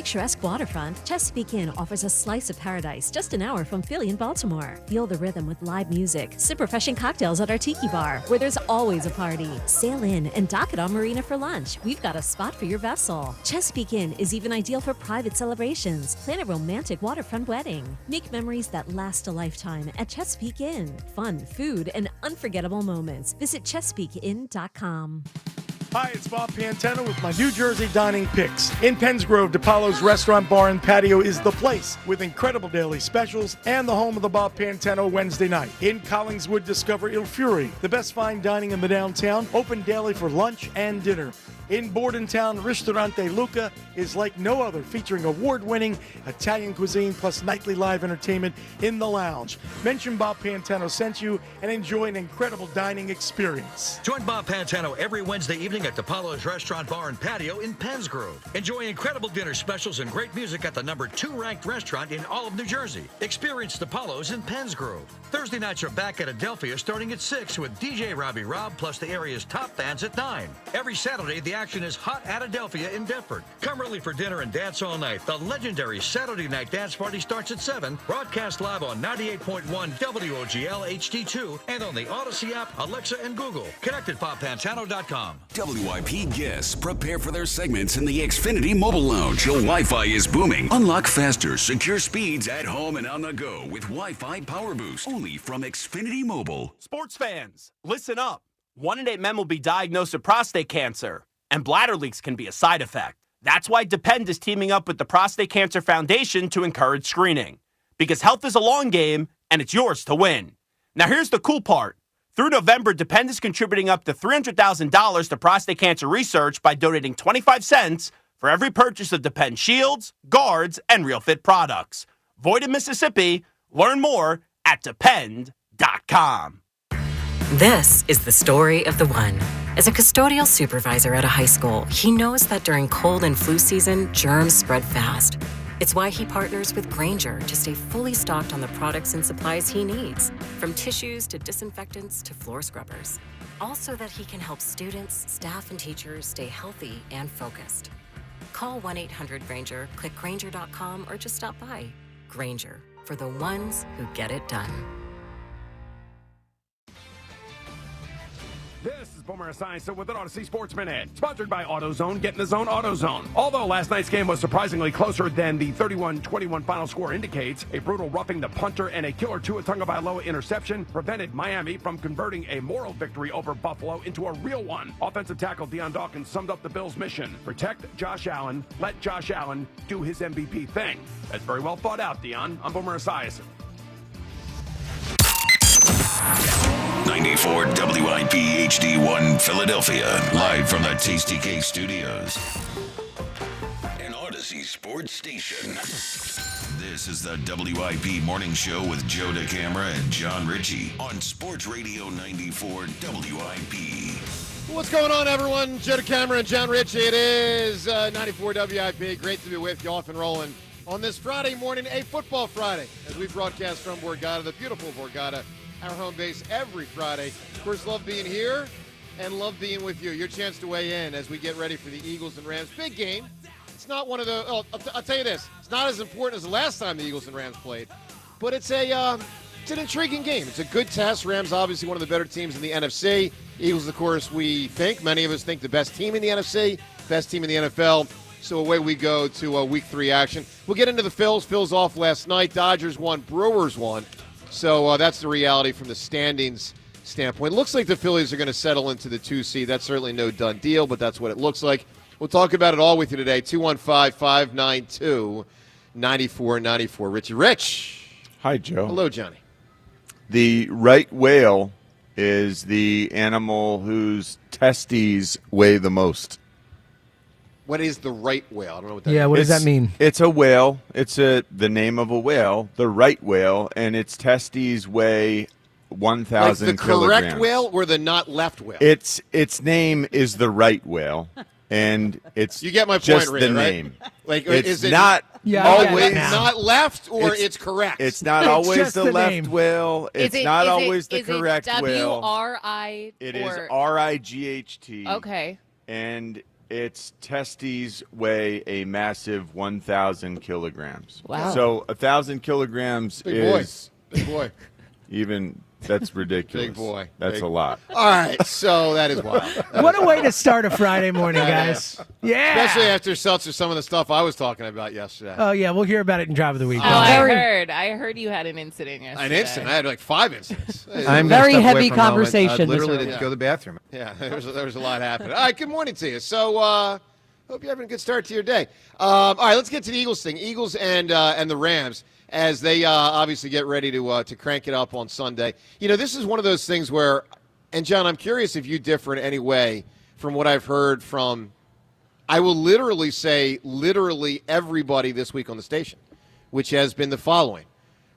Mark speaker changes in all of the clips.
Speaker 1: picturesque waterfront, Chesapeake Inn offers a slice of paradise just an hour from Philly and Baltimore. Feel the rhythm with live music, sip refreshing cocktails at our tiki bar, where there's always a party. Sail in and dock it on Marina for lunch. We've got a spot for your vessel. Chesapeake Inn is even ideal for private celebrations. Plan a romantic waterfront wedding. Make memories that last a lifetime at Chesapeake Inn. Fun, food, and unforgettable moments. Visit ChesapeakeInn.com.
Speaker 2: Hi, it's Bob Pantano with my New Jersey dining picks. In Penns Grove, DePaulo's Restaurant Bar and Patio is the place with incredible daily specials and the home of the Bob Pantano Wednesday night. In Collingswood, discover Il Fury, the best fine dining in the downtown, open daily for lunch and dinner. In Bordentown, Ristorante Luca is like no other, featuring award-winning Italian cuisine plus nightly live entertainment in the lounge. Mention Bob Pantano sent you and enjoy an incredible dining experience.
Speaker 3: Join Bob Pantano every Wednesday evening at DePaulo's Restaurant Bar and Patio in Penns Grove. Enjoy incredible dinner specials and great music at the number 2 ranked restaurant in all of New Jersey. Experience DePaulo's in Penns Grove. Thursday nights are back at Adelphia starting at 6 with DJ Robbie Rob plus the area's top bands at 9. Every Saturday, the action is hot at Adelphia in Deptford. Come early for dinner and dance all night. The legendary Saturday night dance party starts at 7. Broadcast live on 98.1 WOGL HD2 and on the Odyssey app, Alexa, and Google. Connect at BobPantano.com.
Speaker 4: WIP guests prepare for their segments in the Xfinity Mobile Lounge. Your Wi-Fi is booming. Unlock faster, secure speeds at home and on the go with Wi-Fi Power Boost. Only from Xfinity Mobile.
Speaker 5: Sports fans, listen up. 1 in 8 men will be diagnosed with prostate cancer, and bladder leaks can be a side effect. That's why Depend is teaming up with the Prostate Cancer Foundation to encourage screening. Because health is a long game, and it's yours to win. Now here's the cool part. Through November, Depend is contributing up to $300,000 to prostate cancer research by donating 25 cents for every purchase of Depend shields, guards, and Real Fit products. Void in Mississippi. Learn more at Depend.com.
Speaker 6: This is the story of the one. As a custodial supervisor at a high school, he knows that during cold and flu season, germs spread fast. It's why he partners with Grainger to stay fully stocked on the products and supplies he needs, from tissues to disinfectants to floor scrubbers. All so that he can help students, staff, and teachers stay healthy and focused. Call 1-800-GRAINGER, click Grainger.com, or just stop by. Grainger, for the ones who get it done.
Speaker 7: This is Boomer Esiason with an Odyssey Sports Minute, sponsored by AutoZone. Get in the zone, AutoZone. Although last night's game was surprisingly closer than the 31-21 final score indicates, a brutal roughing the punter and a killer Tua Tagovailoa interception prevented Miami from converting a moral victory over Buffalo into a real one. Offensive tackle Deion Dawkins summed up the Bills' mission: protect Josh Allen, let Josh Allen do his MVP thing. That's very well thought out, Deion. I'm Boomer Esiason.
Speaker 4: 94 WIP HD1 Philadelphia, live from the Tasty Cake Studios. An Odyssey Sports Station. This is the WIP Morning Show with Joe DeCamara and John Ritchie on Sports Radio 94 WIP.
Speaker 8: What's going on, everyone? Joe DeCamara and John Ritchie. It is 94 WIP. Great to be with you, off and rolling on this Friday morning, a football Friday, as we broadcast from Borgata, the beautiful Borgata, our home base every Friday. Of course, love being here and love being with you. Your chance to weigh in as we get ready for the Eagles and Rams. Big game. It's not one of the, I'll tell you this, it's not as important as the last time the Eagles and Rams played, but it's an intriguing game. It's a good test. Rams obviously one of the better teams in the NFC. Eagles, of course, many of us think the best team in the NFC, best team in the NFL. So away we go to Week 3 action. We'll get into the Phils. Phils off last night. Dodgers won. Brewers won. So that's the reality from the standings standpoint. Looks like the Phillies are going to settle into the 2 seed. That's certainly no done deal, but that's what it looks like. We'll talk about it all with you today. 215-592-9494. Richie Rich.
Speaker 9: Hi, Joe.
Speaker 8: Hello, Johnny.
Speaker 9: The right whale is the animal whose testes weigh the most.
Speaker 8: What is the right whale? I don't know what that means.
Speaker 10: Yeah, what does that mean?
Speaker 9: It's a whale. It's the name of a whale, the right whale, and its testes weigh 1,000
Speaker 8: like the
Speaker 9: kilograms.
Speaker 8: Correct whale or the not left whale?
Speaker 9: Its name is the right whale, and it's
Speaker 8: you get my point,
Speaker 9: just
Speaker 8: really,
Speaker 9: the
Speaker 8: right?
Speaker 9: name.
Speaker 8: Like,
Speaker 9: it's
Speaker 8: is it
Speaker 9: not always
Speaker 8: not left or it's correct?
Speaker 9: It's not always the left
Speaker 10: name.
Speaker 9: whale. It's not always the correct whale.
Speaker 11: W-R-I
Speaker 9: It is R-I-G-H-T.
Speaker 11: Okay.
Speaker 9: And Its testes weigh a massive 1,000 kilograms.
Speaker 10: Wow.
Speaker 9: So 1,000 kilograms is
Speaker 8: Big boy.
Speaker 9: even. That's ridiculous.
Speaker 8: Big boy.
Speaker 9: That's
Speaker 8: Big.
Speaker 9: a lot.
Speaker 8: All right, so that is wild.
Speaker 10: What a way to start a Friday morning, guys. Yeah.
Speaker 8: Especially after Seltzer, some of the stuff I was talking about yesterday.
Speaker 10: Oh, yeah, we'll hear about it in Drive of the Week.
Speaker 11: Oh, I heard you had an incident yesterday.
Speaker 8: An incident? I had like 5 incidents.
Speaker 12: I'm
Speaker 10: Very
Speaker 12: gonna step away
Speaker 10: heavy
Speaker 12: for a moment.
Speaker 10: conversation,
Speaker 12: I literally
Speaker 10: Mr.
Speaker 12: didn't go to the bathroom.
Speaker 8: Yeah, there was a lot happening. All right, good morning to you. So, hope you're having a good start to your day. All right, let's get to the Eagles thing. Eagles and the Rams, as they obviously get ready to crank it up on Sunday. You know, this is one of those things where, and John, I'm curious if you differ in any way from what I've heard from, I will literally say, everybody this week on the station, which has been the following.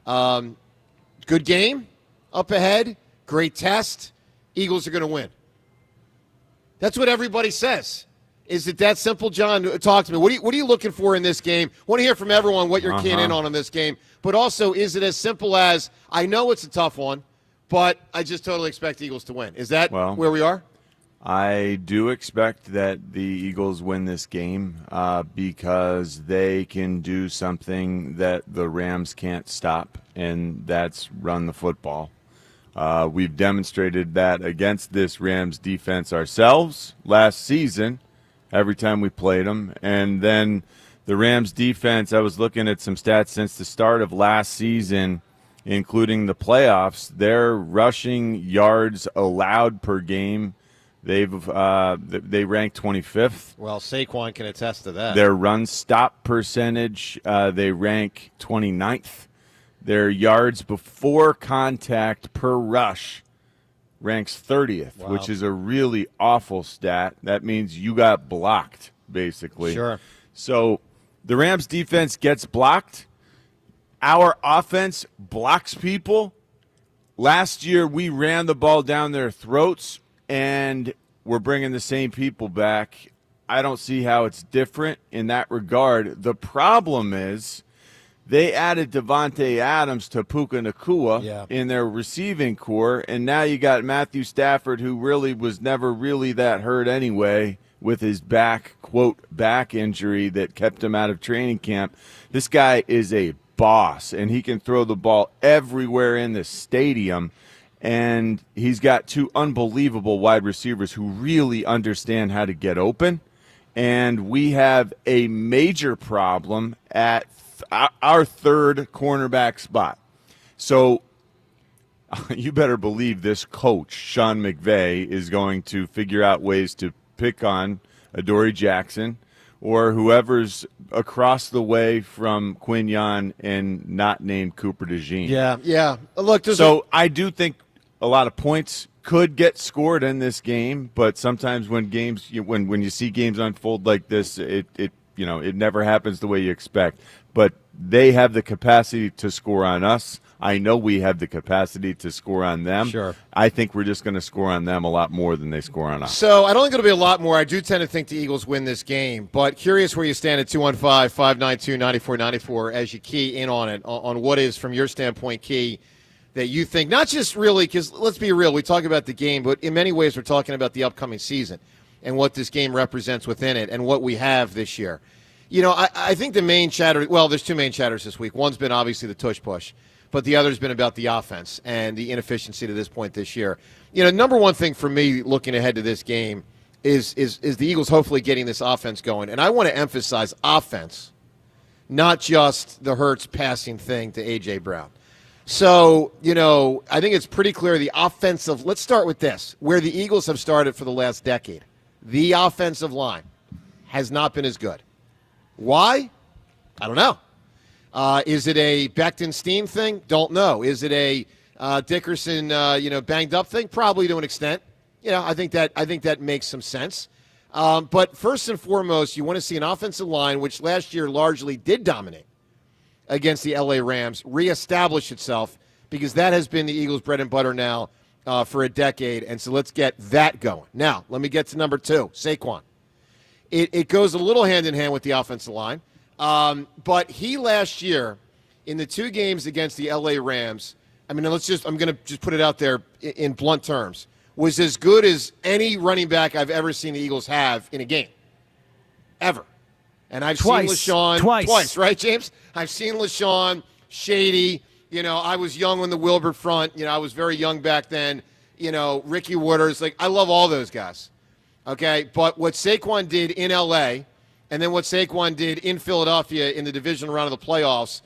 Speaker 8: Good game up ahead, great test, Eagles are going to win. That's what everybody says. Is it that simple, John? Talk to me. What are you looking for in this game? Want to hear from everyone what you're keying in on this game. But also, is it as simple as, I know it's a tough one, but I just totally expect the Eagles to win? Is that where we are?
Speaker 9: I do expect that the Eagles win this game because they can do something that the Rams can't stop, and that's run the football. We've demonstrated that against this Rams defense ourselves last season, every time we played them. And then the Rams defense, I was looking at some stats since the start of last season, including the playoffs. Their rushing yards allowed per game, they rank 25th.
Speaker 8: Well, Saquon can attest to that.
Speaker 9: Their run stop percentage, they rank 29th. Their yards before contact per rush ranks 30th, which is a really awful stat. That means you got blocked, basically.
Speaker 8: Sure.
Speaker 9: So the Rams defense gets blocked. Our offense blocks people. Last year, we ran the ball down their throats, and we're bringing the same people back. I don't see how it's different in that regard. The problem is they added Devontae Adams to Puka Nacua in their receiving core, and now you got Matthew Stafford, who really was never really that hurt anyway with his back injury that kept him out of training camp. This guy is a boss, and he can throw the ball everywhere in the stadium, and he's got 2 unbelievable wide receivers who really understand how to get open, and we have a major problem at our third cornerback spot. So you better believe this coach, Sean McVay, is going to figure out ways to pick on Adoree Jackson or whoever's across the way from Quignon and not named Cooper DeJean.
Speaker 8: Yeah. Look,
Speaker 9: I do think a lot of points could get scored in this game, but sometimes when you see games unfold like this, it never happens the way you expect. But they have the capacity to score on us. I know we have the capacity to score on them.
Speaker 8: Sure.
Speaker 9: I think we're just going to score on them a lot more than they score on us.
Speaker 8: So I don't think it'll be a lot more. I do tend to think the Eagles win this game, but curious where you stand at 215-592-9494 as you key in on it, on what is, from your standpoint, key that you think, not just really, because let's be real, we talk about the game, but in many ways we're talking about the upcoming season and what this game represents within it and what we have this year. You know, I think the main chatter, well, there's 2 main chatters this week. One's been obviously the tush push, but the other's been about the offense and the inefficiency to this point this year. You know, number one thing for me looking ahead to this game is the Eagles hopefully getting this offense going. And I want to emphasize offense, not just the Hurts passing thing to A.J. Brown. So, you know, I think it's pretty clear the offensive – let's start with this, where the Eagles have started for the last decade. The offensive line has not been as good. Why? I don't know. Is it a Becton-Steen thing? Don't know. Is it a Dickerson, banged up thing? Probably to an extent. You know, I think that makes some sense. But first and foremost, you want to see an offensive line, which last year largely did dominate against the L.A. Rams, reestablish itself, because that has been the Eagles' bread and butter now for a decade. And so let's get that going. Now, let me get to number 2, Saquon. It goes a little hand-in-hand with the offensive line. But he last year, in the 2 games against the L.A. Rams, I mean, I'm going to just put it out there in blunt terms, was as good as any running back I've ever seen the Eagles have in a game. ever. And I've
Speaker 10: Twice.
Speaker 8: seen LaShawn
Speaker 10: Twice,
Speaker 8: right, James? I've seen LaShawn, Shady. I was young on the Wilbur front. I was very young back then. Ricky Waters. I love all those guys. Okay, but what Saquon did in L.A. and then what Saquon did in Philadelphia in the division round of the playoffs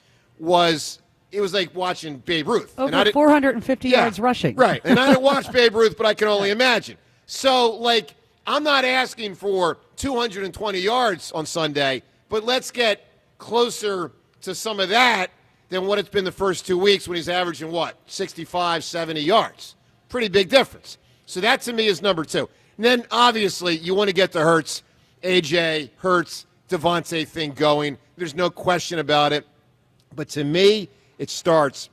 Speaker 8: it was like watching Babe Ruth.
Speaker 12: Over 450 yards rushing.
Speaker 8: Right, and I didn't watch Babe Ruth, but I can only imagine. So, I'm not asking for 220 yards on Sunday, but let's get closer to some of that than what it's been the first 2 weeks when he's averaging, 65, 70 yards. Pretty big difference. So that, to me, is number 2. And then, obviously, you want to get the Hurts, AJ, Hurts, Devontae thing going. There's no question about it. But to me, it starts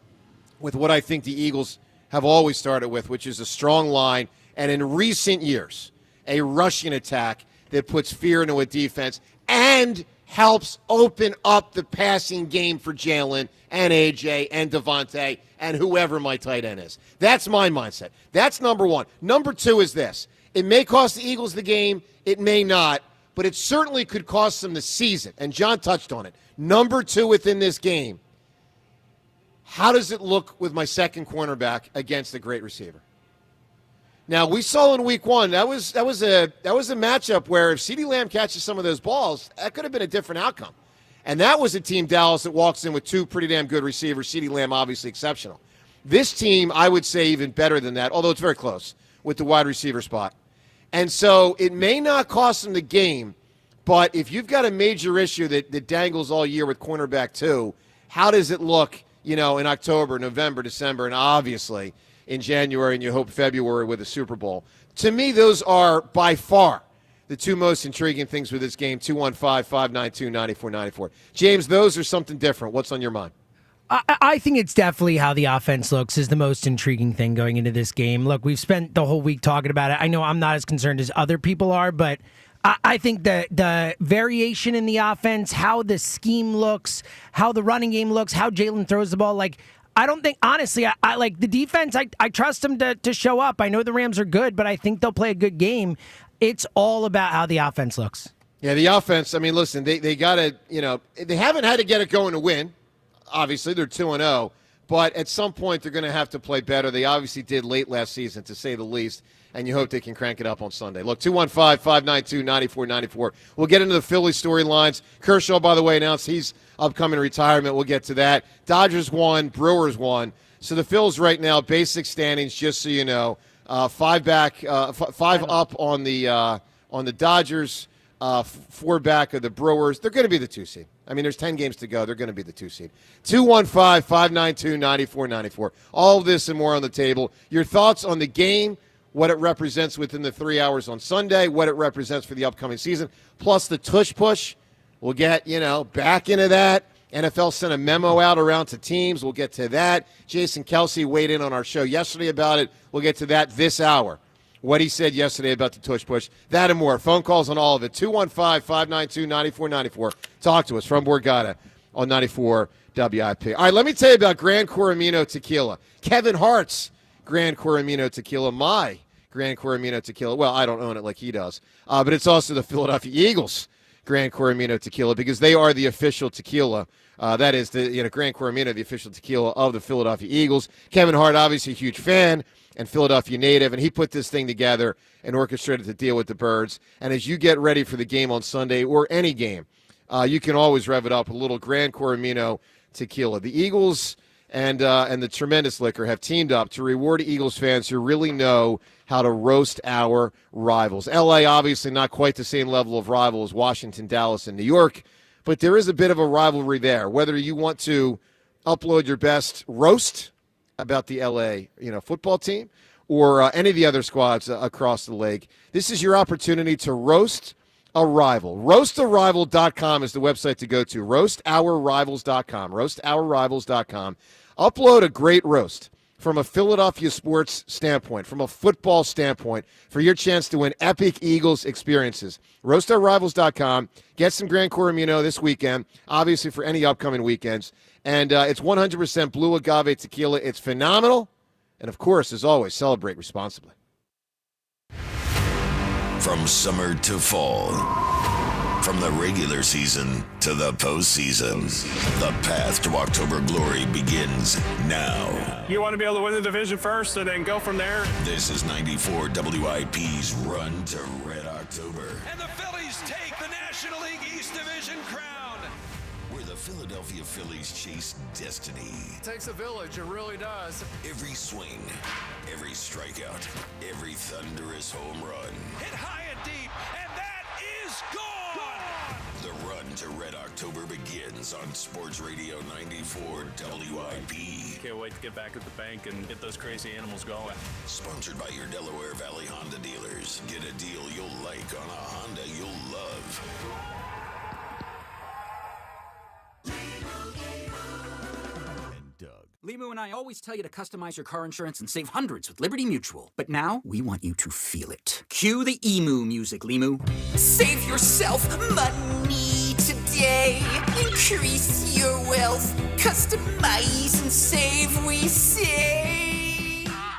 Speaker 8: with what I think the Eagles have always started with, which is a strong line, and in recent years, a rushing attack that puts fear into a defense and helps open up the passing game for Jalen and AJ and Devontae and whoever my tight end is. That's my mindset. That's number 1. Number 2 is this. It may cost the Eagles the game. It may not. But it certainly could cost them the season. And John touched on it. Number 2 within this game. How does it look with my second cornerback against a great receiver? Now, we saw in week 1, that was a matchup where if CeeDee Lamb catches some of those balls, that could have been a different outcome. And that was a team, Dallas, that walks in with 2 pretty damn good receivers, CeeDee Lamb obviously exceptional. This team, I would say even better than that, although it's very close with the wide receiver spot. And so it may not cost them the game, but if you've got a major issue that dangles all year with cornerback 2, how does it look, in October, November, December, and obviously in January, and you hope February with a Super Bowl? To me, those are by far the 2 most intriguing things with this game, 215-592-9494. James, those are something different. What's on your mind?
Speaker 10: I think it's definitely how the offense looks is the most intriguing thing going into this game. Look, we've spent the whole week talking about it. I know I'm not as concerned as other people are, but I think the variation in the offense, how the scheme looks, how the running game looks, how Jalen throws the ball, I don't think, honestly, I like the defense. I trust them to show up. I know the Rams are good, but I think they'll play a good game. It's all about how the offense looks.
Speaker 8: Yeah, the offense, listen, they got to, they haven't had to get it going to win. Obviously, they're 2-0, but at some point they're going to have to play better. They obviously did late last season, to say the least, and you hope they can crank it up on Sunday. Look, 215-592-9494. We'll get into the Phillies storylines. Kershaw, by the way, announced he's upcoming retirement. We'll get to that. Dodgers won, Brewers won. So the Phils right now, basic standings, just so you know, 5 up on the Dodgers, 4 back of the Brewers. They're going to be the 2 seed. There's 10 games to go. They're going to be the 2 seed. 215-592-9494. All of this and more on the table. Your thoughts on the game, what it represents within the 3 hours on Sunday, what it represents for the upcoming season, plus the Tush push. We'll get, back into that. NFL sent a memo out around to teams. We'll get to that. Jason Kelsey weighed in on our show yesterday about it. We'll get to that this hour. What he said yesterday about the Tush push. That and more. Phone calls on all of it. 215-592-9494. Talk to us from Borgata on 94 WIP. All right, let me tell you about Gran Coramino Tequila. Kevin Hart's Gran Coramino Tequila. My Gran Coramino Tequila. Well, I don't own it like he does. But it's also the Philadelphia Eagles Gran Coramino Tequila because they are the official tequila. That is the Gran Coramino, the official tequila of the Philadelphia Eagles. Kevin Hart, obviously a huge fan and Philadelphia native, and he put this thing together and orchestrated the deal with the Birds. And as you get ready for the game on Sunday or any game, you can always rev it up with a little Gran Coramino Tequila. The Eagles and the Tremendous Liquor have teamed up to reward Eagles fans who really know how to roast our rivals. L.A. obviously not quite the same level of rival as Washington, Dallas, and New York, but there is a bit of a rivalry there. Whether you want to upload your best roast about the L.A. football team or any of the other squads across the league, this is your opportunity to roast a rival. RoastARival.com is the website to go to. RoastOurRivals.com. RoastOurRivals.com. Upload a great roast from a Philadelphia sports standpoint, from a football standpoint, for your chance to win epic Eagles experiences. RoastOurRivals.com. Get some Gran Coramino this weekend, obviously for any upcoming weekends. And it's 100% blue agave tequila. It's phenomenal. And, of course, as always, celebrate responsibly.
Speaker 4: From summer to fall, From the regular season to the postseason, the path to October glory begins now.
Speaker 13: You want to be able to win the division first and then go from there?
Speaker 4: This is 94 WIP's Run to Red October.
Speaker 14: And the Phillies take the National League East Division crown.
Speaker 4: Where the Philadelphia Phillies chase destiny.
Speaker 15: It takes a village, it really does.
Speaker 4: Every swing, every strikeout, every thunderous home run.
Speaker 14: Hit high and deep, and that is gone!
Speaker 4: The Run to Red October begins on Sports Radio 94 WIP.
Speaker 13: Can't wait to get back at the bank and get those crazy animals going.
Speaker 4: Sponsored by your Delaware Valley Honda dealers. Get a deal you'll like on a Honda you'll love.
Speaker 16: Limu and I always tell you to customize your car insurance and save hundreds with Liberty Mutual. But now, we want you to feel it. Cue the emu music, Limu.
Speaker 17: Save yourself money today. Increase your wealth. Customize and save, we say.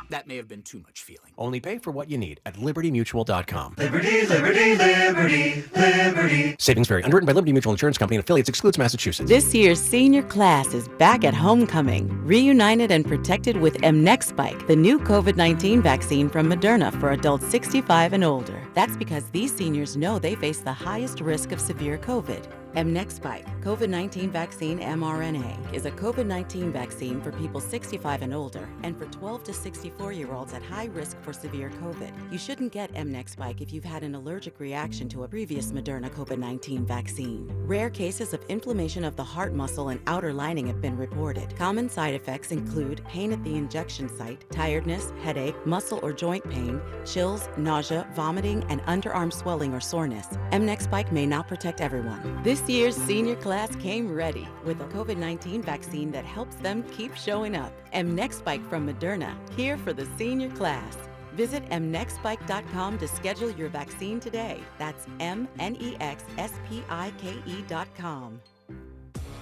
Speaker 16: That may have been too much feeling.
Speaker 18: Only pay for what you need at libertymutual.com.
Speaker 19: Liberty, liberty, liberty, liberty.
Speaker 18: Savings vary. Underwritten by Liberty Mutual Insurance Company and affiliates. Excludes Massachusetts.
Speaker 20: This year's senior class is back at homecoming, reunited and protected with mNEXSpike, the new COVID-19 vaccine from Moderna for adults 65 and older. That's because these seniors know they face the highest risk of severe COVID. mNEXSpike, COVID-19 vaccine mRNA, is a COVID-19 vaccine for people 65 and older and for 12 to 64-year-olds at high risk for severe COVID. You shouldn't get mNEXSpike if you've had an allergic reaction to a previous Moderna COVID-19 vaccine. Rare cases of inflammation of the heart muscle and outer lining have been reported. Common side effects include pain at the injection site, tiredness, headache, muscle or joint pain, chills, nausea, vomiting, and underarm swelling or soreness. mNEXSpike may not protect everyone. This year's senior class came ready with a COVID-19 vaccine that helps them keep showing up. mNEXSpike from Moderna, here for the senior class. Visit mnexspike.com to schedule your vaccine today. That's mnexspike.com.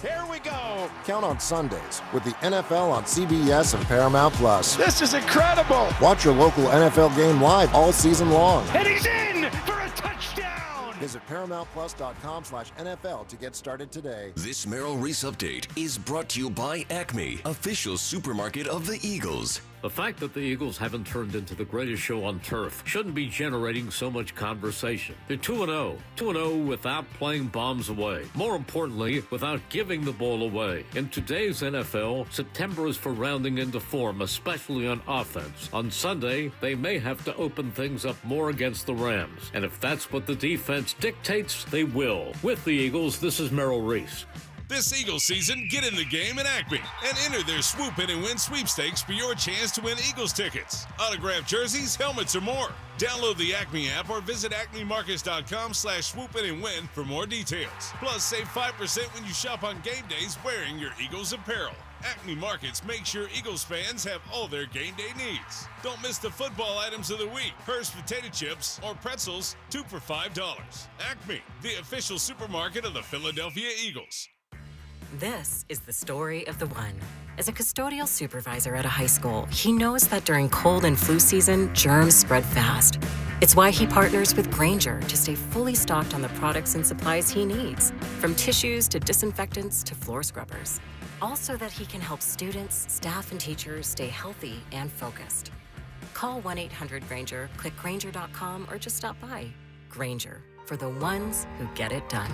Speaker 8: Here we go.
Speaker 21: Count on Sundays with the NFL on CBS and Paramount Plus.
Speaker 2: This is incredible.
Speaker 21: Watch your local NFL game live all season long.
Speaker 2: And he's in for a touchdown.
Speaker 21: Visit ParamountPlus.com/NFL to get started today.
Speaker 22: This Merrill Reese update is brought to you by Acme, official supermarket of the Eagles.
Speaker 23: The fact that the Eagles haven't turned into the greatest show on turf shouldn't be generating so much conversation. They're 2-0. 2-0 without playing bombs away. More importantly, without giving the ball away. In today's NFL, September is for rounding into form, especially on offense. On Sunday, they may have to open things up more against the Rams. And if that's what the defense dictates, they will. With the Eagles, this is Merrill Reese.
Speaker 24: This Eagles season, get in the game at Acme and enter their Swoop In and Win sweepstakes for your chance to win Eagles tickets, autographed jerseys, helmets, or more. Download the Acme app or visit acmemarkets.com/swoopinandwin for more details. Plus, save 5% when you shop on game days wearing your Eagles apparel. Acme Markets make sure Eagles fans have all their game day needs. Don't miss the football items of the week. Hearst potato chips or pretzels, 2 for $5. Acme, the official supermarket of the Philadelphia Eagles.
Speaker 6: This is the story of the one. As a custodial supervisor at a high school, he knows that during cold and flu season, germs spread fast. It's why he partners with Grainger to stay fully stocked on the products and supplies he needs, from tissues to disinfectants to floor scrubbers. Also that he can help students, staff, and teachers stay healthy and focused. Call 1-800-GRAINGER, click Grainger.com, or just stop by. Grainger, for the ones who get it done.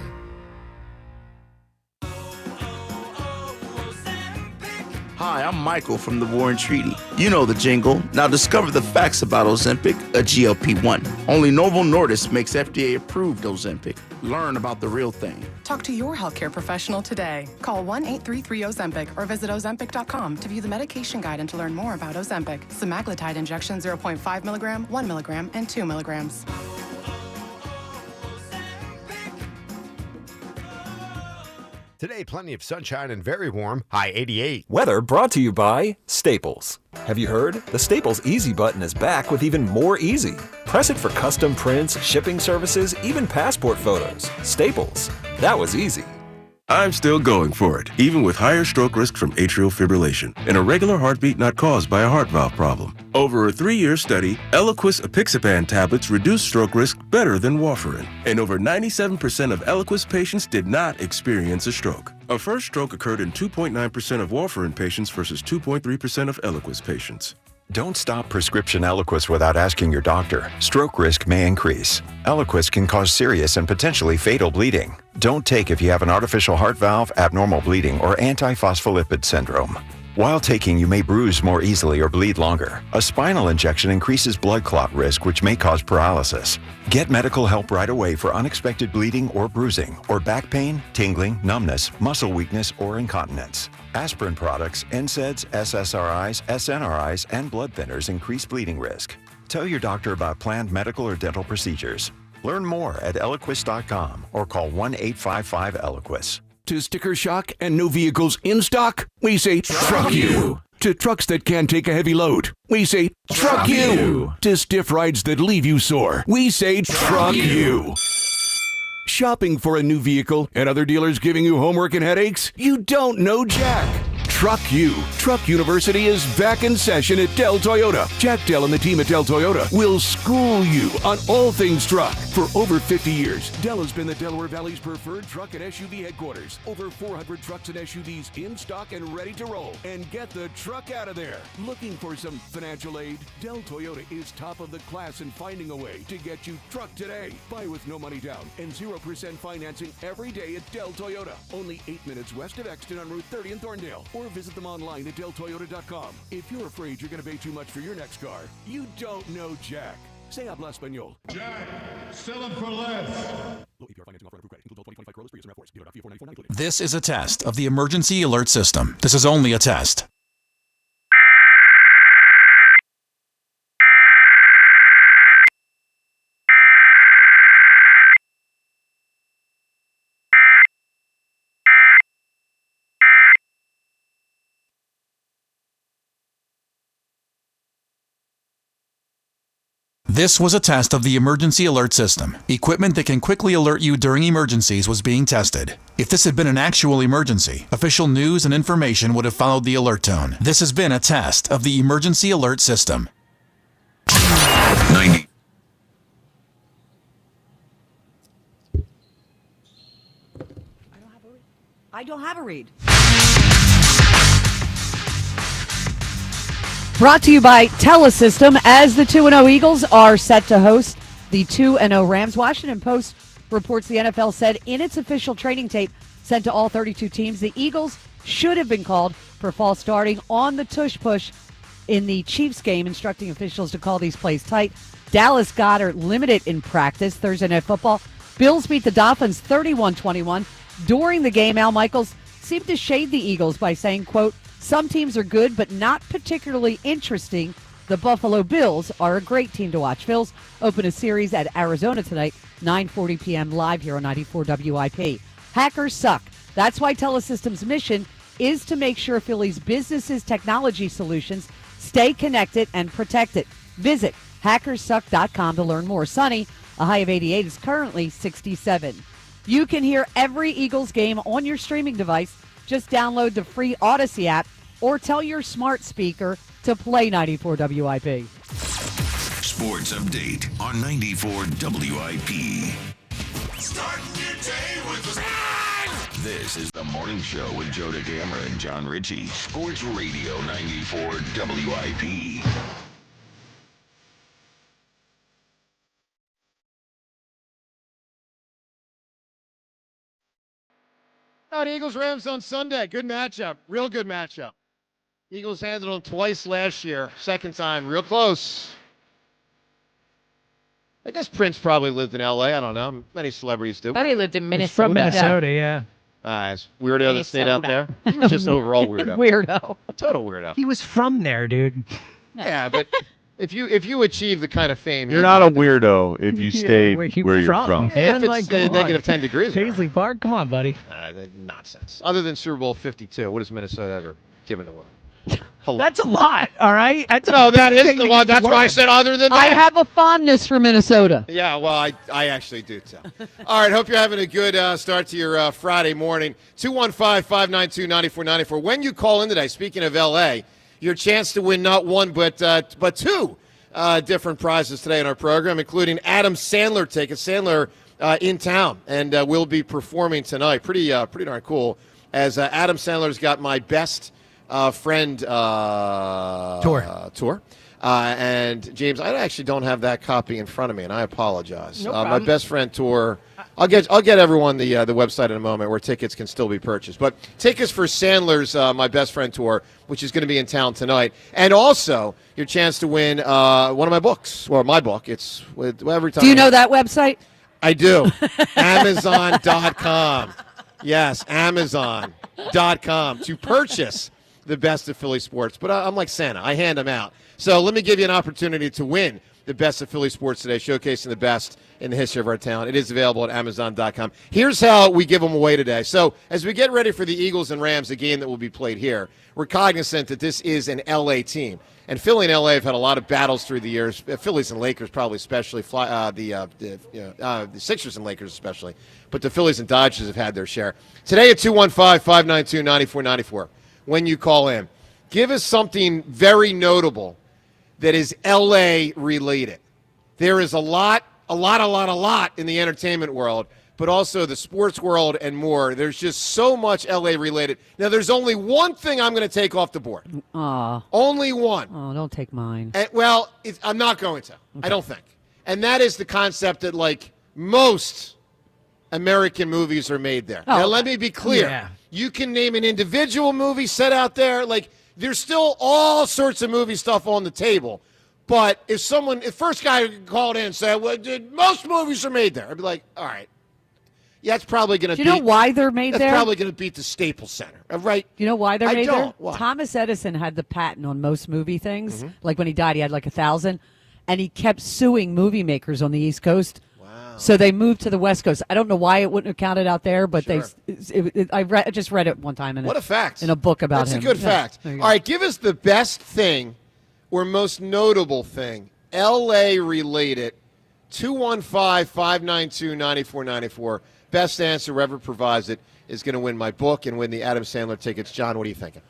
Speaker 25: Hi, I'm Michael from the War and Treaty. You know the jingle. Now discover the facts about Ozempic, a GLP-1. Only Novo Nordisk makes FDA-approved Ozempic. Learn about the real thing.
Speaker 26: Talk to your healthcare professional today. Call 1-833-OZEMPIC or visit Ozempic.com to view the medication guide and to learn more about Ozempic. Semaglutide injection 0.5 milligram, 1 milligram, and 2 milligrams.
Speaker 27: Today, plenty of sunshine and very warm, high 88.
Speaker 28: Weather brought to you by Staples. Have you heard? The Staples Easy button is back with even more easy. Press it for custom prints, shipping services, even passport photos. Staples. That was easy.
Speaker 1: I'm still going for it, even with higher stroke risk from atrial fibrillation, an irregular heartbeat not caused by a heart valve problem. Over a 3-year study, Eliquis apixaban tablets reduced stroke risk better than warfarin, and over 97% of Eliquis patients did not experience a stroke. A first stroke occurred in 2.9% of warfarin patients versus 2.3% of Eliquis patients.
Speaker 3: Don't stop prescription Eliquis without asking your doctor. Stroke risk may increase. Eliquis can cause serious and potentially fatal bleeding. Don't take if you have an artificial heart valve, abnormal bleeding, or antiphospholipid syndrome. While taking, you may bruise more easily or bleed longer. A spinal injection increases blood clot risk, which may cause paralysis. Get medical help right away for unexpected bleeding or bruising, or back pain, tingling, numbness, muscle weakness, or incontinence. Aspirin products, NSAIDs, SSRIs, SNRIs, and blood thinners increase bleeding risk. Tell your doctor about planned medical or dental procedures. Learn more at Eliquis.com or call 1-855-ELIQUIS.
Speaker 5: To sticker shock and new vehicles in stock, we say truck you. To trucks that can't take a heavy load, we say truck you. To stiff rides that leave you sore, we say truck you. Shopping for a new vehicle and other dealers giving you homework and headaches? You don't know Jack. Truck U. Truck University is back in session at Dell Toyota. Jack Dell and the team at Dell Toyota will school you on all things truck. For over 50 years, Dell has been the Delaware Valley's preferred truck and SUV headquarters. Over 400 trucks and SUVs in stock and ready to roll. And get the truck out of there. Looking for some financial aid? Dell Toyota is top of the class in finding a way to get you truck today. Buy with no money down and 0% financing every day at Dell Toyota. Only 8 minutes west of Exton on Route 30 in Thorndale. Or visit them online at DellToyota.com. If you're afraid you're going to pay too much for your next car, you don't know Jack. Say habla español.
Speaker 19: Jack, sell them for less.
Speaker 7: This is a test of the emergency alert system. This is only a test. This was a test of the emergency alert system. Equipment that can quickly alert you during emergencies was being tested. If this had been an actual emergency, official news and information would have followed the alert tone. This has been a test of the emergency alert system.
Speaker 4: 90.
Speaker 9: I don't have a read.
Speaker 10: Brought to you by Telesystem, as the 2-0 Eagles are set to host the 2-0 Rams. Washington Post reports the NFL said in its official training tape sent to all 32 teams, the Eagles should have been called for false starting on the Tush push in the Chiefs game, instructing officials to call these plays tight. Dallas Goedert limited in practice. Thursday Night Football. Bills beat the Dolphins 31-21. During the game, Al Michaels seemed to shade the Eagles by saying, quote, "Some teams are good, but not particularly interesting. The Buffalo Bills are a great team to watch." Phillies open a series at Arizona tonight, 9:40 p.m. live here on 94 WIP. Hackers suck. That's why Telesystem's mission is to make sure Phillies businesses' technology solutions stay connected and protected. Visit hackersuck.com to learn more. Sunny, a high of 88, is currently 67. You can hear every Eagles game on your streaming device. Just download the free Odyssey app or tell your smart speaker to play 94 WIP.
Speaker 4: Sports update on 94 WIP.
Speaker 19: Start your day with a...
Speaker 4: This is the morning show with Joe DeCamera and John Ritchie. Sports Radio 94 WIP.
Speaker 8: Eagles-Rams on Sunday. Good matchup. Real good matchup. Eagles handled them twice last year. Second time, real close. I guess Prince probably lived in L.A. I don't know. Many celebrities do.
Speaker 9: I thought he lived in Minnesota.
Speaker 11: He's from Minnesota, yeah.
Speaker 8: Nice. Weirdo that stayed out there. He was just overall weirdo.
Speaker 9: Weirdo.
Speaker 8: Total weirdo.
Speaker 11: He was from there, dude.
Speaker 8: Yeah, but if you achieve the kind of fame...
Speaker 12: You're not a weirdo if you stay where you're from.
Speaker 8: If it's negative 10 degrees.
Speaker 11: Paisley Park? Come on, buddy.
Speaker 8: Nonsense. Other than Super Bowl 52, what has Minnesota ever given the world?
Speaker 11: That's a lot, all right? That's
Speaker 8: that is the one. That's why I said other than that.
Speaker 10: I have a fondness for Minnesota.
Speaker 8: Yeah, well, I actually do, too. All right, hope you're having a good start to your Friday morning. 215-592-9494. When you call in today, speaking of L.A., your chance to win not one but two different prizes today in our program, including Adam Sandler tickets. Sandler in town, and will be performing tonight. Pretty darn cool, as Adam Sandler's got my best friend tour. And James, I actually don't have that copy in front of me, and I apologize.
Speaker 11: No
Speaker 8: my best friend tour. I'll get everyone the website in a moment where tickets can still be purchased. But tickets for Sandler's My Best Friend tour, which is going to be in town tonight, and also your chance to win one of my books, or my book. It's every time.
Speaker 10: Do you know that website?
Speaker 8: I do. Amazon.com. Yes, Amazon.com to purchase the best of Philly sports. But I'm like Santa. I hand them out. So let me give you an opportunity to win the best of Philly sports today, showcasing the best in the history of our town. It is available at Amazon.com. Here's how we give them away today. So as we get ready for the Eagles and Rams, the game that will be played here, we're cognizant that this is an L.A. team. And Philly and L.A. have had a lot of battles through the years. Phillies and Lakers probably especially, the Sixers and Lakers especially. But the Phillies and Dodgers have had their share. Today at 215-592-9494, when you call in, give us something very notable that is L.A. related. There is a lot in the entertainment world, but also the sports world and more. There's just so much L.A. related. Now, there's only one thing I'm going to take off the board.
Speaker 10: Aw.
Speaker 8: Only one.
Speaker 10: Oh, don't take mine.
Speaker 8: And, I'm not going to. Okay. I don't think. And that is the concept that, like, most American movies are made there.
Speaker 10: Oh,
Speaker 8: now, let me be clear.
Speaker 11: Yeah.
Speaker 8: You can name an individual movie set out there. Like, there's still all sorts of movie stuff on the table. But if first guy called in and said, well, dude, most movies are made there, I'd be like, all right. Yeah, it's probably going to
Speaker 10: Do you know why they're made there?
Speaker 8: That's probably going to beat the Staples Center, right?
Speaker 10: Do you know why they're made there?
Speaker 8: Why?
Speaker 10: Thomas Edison had the patent on most movie things. Like when he died, he had like 1,000. And he kept suing movie makers on the East Coast. Wow. So they moved to the West Coast. I don't know why it wouldn't have counted out there, but
Speaker 8: sure.
Speaker 10: I just read it one time.
Speaker 8: What a fact.
Speaker 10: In a book about
Speaker 8: That's
Speaker 10: him.
Speaker 8: A good fact. All right, give us the best thing or most notable thing, L.A. related, 215-592-9494. Best answer, whoever provides it, is going to win my book and win the Adam Sandler tickets. John, what are you thinking?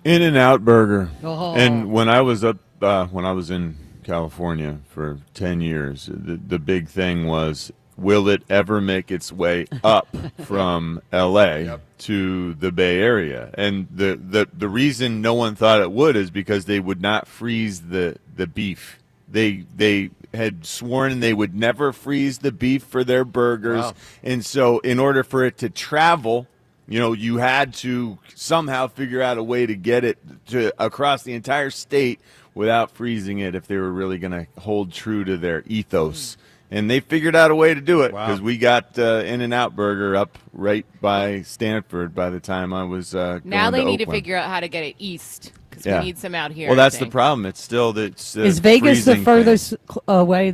Speaker 12: In-N-Out Burger.
Speaker 10: Oh.
Speaker 12: And when I was in California for 10 years, the big thing was, will it ever make its way up from L.A. to the Bay Area? And the reason no one thought it would is because they would not freeze the beef. They had sworn they would never freeze the beef for their burgers. Wow. And so in order for it to travel, you had to somehow figure out a way to get it to across the entire state without freezing it if they were really going to hold true to their ethos. And they figured out a way to do it because we got In-N-Out Burger up right by Stanford by the time I was going
Speaker 2: Now they
Speaker 12: to
Speaker 2: need to
Speaker 12: Oakland.
Speaker 2: figure out how to get it east because we need some out here.
Speaker 12: Well, that's the problem. It's still
Speaker 10: is Vegas the furthest away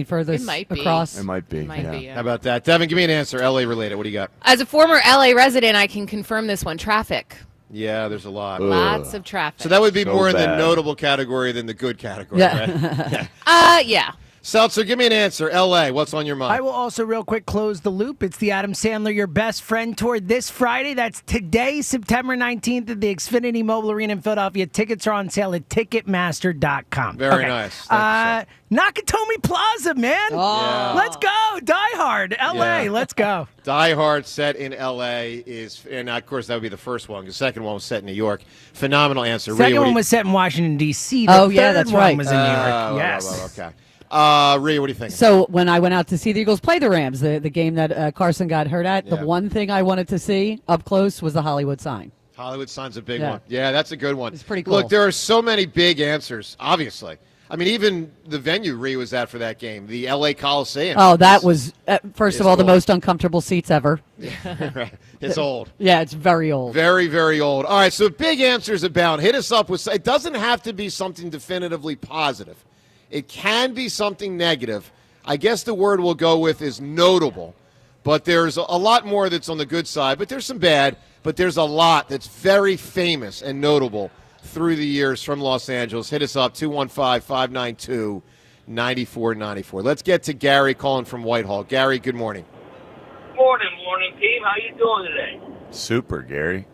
Speaker 10: furthest
Speaker 2: It might be.
Speaker 10: across?
Speaker 12: It might be.
Speaker 2: It might be,
Speaker 8: How about that? Devin, give me an answer. L.A. related. What do you got?
Speaker 2: As a former LA resident, I can confirm this one. Traffic.
Speaker 8: Yeah, there's a lot.
Speaker 2: Lots of traffic.
Speaker 8: So that would be more in the
Speaker 12: bad.
Speaker 8: notable category than the good category,
Speaker 10: Yeah.
Speaker 8: right?
Speaker 2: Yeah.
Speaker 8: Seltzer, give me an answer. L.A., what's on your mind?
Speaker 11: I will also real quick close the loop. It's the Adam Sandler Your Best Friend Tour this Friday. That's today, September 19th at the Xfinity Mobile Arena in Philadelphia. Tickets are on sale at Ticketmaster.com.
Speaker 8: Very nice. Thank you,
Speaker 11: Nakatomi Plaza, man.
Speaker 10: Oh.
Speaker 8: Yeah.
Speaker 11: Let's go. Die Hard. L.A.
Speaker 8: Yeah.
Speaker 11: Let's go.
Speaker 8: Die Hard set in L.A. and of course that would be the first one. The second one was set in New York. Phenomenal answer.
Speaker 11: Second
Speaker 8: Rhea,
Speaker 11: one was set in Washington, D.C. The
Speaker 10: Oh, yeah,
Speaker 11: third
Speaker 10: that's
Speaker 11: one
Speaker 10: right.
Speaker 11: was in New York. Yes.
Speaker 8: Okay. Rhea, what do you think?
Speaker 10: So when I went out to see the Eagles play the Rams, the game that Carson got hurt at, the one thing I wanted to see up close was the Hollywood sign.
Speaker 8: Hollywood sign's a big one. Yeah, that's a good one.
Speaker 10: It's pretty cool.
Speaker 8: Look, there are so many big answers, obviously. I mean, even the venue Rhea was at for that game, the L.A. Coliseum.
Speaker 10: Oh, that was, first of all, the
Speaker 8: cool.
Speaker 10: most uncomfortable seats ever.
Speaker 8: It's old.
Speaker 10: Yeah, it's very old.
Speaker 8: Very, very old. All right, so big answers abound. Hit us up with, it doesn't have to be something definitively positive. It can be something negative. I guess the word we'll go with is notable. But there's a lot more that's on the good side. But there's some bad. But there's a lot that's very famous and notable through the years from Los Angeles. Hit us up, 215-592-9494. Let's get to Gary calling from Whitehall. Gary, good morning.
Speaker 13: Morning, team. How you doing today?
Speaker 12: Super, Gary.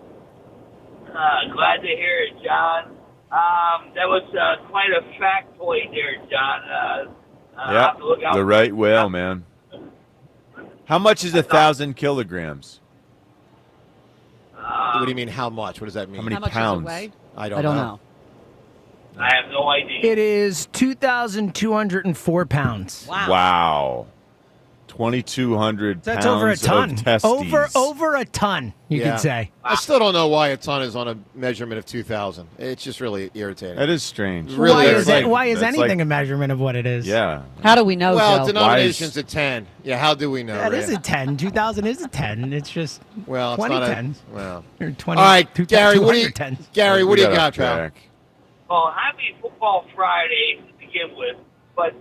Speaker 13: Glad to hear it, John. That was quite a factoid there, John.
Speaker 12: Yeah, the right whale, man. How much is 1,000 kilograms?
Speaker 8: What do you mean, how much? What does that mean?
Speaker 12: How many
Speaker 10: much
Speaker 12: pounds?
Speaker 10: does it weigh?
Speaker 8: I don't know.
Speaker 13: I have no idea.
Speaker 11: It is 2,204 pounds.
Speaker 12: Wow. 2,200
Speaker 11: That's
Speaker 12: pounds
Speaker 11: over a ton.
Speaker 12: of testes.
Speaker 11: Over a ton, you
Speaker 8: Yeah.
Speaker 11: could say.
Speaker 8: I still don't know why a ton is on a measurement of 2,000. It's just really irritating.
Speaker 12: That is strange.
Speaker 8: Really
Speaker 11: Why is,
Speaker 8: irritating.
Speaker 11: why is
Speaker 12: That's
Speaker 11: anything
Speaker 12: like-
Speaker 11: a measurement of what it is?
Speaker 12: Yeah.
Speaker 10: How do we know,
Speaker 8: Well,
Speaker 10: Joe?
Speaker 8: denomination's a 10. Yeah, how do we know?
Speaker 11: That is
Speaker 8: Ray?
Speaker 11: a 10. 2,000 is a 10. It's just
Speaker 8: Well, it's
Speaker 11: 20
Speaker 8: not a-
Speaker 11: tens.
Speaker 8: well.
Speaker 11: Or 20,
Speaker 8: All right, Gary, what do you
Speaker 11: 200 tens.
Speaker 8: Gary, what do you got, pal?
Speaker 12: track.
Speaker 13: Well, happy Football Friday to begin with, but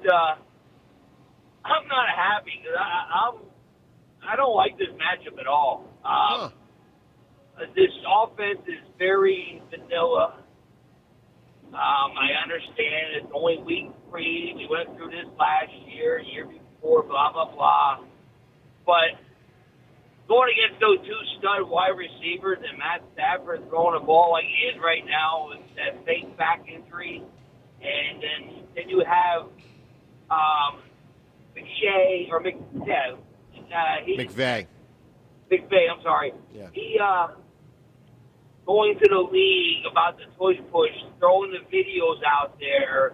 Speaker 13: I'm not happy because I don't like this matchup at all. This offense is very vanilla. I understand it's only week 3. We went through this last year before, blah, blah, blah. But going against those two stud wide receivers and Matt Stafford throwing a ball like he is right now with that fake back injury, and then you have McVay, I'm sorry.
Speaker 8: Yeah.
Speaker 13: He going to the league about the push, throwing the videos out there,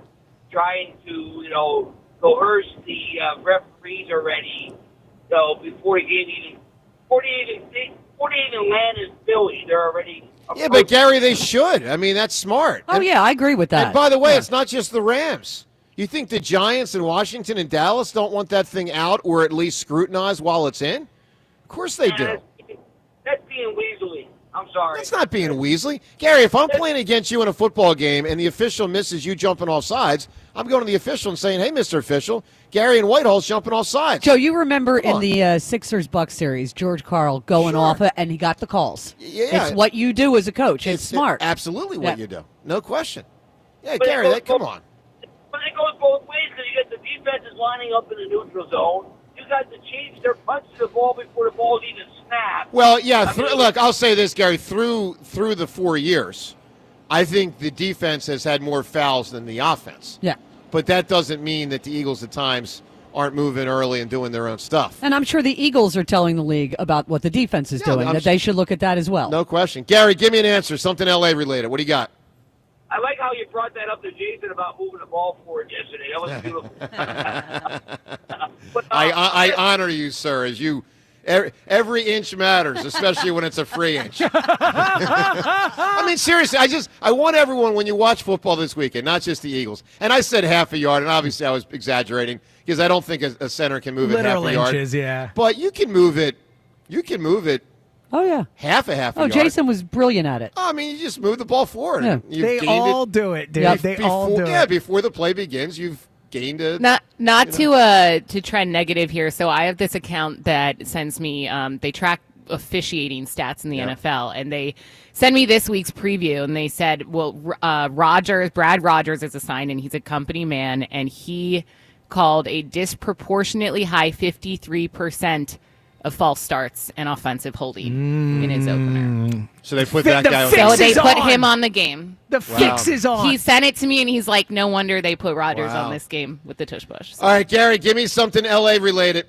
Speaker 13: trying to, coerce the referees already. So before the game even land in Philly, they're already.
Speaker 8: Yeah, but Gary, they should. I mean, that's smart.
Speaker 10: Oh, yeah, I agree with that.
Speaker 8: And by the way, it's not just the Rams. You think the Giants and Washington and Dallas don't want that thing out or at least scrutinized while it's in? Of course they do.
Speaker 13: That's being weaselly. I'm sorry.
Speaker 8: That's not being Weasley. Gary, if I'm playing against you in a football game and the official misses you jumping off sides, I'm going to the official and saying, hey, Mr. Official, Gary and Whitehall's jumping off sides.
Speaker 10: Joe, you remember in the Sixers-Bucks series, George Karl going off it, and he got the calls.
Speaker 8: Yeah.
Speaker 10: It's what you do as a coach. It's smart.
Speaker 8: Absolutely what you do. No question. Yeah,
Speaker 13: But
Speaker 8: Gary, come on.
Speaker 13: But it goes both ways because you get the defenses lining up in the neutral zone. You got the Chiefs, they're punching the ball before the ball's even snapped.
Speaker 8: Well, yeah, look, I'll say this, Gary. Through the 4 years, I think the defense has had more fouls than the offense.
Speaker 10: Yeah.
Speaker 8: But that doesn't mean that the Eagles at times aren't moving early and doing their own stuff.
Speaker 10: And I'm sure the Eagles are telling the league about what the defense is doing, that they should look at that as well.
Speaker 8: No question. Gary, give me an answer, something L.A. related. What do you got?
Speaker 13: I like how you brought that up to Jason about moving the ball forward yesterday. That was beautiful.
Speaker 8: I honor you, sir, as you every inch matters, especially when it's a free inch. I mean, seriously, I want everyone, when you watch football this weekend, not just the Eagles, and I said half a yard, and obviously I was exaggerating because I don't think a center can move it half a yard.
Speaker 11: Inches, yeah.
Speaker 8: But you can move it.
Speaker 10: Oh, yeah.
Speaker 8: Half a yard.
Speaker 10: Jason was brilliant at it.
Speaker 8: Oh, I mean, you just move the ball forward.
Speaker 10: Yeah.
Speaker 11: They all do it, dude.
Speaker 10: Yep.
Speaker 11: They all do it.
Speaker 8: Yeah, before the play begins, you've gained a...
Speaker 2: Not to trend negative here. So I have this account that sends me, they track officiating stats in the NFL, and they send me this week's preview, and they said, well, Brad Rogers is assigned, and he's a company man, and he called a disproportionately high 53% of false starts and offensive holding in his opener.
Speaker 8: So they put that guy on.
Speaker 2: So they put him on the game.
Speaker 11: The fix is on.
Speaker 2: He sent it to me, and he's like, no wonder they put Rodgers on this game with the tush push.
Speaker 8: All right, Gary, give me something L.A. related.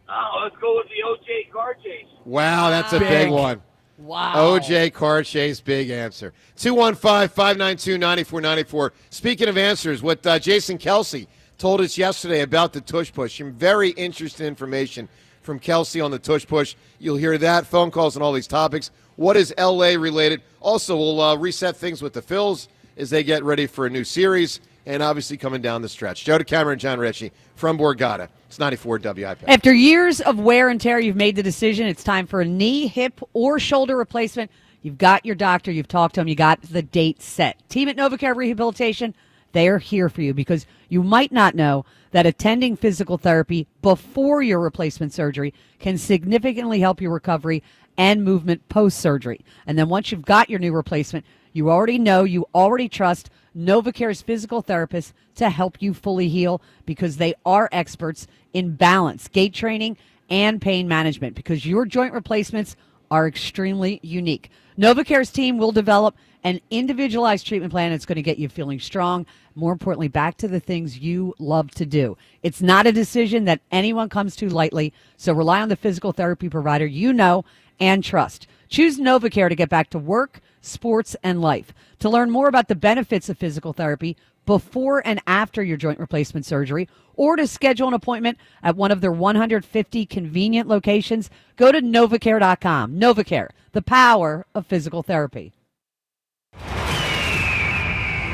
Speaker 13: Oh, let's go with the O.J. car chase.
Speaker 8: Wow, that's a big one.
Speaker 10: Wow.
Speaker 8: O.J. car chase, big answer. 215-592-9494. Speaking of answers, what Jason Kelsey told us yesterday about the tush push. Some very interesting information from Kelsey on the tush push. You'll hear that, phone calls, and all these topics. What is L.A. related? Also, we'll reset things with the Phils as they get ready for a new series, and obviously coming down the stretch. Joe DeCamera and John Ritchie from Borgata. It's 94 WIP.
Speaker 10: After years of wear and tear, you've made the decision. It's time for a knee, hip, or shoulder replacement. You've got your doctor. You've talked to him. You got the date set. Team at NovaCare Rehabilitation They are here for you because you might not know that attending physical therapy before your replacement surgery can significantly help your recovery and movement post-surgery. And then once you've got your new replacement, you already trust NovaCare's physical therapists to help you fully heal because they are experts in balance, gait training, and pain management because your joint replacements are extremely unique. NovaCare's team will develop an individualized treatment plan that's going to get you feeling strong, more importantly, back to the things you love to do. It's not a decision that anyone comes to lightly, so rely on the physical therapy provider you know and trust. Choose NovaCare to get back to work, sports, and life. To learn more about the benefits of physical therapy before and after your joint replacement surgery, or to schedule an appointment at one of their 150 convenient locations, go to NovaCare.com. NovaCare, the power of physical therapy.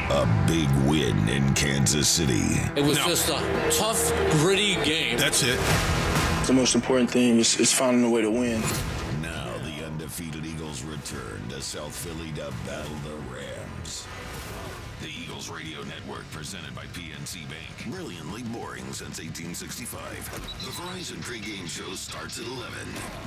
Speaker 4: A big win in Kansas City.
Speaker 23: It was just a tough, gritty game.
Speaker 19: That's it.
Speaker 14: The most important thing is finding a way to win.
Speaker 4: Now the undefeated Eagles return to South Philly to battle the Rams. The Eagles Radio Network, presented by PNC Bank. Brilliantly boring since 1865. The Verizon pregame show starts at 11.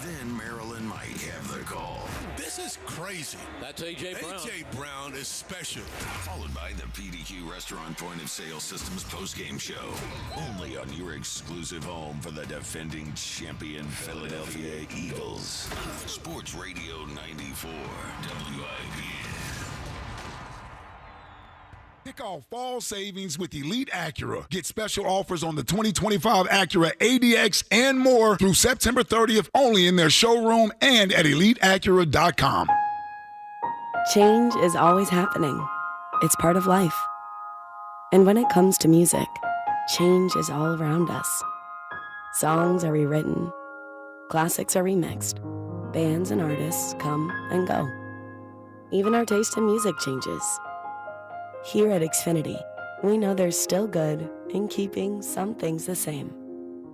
Speaker 4: Then Marilyn might have the call.
Speaker 19: This is crazy.
Speaker 23: That's A.J. Brown.
Speaker 19: A.J. Brown is special.
Speaker 4: Followed by the PDQ Restaurant Point of Sale Systems postgame show. Only on your exclusive home for the defending champion Philadelphia Eagles. Sports Radio 94 WIP.
Speaker 19: Kick off fall savings with Elite Acura. Get special offers on the 2025 Acura ADX and more through September 30th only in their showroom and at EliteAcura.com.
Speaker 15: Change is always happening. It's part of life. And when it comes to music, change is all around us. Songs are rewritten. Classics are remixed. Bands and artists come and go. Even our taste in music changes. Here at Xfinity, we know there's still good in keeping some things the same.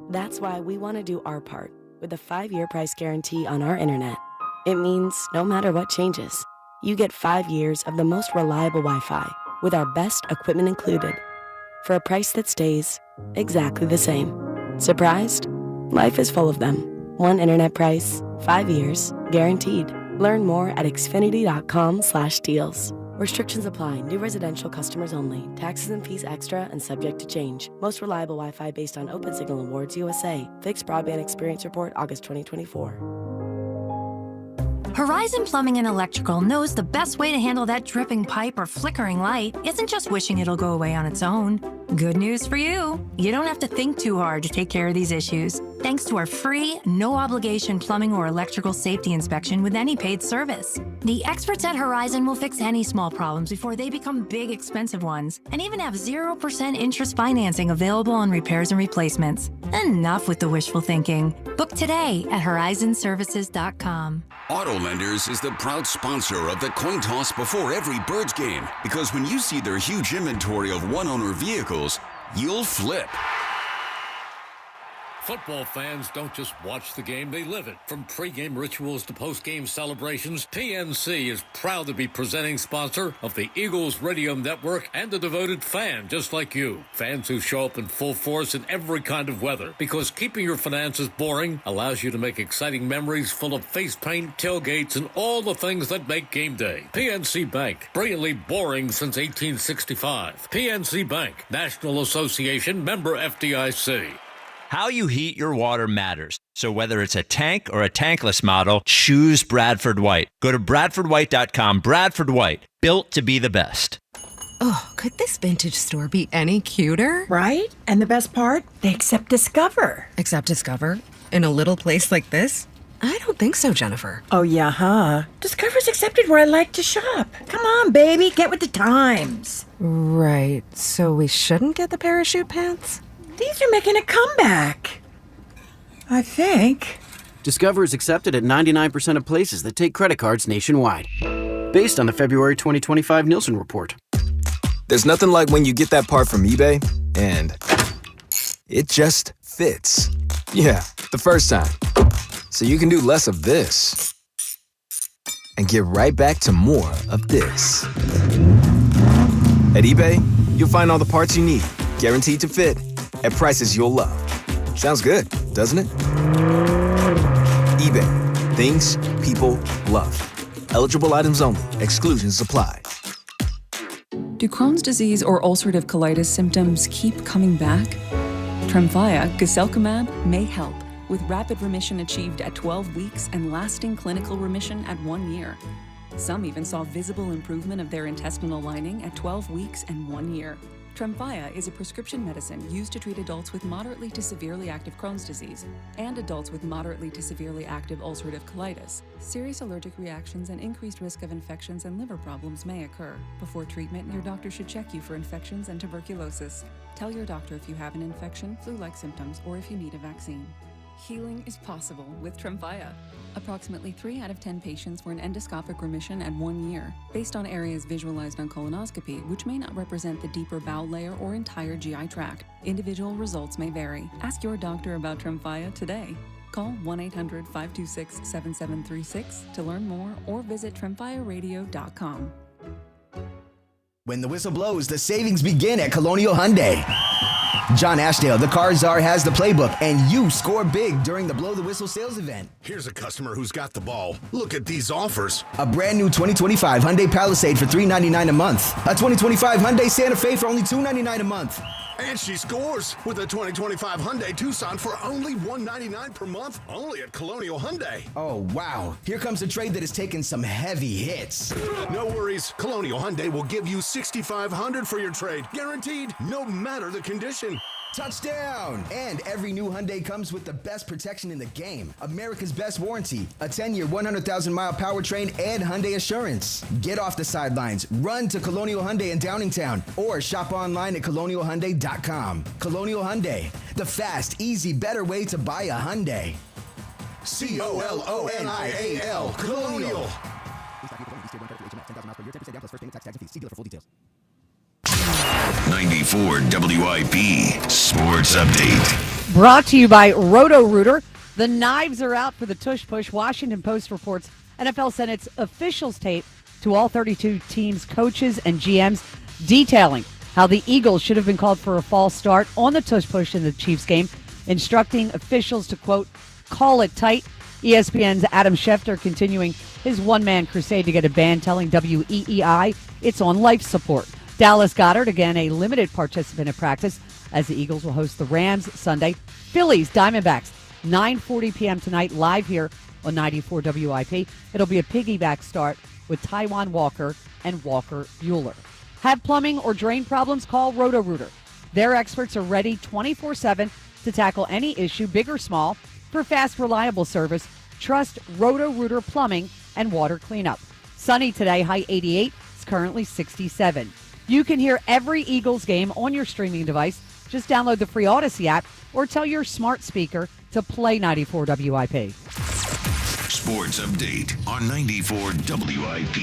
Speaker 15: That's why we want to do our part with a 5-year price guarantee on our internet. It means no matter what changes, you get 5 years of the most reliable Wi-Fi with our best equipment included for a price that stays exactly the same. Surprised? Life is full of them. One internet price, 5 years, guaranteed. Learn more at xfinity.com/deals. Restrictions apply. New residential customers only. Taxes and fees extra and subject to change. Most reliable Wi-Fi based on Open Signal Awards USA. Fixed Broadband Experience Report, August 2024.
Speaker 16: Horizon Plumbing and Electrical knows the best way to handle that dripping pipe or flickering light isn't just wishing it'll go away on its own. Good news for you. You don't have to think too hard to take care of these issues, thanks to our free, no-obligation plumbing or electrical safety inspection with any paid service. The experts at Horizon will fix any small problems before they become big, expensive ones, and even have 0% interest financing available on repairs and replacements. Enough with the wishful thinking. Book today at horizonservices.com.
Speaker 17: Auto Lenders is the proud sponsor of the coin toss before every Birds game, because when you see their huge inventory of one-owner vehicles, you'll flip.
Speaker 23: Football fans don't just watch the game, they live it. From pregame rituals to postgame celebrations, PNC is proud to be presenting sponsor of the Eagles Radio Network and a devoted fan just like you. Fans who show up in full force in every kind of weather, because keeping your finances boring allows you to make exciting memories full of face paint, tailgates, and all the things that make game day. PNC Bank, brilliantly boring since 1865. PNC Bank, National Association, member FDIC.
Speaker 18: How you heat your water matters. So whether it's a tank or a tankless model, choose Bradford White. Go to BradfordWhite.com. Bradford White, built to be the best.
Speaker 20: Oh, could this vintage store be any cuter?
Speaker 9: Right? And the best part? They accept Discover.
Speaker 20: Accept Discover? In a little place like this? I don't think so, Jennifer.
Speaker 9: Oh, yeah, huh? Discover's accepted where I like to shop. Come on, baby, get with the times.
Speaker 20: Right. So we shouldn't get the parachute pants?
Speaker 9: These are making a comeback. I think.
Speaker 21: Discover is accepted at 99% of places that take credit cards nationwide. Based on the February 2025 Nielsen report.
Speaker 28: There's nothing like when you get that part from eBay and it just fits. Yeah, the first time. So you can do less of this and get right back to more of this. At eBay, You'll find all the parts you need, guaranteed to fit, at prices you'll love. Sounds good, doesn't it? eBay. Things people love. Eligible items only. Exclusions apply.
Speaker 1: Do Crohn's disease or ulcerative colitis symptoms keep coming back? Tremfya, guselkumab, may help, with rapid remission achieved at 12 weeks and lasting clinical remission at 1 year. Some even saw visible improvement of their intestinal lining at 12 weeks and 1 year. Tremfya is a prescription medicine used to treat adults with moderately to severely active Crohn's disease and adults with moderately to severely active ulcerative colitis. Serious allergic reactions and increased risk of infections and liver problems may occur. Before treatment, your doctor should check you for infections and tuberculosis. Tell your doctor if you have an infection, flu-like symptoms, or if you need a vaccine. Healing is possible with Tremfya. Approximately 3 out of 10 patients were in endoscopic remission at 1 year, based on areas visualized on colonoscopy, which may not represent the deeper bowel layer or entire GI tract. Individual results may vary. Ask your doctor about Tremfya today. Call 1-800-526-7736 to learn more or visit tremfyaradio.com.
Speaker 3: When the whistle blows, the savings begin at Colonial Hyundai. John Ashdale, the car czar, has the playbook, and you score big during the Blow the Whistle sales event.
Speaker 6: Here's a customer who's got the ball. Look at these offers.
Speaker 3: A brand new 2025 Hyundai Palisade for $399 a month. A 2025 Hyundai Santa Fe for only $299 a month.
Speaker 6: And she scores with a 2025 Hyundai Tucson for only $199 per month, only at Colonial Hyundai.
Speaker 3: Oh, wow. Here comes a trade that has taken some heavy hits.
Speaker 6: No worries. Colonial Hyundai will give you $6,500 for your trade. Guaranteed, no matter the condition.
Speaker 3: Touchdown! And every new Hyundai comes with the best protection in the game. America's best warranty, a 10-year, 100,000-mile powertrain, and Hyundai Assurance. Get off the sidelines, run to Colonial Hyundai in Downingtown, or shop online at colonialhyundai.com. Colonial Hyundai, the fast, easy, better way to buy a Hyundai.
Speaker 6: C-O-L-O-N-I-A-L. Colonial.
Speaker 4: 94 WIP Sports Update.
Speaker 10: Brought to you by Roto-Rooter. The knives are out for the Tush Push. Washington Post reports NFL sent its officials tape to all 32 teams, coaches, and GMs detailing how the Eagles should have been called for a false start on the Tush Push in the Chiefs game, instructing officials to, quote, call it tight. ESPN's Adam Schefter continuing his one-man crusade to get a ban, telling WEEI it's on life support. Dallas Goedert, again, a limited participant in practice as the Eagles will host the Rams Sunday. Phillies, Diamondbacks, 9:40 p.m. tonight, live here on 94 WIP. It'll be a piggyback start with Taijuan Walker and Walker Buehler. Have plumbing or drain problems? Call Roto-Rooter. Their experts are ready 24/7 to tackle any issue, big or small. For fast, reliable service, trust Roto-Rooter Plumbing and Water Cleanup. Sunny today, high 88. It's currently 67. You can hear every Eagles game on your streaming device. Just download the free Odyssey app or tell your smart speaker to play 94 WIP.
Speaker 4: Sports Update on 94 WIP.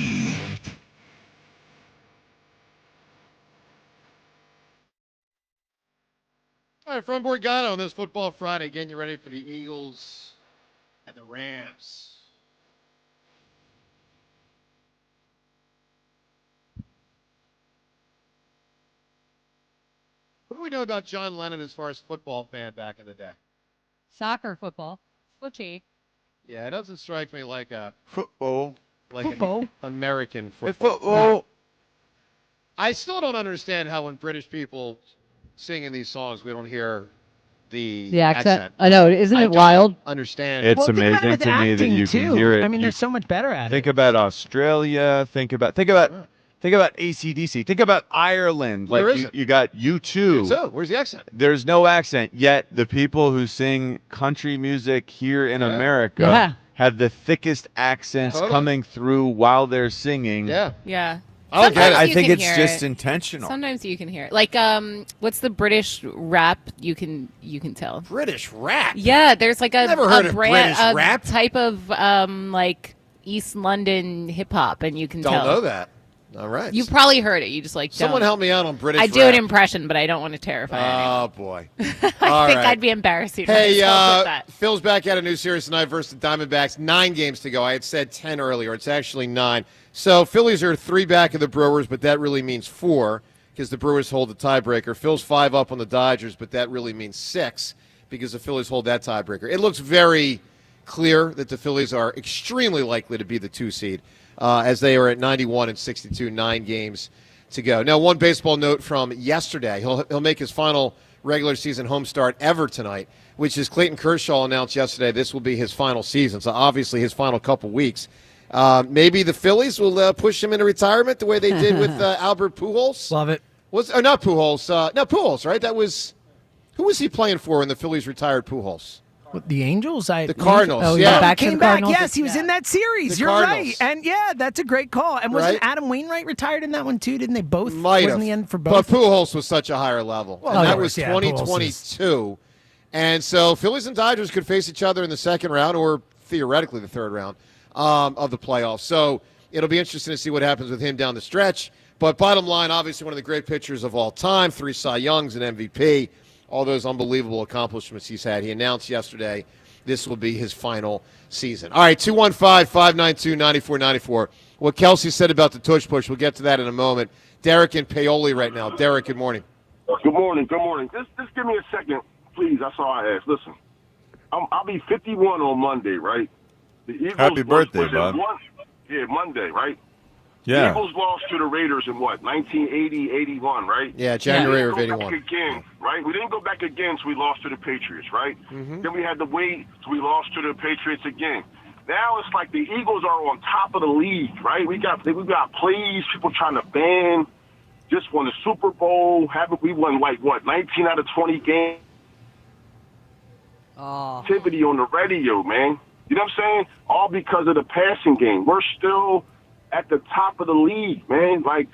Speaker 8: All right, from Borgata on this Football Friday, getting you ready for the Eagles and the Rams. What do we know about John Lennon as far as football fan back in the day?
Speaker 2: Soccer, football, footy.
Speaker 8: Yeah, it doesn't strike me like a
Speaker 12: football,
Speaker 8: an American football. I still don't understand how when British people singing these songs, we don't hear the
Speaker 10: accent. I know, isn't it wild?
Speaker 8: Understand?
Speaker 12: It's amazing to me that you can hear it.
Speaker 11: I mean, they're so much better at it.
Speaker 12: Think about Australia. Think about AC/DC. Think about Ireland. Like you got U2.
Speaker 8: So where's the accent?
Speaker 12: There's no accent. Yet the people who sing country music here in America have the thickest accents coming through while they're singing.
Speaker 2: Yeah.
Speaker 12: I don't get it. I think it's just intentional.
Speaker 2: Sometimes you can hear it. Like, what's the British rap? You can tell.
Speaker 8: British rap?
Speaker 2: Yeah, there's like a
Speaker 8: Never heard of
Speaker 2: brand,
Speaker 8: British rap.
Speaker 2: Type of like East London hip hop, and you can
Speaker 8: Don't
Speaker 2: tell.
Speaker 8: know that. All right.
Speaker 2: You probably heard it. You just like
Speaker 8: Someone
Speaker 2: don't.
Speaker 8: help me out on British
Speaker 2: I
Speaker 8: rap.
Speaker 2: do an impression, but I don't want to terrify anyone.
Speaker 8: Oh, boy.
Speaker 2: I think I'd be embarrassing myself with that.
Speaker 8: Phil's back at a new series tonight versus the Diamondbacks. 9 games to go. I had said 10 earlier. It's actually 9. So Phillies are 3 back of the Brewers, but that really means 4 because the Brewers hold the tiebreaker. Phil's 5 up on the Dodgers, but that really means 6 because the Phillies hold that tiebreaker. It looks very clear that the Phillies are extremely likely to be the 2 seed as they are at 91 and 62, 9 games to go. Now, one baseball note from yesterday. He'll make his final regular season home start ever tonight, which is Clayton Kershaw announced yesterday this will be his final season. So obviously his final couple weeks. Maybe the Phillies will push him into retirement the way they did with Albert Pujols.
Speaker 11: Love it.
Speaker 8: Not Pujols. No, Pujols, right? Who was he playing for when the Phillies retired Pujols?
Speaker 11: What, the Angels?
Speaker 8: The Cardinals.
Speaker 10: Oh,
Speaker 8: yeah.
Speaker 10: back
Speaker 11: Came
Speaker 10: to the
Speaker 11: back.
Speaker 10: Cardinals.
Speaker 11: Yes, he was in that series.
Speaker 8: The
Speaker 11: You're
Speaker 8: Cardinals.
Speaker 11: right. And yeah, that's a great call. And wasn't
Speaker 8: Right?
Speaker 11: Adam Wainwright retired in that one too? Didn't they both?
Speaker 8: Might
Speaker 11: wasn't
Speaker 8: have.
Speaker 11: the end for
Speaker 8: But
Speaker 11: both?
Speaker 8: Pujols was such a higher level.
Speaker 11: Well,
Speaker 8: and
Speaker 11: of
Speaker 8: that
Speaker 11: course,
Speaker 8: was
Speaker 11: yeah,
Speaker 8: 2022. And so Phillies and Dodgers could face each other in the second round or theoretically the third round of the playoffs. So it'll be interesting to see what happens with him down the stretch. But bottom line, obviously one of the great pitchers of all time, 3 Cy Youngs and MVP, all those unbelievable accomplishments he's had. He announced yesterday this will be his final season. All right, 215-592-9494. What Kelsey said about the Tush push, we'll get to that in a moment. Derek in Paoli right now. Derek, good morning.
Speaker 5: Good morning. Just give me a second, please. That's all I ask. Listen, I'll be 51 on Monday, right? The Eagles
Speaker 12: Happy birthday,
Speaker 5: was it
Speaker 12: Bob.
Speaker 5: Yeah, Monday, right? The
Speaker 12: Yeah.
Speaker 5: Eagles lost to the Raiders in what, 1980, 81, right?
Speaker 8: Yeah, January
Speaker 5: We
Speaker 8: of
Speaker 5: didn't go
Speaker 8: 81.
Speaker 5: back again, right? We didn't go back again, so we lost to the Patriots, right?
Speaker 8: Mm-hmm.
Speaker 5: Then we had to wait, so we lost to the Patriots again. Now it's like the Eagles are on top of the league, right? We got plays, people trying to ban. Just won the Super Bowl. We won, 19 out of 20 games. Activity on the radio, man. You know what I'm saying? All because of the passing game. We're still at the top of the league, man. Like,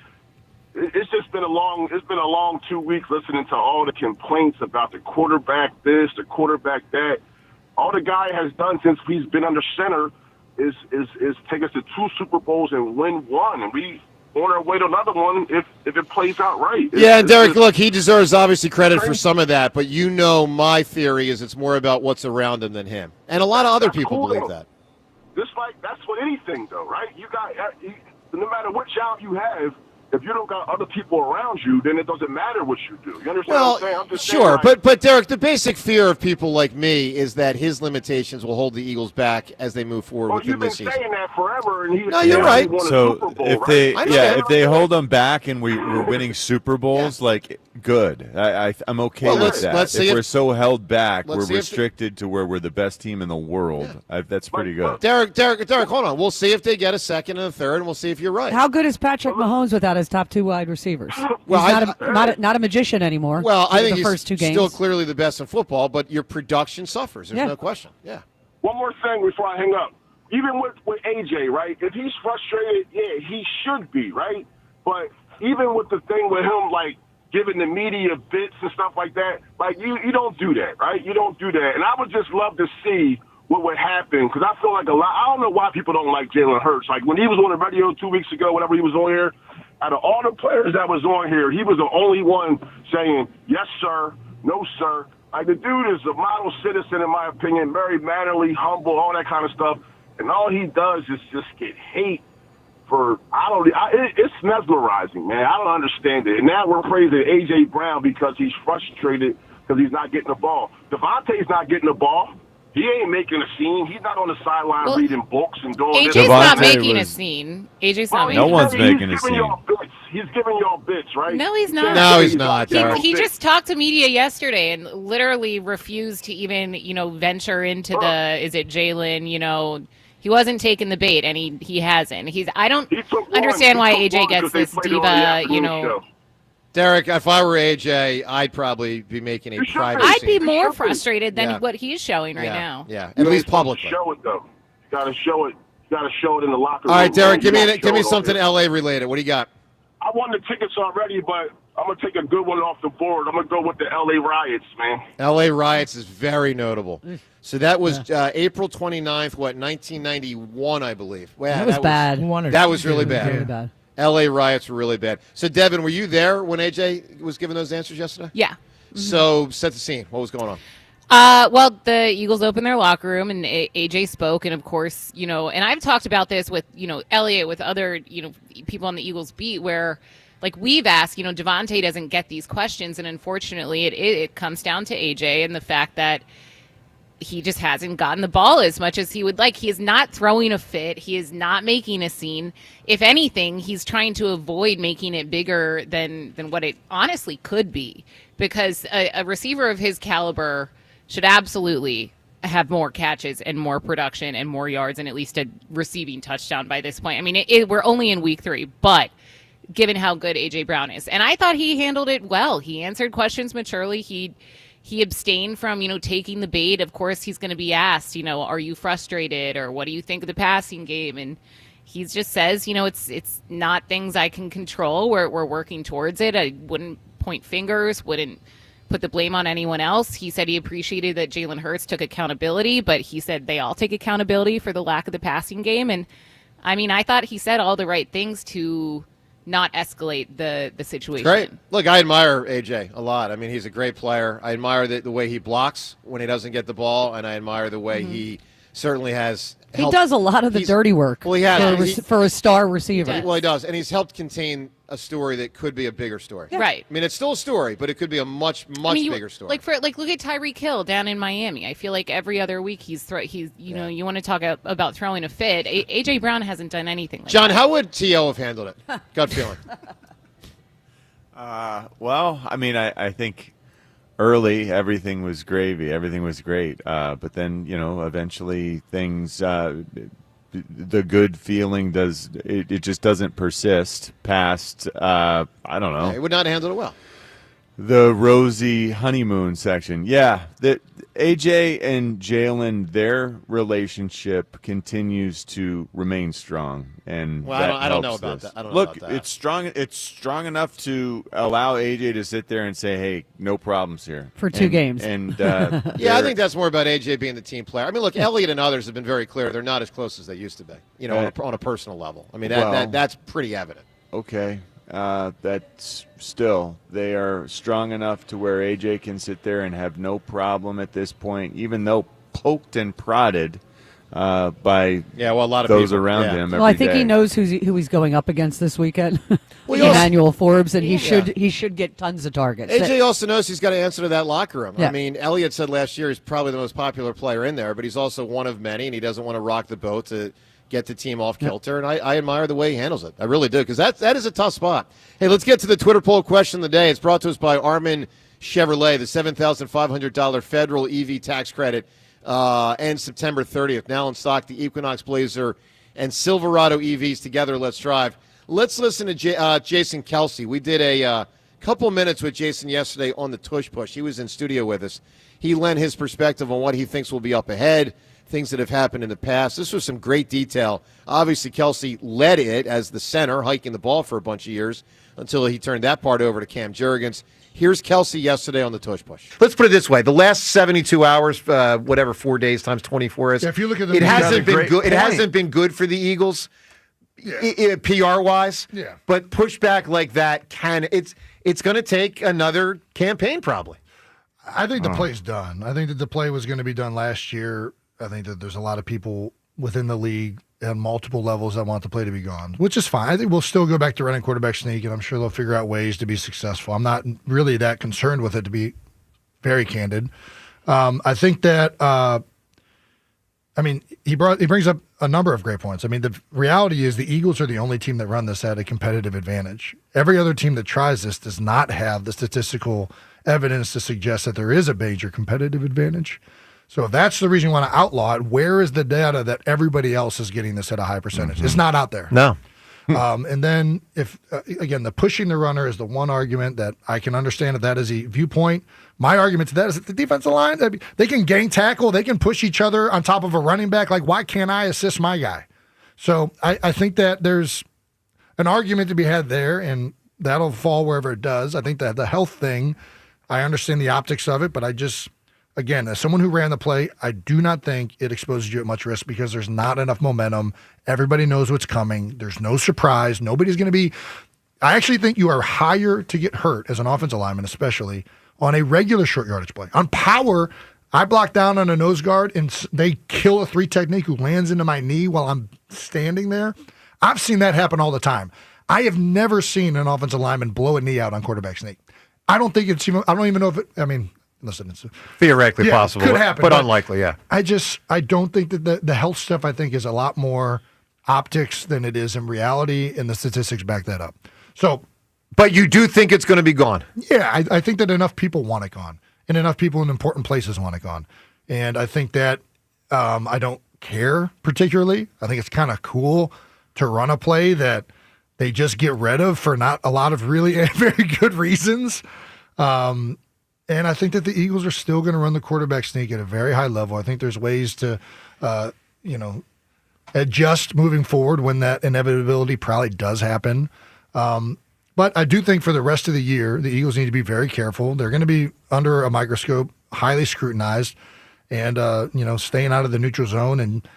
Speaker 5: it's been a long 2 weeks listening to all the complaints about the quarterback this, the quarterback that. All the guy has done since he's been under center is take us to 2 Super Bowls and win 1, and we on our way to another one if it plays out right.
Speaker 8: Yeah, and Derek, look, he deserves obviously credit for some of that, but my theory is it's more about what's around him than him. And a lot of other people believe that.
Speaker 5: Just like that's what anything, though, right? You got no matter what job you have, if you don't got other people around you, then it doesn't matter what you do. You understand what I'm saying? I'm just
Speaker 8: sure,
Speaker 5: saying,
Speaker 8: but Derek, the basic fear of people like me is that his limitations will hold the Eagles back as they move forward within
Speaker 5: you've been
Speaker 8: this season.
Speaker 5: saying that forever, and
Speaker 8: No, you're right.
Speaker 5: Won a
Speaker 12: So
Speaker 5: Super Bowl,
Speaker 12: if
Speaker 5: right?
Speaker 12: they hold them back and we're winning Super Bowls, like good. I'm okay with that.
Speaker 8: let's see
Speaker 12: if we're
Speaker 8: if-
Speaker 12: so held back,
Speaker 8: let's
Speaker 12: we're
Speaker 8: see if-
Speaker 12: restricted to where we're the best team in the world. That's pretty good.
Speaker 8: Derek, hold on. We'll see if they get a second and a third, and we'll see if you're right.
Speaker 10: How good is Patrick Mahomes without his top 2 wide receivers?
Speaker 8: Well,
Speaker 10: He's not a magician anymore.
Speaker 8: Well, I think
Speaker 10: the
Speaker 8: he's
Speaker 10: first 2 games.
Speaker 8: still clearly the best in football, but your production suffers. There's
Speaker 10: Yeah.
Speaker 8: no question. Yeah.
Speaker 5: One more thing before I hang up. Even with AJ, right? If he's frustrated, yeah, he should be, right? But even with the thing with him, like, giving the media bits and stuff like that, like, you don't do that, right? You don't do that. And I would just love to see what would happen, because I feel like I don't know why people don't like Jalen Hurts. Like, when he was on the radio 2 weeks ago, whenever he was on here, out of all the players that was on here, he was the only one saying, yes, sir, no, sir. Like, the dude is a model citizen, in my opinion, very mannerly, humble, all that kind of stuff. And all he does is just get hate for, it's mesmerizing, man. I don't understand it. And now we're praising A.J. Brown because he's frustrated because he's not getting the ball. Devontae's not getting the ball. He ain't making a scene. He's not on the sideline reading books and doing this.
Speaker 2: AJ's not making a scene. AJ's not making
Speaker 12: one's
Speaker 2: a scene.
Speaker 12: making a scene.
Speaker 5: He's giving y'all bits, right?
Speaker 2: No, he's not.
Speaker 8: No, he's not, Derek.
Speaker 2: He just talked to media yesterday and literally refused to even, venture into the, is it Jalen, he wasn't taking the bait, and he hasn't. I don't understand why AJ gets this diva,
Speaker 8: Derek, if I were AJ, I'd probably be making a private
Speaker 2: I'd
Speaker 8: scene.
Speaker 2: be more frustrated than
Speaker 8: Yeah.
Speaker 2: what he's showing right
Speaker 8: Yeah,
Speaker 2: now.
Speaker 8: Yeah, at least publicly.
Speaker 5: Show it, though. You got to show it. You got to show it in the locker room.
Speaker 8: All right, Derek,
Speaker 5: man.
Speaker 8: give me
Speaker 5: You gotta show it
Speaker 8: something
Speaker 5: on
Speaker 8: LA related. What do you got?
Speaker 5: I won the tickets already, but I'm going to take a good one off the board. I'm going to go with the LA riots, man.
Speaker 8: LA riots is very notable. So that was April 29th, 1991, I believe. Well,
Speaker 10: That was bad.
Speaker 8: That was really bad.
Speaker 10: Really bad.
Speaker 8: LA riots were really bad. So, Devin, were you there when AJ was giving those answers yesterday?
Speaker 2: Yeah.
Speaker 8: So, set the scene. What was going on?
Speaker 2: Well, the Eagles opened their locker room and AJ spoke, and of course, and I've talked about this with, Elliot, with other, people on the Eagles beat, where like we've asked, Devontae doesn't get these questions, and unfortunately it comes down to AJ and the fact that he just hasn't gotten the ball as much as he would like. He is not throwing a fit. He is not making a scene. If anything, he's trying to avoid making it bigger than what it honestly could be, because a receiver of his caliber should absolutely have more catches and more production and more yards and at least a receiving touchdown by this point. I mean, we're only in week 3, but given how good A.J. Brown is. And I thought he handled it well. He answered questions maturely. He abstained from, taking the bait. Of course, he's going to be asked, are you frustrated or what do you think of the passing game? And he just says, it's not things I can control. We're working towards it. I wouldn't point fingers, wouldn't put the blame on anyone else. He said he appreciated that Jalen Hurts took accountability, but he said they all take accountability for the lack of the passing game. And I mean, I thought he said all the right things to not escalate the situation.
Speaker 8: Great. Look, I admire AJ a lot. I mean, he's a great player. I admire the way he blocks when he doesn't get the ball, and I admire the way he certainly has helped.
Speaker 10: He does a lot of the dirty work for a star receiver.
Speaker 8: Well, he does, and he's helped contain a story that could be a bigger story.
Speaker 2: Yeah. Right.
Speaker 8: I mean, it's still a story, but it could be a much bigger story.
Speaker 2: Look at Tyreek Hill down in Miami. I feel like every other week you want to talk about throwing a fit. AJ Brown hasn't done anything like
Speaker 8: John,
Speaker 2: that.
Speaker 8: how would T.O. have handled it? Gut feeling.
Speaker 12: Well, I mean, I think early everything was gravy. Everything was great. But then, eventually things the good feeling it just doesn't persist past I don't know.
Speaker 8: He would not handle it well.
Speaker 12: The rosy honeymoon section. Yeah, that AJ and Jalen, their relationship continues to remain strong, and
Speaker 8: I don't know about that.
Speaker 12: Look, it's strong. It's strong enough to allow AJ to sit there and say, "Hey, no problems here
Speaker 10: for 2 games."
Speaker 12: And
Speaker 8: yeah, I think that's more about AJ being the team player. I mean, look, Elliott and others have been very clear; they're not as close as they used to be. On a personal level. I mean, that's pretty evident.
Speaker 12: Okay. That's still, they are strong enough to where AJ can sit there and have no problem at this point, even though poked and prodded by
Speaker 8: a lot of
Speaker 12: those
Speaker 8: people
Speaker 12: around him.
Speaker 10: Well, I think he knows who he's going up against this weekend.
Speaker 8: Well,
Speaker 10: Emmanuel Forbes, and he should get tons of targets.
Speaker 8: AJ also knows he's got to answer to that locker room.
Speaker 10: Yeah.
Speaker 8: I mean, Elliott said last year he's probably the most popular player in there, but he's also one of many, and he doesn't want to rock the boat to get the team off kilter, and I admire the way he handles it. I really do, because that is a tough spot. Hey, let's get to the Twitter poll question of the day. It's brought to us by Armin Chevrolet. The $7,500 federal EV tax credit ends September 30th. Now in stock, the Equinox Blazer and Silverado EVs together. Let's drive. Let's listen to Jason Kelsey. We did a couple minutes with Jason yesterday on the Tush Push. He was in studio with us. He lent his perspective on what he thinks will be up ahead, things that have happened in the past. This was some great detail. Obviously, Kelsey led it as the center, hiking the ball for a bunch of years until he turned that part over to Cam Jurgens. Here's Kelsey yesterday on the Tush Push. Let's put it this way. The last 72 hours, whatever 4 days times 24 is,
Speaker 6: if you look at
Speaker 8: it hasn't been good. It hasn't been good for the Eagles, PR-wise.
Speaker 6: Yeah.
Speaker 8: But pushback like that it's going to take another campaign probably.
Speaker 6: I think the play's done. I think that the play was going to be done last year. I think that there's a lot of people within the league at multiple levels that want the play to be gone, which is fine. I think we'll still go back to running quarterback sneak, and I'm sure they'll figure out ways to be successful. I'm not really that concerned with it, to be very candid. I think that, he brings up a number of great points. I mean, the reality is the Eagles are the only team that run this at a competitive advantage. Every other team that tries this does not have the statistical evidence to suggest that there is a major competitive advantage. So if that's the reason you want to outlaw it, where is the data that everybody else is getting this at a high percentage? It's not out there.
Speaker 8: No.
Speaker 6: And then if, again, the pushing the runner is the one argument that I can understand if that is a viewpoint. My argument to that is that the defensive line, they can gang tackle, they can push each other on top of a running back. Like, why can't I assist my guy? So I think that there's an argument to be had there, and that'll fall wherever it does. I think that the health thing, I understand the optics of it, but again, as someone who ran the play, I do not think it exposes you at much risk because there's not enough momentum. Everybody knows what's coming. There's no surprise. Nobody's going to be – I actually think you are higher to get hurt as an offensive lineman, especially on a regular short yardage play. On power, I block down on a nose guard and they kill a 3 technique who lands into my knee while I'm standing there. I've seen that happen all the time. I have never seen an offensive lineman blow a knee out on quarterback sneak. I don't think it's even. I don't even know if it. I mean, listen, it's
Speaker 7: theoretically possible,
Speaker 6: could happen,
Speaker 7: but unlikely. Yeah.
Speaker 6: I don't think that the health stuff. I think is a lot more optics than it is in reality, and the statistics back that up. So,
Speaker 7: but you do think it's going to be gone?
Speaker 6: Yeah, I think that enough people want it gone, and enough people in important places want it gone, and I think that I don't care particularly. I think it's kind of cool to run a play that they just get rid of for not a lot of really very good reasons. And I think that the Eagles are still going to run the quarterback sneak at a very high level. I think there's ways to, adjust moving forward when that inevitability probably does happen. But I do think for the rest of the year, the Eagles need to be very careful. They're going to be under a microscope, highly scrutinized, and, staying out of the neutral zone and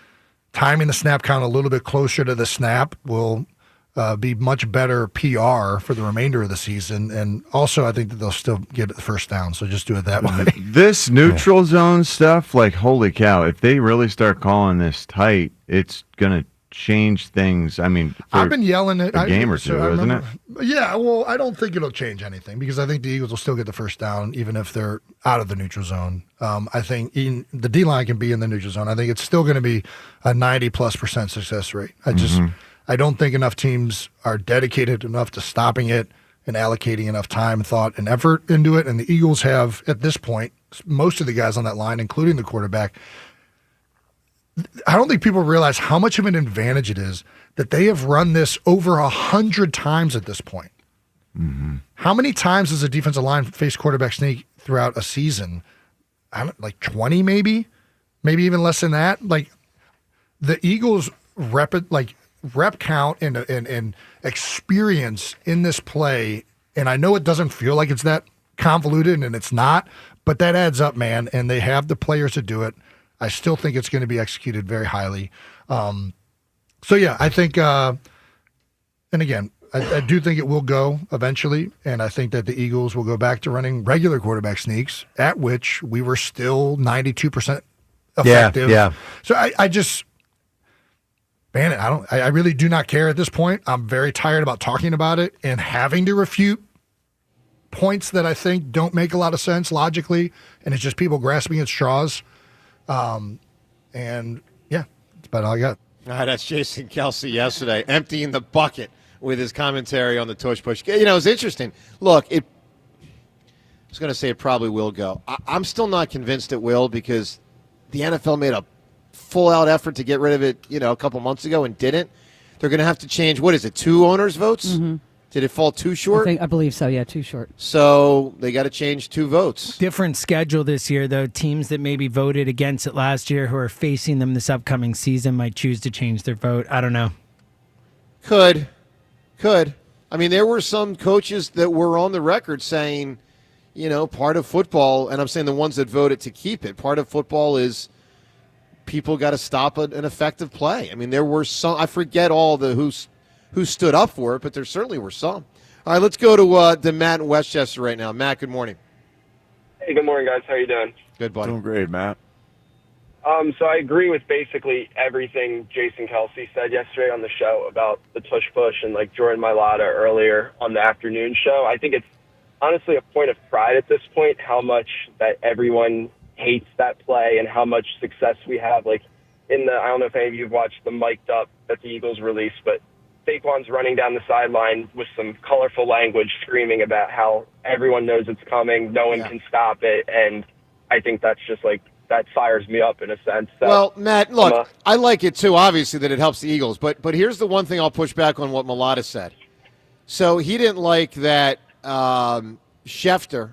Speaker 6: timing the snap count a little bit closer to the snap will be much better PR for the remainder of the season. And also, I think that they'll still get the first down. So just do it that way.
Speaker 12: This neutral zone stuff, like, holy cow, if they really start calling this tight, it's going to change things. I mean,
Speaker 6: I've been yelling at
Speaker 12: a game or two, isn't it?
Speaker 6: Yeah, well, I don't think it'll change anything because I think the Eagles will still get the first down even if they're out of the neutral zone. I think the D-line can be in the neutral zone. I think it's still going to be a 90+% success rate. I don't think enough teams are dedicated enough to stopping it and allocating enough time, thought, and effort into it. And the Eagles have, at this point, most of the guys on that line, including the quarterback, I don't think people realize how much of an advantage it is that they have run this over 100 times at this point.
Speaker 12: Mm-hmm.
Speaker 6: How many times does a defensive line face quarterback sneak throughout a season? Like 20 maybe even less than that. Like the Eagles rep count and experience in this play, and I know it doesn't feel like it's that convoluted, and it's not, but that adds up, man, and they have the players to do it. I still think it's going to be executed very highly. So, yeah, I think, and again, I do think it will go eventually, and I think that the Eagles will go back to running regular quarterback sneaks, at which we were still 92% effective.
Speaker 7: Yeah.
Speaker 6: So I just... ban it. I really do not care at this point. I'm very tired about talking about it and having to refute points that I think don't make a lot of sense logically, and it's just people grasping at straws. And yeah, that's about all I got.
Speaker 8: All right, that's Jason Kelsey yesterday, emptying the bucket with his commentary on the Tush push. You know, it's interesting. Look, I was going to say it probably will go. I'm still not convinced it will because the NFL made a full-out effort to get rid of it, a couple months ago and didn't. They're going to have to change, 2 owners' votes?
Speaker 10: Mm-hmm.
Speaker 8: Did it fall too short?
Speaker 10: I believe so, yeah, too short.
Speaker 8: So they got to change 2 votes.
Speaker 11: Different schedule this year, though. Teams that maybe voted against it last year who are facing them this upcoming season might choose to change their vote. I don't know.
Speaker 8: Could. I mean, there were some coaches that were on the record saying, part of football, and I'm saying the ones that voted to keep it, part of football is people got to stop an effective play. I mean, there were some, I forget all the who stood up for it, but there certainly were some. All right, let's go to Matt in Westchester right now. Matt, good morning.
Speaker 13: Hey, good morning, guys. How you doing?
Speaker 8: Good, buddy.
Speaker 12: Doing great, Matt.
Speaker 13: So I agree with basically everything Jason Kelsey said yesterday on the show about the tush push and like Jordan Mailata earlier on the afternoon show. I think it's honestly a point of pride at this point how much that everyone hates that play and how much success we have. Like I don't know if any of you have watched the mic'd up that the Eagles released, but Saquon's running down the sideline with some colorful language screaming about how everyone knows it's coming, no one can stop it, and I think that's just like, that fires me up in a sense. So,
Speaker 8: well, Matt, look, I like it too, obviously, that it helps the Eagles, but here's the one thing I'll push back on what Mailata said. So he didn't like that Schefter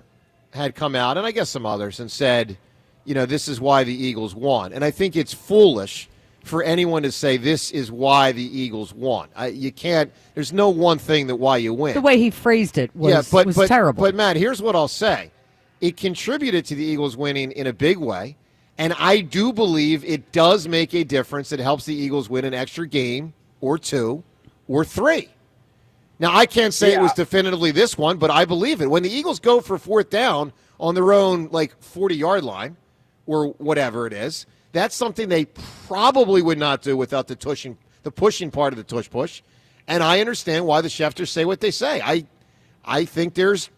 Speaker 8: had come out, and I guess some others, and said, this is why the Eagles won. And I think it's foolish for anyone to say this is why the Eagles won. You can't. There's no one thing that why you win.
Speaker 10: The way he phrased it was terrible.
Speaker 8: But Matt, here's what I'll say: it contributed to the Eagles winning in a big way, and I do believe it does make a difference. It helps the Eagles win an extra game or 2 or 3. Now I can't say it was definitively this one, but I believe it. When the Eagles go for 4th down on their own 40-yard line or whatever it is. That's something they probably would not do without the pushing part of the tush push. And I understand why the Schefters say what they say. I think there's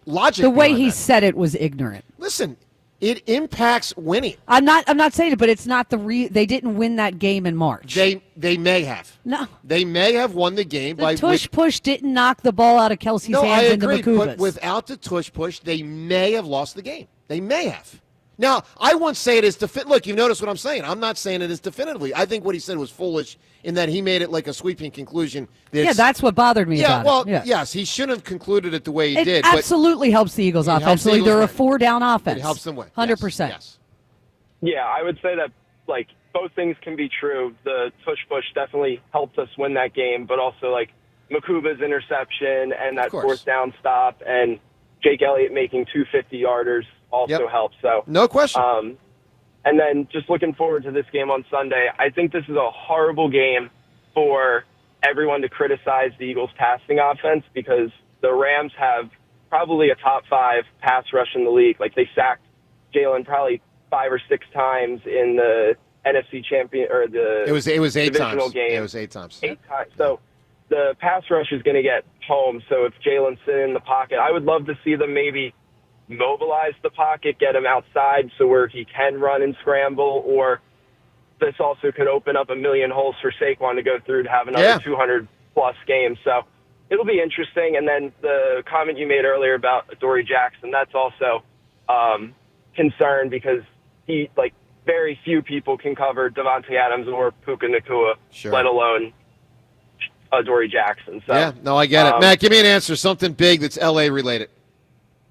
Speaker 8: logic.
Speaker 10: The way
Speaker 8: behind
Speaker 10: he
Speaker 8: that.
Speaker 10: said it was ignorant.
Speaker 8: Listen, it impacts winning.
Speaker 10: I'm not saying it, but it's not they didn't win that game in March.
Speaker 8: They may have.
Speaker 10: No.
Speaker 8: They may have won the game by
Speaker 10: Tush push didn't knock the ball out of Kelsey's
Speaker 8: No, I
Speaker 10: hands into
Speaker 8: agree,
Speaker 10: Makubas.
Speaker 8: but without the tush push, they may have lost the game. They may have. Now, I won't say it is look, you've noticed what I'm saying. I'm not saying it is definitively. I think what he said was foolish in that he made it like a sweeping conclusion.
Speaker 10: That's what bothered me about it.
Speaker 8: Yes, he shouldn't have concluded it the way he
Speaker 10: It
Speaker 8: did.
Speaker 10: absolutely helps the Eagles offensively. They're a 4-down offense.
Speaker 8: It helps them win.
Speaker 10: 100%.
Speaker 8: Yes.
Speaker 13: Yeah, I would say that, like, both things can be true. The tush push definitely helped us win that game, but also, like, Makuba's interception and that fourth down stop and Jake Elliott making 2 50-yarders also helps. So
Speaker 8: no question.
Speaker 13: And then just looking forward to this game on Sunday, I think this is a horrible game for everyone to criticize the Eagles' passing offense because the Rams have probably a top 5 pass rush in the league. Like, they sacked Jalen probably 5 or 6 times in the NFC champion or the
Speaker 8: It was 8
Speaker 13: divisional
Speaker 8: times.
Speaker 13: game.
Speaker 8: It was 8 times.
Speaker 13: 8 times. So the pass rush is going to get home. So if Jalen's sitting in the pocket, I would love to see them maybe mobilize the pocket, get him outside so where he can run and scramble, or this also could open up a million holes for Saquon to go through to have another 200-plus game. So it'll be interesting. And then the comment you made earlier about Adoree Jackson, that's also concern because he, like, very few people can cover Devontae Adams or Puka Nacua, let alone Adoree Jackson. So,
Speaker 8: yeah, no, I get it. Matt, give me an answer. Something big that's L.A. related.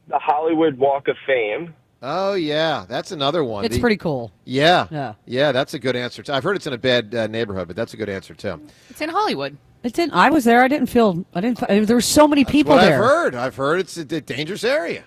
Speaker 13: The Hollywood Walk of Fame.
Speaker 8: Oh, yeah. That's another one.
Speaker 10: It's pretty cool.
Speaker 8: Yeah. Yeah, that's a good answer, too. I've heard it's in a bad neighborhood, but that's a good answer, too.
Speaker 2: It's in Hollywood.
Speaker 10: I was there. There were so many people there.
Speaker 8: I've heard it's a dangerous area.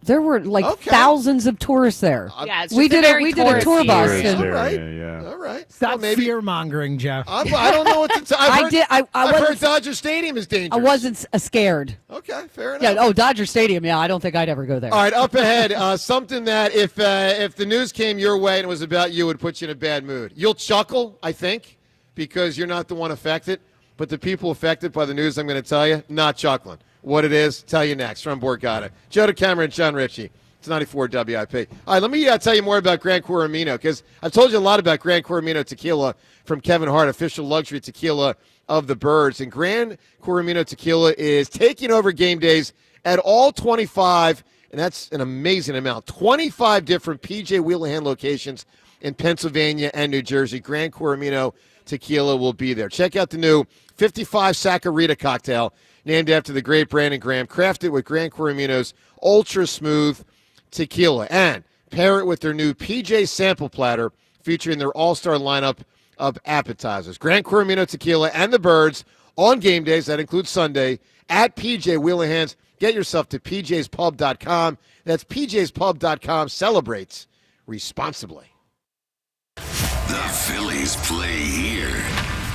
Speaker 10: There were thousands of tourists there.
Speaker 2: Yeah, it's
Speaker 10: we
Speaker 2: just
Speaker 10: did a tour bus.
Speaker 8: All right.
Speaker 11: Stop fear-mongering, Jeff.
Speaker 8: I don't know what to tell. I've heard Dodger Stadium is dangerous.
Speaker 10: I wasn't scared.
Speaker 8: Okay, fair enough.
Speaker 10: Yeah. Oh, Dodger Stadium. Yeah, I don't think I'd ever go there.
Speaker 8: All right, up ahead, something that if the news came your way and it was about you, would put you in a bad mood. You'll chuckle, I think, because you're not the one affected. But the people affected by the news I'm going to tell you, not chuckling. What it is, tell you next. From Borgata. Joe DeCamera and John Ritchie. It's 94 WIP. All right, let me tell you more about Gran Coramino, because I've told you a lot about Gran Coramino Tequila from Kevin Hart, official luxury tequila of the Birds. And Gran Coramino Tequila is taking over game days at all 25, and that's an amazing amount, 25 different P.J. Wheelahan locations in Pennsylvania and New Jersey. Gran Coramino Tequila will be there. Check out the new 55 Saccharita cocktail, named after the great Brandon Graham. Craft it with Gran Coramino's ultra smooth tequila, and pair it with their new PJ sample platter featuring their all-star lineup of appetizers. Gran Coramino Tequila and the Birds on game days, that includes Sunday, at PJ Wheelahan's. Get yourself to pjspub.com. That's pjspub.com. Celebrates responsibly.
Speaker 4: The Phillies play here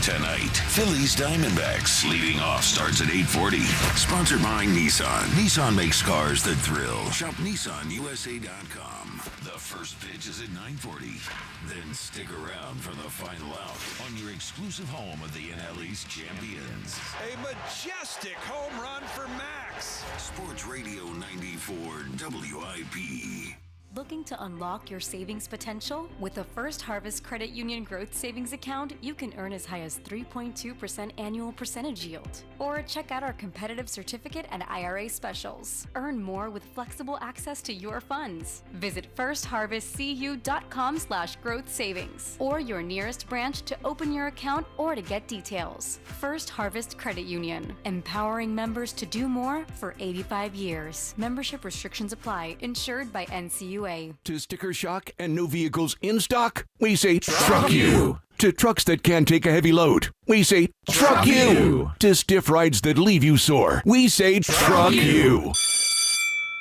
Speaker 4: tonight. Phillies Diamondbacks. Leading off starts at 8:40. Sponsored by Nissan. Nissan makes cars that thrill. Shop NissanUSA.com. The first pitch is at 9:40. Then stick around for the final out on your exclusive home of the NL East champions.
Speaker 14: A majestic home run for Max.
Speaker 4: Sports Radio 94 WIP.
Speaker 15: Looking to unlock your savings potential? With a First Harvest Credit Union Growth Savings Account, you can earn as high as 3.2% annual percentage yield. Or check out our competitive certificate and IRA specials. Earn more with flexible access to your funds. Visit firstharvestcu.com/growth savings or your nearest branch to open your account or to get details. First Harvest Credit Union, empowering members to do more for 85 years. Membership restrictions apply. Insured by NCUA.
Speaker 19: To sticker shock and new vehicles in stock, we say truck you. To trucks that can take a heavy load, we say truck you. To stiff rides that leave you sore, we say truck you.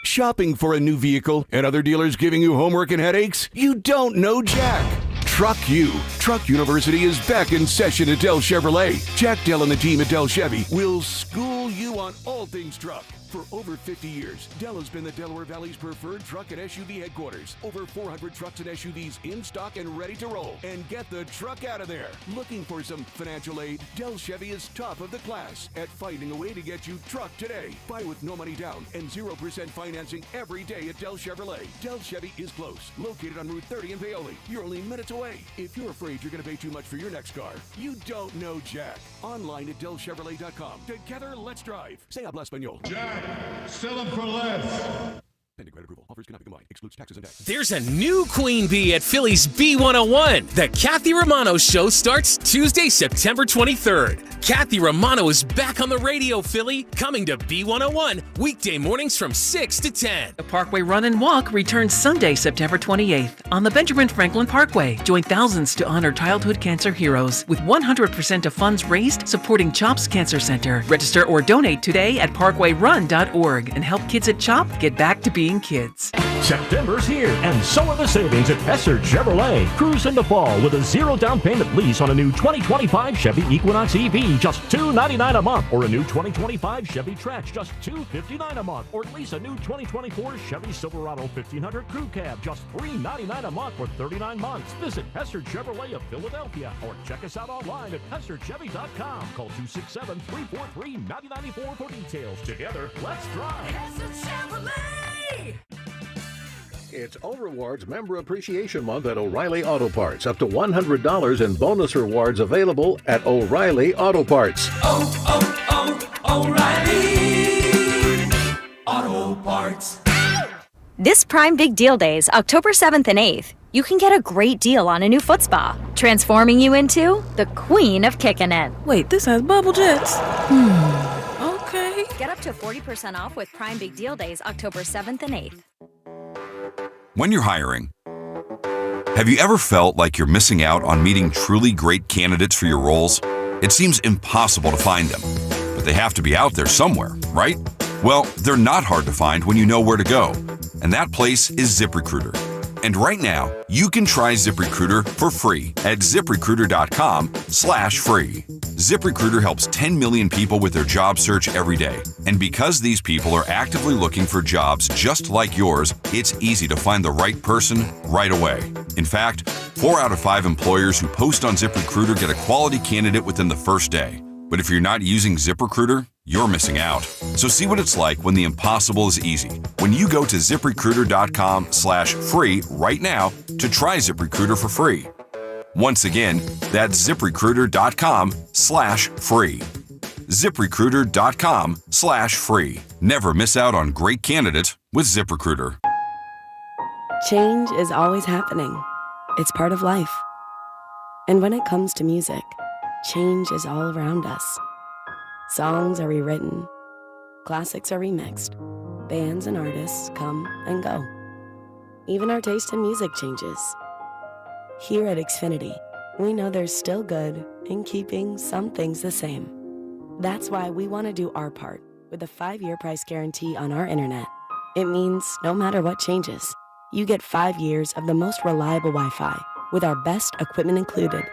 Speaker 19: Shopping for a new vehicle and other dealers giving you homework and headaches? You don't know Jack. Truck You. Truck University is back in session at Dell Chevrolet. Jack Dell and the team at Dell Chevy will school you on all things truck. For over 50 years, Dell has been the Delaware Valley's preferred truck and SUV headquarters. Over 400 trucks and SUVs in stock and ready to roll. And get the truck out of there. Looking for some financial aid? Dell Chevy is top of the class at finding a way to get you truck today. Buy with no money down and 0% financing every day at Dell Chevrolet. Dell Chevy is close, located on Route 30 in Paoli. You're only minutes away. If you're afraid you're going to pay too much for your next car, you don't know Jack. Online at DellChevrolet.com. Together, let's drive. Say habla español.
Speaker 16: Jack, sell them for less.
Speaker 19: Pending credit approval. Offers cannot be combined. Excludes taxes and tax.
Speaker 17: There's a new Queen Bee at Phillies B101. The Kathy Romano Show starts Tuesday, September 23rd. Kathy Romano is back on the radio, Philly, coming to B101 weekday mornings from 6 to 10.
Speaker 22: The Parkway Run and Walk returns Sunday, September 28th on the Benjamin Franklin Parkway. Join thousands to honor childhood cancer heroes with 100% of funds raised supporting CHOP's Cancer Center. Register or donate today at parkwayrun.org and help kids at CHOP get back to being kids.
Speaker 23: September's here, and so are the savings at Hester Chevrolet. Cruise in the fall with a 0 down payment lease on a new 2025 Chevy Equinox EV, just $299 a month, or a new 2025 Chevy Trax, just $259 a month, or lease a new 2024 Chevy Silverado 1500 Crew Cab, just $399 a month for 39 months. Visit Hester Chevrolet of Philadelphia, or check us out online at HesterChevy.com. Call 267-343-9094 for details. Together, let's drive.
Speaker 24: Hester Chevrolet!
Speaker 25: It's O-Rewards Member Appreciation Month at O'Reilly Auto Parts. Up to $100 in bonus rewards available at O'Reilly Auto Parts.
Speaker 24: O'Reilly Auto Parts.
Speaker 26: This Prime Big Deal Days, October 7th and 8th, you can get a great deal on a new foot spa, transforming you into the queen of kicking it.
Speaker 27: Wait, this has bubble jets. Okay.
Speaker 26: Get up to 40% off with Prime Big Deal Days, October 7th and 8th.
Speaker 29: When you're hiring, have you ever felt like you're missing out on meeting truly great candidates for your roles? It seems impossible to find them, but they have to be out there somewhere, right? Well, they're not hard to find when you know where to go, and that place is ZipRecruiter. And right now, you can try ZipRecruiter for free at ZipRecruiter.com/free. ZipRecruiter helps 10 million people with their job search every day. And because these people are actively looking for jobs just like yours, it's easy to find the right person right away. In fact, 4 out of 5 employers who post on ZipRecruiter get a quality candidate within the first day. But if you're not using ZipRecruiter, you're missing out. So see what it's like when the impossible is easy. When you go to ZipRecruiter.com/free right now to try ZipRecruiter for free. Once again, that's ZipRecruiter.com/free. ZipRecruiter.com/free. Never miss out on great candidates with ZipRecruiter.
Speaker 30: Change is always happening. It's part of life. And when it comes to music, change is all around us. Songs are rewritten, classics are remixed, bands and artists come and go. Even our taste in music changes. Here at Xfinity, we know there's still good in keeping some things the same. That's why we want to do our part with a 5-year price guarantee on our internet. It means no matter what changes, you get 5 years of the most reliable Wi-Fi with our best equipment included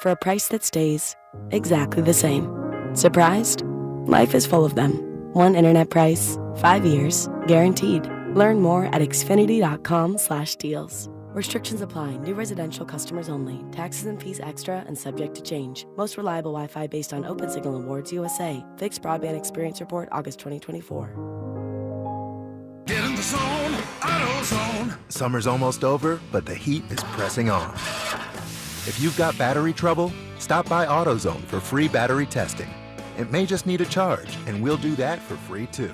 Speaker 30: for a price that stays exactly the same. Surprised? Life is full of them. One internet price, 5 years, guaranteed. Learn more at Xfinity.com/deals. Restrictions apply. New residential customers only. Taxes and fees extra and subject to change. Most reliable Wi-Fi based on Open Signal Awards USA. Fixed Broadband Experience Report, August 2024.
Speaker 16: Get in the zone, AutoZone.
Speaker 31: Summer's almost over, but the heat is pressing on. If you've got battery trouble, stop by AutoZone for free battery testing. It may just need a charge, and we'll do that for free too.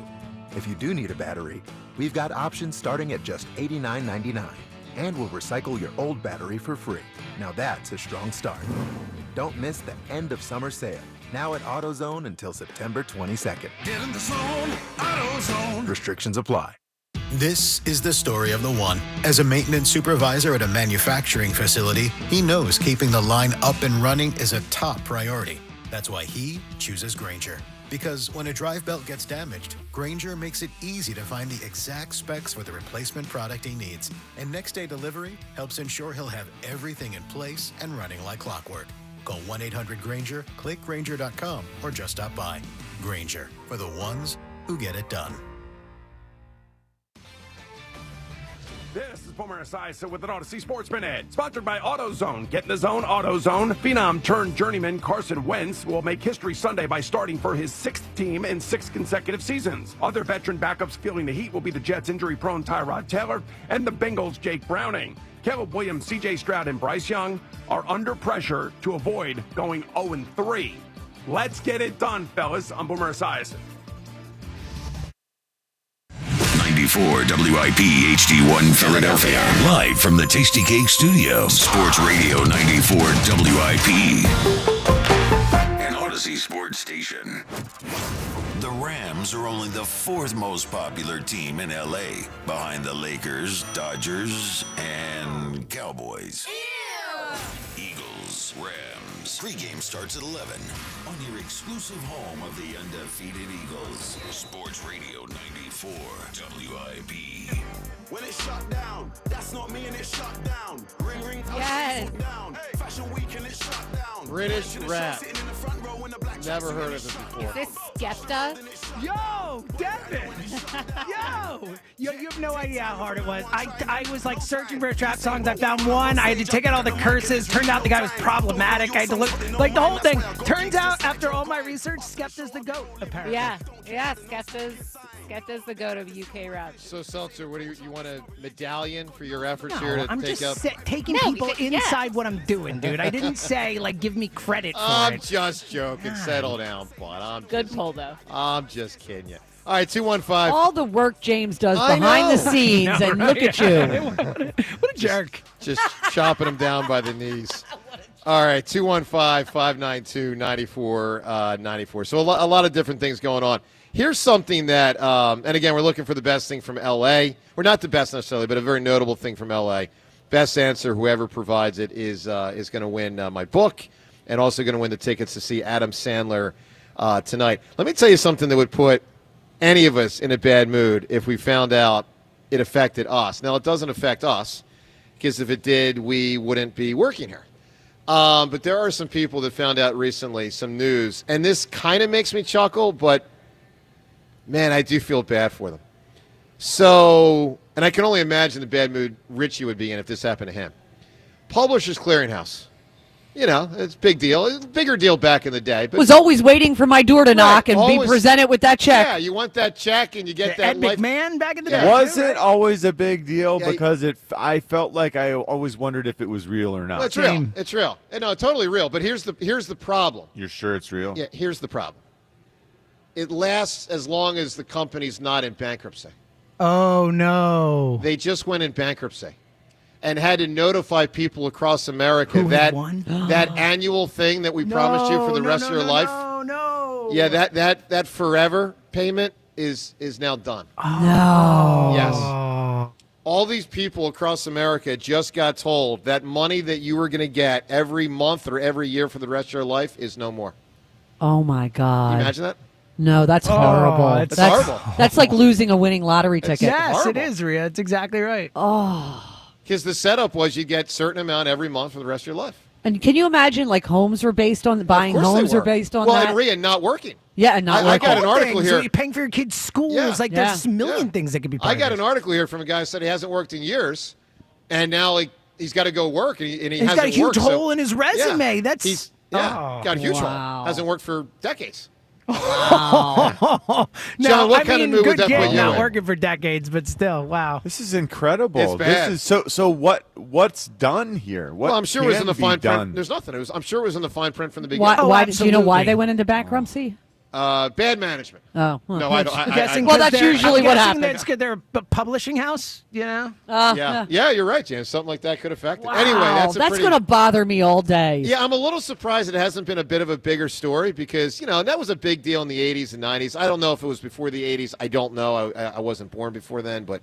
Speaker 31: If you do need a battery, we've got options starting at just $89.99. And we'll recycle your old battery for free. Now that's a strong start. Don't miss the end of summer sale. Now at AutoZone until September 22nd.
Speaker 16: Get in the zone, AutoZone.
Speaker 31: Restrictions apply.
Speaker 32: This is the story of the one. As a maintenance supervisor at a manufacturing facility, he knows keeping the line up and running is a top priority. That's why he chooses Grainger. Because when a drive belt gets damaged, Grainger makes it easy to find the exact specs for the replacement product he needs. And next day delivery helps ensure he'll have everything in place and running like clockwork. Call 1-800-GRAINGER, click Grainger.com, or just stop by. Grainger, for the ones who get it done.
Speaker 1: This is Boomer Esiason with an Odyssey Sports Minute, sponsored by AutoZone. Get in the zone, AutoZone. Phenom turned journeyman Carson Wentz will make history Sunday by starting for his 6th team in 6 consecutive seasons. Other veteran backups feeling the heat will be the Jets' injury-prone Tyrod Taylor and the Bengals' Jake Browning. Caleb Williams, C.J. Stroud, and Bryce Young are under pressure to avoid going 0-3. Let's get it done, fellas. I'm Boomer Esiason.
Speaker 4: 94 WIP HD1 Philadelphia. Live from the Tasty Cake Studio. Sports Radio 94 WIP. An Odyssey Sports Station. The Rams are only the 4th most popular team in LA, behind the Lakers, Dodgers, and Cowboys. Eagles, Rams. Pre-game starts at 11 on your exclusive home of the undefeated Eagles. Sports Radio 94 WIP.
Speaker 16: When it's shut down, that's not me and it's shut down. Ring, ring,
Speaker 2: Yes.
Speaker 16: down. Fashion week and it's shut down.
Speaker 8: British rap. Never heard of it before.
Speaker 2: Is this Skepta?
Speaker 11: Yo, Devin! Yo, you have no idea how hard it was. I was like searching for trap songs. I found one. I had to take out all the curses. Turned out the guy was problematic. I had to look like the whole thing. Turns out after all my research, Skepta's the GOAT, apparently.
Speaker 2: Yeah, Skepta's the GOAT of UK rap.
Speaker 8: So, Seltzer, what do you want a medallion for your efforts
Speaker 11: No,
Speaker 8: here to
Speaker 11: I'm
Speaker 8: take
Speaker 11: just
Speaker 8: up?
Speaker 11: taking people inside what I'm doing, dude. I didn't say, like, give me credit for
Speaker 8: I'm
Speaker 11: it.
Speaker 8: just joking. Settle down, bud.
Speaker 2: Good pull, though.
Speaker 8: I'm just kidding you. All right, 215.
Speaker 10: All the work James does
Speaker 8: I
Speaker 10: behind the
Speaker 8: know.
Speaker 10: scenes,
Speaker 11: I know,
Speaker 10: and
Speaker 11: right?
Speaker 10: look at you.
Speaker 11: What a jerk.
Speaker 8: Just chopping him down by the knees. All right, 215-592-9494. So a lot of different things going on. Here's something that, and again, we're looking for the best thing from L.A. Or not the best necessarily, but a very notable thing from L.A. Best answer, whoever provides it, is going to win my book and also going to win the tickets to see Adam Sandler tonight. Let me tell you something that would put any of us in a bad mood if we found out it affected us. Now, it doesn't affect us, because if it did, we wouldn't be working here. But there are some people that found out recently, some news, and this kind of makes me chuckle, but, man, I do feel bad for them. So, and I can only imagine the bad mood Richie would be in if this happened to him. Publishers Clearinghouse. You know, it's a big deal. It's a bigger deal back in the day. But
Speaker 10: Was always waiting for my door to knock and be presented with that check.
Speaker 8: Yeah, you want that check and you get that
Speaker 11: Ed McMahon back in the day.
Speaker 3: Was it always a big deal?
Speaker 8: Yeah,
Speaker 3: Because I felt like I always wondered if it was real or not.
Speaker 8: Well, it's real. It's real. No, totally real. But here's the problem.
Speaker 3: You're sure it's real?
Speaker 8: Yeah, here's the problem. It lasts as long as the company's not in bankruptcy.
Speaker 11: Oh, no.
Speaker 8: They just went in bankruptcy and had to notify people across America that annual thing that we promised you for the rest of your life.
Speaker 11: No.
Speaker 8: Yeah, that forever payment is now done.
Speaker 11: No.
Speaker 8: Yes. All these people across America just got told that money that you were going to get every month or every year for the rest of your life is no more.
Speaker 10: Oh, my God.
Speaker 8: Can you imagine that?
Speaker 10: No, that's horrible.
Speaker 11: It's
Speaker 10: that's
Speaker 8: horrible.
Speaker 10: That's like losing a winning lottery ticket.
Speaker 11: Yes, it is, Rhea. It's exactly right.
Speaker 10: Oh.
Speaker 8: Because the setup was you get a certain amount every month for the rest of your life.
Speaker 10: And can you imagine, like, homes were based on, buying
Speaker 8: Of course they
Speaker 10: homes
Speaker 8: were.
Speaker 10: are based on
Speaker 8: well,
Speaker 10: that?
Speaker 8: and Rhea, not working.
Speaker 10: Yeah, and not
Speaker 8: I got an
Speaker 11: All
Speaker 8: article
Speaker 11: things,
Speaker 8: here.
Speaker 11: You're paying for your kids' schools.
Speaker 8: Yeah.
Speaker 11: Like, there's a million things that could be part
Speaker 8: I
Speaker 11: of
Speaker 8: got
Speaker 11: this.
Speaker 8: an article here from a guy who said he hasn't worked in years, and now he's got to go work, and he
Speaker 11: He's
Speaker 8: hasn't
Speaker 11: got a huge
Speaker 8: worked, so-
Speaker 11: hole in his resume.
Speaker 8: Yeah.
Speaker 11: That's
Speaker 8: got a huge
Speaker 10: wow.
Speaker 8: hole. Hasn't worked for decades.
Speaker 11: No,
Speaker 8: John, what
Speaker 11: I
Speaker 8: kind of
Speaker 11: mean,
Speaker 8: mood would
Speaker 11: good
Speaker 8: that
Speaker 11: kid,
Speaker 8: put you
Speaker 11: not
Speaker 8: in?
Speaker 11: working for decades, but still, wow.
Speaker 3: This is incredible.
Speaker 8: It's bad.
Speaker 3: This is so what's done here? What
Speaker 8: Well, I'm sure it was in
Speaker 3: can
Speaker 8: the
Speaker 3: be
Speaker 8: fine
Speaker 3: done?
Speaker 8: print. There's nothing. I'm sure it was in the fine print from the beginning.
Speaker 10: Why do you know why
Speaker 11: absolutely.
Speaker 10: they went into bankruptcy?
Speaker 8: Bad management.
Speaker 10: Oh.
Speaker 8: No, I don't.
Speaker 11: I'm guessing
Speaker 10: Well,
Speaker 11: 'cause
Speaker 10: that's
Speaker 11: they're-
Speaker 10: usually
Speaker 11: I'm
Speaker 10: what
Speaker 11: guessing
Speaker 10: happens.
Speaker 11: That's good. They're a publishing house, you know?
Speaker 8: Yeah, you're right, James. Something like that could affect it.
Speaker 10: Wow,
Speaker 8: Anyway, that's
Speaker 10: going to bother me all day.
Speaker 8: Yeah, I'm a little surprised it hasn't been a bit of a bigger story because, that was a big deal in the 80s and 90s. I don't know if it was before the 80s. I don't know. I wasn't born before then, but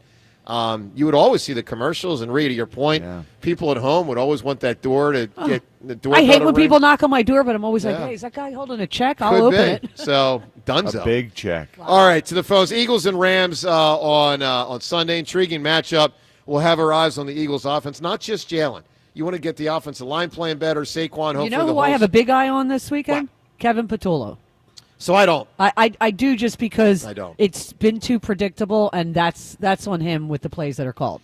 Speaker 8: you would always see the commercials. And, Rhea, to your point, people at home would always want that door to get the door.
Speaker 10: I hate when people knock on my door, but I'm always like,
Speaker 8: Yeah.
Speaker 10: hey, is that guy holding a check? I'll
Speaker 8: Could
Speaker 10: open
Speaker 8: be.
Speaker 10: it.
Speaker 8: So, dunzo.
Speaker 3: A big check.
Speaker 8: All right, to the phones. Eagles and Rams on Sunday. Intriguing matchup. We'll have our eyes on the Eagles' offense, not just Jalen. You want to get the offensive line playing better. Saquon, hopefully
Speaker 10: You know who I have a big eye on this weekend? Kevin Patullo.
Speaker 8: So I don't.
Speaker 10: I do, just because
Speaker 8: I don't.
Speaker 10: It's been too predictable, and that's on him with the plays that are called.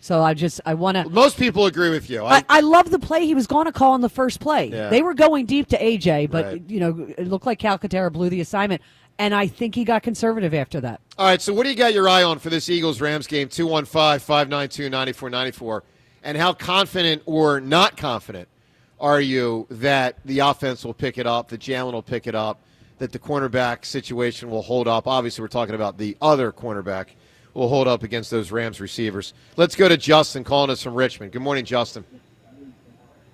Speaker 10: So I want to.
Speaker 8: Most people agree with you.
Speaker 10: I love the play he was going to call in the first play.
Speaker 8: Yeah.
Speaker 10: They were going deep to AJ, but
Speaker 8: Right.
Speaker 10: it looked like Calcaterra blew the assignment, and I think he got conservative after that.
Speaker 8: All right, so what do you got your eye on for this Eagles-Rams game, 215-592-9494? And how confident or not confident are you that the offense will pick it up, that Jalen will pick it up, that the cornerback situation will hold up? Obviously, we're talking about the other cornerback will hold up against those Rams receivers. Let's go to Justin calling us from Richmond. Good morning, Justin.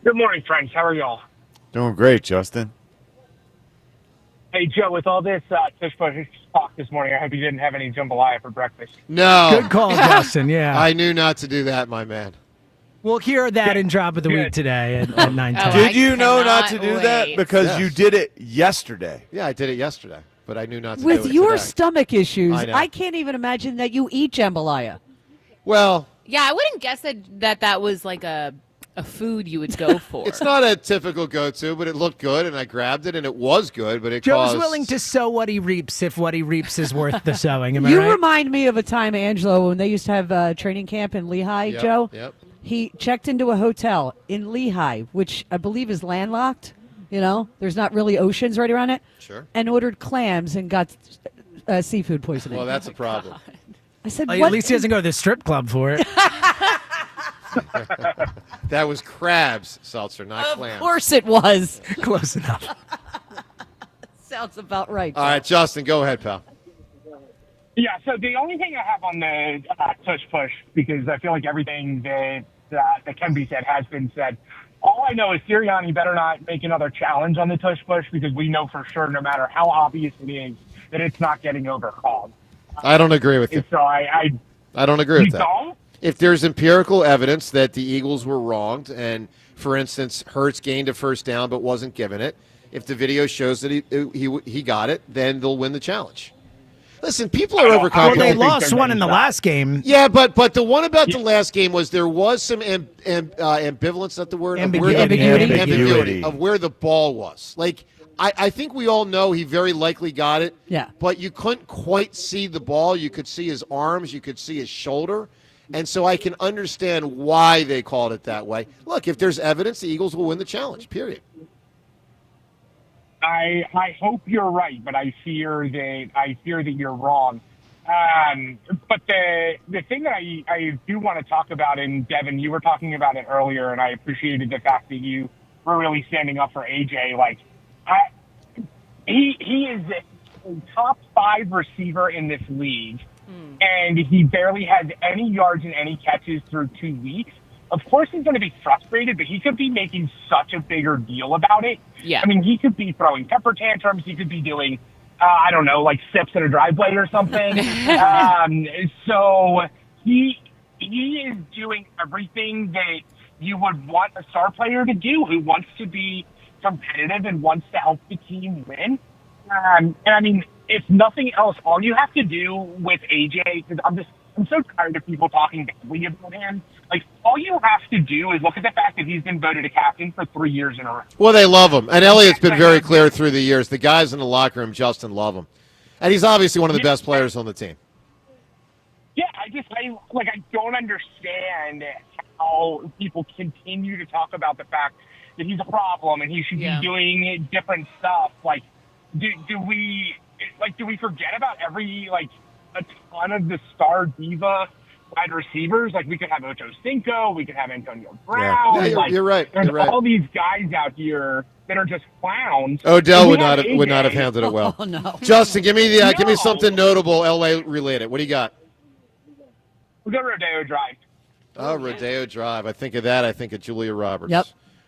Speaker 5: Good morning, friends. How are y'all?
Speaker 3: Doing great, Justin.
Speaker 5: Hey, Joe, with all this Tush Push talk this morning, I hope you didn't have any jambalaya for breakfast.
Speaker 8: No.
Speaker 11: Good call, Justin. Yeah.
Speaker 8: I knew not to do that, my man.
Speaker 11: We'll hear that in Drop of the Week today at 9:10.
Speaker 3: Did you know not to do that? Because you did it yesterday.
Speaker 8: Yeah, I did it yesterday, but I knew not to
Speaker 10: With
Speaker 8: do it
Speaker 10: your
Speaker 8: today.
Speaker 10: stomach issues,
Speaker 8: I know.
Speaker 10: I can't even imagine that you eat jambalaya.
Speaker 8: Well,
Speaker 2: Yeah, I wouldn't guess that was like a food you would go for.
Speaker 8: it's not a typical go-to, but it looked good, and I grabbed it, and it was good, but it
Speaker 11: Joe's
Speaker 8: caused...
Speaker 11: willing to sow what he reaps if what he reaps is worth the sowing. Am I
Speaker 10: You
Speaker 11: right?
Speaker 10: remind me of a time, Angelo, when they used to have training camp in Lehigh,
Speaker 8: Yep,
Speaker 10: Joe.
Speaker 8: Yep.
Speaker 10: He checked into a hotel in Lehigh, which I believe is landlocked. There's not really oceans right around it.
Speaker 8: Sure.
Speaker 10: And ordered clams and got seafood poisoning.
Speaker 8: Well, that's a problem.
Speaker 10: I said,
Speaker 11: Well,
Speaker 10: what?
Speaker 11: at least he doesn't go to the strip club for it.
Speaker 8: That was crabs, Seltzer, not clams.
Speaker 10: Of course it was.
Speaker 11: Close enough.
Speaker 10: Sounds about right.
Speaker 8: All right, Justin, go ahead, pal.
Speaker 5: Yeah, so the only thing I have on the Tush Push, because I feel like everything that can be said has been said, all I know is Sirianni better not make another challenge on the Tush Push, because we know for sure, no matter how obvious it is, that it's not getting overcalled.
Speaker 8: I don't agree with you.
Speaker 5: So I
Speaker 8: don't agree with
Speaker 5: you
Speaker 8: that.
Speaker 5: don't?
Speaker 8: If there's empirical evidence that the Eagles were wronged, and, for instance, Hurts gained a first down but wasn't given it, if the video shows that he got it, then they'll win the challenge. Listen, people are overcomplicating.
Speaker 11: Well, they lost one in the last game.
Speaker 8: Yeah, but the one about the last game was there was some ambivalence, not the word? Ambiguity of where the ball was. Like, I think we all know he very likely got it.
Speaker 10: Yeah.
Speaker 8: But you couldn't quite see the ball. You could see his arms. You could see his shoulder. And so I can understand why they called it that way. Look, if there's evidence, the Eagles will win the challenge, period.
Speaker 5: I hope you're right, but I fear that you're wrong. But the thing that I do want to talk about, and Devin, you were talking about it earlier, and I appreciated the fact that you were really standing up for AJ. Like, he is a top 5 receiver in this league, and he barely has any yards and any catches through 2 weeks. Of course he's going to be frustrated, but he could be making such a bigger deal about it.
Speaker 2: Yeah.
Speaker 5: I mean, he could be throwing temper tantrums. He could be doing, I don't know, like sips in a driveway or something. So he is doing everything that you would want a star player to do, who wants to be competitive and wants to help the team win. And I mean, if nothing else, all you have to do with AJ, because I'm so tired of people talking badly about him. Like, all you have to do is look at the fact that he's been voted a captain for 3 years in a row.
Speaker 8: Well, they love him. And Elliott's been very clear through the years. The guys in the locker room, Justin, love him. And he's obviously one of the best players on the team.
Speaker 5: Yeah, I don't understand how people continue to talk about the fact that he's a problem and he should be doing different stuff. Like, do we forget about a ton of the star diva wide receivers? Like, we could have Ocho Cinco, we could have Antonio Brown.
Speaker 8: Yeah, you're right.
Speaker 5: There's
Speaker 8: You're right.
Speaker 5: all these guys out here that are just clowns.
Speaker 8: Odell
Speaker 5: And we
Speaker 8: would
Speaker 5: have
Speaker 8: not have
Speaker 5: AJ.
Speaker 8: handled it well.
Speaker 10: Oh, no.
Speaker 8: Justin, give me something notable LA related. What do you got?
Speaker 5: We'll go Rodeo Drive.
Speaker 8: Oh, Rodeo Drive. I think of that. I think of Julia Roberts.
Speaker 10: Yep.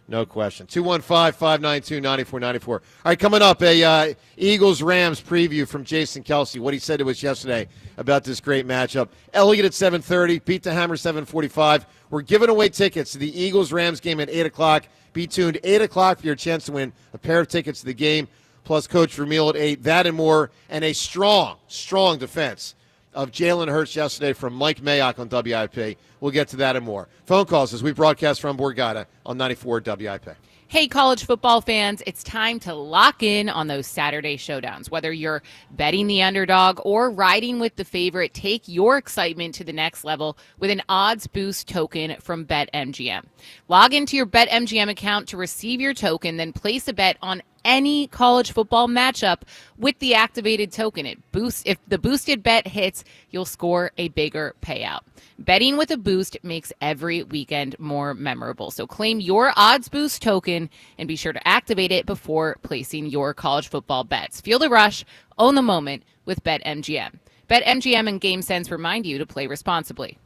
Speaker 8: No question. 215-592-9494. All right, coming up, a Eagles-Rams preview from Jason Kelsey, what he said to us yesterday about this great matchup. Elliott at 7:30, Beat the Hammer 7:45. We're giving away tickets to the Eagles-Rams game at 8 o'clock. Be tuned 8 o'clock for your chance to win a pair of tickets to the game, plus Coach Vermeil at 8. That and more, and a strong, strong defense of Jalen Hurts yesterday from Mike Mayock on WIP. We'll get to that and more. Phone calls as we broadcast from Borgata on 94 WIP.
Speaker 2: Hey, college football fans, it's time to lock in on those Saturday showdowns. Whether you're betting the underdog or riding with the favorite, take your excitement to the next level with an odds boost token from BetMGM. Log into your BetMGM account to receive your token, then place a bet on any college football matchup with the activated token. If the boosted bet hits, you'll score a bigger payout. Betting with a boost makes every weekend more memorable. So claim your odds boost token and be sure to activate it before placing your college football bets. Feel the rush, own the moment with BetMGM. BetMGM and GameSense remind you to play responsibly.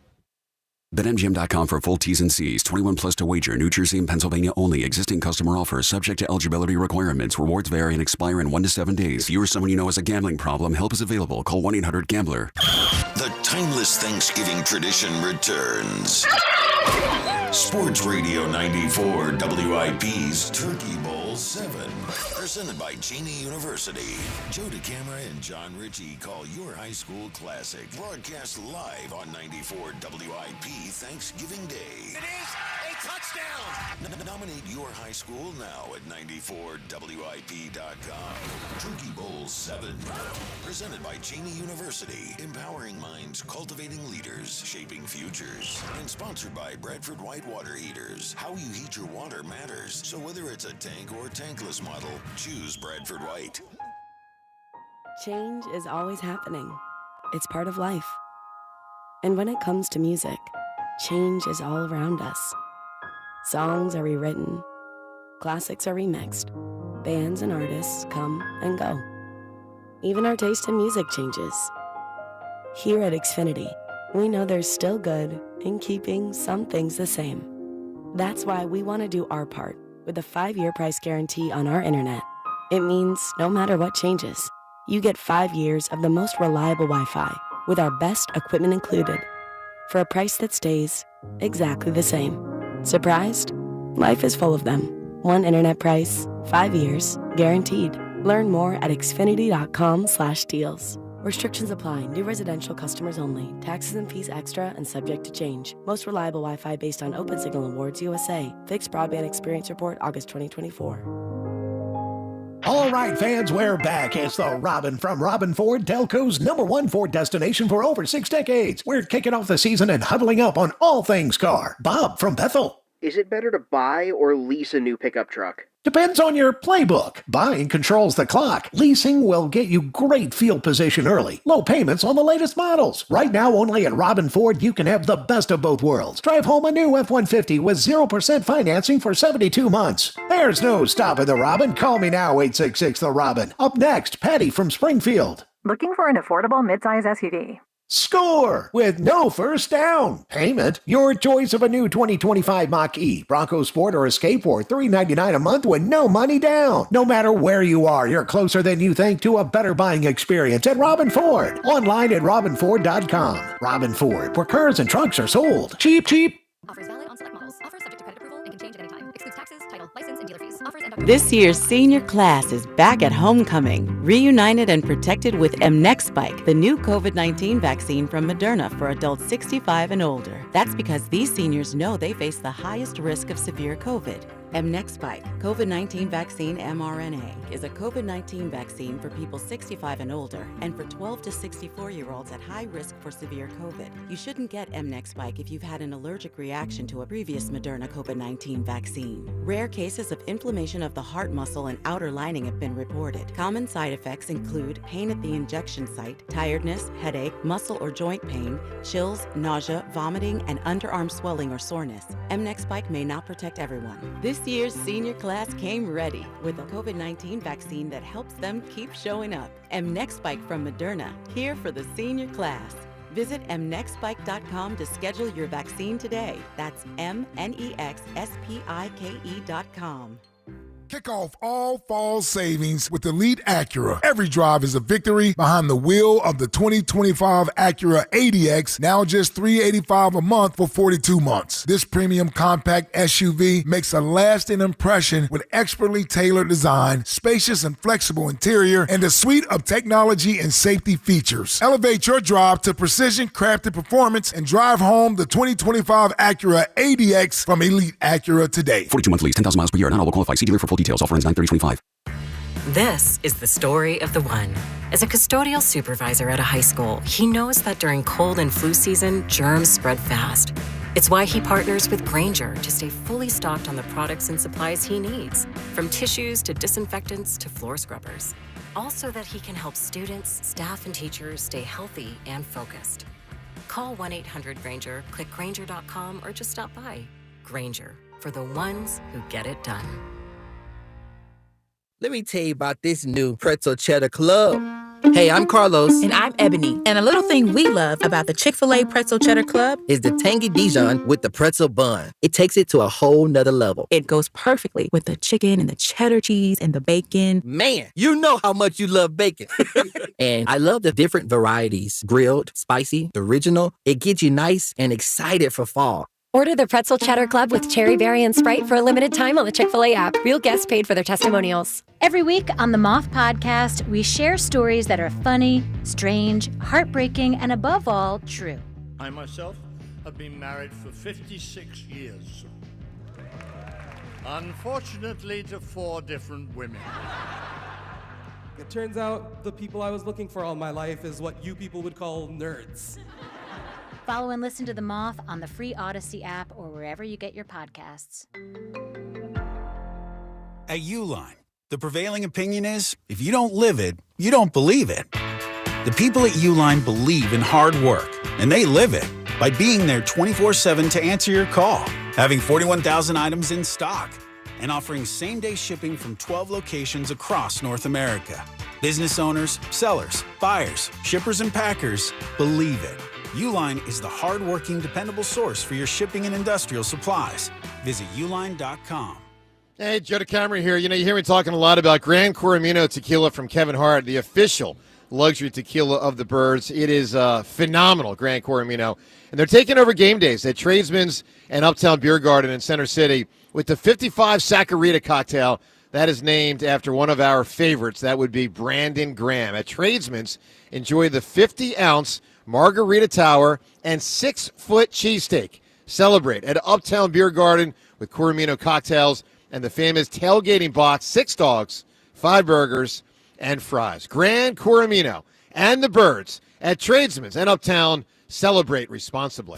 Speaker 6: BetMGM.com for full T's and C's. 21 plus to wager. New Jersey and Pennsylvania only. Existing customer offer subject to eligibility requirements. Rewards vary and expire in 1 to 7 days. If you or someone you know has a gambling problem, help is available. Call 1-800-GAMBLER.
Speaker 4: The timeless Thanksgiving tradition returns. Sports Radio 94 WIP's Turkey Bowl 7. Presented by Cheney University. Joe DeCamara and John Ritchie call your high school classic. Broadcast live on 94 WIP Thanksgiving Day.
Speaker 24: It is a touchdown.
Speaker 4: Nominate your high school now at 94WIP.com. Turkey Bowl 7. Presented by Cheney University. Empowering minds, cultivating leaders, shaping futures. And sponsored by Bradford White Water Heaters. How you heat your water matters. So whether it's a tank or tankless model, choose Bradford White.
Speaker 30: Change is always happening. It's part of life. And when it comes to music, change is all around us. Songs are rewritten. Classics are remixed. Bands and artists come and go. Even our taste in music changes. Here at Xfinity, we know there's still good in keeping some things the same. That's why we want to do our part with a 5-year price guarantee on our internet. It means no matter what changes, you get 5 years of the most reliable Wi-Fi with our best equipment included for a price that stays exactly the same. Surprised? Life is full of them. One internet price, 5 years, guaranteed. Learn more at xfinity.com/deals. Restrictions apply. New residential customers only. Taxes and fees extra and subject to change. Most reliable Wi-Fi based on Open Signal Awards USA. Fixed Broadband Experience Report, August 2024.
Speaker 7: All right, fans, we're back. It's the Robin from Robin Ford, Delco's #1 Ford destination for over 6 decades. We're kicking off the season and huddling up on all things car. Bob from Bethel.
Speaker 9: Is it better to buy or lease a new pickup truck?
Speaker 7: Depends on your playbook. Buying controls the clock. Leasing will get you great field position early. Low payments on the latest models. Right now, only at Robin Ford, you can have the best of both worlds. Drive home a new F-150 with 0% financing for 72 months. There's no stopping the Robin. Call me now, 866-THE-ROBIN. Up next, Patty from Springfield.
Speaker 12: Looking for an affordable midsize SUV?
Speaker 7: Score with no first down payment. Your choice of a new 2025 Mach-E, Bronco Sport, or Escape for $399 a month with no money down. No matter where you are, you're closer than you think to a better buying experience at Robin Ford. Online at robinford.com. Robin Ford, where cars and trucks are sold. Cheap, cheap.
Speaker 12: Offers valid on select models. Offers subject to credit approval and can change at any time. Excludes taxes, title, license, and dealer fees. Offers and
Speaker 13: This year's senior class is back at homecoming, reunited and protected with mNEXSpike, the new COVID-19 vaccine from Moderna for adults 65 and older. That's because these seniors know they face the highest risk of severe COVID. mNEXSpike, COVID-19 vaccine mRNA, is a COVID-19 vaccine for people 65 and older and for 12 to 64-year-olds at high risk for severe COVID. You shouldn't get mNEXSpike if you've had an allergic reaction to a previous Moderna COVID-19 vaccine. Rare cases of inflammation of the heart muscle and outer lining have been reported. Common side effects include pain at the injection site, tiredness, headache, muscle or joint pain, chills, nausea, vomiting, and underarm swelling or soreness. mNEXSpike may not protect everyone. This year's senior class came ready with a COVID-19 vaccine that helps them keep showing up. mNEXSpike from Moderna, here for the senior class. Visit mnexspike.com to schedule your vaccine today. That's mnexspike.com.
Speaker 14: Kick off all fall savings with Elite Acura. Every drive is a victory behind the wheel of the 2025 Acura ADX, now just $385 a month for 42 months. This premium compact SUV makes a lasting impression with expertly tailored design, spacious and flexible interior, and a suite of technology and safety features. Elevate your drive to precision-crafted performance and drive home the 2025 Acura ADX from Elite Acura today.
Speaker 6: 42-month lease, 10,000 miles per year. Not all will qualify. See dealer for full details. Offer ends 9/30/25.
Speaker 15: This is the story of the one. As a custodial supervisor at a high school, he knows that during cold and flu season, germs spread fast. It's why he partners with Grainger to stay fully stocked on the products and supplies he needs, from tissues to disinfectants to floor scrubbers. All so that he can help students, staff, and teachers stay healthy and focused. Call 1-800-GRAINGER, click Grainger.com, or just stop by. Grainger, for the ones who get it done.
Speaker 17: Let me tell you about this new pretzel cheddar club. Hey, I'm Carlos.
Speaker 18: And I'm Ebony. And a little thing we love about the Chick-fil-A Pretzel Cheddar Club
Speaker 17: is the tangy Dijon with the pretzel bun. It takes it to a whole nother level.
Speaker 18: It goes perfectly with the chicken and the cheddar cheese and the bacon.
Speaker 17: Man, you know how much you love bacon. And I love the different varieties. Grilled, spicy, original. It gets you nice and excited for fall.
Speaker 19: Order the Pretzel Cheddar Club with Cherry Berry and Sprite for a limited time on the Chick-fil-A app. Real guests paid for their testimonials.
Speaker 20: Every week on the Moth Podcast, we share stories that are funny, strange, heartbreaking, and above all, true.
Speaker 21: I myself have been married for 56 years. Unfortunately, to 4 different women.
Speaker 22: It turns out the people I was looking for all my life is what you people would call nerds.
Speaker 20: Follow and listen to The Moth on the free Odyssey app or wherever you get your podcasts.
Speaker 23: At Uline, the prevailing opinion is, if you don't live it, you don't believe it. The people at Uline believe in hard work, and they live it by being there 24/7 to answer your call, having 41,000 items in stock, and offering same-day shipping from 12 locations across North America. Business owners, sellers, buyers, shippers, and packers believe it. Uline is the hard-working, dependable source for your shipping and industrial supplies. Visit uline.com.
Speaker 8: Hey, Joe DeCamera here. You hear me talking a lot about Gran Coramino Tequila from Kevin Hart, the official luxury tequila of the Birds. It is phenomenal, Gran Coramino. And they're taking over game days at Tradesman's and Uptown Beer Garden in Center City with the 55 Saccharita cocktail. That is named after one of our favorites. That would be Brandon Graham. At Tradesman's, enjoy the 50-ounce Margarita Tower and 6-foot cheesesteak. Celebrate at Uptown Beer Garden with Coramino cocktails and the famous tailgating box, 6 dogs, 5 burgers, and fries. Gran Coramino and the Birds at Tradesman's and Uptown. Celebrate responsibly.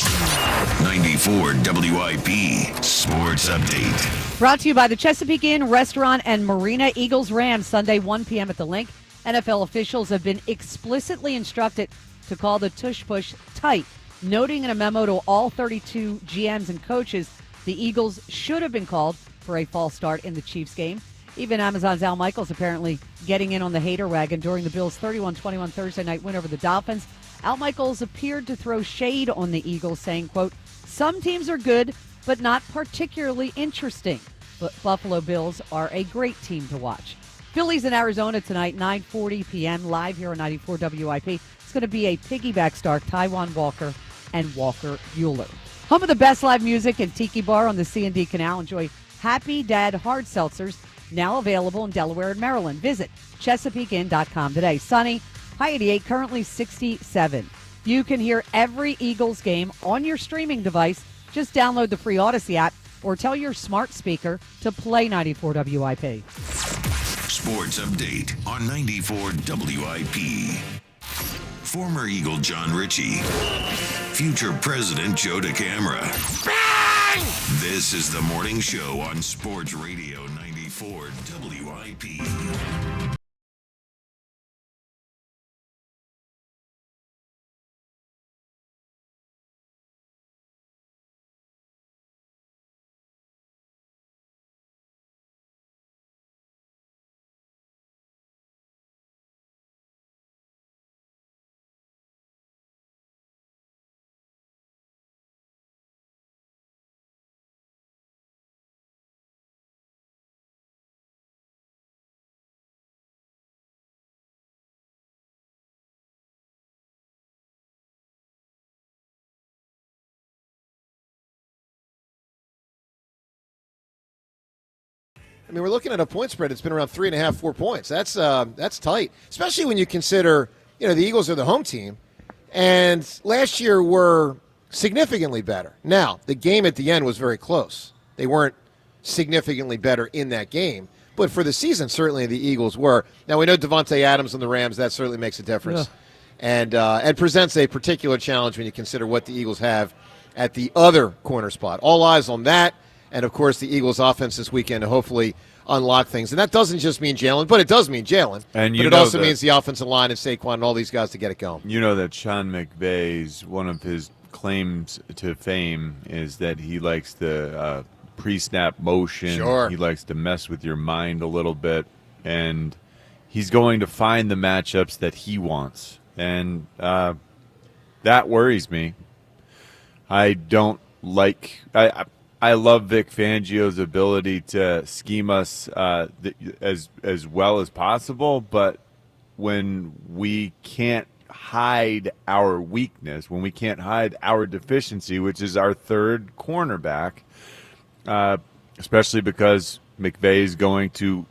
Speaker 4: 94 WIP Sports Update.
Speaker 10: Brought to you by the Chesapeake Inn Restaurant and Marina. Eagles Rams Sunday 1 p.m. at the Link. NFL officials have been explicitly instructed to call the Tush push tight, noting in a memo to all 32 GMs and coaches the Eagles should have been called for a false start in the Chiefs game. Even Amazon's Al Michaels apparently getting in on the hater wagon during the Bills' 31-21 Thursday night win over the Dolphins. Al Michaels appeared to throw shade on the Eagles, saying, quote, "Some teams are good, but not particularly interesting. But Buffalo Bills are a great team to watch." Phillies in Arizona tonight, 9:40 p.m., live here on 94 WIP. It's going to be a piggyback star, Taiwan Walker and Walker Bueller. Home of the best live music and Tiki Bar on the C&D Canal. Enjoy Happy Dad Hard Seltzers, now available in Delaware and Maryland. Visit ChesapeakeIn.com today. Sunny, high 88, currently 67. You can hear every Eagles game on your streaming device. Just download the free Odyssey app or tell your smart speaker to play 94 WIP.
Speaker 4: Sports Update on 94 WIP. Former Eagle John Ritchie. Future President Joe DeCamera. This is the morning show on Sports Radio 94 WIP.
Speaker 8: I mean, we're looking at a point spread that's been around 3.5, 4 points. That's tight, especially when you consider, the Eagles are the home team, and last year were significantly better. Now, the game at the end was very close. They weren't significantly better in that game, but for the season, certainly the Eagles were. Now, we know Devontae Adams and the Rams, that certainly makes a difference. And it presents a particular challenge when you consider what the Eagles have at the other corner spot. All eyes on that. And, of course, the Eagles' offense this weekend to hopefully unlock things. And that doesn't just mean Jalen, but it does mean Jalen.
Speaker 1: But
Speaker 8: it also means the offensive line and Saquon and all these guys to get it going.
Speaker 1: You know that Sean McVay's, one of his claims to fame is that he likes the pre-snap motion.
Speaker 8: Sure.
Speaker 1: He likes to mess with your mind a little bit. And he's going to find the matchups that he wants. And that worries me. I don't like I love Vic Fangio's ability to scheme us as well as possible, but when we can't hide our weakness, when we can't hide our deficiency, which is our third cornerback, especially because McVay is going to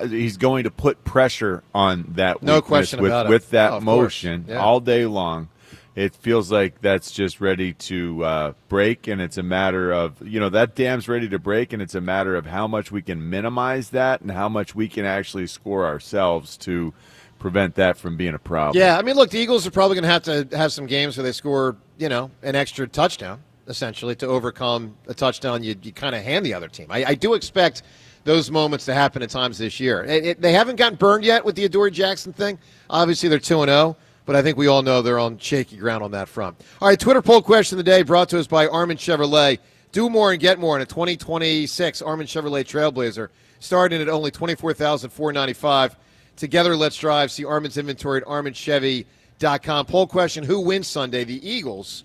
Speaker 1: he's going to put pressure on that
Speaker 8: no
Speaker 1: weakness
Speaker 8: question about it.
Speaker 1: with that
Speaker 8: of
Speaker 1: motion
Speaker 8: course. Yeah.
Speaker 1: all day long. It feels like that's just ready to break, and it's a matter of, that dam's ready to break, and it's a matter of how much we can minimize that and how much we can actually score ourselves to prevent that from being a problem.
Speaker 8: Yeah, I mean, look, the Eagles are probably going to have some games where they score, an extra touchdown, essentially, to overcome a touchdown you kind of hand the other team. I do expect those moments to happen at times this year. They haven't gotten burned yet with the Adoree Jackson thing. Obviously, they're 2-0. But I think we all know they're on shaky ground on that front. All right, Twitter poll question of the day brought to us by Armin Chevrolet. Do more and get more in a 2026 Armin Chevrolet Trailblazer, starting at only $24,495. Together, let's drive. See Armin's inventory at arminchevy.com. Poll question, who wins Sunday, the Eagles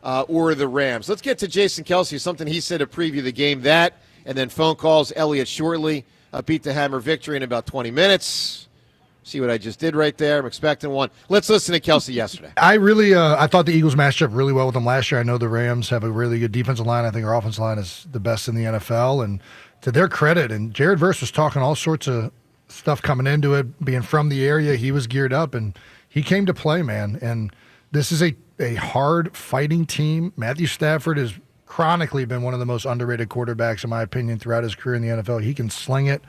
Speaker 8: or the Rams? Let's get to Jason Kelsey, something he said to preview the game. That, and then phone calls, Elliott shortly. Beat the Hammer victory in about 20 minutes. See what I just did right there? I'm expecting one. Let's listen to Kelsey yesterday.
Speaker 3: I thought the Eagles matched up really well with them last year. I know the Rams have a really good defensive line. I think our offensive line is the best in the NFL. And to their credit, and Jared Verse was talking all sorts of stuff coming into it, being from the area. He was geared up, and he came to play, man. And this is a hard fighting team. Matthew Stafford has chronically been one of the most underrated quarterbacks, in my opinion, throughout his career in the NFL. He can sling it,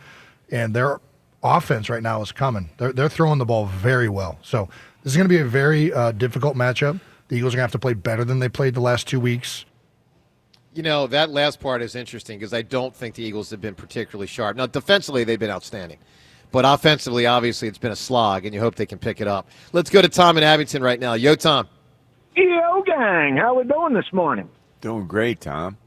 Speaker 3: and they're offense right now is coming. They're throwing the ball very well. So this is going to be a very difficult matchup. The Eagles are going to have to play better than they played the last 2 weeks.
Speaker 8: That last part is interesting because I don't think the Eagles have been particularly sharp. Now, defensively, they've been outstanding. But offensively, obviously, it's been a slog, and you hope they can pick it up. Let's go to Tom in Abington right now. Yo, Tom.
Speaker 5: Yo, gang. How we doing this morning?
Speaker 1: Doing great, Tom.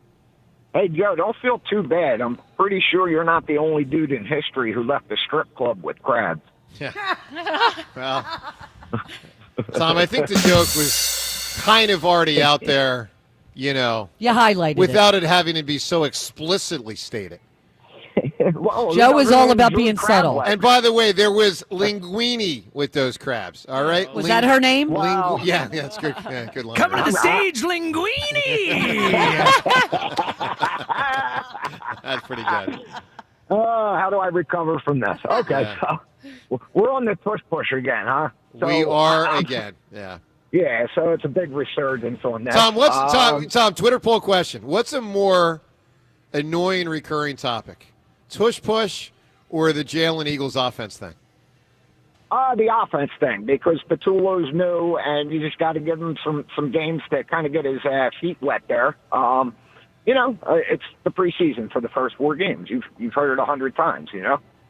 Speaker 5: Hey, Joe, don't feel too bad. I'm pretty sure you're not the only dude in history who left a strip club with crabs.
Speaker 8: Yeah. Well, Tom, I think the joke was kind of already out there,
Speaker 10: You highlighted
Speaker 8: without it having to be so explicitly stated.
Speaker 5: Well,
Speaker 10: Joe is all about being subtle.
Speaker 8: And by the way, there was linguine with those crabs. All right,
Speaker 10: Was that her name?
Speaker 5: Wow.
Speaker 8: Yeah, that's good. Yeah, good line.
Speaker 11: Coming to the stage, Linguini!
Speaker 8: That's pretty good.
Speaker 5: How do I recover from this? Okay, so we're on the push again, huh? So,
Speaker 8: we are again. Yeah.
Speaker 5: Yeah, so it's a big resurgence on that.
Speaker 8: Tom, Tom, Twitter poll question. What's a more annoying recurring topic? Tush push or the Jalen Eagles offense thing?
Speaker 5: The offense thing, because Petullo's new, and you just got to give him some games to kind of get his feet wet there. It's the preseason for the first 4 games. You've heard it 100 times,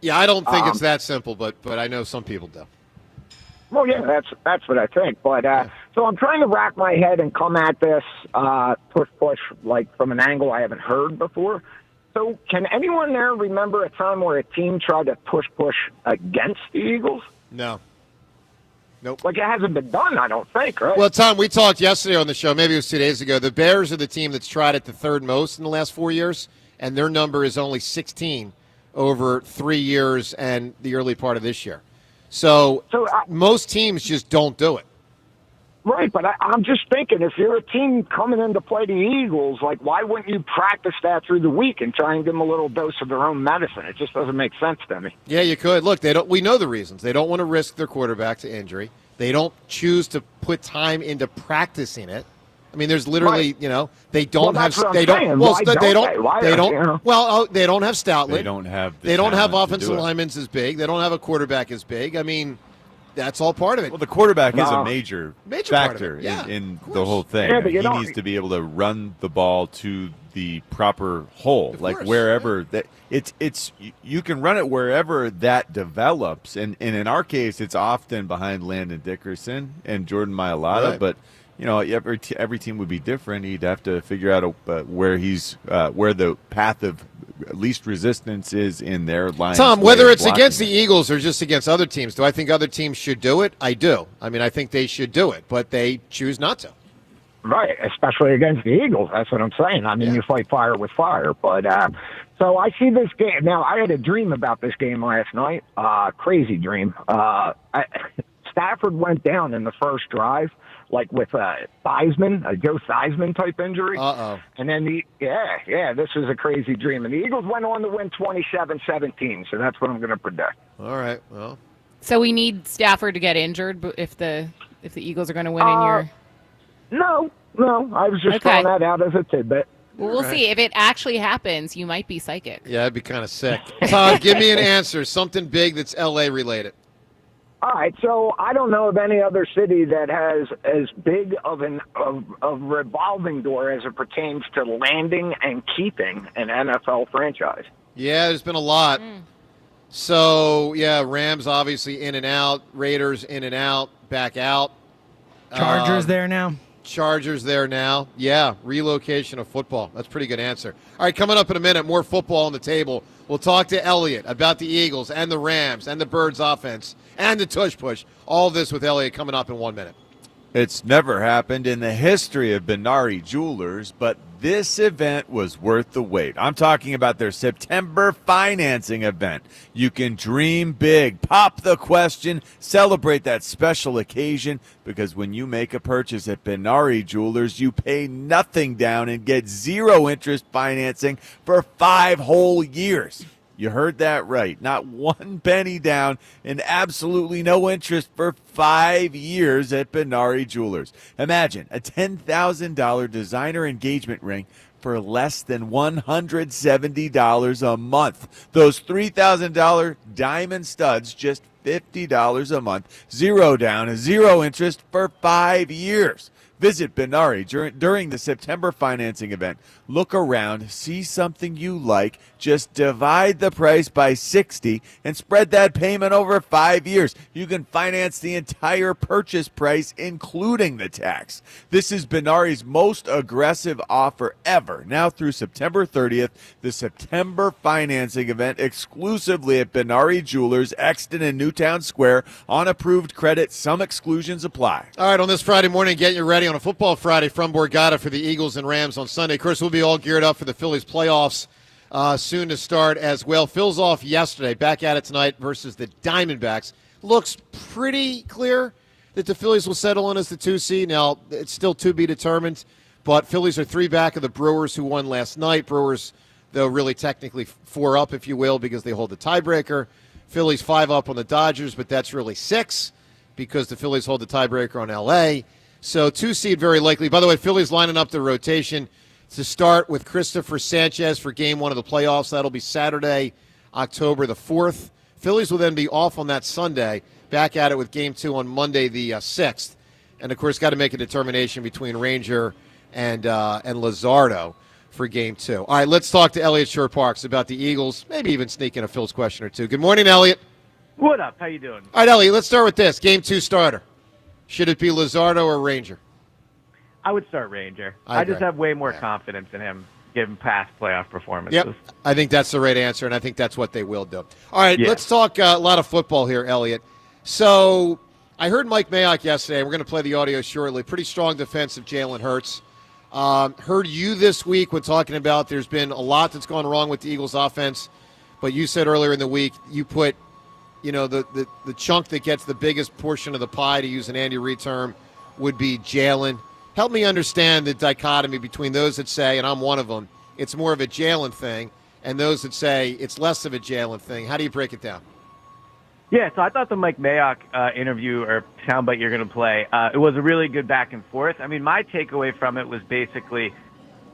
Speaker 8: Yeah, I don't think it's that simple, but I know some people do.
Speaker 5: Well, yeah, that's what I think. But so I'm trying to rack my head and come at this push like from an angle I haven't heard before. So can anyone there remember a time where a team tried to push against the Eagles?
Speaker 8: No. Nope.
Speaker 5: Like, it hasn't been done, I don't think, right?
Speaker 8: Well, Tom, we talked yesterday on the show, maybe it was 2 days ago. The Bears are the team that's tried it the third most in the last 4 years, and their number is only 16 over 3 years and the early part of this year. So most teams just don't do it.
Speaker 5: Right, but I'm just thinking, if you're a team coming in to play the Eagles, like, why wouldn't you practice that through the week and try and give them a little dose of their own medicine? It just doesn't make sense to me.
Speaker 8: Yeah, you could. Look, they don't. We know the reasons. They don't want to risk their quarterback to injury. They don't choose to put time into practicing it. I mean, there's literally,
Speaker 5: Right.
Speaker 8: They don't
Speaker 5: Well,
Speaker 8: have.
Speaker 5: that's what I'm
Speaker 8: They don't.
Speaker 5: saying.
Speaker 8: Well,
Speaker 5: Why
Speaker 8: they
Speaker 5: don't
Speaker 8: don't.
Speaker 5: they? Why
Speaker 8: They
Speaker 5: are-
Speaker 8: don't.
Speaker 5: you know?
Speaker 8: Well, they don't have Stoutland.
Speaker 1: They don't have.
Speaker 8: They don't have
Speaker 1: talent to
Speaker 8: offensive
Speaker 1: do it.
Speaker 8: linemen as big. They don't have a quarterback as big. I mean, that's all part of it.
Speaker 1: Well, the quarterback is
Speaker 5: No.
Speaker 1: a major
Speaker 8: Major part of
Speaker 1: factor
Speaker 8: it, yeah,
Speaker 1: in the whole thing.
Speaker 5: Yeah, but you
Speaker 1: He
Speaker 5: don't-
Speaker 1: needs to be able to run the ball to the proper hole,
Speaker 8: Of
Speaker 1: like
Speaker 8: course,
Speaker 1: wherever that it's. You can run it wherever that develops, and in our case, it's often behind Landon Dickerson and Jordan Mailata,
Speaker 8: Right.
Speaker 1: but. Every team would be different. He'd have to figure out where the path of least resistance is in their line.
Speaker 8: Tom, whether it's against the Eagles or just against other teams, do I think other teams should do it? I do. I mean, I think they should do it, but they choose not to.
Speaker 5: Right, especially against the Eagles. That's what I'm saying. I mean, you fight fire with fire. But so I see this game. Now, I had a dream about this game last night. Crazy dream. Stafford went down in the first drive, like with a Joe Theismann type injury.
Speaker 8: Uh-oh.
Speaker 5: And then this was a crazy dream. And the Eagles went on to win 27-17, so that's what I'm going to predict.
Speaker 8: All right, well.
Speaker 2: So we need Stafford to get injured if the Eagles are going to win in your...
Speaker 5: No, I was just throwing that out as a tidbit.
Speaker 2: Well, we'll see. If it actually happens, you might be psychic.
Speaker 8: Yeah, it'd be kind of sick. Todd, give me an answer. Something big that's L.A. related.
Speaker 5: All right, so I don't know of any other city that has as big of a revolving door as it pertains to landing and keeping an NFL franchise.
Speaker 8: Yeah, there's been a lot. So, yeah, Rams obviously in and out, Raiders in and out, back out.
Speaker 11: Chargers there now.
Speaker 8: Chargers there now. Yeah, relocation of football. That's a pretty good answer. All right, coming up in a minute, more football on the table. We'll talk to Elliot about the Eagles and the Rams and the Birds offense and the Tush Push. All this with Elliot coming up in 1 minute.
Speaker 1: It's never happened in the history of Benari Jewelers, but this event was worth the wait. I'm talking about their September financing event. You can dream big, pop the question, celebrate that special occasion, because when you make a purchase at Benari Jewelers, you pay nothing down and get 0 interest financing for 5 whole years. You heard that right. Not 1 penny down and absolutely no interest for 5 years at Benari Jewelers. Imagine a $10,000 designer engagement ring for less than $170 a month. Those $3,000 diamond studs, just $50 a month. 0 down and 0 interest for 5 years. Visit Benari during the September financing event. Look around, see something you like, just divide the price by 60 and spread that payment over 5 years. You can finance the entire purchase price, including the tax. This is Benari's most aggressive offer ever. Now through September 30th, the September financing event exclusively at Benari Jewelers, Exton and Newtown Square. On approved credit, some exclusions apply.
Speaker 8: All right, on this Friday morning, getting you ready on a football Friday from Borgata for the Eagles and Rams on Sunday. Of course, we'll be all geared up for the Phillies playoffs soon to start as well. Phil's off yesterday, back at it tonight versus the Diamondbacks. Looks pretty clear that the Phillies will settle in as the 2 seed. Now, it's still to be determined, but Phillies are 3 back of the Brewers, who won last night. Brewers, though, really technically 4 up, if you will, because they hold the tiebreaker. Phillies 5 up on the Dodgers, but that's really 6 because the Phillies hold the tiebreaker on L.A., so 2 seed very likely. By the way, Phillies lining up their rotation to start with Christopher Sanchez for Game 1 of the playoffs. That'll be Saturday, October the 4th. Phillies will then be off on that Sunday, back at it with Game 2 on Monday the 6th. And, of course, got to make a determination between Ranger and Luzardo for Game 2. All right, let's talk to Elliot Shore-Parks about the Eagles, maybe even sneak in a Phil's question or two. Good morning, Elliot.
Speaker 9: What up? How you doing?
Speaker 8: All right, Elliot, let's start with this. Game 2 starter. Should it be Luzardo or Ranger?
Speaker 9: I would start Ranger.
Speaker 8: I
Speaker 9: I just
Speaker 8: agree.
Speaker 9: have way more confidence in him given past playoff performances.
Speaker 8: Yep, I think that's the right answer, and I think that's what they will do. All right,
Speaker 9: Yeah.
Speaker 8: let's talk a lot of football here, Elliot. So I heard Mike Mayock yesterday. We're going to play the audio shortly. Pretty strong defense of Jalen Hurts. Heard you this week when talking about there's been a lot that's gone wrong with the Eagles' offense, but you said earlier in the week you put the chunk that gets the biggest portion of the pie, to use an Andy Reid term, would be Jalen. Help me understand the dichotomy between those that say, and I'm one of them, it's more of a Jalen thing, and those that say it's less of a Jalen thing. How do you break it down?
Speaker 9: Yeah, so I thought the Mike Mayock interview or soundbite you're going to play, it was a really good back and forth. I mean, my takeaway from it was basically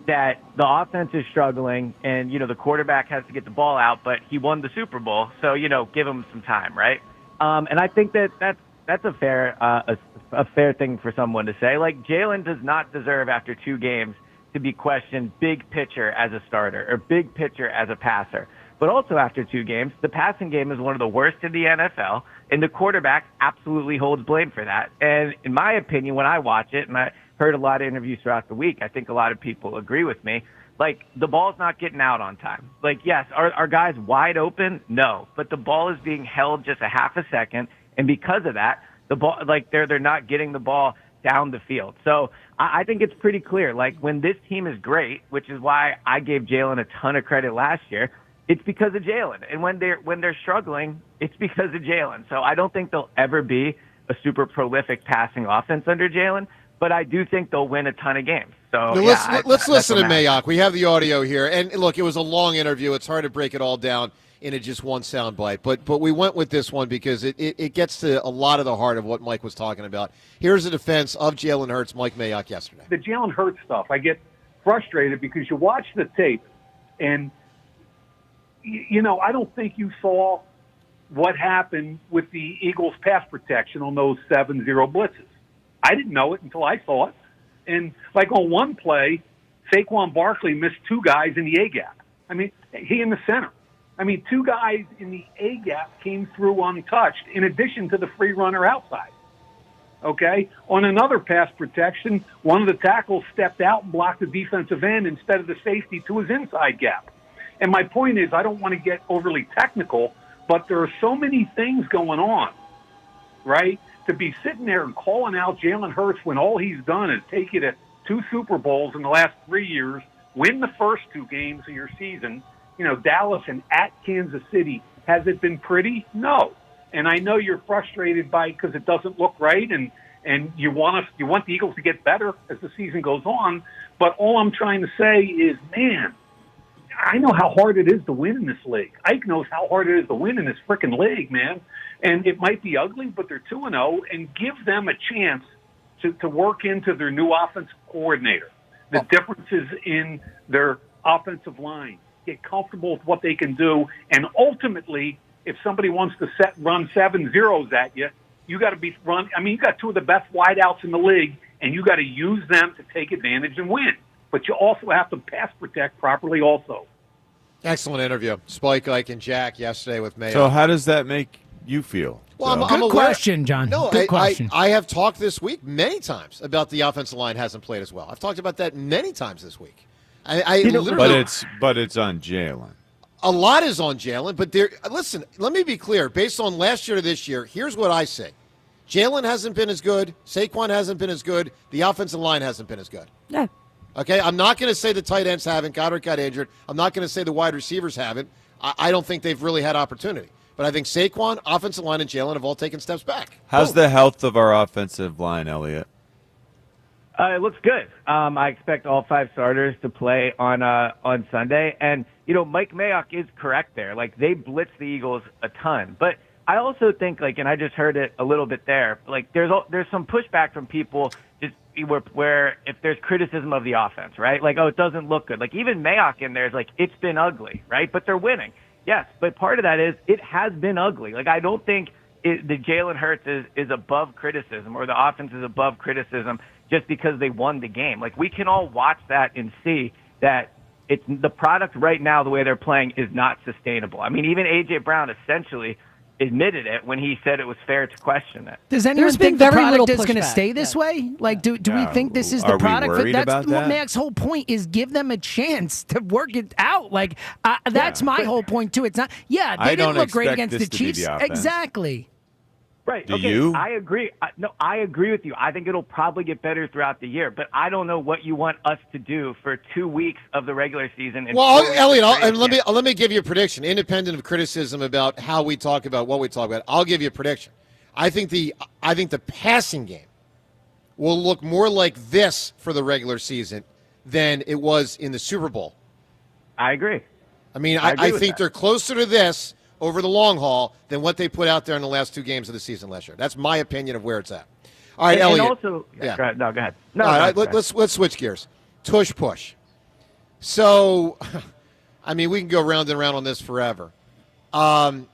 Speaker 9: that the offense is struggling and, the quarterback has to get the ball out, but he won the Super Bowl, so, give him some time, right? And I think that's a fair thing for someone to say. Like, Jalen does not deserve, after 2 games, to be questioned big picture as a starter or big picture as a passer. But also after 2 games, the passing game is one of the worst in the NFL, and the quarterback absolutely holds blame for that. And in my opinion, when I watch it, and I heard a lot of interviews throughout the week, I think a lot of people agree with me, like, the ball's not getting out on time. Like, yes, are guys wide open? No. But the ball is being held just a half a second, and because of that, the ball, like, they're not getting the ball down the field. So I think it's pretty clear. Like, when this team is great, which is why I gave Jalen a ton of credit last year, it's because of Jalen. And when they're struggling, it's because of Jalen. So I don't think they'll ever be a super prolific passing offense under Jalen, but I do think they'll win a ton of games. So
Speaker 8: let's listen to Mayock. We have the audio here. And look, it was a long interview. It's hard to break it all down into just one soundbite. But we went with this one because it gets to a lot of the heart of what Mike was talking about. Here's a defense of Jalen Hurts, Mike Mayock, yesterday.
Speaker 7: The Jalen Hurts stuff, I get frustrated because you watch the tape and I don't think you saw what happened with the Eagles' pass protection on those 7-0 blitzes. I didn't know it until I saw it. And, like, on one play, Saquon Barkley missed 2 guys in the A-gap. I mean, he in the center. I mean, 2 guys in the A-gap came through untouched in addition to the free runner outside. Okay? On another pass protection, one of the tackles stepped out and blocked the defensive end instead of the safety to his inside gap. And my point is, I don't want to get overly technical, but there are so many things going on, right? To be sitting there and calling out Jalen Hurts when all he's done is take you to 2 Super Bowls in the last 3 years, win the first 2 games of your season, Dallas and at Kansas City. Has it been pretty? No. And I know you're frustrated by it because it doesn't look right, and you want the Eagles to get better as the season goes on. But all I'm trying to say is, man, I know how hard it is to win in this league. Ike knows how hard it is to win in this freaking league, man. And it might be ugly, but they're 2-0, and give them a chance to work into their new offensive coordinator. The differences in their offensive line. Get comfortable with what they can do, and ultimately, if somebody wants to run 7-0s at you, you got to be run. I mean, you got 2 of the best wideouts in the league, and you got to use them to take advantage and win. But you also have to pass protect properly also.
Speaker 8: Excellent interview. Spike, Ike, and Jack yesterday with Mayo.
Speaker 1: So how does that make you feel?
Speaker 8: Well,
Speaker 11: I'm Good question, John.
Speaker 8: No,
Speaker 11: Good question.
Speaker 8: I have talked this week many times about the offensive line hasn't played as well. I've talked about that many times this week.
Speaker 1: But it's on Jalen.
Speaker 8: A lot is on Jalen, but listen, let me be clear. Based on last year to this year, here's what I say. Jalen hasn't been as good. Saquon hasn't been as good. The offensive line hasn't been as good.
Speaker 10: Yeah.
Speaker 8: Okay, I'm not going to say the tight ends haven't. Goddard got injured. I'm not going to say the wide receivers haven't. I don't think they've really had opportunity. But I think Saquon, offensive line, and Jalen have all taken steps back.
Speaker 1: How's the health of our offensive line, Elliot?
Speaker 9: It looks good. I expect all 5 starters to play on Sunday. And, Mike Mayock is correct there. Like, they blitz the Eagles a ton. But I also think, like, and I just heard it a little bit there, like, there's some pushback from people just where if there's criticism of the offense, right? Like, it doesn't look good. Like, even Mayock in there is like, it's been ugly, right? But they're winning. Yes, but part of that is it has been ugly. Like, I don't think the Jalen Hurts is above criticism or the offense is above criticism just because they won the game. Like, we can all watch that and see that it's the product right now, the way they're playing, is not sustainable. I mean, even A.J. Brown essentially admitted it when he said it was fair to question it.
Speaker 11: Does anyone think the product is going to stay this way? Like, do we think this is the product? That's Mac's whole point, is give them a chance to work it out. Like, that's my whole point too. It's not. Yeah, they didn't look great against the Chiefs. Exactly.
Speaker 9: Right.
Speaker 1: Do
Speaker 9: okay.
Speaker 1: you?
Speaker 9: I agree. I agree with you. I think it'll probably get better throughout the year, but I don't know what you want us to do for 2 weeks of the regular season.
Speaker 8: Well, Elliot, let me give you a prediction, independent of criticism about how we talk about what we talk about. I'll give you a prediction. I think the passing game will look more like this for the regular season than it was in the Super Bowl.
Speaker 9: I agree.
Speaker 8: I mean,
Speaker 9: I agree
Speaker 8: I
Speaker 9: with
Speaker 8: think
Speaker 9: that.
Speaker 8: they're closer to this over the long haul than what they put out there in the last 2 games of the season last year. That's my opinion of where it's at. All right,
Speaker 9: and
Speaker 8: Elliot.
Speaker 9: also,
Speaker 8: yeah.
Speaker 9: Go ahead. No, go ahead. No,
Speaker 8: All
Speaker 9: go
Speaker 8: right,
Speaker 9: ahead.
Speaker 8: let's switch gears. Tush push. So, I mean, we can go round and round on this forever. God,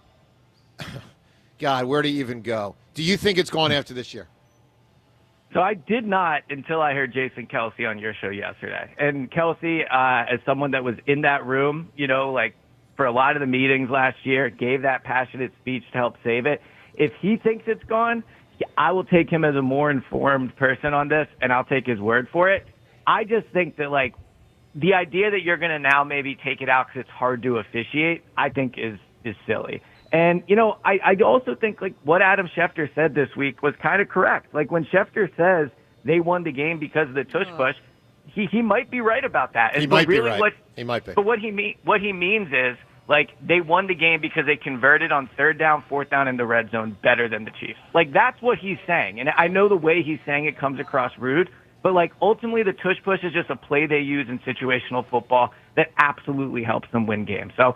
Speaker 8: where do you even go? Do you think it's gone after this year?
Speaker 9: So I did not until I heard Jason Kelsey on your show yesterday. And Kelsey, as someone that was in that room, like for a lot of the meetings last year, gave that passionate speech to help save it. If he thinks it's gone, I will take him as a more informed person on this, and I'll take his word for it. I just think that, like, the idea that you're going to now maybe take it out because it's hard to officiate, I think is silly. And, I also think, like, what Adam Schefter said this week was kind of correct. Like, when Schefter says they won the game because of the tush push, he might be right about that. And
Speaker 8: He might be
Speaker 9: really
Speaker 8: right. He might be.
Speaker 9: But what he means is, like, they won the game because they converted on 3rd down, 4th down in the red zone better than the Chiefs. Like, that's what he's saying. And I know the way he's saying it comes across rude, but, like, ultimately the tush push is just a play they use in situational football that absolutely helps them win games. So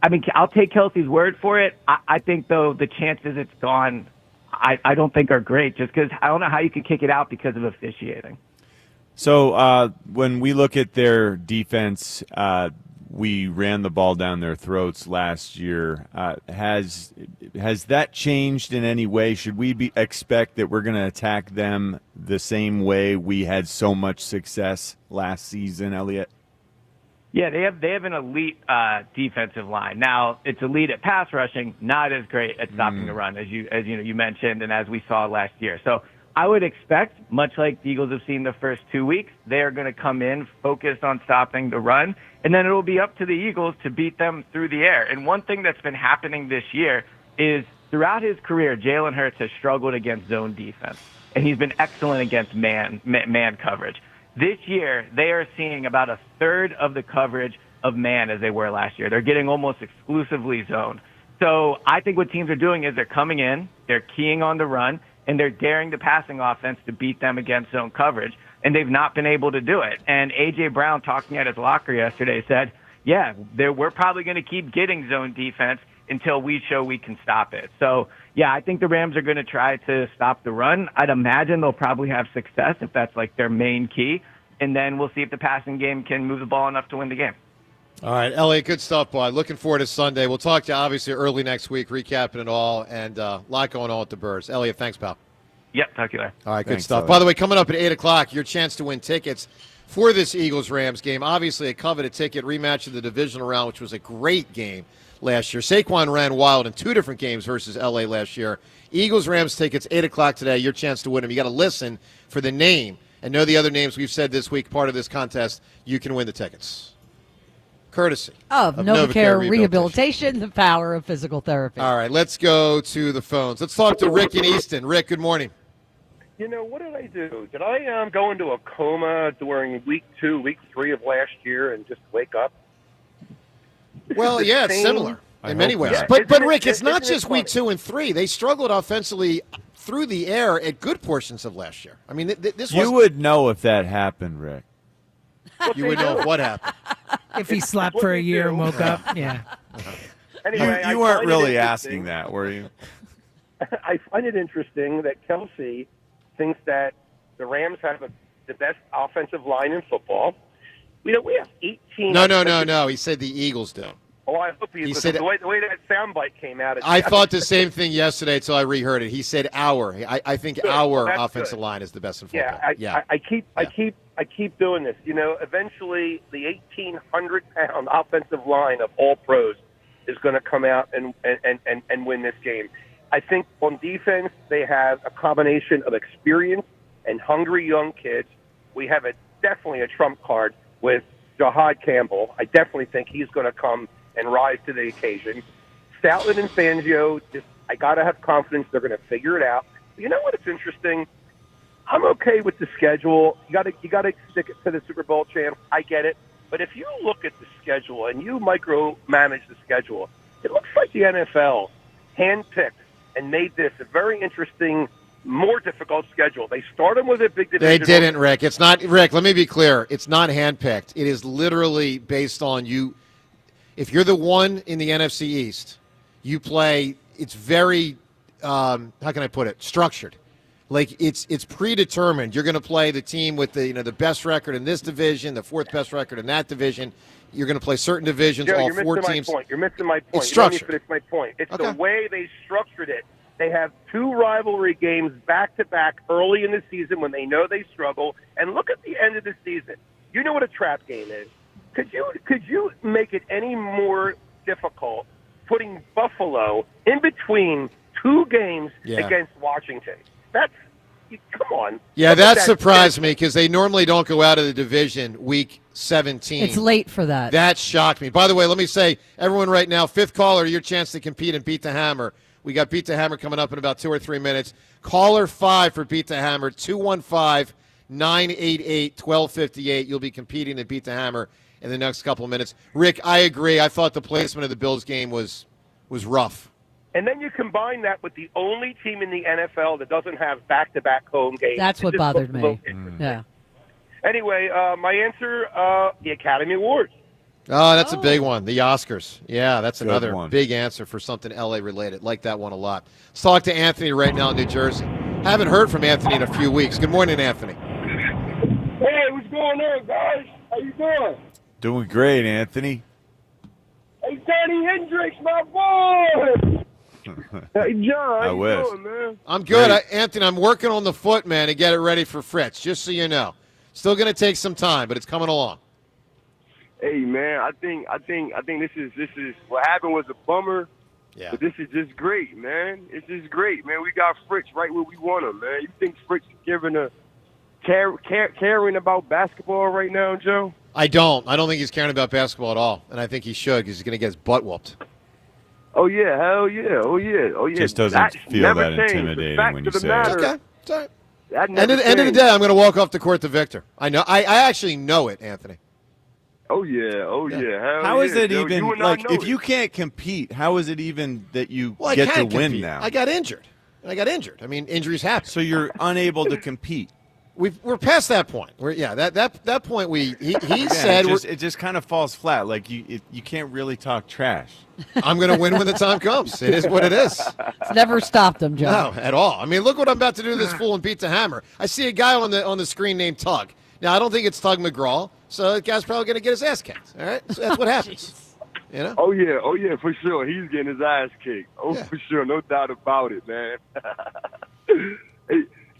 Speaker 9: I mean, I'll take Kelsey's word for it. I think, though, the chances it's gone, I don't think are great, just because I don't know how you could kick it out because of officiating.
Speaker 1: So when we look at their defense, we ran the ball down their throats last year. Has that changed in any way? Should we expect that we're going to attack them the same way we had so much success last season, Elliot?
Speaker 9: Yeah, they have an elite defensive line. Now, it's elite at pass rushing, not as great at stopping the run as you mentioned and as we saw last year. So I would expect, much like the Eagles have seen the first 2 weeks, they are going to come in focused on stopping the run, and then it will be up to the Eagles to beat them through the air. And one thing that's been happening this year is throughout his career, Jalen Hurts has struggled against zone defense, and he's been excellent against man coverage. This year, they are seeing about a third of the coverage of man as they were last year. They're getting almost exclusively zone. So I think what teams are doing is they're coming in, they're keying on the run, and they're daring the passing offense to beat them against zone coverage, and they've not been able to do it. And A.J. Brown, talking at his locker yesterday, said, yeah, we're probably going to keep getting zone defense until we show we can stop it. So, yeah, I think the Rams are going to try to stop the run. I'd imagine they'll probably have success if that's like their main key. And then we'll see if the passing game can move the ball enough to win the game.
Speaker 8: All right, Elliot, good stuff, bud. Looking forward to Sunday. We'll talk to you, obviously, early next week, recapping it all, and a lot going on with the Birds. Elliot, thanks, pal.
Speaker 9: Yep, talk to you later.
Speaker 8: All right, good
Speaker 1: Thanks,
Speaker 8: stuff.
Speaker 1: Elliot.
Speaker 8: By the way, coming up at 8 o'clock, your chance to win tickets for this Eagles-Rams game. Obviously, a coveted ticket, rematch of the divisional round, which was a great game last year. Saquon ran wild in 2 different games versus L.A. last year. Eagles-Rams tickets, 8 o'clock today, your chance to win them. You got to listen for the name and know the other names we've said this week, part of this contest. You can win the tickets. Courtesy
Speaker 10: of NovaCare Rehabilitation, the power of physical therapy.
Speaker 8: All right, let's go to the phones. Let's talk to Rick in Easton. Rick, good morning.
Speaker 12: What did I do? Did I go into a coma during week 2, week 3 of last year and just wake up?
Speaker 8: Well, yeah, it's similar in many ways.
Speaker 12: Yeah,
Speaker 8: but Rick, it's not just week 2 and 3. They struggled offensively through the air at good portions of last year. I mean, this was...
Speaker 1: You would know if that happened, Rick.
Speaker 8: You would know what happened.
Speaker 11: If he slept for a year and woke up, yeah.
Speaker 12: Anyway,
Speaker 1: You weren't really asking that, were you?
Speaker 12: I find it interesting that Kelsey thinks that the Rams have the best offensive line in football. We have 18.
Speaker 8: No. He said the Eagles do.
Speaker 12: Oh, I hope he
Speaker 8: said
Speaker 12: the way that soundbite came out.
Speaker 8: I thought the same thing yesterday until I reheard it. He said our. I think
Speaker 12: Good.
Speaker 8: our
Speaker 12: Well,
Speaker 8: offensive
Speaker 12: good.
Speaker 8: line is the best in football.
Speaker 12: I keep doing this. Eventually the 1,800-pound offensive line of all pros is going to come out and win this game. I think on defense they have a combination of experience and hungry young kids. We have definitely a trump card with Jahad Campbell. I definitely think he's going to come and rise to the occasion. Stoutland and Fangio, I got to have confidence they're going to figure it out. But you know what? It's interesting. I'm okay with the schedule. You got to stick it to the Super Bowl champ. I get it. But if you look at the schedule and you micromanage the schedule, it looks like the NFL handpicked and made this a very interesting more difficult schedule. They started with a big division.
Speaker 8: They didn't, Rick. It's not, Rick, let me be clear. It's not handpicked. It is literally based on you. If you're the one in the NFC East, you play, it's very, how can I put it, structured. Like it's predetermined. You're going to play the team with the the best record in this division, the fourth best record in that division. You're going to play certain divisions,
Speaker 12: Joe,
Speaker 8: all
Speaker 12: you're
Speaker 8: four
Speaker 12: missing
Speaker 8: teams.
Speaker 12: My point. You're missing my point.
Speaker 8: It's
Speaker 12: You don't need to
Speaker 8: structured.
Speaker 12: finish my point. It's
Speaker 8: Okay.
Speaker 12: the way they structured it. They have 2 rivalry games back-to-back early in the season when they know they struggle. And look at the end of the season. You know what a trap game is. Could you make it any more difficult putting Buffalo in between 2 games against Washington? Come on.
Speaker 8: Yeah,
Speaker 12: Look at
Speaker 8: that surprised me because they normally don't go out of the division week 17.
Speaker 10: It's late for that.
Speaker 8: That shocked me. By the way, let me say, everyone right now, 5th caller, your chance to compete and Beat the Hammer. We got Beat the Hammer coming up in about 2 or 3 minutes. Caller 5 for Beat the Hammer, 215-988-1258. You'll be competing at Beat the Hammer in the next couple of minutes. Rick, I agree. I thought the placement of the Bills game was rough.
Speaker 12: And then you combine that with the only team in the NFL that doesn't have back-to-back home games.
Speaker 10: That's what bothered me. Yeah.
Speaker 12: Anyway, my answer, the Academy Awards.
Speaker 8: Oh, that's a big one. The Oscars. Yeah, that's
Speaker 1: Good
Speaker 8: another
Speaker 1: one.
Speaker 8: big answer for something LA related. Like that one a lot. Let's talk to Anthony right now in New Jersey. Haven't heard from Anthony in a few weeks. Good morning, Anthony.
Speaker 13: Hey, what's going on, guys? How you doing?
Speaker 1: Doing great, Anthony.
Speaker 13: Hey, Danny Hendricks, my boy. Hey, John, how you
Speaker 1: wish.
Speaker 13: doing, man?
Speaker 8: I'm good. Anthony, I'm working on the foot, man, to get it ready for Fritz, just so you know. Still going to take some time, but it's coming along.
Speaker 13: Hey, man, I think this is what happened was a bummer.
Speaker 8: Yeah.
Speaker 13: But this is just great, man. It's just great, man. We got Fritz right where we want him, man. You think Fritz is caring about basketball right now, Joe?
Speaker 8: I don't think he's caring about basketball at all, and I think he should because he's going to get his butt whooped.
Speaker 13: Oh yeah, hell yeah, oh yeah.
Speaker 1: Just doesn't
Speaker 13: That
Speaker 1: feel
Speaker 13: never
Speaker 1: that
Speaker 13: changed.
Speaker 1: intimidating
Speaker 13: The fact
Speaker 1: when
Speaker 13: of
Speaker 1: you
Speaker 13: the
Speaker 1: say it.
Speaker 13: matter,
Speaker 8: Okay, it's all right.
Speaker 13: that
Speaker 8: End
Speaker 13: never
Speaker 8: of the
Speaker 13: changed.
Speaker 8: day, I'm going to walk off the court to Victor. I know. I actually know it, Anthony.
Speaker 13: Oh yeah, Hell
Speaker 1: How is
Speaker 13: yeah,
Speaker 1: it
Speaker 13: Joe.
Speaker 1: even,
Speaker 13: You and I
Speaker 1: like,
Speaker 13: know
Speaker 1: if
Speaker 13: it.
Speaker 1: you can't compete, how is it even that you
Speaker 8: Well, I
Speaker 1: get to
Speaker 8: can't
Speaker 1: win
Speaker 8: compete.
Speaker 1: now?
Speaker 8: I got injured. I mean, injuries happen.
Speaker 1: So you're unable to compete.
Speaker 8: We're past that point. That point he said
Speaker 1: it just kind of falls flat. Like you can't really talk trash.
Speaker 8: I'm going to win when the time comes. It is what it is.
Speaker 10: It's never stopped him, Joe.
Speaker 8: No, at all. I mean, look what I'm about to do to this fool and Beat the Hammer. I see a guy on the screen named Tug. Now, I don't think it's Tug McGraw, so the guy's probably going to get his ass kicked. All right, so that's what happens. You know?
Speaker 13: Oh yeah, for sure. He's getting his ass kicked. For sure, no doubt about it, man.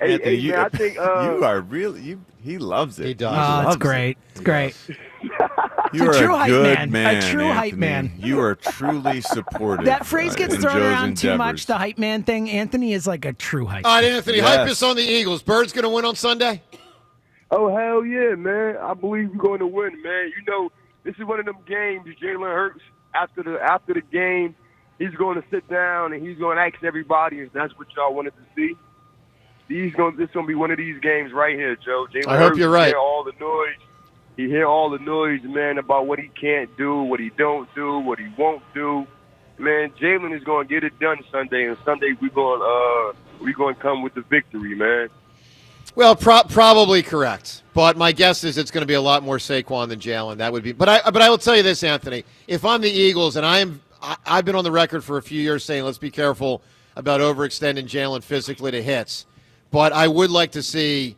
Speaker 1: Anthony,
Speaker 13: man, I think
Speaker 1: you are really he loves it.
Speaker 8: He does.
Speaker 11: Oh, it's great. It's great.
Speaker 1: You are
Speaker 11: a true
Speaker 1: a
Speaker 11: hype
Speaker 1: good
Speaker 11: man. A true hype
Speaker 1: Anthony.
Speaker 11: man.
Speaker 1: You are truly supportive.
Speaker 11: That phrase gets
Speaker 1: in
Speaker 11: thrown
Speaker 1: Joe's
Speaker 11: around too much,
Speaker 1: endeavors.
Speaker 11: the hype man thing. Anthony is like a true hype
Speaker 8: All right,
Speaker 11: man.
Speaker 8: Anthony, hype us on the Eagles. Bird's going to win on Sunday?
Speaker 13: Oh hell yeah, man! I believe we're going to win, man. You know, this is one of them games. Jalen Hurts after the game, he's going to sit down and he's going to ask everybody if that's what y'all wanted to see. This is going to be one of these games right here, Joe. Jalen
Speaker 8: I hope
Speaker 13: Hurts,
Speaker 8: you're right.
Speaker 13: Hear all the noise. He hear all the noise, man, about what he can't do, what he don't do, what he won't do. Man, Jalen is going to get it done Sunday, and Sunday we're going to come with the victory, man.
Speaker 8: Well, probably correct. But my guess is it's going to be a lot more Saquon than Jalen. That would be. But I will tell you this, Anthony. If I'm the Eagles, and I've been on the record for a few years saying let's be careful about overextending Jalen physically to hits. But I would like to see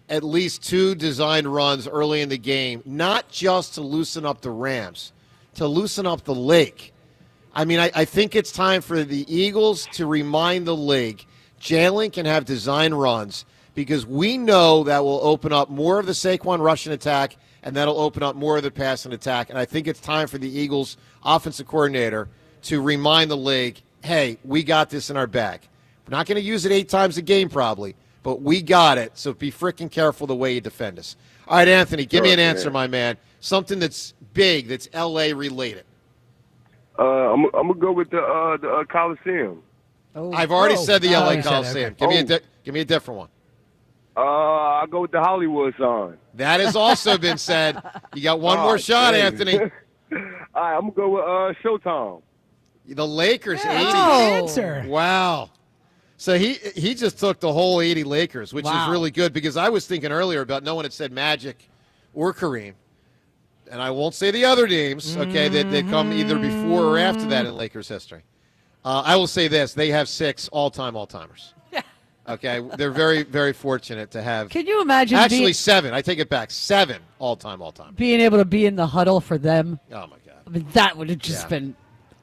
Speaker 8: at least 2 designed runs early in the game, not just to loosen up the Rams, to loosen up the league. I mean, I think it's time for the Eagles to remind the league Jalen can have design runs because we know that will open up more of the Saquon rushing attack and that'll open up more of the passing attack. And I think it's time for the Eagles offensive coordinator to remind the league, hey, we got this in our bag. We're not going to use it 8 times a game probably, but we got it. So be freaking careful the way you defend us. All right, Anthony, give me an answer, my man. Something that's big, that's L.A. related.
Speaker 13: I'm gonna go with the Coliseum.
Speaker 8: I've already said the L.A. Coliseum. Give me a different one.
Speaker 13: I'll go with the Hollywood sign.
Speaker 8: That has also been said. You got one more shot,
Speaker 13: dang.
Speaker 8: Anthony.
Speaker 13: All right, I'm gonna go with Showtime.
Speaker 8: The Lakers, 80.
Speaker 11: That's a good answer.
Speaker 8: Wow. So he just took the whole 80 Lakers, which is really good because I was thinking earlier about no one had said Magic or Kareem. And I won't say the other names, okay, that come either before or after that in Lakers history. I will say this. They have 6 all-timers. Okay, they're very, very fortunate to have.
Speaker 10: Can you imagine?
Speaker 8: Actually, 7. I take it back. 7 all-time.
Speaker 10: Being able to be in the huddle for them.
Speaker 8: Oh, my God.
Speaker 10: I mean, that would have just been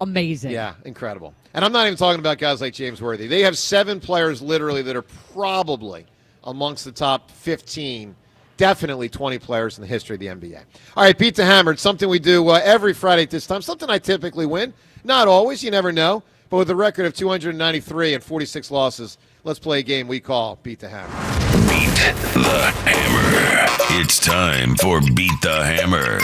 Speaker 10: amazing.
Speaker 8: Yeah, incredible. And I'm not even talking about guys like James Worthy. They have 7 players literally that are probably amongst the top 15, definitely 20 players in the history of the NBA. All right, Beat the Hammer. It's something we do every Friday at this time, something I typically win. Not always, you never know. But with a record of 293 and 46 losses, let's play a game we call Beat the Hammer.
Speaker 4: Beat the Hammer. It's time for Beat the Hammer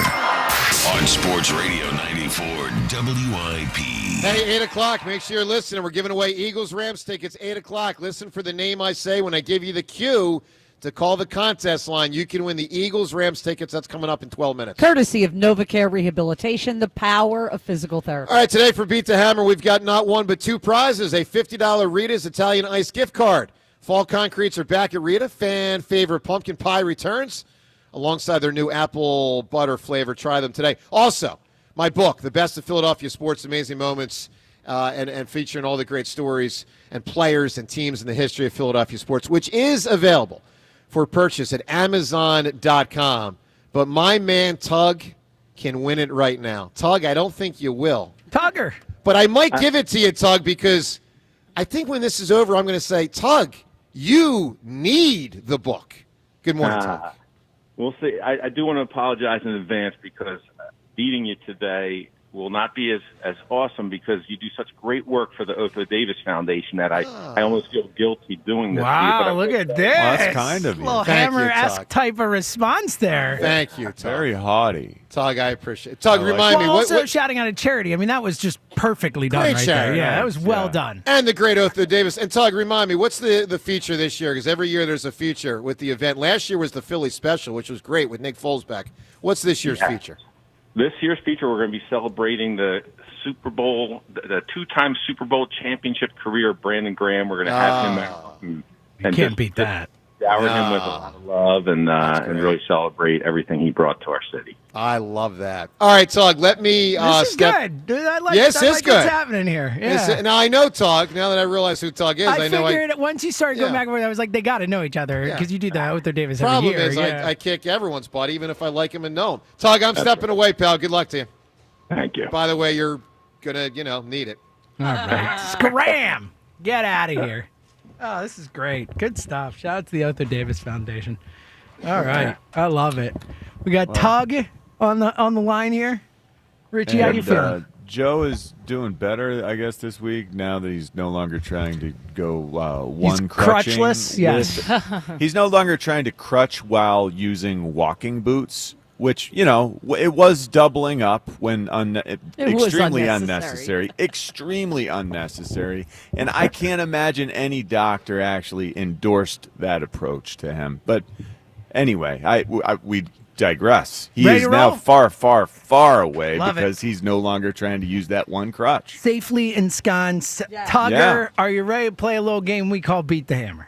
Speaker 4: on Sports Radio 94 WIP.
Speaker 8: Hey, 8 o'clock. Make sure you're listening. We're giving away Eagles-Rams tickets, 8 o'clock. Listen for the name I say when I give you the cue to call the contest line. You can win the Eagles-Rams tickets. That's coming up in 12 minutes.
Speaker 10: Courtesy of NovaCare Rehabilitation, the power of physical therapy.
Speaker 8: All right, today for Beat the Hammer, we've got not one but 2 prizes. A $50 Rita's Italian Ice gift card. Fall concretes are back at Rita. Fan favorite pumpkin pie returns alongside their new apple butter flavor. Try them today. Also, my book, The Best of Philadelphia Sports, Amazing Moments, and featuring all the great stories and players and teams in the history of Philadelphia sports, which is available for purchase at Amazon.com. But my man Tug can win it right now. Tug, I don't think you will.
Speaker 11: Tugger.
Speaker 8: But I might give it to you, Tug, because I think when this is over, I'm going to say, Tug, you need the book. Good morning, Tug.
Speaker 6: We'll see. I do want to apologize in advance because beating you today will not be as awesome because you do such great work for the Otho Davis Foundation that I almost feel guilty doing this.
Speaker 11: Wow, look at this.
Speaker 1: Well, that's kind of you.
Speaker 11: Little Hammer-esque type of response there.
Speaker 8: Thank you, Tug.
Speaker 1: Very haughty.
Speaker 8: Tug, I appreciate it. Tug, remind me.
Speaker 11: Also shouting out a charity. I mean, that was just perfectly done
Speaker 8: Great
Speaker 11: right
Speaker 8: charity.
Speaker 11: there. Yeah, that was well done.
Speaker 8: And the great Otho Davis. And Tug, remind me, what's the feature this year? Because every year there's a feature with the event. Last year was the Phillies special, which was great with Nick Foles back. What's this year's feature?
Speaker 6: This year's feature, we're going to be celebrating the Super Bowl, the 2-time Super Bowl championship career of Brandon Graham. We're going to have him out.
Speaker 11: You can't beat that.
Speaker 6: Shower him with a lot of love and really celebrate everything he brought to our city.
Speaker 8: I love that. All right, Tug, let me
Speaker 11: This is good. Dude, I like,
Speaker 8: yes,
Speaker 11: I
Speaker 8: it's
Speaker 11: like
Speaker 8: good.
Speaker 11: what's happening here. Yeah.
Speaker 8: Now, I know Tug. Now that I realize who Tug is, I know
Speaker 11: figured once you started going back and forth, I was like, they got to know each other because you do that with their Davis every year.
Speaker 8: Problem is, I kick everyone's butt, even if I like him and know him. Tug, I'm stepping away, pal. Good luck to you.
Speaker 6: Thank you.
Speaker 8: By the way, you're going to, need it.
Speaker 11: All right. Scram! Get out of here. Oh, this is great. Good stuff. Shout out to the Otho Davis Foundation. All right. I love it. We got Tug on the line here. Richie, how you feeling?
Speaker 1: Joe is doing better, I guess, this week now that he's no longer trying to go one crutching.
Speaker 11: Crutchless, yes.
Speaker 1: He's no longer trying to crutch while using walking boots, which, it was doubling up when extremely unnecessary. Extremely unnecessary. And I can't imagine any doctor actually endorsed that approach to him. But anyway, we digress. He is now far, far, far away because he's no longer trying to use that one crutch.
Speaker 11: Safely ensconced. Tugger, are you ready to play a little game we call Beat the Hammer?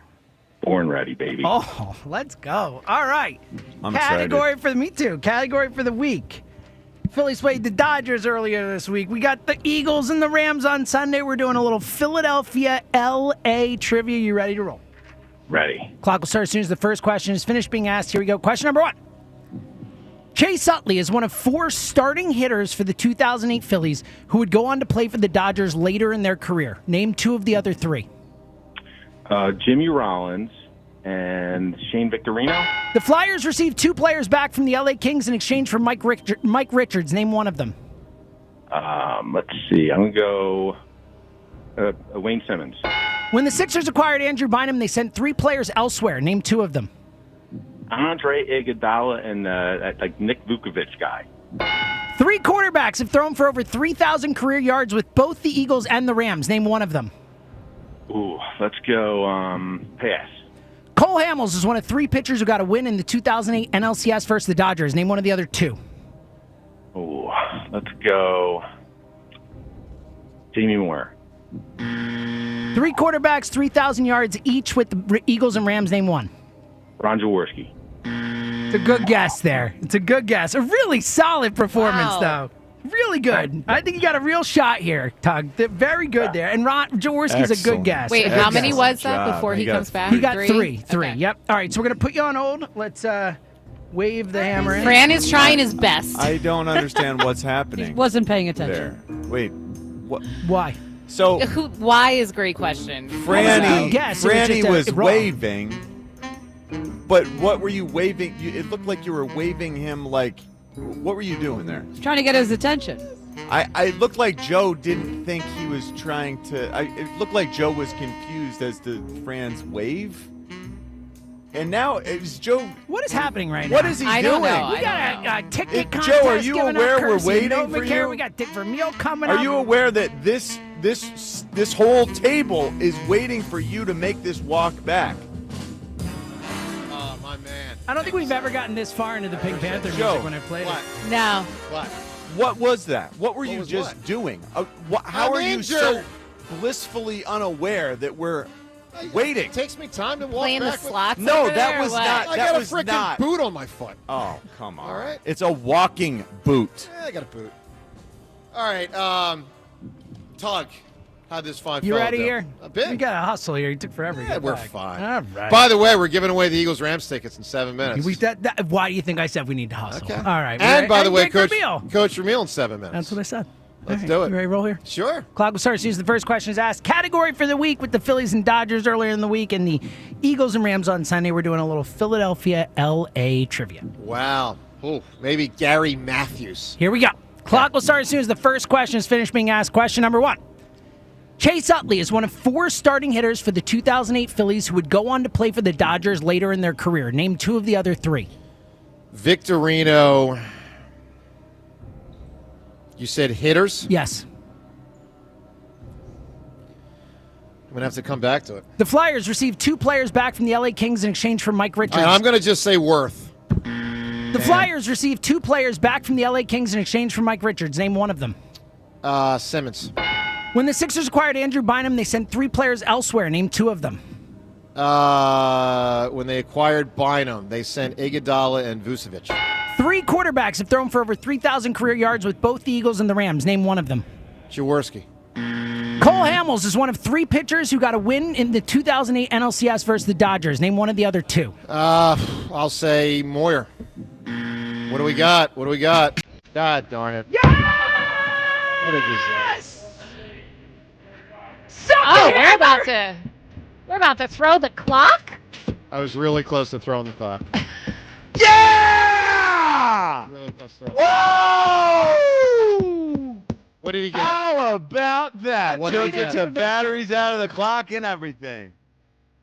Speaker 6: Born ready, baby.
Speaker 11: Oh, let's go. All right.
Speaker 1: I'm
Speaker 11: Category
Speaker 1: excited.
Speaker 11: me too. Category for the week. Phillies played the Dodgers earlier this week. We got the Eagles and the Rams on Sunday. We're doing a little Philadelphia LA trivia. You ready to roll?
Speaker 6: Ready.
Speaker 11: Clock will start as soon as the first question is finished being asked. Here we go. Question number 1. Chase Utley is one of 4 starting hitters for the 2008 Phillies who would go on to play for the Dodgers later in their career. Name 2 of the other 3.
Speaker 6: Jimmy Rollins and Shane Victorino.
Speaker 11: The Flyers received 2 players back from the LA Kings in exchange for Mike Richards. Name one of them.
Speaker 6: Let's see. I'm going to go Wayne Simmons.
Speaker 11: When the Sixers acquired Andrew Bynum, they sent 3 players elsewhere. Name 2 of them.
Speaker 6: Andre Iguodala and Nick Vukovic guy.
Speaker 11: 3 quarterbacks have thrown for over 3,000 career yards with both the Eagles and the Rams. Name one of them.
Speaker 6: Ooh, let's go pass.
Speaker 11: Cole Hamels is one of 3 pitchers who got a win in the 2008 NLCS versus the Dodgers. Name one of the other 2.
Speaker 6: Ooh, let's go Jamie Moore.
Speaker 11: 3 quarterbacks, 3,000 yards each with the Eagles and Rams. Name one.
Speaker 6: Ron Jaworski.
Speaker 11: It's a good guess there. It's a good guess. A really solid performance, though. Really good. I think you got a real shot here, Tug. Very good there. And Ron Jaworski's a good guess.
Speaker 2: Wait, how many was that before he comes back?
Speaker 11: He got three.
Speaker 2: Okay.
Speaker 11: Yep. All right, so we're going to put you on hold. Let's wave the hammer in.
Speaker 2: Fran is trying his best.
Speaker 1: I don't understand what's happening.
Speaker 10: He wasn't paying attention.
Speaker 1: There. Wait. What?
Speaker 11: Why?
Speaker 1: So
Speaker 2: why is a great question.
Speaker 1: Franny was waving, but what were you waving? It looked like you were waving him like. What were you doing there?
Speaker 10: He's trying to get his attention.
Speaker 1: I looked like Joe didn't think he was trying to. It looked like Joe was confused as to Fran's wave. And now it's Joe.
Speaker 11: What is happening right now?
Speaker 1: What is he doing?
Speaker 11: Don't know. We got a ticket contest.
Speaker 1: Joe, are you aware we're waiting for you?
Speaker 11: We got Dick Vermeil coming up.
Speaker 1: Are you aware that this whole table is waiting for you to make this walk back?
Speaker 8: Oh, my man.
Speaker 11: I don't think we've ever gotten this far into the Pink Panther music when I played it.
Speaker 2: No.
Speaker 1: What was that? What were you just doing? How are you so blissfully unaware that we're waiting?
Speaker 8: It takes me time to walk
Speaker 2: Playing
Speaker 8: back.
Speaker 2: the slots.
Speaker 1: No,
Speaker 2: over
Speaker 1: that
Speaker 2: there,
Speaker 1: was
Speaker 2: or what?
Speaker 1: not.
Speaker 8: I
Speaker 1: That
Speaker 8: got a
Speaker 1: was
Speaker 8: freaking
Speaker 1: not.
Speaker 8: boot on my foot.
Speaker 1: Oh, come on.
Speaker 8: All right.
Speaker 1: It's a walking boot.
Speaker 8: I got a boot. All right. Tug, how'd this fine
Speaker 11: You
Speaker 8: fellow
Speaker 11: ready
Speaker 8: do?
Speaker 11: here?
Speaker 8: A bit.
Speaker 11: We got to hustle here. It took forever to
Speaker 8: Yeah,
Speaker 11: get
Speaker 8: we're
Speaker 11: back.
Speaker 8: fine.
Speaker 11: All right.
Speaker 8: By the way, we're giving away the Eagles-Rams tickets in 7 minutes.
Speaker 11: Why do you think I said we need to hustle?
Speaker 8: Okay.
Speaker 11: All right.
Speaker 8: And by the way,
Speaker 11: Dick
Speaker 8: Coach
Speaker 11: Vermeil.
Speaker 8: Vermeil in 7 minutes.
Speaker 11: That's what I said.
Speaker 8: Let's
Speaker 11: All
Speaker 8: do
Speaker 11: right.
Speaker 8: it.
Speaker 11: You ready to roll here?
Speaker 8: Sure.
Speaker 11: Clock will start as soon as the first question is asked. Category for the week with the Phillies and Dodgers earlier in the week and the Eagles and Rams on Sunday. We're doing a little Philadelphia LA trivia.
Speaker 8: Wow. Ooh, maybe Gary Matthews.
Speaker 11: Here we go. Clock will start as soon as the first question is finished being asked. Question number 1. Chase Utley is one of 4 starting hitters for the 2008 Phillies who would go on to play for the Dodgers later in their career. Name 2 of the other 3.
Speaker 8: Victorino. You said hitters?
Speaker 11: Yes.
Speaker 8: I'm going to have to come back to it.
Speaker 11: The Flyers received 2 players back from the LA Kings in exchange for Mike Richards.
Speaker 8: All right, I'm going to just say Worth.
Speaker 11: The Flyers received 2 players back from the LA Kings in exchange for Mike Richards. Name one of them.
Speaker 8: Simmons.
Speaker 11: When the Sixers acquired Andrew Bynum, they sent 3 players elsewhere. Name 2 of them.
Speaker 8: When they acquired Bynum, they sent Iguodala and Vucevic.
Speaker 11: 3 quarterbacks have thrown for over 3,000 career yards with both the Eagles and the Rams. Name one of them.
Speaker 8: Jaworski.
Speaker 11: Cole Hamels is one of 3 pitchers who got a win in the 2008 NLCS versus the Dodgers. Name one of the other 2.
Speaker 8: I'll say Moyer. What do we got? God darn it. What a disaster.
Speaker 2: We're about to throw the clock.
Speaker 8: I was really close to throwing the clock.
Speaker 1: Yeah!
Speaker 8: Really close to
Speaker 1: Whoa!
Speaker 8: What did he get?
Speaker 1: How about that?
Speaker 8: What did he
Speaker 1: Took
Speaker 8: get?
Speaker 1: the batteries out of the clock and everything.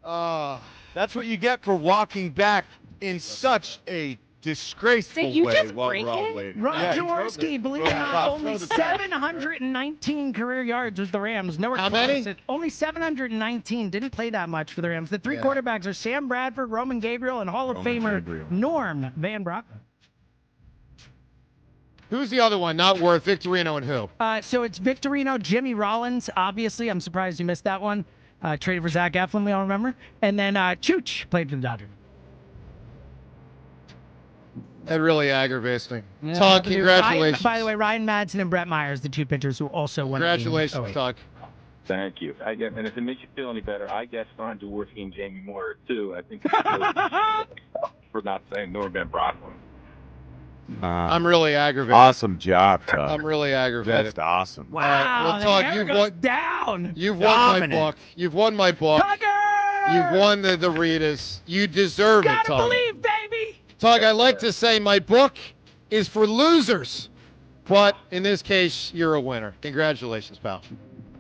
Speaker 1: That's what you get for walking back in such a disgraceful
Speaker 2: Did you
Speaker 1: way
Speaker 2: just
Speaker 1: while
Speaker 2: break
Speaker 1: we're all
Speaker 2: it?
Speaker 1: waiting.
Speaker 11: Ron
Speaker 1: Yeah, he
Speaker 11: Jaworski,
Speaker 1: threw
Speaker 11: believe it or not,
Speaker 1: Rob,
Speaker 11: only
Speaker 1: throw the ball.
Speaker 11: 719 career yards with the Rams. Nowhere
Speaker 8: How
Speaker 11: close.
Speaker 8: many?
Speaker 11: Only 719. Didn't play that much for the Rams. The 3 quarterbacks are Sam Bradford, Roman Gabriel, and Hall of Famer Norm Van Broek.
Speaker 8: Who's the other one? Not Worth, Victorino, and who?
Speaker 11: So it's Victorino, Jimmy Rollins. Obviously, I'm surprised you missed that one. Traded for Zach Eflin, we all remember. And then Chooch played for the Dodgers.
Speaker 8: That really aggravates me.
Speaker 11: Yeah.
Speaker 8: Tug, congratulations.
Speaker 11: By the way, Ryan Madsen and Brett Myers, the 2 pitchers who also won.
Speaker 8: Congratulations, Tug.
Speaker 6: Thank you. And if it makes you feel any better, I guessed on Jaworski and Jamie Moore, too. I think for not saying Norman Brocklin.
Speaker 8: I'm really aggravated.
Speaker 1: Awesome job, Tug.
Speaker 8: I'm really aggravated.
Speaker 1: That's awesome.
Speaker 11: Wow,
Speaker 8: Well, Tug,
Speaker 11: the
Speaker 8: you've
Speaker 11: hair
Speaker 8: won.
Speaker 11: goes down.
Speaker 8: You've won my book. You've won my book.
Speaker 11: Tugger!
Speaker 8: You've won the Ritas. You deserve it,
Speaker 11: Gotta
Speaker 8: Tug.
Speaker 11: believe, baby.
Speaker 8: Tug, I like to say my book is for losers, but in this case, you're a winner. Congratulations, pal.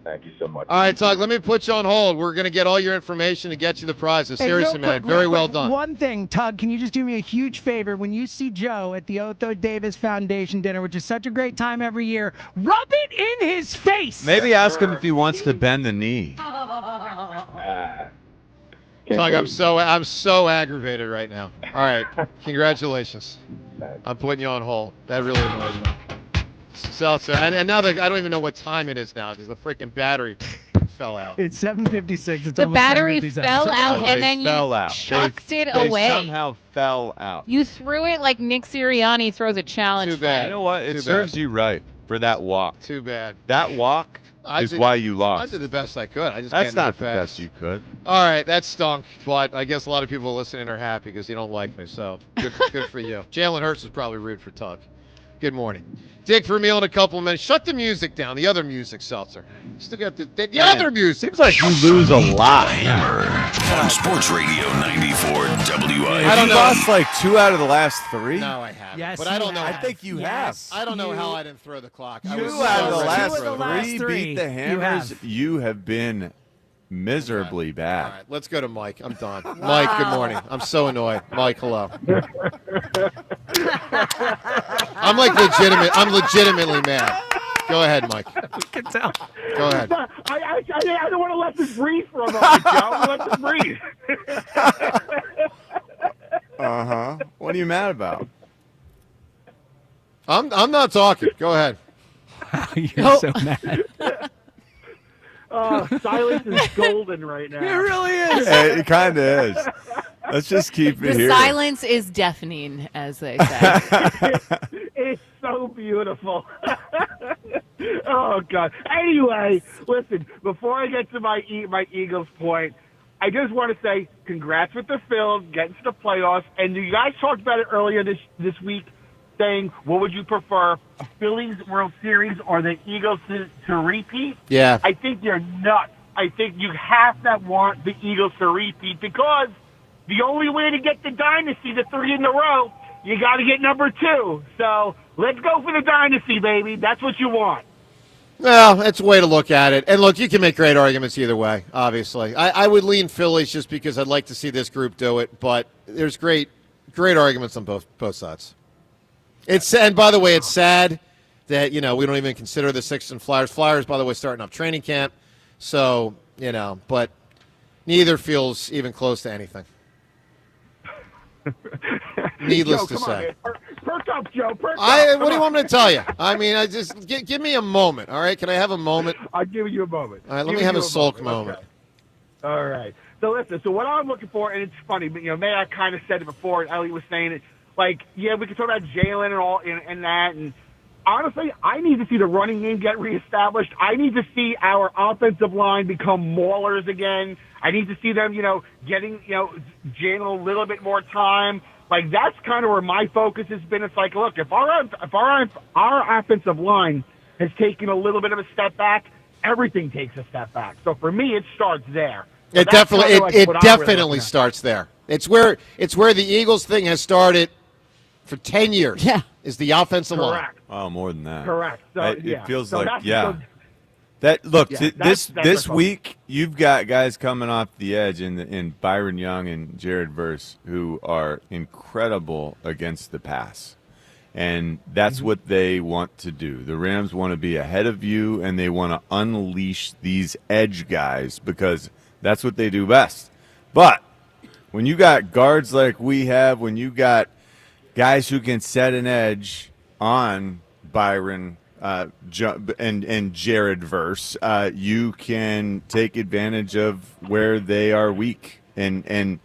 Speaker 6: Thank you so much.
Speaker 8: All right, Tug, let me put you on hold. We're going to get all your information to get you the prizes.
Speaker 11: Hey,
Speaker 8: Seriously,
Speaker 11: real
Speaker 8: man.
Speaker 11: quick,
Speaker 8: Very
Speaker 11: real
Speaker 8: well
Speaker 11: quick,
Speaker 8: done.
Speaker 11: One thing, Tug, can you just do me a huge favor? When you see Joe at the Otho Davis Foundation dinner, which is such a great time every year, rub it in his face.
Speaker 1: Maybe ask him if he wants to bend the knee.
Speaker 8: Tug, I'm so aggravated right now. All right, congratulations. I'm putting you on hold. That really annoys me. Seltzer, and now that I don't even know what time it is now because the freaking battery fell out.
Speaker 11: It's 7:56. It's
Speaker 2: The
Speaker 11: almost
Speaker 2: battery
Speaker 11: 7:57.
Speaker 2: fell out,
Speaker 1: They
Speaker 2: and then
Speaker 1: fell
Speaker 2: you
Speaker 1: out.
Speaker 2: chucked it
Speaker 1: They
Speaker 2: away.
Speaker 1: somehow fell out.
Speaker 2: You threw it like Nick Sirianni throws a challenge.
Speaker 8: Too bad.
Speaker 1: You know what? It
Speaker 8: Too
Speaker 1: serves
Speaker 8: bad.
Speaker 1: you right for that walk.
Speaker 8: Too bad.
Speaker 1: That walk is why you lost.
Speaker 8: I did the best I could. I just
Speaker 1: That's
Speaker 8: can't do
Speaker 1: not
Speaker 8: it
Speaker 1: the
Speaker 8: fast.
Speaker 1: best you could.
Speaker 8: All right, that stunk, but I guess a lot of people listening are happy because they don't like me, so good for you. Jalen Hurts is probably rude for Tug. Good morning. Dick for a meal in a couple of minutes. Shut the music down. The other music, Seltzer. Still got the other music.
Speaker 1: Seems like you lose a lot.
Speaker 4: Hammer on Sports Radio 94 WIP.
Speaker 1: I don't know. Lost like 2 out of the last 3.
Speaker 8: No, I haven't.
Speaker 11: Yes,
Speaker 8: but I don't know.
Speaker 1: I think you have.
Speaker 8: I don't know how I didn't throw the clock. I
Speaker 1: 2
Speaker 8: was
Speaker 1: out of
Speaker 8: so
Speaker 1: the
Speaker 8: ready
Speaker 1: last
Speaker 8: to throw the
Speaker 11: last
Speaker 1: 3
Speaker 11: three.
Speaker 1: beat the
Speaker 11: You
Speaker 1: Hammers.
Speaker 11: have.
Speaker 1: You have been miserably bad.
Speaker 8: All right, let's go to Mike. I'm done. Mike, good morning. I'm so annoyed. Mike, hello. I'm legitimately mad. Go ahead, Mike.
Speaker 11: We can tell.
Speaker 8: Go ahead.
Speaker 5: I don't want to let this breathe for a moment, Joe. I want to let this breathe.
Speaker 1: What are you mad about?
Speaker 8: I'm not talking. Go ahead.
Speaker 11: You're so mad.
Speaker 5: Silence is golden right now.
Speaker 11: It really is.
Speaker 1: It kind of is. Let's just keep it
Speaker 2: The
Speaker 1: here.
Speaker 2: silence is deafening, as they say.
Speaker 5: It's so beautiful. Oh, God. Anyway, listen, before I get to my Eagles point, I just want to say congrats with the Phillies, getting to the playoffs. And you guys talked about it earlier this week, saying, what would you prefer, a Phillies World Series or the Eagles to repeat?
Speaker 8: Yeah.
Speaker 5: I think you're nuts. I think you have to want the Eagles to repeat because the only way to get the dynasty to 3 in a row, you got to get number 2. So let's go for the dynasty, baby. That's what you want.
Speaker 8: Well, that's a way to look at it. And look, you can make great arguments either way, obviously. I would lean Phillies just because I'd like to see this group do it, but there's great arguments on both sides. And by the way, it's sad that, we don't even consider the Sixers and Flyers. Flyers, by the way, starting up training camp. So, but neither feels even close to anything. Needless to say.
Speaker 5: Perk up, Joe. Perk up.
Speaker 8: What do you want me to tell you? I mean, I just give me a moment, all right? Can I have a moment?
Speaker 5: I'll give you a moment.
Speaker 8: All right, let me have a sulk moment.
Speaker 5: Okay. All right. So listen, what I'm looking for, and it's funny, but Mayor kind of said it before, and Ellie was saying it, we can talk about Jalen and all and that, and honestly, I need to see the running game get reestablished. I need to see our offensive line become maulers again. I need to see them, getting, Jalen a little bit more time. That's kind of where my focus has been. It's like, look, if our offensive line has taken a little bit of a step back, everything takes a step back. So for me, it starts there. So
Speaker 8: it definitely starts there. It's where the Eagles thing has started for 10 years.
Speaker 10: Yeah.
Speaker 8: Is the offensive line.
Speaker 1: Oh, more than that.
Speaker 5: Correct. So,
Speaker 1: It feels
Speaker 5: so
Speaker 1: like,
Speaker 5: that's
Speaker 1: this week, you've got guys coming off the edge in Byron Young and Jared Verse who are incredible against the pass. And that's what they want to do. The Rams want to be ahead of you, and they want to unleash these edge guys because that's what they do best. But when you got guards like we have, when you got guys who can set an edge on Byron and Jared Verse, you can take advantage of where they are weak. And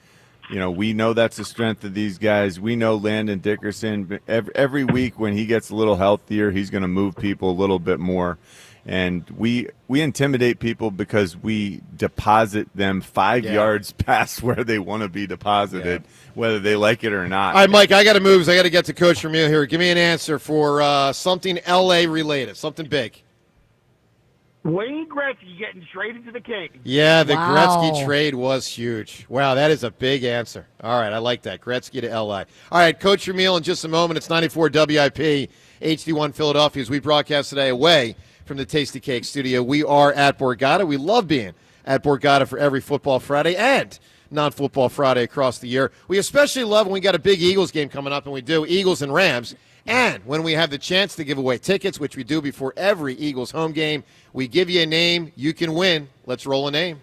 Speaker 1: we know that's the strength of these guys. We know Landon Dickerson, every week when he gets a little healthier, he's going to move people a little bit more. And we intimidate people because we deposit them 5 yards past where they want to be deposited, whether they like it or not.
Speaker 8: All right, Mike, I got to move. I got to get to Coach Vermeil here. Give me an answer for something L.A. related, something big.
Speaker 5: Wayne Gretzky getting traded to the Kings.
Speaker 8: Yeah, the Gretzky trade was huge. Wow, that is a big answer. All right, I like that. Gretzky to L.A. All right, Coach Vermeil in just a moment. It's 94 WIP, HD1 Philadelphia as we broadcast today away from the Tasty Cake studio. We are at Borgata. We love being at Borgata for every Football Friday and non-Football Friday across the year. We especially love when we got a big Eagles game coming up, and we do, Eagles and Rams. And when we have the chance to give away tickets, which we do before every Eagles home game, we give you a name. You can win. Let's roll a name.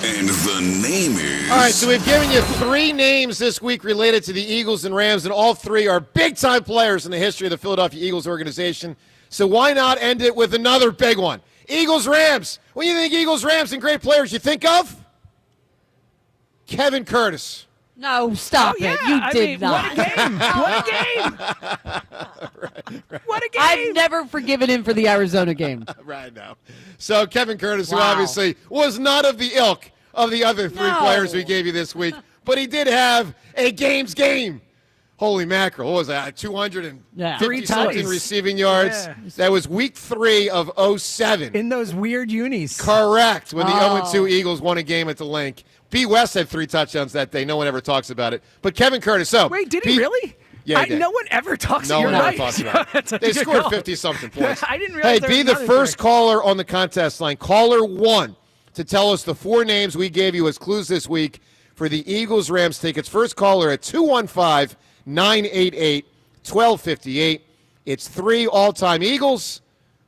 Speaker 4: And the name is...
Speaker 8: All right, so we've given you 3 names this week related to the Eagles and Rams, and all 3 are big-time players in the history of the Philadelphia Eagles organization. So why not end it with another big one? Eagles-Rams. When you think Eagles, Rams, and great players, you think of Kevin Curtis.
Speaker 10: No, stop it. You did not.
Speaker 11: What a game. What a game. What a game.
Speaker 10: I've never forgiven him for the Arizona game.
Speaker 8: Right now. So Kevin Curtis, who
Speaker 10: Wow.
Speaker 8: obviously was not of the ilk of the other three players we gave you this week, but he did have a game's game. Holy mackerel. What was that? 250-something receiving yards.
Speaker 11: Yeah.
Speaker 8: That was week 3 of 07.
Speaker 11: In those weird unis.
Speaker 8: Correct. When the 0-2 Eagles won a game at the Link. B. West had 3 touchdowns that day. No one ever talks about it. But Kevin Curtis. So
Speaker 11: wait, did he really?
Speaker 8: Yeah, he did.
Speaker 11: No one ever talks
Speaker 8: No one
Speaker 11: about
Speaker 8: ever talks about it. They scored 50-something points.
Speaker 11: I didn't realize
Speaker 8: Hey,
Speaker 11: there
Speaker 8: be
Speaker 11: was
Speaker 8: the
Speaker 11: another
Speaker 8: first
Speaker 11: trick.
Speaker 8: caller on the contest line. Caller 1 to tell us the 4 names we gave you as clues this week for the Eagles-Rams tickets. First caller at 215-988-1258. It's 3 all-time Eagles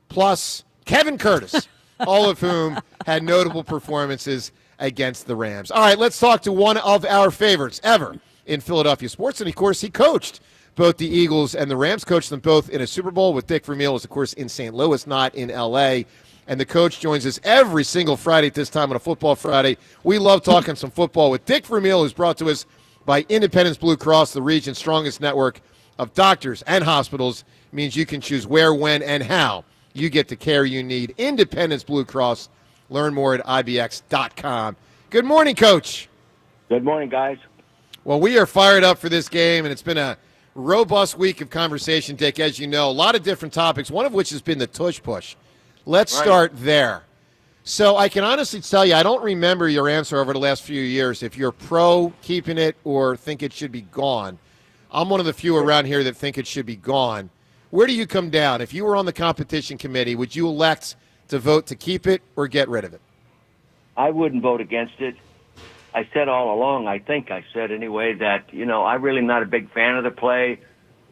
Speaker 8: plus Kevin Curtis, all of whom had notable performances against the Rams. All right, let's talk to one of our favorites ever in Philadelphia sports. And, of course, he coached both the Eagles and the Rams, coached them both in a Super Bowl with Dick Vermeil, is, of course, in St. Louis, not in L.A., and the coach joins us every single Friday at this time on a Football Friday. We love talking some football with Dick Vermeil, who's brought to us by Independence Blue Cross, the region's strongest network of doctors and hospitals. It means you can choose where, when, and how you get the care you need. Independence Blue Cross. Learn more at ibx.com. Good morning, Coach.
Speaker 14: Good morning, guys.
Speaker 8: Well, we are fired up for this game, and it's been a robust week of conversation, Dick, as you know. A lot of different topics, one of which has been the Tush push. Let's start there. So I can honestly tell you, I don't remember your answer over the last few years, if you're pro keeping it or think it should be gone. I'm one of the few around here that think it should be gone. Where do you come down? If you were on the competition committee, would you elect to vote to keep it or get rid of it?
Speaker 14: I wouldn't vote against it. I said all along, I think I said anyway, that, I'm really not a big fan of the play,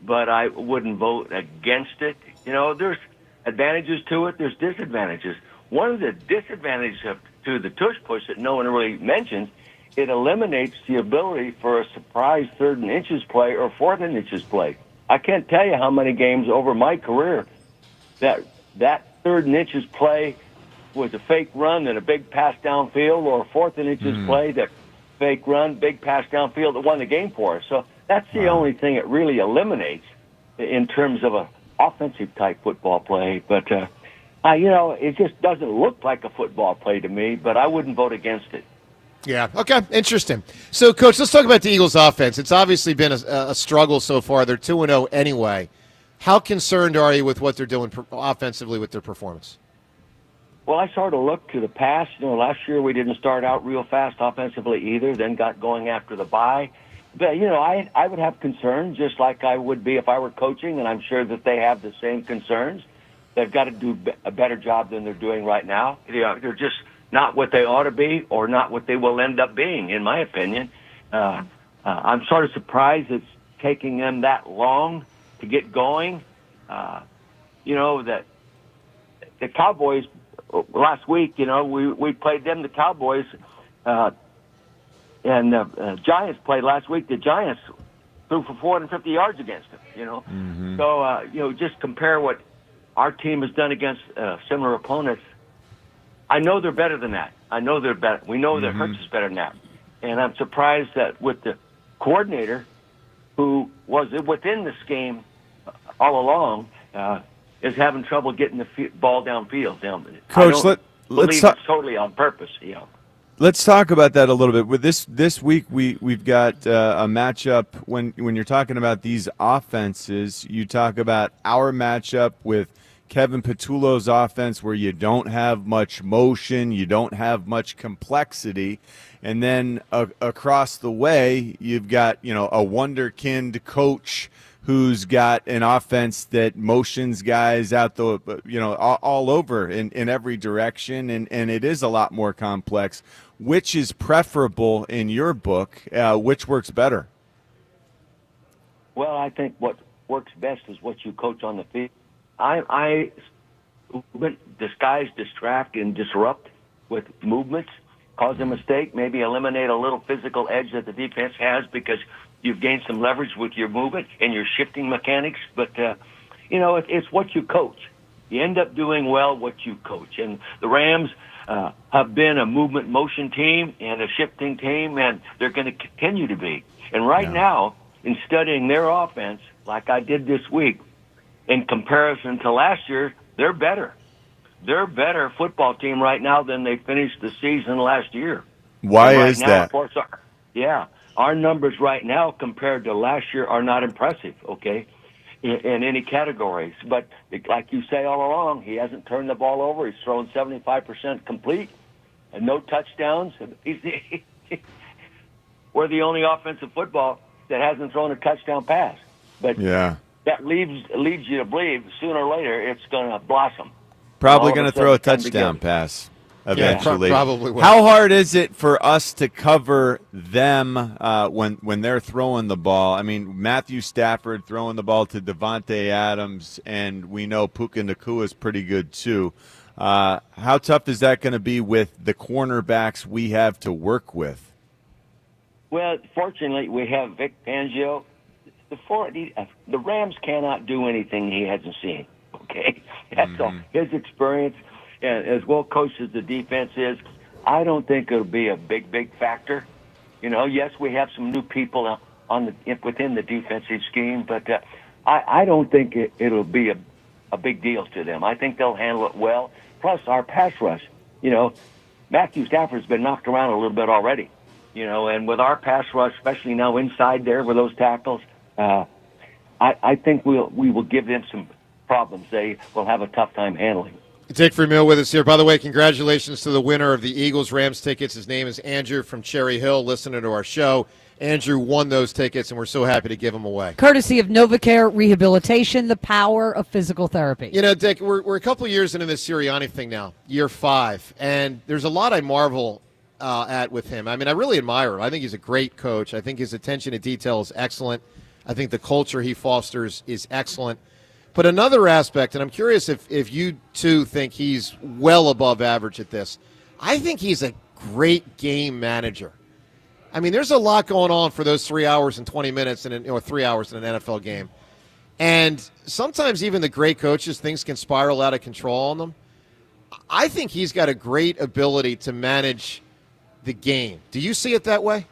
Speaker 14: but I wouldn't vote against it. There's advantages to it, there's disadvantages. One of the disadvantages to the Tush push that no one really mentions, it eliminates the ability for a surprise 3rd and inches play or 4th and inches play. I can't tell you how many games over my career that 3rd and inches play was a fake run and a big pass downfield, or a 4th and inches play that fake run, big pass downfield that won the game for us. So that's the only thing it really eliminates in terms of a offensive type football play. But, it just doesn't look like a football play to me, but I wouldn't vote against it.
Speaker 8: Yeah, okay, interesting. So, Coach, let's talk about the Eagles' offense. It's obviously been a struggle so far. They're 2-0 anyway. How concerned are you with what they're doing offensively with their performance?
Speaker 14: Well, I sort of look to the past. Last year we didn't start out real fast offensively either, then got going after the bye. But, I would have concerns just like I would be if I were coaching, and I'm sure that they have the same concerns. They've got to do a better job than they're doing right now. They're just not what they ought to be or not what they will end up being, in my opinion. I'm sort of surprised it's taking them that long to get going. That the Cowboys last week, we played them, the Cowboys, and the Giants played last week. The Giants threw for 450 yards against them, So, just compare what our team has done against similar opponents. I know they're better than that. I know they're better. We know that Hurts is better than that. And I'm surprised that with the coordinator, who was within this game all along, is having trouble getting the ball downfield.
Speaker 8: Coach,
Speaker 14: let's talk. It's totally on purpose.
Speaker 1: Let's talk about that a little bit. With this week, we've got a matchup. When you're talking about these offenses, you talk about our matchup with Kevin Patullo's offense, where you don't have much motion, you don't have much complexity, and then across the way, you've got a wonderkind coach who's got an offense that motions guys out all over in every direction, and it is a lot more complex. Which is preferable in your book? Which works better?
Speaker 14: Well, I think what works best is what you coach on the field. I disguise, distract, and disrupt with movements, cause a mistake, maybe eliminate a little physical edge that the defense has because you've gained some leverage with your movement and your shifting mechanics. But, it's what you coach. You end up doing well what you coach. And the Rams, have been a movement motion team and a shifting team, and they're going to continue to be. And right now, in studying their offense, like I did this week, in comparison to last year, they're better. They're a better football team right now than they finished the season last year.
Speaker 1: Why
Speaker 14: right
Speaker 1: is
Speaker 14: now,
Speaker 1: that?
Speaker 14: Of course, our numbers right now compared to last year are not impressive, okay, in any categories. But like you say all along, he hasn't turned the ball over. He's thrown 75% complete and no touchdowns. We're the only offensive football that hasn't thrown a touchdown pass. But that leads you to believe sooner or later it's going to blossom.
Speaker 1: Probably going to throw a touchdown pass eventually.
Speaker 8: Probably will.
Speaker 1: How hard is it for us to cover them when they're throwing the ball? I mean, Matthew Stafford throwing the ball to Devontae Adams, and we know Puka Nacua is pretty good too. How tough is that going to be with the cornerbacks we have to work with?
Speaker 14: Well, fortunately, we have Vic Fangio. The Rams cannot do anything he hasn't seen. Okay, that's all. His experience, and as well coached as the defense is, I don't think it'll be a big factor. Yes, we have some new people within the defensive scheme, but I don't think it'll be a big deal to them. I think they'll handle it well. Plus, our pass rush. Matthew Stafford's been knocked around a little bit already. And with our pass rush, especially now inside there with those tackles, I think we will give them some problems they will have a tough time handling.
Speaker 8: Dick Vermeil with us here. By the way, congratulations to the winner of the Eagles-Rams tickets. His name is Andrew from Cherry Hill, listening to our show. Andrew won those tickets, and we're so happy to give them away.
Speaker 10: Courtesy of NovaCare Rehabilitation, the power of physical therapy.
Speaker 8: Dick, we're a couple of years into this Sirianni thing now, year 5, and there's a lot I marvel at with him. I mean, I really admire him. I think he's a great coach. I think his attention to detail is excellent. I think the culture he fosters is excellent. But another aspect, and I'm curious if you two think he's well above average at this, I think he's a great game manager. I mean, there's a lot going on for those 3 hours and 20 minutes or 3 hours in an NFL game. And sometimes even the great coaches, things can spiral out of control on them. I think he's got a great ability to manage the game. Do you see it that way?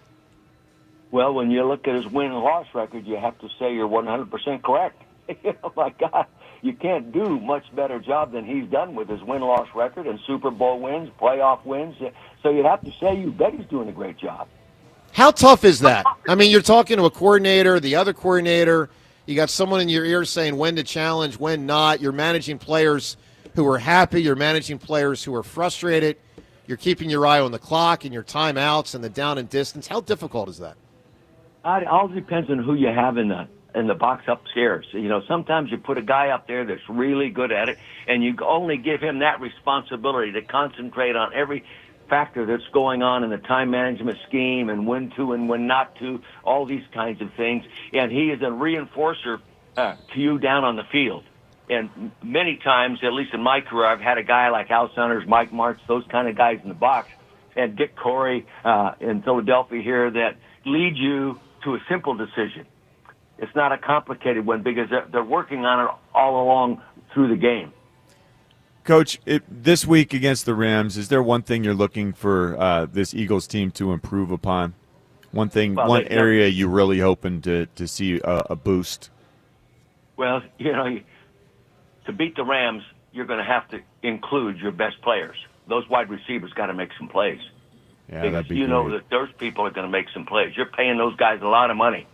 Speaker 14: Well, when you look at his win-loss record, you have to say you're 100% correct. My God, you can't do much better job than he's done with his win-loss record and Super Bowl wins, playoff wins. So you'd have to say you bet he's doing a great job.
Speaker 8: How tough is that? I mean, you're talking to a coordinator, the other coordinator. You got someone in your ear saying when to challenge, when not. You're managing players who are happy. You're managing players who are frustrated. You're keeping your eye on the clock and your timeouts and the down and distance. How difficult is that?
Speaker 14: It all depends on who you have in the box upstairs. Sometimes you put a guy up there that's really good at it, and you only give him that responsibility to concentrate on every factor that's going on in the time management scheme and when to and when not to, all these kinds of things. And he is a reinforcer to you down on the field. And many times, at least in my career, I've had a guy like Al Saunders, Mike Martz, those kind of guys in the box, and Dick Corey in Philadelphia here that lead you to a simple decision. It's not a complicated one because they're working on it all along through the game.
Speaker 1: Coach, this week against the Rams, is there one thing you're looking for this Eagles team to improve upon? One area you're really hoping to see a boost?
Speaker 14: Well, to beat the Rams, you're going to have to include your best players. Those wide receivers got to make some plays.
Speaker 1: Yeah,
Speaker 14: because
Speaker 1: that'd be
Speaker 14: know
Speaker 1: great.
Speaker 14: that those people are going to make some plays. You're paying those guys a lot of money,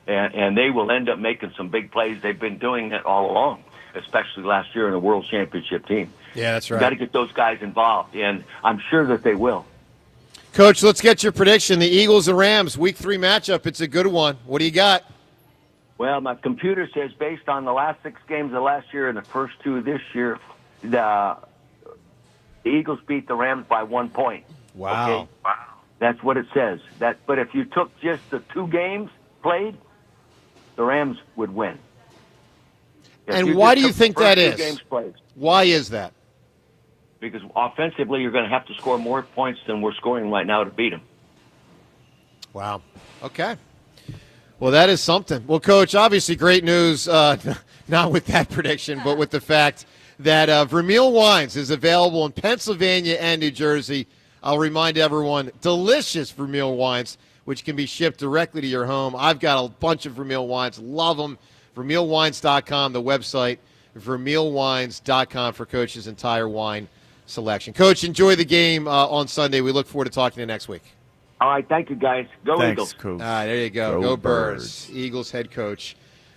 Speaker 14: and they will end up making some big plays. They've been doing that all along, especially last year in the World Championship team.
Speaker 8: Yeah, that's right.
Speaker 14: You got to get those guys involved, and I'm sure that they will.
Speaker 8: Coach, let's get your prediction. The Eagles and Rams, Week 3 matchup. It's a good one. What do you got?
Speaker 14: Well, my computer says based on the last 6 games of last year and the first 2 this year, the Eagles beat the Rams by 1 point.
Speaker 8: Wow.
Speaker 14: Okay? Wow. That's what it says. But if you took just the 2 games played, the Rams would win.
Speaker 8: And why do you think that is?
Speaker 14: Games played.
Speaker 8: Why is that?
Speaker 14: Because offensively, you're going to have to score more points than we're scoring right now to beat them.
Speaker 8: Wow. Okay. Well, that is something. Well, Coach, obviously great news, not with that prediction, but with the fact that Vermeil Wines is available in Pennsylvania and New Jersey. I'll remind everyone, delicious Vermeil Wines, which can be shipped directly to your home. I've got a bunch of Vermeil Wines. Love them. VermeilWines.com, the website, VermeilWines.com for Coach's entire wine selection. Coach, enjoy the game on Sunday. We look forward to talking to you next week.
Speaker 14: All right, thank you, guys. Go Eagles.
Speaker 1: Coach.
Speaker 8: There you go. Go Birds. Eagles head coach.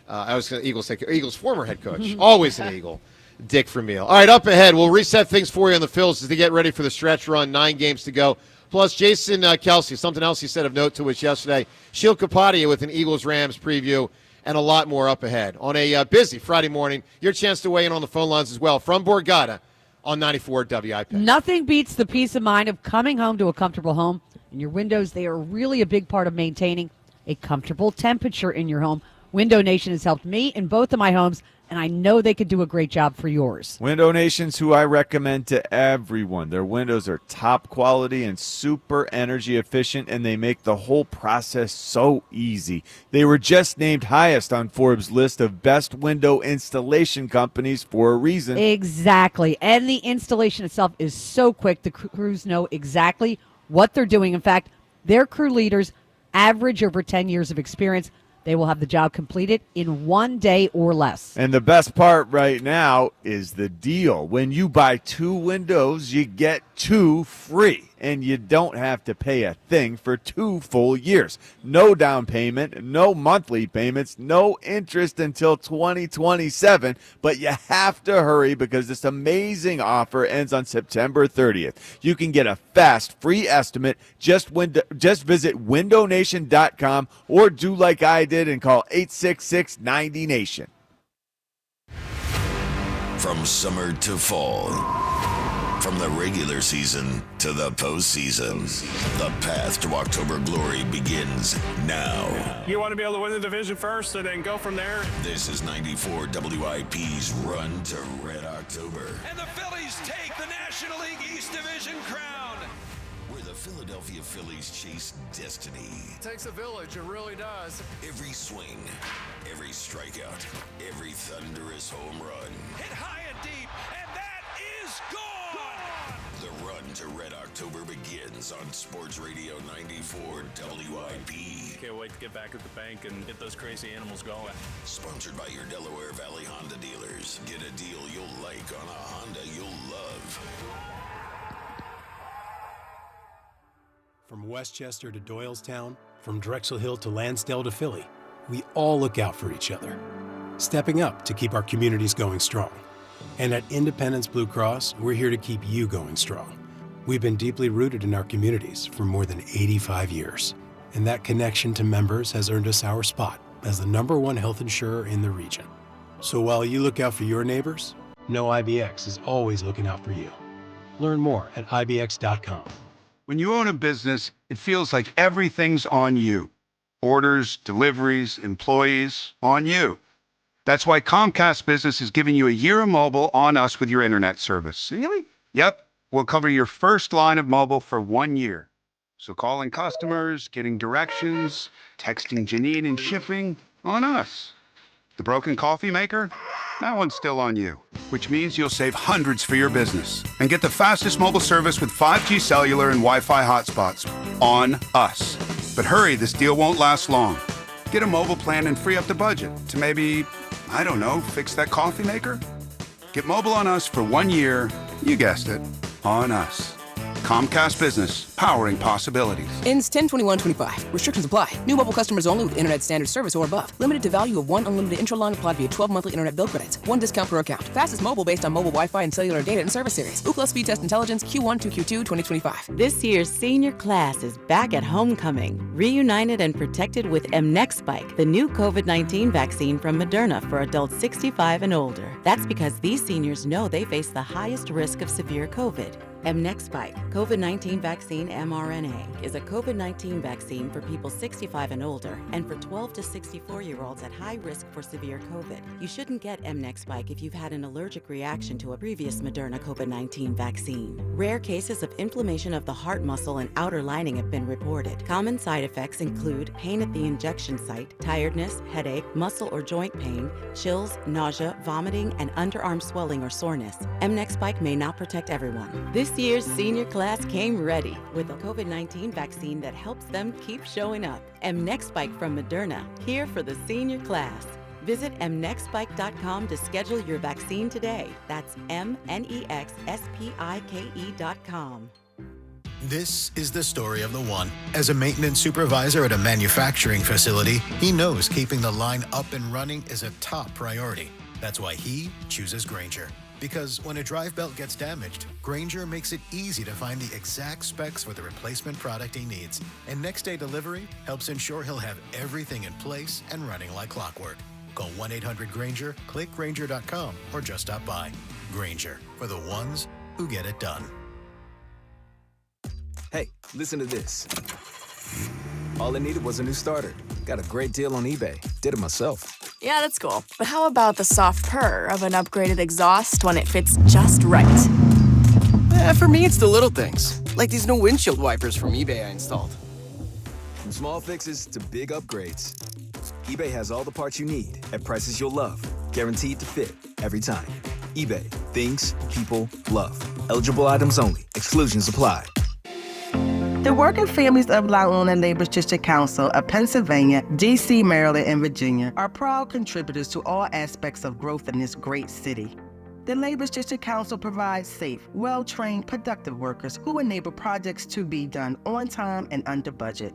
Speaker 8: Eagles former head coach. Always an Eagle. Dick Vermeil. All right, up ahead, we'll reset things for you on the Phillies as they get ready for the stretch run. 9 games to go. Plus, Jason Kelsey, something else he said of note to us yesterday. Sheil Kapadia with an Eagles-Rams preview and a lot more up ahead. On a busy Friday morning, your chance to weigh in on the phone lines as well from Borgata on 94 WIP.
Speaker 10: Nothing beats the peace of mind of coming home to a comfortable home. And your windows, they are really a big part of maintaining a comfortable temperature in your home. Window Nation has helped me in both of my homes, and I know they could do a great job for yours.
Speaker 1: Window Nation's who I recommend to everyone. Their windows are top quality and super energy efficient, and they make the whole process so easy. They were just named highest on Forbes' list of best window installation companies for a reason.
Speaker 10: Exactly. And the installation itself is so quick. The crews know exactly what they're doing. In fact, their crew leaders average over 10 years of experience. They will have the job completed in 1 day or less.
Speaker 1: And the best part right now is the deal. When you buy 2 windows, you get 2 free. And you don't have to pay a thing for 2 full years. No down payment, no monthly payments, no interest until 2027. But you have to hurry because this amazing offer ends on September 30th. You can get a fast, free estimate. Just visit windownation.com or do like I did and call 866-90-NATION.
Speaker 4: From summer to fall, from the regular season to the postseason, the path to October glory begins now.
Speaker 15: You want to be able to win the division first and then go from there?
Speaker 4: This is 94 WIP's run to Red October.
Speaker 16: And the Phillies take the National League East Division crown.
Speaker 4: Where the Philadelphia Phillies chase destiny.
Speaker 15: It takes a village, it really does.
Speaker 4: Every swing, every strikeout, every thunderous home run.
Speaker 16: Hit high and deep, and that is gone!
Speaker 4: The run to Red October begins on Sports Radio 94 WIP.
Speaker 15: Can't wait to get back at the bank and get those crazy animals going.
Speaker 4: Sponsored by your Delaware Valley Honda dealers. Get a deal you'll like on a Honda you'll love.
Speaker 18: From Westchester to Doylestown, from Drexel Hill to Lansdale to Philly, we all look out for each other, stepping up to keep our communities going strong. And at Independence Blue Cross, we're here to keep you going strong. We've been deeply rooted in our communities for more than 85 years, and that connection to members has earned us our spot as the #1 health insurer in the region. So while you look out for your neighbors, know IBX is always looking out for you. Learn more at IBX.com.
Speaker 24: When you own a business, it feels like everything's on you. Orders, deliveries, employees, on you. That's why Comcast Business is giving you a year of mobile on us with your internet service. Really? Yep. We'll cover your first line of mobile for 1 year. So calling customers, getting directions, texting Janine and shipping, on us. The broken coffee maker? That one's still on you, which means you'll save hundreds for your business and get the fastest mobile service with 5G cellular and Wi-Fi hotspots on us. But hurry, this deal won't last long. Get a mobile plan and free up the budget to maybe, I don't know, fix that coffee maker? Get mobile on us for 1 year, you guessed it, on us. Comcast Business, powering possibilities.
Speaker 25: Ends 10/21/25. Restrictions apply. New mobile customers only with internet standard service or above. Limited to value of 1 unlimited intra-line applied via 12 monthly internet bill credits. 1 discount per account. Fastest mobile based on mobile Wi-Fi and cellular data and service series. Ookla Speed Test Intelligence Q1 to Q2 2025.
Speaker 26: This year's senior class is back at homecoming, reunited and protected with mNEXSpike, the new COVID-19 vaccine from Moderna for adults 65 and older. That's because these seniors know they face the highest risk of severe COVID. mNEXSpike COVID-19 vaccine mRNA is a COVID-19 vaccine for people 65 and older and for 12 to 64-year-olds at high risk for severe COVID. You shouldn't get mNEXSpike if you've had an allergic reaction to a previous Moderna COVID-19 vaccine. Rare cases of inflammation of the heart muscle and outer lining have been reported. Common side effects include pain at the injection site, tiredness, headache, muscle or joint pain, chills, nausea, vomiting, and underarm swelling or soreness. mNEXSpike may not protect everyone. This year's senior class came ready with a COVID-19 vaccine that helps them keep showing up. mNEXSpike from Moderna, here for the senior class. Visit mnexspike.com to schedule your vaccine today. That's mnexspike.com.
Speaker 17: This is the story of the one. As a maintenance supervisor at a manufacturing facility, he knows keeping the line up and running is a top priority. That's why he chooses Grainger. Because when a drive belt gets damaged, Grainger makes it easy to find the exact specs for the replacement product he needs. And next day delivery helps ensure he'll have everything in place and running like clockwork. Call 1-800-GRAINGER, click Grainger.com, or just stop by. Grainger, for the ones who get it done.
Speaker 19: Hey, listen to this. All I needed was a new starter. Got a great deal on eBay. Did it myself.
Speaker 20: Yeah, that's cool. But how about the soft purr of an upgraded exhaust when it fits just right?
Speaker 21: For me, it's the little things. Like these new windshield wipers from eBay I installed.
Speaker 19: From small fixes to big upgrades, eBay has all the parts you need at prices you'll love. Guaranteed to fit every time. eBay. Things people love. Eligible items only. Exclusions apply.
Speaker 22: The working families of La Una Labor District Council of Pennsylvania, D.C., Maryland, and Virginia are proud contributors to all aspects of growth in this great city. The Labor District Council provides safe, well-trained, productive workers who enable projects to be done on time and under budget.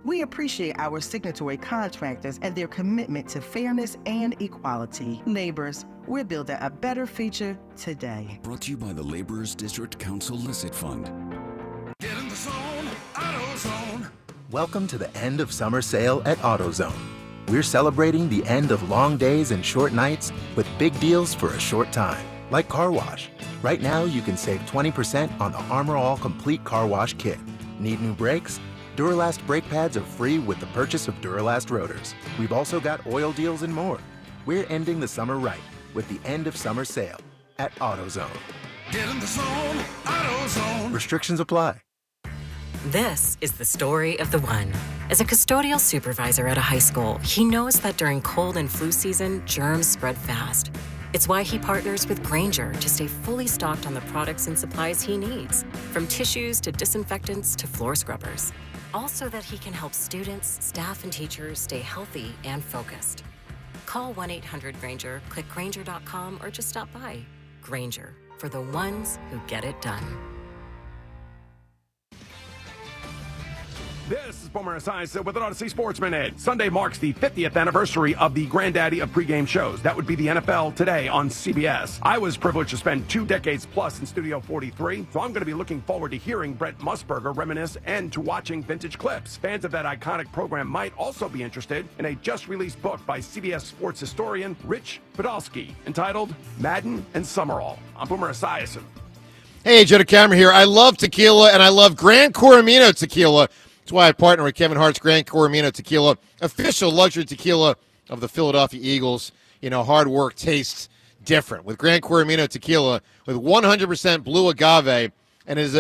Speaker 22: We appreciate our signatory contractors and their commitment to fairness and equality. Laborers, we're building a better future today.
Speaker 4: Brought to you by the Laborers District Council Licit Fund.
Speaker 16: Get in the zone, AutoZone.
Speaker 23: Welcome to the end of summer sale at AutoZone. We're celebrating the end of long days and short nights with big deals for a short time, like car wash. Right now, you can save 20% on the Armor All Complete Car Wash Kit. Need new brakes? Duralast brake pads are free with the purchase of Duralast rotors. We've also got oil deals and more. We're ending the summer right with the end of summer sale at AutoZone.
Speaker 16: Get in the zone, AutoZone.
Speaker 23: Restrictions apply.
Speaker 27: This is the story of the one. As a custodial supervisor at a high school, he knows that during cold and flu season, germs spread fast. It's why he partners with Grainger to stay fully stocked on the products and supplies he needs, from tissues to disinfectants to floor scrubbers. All so that he can help students, staff, and teachers stay healthy and focused. Call 1-800-GRAINGER, click Grainger.com, or just stop by. Grainger, for the ones who get it done.
Speaker 28: This is Boomer Esiason with an Odyssey Sports Minute. Sunday marks the 50th anniversary of the granddaddy of pregame shows. That would be the NFL Today on CBS. I was privileged to spend 2 decades plus in Studio 43, so I'm going to be looking forward to hearing Brent Musburger reminisce and to watching vintage clips. Fans of that iconic program might also be interested in a just-released book by CBS sports historian Rich Podolsky entitled Madden and Summerall. I'm Boomer Esiason.
Speaker 8: Hey, Joe DeCamera here. I love tequila, and I love Gran Coramino tequila. That's why I partner with Kevin Hart's Gran Coramino Tequila, official luxury tequila of the Philadelphia Eagles. You know, hard work tastes different. With Gran Coramino Tequila, with 100% blue agave, and is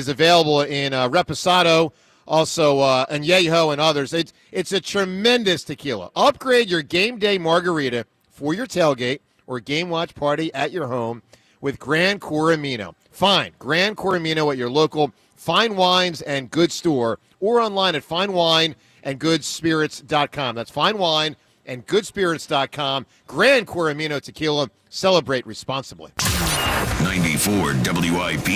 Speaker 8: available in Reposado, also Añejo, and others. It's a tremendous tequila. Upgrade your game day margarita for your tailgate or game watch party at your home with Gran Coramino. Find Gran Coramino at your local fine wines and goods store or online at finewineandgoodspirits.com. That's finewineandgoodspirits.com. Gran Coramino Tequila. Celebrate responsibly.
Speaker 4: 94 WIP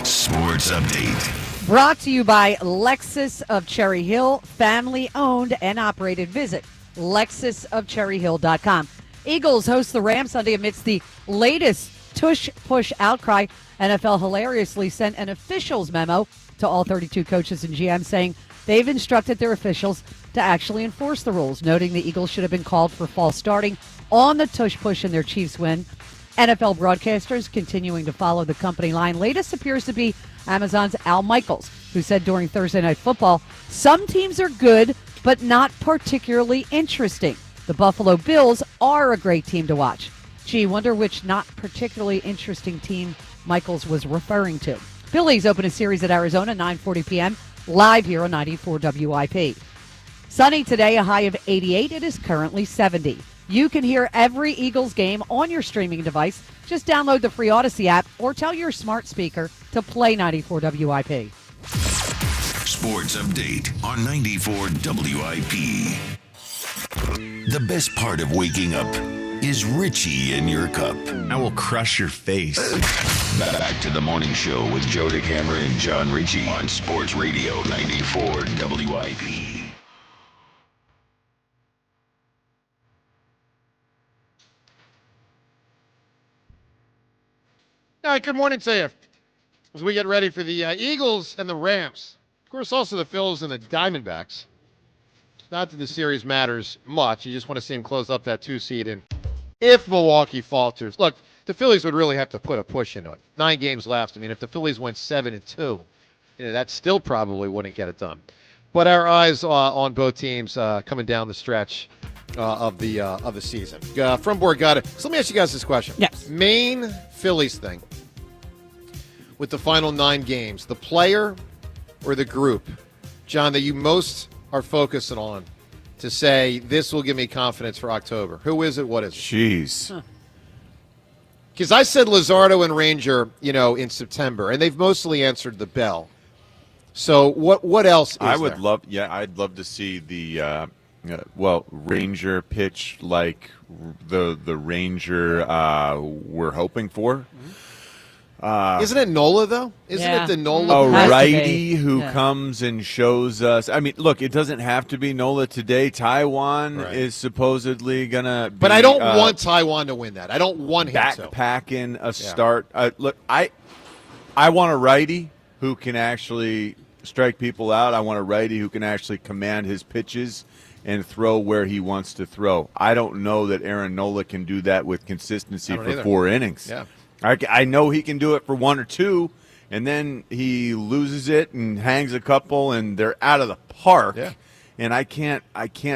Speaker 4: Sports Update.
Speaker 10: Brought to you by Lexus of Cherry Hill, family owned and operated. Visit lexusofcherryhill.com. Eagles host the Rams Sunday amidst the latest Tush push outcry. NFL hilariously sent an officials memo to all 32 coaches and GMs saying they've instructed their officials to actually enforce the rules, noting the Eagles should have been called for false starting on the Tush push in their Chiefs win. NFL broadcasters continuing to follow the company line. Latest appears to be Amazon's Al Michaels, who said during Thursday Night Football, some teams are good, but not particularly interesting. The Buffalo Bills are a great team to watch. Gee, wonder which not particularly interesting team Michaels was referring to. Phillies open a series at Arizona, 9:40 p.m., live here on 94 WIP. Sunny today, a high of 88. It is currently 70. You can hear every Eagles game on your streaming device. Just download the free Odyssey app or tell your smart speaker to play 94 WIP.
Speaker 4: Sports update on 94 WIP. The best part of waking up is Richie in your cup.
Speaker 2: I will crush your face.
Speaker 4: Back to the morning show with Joe DeCamera and John Ritchie on Sports Radio 94 WIP.
Speaker 8: All right, good morning to you. As we get ready for the Eagles and the Rams. Of course, also the Phillies and the Diamondbacks. Not that the series matters much. You just want to see them close up that 2 seed. And if Milwaukee falters, look, the Phillies would really have to put a push into it. 9 games left. I mean, if the Phillies went 7-2, that still probably wouldn't get it done. But our eyes on both teams coming down the stretch of the season. From Borgata. So let me ask you guys this question.
Speaker 10: Yes.
Speaker 8: Main Phillies thing with the final 9 games, the player or the group, John, that you most are focusing on to say this will give me confidence for October? Who is it? What is it?
Speaker 1: Jeez.
Speaker 8: Because I said Luzardo and Ranger, in September, and they've mostly answered the bell. So what else is
Speaker 1: I'd
Speaker 8: there?
Speaker 1: love to see the Ranger pitch like the Ranger we're hoping for.
Speaker 8: Isn't it Nola, though? Isn't it the Nola?
Speaker 1: A righty who comes and shows us. I mean, look, it doesn't have to be Nola today. Taiwan is supposedly going to be.
Speaker 8: But I don't want Taiwan to win that. I don't want him to.
Speaker 1: Backpacking a start. Look, I want a righty who can actually strike people out. I want a righty who can actually command his pitches and throw where he wants to throw. I don't know that Aaron Nola can do that with consistency for 4 innings.
Speaker 8: Yeah.
Speaker 1: I know he can do it for 1 or 2, and then he loses it and hangs a couple, and they're out of the park.
Speaker 8: Yeah.
Speaker 1: And I can't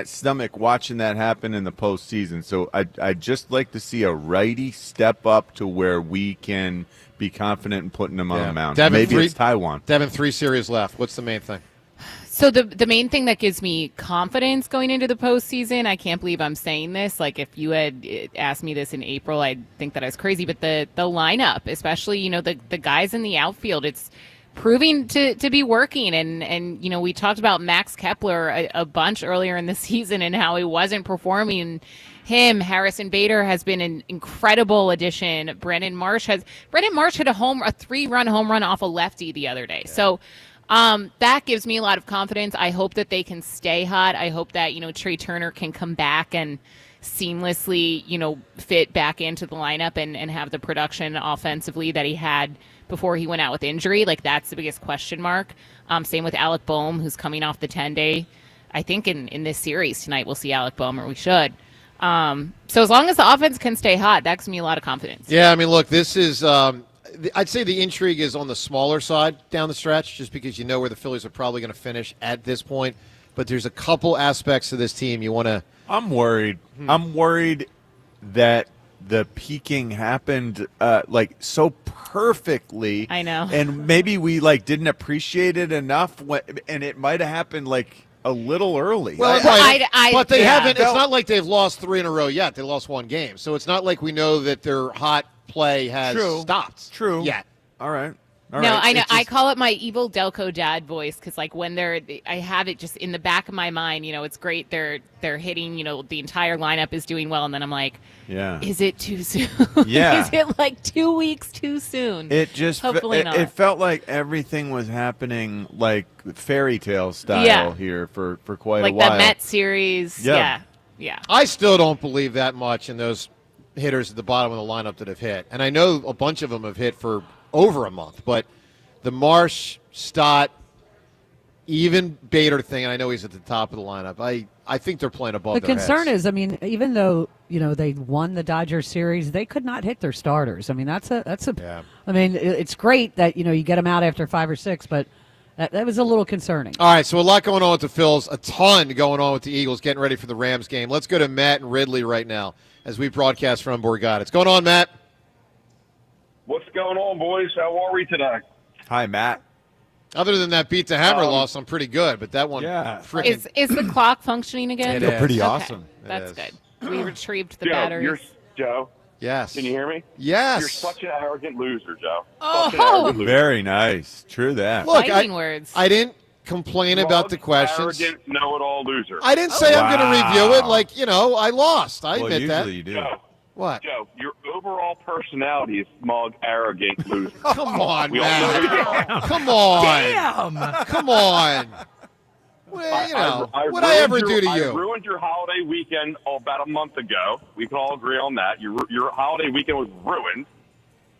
Speaker 1: stomach watching that happen in the postseason. So I'd just like to see a righty step up to where we can be confident in putting him on the mound. Maybe it's Taiwan.
Speaker 8: Devin, 3 series left. What's the main thing?
Speaker 3: So the main thing that gives me confidence going into the postseason, I can't believe I'm saying this. Like, if you had asked me this in April, I'd think that I was crazy. But the lineup, especially, the guys in the outfield, it's proving to be working. And we talked about Max Kepler a bunch earlier in the season and how he wasn't performing. Harrison Bader has been an incredible addition. Brandon Marsh hit a 3-run home run off a lefty the other day. Yeah. So that gives me a lot of confidence. I hope that they can stay hot. I hope that, Trey Turner can come back and seamlessly, fit back into the lineup and have the production offensively that he had before he went out with injury. Like, that's the biggest question mark. Same with Alec Boehm, who's coming off the 10-day. I think in this series tonight we'll see Alec Boehm, or we should. So as long as the offense can stay hot, that gives me a lot of confidence.
Speaker 8: Yeah, I mean, look, this is I'd say the intrigue is on the smaller side down the stretch, just because you know where the Phillies are probably going to finish at this point. But there's a couple aspects of this team you want to.
Speaker 1: I'm worried. I'm worried that the peaking happened so perfectly.
Speaker 3: I know.
Speaker 1: And maybe we didn't appreciate it enough, and it might have happened a little early.
Speaker 8: Well, but they haven't. It's not like they've lost 3 in a row yet. They lost 1 game, so it's not like we know that their hot play has stopped.
Speaker 1: True.
Speaker 8: Yet.
Speaker 1: All right.
Speaker 3: I know. I call it my evil Delco dad voice because, when I have it just in the back of my mind. It's great. They're hitting. The entire lineup is doing well, and then I'm like,
Speaker 1: yeah.
Speaker 3: Is it too soon?
Speaker 1: Yeah.
Speaker 3: Is it 2 weeks too soon?
Speaker 1: It just
Speaker 3: hopefully not.
Speaker 1: It felt like everything was happening fairy tale style here for quite a while.
Speaker 3: Like the Mets series. Yeah.
Speaker 8: I still don't believe that much in those hitters at the bottom of the lineup that have hit, and I know a bunch of them have hit for over a month, but the Marsh, Stott, even Bader thing, and I know he's at the top of the lineup. I think they're playing above
Speaker 10: The
Speaker 8: their
Speaker 10: concern
Speaker 8: heads.
Speaker 10: is, I mean, even though they won the Dodgers series, they could not hit their starters. I mean, that's a.
Speaker 8: Yeah.
Speaker 10: I mean, it's great that you get them out after 5 or 6, but that was a little concerning.
Speaker 8: All right, so a lot going on with the Phils, a ton going on with the Eagles, getting ready for the Rams game. Let's go to Matt and Ridley right now as we broadcast from Borgata. What's going on, Matt?
Speaker 5: What's going on, boys? How are we today?
Speaker 1: Hi, Matt.
Speaker 8: Other than that beat the hammer loss, I'm pretty good, but that one freaking
Speaker 3: Is the clock functioning again?
Speaker 8: It is.
Speaker 1: Pretty
Speaker 3: Okay,
Speaker 1: awesome.
Speaker 3: That's good. We retrieved the
Speaker 5: Joe,
Speaker 3: batteries.
Speaker 5: Joe.
Speaker 8: Yes.
Speaker 5: Can you hear me?
Speaker 8: Yes.
Speaker 5: You're such an arrogant loser, Joe.
Speaker 3: Oh.
Speaker 5: Such an arrogant loser.
Speaker 1: Very nice. True that.
Speaker 8: Look,
Speaker 3: Fighting words.
Speaker 8: I didn't complain about the questions.
Speaker 5: Arrogant, know-it-all loser.
Speaker 8: I didn't say I'm going to review it like, I lost. I
Speaker 1: well,
Speaker 8: admit that.
Speaker 1: usually you do.
Speaker 5: Joe,
Speaker 8: What?
Speaker 5: Joe, your overall personality is smug, arrogant, loser.
Speaker 8: Come on,
Speaker 5: We all know who you
Speaker 8: man.
Speaker 5: are.
Speaker 8: Come on.
Speaker 10: Damn.
Speaker 8: Come on. Well, what'd I ever do to
Speaker 5: I
Speaker 8: you?
Speaker 5: ruined your holiday weekend about a month ago. We can all agree on that. Your holiday weekend was ruined.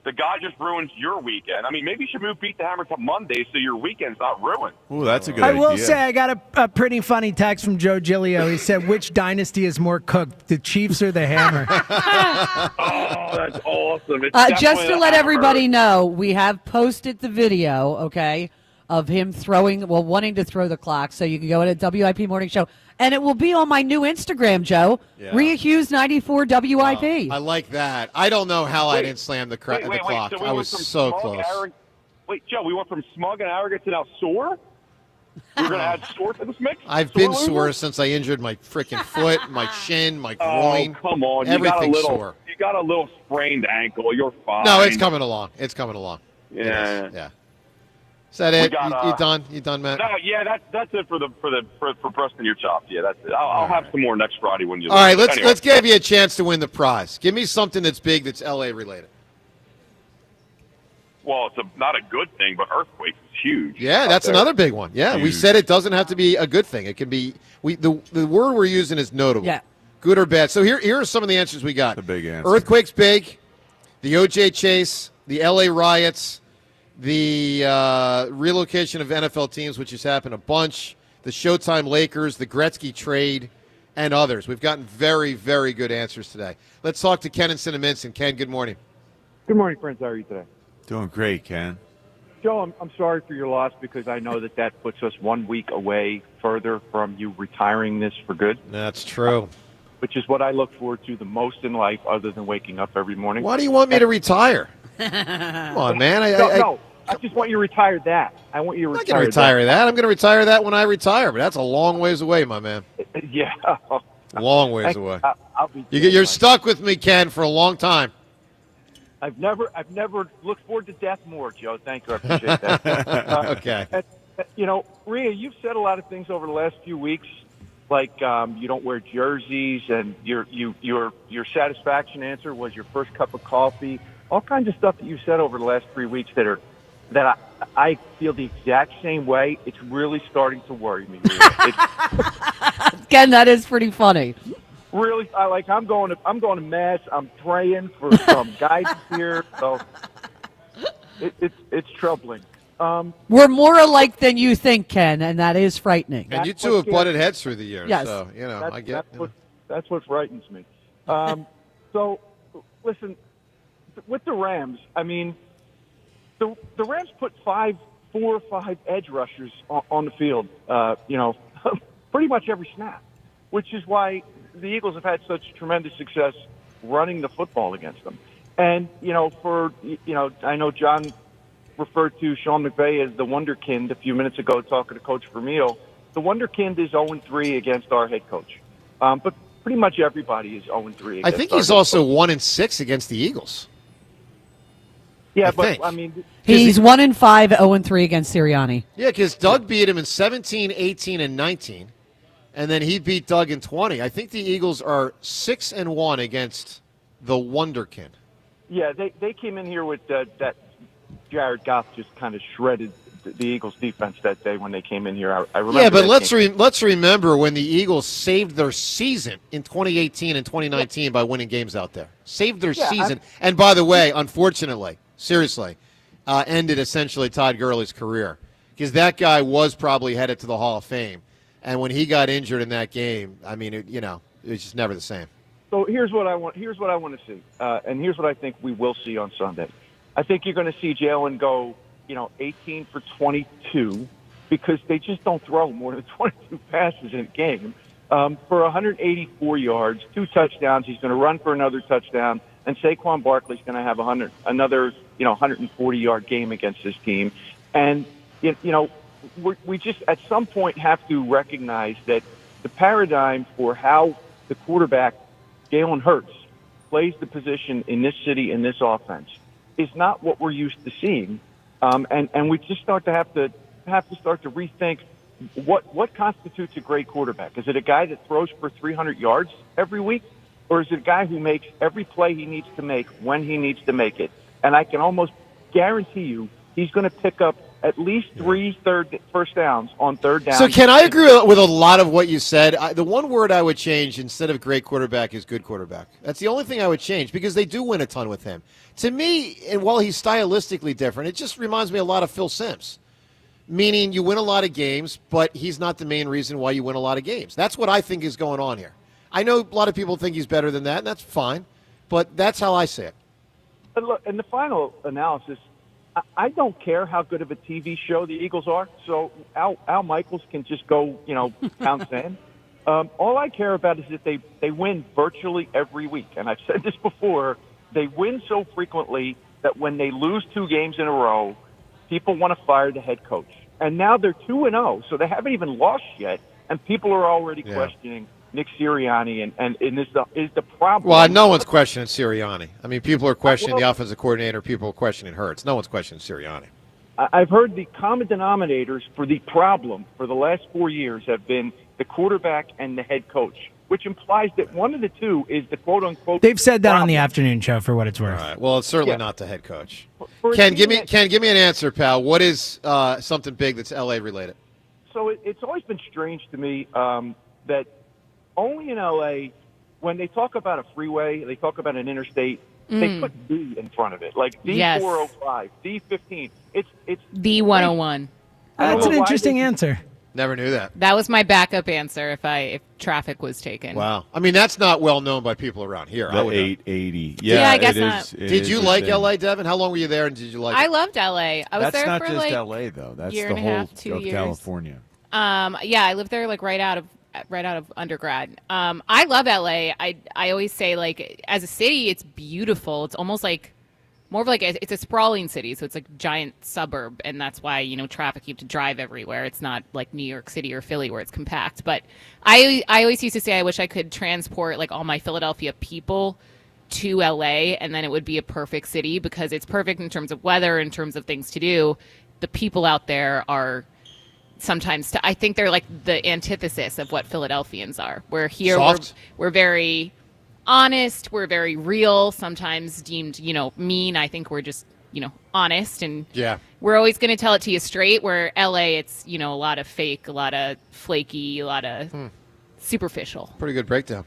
Speaker 5: The guy just ruins your weekend. I mean, maybe you should move Beat the Hammer to Monday so your weekend's not ruined.
Speaker 1: Ooh, that's a good
Speaker 6: I
Speaker 1: idea.
Speaker 6: will say I got a pretty funny text from Joe Giglio. He said, which dynasty is more cooked, the Chiefs or the Hammer?
Speaker 5: Oh, that's awesome. It's
Speaker 10: Just
Speaker 5: definitely
Speaker 10: to
Speaker 5: the
Speaker 10: let
Speaker 5: Hammer.
Speaker 10: everybody know, we have posted the video, okay, of him wanting to throw the clock. So you can go to WIP Morning Show. And it will be on my new Instagram, Joe.
Speaker 8: Yeah.
Speaker 10: Rhea Hughes 94 WIP.
Speaker 8: I like that. I don't know how I didn't slam the clock.
Speaker 5: So we
Speaker 8: I was
Speaker 5: went from
Speaker 8: so
Speaker 5: smug,
Speaker 8: close.
Speaker 5: Wait, Joe, we went from smug and arrogant to now sore? We're going to add sore to this mix?
Speaker 8: I've been
Speaker 5: loser?
Speaker 8: sore since I injured my freaking foot, my shin, my groin.
Speaker 5: Oh, come on.
Speaker 8: Everything's
Speaker 5: you got a little,
Speaker 8: sore.
Speaker 5: You got a little sprained ankle. You're fine.
Speaker 8: No, it's coming along. It's coming along. It
Speaker 5: Yeah.
Speaker 8: is. Yeah. Is that it?
Speaker 5: got,
Speaker 8: you done? You done, Matt?
Speaker 5: No, yeah, that's it for busting your chops. Yeah, that's it. I'll have some more next Friday when you.
Speaker 8: All right, let's
Speaker 5: Anyway.
Speaker 8: give you a chance to win the prize. Give me something that's big that's LA related.
Speaker 5: Well, it's not a good thing, but earthquakes is huge.
Speaker 8: Yeah,
Speaker 5: out
Speaker 8: that's
Speaker 5: there.
Speaker 8: another big one. Yeah, we
Speaker 5: Huge.
Speaker 8: said it doesn't have to be a good thing. It can be the word we're using is notable.
Speaker 10: Yeah.
Speaker 8: Good or bad. So here are some of the answers we got.
Speaker 1: The big answer.
Speaker 8: Earthquake's big, the OJ chase, the LA riots, the relocation of NFL teams, which has happened a bunch, the Showtime Lakers, the Gretzky trade, and others. We've gotten very, very good answers today. Let's talk to Ken and Cinnaminson. Ken, good morning.
Speaker 7: Good morning, friends. How are you today?
Speaker 1: Doing great, Ken.
Speaker 7: Joe, I'm sorry for your loss because I know that puts us 1 week away further from you retiring this for good.
Speaker 8: That's true.
Speaker 7: Which is what I look forward to the most in life other than waking up every morning.
Speaker 8: Why do you want me to retire? Come on, man.
Speaker 7: No, I just want you to retire that. I want you to
Speaker 8: I'm not
Speaker 7: retire
Speaker 8: going to retire that. I'm going to retire that when I retire, but that's a long ways away, my man.
Speaker 7: that. Yeah.
Speaker 8: Long ways away.
Speaker 7: I'll be
Speaker 8: You're stuck with me, Ken, for a long time.
Speaker 7: I've never looked forward to death more, Joe. Thank you. I appreciate that.
Speaker 8: Okay.
Speaker 7: Rhea, you've said a lot of things over the last few weeks, like you don't wear jerseys, and your satisfaction answer was your first cup of coffee. All kinds of stuff that you've said over the last 3 weeks that I feel the exact same way. It's really starting to worry me. Rhea.
Speaker 10: Ken, that is pretty funny.
Speaker 7: Really, I'm going to mass. I'm praying for some guidance here. So it's troubling.
Speaker 10: We're more alike than you think, Ken, and that is frightening.
Speaker 8: And you two have butted heads through the years.
Speaker 10: Yes.
Speaker 8: So, I get
Speaker 7: that's what frightens me. So, listen, with the Rams, I mean, the Rams put 4 or 5 edge rushers on the field, pretty much every snap, which is why the Eagles have had such tremendous success running the football against them. And, I know John referred to Sean McVay as the wonderkind a few minutes ago talking to Coach Vermeil. The wonderkind is 0-3 against our head coach. But pretty much everybody is 0-3
Speaker 8: I think he's also 1-6 against the Eagles.
Speaker 7: Yeah,
Speaker 8: think.
Speaker 7: I mean,
Speaker 10: He's 1-5, 0-3 against Sirianni.
Speaker 8: Yeah, because Doug beat him in 17, 18, and 19, and then he beat Doug in 20. I think the Eagles are 6-1 against the wonderkind.
Speaker 7: yeah, they came in here with that Jared Goff just kind of shredded the Eagles defense that day when they came in here. I remember.
Speaker 8: Yeah, but
Speaker 7: that
Speaker 8: let's remember when the Eagles saved their season in 2018 and 2019 by winning games out there. Saved their season. And by the way, unfortunately, seriously, ended essentially Todd Gurley's career. because that guy was probably headed to the Hall of Fame. And when he got injured in that game, I mean, it was just never the same.
Speaker 7: So here's what I want. Here's what I want to see, and here's what I think we will see on Sunday. I think you're going to see Jalen go, 18 for 22, because they just don't throw more than 22 passes in a game. For 184 yards, 2 touchdowns. He's going to run for another touchdown, and Saquon Barkley's going to have another 140-yard game against this team. And we just at some point have to recognize that the paradigm for how the quarterback, Jalen Hurts, plays the position in this city in this offense is not what we're used to seeing, and we just have to start to rethink what constitutes a great quarterback. Is it a guy that throws for 300 yards every week, or is it a guy who makes every play he needs to make when he needs to make it? And I can almost guarantee you he's going to pick up at least 3 first downs on third down.
Speaker 8: So can I agree with a lot of what you said? The one word I would change instead of great quarterback is good quarterback. That's the only thing I would change, because they do win a ton with him. To me, and while he's stylistically different, it just reminds me a lot of Phil Simms. Meaning you win a lot of games, but he's not the main reason why you win a lot of games. That's what I think is going on here. I know a lot of people think he's better than that, and that's fine, but that's how I see it.
Speaker 7: But look, in the final analysis, I don't care how good of a TV show the Eagles are. So Al Michaels can just go, pound sand. All I care about is that they win virtually every week. And I've said this before. They win so frequently that when they lose 2 games in a row, people want to fire the head coach. And now they're 2-0, so they haven't even lost yet. And people are already questioning Nick Sirianni, and is the problem.
Speaker 8: Well, no one's questioning Sirianni. I mean, people are questioning the offensive coordinator. People are questioning Hurts. No one's questioning Sirianni.
Speaker 7: I've heard the common denominators for the problem for the last 4 years have been the quarterback and the head coach, which implies that one of the two is the quote-unquote
Speaker 6: They've said that
Speaker 7: problem.
Speaker 6: on the afternoon show, for what it's worth.
Speaker 8: All right. Well, it's certainly not the head coach. Ken, give me an answer, pal. What is something big that's LA related?
Speaker 7: So it's always been strange to me that only in LA, when they talk about a freeway, they talk about an interstate, they put D in front of it, like D405, D15. It's
Speaker 3: D101.
Speaker 6: That's an interesting answer.
Speaker 8: Never knew that.
Speaker 3: That was my backup answer if traffic was taken.
Speaker 8: Wow. I mean, that's not well known by people around here.
Speaker 1: The 880.
Speaker 3: Yeah, I guess not.
Speaker 8: Did you like LA, Devin? How long were you there, and did you like it?
Speaker 3: I loved LA. I was
Speaker 1: That's
Speaker 3: there
Speaker 1: not
Speaker 3: for
Speaker 1: just
Speaker 3: like
Speaker 1: LA though. That's
Speaker 3: year
Speaker 1: the
Speaker 3: and a
Speaker 1: whole
Speaker 3: half, 2
Speaker 1: of
Speaker 3: years.
Speaker 1: California.
Speaker 3: Yeah, I lived there like right out of undergrad. I love LA. I always say, like, as a city, it's beautiful. It's almost like more of like it's a sprawling city, so it's like a giant suburb, and that's why traffic, you have to drive everywhere. It's not like New York City or Philly where it's compact. But I always used to say I wish I could transport like all my Philadelphia people to LA, and then it would be a perfect city, because it's perfect in terms of weather, in terms of things to do. The people out there are sometimes I think they're like the antithesis of what Philadelphians are. We're here, we're very honest, we're very real, sometimes deemed, mean. I think we're just, honest, and we're always going to tell it to you straight, where LA, it's, a lot of fake, a lot of flaky, a lot of superficial.
Speaker 8: Pretty good breakdown.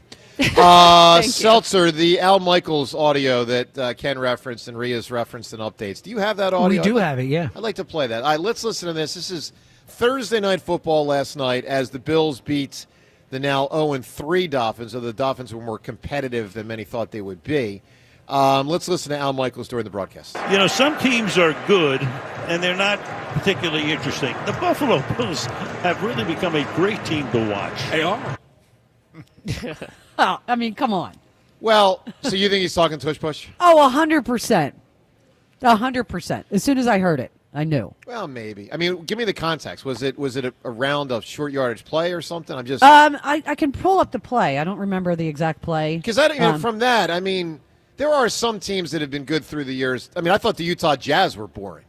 Speaker 8: Seltzer, the Al Michaels audio that Ken referenced and Ria's referenced in updates. Do you have that audio?
Speaker 6: We do have it, yeah.
Speaker 8: I'd like to play that. All right, let's listen to this. This is Thursday Night Football last night as the Bills beat the now 0-3 Dolphins, so the Dolphins were more competitive than many thought they would be. Let's listen to Al Michaels during the broadcast.
Speaker 9: Some teams are good, and they're not particularly interesting. The Buffalo Bills have really become a great team to watch.
Speaker 28: They are.
Speaker 10: Oh, I mean, come on.
Speaker 8: Well, so you think he's talking Tush Push?
Speaker 10: Oh, 100%. 100%. As soon as I heard it, I knew.
Speaker 8: Well, maybe. I mean, give me the context. Was it a round of short yardage play or something? I'm just.
Speaker 10: I can pull up the play. I don't remember the exact play.
Speaker 8: Because from that, I mean, there are some teams that have been good through the years. I mean, I thought the Utah Jazz were boring,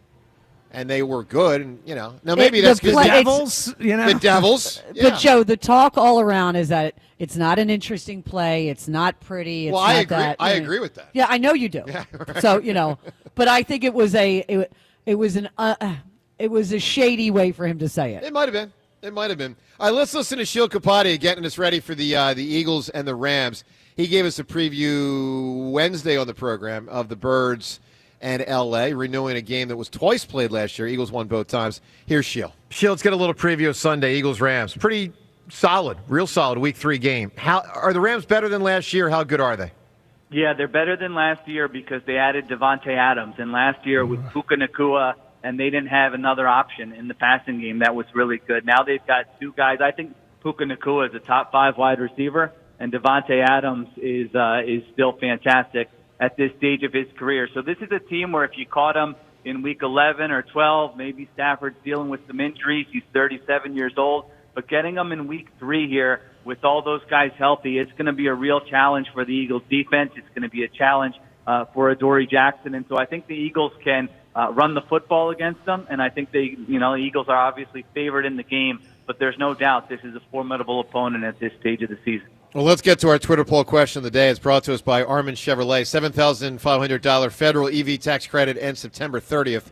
Speaker 8: and they were good. And now maybe that's because
Speaker 6: the Devils.
Speaker 8: The Devils.
Speaker 10: Yeah. But Joe, the talk all around is that it's not an interesting play. It's not pretty. It's
Speaker 8: well,
Speaker 10: not
Speaker 8: I agree.
Speaker 10: That,
Speaker 8: I agree with that.
Speaker 10: Yeah, I know you do.
Speaker 8: Yeah, right.
Speaker 10: So but I think it was a shady way for him to say it.
Speaker 8: It might have been. All right, let's listen to Sheil Kapadia getting us ready for the Eagles and the Rams. He gave us a preview Wednesday on the program of the Birds and L.A., renewing a game that was twice played last year. Eagles won both times. Here's Sheil. Sheil, let's get a little preview of Sunday, Eagles-Rams. Pretty solid, real solid Week 3 game. How are the Rams better than last year? How good are they?
Speaker 11: Yeah, they're better than last year because they added Devontae Adams. And last year with Puka Nacua, and they didn't have another option in the passing game that was really good. Now they've got two guys. I think Puka Nacua is a top 5 wide receiver, and Devontae Adams is still fantastic at this stage of his career. So this is a team where if you caught him in Week 11 or 12, maybe Stafford's dealing with some injuries. He's 37 years old. But getting him in Week 3 here with all those guys healthy, it's going to be a real challenge for the Eagles defense. It's going to be a challenge for Adoree Jackson. And so I think the Eagles can run the football against them. And I think the Eagles are obviously favored in the game, but there's no doubt this is a formidable opponent at this stage of the season.
Speaker 8: Well, let's get to our Twitter poll question of the day. It's brought to us by Armin Chevrolet. $7,500 federal EV tax credit ends September 30th.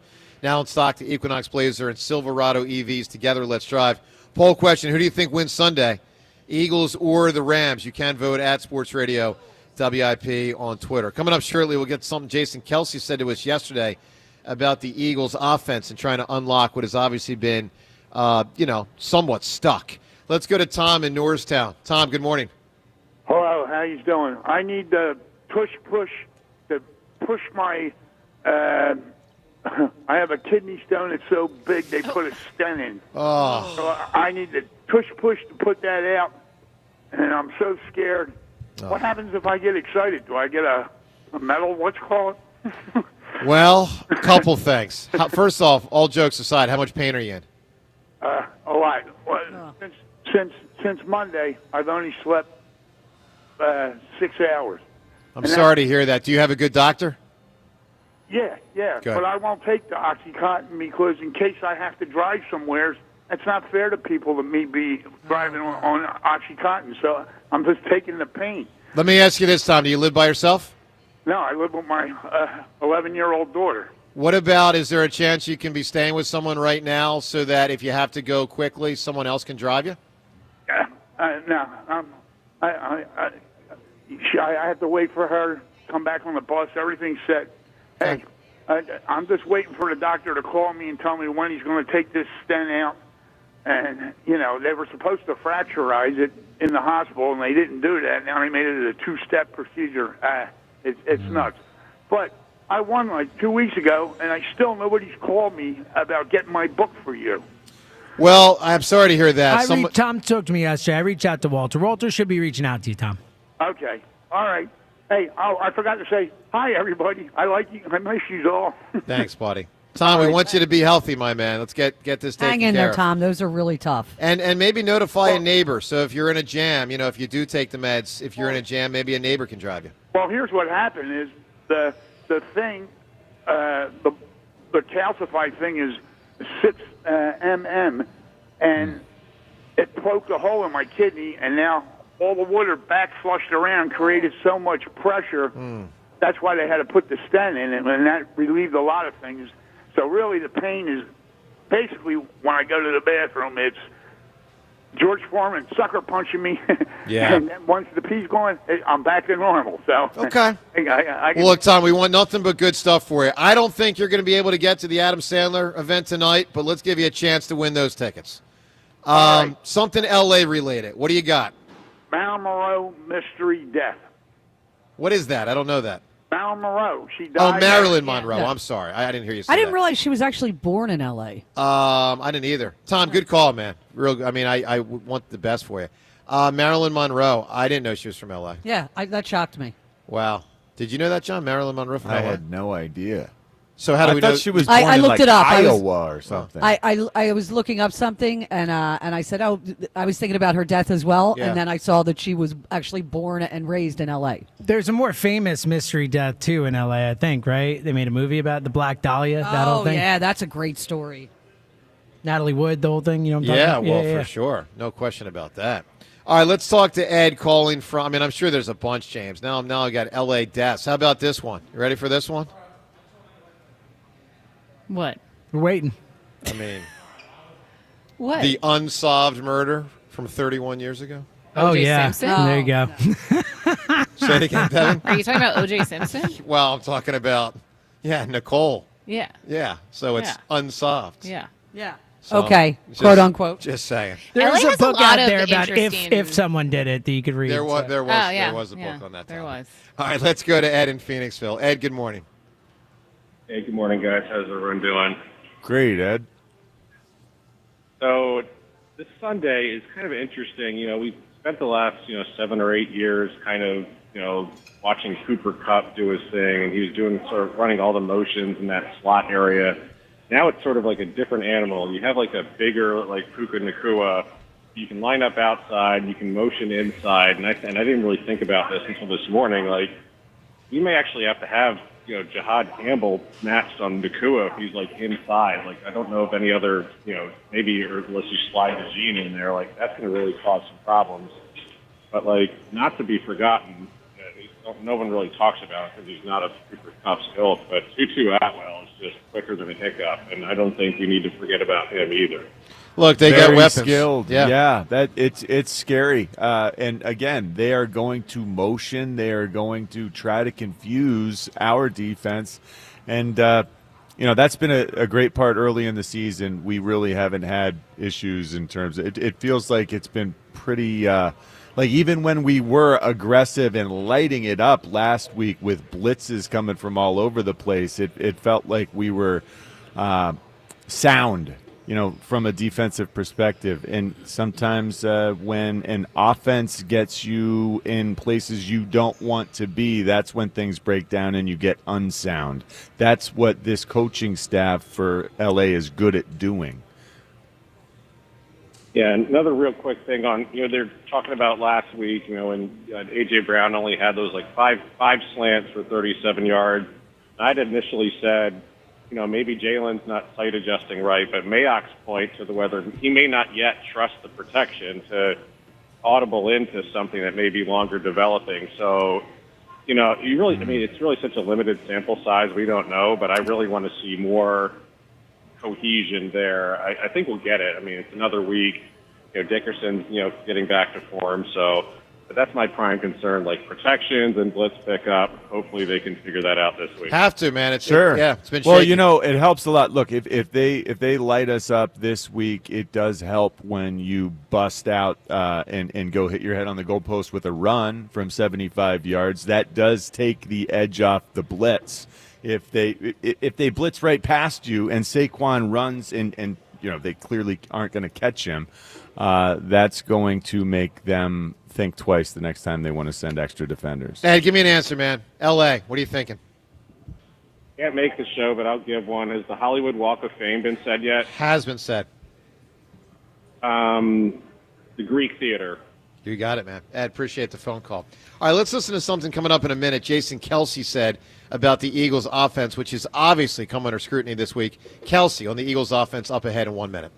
Speaker 8: Now in stock, the Equinox Blazer and Silverado EVs. Together, let's drive. Poll question, who do you think wins Sunday, Eagles or the Rams? You can vote at Sports Radio WIP on Twitter. Coming up shortly, we'll get something Jason Kelsey said to us yesterday about the Eagles' offense and trying to unlock what has obviously been, somewhat stuck. Let's go to Tom in Norristown. Tom, good morning.
Speaker 12: Hello, how you doing? I need the push to push my. I have a kidney stone that's so big they put a stent in.
Speaker 8: Oh.
Speaker 12: So I need the push to put that out, and I'm so scared.
Speaker 8: Oh.
Speaker 12: What happens if I get excited? Do I get a medal? What's called?
Speaker 8: Well, a couple things. First off, all jokes aside, how much pain are you in?
Speaker 12: A lot. Well, since Monday, I've only slept 6 hours.
Speaker 8: I'm sorry to hear that. Do you have a good doctor?
Speaker 12: Yeah.
Speaker 8: Good.
Speaker 12: But I won't take the OxyContin because in case I have to drive somewhere, it's not fair to people to me be driving on OxyContin. So I'm just taking the pain.
Speaker 8: Let me ask you this, Tom. Do you live by yourself?
Speaker 12: No, I live with my 11-year-old daughter.
Speaker 8: What about, is there a chance you can be staying with someone right now so that if you have to go quickly, someone else can drive you?
Speaker 12: No. I have to wait for her to come back on the bus. Everything's set. Hey, I'm just waiting for the doctor to call me and tell me when he's going to take this stent out. And, they were supposed to fracturize it in the hospital, and they didn't do that. Now they made it a 2-step procedure. It's nuts. But I won like 2 weeks ago, and nobody's called me about getting my book for you.
Speaker 8: Well, I'm sorry to hear that.
Speaker 6: Tom talked to me yesterday. I reached out to Walter. Walter should be reaching out to you, Tom.
Speaker 12: Okay. All right. Hey, I forgot to say hi, everybody. I like you. I miss you all.
Speaker 8: Thanks, buddy. Tom, we want you to be healthy, my man. Let's get this taken
Speaker 10: Hang in
Speaker 8: care
Speaker 10: there,
Speaker 8: of.
Speaker 10: Tom. Those are really tough.
Speaker 8: And maybe notify a neighbor. So if you're in a jam, if you do take the meds, if you're in a jam, maybe a neighbor can drive you.
Speaker 12: Well, here's what happened: is the thing, the calcified thing is 6 mm, and it poked a hole in my kidney, and now all the water back flushed around created so much pressure. That's why they had to put the stent in it, and that relieved a lot of things. So really the pain is basically when I go to the bathroom, it's George Foreman sucker punching me.
Speaker 8: Yeah.
Speaker 12: And then once the pee's going, I'm back to normal. So
Speaker 8: Okay.
Speaker 12: I
Speaker 8: Well, look, Tom, we want nothing but good stuff for you. I don't think you're going to be able to get to the Adam Sandler event tonight, but let's give you a chance to win those tickets. Something L.A. related. What do you got?
Speaker 12: Marilyn Monroe mystery death.
Speaker 8: What is that? I don't know that.
Speaker 12: Marilyn Monroe. She died.
Speaker 8: Oh, Marilyn Monroe.
Speaker 10: Yeah.
Speaker 8: I'm sorry. I didn't hear you say
Speaker 10: I didn't
Speaker 8: that.
Speaker 10: realize she was actually born in L.A.
Speaker 8: I didn't either. Tom, good call, man. I want the best for you. Marilyn Monroe. I didn't know she was from L.A.
Speaker 10: Yeah, that shocked me.
Speaker 8: Wow. Did you know that, John? Marilyn Monroe from
Speaker 1: I
Speaker 8: L.A.?
Speaker 1: had no idea.
Speaker 8: So how do we know?
Speaker 1: I thought she was born
Speaker 10: I
Speaker 1: in
Speaker 10: looked it up.
Speaker 1: Iowa or something.
Speaker 10: I was looking up something, and I said, I was thinking about her death as well,
Speaker 6: Yeah.
Speaker 10: and then I saw that she was actually born and raised in L.A.
Speaker 6: There's a more famous mystery death, too, in L.A., I think, right? They made a movie about the Black Dahlia, that whole thing.
Speaker 10: Yeah, that's a great story.
Speaker 6: Natalie Wood, the whole thing, you know what I'm talking about?
Speaker 8: For sure. No question about that. All right, let's talk to Ed calling from, I'm sure there's a bunch, James. Now I got L.A. deaths. How about this one? You ready for this one?
Speaker 3: What?
Speaker 6: We're waiting.
Speaker 8: I mean,
Speaker 3: What?
Speaker 8: the unsolved murder from 31 years ago.
Speaker 6: Oh,
Speaker 3: O.J.
Speaker 6: yeah.
Speaker 3: Simpson?
Speaker 6: There you go.
Speaker 8: Say it again, Devin.
Speaker 3: Are you talking about O.J. Simpson?
Speaker 8: Well, I'm talking about, Yeah, Nicole.
Speaker 3: Yeah.
Speaker 8: Yeah, so it's
Speaker 3: Yeah.
Speaker 8: unsolved.
Speaker 3: Yeah.
Speaker 10: Yeah.
Speaker 8: So,
Speaker 10: Okay,
Speaker 8: just-
Speaker 10: quote unquote.
Speaker 8: Just saying.
Speaker 6: There's
Speaker 3: LA
Speaker 6: a
Speaker 3: has
Speaker 6: book
Speaker 3: lot
Speaker 6: out
Speaker 3: of
Speaker 6: there about
Speaker 3: interesting-
Speaker 6: if someone did it that you could read.
Speaker 8: There was
Speaker 6: so.
Speaker 8: there was
Speaker 3: Oh, yeah.
Speaker 8: there was a book
Speaker 3: Yeah,
Speaker 8: on that.
Speaker 3: there
Speaker 8: topic.
Speaker 3: was.
Speaker 8: All right, let's go to Ed in Phoenixville. Ed, good morning.
Speaker 13: Hey, good morning, guys. How's everyone doing?
Speaker 1: Great, Ed.
Speaker 13: So this Sunday is kind of interesting. You know, we've spent the last 7 or 8 years kind of watching Cooper Kupp do his thing, and he was doing sort of running all the motions in that slot area. Now it's sort of like a different animal. You have like a bigger like Puka Nakua. You can line up outside, and you can motion inside, and I didn't really think about this until this morning. Like, you may actually have to have Jihad Campbell matched on Nakua if he's like inside. Like, I don't know if any other maybe or unless you slide the Gene in there, like that's going to really cause some problems. But like, not to be forgotten, no one really talks about it because he's not a Cooper Kupp's ilk, but Tutu Atwell is just quicker than a hiccup, and I don't think we need to forget about him either.
Speaker 8: Look, they
Speaker 1: Very
Speaker 8: got weapons.
Speaker 1: Skilled.
Speaker 8: Yeah.
Speaker 1: That it's scary. And again, they are going to motion. They are going to try to confuse our defense, and that's been a great part early in the season. We really haven't had issues in terms of it feels like it's been pretty. Like, even when we were aggressive and lighting it up last week with blitzes coming from all over the place, it felt like we were sound, from a defensive perspective. And sometimes when an offense gets you in places you don't want to be, that's when things break down and you get unsound. That's what this coaching staff for LA is good at doing.
Speaker 13: Yeah, another real quick thing on, they're talking about last week, when A.J. Brown only had those like five slants for 37 yards. I'd initially said, maybe Jalen's not sight adjusting right, but Mayock's point to the whether he may not yet trust the protection to audible into something that may be longer developing. So, you really, it's really such a limited sample size. We don't know, but I really want to see more cohesion there. I think we'll get it. It's another week. Dickerson's, getting back to form. So, but that's my prime concern, like protections and blitz pickup. Hopefully they can figure that out this week.
Speaker 8: Have to, man. It's
Speaker 1: Sure.
Speaker 8: it's been
Speaker 1: well,
Speaker 8: shaky.
Speaker 1: it helps a lot. Look, if they light us up this week, it does help when you bust out and go hit your head on the goalpost with a run from 75 yards. That does take the edge off the blitz. If they blitz right past you and Saquon runs and they clearly aren't going to catch him, that's going to make them think twice the next time they want to send extra defenders.
Speaker 8: Ed, give me an answer, man. L.A., what are you thinking?
Speaker 13: Can't make the show, but I'll give one. Has the Hollywood Walk of Fame been said yet?
Speaker 8: Has been said.
Speaker 13: The Greek Theater.
Speaker 8: You got it, man. Ed, appreciate the phone call. All right, let's listen to something coming up in a minute. Jason Kelsey said about the Eagles' offense, which is obviously come under scrutiny this week. Kelsey on the Eagles' offense up ahead in 1 minute.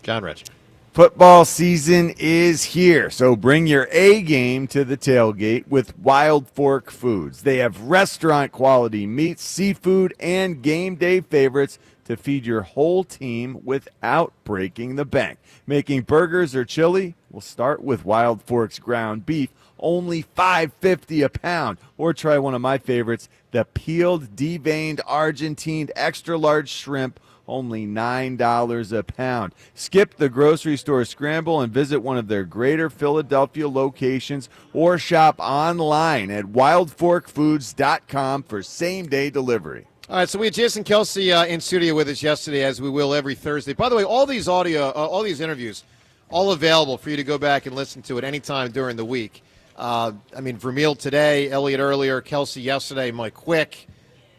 Speaker 8: John Rich.
Speaker 1: Football season is here, so bring your A game to the tailgate with Wild Fork Foods. They have restaurant-quality meats, seafood, and game day favorites to feed your whole team without breaking the bank. Making burgers or chili? We'll start with Wild Fork's ground beef, only $5.50 a pound. Or try one of my favorites, the peeled, deveined Argentine extra-large shrimp, only $9 a pound. Skip the grocery store scramble and visit one of their greater Philadelphia locations or shop online at wildforkfoods.com for same-day delivery.
Speaker 8: All right, so we had Jason Kelsey in studio with us yesterday, as we will every Thursday. By the way, all these interviews, all available for you to go back and listen to at any time during the week. Vermeil today, Elliott earlier, Kelsey yesterday, Mike Quick,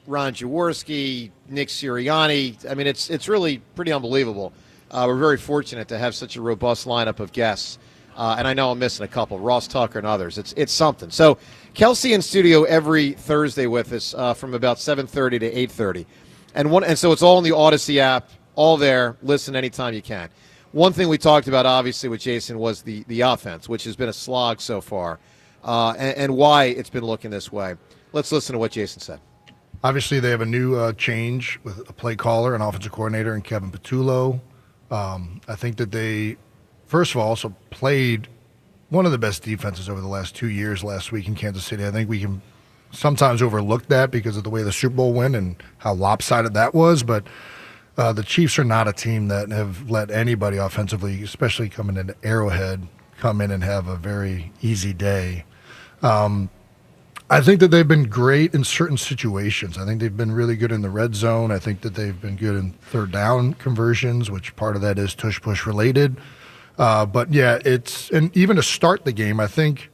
Speaker 8: Ron Jaworski, Nick Sirianni. It's really pretty unbelievable. We're very fortunate to have such a robust lineup of guests. And I know I'm missing a couple, Ross Tucker and others. It's something. So Kelsey in studio every Thursday with us from about 7:30 to 8:30. And so it's all in the Odyssey app, all there. Listen anytime you can. One thing we talked about, obviously, with Jason was the offense, which has been a slog so far, and why it's been looking this way. Let's listen to what Jason said.
Speaker 14: Obviously, they have a new change with a play caller, an offensive coordinator, and Kevin Patullo. I think that they, first of all, also played one of the best defenses over the last 2 years last week in Kansas City. I think we can sometimes overlook that because of the way the Super Bowl went and how lopsided that was. But the Chiefs are not a team that have let anybody offensively, especially coming into Arrowhead, come in and have a very easy day. I think that they've been great in certain situations. I think they've been really good in the red zone. I think that they've been good in third down conversions, which part of that is tush push related. But yeah, and even to start the game, I think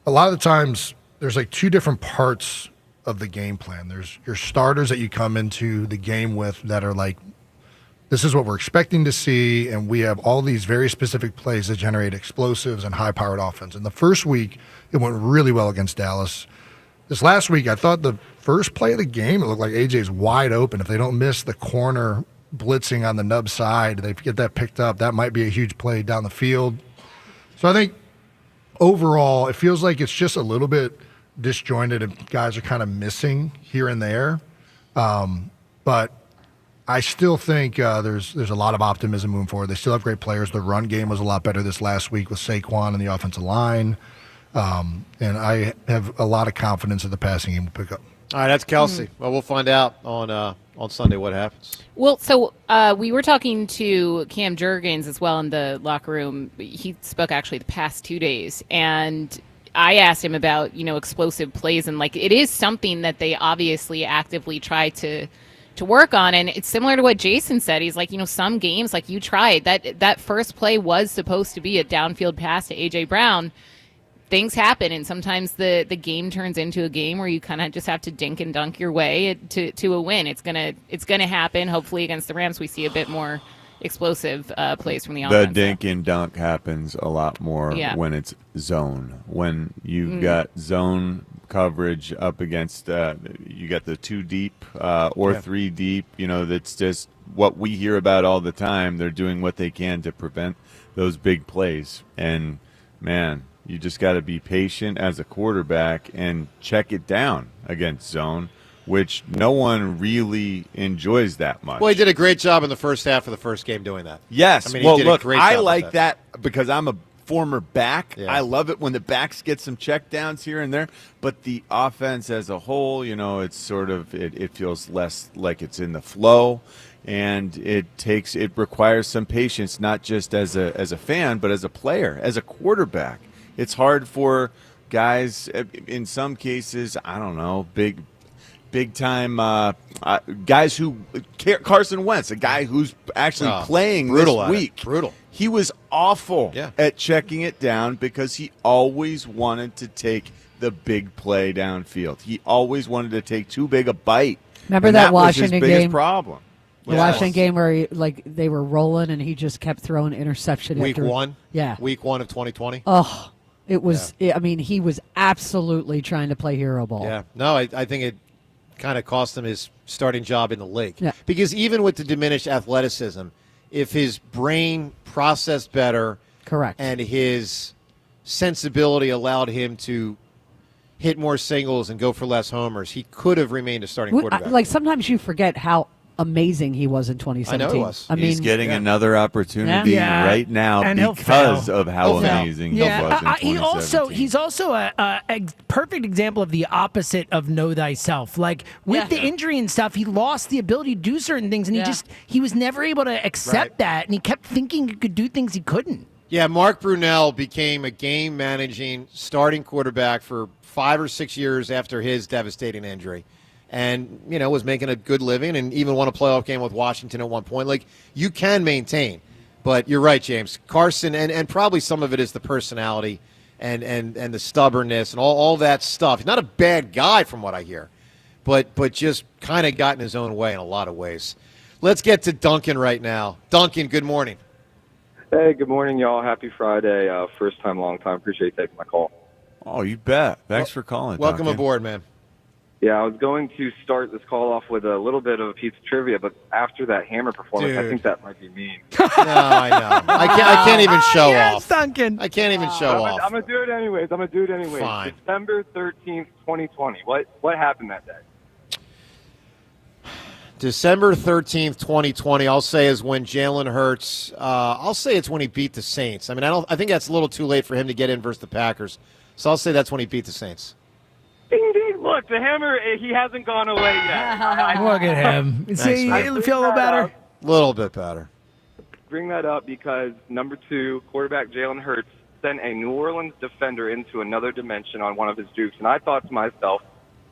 Speaker 14: a lot of the times there's like two different parts of the game plan. There's your starters that you come into the game with that are like, this is what we're expecting to see, and we have all these very specific plays that generate explosives and high-powered offense. And the first week, it went really well against Dallas. This last week, I thought the first play of the game, it looked like AJ's wide open. If they don't miss the corner blitzing on the nub side, they get that picked up. That might be a huge play down the field. So I think overall, it feels like it's just a little bit disjointed and guys are kind of missing here and there. But I still think there's a lot of optimism moving forward. They still have great players. The run game was a lot better this last week with Saquon and the offensive line. And I have a lot of confidence that the passing game will pick up.
Speaker 8: All right, that's Kelsey. Well, we'll find out on Sunday what happens.
Speaker 3: Well, so we were talking to Cam Jurgens as well in the locker room. He spoke actually the past 2 days, and I asked him about, explosive plays, and it is something that they obviously actively try to work on. And it's similar to what Jason said. He's like, some games, you tried that first play was supposed to be a downfield pass to AJ Brown. Things happen, and sometimes the game turns into a game where you kind of just have to dink and dunk your way to a win. It's gonna happen. Hopefully against the Rams we see a bit more explosive plays from the offense.
Speaker 1: The dink and dunk happens a lot more when it's zone. When you've got zone coverage up against you got the 2 deep or 3 deep, that's just what we hear about all the time. They're doing what they can to prevent those big plays, and man, you just got to be patient as a quarterback and check it down against zone, which no one really enjoys that much.
Speaker 8: Well, he did a great job in the first half of the first game doing that.
Speaker 1: Yes.
Speaker 8: He
Speaker 1: well,
Speaker 8: did
Speaker 1: look,
Speaker 8: a great
Speaker 1: I
Speaker 8: job
Speaker 1: like
Speaker 8: with
Speaker 1: that because I'm a former back.
Speaker 8: Yeah.
Speaker 1: I love it when the backs get some check downs here and there, but the offense as a whole, it's sort of it feels less like it's in the flow, and it requires some patience, not just as a fan, but as a player, as a quarterback. It's hard for guys in some cases, I don't know, big time guys who Carson Wentz, a guy who's actually playing this week.
Speaker 8: Brutal.
Speaker 1: He was awful at checking it down because he always wanted to take the big play downfield. He always wanted to take too big a bite.
Speaker 10: Remember that Washington
Speaker 1: was his biggest
Speaker 10: game?
Speaker 1: Problem.
Speaker 10: The Washington game where they were rolling and he just kept throwing interception.
Speaker 8: Week 1?
Speaker 10: Yeah.
Speaker 8: Week 1 of 2020?
Speaker 10: Oh, it was, he was absolutely trying to play hero ball.
Speaker 8: Yeah. No, I think it kind of cost him his starting job in the league.
Speaker 10: Yeah.
Speaker 8: Because even with the diminished athleticism, if his brain processed better,
Speaker 10: correct,
Speaker 8: and his sensibility allowed him to hit more singles and go for less homers, he could have remained a starting quarterback.
Speaker 10: Sometimes you forget how amazing he was in 2017.
Speaker 8: I know he was.
Speaker 1: He's getting another opportunity right now
Speaker 6: and
Speaker 1: because of how amazing he was in 2017.
Speaker 6: He's also a perfect example of the opposite of know thyself. With the injury and stuff, he lost the ability to do certain things, and he was never able to accept that, and he kept thinking he could do things he couldn't.
Speaker 8: Yeah, Mark Brunell became a game-managing starting quarterback for 5 or 6 years after his devastating injury. And, was making a good living and even won a playoff game with Washington at one point. You can maintain. But you're right, James. Carson, and probably some of it is the personality and the stubbornness and all that stuff. He's not a bad guy from what I hear, but just kind of got in his own way in a lot of ways. Let's get to Duncan right now. Duncan, good morning.
Speaker 15: Hey, good morning, y'all. Happy Friday. First time, long time. Appreciate you taking my call.
Speaker 1: Oh, you bet. Thanks for calling.
Speaker 15: Welcome
Speaker 1: Duncan.
Speaker 15: aboard, man. Yeah, I was going to start this call off with a little bit of a piece of trivia, but after that Hammer performance, I think that might be mean.
Speaker 8: No, I know. I can't even show off.
Speaker 6: Duncan.
Speaker 8: I can't even show off.
Speaker 15: I'm going to do it anyways.
Speaker 8: Fine.
Speaker 15: December 13th, 2020. What happened that day?
Speaker 8: December 13th, 2020, I'll say is when Jalen Hurts, I'll say it's when he beat the Saints. I think that's a little too late for him to get in versus the Packers. So I'll say that's when he beat the Saints.
Speaker 15: Ding,
Speaker 17: Look, the hammer, he hasn't gone away yet.
Speaker 6: Look at him. See, you feel a little better?
Speaker 15: A
Speaker 1: little bit better.
Speaker 15: Bring that up because number 2, quarterback Jalen Hurts, sent a New Orleans defender into another dimension on one of his jukes. And I thought to myself,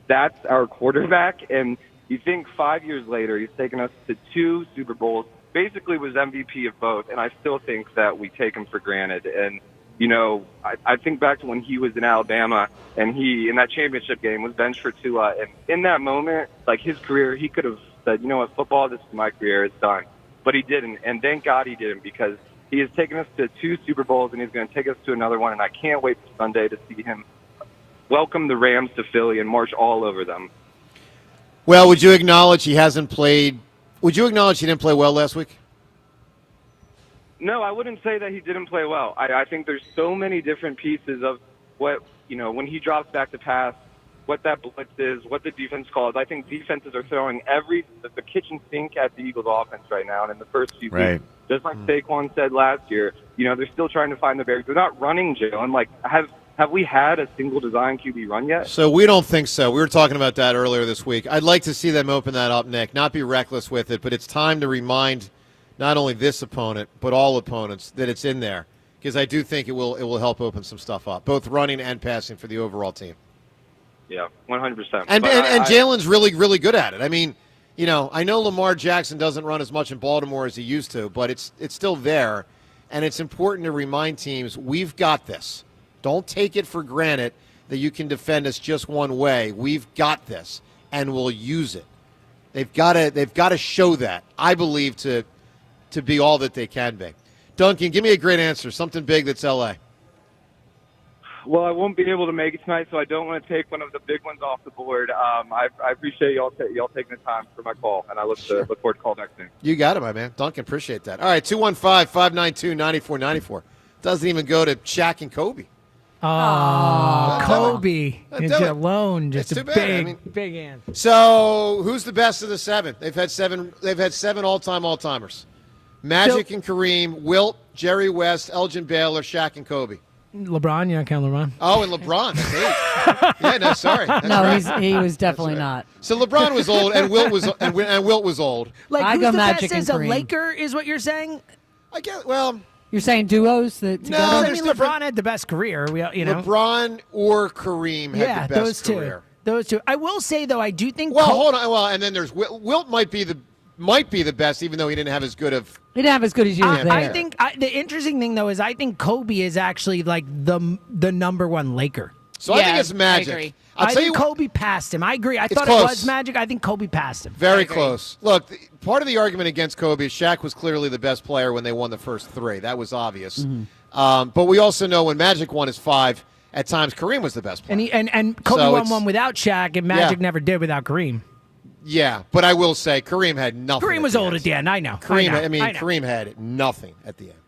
Speaker 15: that's our quarterback. And you think 5 years later, he's taken us to 2 Super Bowls, basically was MVP of both. And I still think that we take him for granted. And, you know, I think back to when he was in Alabama and he, in that championship game, was benched for Tua. And in that moment, like his career, he could have said, you know what, football, this is my career, it's done. But he didn't. And thank God he didn't because he has taken us to 2 Super Bowls, and he's going to take us to another one, and I can't wait for Sunday to see him welcome the Rams to Philly and march all over them.
Speaker 8: Well, would you acknowledge he hasn't played – would you acknowledge he didn't play well last week?
Speaker 15: No, I wouldn't say that he didn't play well. I think there's so many different pieces of what, you know, when he drops back to pass, what that blitz is, what the defense calls. I think defenses are throwing the kitchen sink at the Eagles' offense right now, and in the first few weeks, just like Saquon said last year, you know, they're still trying to find the barriers. They're not running, Jalen. Like, have we had a single design QB run yet?
Speaker 8: So we don't think so. We were talking about that earlier this week. I'd like to see them open that up, Nick, not be reckless with it, but it's time to remind not only this opponent, but all opponents that it's in there because I do think it will help open some stuff up, both running and passing for the overall team.
Speaker 15: Yeah, 100%.
Speaker 8: And Jalen's really, really good at it. I mean, you know, I know Lamar Jackson doesn't run as much in Baltimore as he used to, but it's still there, and it's important to remind teams we've got this. Don't take it for granted that you can defend us just one way. We've got this, and we'll use it. They've got to show that, I believe, to be all that they can be. Duncan, give me a great answer, something big that's L.A.
Speaker 15: Well, I won't be able to make it tonight, so I don't want to take one of the big ones off the board. I appreciate y'all taking the time for my call, and I look forward to call back soon.
Speaker 8: You got it, my man. Duncan, appreciate that. All right, 215-592-9494. Doesn't even go to Shaq and Kobe.
Speaker 6: Oh, Kobe. It's
Speaker 8: do it.
Speaker 6: alone, just
Speaker 8: It's
Speaker 6: a
Speaker 8: too bad.
Speaker 6: big,
Speaker 8: I mean-
Speaker 6: big answer.
Speaker 8: So, who's the best of the 7? They've had 7 all-time all-timers. Magic and Kareem, Wilt, Jerry West, Elgin Baylor, Shaq and Kobe.
Speaker 6: LeBron, you don't count LeBron.
Speaker 8: Oh, and LeBron. That's 8. Yeah, no, sorry. That's
Speaker 10: No,
Speaker 8: right.
Speaker 10: he was definitely not.
Speaker 8: So LeBron was old, and Wilt was old.
Speaker 6: Like,
Speaker 10: I
Speaker 6: who's
Speaker 10: go
Speaker 6: the
Speaker 10: Magic
Speaker 6: best
Speaker 10: and
Speaker 6: as a
Speaker 10: Kareem.
Speaker 6: Laker, is what you're saying?
Speaker 8: I guess. Well,
Speaker 10: You're saying duos that together?
Speaker 6: I mean, LeBron had the best career.
Speaker 8: LeBron or Kareem had the best career.
Speaker 6: Those two. I will say though, I do think.
Speaker 8: Well, hold on. Well, and then there's Wilt. Wilt might be the best, even though he didn't have as good of.
Speaker 10: He didn't have as good as you.
Speaker 6: I think the interesting thing though is I think Kobe is actually like the number one Laker.
Speaker 8: So I think it's Magic.
Speaker 6: I agree.
Speaker 8: I'll
Speaker 6: I
Speaker 8: tell
Speaker 6: think
Speaker 8: you,
Speaker 6: Kobe passed him. I agree. I
Speaker 8: It's
Speaker 6: thought
Speaker 8: close.
Speaker 6: it was Magic. I think Kobe passed him.
Speaker 8: Very close. Look, part of the argument against Kobe is Shaq was clearly the best player when they won the first 3. That was obvious.
Speaker 6: Mm-hmm.
Speaker 8: But we also know when Magic won his 5, at times Kareem was the best player.
Speaker 6: And Kobe
Speaker 8: So
Speaker 6: won
Speaker 8: it's-
Speaker 6: one without Shaq, and Magic
Speaker 8: Yeah.
Speaker 6: never did without Kareem.
Speaker 8: Yeah, but I will say Kareem had nothing.
Speaker 6: Kareem
Speaker 8: at
Speaker 6: was
Speaker 8: the
Speaker 6: old
Speaker 8: end.
Speaker 6: at the end. I know.
Speaker 8: Kareem,
Speaker 6: I know.
Speaker 8: Kareem had nothing at the end.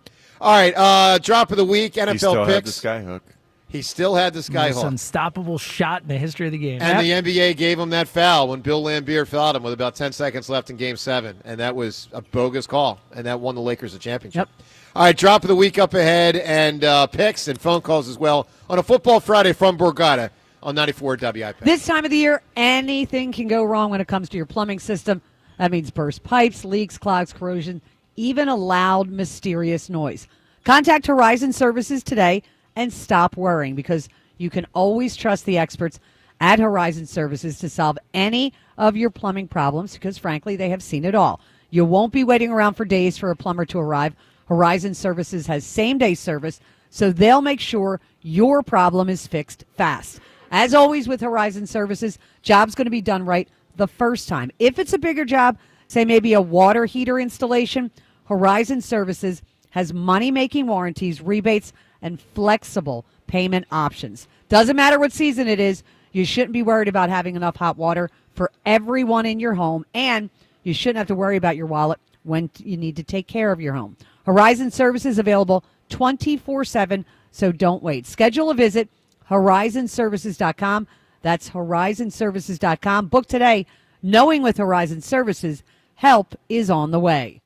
Speaker 8: All right, drop of the week, NFL
Speaker 1: He still
Speaker 8: picks.
Speaker 1: had the skyhook.
Speaker 8: He still had the
Speaker 6: Most
Speaker 8: skyhook.
Speaker 6: unstoppable shot in the history of the game.
Speaker 8: And the NBA gave him that foul when Bill Laimbeer fouled him with about 10 seconds left in Game 7. And that was a bogus call. And that won the Lakers a championship. All right, drop of the week up ahead and picks and phone calls as well on a Football Friday from Borgata on 94 WIP.
Speaker 10: This time of the year, anything can go wrong when it comes to your plumbing system. That means burst pipes, leaks, clogs, corrosion, even a loud, mysterious noise. Contact Horizon Services today and stop worrying because you can always trust the experts at Horizon Services to solve any of your plumbing problems because, frankly, they have seen it all. You won't be waiting around for days for a plumber to arrive. Horizon Services has same-day service, so they'll make sure your problem is fixed fast. As always with Horizon Services, job's going to be done right the first time. If it's a bigger job, say maybe a water heater installation, Horizon Services has money-making warranties, rebates, and flexible payment options. Doesn't matter what season it is, you shouldn't be worried about having enough hot water for everyone in your home, and you shouldn't have to worry about your wallet when you need to take care of your home. Horizon Services available 24/7, so don't wait. Schedule a visit, horizonservices.com. That's horizonservices.com. Book today, knowing with Horizon Services, help is on the way.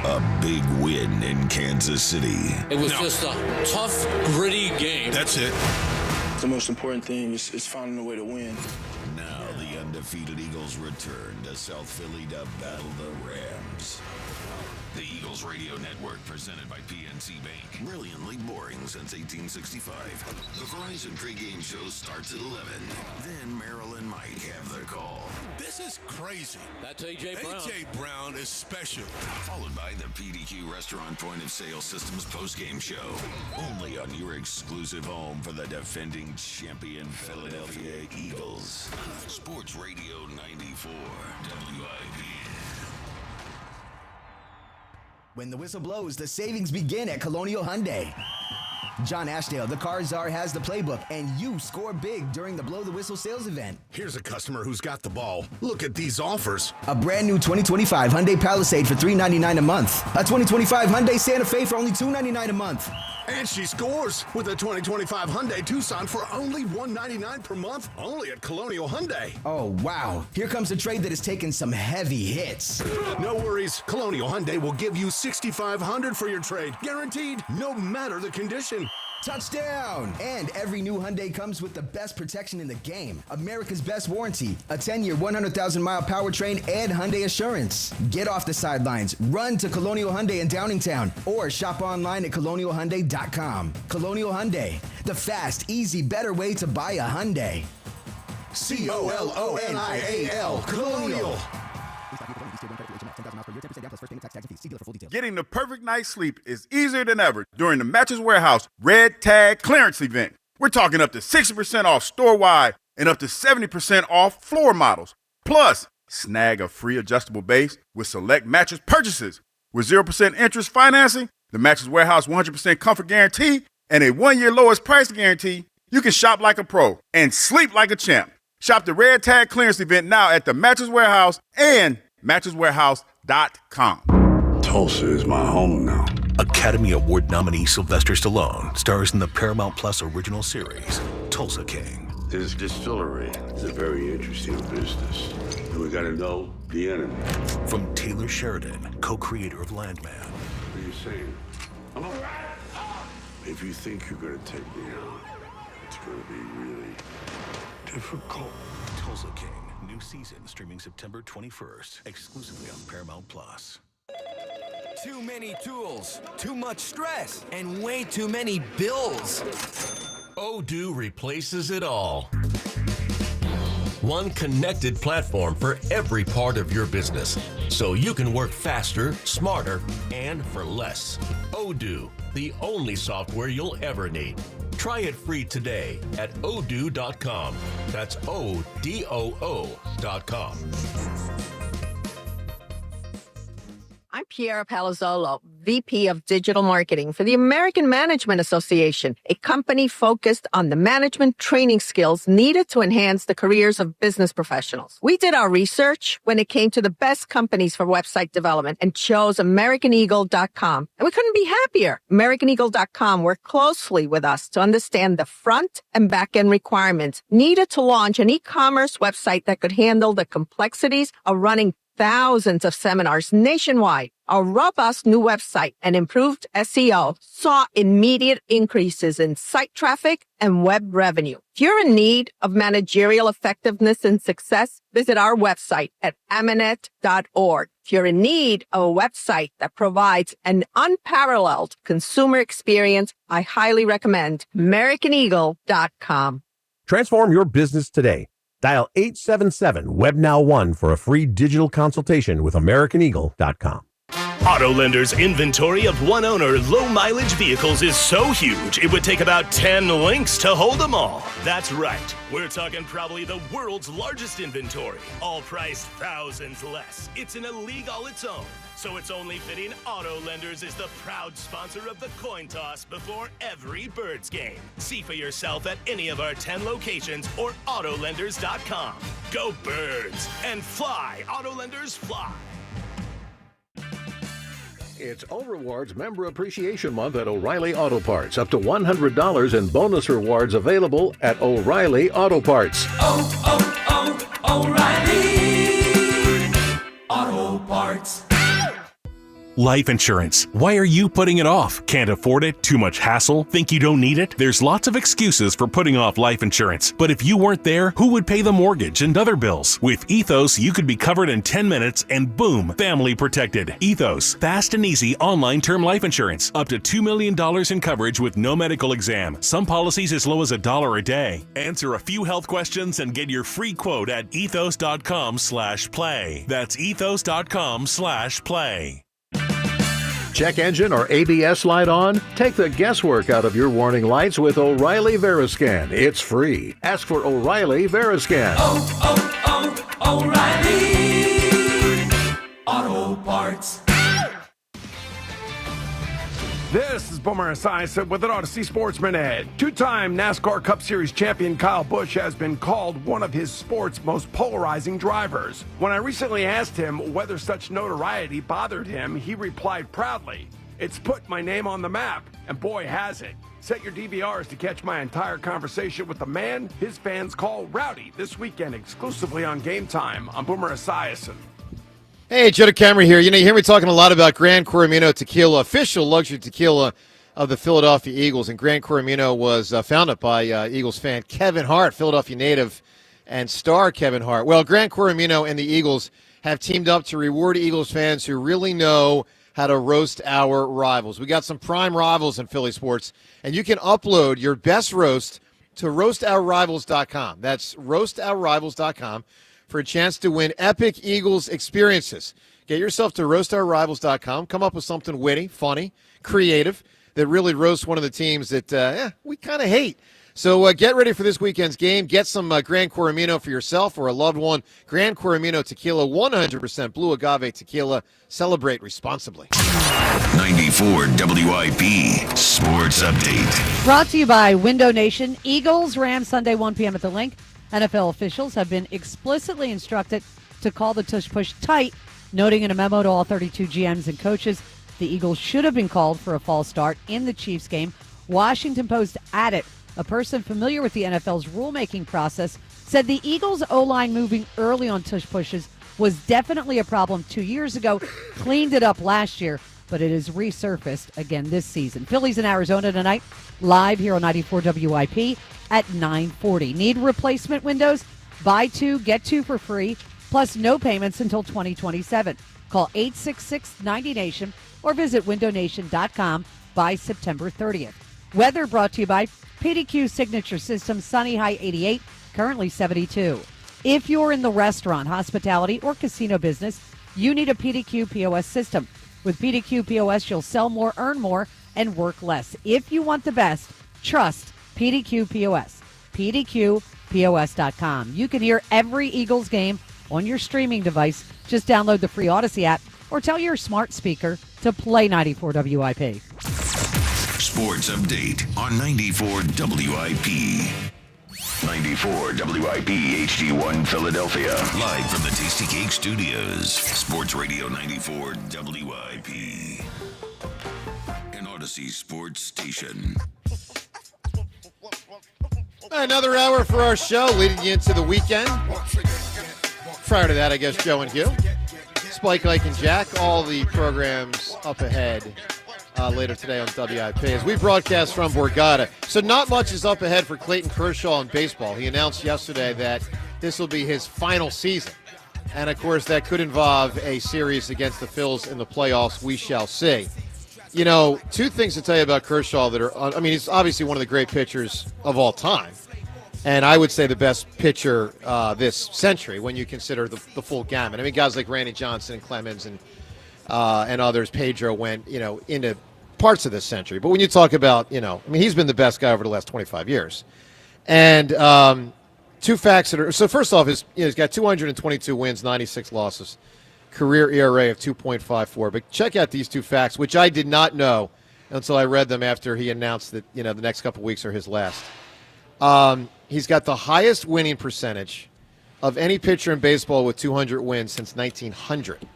Speaker 4: A big win in Kansas City.
Speaker 18: It was just a tough, gritty game.
Speaker 2: That's it.
Speaker 18: the most important thing is finding a way to win.
Speaker 4: Now the undefeated Eagles return to South Philly to battle the Rams. The Eagles Radio Network, presented by PNC Bank. Brilliantly boring since 1865. The Verizon pregame show starts at 11. Then Merrill and Mike have the call.
Speaker 16: This is crazy. That's A.J. Brown. A.J. Brown is special.
Speaker 4: Followed by the PDQ Restaurant Point of Sale Systems postgame show. Only on your exclusive home for the defending champion Philadelphia Eagles. Sports Radio 94, WIP.
Speaker 19: When the whistle blows, the savings begin at Colonial Hyundai. John Ashdale, the car czar, has the playbook, and you score big during the Blow the Whistle sales event.
Speaker 20: Here's a customer who's got the ball. Look at these offers.
Speaker 19: A brand new 2025 Hyundai Palisade for $399 a month. A 2025 Hyundai Santa Fe for only $299 a month.
Speaker 20: And she scores with a 2025 Hyundai Tucson for only $199 per month, only at Colonial Hyundai.
Speaker 19: Oh, wow. Here comes a trade that has taken some heavy hits.
Speaker 20: No worries. Colonial Hyundai will give you $6,500 for your trade. Guaranteed, no matter the condition.
Speaker 19: Touchdown! And every new Hyundai comes with the best protection in the game. America's best warranty, a 10-year, 100,000-mile powertrain, and Hyundai Assurance. Get off the sidelines, run to Colonial Hyundai in Downingtown, or shop online at colonialhyundai.com. Colonial Hyundai, the fast, easy, better way to buy a Hyundai.
Speaker 20: C-O-L-O-N-I-A-L, Colonial.
Speaker 21: Getting the perfect night's sleep is easier than ever during the Mattress Warehouse Red Tag Clearance Event. We're talking up to 60% off store-wide and up to 70% off floor models. Plus, snag a free adjustable base with select mattress purchases. With 0% interest financing, the Mattress Warehouse 100% comfort guarantee, and a 1-year lowest price guarantee, you can shop like a pro and sleep like a champ. Shop the Red Tag Clearance Event now at the Mattress Warehouse and mattresswarehouse.com.
Speaker 22: Tulsa is my home now.
Speaker 24: Academy Award nominee Sylvester Stallone stars in the Paramount Plus original series, Tulsa King.
Speaker 22: This distillery is a very interesting business, and we gotta know the enemy.
Speaker 24: From Taylor Sheridan, co-creator of Landman.
Speaker 22: What are you saying? If you think you're gonna take me out, it's gonna be really difficult.
Speaker 24: Tulsa King, new season streaming September 21st, exclusively on Paramount Plus.
Speaker 25: Too many tools, too much stress, and way too many bills.
Speaker 26: Odoo replaces it all. One connected platform for every part of your business, so you can work faster, smarter, and for less. Odoo, the only software you'll ever need. Try it free today at odoo.com. That's ODOO.com.
Speaker 29: I'm Piera Palazzolo, VP of Digital Marketing for the American Management Association, a company focused on the management training skills needed to enhance the careers of business professionals. We did our research when it came to the best companies for website development and chose AmericanEagle.com. And we couldn't be happier. AmericanEagle.com worked closely with us to understand the front and back end requirements needed to launch an e-commerce website that could handle the complexities of running thousands of seminars nationwide. Our robust new website and improved SEO saw immediate increases in site traffic and web revenue. If you're in need of managerial effectiveness and success, visit our website at amanet.org. If you're in need of a website that provides an unparalleled consumer experience, I highly recommend AmericanEagle.com.
Speaker 30: Transform your business today. Dial 877-WebNow1 for a free digital consultation with AmericanEagle.com.
Speaker 31: Autolender's inventory of one-owner, low-mileage vehicles is so huge, it would take about 10 links to hold them all. That's right. We're talking probably the world's largest inventory, all priced thousands less. It's in a league all its own. So it's only fitting Autolenders is the proud sponsor of the coin toss before every Birds game. See for yourself at any of our 10 locations or Autolenders.com. Go Birds and fly, Autolenders fly.
Speaker 32: It's O-Rewards Member Appreciation Month at O'Reilly Auto Parts. Up to $100 in bonus rewards available at O'Reilly Auto Parts.
Speaker 16: O'Reilly Auto Parts.
Speaker 24: Life insurance. Why are you putting it off? Can't afford it? Too much hassle? Think you don't need it? There's lots of excuses for putting off life insurance. But if you weren't there, who would pay the mortgage and other bills? With Ethos, you could be covered in 10 minutes and boom, family protected. Ethos, fast and easy online term life insurance. Up to $2 million in coverage with no medical exam. Some policies as low as $1 a day. Answer a few health questions and get your free quote at ethos.com/play. That's ethos.com/play.
Speaker 32: Check engine or ABS light on? Take the guesswork out of your warning lights with O'Reilly Veriscan. It's free. Ask for O'Reilly Veriscan.
Speaker 16: O'Reilly Auto Parts.
Speaker 3: This is Boomer Esiason with an Odyssey Sportsman Ed. Two-time NASCAR Cup Series champion Kyle Busch has been called one of his sport's most polarizing drivers. When I recently asked him whether such notoriety bothered him, he replied proudly, "It's put my name on the map, and boy has it." Set your DVRs to catch my entire conversation with the man his fans call Rowdy this weekend exclusively on Game Time on Boomer Esiason.
Speaker 8: Hey, Joe DeCamera here. You hear me talking a lot about Gran Coramino Tequila, official luxury tequila of the Philadelphia Eagles. And Gran Coramino was founded by Eagles fan Kevin Hart, Philadelphia native and star Kevin Hart. Well, Gran Coramino and the Eagles have teamed up to reward Eagles fans who really know how to roast our rivals. We got some prime rivals in Philly sports, and you can upload your best roast to roastourrivals.com. That's roastourrivals.com. for a chance to win epic Eagles experiences. Get yourself to roastourrivals.com. Come up with something witty, funny, creative that really roasts one of the teams that we kind of hate. So get ready for this weekend's game. Get some Gran Coramino for yourself or a loved one. Gran Coramino Tequila, 100% blue agave tequila. Celebrate responsibly.
Speaker 4: 94 WIP Sports Update.
Speaker 10: Brought to you by Window Nation. Eagles, Rams, Sunday, 1 p.m. at the Link. NFL officials have been explicitly instructed to call the Tush push tight, noting in a memo to all 32 GMs and coaches the Eagles should have been called for a false start in the Chiefs game. Washington Post added, a person familiar with the NFL's rulemaking process said the Eagles' O-line moving early on Tush pushes was definitely a problem 2 years ago, cleaned it up last year, but it has resurfaced again this season. Phillies in Arizona tonight, live here on 94 WIP. At 9:40. Need replacement windows? Buy two, get two for free, plus no payments until 2027. Call 866-90-NATION or visit windownation.com by September 30th. Weather brought to you by PDQ Signature System, sunny, high 88, currently 72. If you're in the restaurant, hospitality, or casino business, you need a PDQ POS system. With PDQ POS, you'll sell more, earn more, and work less. If you want the best, trust PDQ POS. PDQPOS.com. You can hear every Eagles game on your streaming device. Just download the free Odyssey app or tell your smart speaker to play 94 WIP.
Speaker 4: Sports Update on 94 WIP. 94 WIP HD1 Philadelphia. Live from the Tasty Cake Studios. Sports Radio 94 WIP. An Odyssey Sports Station.
Speaker 8: Another hour for our show, leading you into the weekend. Prior to that, I guess, Joe and Hugh. Spike, Ike, and Jack. All the programs up ahead later today on WIP as we broadcast from Borgata. So not much is up ahead for Clayton Kershaw in baseball. He announced yesterday that this will be his final season. And, of course, that could involve a series against the Phillies in the playoffs. We shall see. You know, two things to tell you about Kershaw that are, he's obviously one of the great pitchers of all time. And I would say the best pitcher this century when you consider the full gamut. I mean, guys like Randy Johnson and Clemens and others, Pedro went, into parts of this century. But when you talk about, he's been the best guy over the last 25 years. And two facts that are, so first off, he's got 222 wins, 96 losses. Career ERA of 2.54. But check out these two facts, which I did not know until I read them after he announced that, the next couple weeks are his last. He's got the highest winning percentage of any pitcher in baseball with 200 wins since 1900.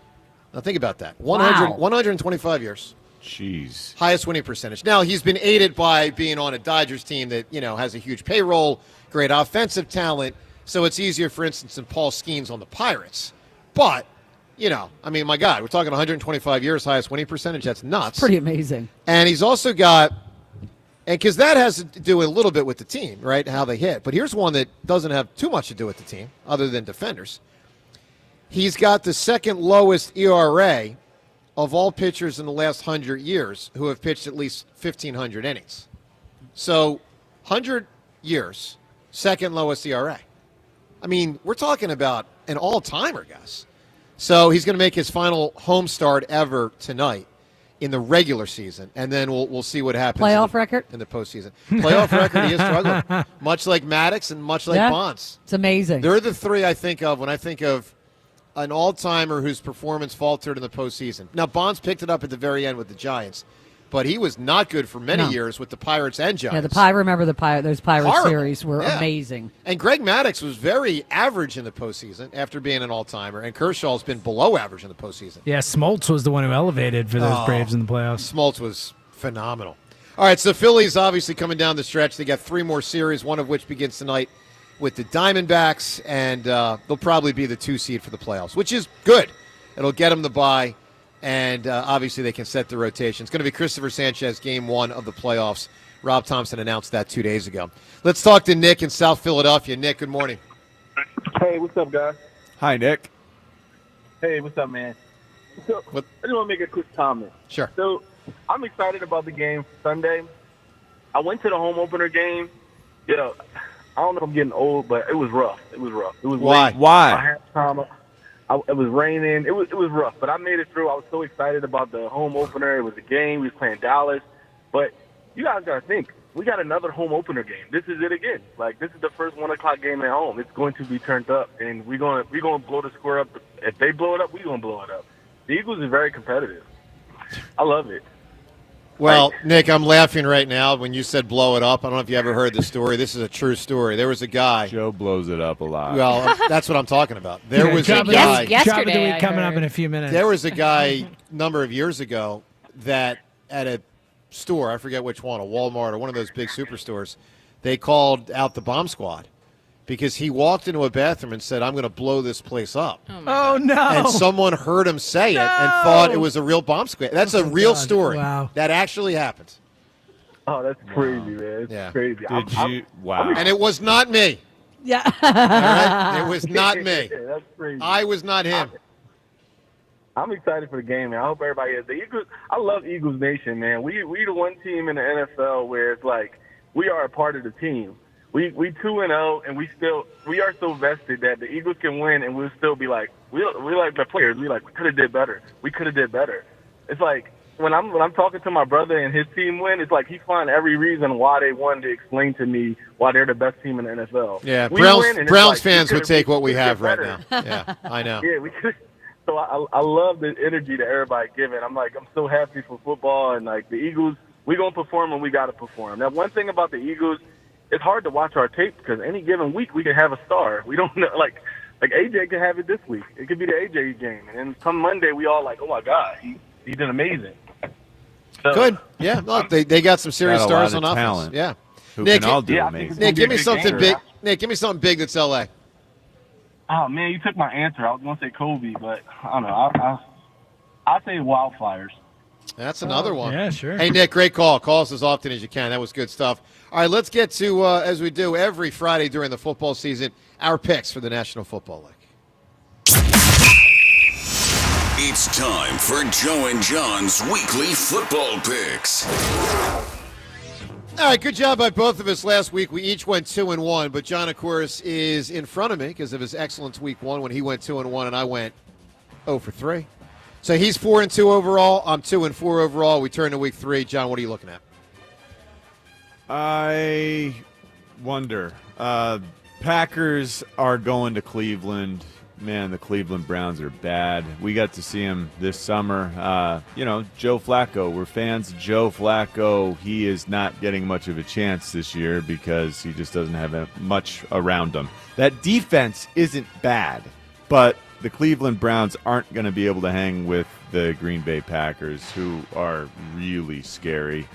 Speaker 8: Now think about that. 125 years.
Speaker 1: Jeez.
Speaker 8: Highest winning percentage. Now, he's been aided by being on a Dodgers team that, has a huge payroll, great offensive talent, so it's easier, for instance, than Paul Skeens on the Pirates. But I mean, my God, we're talking 125 years, highest winning percentage. That's nuts.
Speaker 10: Pretty amazing.
Speaker 8: And he's also got, and because that has to do a little bit with the team, right, how they hit. But here's one that doesn't have too much to do with the team, other than defenders. He's got the second lowest ERA of all pitchers in the last 100 years who have pitched at least 1,500 innings. So, 100 years, second lowest ERA. I mean, we're talking about an all-timer, guys. So he's going to make his final home start ever tonight in the regular season, and then we'll see what happens.
Speaker 10: Playoff record?
Speaker 8: In the postseason. Playoff record, he is struggling. Much like Maddox and much like Bonds.
Speaker 10: It's amazing.
Speaker 8: They're the three I think of when I think of an all-timer whose performance faltered in the postseason. Now, Bonds picked it up at the very end with the Giants, but he was not good for many years with the Pirates and Giants.
Speaker 10: Yeah, those Pirates
Speaker 8: Horrible.
Speaker 10: series were amazing.
Speaker 8: And Greg Maddux was very average in the postseason after being an all-timer, and Kershaw's been below average in the postseason.
Speaker 6: Yeah, Smoltz was the one who elevated for those Braves in the playoffs.
Speaker 8: Smoltz was phenomenal. All right, so Phillies obviously coming down the stretch. They got 3 more series, one of which begins tonight with the Diamondbacks, and they'll probably be the 2 seed for the playoffs, which is good. It'll get them the bye. And obviously they can set the rotation. It's going to be Christopher Sanchez, game 1 of the playoffs. Rob Thompson announced that 2 days ago. Let's talk to Nick in South Philadelphia. Nick, good morning.
Speaker 5: Hey, what's up, guys?
Speaker 1: Hi, Nick.
Speaker 5: Hey, what's up, man? So, I just want to make a quick comment.
Speaker 8: Sure.
Speaker 5: So, I'm excited about the game Sunday. I went to the home opener game. I don't know if I'm getting old, but it was rough. It was
Speaker 1: Why?
Speaker 5: late.
Speaker 1: Why?
Speaker 5: It was raining. It was rough, but I made it through. I was so excited about the home opener. It was a game. We was playing Dallas. But you guys got to think, we got another home opener game. This is it again. Like, this is the first 1 o'clock game at home. It's going to be turned up, and we're gonna blow the score up. If they blow it up, we're going to blow it up. The Eagles are very competitive. I love it.
Speaker 8: Well, Nick, I'm laughing right now when you said blow it up. I don't know if you ever heard the story. This is a true story. There was a guy.
Speaker 1: Joe blows it up a lot.
Speaker 8: Well, that's what I'm talking about. There was a guy.
Speaker 6: Yesterday, the week coming up in a few minutes.
Speaker 8: There was a guy a number of years ago that at a store, I forget which one, a Walmart or one of those big superstores, they called out the bomb squad because he walked into a bathroom and said, I'm going to blow this place up.
Speaker 6: Oh, no.
Speaker 8: And someone heard him say it and thought it was a real bomb squad. That's a real story.
Speaker 6: Wow.
Speaker 8: That actually happened.
Speaker 5: Oh, that's crazy, man. It's crazy.
Speaker 1: Wow.
Speaker 8: And it was not me.
Speaker 10: Yeah.
Speaker 8: All right? It was not me.
Speaker 5: That's crazy.
Speaker 8: I was not him.
Speaker 5: I'm excited for the game, man. I hope everybody is. The Eagles, I love Eagles Nation, man. We the one team in the NFL where it's like we are a part of the team. We 2-0, and we are so vested that the Eagles can win, and we'll still be like we like the players. We could have did better. We could have did better. It's like when I'm talking to my brother and his team win, it's like he find every reason why they won to explain to me why they're the best team in the NFL.
Speaker 8: Yeah,
Speaker 5: We
Speaker 8: Browns
Speaker 5: win, and it's
Speaker 8: Browns
Speaker 5: like,
Speaker 8: fans would take what we
Speaker 5: could
Speaker 8: have
Speaker 5: get
Speaker 8: right
Speaker 5: better.
Speaker 8: now. Yeah, I know.
Speaker 5: Yeah, we could. So I love the energy that everybody giving. I'm so happy for football, and like the Eagles, we gonna perform when we gotta perform. Now, one thing about the Eagles, it's hard to watch our tape because any given week we can have a star. We don't know, like AJ could have it this week. It could be the AJ game, and then come Monday we all like, oh my God, he did amazing. So,
Speaker 8: Good. Yeah, look, they got some serious
Speaker 1: Got a lot
Speaker 8: stars
Speaker 1: of
Speaker 8: on offense.
Speaker 1: talent.
Speaker 8: Yeah.
Speaker 1: Who
Speaker 8: Nick,
Speaker 1: can all do
Speaker 5: yeah,
Speaker 1: amazing.
Speaker 8: Nick, give me
Speaker 5: Big
Speaker 8: something
Speaker 5: game.
Speaker 8: big. Nick, give me something big that's LA.
Speaker 5: Oh man, you took my answer. I was gonna say Kobe, but I don't know. I'll say Wildfires.
Speaker 8: That's another one.
Speaker 6: Yeah, sure.
Speaker 8: Hey, Nick, great call. Call us as often as you can. That was good stuff. All right, let's get to, as we do every Friday during the football season, our picks for the National Football League.
Speaker 4: It's time for Joe and John's weekly football picks.
Speaker 8: All right, good job by both of us last week. We each went 2-1, but John, of course, is in front of me because of his excellence week 1 when he went 2-1 and I went 0 for 3. So he's 4-2 overall. I'm 2-4 overall. We turn to week 3. John, what are you looking at?
Speaker 1: I wonder. Packers are going to Cleveland. Man, the Cleveland Browns are bad. We got to see him this summer. Joe Flacco. We're fans of Joe Flacco. He is not getting much of a chance this year because he just doesn't have much around him. That defense isn't bad, but the Cleveland Browns aren't going to be able to hang with the Green Bay Packers, who are really scary.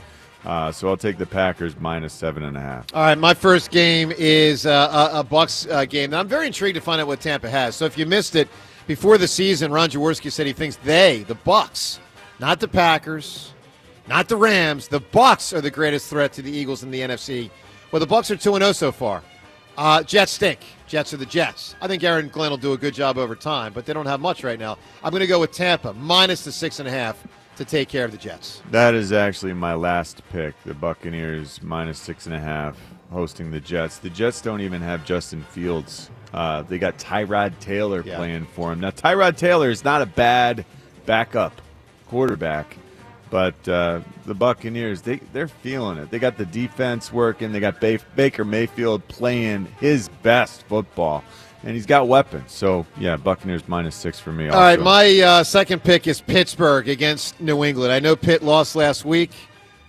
Speaker 1: So I'll take the Packers minus 7.5.
Speaker 8: All right, my first game is a Bucs game. And I'm very intrigued to find out what Tampa has. So if you missed it, before the season, Ron Jaworski said he thinks the Bucks, not the Packers, not the Rams, the Bucks are the greatest threat to the Eagles in the NFC. Well, the Bucks are 2-0 so far. Jets stink. Jets are the Jets. I think Aaron Glenn will do a good job over time, but they don't have much right now. I'm going to go with Tampa, minus the 6.5 to take care of the Jets.
Speaker 1: That is actually my last pick. The Buccaneers minus 6.5 hosting the Jets. The Jets don't even have Justin Fields. They got Tyrod Taylor playing for him. Now, Tyrod Taylor is not a bad backup quarterback, but the Buccaneers, they're feeling it. They got the defense working. They got Baker Mayfield playing his best football, and he's got weapons. So, yeah, Buccaneers minus 6 for me also.
Speaker 8: All right, my second pick is Pittsburgh against New England. I know Pitt lost last week.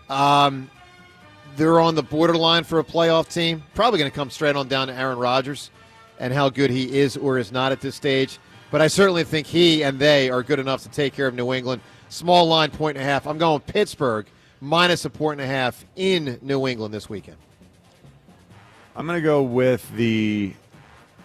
Speaker 8: They're on the borderline for a playoff team. Probably going to come straight on down to Aaron Rodgers and how good he is or is not at this stage. But I certainly think he and they are good enough to take care of New England. Small line, 1.5. I'm going Pittsburgh minus 1.5 in New England this weekend.
Speaker 1: I'm going to go with the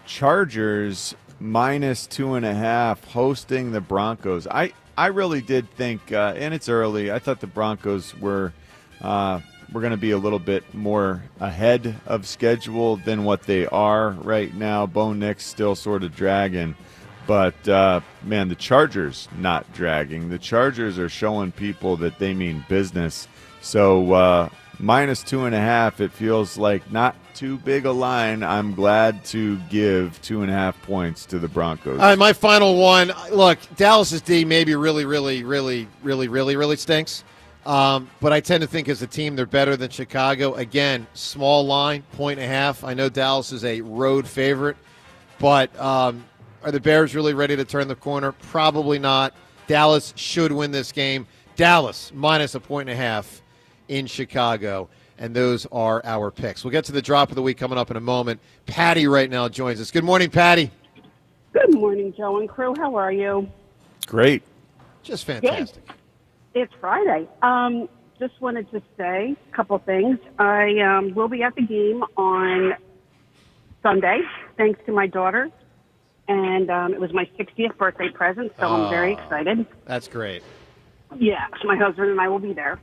Speaker 1: Chargers minus 2.5 hosting the Broncos. I really did think, and it's early, I thought the Broncos were going to be a little bit more ahead of schedule than what they are right now. Bo Nix still sort of dragging. But, man, the Chargers not dragging. The Chargers are showing people that they mean business. So minus 2.5, it feels like not too big a line. I'm glad to give 2.5 points to the Broncos.
Speaker 8: All right, my final one. Look, Dallas's D maybe really stinks. But I tend to think as a team they're better than Chicago. Again, small line, 1.5. I know Dallas is a road favorite, but are the Bears really ready to turn the corner? Probably not. Dallas should win this game. Dallas minus 1.5 in Chicago. And those are our picks. We'll get to the drop of the week coming up in a moment. Patty right now joins us. Good morning, Patty.
Speaker 2: Good morning, Joe and crew. How are you?
Speaker 1: Great.
Speaker 8: Just fantastic.
Speaker 2: Good. It's Friday. Just wanted to say a couple things. I will be at the game on Sunday, thanks to my daughter. And it was my 60th birthday present, so I'm very excited.
Speaker 8: That's great.
Speaker 2: Yeah, so my husband and I will be there.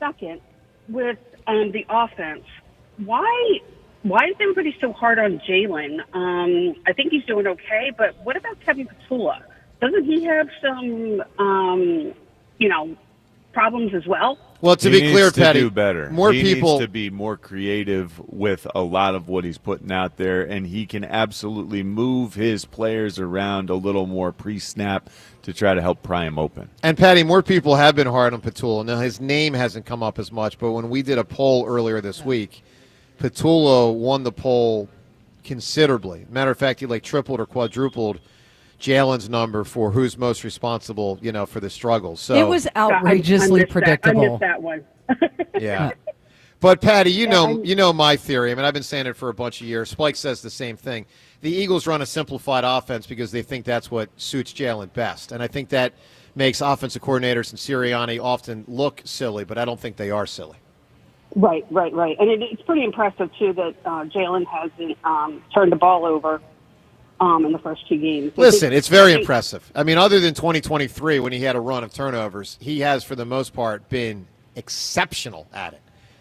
Speaker 2: Second, with the offense, why is everybody so hard on Jalen? I think he's doing okay, but what about Kevin Petula? Doesn't he have some, problems as well?
Speaker 8: Well, to be clear, Patty,
Speaker 1: do better.
Speaker 8: He
Speaker 1: needs to be more creative with a lot of what he's putting out there, and he can absolutely move his players around a little more pre-snap to try to help pry him open.
Speaker 8: And, Patty, more people have been hard on Petula. Now, his name hasn't come up as much, but when we did a poll earlier this week, Petula won the poll considerably. Matter of fact, he tripled or quadrupled Jalen's number for who's most responsible, for the struggles. So
Speaker 10: it was outrageously predictable.
Speaker 2: I missed that one.
Speaker 8: Yeah. But, Patty, you know my theory. I mean, I've been saying it for a bunch of years. Spike says the same thing. The Eagles run a simplified offense because they think that's what suits Jalen best. And I think that makes offensive coordinators and Sirianni often look silly, but I don't think they are silly.
Speaker 2: Right. And it's pretty impressive, too, that Jalen hasn't turned the ball over in the first 2 games.
Speaker 8: Listen, it's very impressive. I mean, other than 2023 when he had a run of turnovers, he has, for the most part, been exceptional at it.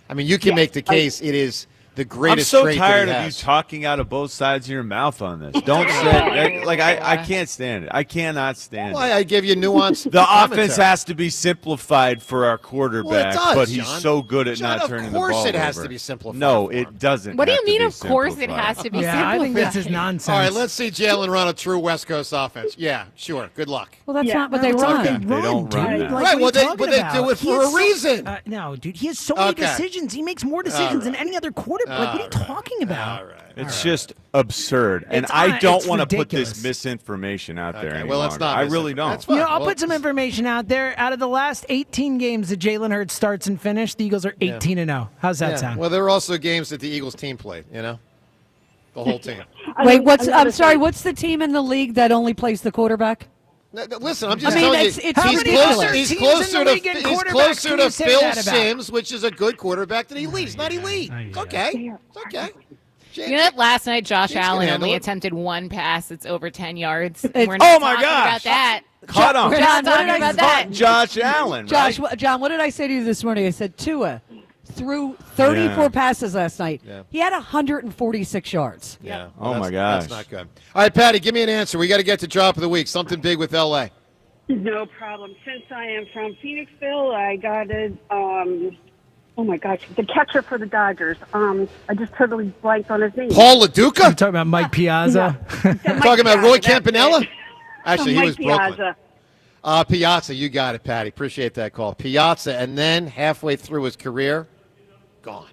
Speaker 8: I mean, you can make the case it is the greatest
Speaker 1: I'm so
Speaker 8: trait
Speaker 1: tired
Speaker 8: that he
Speaker 1: of you
Speaker 8: has.
Speaker 1: talking out of both sides of your mouth on this. Don't say I can't stand it. I cannot stand
Speaker 8: Why?
Speaker 1: it.
Speaker 8: I give you nuance.
Speaker 1: The offense has to be simplified for our quarterback,
Speaker 8: does,
Speaker 1: but he's
Speaker 8: John.
Speaker 1: so good at
Speaker 8: John,
Speaker 1: not turning the ball
Speaker 8: Of
Speaker 1: over.
Speaker 8: course it has to be simplified.
Speaker 1: No, it doesn't.
Speaker 7: What do
Speaker 1: have
Speaker 7: you
Speaker 1: to
Speaker 7: mean,
Speaker 1: be
Speaker 7: of course it
Speaker 1: simplified?
Speaker 7: has to be
Speaker 6: Yeah,
Speaker 7: simplified?
Speaker 6: I think this is nonsense.
Speaker 8: All right, let's see Jalen run a true West Coast offense. Yeah, sure. Good luck.
Speaker 10: Well, that's not what they
Speaker 6: That's
Speaker 10: run.
Speaker 6: what
Speaker 1: They don't
Speaker 6: dude.
Speaker 1: run that.
Speaker 8: Right,
Speaker 6: what are you
Speaker 8: but they
Speaker 6: talking
Speaker 8: do
Speaker 6: about?
Speaker 8: it for a reason.
Speaker 6: No, dude, he has so many
Speaker 8: Okay.
Speaker 6: decisions. He makes more decisions than any other quarterback. What are you talking about?
Speaker 8: All right.
Speaker 1: It's just absurd, and
Speaker 6: It's
Speaker 1: I
Speaker 6: not-
Speaker 1: don't
Speaker 6: it's
Speaker 1: want to put
Speaker 6: ridiculous.
Speaker 1: this misinformation out there
Speaker 8: Okay,
Speaker 1: any
Speaker 8: well, it's
Speaker 1: longer.
Speaker 8: not
Speaker 1: I really don't.
Speaker 8: That's fine.
Speaker 6: I'll
Speaker 8: Well,
Speaker 6: put some information out there. Out of the last 18 games that Jalen Hurts starts and finish, the Eagles are 18-0. How's that sound?
Speaker 8: Well, there are also games that the Eagles team played, the whole team.
Speaker 10: Wait, what's the team in the league that only plays the quarterback?
Speaker 8: Listen, I'm just
Speaker 10: I mean,
Speaker 8: telling
Speaker 10: it's
Speaker 8: you,
Speaker 10: ridiculous.
Speaker 8: he's
Speaker 6: teams
Speaker 8: closer
Speaker 6: in the league and
Speaker 8: he's
Speaker 6: quarterbacks
Speaker 8: closer
Speaker 6: can
Speaker 8: to
Speaker 6: you say
Speaker 8: Phil
Speaker 6: that about?
Speaker 8: Sims, which is a good quarterback, than elite. He's not elite. It's okay. It's okay.
Speaker 7: You know that last night Josh
Speaker 8: James can
Speaker 7: Allen
Speaker 8: handle
Speaker 7: only
Speaker 8: it.
Speaker 7: attempted one pass that's over 10 yards?
Speaker 10: It's-
Speaker 7: We're not
Speaker 1: Oh, my
Speaker 7: talking
Speaker 1: gosh.
Speaker 7: about that.
Speaker 1: Cut him.
Speaker 7: We're not talking about that.
Speaker 1: Josh Allen,
Speaker 10: Josh,
Speaker 1: right?
Speaker 10: John, what did I say to you this morning? I said Tua threw 34
Speaker 1: Yeah.
Speaker 10: passes last night.
Speaker 8: Yeah.
Speaker 10: He had 146 yards.
Speaker 8: Yeah.
Speaker 1: Oh, my
Speaker 8: That's
Speaker 1: gosh.
Speaker 8: not good. All right, Patty, give me an answer. We got to get to drop of the week. Something big with L.A.
Speaker 2: No problem. Since I am from Phoenixville, I got it. Oh my gosh, the catcher for the Dodgers. I just totally blanked on his name.
Speaker 8: Paul LaDuca?
Speaker 6: I'm talking about Mike Piazza.
Speaker 8: Talking about Roy
Speaker 2: Piazza, that's
Speaker 8: Campanella?
Speaker 2: it.
Speaker 8: Actually, he
Speaker 2: Mike
Speaker 8: was Brooklyn.
Speaker 2: Piazza.
Speaker 8: Piazza, you got it, Patty. Appreciate that call. Piazza, and then halfway through his career, gone.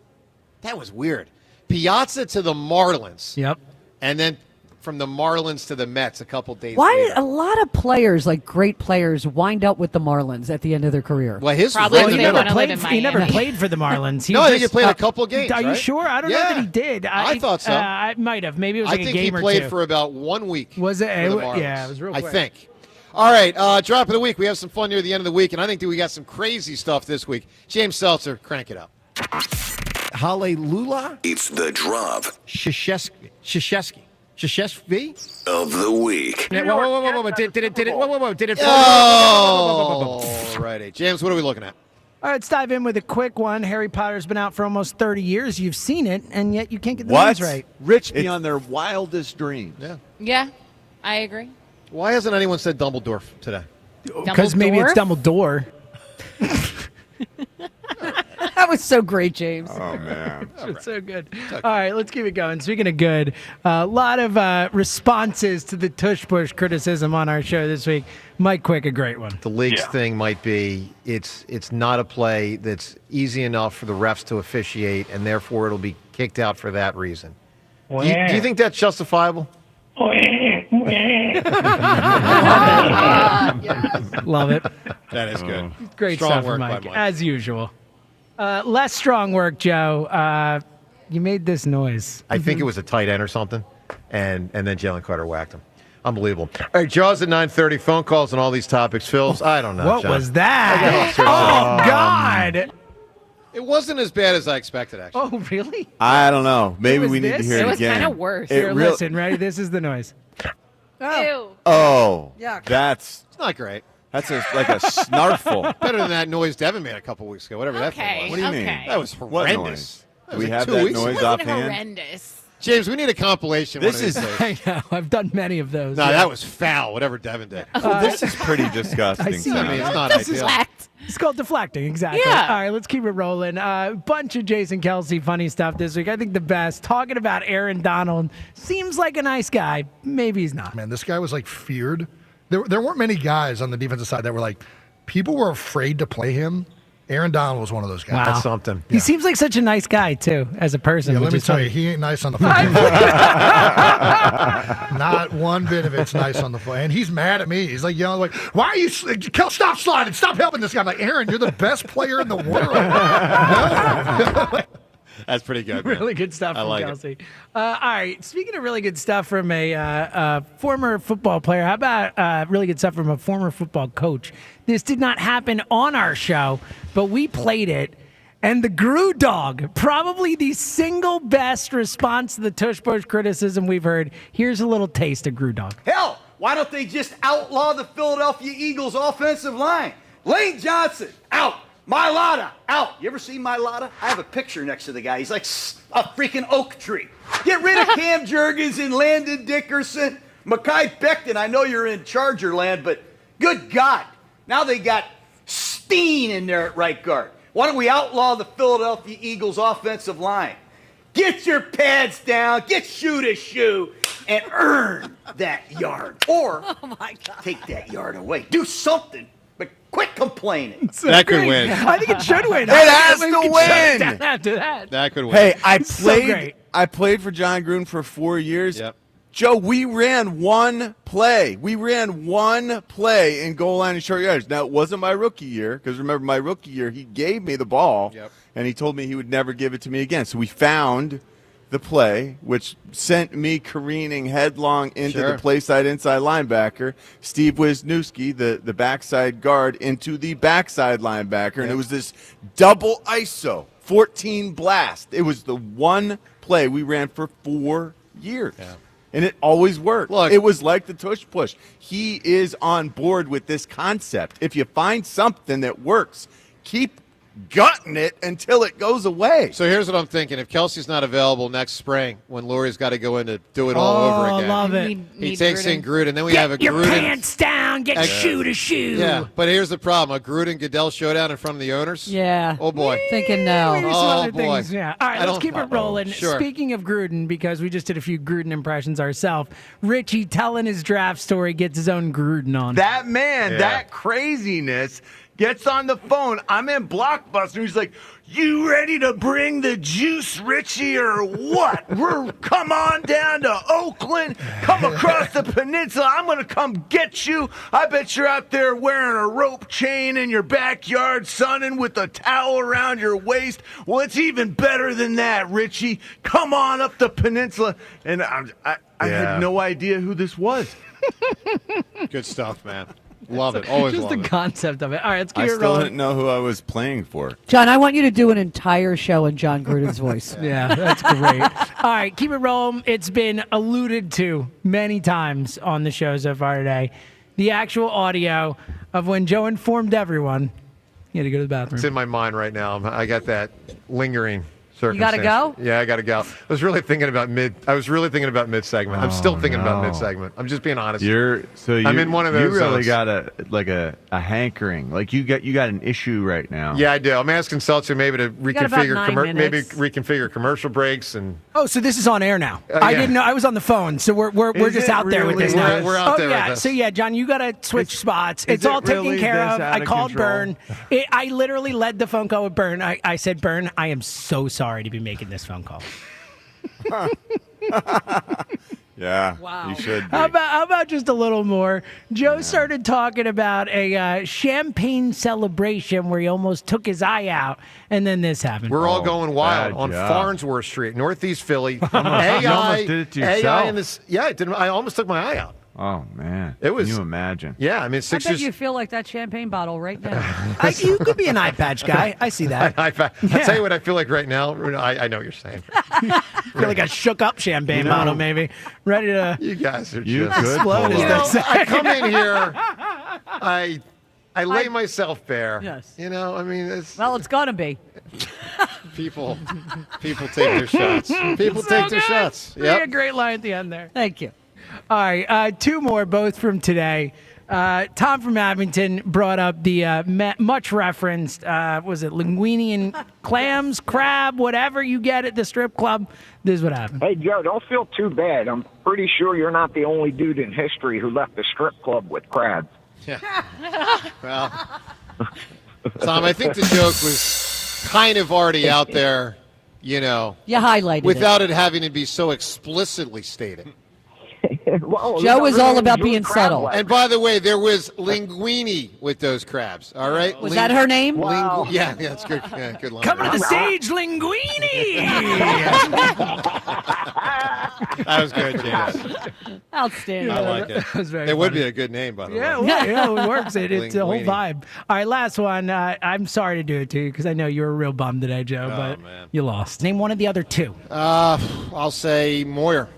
Speaker 8: That was weird. Piazza to the Marlins.
Speaker 6: Yep.
Speaker 8: And then from the Marlins to the Mets a couple days
Speaker 10: Why
Speaker 8: later.
Speaker 10: did a lot of players, like great players, wind up with the Marlins at the end of their career?
Speaker 8: Well, his
Speaker 7: Probably
Speaker 8: was right in the
Speaker 7: they
Speaker 8: middle.
Speaker 7: wanna live in
Speaker 6: He never
Speaker 7: Miami.
Speaker 6: played for the Marlins. He
Speaker 8: No, I think he
Speaker 6: just-
Speaker 8: played a couple games,
Speaker 6: Are you
Speaker 8: right?
Speaker 6: sure? I don't know
Speaker 8: Yeah.
Speaker 6: that he did.
Speaker 8: I thought so.
Speaker 6: I might have. Maybe it was
Speaker 8: I
Speaker 6: like a
Speaker 8: think he
Speaker 6: game or
Speaker 8: played
Speaker 6: two.
Speaker 8: for about 1 week.
Speaker 6: Was it?
Speaker 8: for the Marlins.
Speaker 6: Yeah, it was real
Speaker 8: I
Speaker 6: quick.
Speaker 8: think. All right, drop of the week. We have some fun near the end of the week, and I think that we got some crazy stuff this week. James Seltzer, crank it up.
Speaker 20: Hallelujah.
Speaker 4: It's the drop
Speaker 20: Shashesky.
Speaker 4: of the week.
Speaker 20: Whoa. Did it?
Speaker 8: Oh, all righty. James, what are we looking at?
Speaker 6: All right, let's dive in with a quick one. Harry Potter's been out for almost 30 years. You've seen it, and yet you can't get the
Speaker 1: What?
Speaker 6: names right.
Speaker 1: Rich beyond their wildest dreams.
Speaker 8: Yeah.
Speaker 7: Yeah, I agree.
Speaker 8: Why hasn't anyone said Dumbledore today?
Speaker 6: Because maybe it's Dumbledore.
Speaker 10: That was so great, James.
Speaker 1: Oh, man.
Speaker 6: It's so good. All right, let's keep it going. Speaking of good, a lot of responses to the Tush Push criticism on our show this week. Mike Quick, a great one.
Speaker 8: The league's thing might be it's not a play that's easy enough for the refs to officiate, and therefore it'll be kicked out for that reason. Do you think that's justifiable?
Speaker 6: Love it.
Speaker 8: That is good.
Speaker 6: Great
Speaker 8: Strong
Speaker 6: stuff,
Speaker 8: work by
Speaker 6: Mike,
Speaker 8: Mike.
Speaker 6: as usual. Less strong work, Joe. You made this noise.
Speaker 8: I think it was a tight end or something, and then Jalen Carter whacked him. Unbelievable. All right, Jaws at 9:30. Phone calls on all these topics. Phils, I don't know.
Speaker 6: What
Speaker 8: John.
Speaker 6: was that?
Speaker 8: I got all sorts of-
Speaker 6: Oh, God.
Speaker 8: It wasn't as bad as I expected, actually.
Speaker 6: Oh, really?
Speaker 1: I don't know. Maybe
Speaker 6: was
Speaker 1: we need
Speaker 6: this?
Speaker 1: to hear
Speaker 7: It
Speaker 1: it,
Speaker 7: was
Speaker 1: again.
Speaker 7: kind of worse.
Speaker 6: Here,
Speaker 1: real-
Speaker 6: listen, ready? This is the noise.
Speaker 7: Ew.
Speaker 1: Oh,
Speaker 10: Yuck.
Speaker 1: that's
Speaker 8: It's not great.
Speaker 1: like a snarful.
Speaker 8: Better than that noise Devin made a couple weeks ago, whatever that
Speaker 7: Okay.
Speaker 8: thing
Speaker 1: What do you
Speaker 8: was.
Speaker 1: mean?
Speaker 7: Okay.
Speaker 8: That was
Speaker 1: What
Speaker 8: horrendous.
Speaker 1: noise?
Speaker 8: That
Speaker 1: Do
Speaker 8: was
Speaker 1: we
Speaker 8: like
Speaker 1: have
Speaker 8: 2
Speaker 1: that
Speaker 8: weeks
Speaker 1: noise
Speaker 8: ago.
Speaker 7: Wasn't
Speaker 1: offhand?
Speaker 7: horrendous.
Speaker 8: James, we need a compilation
Speaker 1: This
Speaker 8: one of these
Speaker 1: is-
Speaker 8: days.
Speaker 6: I know. I've done many of those.
Speaker 8: No,
Speaker 6: Yeah.
Speaker 8: that was foul, whatever Devin did.
Speaker 1: This is pretty disgusting.
Speaker 6: I see.
Speaker 8: I mean, it's not
Speaker 7: This is
Speaker 8: ideal.
Speaker 7: whacked.
Speaker 6: It's called deflecting, exactly.
Speaker 7: Yeah.
Speaker 6: All right, let's keep it rolling. Bunch of Jason Kelsey funny stuff this week. I think the best. Talking about Aaron Donald. Seems like a nice guy. Maybe he's not.
Speaker 20: Man, this guy was like feared. There weren't many guys on the defensive side that were like, people were afraid to play him. Aaron Donald was one of those guys.
Speaker 6: Wow.
Speaker 8: That's something.
Speaker 6: He seems like such a nice guy, too, as a person.
Speaker 20: Yeah,
Speaker 6: which
Speaker 20: let me
Speaker 6: is
Speaker 20: tell
Speaker 6: funny.
Speaker 20: you, he ain't nice on the phone. Not one bit of it's nice on the phone. And he's mad at me. He's like yelling, like, "Why are you? Stop sliding! Stop helping this guy!" I'm like, Aaron, you're the best player in the world.
Speaker 8: That's pretty good, man.
Speaker 6: Really good stuff
Speaker 8: I
Speaker 6: from
Speaker 8: like it.
Speaker 6: Kelsey. All right, speaking of really good stuff from a former football player, how about really good stuff from a former football coach? This did not happen on our show, but we played it. And the Gru Dog, probably the single best response to the Tush Push criticism we've heard. Here's a little taste of Gru Dog.
Speaker 9: Hell, why don't they just outlaw the Philadelphia Eagles offensive line? Lane Johnson, out. Mailata, out. You ever seen Mailata? I have a picture next to the guy. He's like a freaking oak tree. Get rid of Cam Jurgens and Landon Dickerson. Mekhi Becton, I know you're in Charger land, but good God. Now they got Steen in there at right guard. Why don't we outlaw the Philadelphia Eagles offensive line? Get your pads down, get shoe to shoe, and earn that yard. Or take that yard away. Do something, but quit complaining.
Speaker 8: That could win.
Speaker 6: I think it should win.
Speaker 1: It has
Speaker 6: We
Speaker 1: to
Speaker 6: can shut it
Speaker 1: win.
Speaker 6: down after that.
Speaker 8: That could win.
Speaker 1: Hey, I
Speaker 6: It's so
Speaker 1: played.
Speaker 6: great.
Speaker 1: I played for John Gruden for 4 years.
Speaker 8: Yep.
Speaker 1: Joe, we ran one play. We ran one play in goal line and short yards. Now, it wasn't my rookie year, because remember, my rookie year, he gave me the ball, and he told me he would never give it to me again. So we found the play, which sent me careening headlong into the play side inside linebacker, Steve Wisniewski, the backside guard, into the backside linebacker, and it was this double ISO 14 blast. It was the one play we ran for 4 years. Yeah. And it always worked. Look, it was like the Tush push. He is on board with this concept. If you find something that works, keep gutting it until it goes away.
Speaker 8: So here's what I'm thinking. If Kelsey's not available next spring, when Lurie's got to go in to do it all over again.
Speaker 6: Love it.
Speaker 8: He takes in Gruden. Then we
Speaker 6: Get
Speaker 8: have a
Speaker 6: your
Speaker 8: Gruden.
Speaker 6: pants down. Get shoe to shoe.
Speaker 8: Yeah, but here's the problem. A Gruden-Goodell showdown in front of the owners?
Speaker 10: Yeah.
Speaker 8: Oh, boy.
Speaker 10: Thinking no.
Speaker 6: Maybe some
Speaker 8: Oh,
Speaker 6: other
Speaker 8: boy.
Speaker 6: things, yeah. All right, let's keep it rolling.
Speaker 8: Sure.
Speaker 6: Speaking of Gruden, because we just did a few Gruden impressions ourselves, Richie telling his draft story gets his own Gruden on.
Speaker 1: That man, that craziness gets on the phone. I'm in Blockbuster. He's like, "You ready to bring the juice, Richie, or what? Come on down to Oakland. Come across the peninsula. I'm going to come get you. I bet you're out there wearing a rope chain in your backyard, sunning with a towel around your waist. Well, it's even better than that, Richie. Come on up the peninsula." And I had no idea who this was.
Speaker 8: Good stuff, man. Love it. Always
Speaker 6: just
Speaker 8: love
Speaker 6: the
Speaker 8: it.
Speaker 6: concept of it. All right, let's keep
Speaker 1: I
Speaker 6: it
Speaker 1: still
Speaker 6: rolling.
Speaker 1: didn't know who I was playing for.
Speaker 10: John, I want you to do an entire show in John Gruden's voice.
Speaker 6: Yeah, that's great. All right, keep it rolling. It's been alluded to many times on the show so far today. The actual audio of when Joe informed everyone he had to go to the bathroom.
Speaker 8: It's in my mind right now. I got that lingering
Speaker 10: You gotta
Speaker 8: circumstance.
Speaker 10: go?
Speaker 8: Yeah, I gotta go. I was really thinking about mid segment. I'm still thinking about mid segment. I'm just being honest. I'm in one of those
Speaker 1: You really
Speaker 8: zones.
Speaker 1: got a hankering. Like you got an issue right now.
Speaker 8: Yeah, I do. I'm asking Seltzer maybe to
Speaker 6: got about 9 minutes.
Speaker 8: reconfigure commercial breaks and.
Speaker 6: Oh, so this is on air now. I
Speaker 8: yeah.
Speaker 6: didn't know. I was on the phone, so we're
Speaker 1: Is
Speaker 6: just
Speaker 1: it
Speaker 6: out there with
Speaker 1: really
Speaker 6: this now.
Speaker 1: this?
Speaker 8: We're out there
Speaker 6: yeah.
Speaker 8: with this.
Speaker 6: So yeah, John, you got to switch spots.
Speaker 1: is
Speaker 6: It's
Speaker 1: it
Speaker 6: all taken
Speaker 1: really
Speaker 6: care
Speaker 1: this
Speaker 6: of.
Speaker 1: out
Speaker 6: I
Speaker 1: of
Speaker 6: called
Speaker 1: control?
Speaker 6: Bern. I literally led the phone call with Bern. I said, Bern, I am so sorry to be making this phone call.
Speaker 1: Yeah.
Speaker 6: Wow.
Speaker 1: You should be.
Speaker 6: How about just a little more? Joe started talking about a champagne celebration where he almost took his eye out, and then this happened.
Speaker 8: We're all going wild
Speaker 1: bad
Speaker 8: on
Speaker 1: job.
Speaker 8: Farnsworth Street, Northeast Philly.
Speaker 1: You almost did it to yourself.
Speaker 8: in this. Yeah, it did. I almost took my eye out.
Speaker 1: Oh man.
Speaker 8: It was-
Speaker 1: Can you imagine?
Speaker 8: Yeah, I mean,
Speaker 10: I
Speaker 8: six
Speaker 10: bet
Speaker 8: years.
Speaker 10: you feel like that champagne bottle right now.
Speaker 6: You could be an eye patch guy. I see that.
Speaker 8: I'll tell you what I feel like right now. I know what you're saying.
Speaker 6: I feel like a shook up champagne bottle, maybe. Ready to.
Speaker 8: You guys are
Speaker 1: You
Speaker 8: just
Speaker 1: could
Speaker 6: explode,
Speaker 1: pull
Speaker 6: as
Speaker 1: it.
Speaker 6: they
Speaker 8: know,
Speaker 6: say.
Speaker 8: I come in here, I lay myself bare.
Speaker 10: Yes.
Speaker 8: You know, I mean, it's
Speaker 10: Well, it's gonna be.
Speaker 8: people take their shots. People take their shots.
Speaker 6: You had a
Speaker 8: Yep.
Speaker 6: great line at the end there.
Speaker 10: Thank you.
Speaker 6: All right, two more, both from today. Tom from Abington brought up the much referenced, was it linguine and clams, crab, whatever you get at the strip club. This is what happened.
Speaker 11: Hey, Joe, don't feel too bad. I'm pretty sure you're not the only dude in history who left the strip club with crabs.
Speaker 8: Yeah. Well, Tom, I think the joke was kind of already out there, you know,
Speaker 10: You highlighted
Speaker 8: without it having to be so explicitly stated.
Speaker 11: Well,
Speaker 10: Joe is all about
Speaker 11: doing
Speaker 10: being
Speaker 11: crab
Speaker 10: subtle.
Speaker 11: legs.
Speaker 8: And by the way, there was linguine with those crabs. All right,
Speaker 10: Was that her name?
Speaker 11: Wow.
Speaker 8: Yeah, that's good. Yeah, good line.
Speaker 6: Coming to the stage, linguine.
Speaker 8: That was good, James.
Speaker 10: Outstanding.
Speaker 8: I like it.
Speaker 6: That was very
Speaker 8: It would
Speaker 6: funny.
Speaker 8: be a good name, by the
Speaker 6: Yeah,
Speaker 8: way.
Speaker 6: well, it works. It's a whole
Speaker 8: Linguine.
Speaker 6: vibe. All right, last one. I'm sorry to do it to you because I know you were a real bum today, Joe, but
Speaker 8: man.
Speaker 6: you lost. Name one of the other two.
Speaker 8: I'll say Moyer.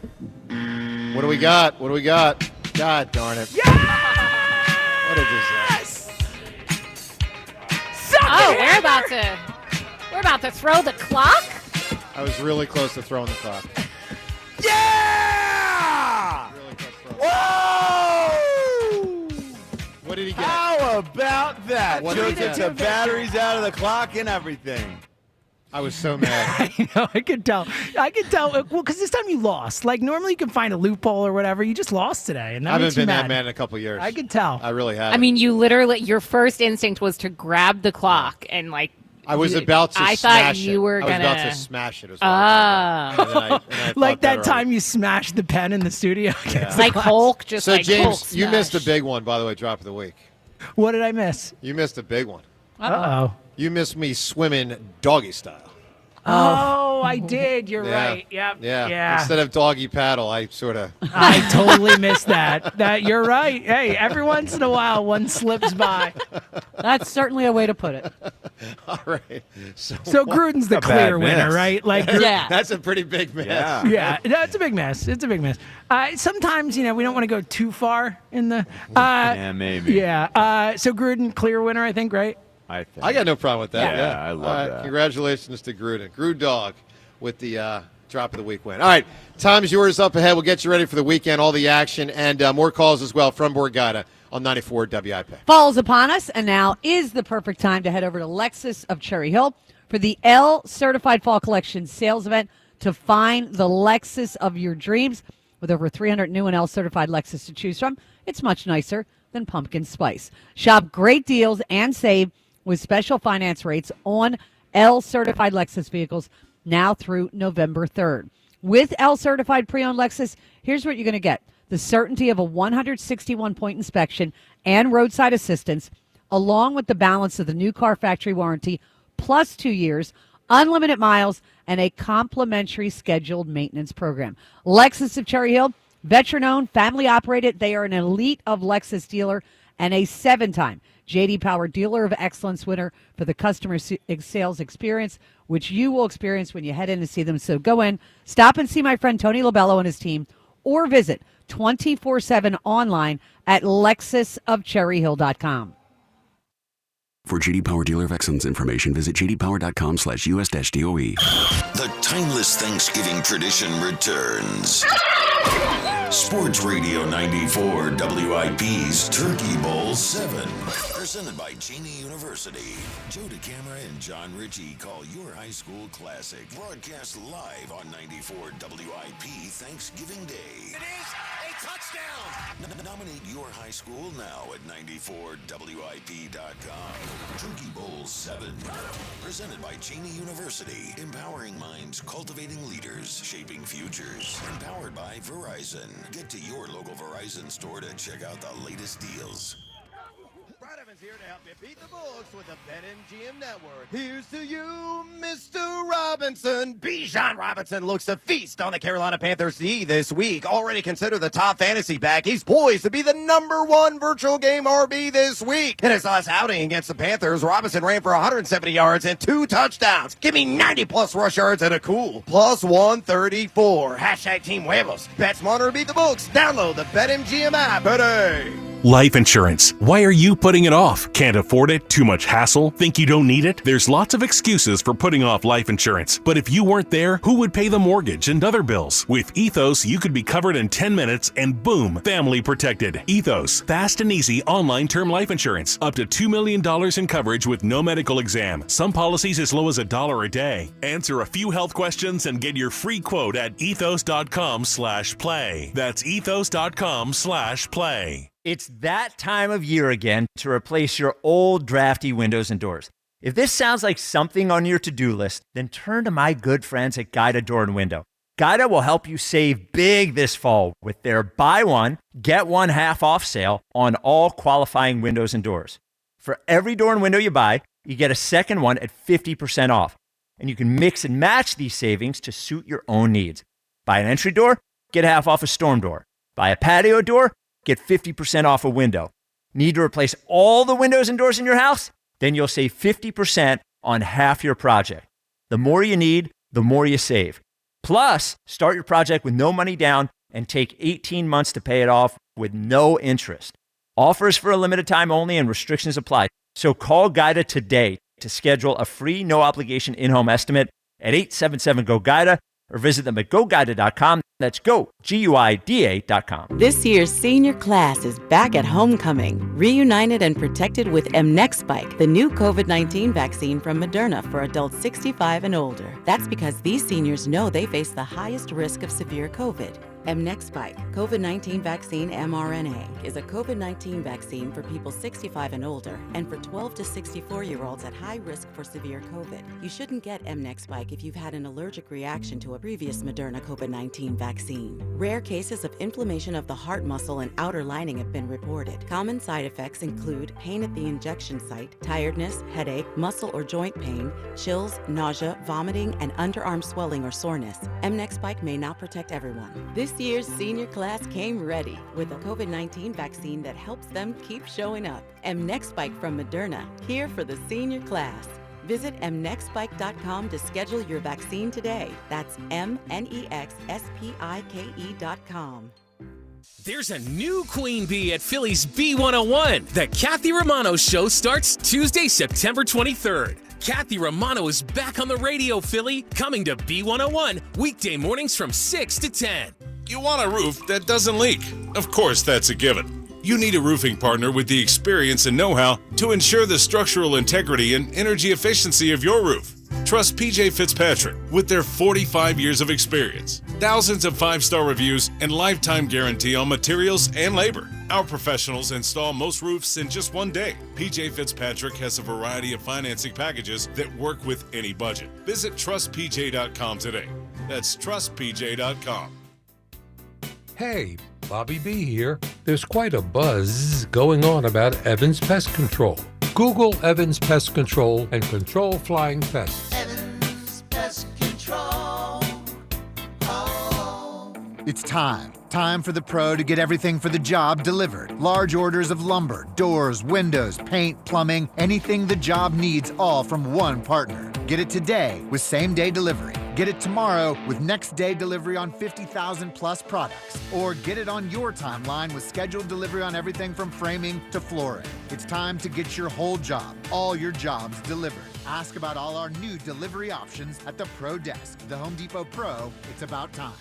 Speaker 8: What do we got? What do we got? God darn it. What a disaster.
Speaker 7: Oh, we're about to throw the clock.
Speaker 8: I was really close to throwing the clock.
Speaker 1: Yeah!
Speaker 8: Really close to throwing
Speaker 1: Whoa!
Speaker 8: What did he get?
Speaker 1: How about that?
Speaker 8: What
Speaker 1: Joe
Speaker 8: did he
Speaker 1: took
Speaker 8: get?
Speaker 1: the batteries out of the clock and everything.
Speaker 8: I was so mad.
Speaker 6: I could tell. Well, because this time you lost. Like, normally you can find a loophole or whatever. You just lost today. And that
Speaker 8: I haven't
Speaker 6: makes you
Speaker 8: been that
Speaker 6: mad.
Speaker 8: mad in a couple years.
Speaker 6: I could tell.
Speaker 8: I really have.
Speaker 7: I mean, you literally, your first instinct was to grab the clock and like.
Speaker 8: I was about to
Speaker 7: I
Speaker 8: smash
Speaker 7: thought you were
Speaker 8: it.
Speaker 7: gonna.
Speaker 8: I was about to smash it. Is what I
Speaker 7: Ah.
Speaker 8: was about. And then I
Speaker 6: Like
Speaker 8: thought
Speaker 6: that
Speaker 8: better
Speaker 6: time
Speaker 8: of it.
Speaker 6: you smashed the pen in the studio. against the
Speaker 7: Like
Speaker 6: glass.
Speaker 7: Hulk, just
Speaker 8: So
Speaker 7: like Hulk
Speaker 8: James, you missed a
Speaker 7: smash.
Speaker 8: big one, by the way. Drop of the week.
Speaker 6: What did I miss?
Speaker 8: You missed a big one.
Speaker 6: Uh-oh.
Speaker 8: You missed me swimming doggy style.
Speaker 6: Oh, I did. You're
Speaker 8: Yeah.
Speaker 6: right. Yep.
Speaker 8: Yeah. Instead of doggy paddle, I sort of.
Speaker 6: I totally missed that. You're right. Hey, every once in a while, one slips by.
Speaker 10: That's certainly a way to put it.
Speaker 8: All right.
Speaker 6: So Gruden's the clear winner, right? Like,
Speaker 8: That's a pretty big mess.
Speaker 6: Yeah, it's a big mess. It's a big mess. Sometimes, we don't want to go too far in the.
Speaker 1: Yeah, maybe.
Speaker 6: Yeah. So Gruden, clear winner, I think, right?
Speaker 1: I think.
Speaker 8: I got no problem with that.
Speaker 1: Yeah, I love that.
Speaker 8: Congratulations to Gruden. Gruden Dog with the drop of the week win. All right, time's yours up ahead. We'll get you ready for the weekend, all the action, and more calls as well from Borgata on 94 WIP.
Speaker 10: Fall's upon us, and now is the perfect time to head over to Lexus of Cherry Hill for the L Certified Fall Collection sales event to find the Lexus of your dreams. With over 300 new and L Certified Lexus to choose from, it's much nicer than pumpkin spice. Shop great deals and save with special finance rates on L Certified Lexus vehicles now through November 3rd. With L Certified Pre-Owned Lexus, here's what you're going to get. The certainty of a 161-point inspection and roadside assistance, along with the balance of the new car factory warranty, plus 2 years, unlimited miles, and a complimentary scheduled maintenance program. Lexus of Cherry Hill, veteran-owned, family-operated. They are an elite of Lexus dealer and a 7-time J.D. Power Dealer of Excellence winner for the customer sales experience, which you will experience when you head in to see them. So go in, stop and see my friend Tony Labello and his team, or visit 24/7 online at lexusofcherryhill.com.
Speaker 12: For J.D. Power Dealer of Excellence information, visit jdpower.com/US-DOE.
Speaker 4: The timeless Thanksgiving tradition returns. Sports Radio 94 WIP's Turkey Bowl 7. Presented by Cheney University. Joe DeCamara and John Ritchie call your high school classic. Broadcast live on 94 WIP Thanksgiving Day.
Speaker 16: It is a touchdown.
Speaker 4: Nominate your high school now at 94WIP.com. Turkey Bowl 7. Presented by Cheney University. Empowering minds, cultivating leaders, shaping futures. Empowered by Verizon. Get to your local Verizon store to check out the latest deals.
Speaker 8: Brad Evans here to help you beat the books with the BetMGM Network. Here's to you, Mr. Robinson. Bijan Robinson looks to feast on the Carolina Panthers D this week. Already considered the top fantasy back. He's poised to be the #1 virtual game RB this week. In his last outing against the Panthers, Robinson ran for 170 yards and 2 touchdowns. Give me 90-plus rush yards and a cool +134. Hashtag Team Huevos. Bet smarter, beat the books. Download the BetMGM app today.
Speaker 24: Life insurance. Why are you putting it off? Can't afford it? Too much hassle? Think you don't need it? There's lots of excuses for putting off life insurance. But if you weren't there, who would pay the mortgage and other bills? With Ethos, you could be covered in 10 minutes and boom, family protected. Ethos, fast and easy online term life insurance. Up to $2 million in coverage with no medical exam. Some policies as low as $1 a day. Answer a few health questions and get your free quote at ethos.com/play. That's ethos.com/play.
Speaker 13: It's that time of year again to replace your old drafty windows and doors. If this sounds like something on your to-do list, then turn to my good friends at Guida Door and Window. Guida will help you save big this fall with their buy one, get one half off sale on all qualifying windows and doors. For every door and window you buy, you get a second one at 50% off. And you can mix and match these savings to suit your own needs. Buy an entry door, get half off a storm door. Buy a patio door, get 50% off a window. Need to replace all the windows and doors in your house? Then you'll save 50% on half your project. The more you need, the more you save. Plus, start your project with no money down and take 18 months to pay it off with no interest. Offers for a limited time only and restrictions apply. So call Guida today to schedule a free no-obligation in-home estimate at 877-GO-GUIDA or visit them at GoGuida.com. That's GoGuida.com.
Speaker 14: This year's senior class is back at homecoming, reunited and protected with mNEXSpike, the new COVID-19 vaccine from Moderna for adults 65 and older. That's because these seniors know they face the highest risk of severe COVID. mNEXSpike, COVID-19 vaccine mRNA, is a COVID-19 vaccine for people 65 and older and for 12 to 64-year-olds at high risk for severe COVID. You shouldn't get mNEXSpike if you've had an allergic reaction to a previous Moderna COVID-19 vaccine. Rare cases of inflammation of the heart muscle and outer lining have been reported. Common side effects include pain at the injection site, tiredness, headache, muscle or joint pain, chills, nausea, vomiting, and underarm swelling or soreness. mNEXSpike may not protect everyone. This year's senior class came ready with a COVID-19 vaccine that helps them keep showing up. mNEXSpike from Moderna, here for the senior class. Visit mnextspike.com to schedule your vaccine today. That's mnexspike.com.
Speaker 15: There's a new queen bee at Phillies B101. The Kathy Romano Show starts Tuesday, September 23rd. Kathy Romano is back on the radio, Philly, coming to B101 weekday mornings from 6 to 10.
Speaker 24: You want a roof that doesn't leak? Of course, that's a given. You need a roofing partner with the experience and know-how to ensure the structural integrity and energy efficiency of your roof. Trust PJ Fitzpatrick with their 45 years of experience, thousands of 5-star reviews, and lifetime guarantee on materials and labor. Our professionals install most roofs in just one day. PJ Fitzpatrick has a variety of financing packages that work with any budget. Visit trustpj.com today. That's trustpj.com.
Speaker 17: Hey, Bobby B here. There's quite a buzz going on about Evans Pest Control. Google Evans Pest Control and control flying pests.
Speaker 18: Evans Pest Control. Oh.
Speaker 19: It's time. Time for the pro to get everything for the job delivered. Large orders of lumber, doors, windows, paint, plumbing, anything the job needs, all from one partner. Get it today with same-day delivery. Get it tomorrow with next-day delivery on 50,000 plus products. Or get it on your timeline with scheduled delivery on everything from framing to flooring. It's time to get your whole job, all your jobs delivered. Ask about all our new delivery options at the Pro Desk. The Home Depot Pro, it's about time.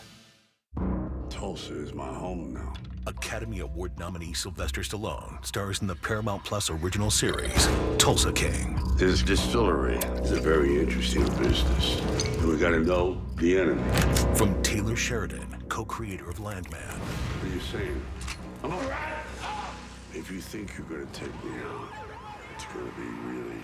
Speaker 21: Tulsa is my home now. Academy Award nominee Sylvester Stallone stars in the Paramount Plus original series, Tulsa King. This distillery is a very interesting business. And we gotta know the enemy. From Taylor Sheridan, co-creator of Landman. What are you saying? I'm all right. If you think you're gonna take me out, it's gonna be really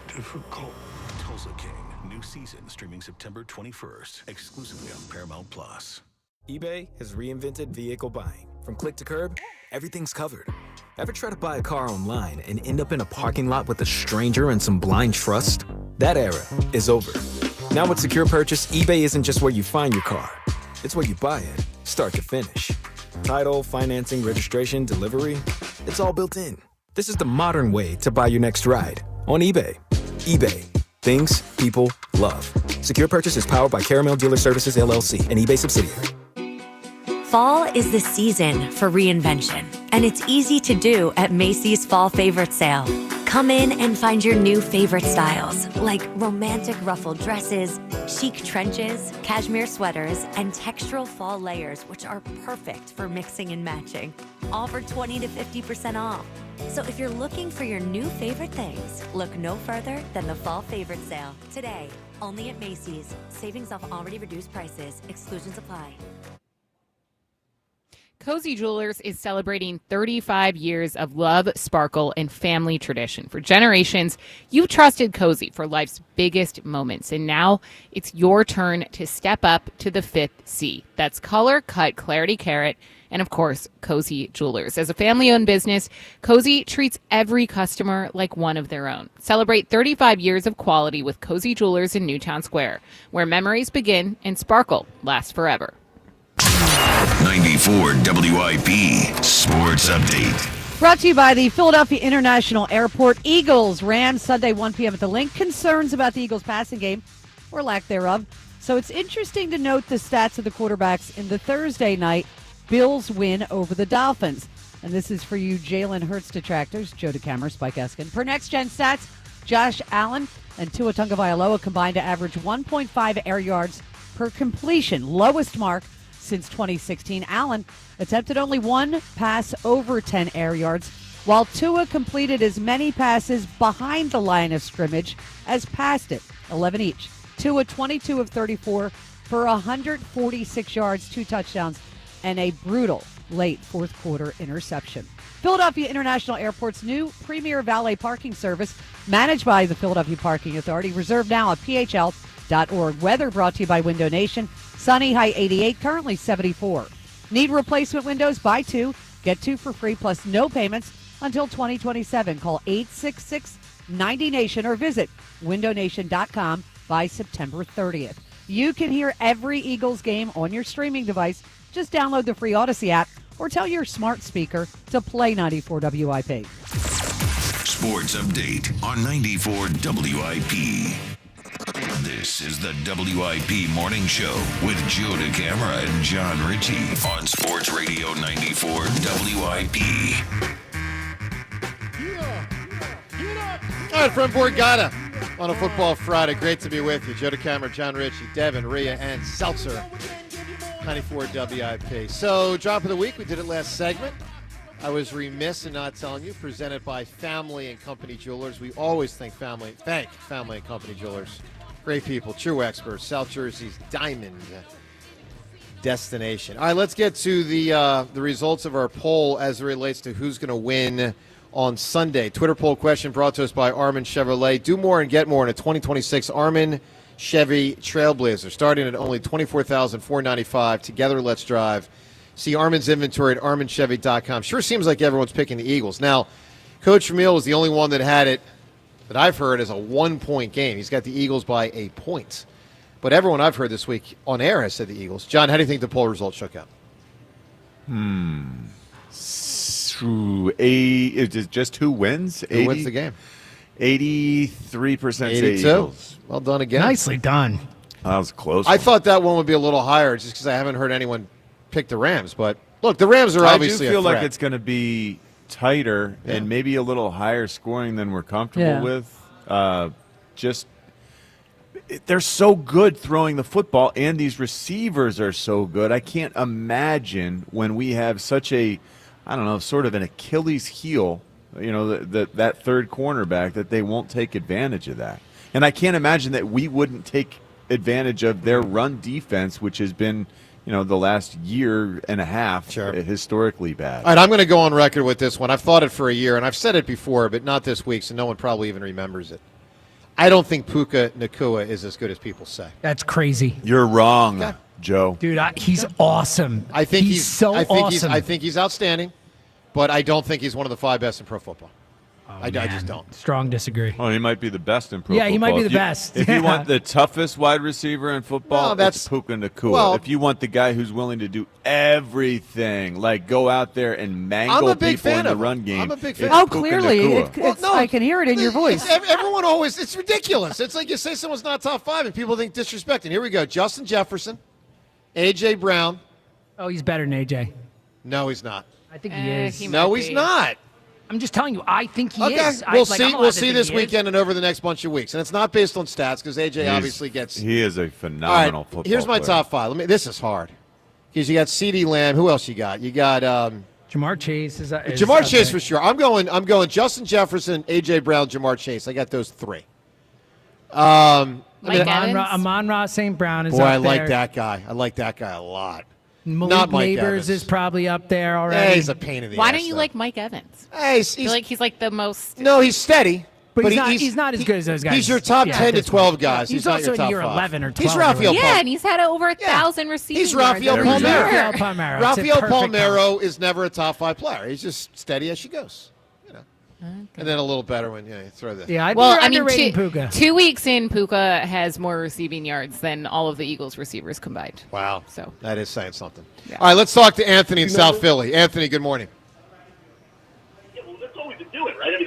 Speaker 21: difficult. Tulsa King, new season streaming September 21st, exclusively on Paramount Plus.
Speaker 22: eBay has reinvented vehicle buying. From click to curb, everything's covered. Ever try to buy a car online and end up in a parking lot with a stranger and some blind trust? That era is over. Now with Secure Purchase, eBay isn't just where you find your car. It's where you buy it, start to finish. Title, financing, registration, delivery, it's all built in. This is the modern way to buy your next ride on eBay. eBay. Things people love. Secure Purchase is powered by Caramel Dealer Services, LLC, an eBay subsidiary.
Speaker 23: Fall is the season for reinvention, and it's easy to do at Macy's Fall Favorite Sale. Come in and find your new favorite styles, like romantic ruffled dresses, chic trenches, cashmere sweaters, and textural fall layers, which are perfect for mixing and matching. All for 20 to 50% off. So if you're looking for your new favorite things, look no further than the Fall Favorite Sale. Today, only at Macy's. Savings off already reduced prices. Exclusions apply.
Speaker 7: Cozy Jewelers is celebrating 35 years of love, sparkle, and family tradition. For generations, you've trusted Cozy for life's biggest moments, and now it's your turn to step up to the 5th C. That's color, cut, clarity, carat, and of course, Cozy Jewelers. As a family-owned business, Cozy treats every customer like one of their own. Celebrate 35 years of quality with Cozy Jewelers in Newtown Square, where memories begin and sparkle lasts forever.
Speaker 4: 94 WIP Sports Update.
Speaker 10: Brought to you by the Philadelphia International Airport. Eagles, Rams, Sunday, 1 p.m. at the Link. Concerns about the Eagles' passing game, or lack thereof. So it's interesting to note the stats of the quarterbacks in the Thursday night Bills win over the Dolphins. And this is for you Jalen Hurts detractors, Joe DeCamera, Spike Eskin. Per Next Gen Stats, Josh Allen and Tua Tagovailoa combined to average 1.5 air yards per completion, lowest mark since 2016. Allen attempted only one pass over 10 air yards, while Tua completed as many passes behind the line of scrimmage as past it, 11 each. Tua 22 of 34 for 146 yards, 2 touchdowns, and a brutal late fourth quarter interception. Philadelphia International Airport's new premier valet parking service, managed by the Philadelphia Parking Authority. Reserve now at phl.org. Weather brought to you by Window Nation. Sunny, high 88, currently 74. Need replacement windows? Buy 2, get 2 for free, plus no payments until 2027. Call 866-90NATION or visit windownation.com by September 30th. You can hear every Eagles game on your streaming device. Just download the free Odyssey app or tell your smart speaker to play 94 WIP.
Speaker 4: sports update on 94 WIP. This is the WIP Morning Show with Joe DeCamara and John Ritchie on Sports Radio 94 WIP.
Speaker 8: All right, from Borgata on a Football Friday. Great to be with you. Joe DeCamara, John Ritchie, Devin, Rhea, and Seltzer. 94 WIP. So, drop of the week. We did it last segment. I was remiss in not telling you. Presented by Family and Company Jewelers. We always thank Family and Company Jewelers. Great people, true experts. South Jersey's diamond destination. All right, let's get to the results of our poll as it relates to who's going to win on Sunday. Twitter poll question brought to us by Armin Chevrolet. Do more and get more in a 2026 Armin Chevy Trailblazer, starting at only $24,495. Together, let's drive. See Armin's inventory at arminchevy.com. Sure seems like everyone's picking the Eagles. Now, Coach Vermeil was the only one that had it that I've heard as a 1-point game. He's got the Eagles by a point. But everyone I've heard this week on air has said the Eagles. John, how do you think the poll results shook out?
Speaker 1: Is it just who wins?
Speaker 8: Who wins the game?
Speaker 1: 83%
Speaker 8: 82.
Speaker 1: Eagles.
Speaker 8: Well done again.
Speaker 6: Nicely done.
Speaker 1: That was close.
Speaker 8: I thought that one would be a little higher just because I haven't heard anyone pick the Rams. But, look, the Rams are obviously
Speaker 1: I do feel
Speaker 8: a threat.
Speaker 1: like it's going to be tighter and maybe a little higher scoring than we're comfortable with. They're so good throwing the football, and these receivers are so good. I can't imagine when we have such a, sort of an Achilles heel, that third cornerback, that they won't take advantage of that. And I can't imagine that we wouldn't take advantage of their run defense, which has been, the last year and a half historically bad.
Speaker 8: All right, I'm going to go on record with this one. I've thought it for a year, and I've said it before, but not this week, so no one probably even remembers it. I don't think Puka Nacua is as good as people say.
Speaker 6: That's crazy.
Speaker 1: You're wrong, Joe.
Speaker 6: Dude, he's awesome.
Speaker 8: I think
Speaker 6: he's so awesome.
Speaker 8: I think he's outstanding, but I don't think he's one of the 5 best in pro football. I just don't.
Speaker 6: Strong disagree.
Speaker 1: Oh, he might be the best in pro
Speaker 6: Yeah,
Speaker 1: football.
Speaker 6: he might be the best.
Speaker 1: If you want the toughest wide receiver in football,
Speaker 8: No,
Speaker 1: it's Puka Nacua.
Speaker 8: well-
Speaker 1: If you want the guy who's willing to do everything, like go out there and mangle
Speaker 8: I'm a big
Speaker 1: people
Speaker 8: fan
Speaker 1: in the
Speaker 8: of him.
Speaker 1: run game,
Speaker 8: I'm a big
Speaker 1: it's
Speaker 8: fan.
Speaker 10: Oh,
Speaker 1: Puka
Speaker 10: clearly.
Speaker 1: Nacua.
Speaker 10: I can hear it in your voice.
Speaker 8: Everyone always, it's ridiculous. It's like you say someone's not top 5 and people think disrespecting. Here we go. Justin Jefferson, A.J. Brown.
Speaker 6: Oh, he's better than AJ.
Speaker 8: No, he's not.
Speaker 6: I think he is.
Speaker 7: he
Speaker 8: No,
Speaker 7: might
Speaker 8: he's
Speaker 7: be.
Speaker 8: not.
Speaker 6: I'm just telling you, I think he
Speaker 8: Okay,
Speaker 6: is.
Speaker 8: we'll
Speaker 6: I'm
Speaker 8: see.
Speaker 6: allowed
Speaker 8: We'll
Speaker 6: to
Speaker 8: see
Speaker 6: think
Speaker 8: this
Speaker 6: he is.
Speaker 8: weekend and over the next bunch of weeks. And it's not based on stats because AJ obviously gets.
Speaker 1: He is a
Speaker 8: All
Speaker 1: phenomenal
Speaker 8: right,
Speaker 1: football
Speaker 8: here's my
Speaker 1: player.
Speaker 8: top 5. This is hard because you got CeeDee Lamb. Who else you got? You got
Speaker 6: Jamar Chase is
Speaker 8: Jamar
Speaker 6: up
Speaker 8: Chase
Speaker 6: there.
Speaker 8: for sure. I'm going Justin Jefferson, A.J. Brown, Jamar Chase. I got those 3.
Speaker 7: Mike Evans?
Speaker 6: Amon-Ra St. Brown is
Speaker 8: Boy,
Speaker 6: up
Speaker 8: I
Speaker 6: there.
Speaker 8: like that guy. I like that guy a lot.
Speaker 6: Malik
Speaker 8: Not Mike
Speaker 6: Neighbors
Speaker 8: Evans.
Speaker 6: is probably up there already.
Speaker 8: Yeah, he's a pain in the
Speaker 7: Why
Speaker 8: ass.
Speaker 7: don't you
Speaker 8: though.
Speaker 7: like Mike Evans?
Speaker 8: Hey,
Speaker 7: I feel like he's like the most.
Speaker 8: No, he's steady.
Speaker 6: But he's not as good as those guys.
Speaker 8: He's your top
Speaker 6: Yeah,
Speaker 8: 10
Speaker 6: at
Speaker 8: to
Speaker 6: this
Speaker 8: 12
Speaker 6: point.
Speaker 8: guys.
Speaker 6: He's
Speaker 8: not
Speaker 6: also
Speaker 8: your
Speaker 6: in
Speaker 8: top
Speaker 6: year
Speaker 8: 5.
Speaker 6: 11 or 12.
Speaker 8: He's Rafael
Speaker 7: Yeah, and he's had over 1,000 receiving
Speaker 8: He's Rafael
Speaker 7: yards every
Speaker 8: Palmeiro.
Speaker 7: year.
Speaker 6: Rafael Palmeiro. It's a
Speaker 8: Rafael
Speaker 6: perfect
Speaker 8: Palmeiro is never a top 5 player. He's just steady as she goes. And then a little better when you throw this.
Speaker 6: Yeah,
Speaker 7: Well,
Speaker 6: you're
Speaker 7: I mean,
Speaker 6: underrating Puka.
Speaker 7: 2 weeks in, Puka has more receiving yards than all of the Eagles receivers combined.
Speaker 8: Wow.
Speaker 7: So
Speaker 8: That is saying something.
Speaker 7: Yeah.
Speaker 8: All right, let's talk to Anthony in South Philly. Anthony, good morning.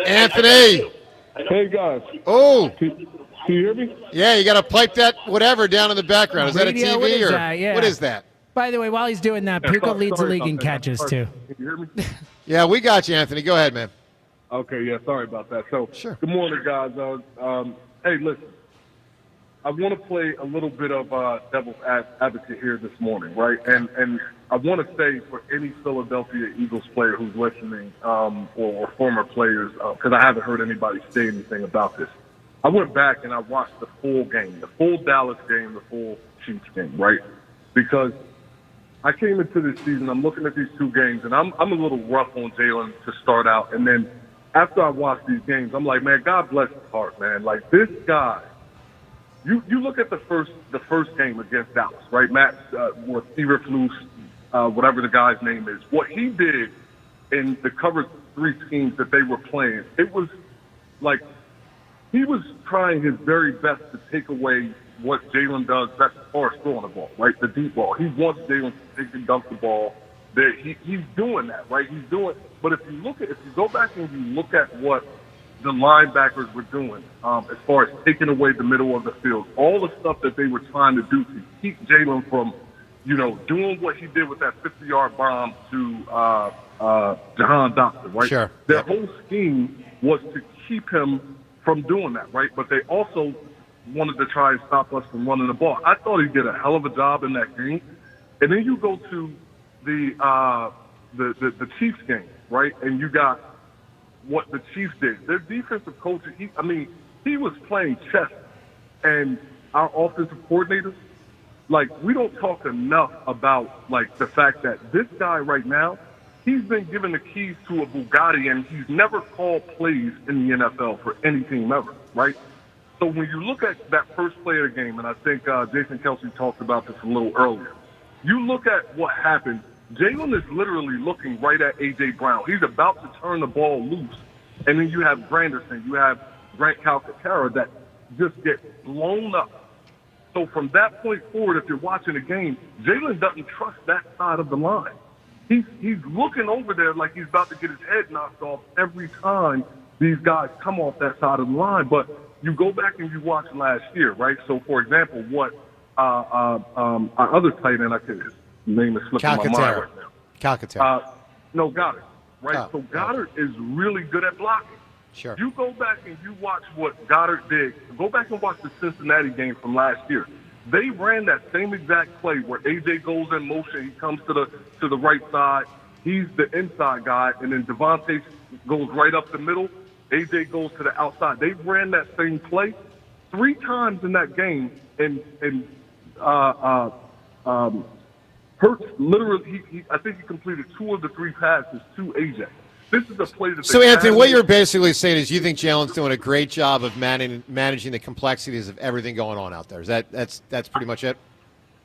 Speaker 8: Anthony.
Speaker 2: Hey, guys.
Speaker 8: Oh.
Speaker 2: Can you hear me?
Speaker 8: Yeah, you got to pipe that whatever down in the background. Is that a
Speaker 6: Radio,
Speaker 8: TV
Speaker 6: what is
Speaker 8: or
Speaker 6: that? Yeah.
Speaker 8: what is that?
Speaker 6: By the way, while he's doing that,
Speaker 2: Yeah,
Speaker 6: Puka
Speaker 2: sorry
Speaker 6: leads the league
Speaker 2: about
Speaker 6: in
Speaker 2: that.
Speaker 6: catches,
Speaker 2: Sorry.
Speaker 6: too.
Speaker 2: Can you hear me?
Speaker 8: Yeah, we got you, Anthony. Go ahead, man.
Speaker 2: Okay, yeah, sorry about that. So,
Speaker 8: Sure.
Speaker 2: Good morning, guys. Hey, listen, I want to play a little bit of devil's advocate here this morning, right? And I want to say for any Philadelphia Eagles player who's listening or former players, because I haven't heard anybody say anything about this. I went back and I watched the full game, the full Dallas game, the full Chiefs game, right? Because I came into this season, I'm looking at these 2 games, and I'm a little rough on Jalen to start out. And then after I watch these games, I'm like, man, God bless his heart, man. Like, this guy, you look at the first game against Dallas, right? Matt, with Eberflus, whatever the guy's name is, what he did in the cover 3 schemes that they were playing, it was like he was trying his very best to take away what Jalen does best as far as throwing the ball, right? The deep ball. He wants Jalen to take and dunk the ball. He's doing that, right? He's doing. But if you go back and you look at what the linebackers were doing as far as taking away the middle of the field, all the stuff that they were trying to do to keep Jalen from, doing what he did with that 50-yard bomb to Jahan Dotson, right?
Speaker 8: Sure.
Speaker 2: Their whole scheme was to keep him from doing that, right? But they also wanted to try and stop us from running the ball. I thought he did a hell of a job in that game. And then you go to the Chiefs game, right? And you got what the Chiefs did. Their defensive coach, he was playing chess. And our offensive coordinators, we don't talk enough about, the fact that this guy right now, he's been given the keys to a Bugatti, and he's never called plays in the NFL for any team ever, right? So when you look at that first play of the game, and I think Jason Kelsey talked about this a little earlier, you look at what happened. Jalen is literally looking right at A.J. Brown. He's about to turn the ball loose. And then you have Granderson, you have Grant Calcaterra that just get blown up. So from that point forward, if you're watching the game, Jalen doesn't trust that side of the line. He's looking over there like he's about to get his head knocked off every time these guys come off that side of the line. But you go back and you watch last year, right? So, for example, what our other tight end, his name is slipping my mind right now.
Speaker 8: Calcaterra.
Speaker 2: No, Goddard, right?
Speaker 8: Oh,
Speaker 2: so Goddard is really good at blocking.
Speaker 8: Sure.
Speaker 2: You go back and you watch what Goddard did. Go back and watch the Cincinnati game from last year. They ran that same exact play where AJ goes in motion. He comes to the right side. He's the inside guy, and then Devontae goes right up the middle. AJ goes to the outside. They ran that same play 3 times in that game, and Hurts literally, I think he completed 2 of the 3 passes to AJ. This is a play that.
Speaker 8: So, Anthony, what you're basically saying is you think Jalen's doing a great job of managing the complexities of everything going on out there. Is that's pretty much it?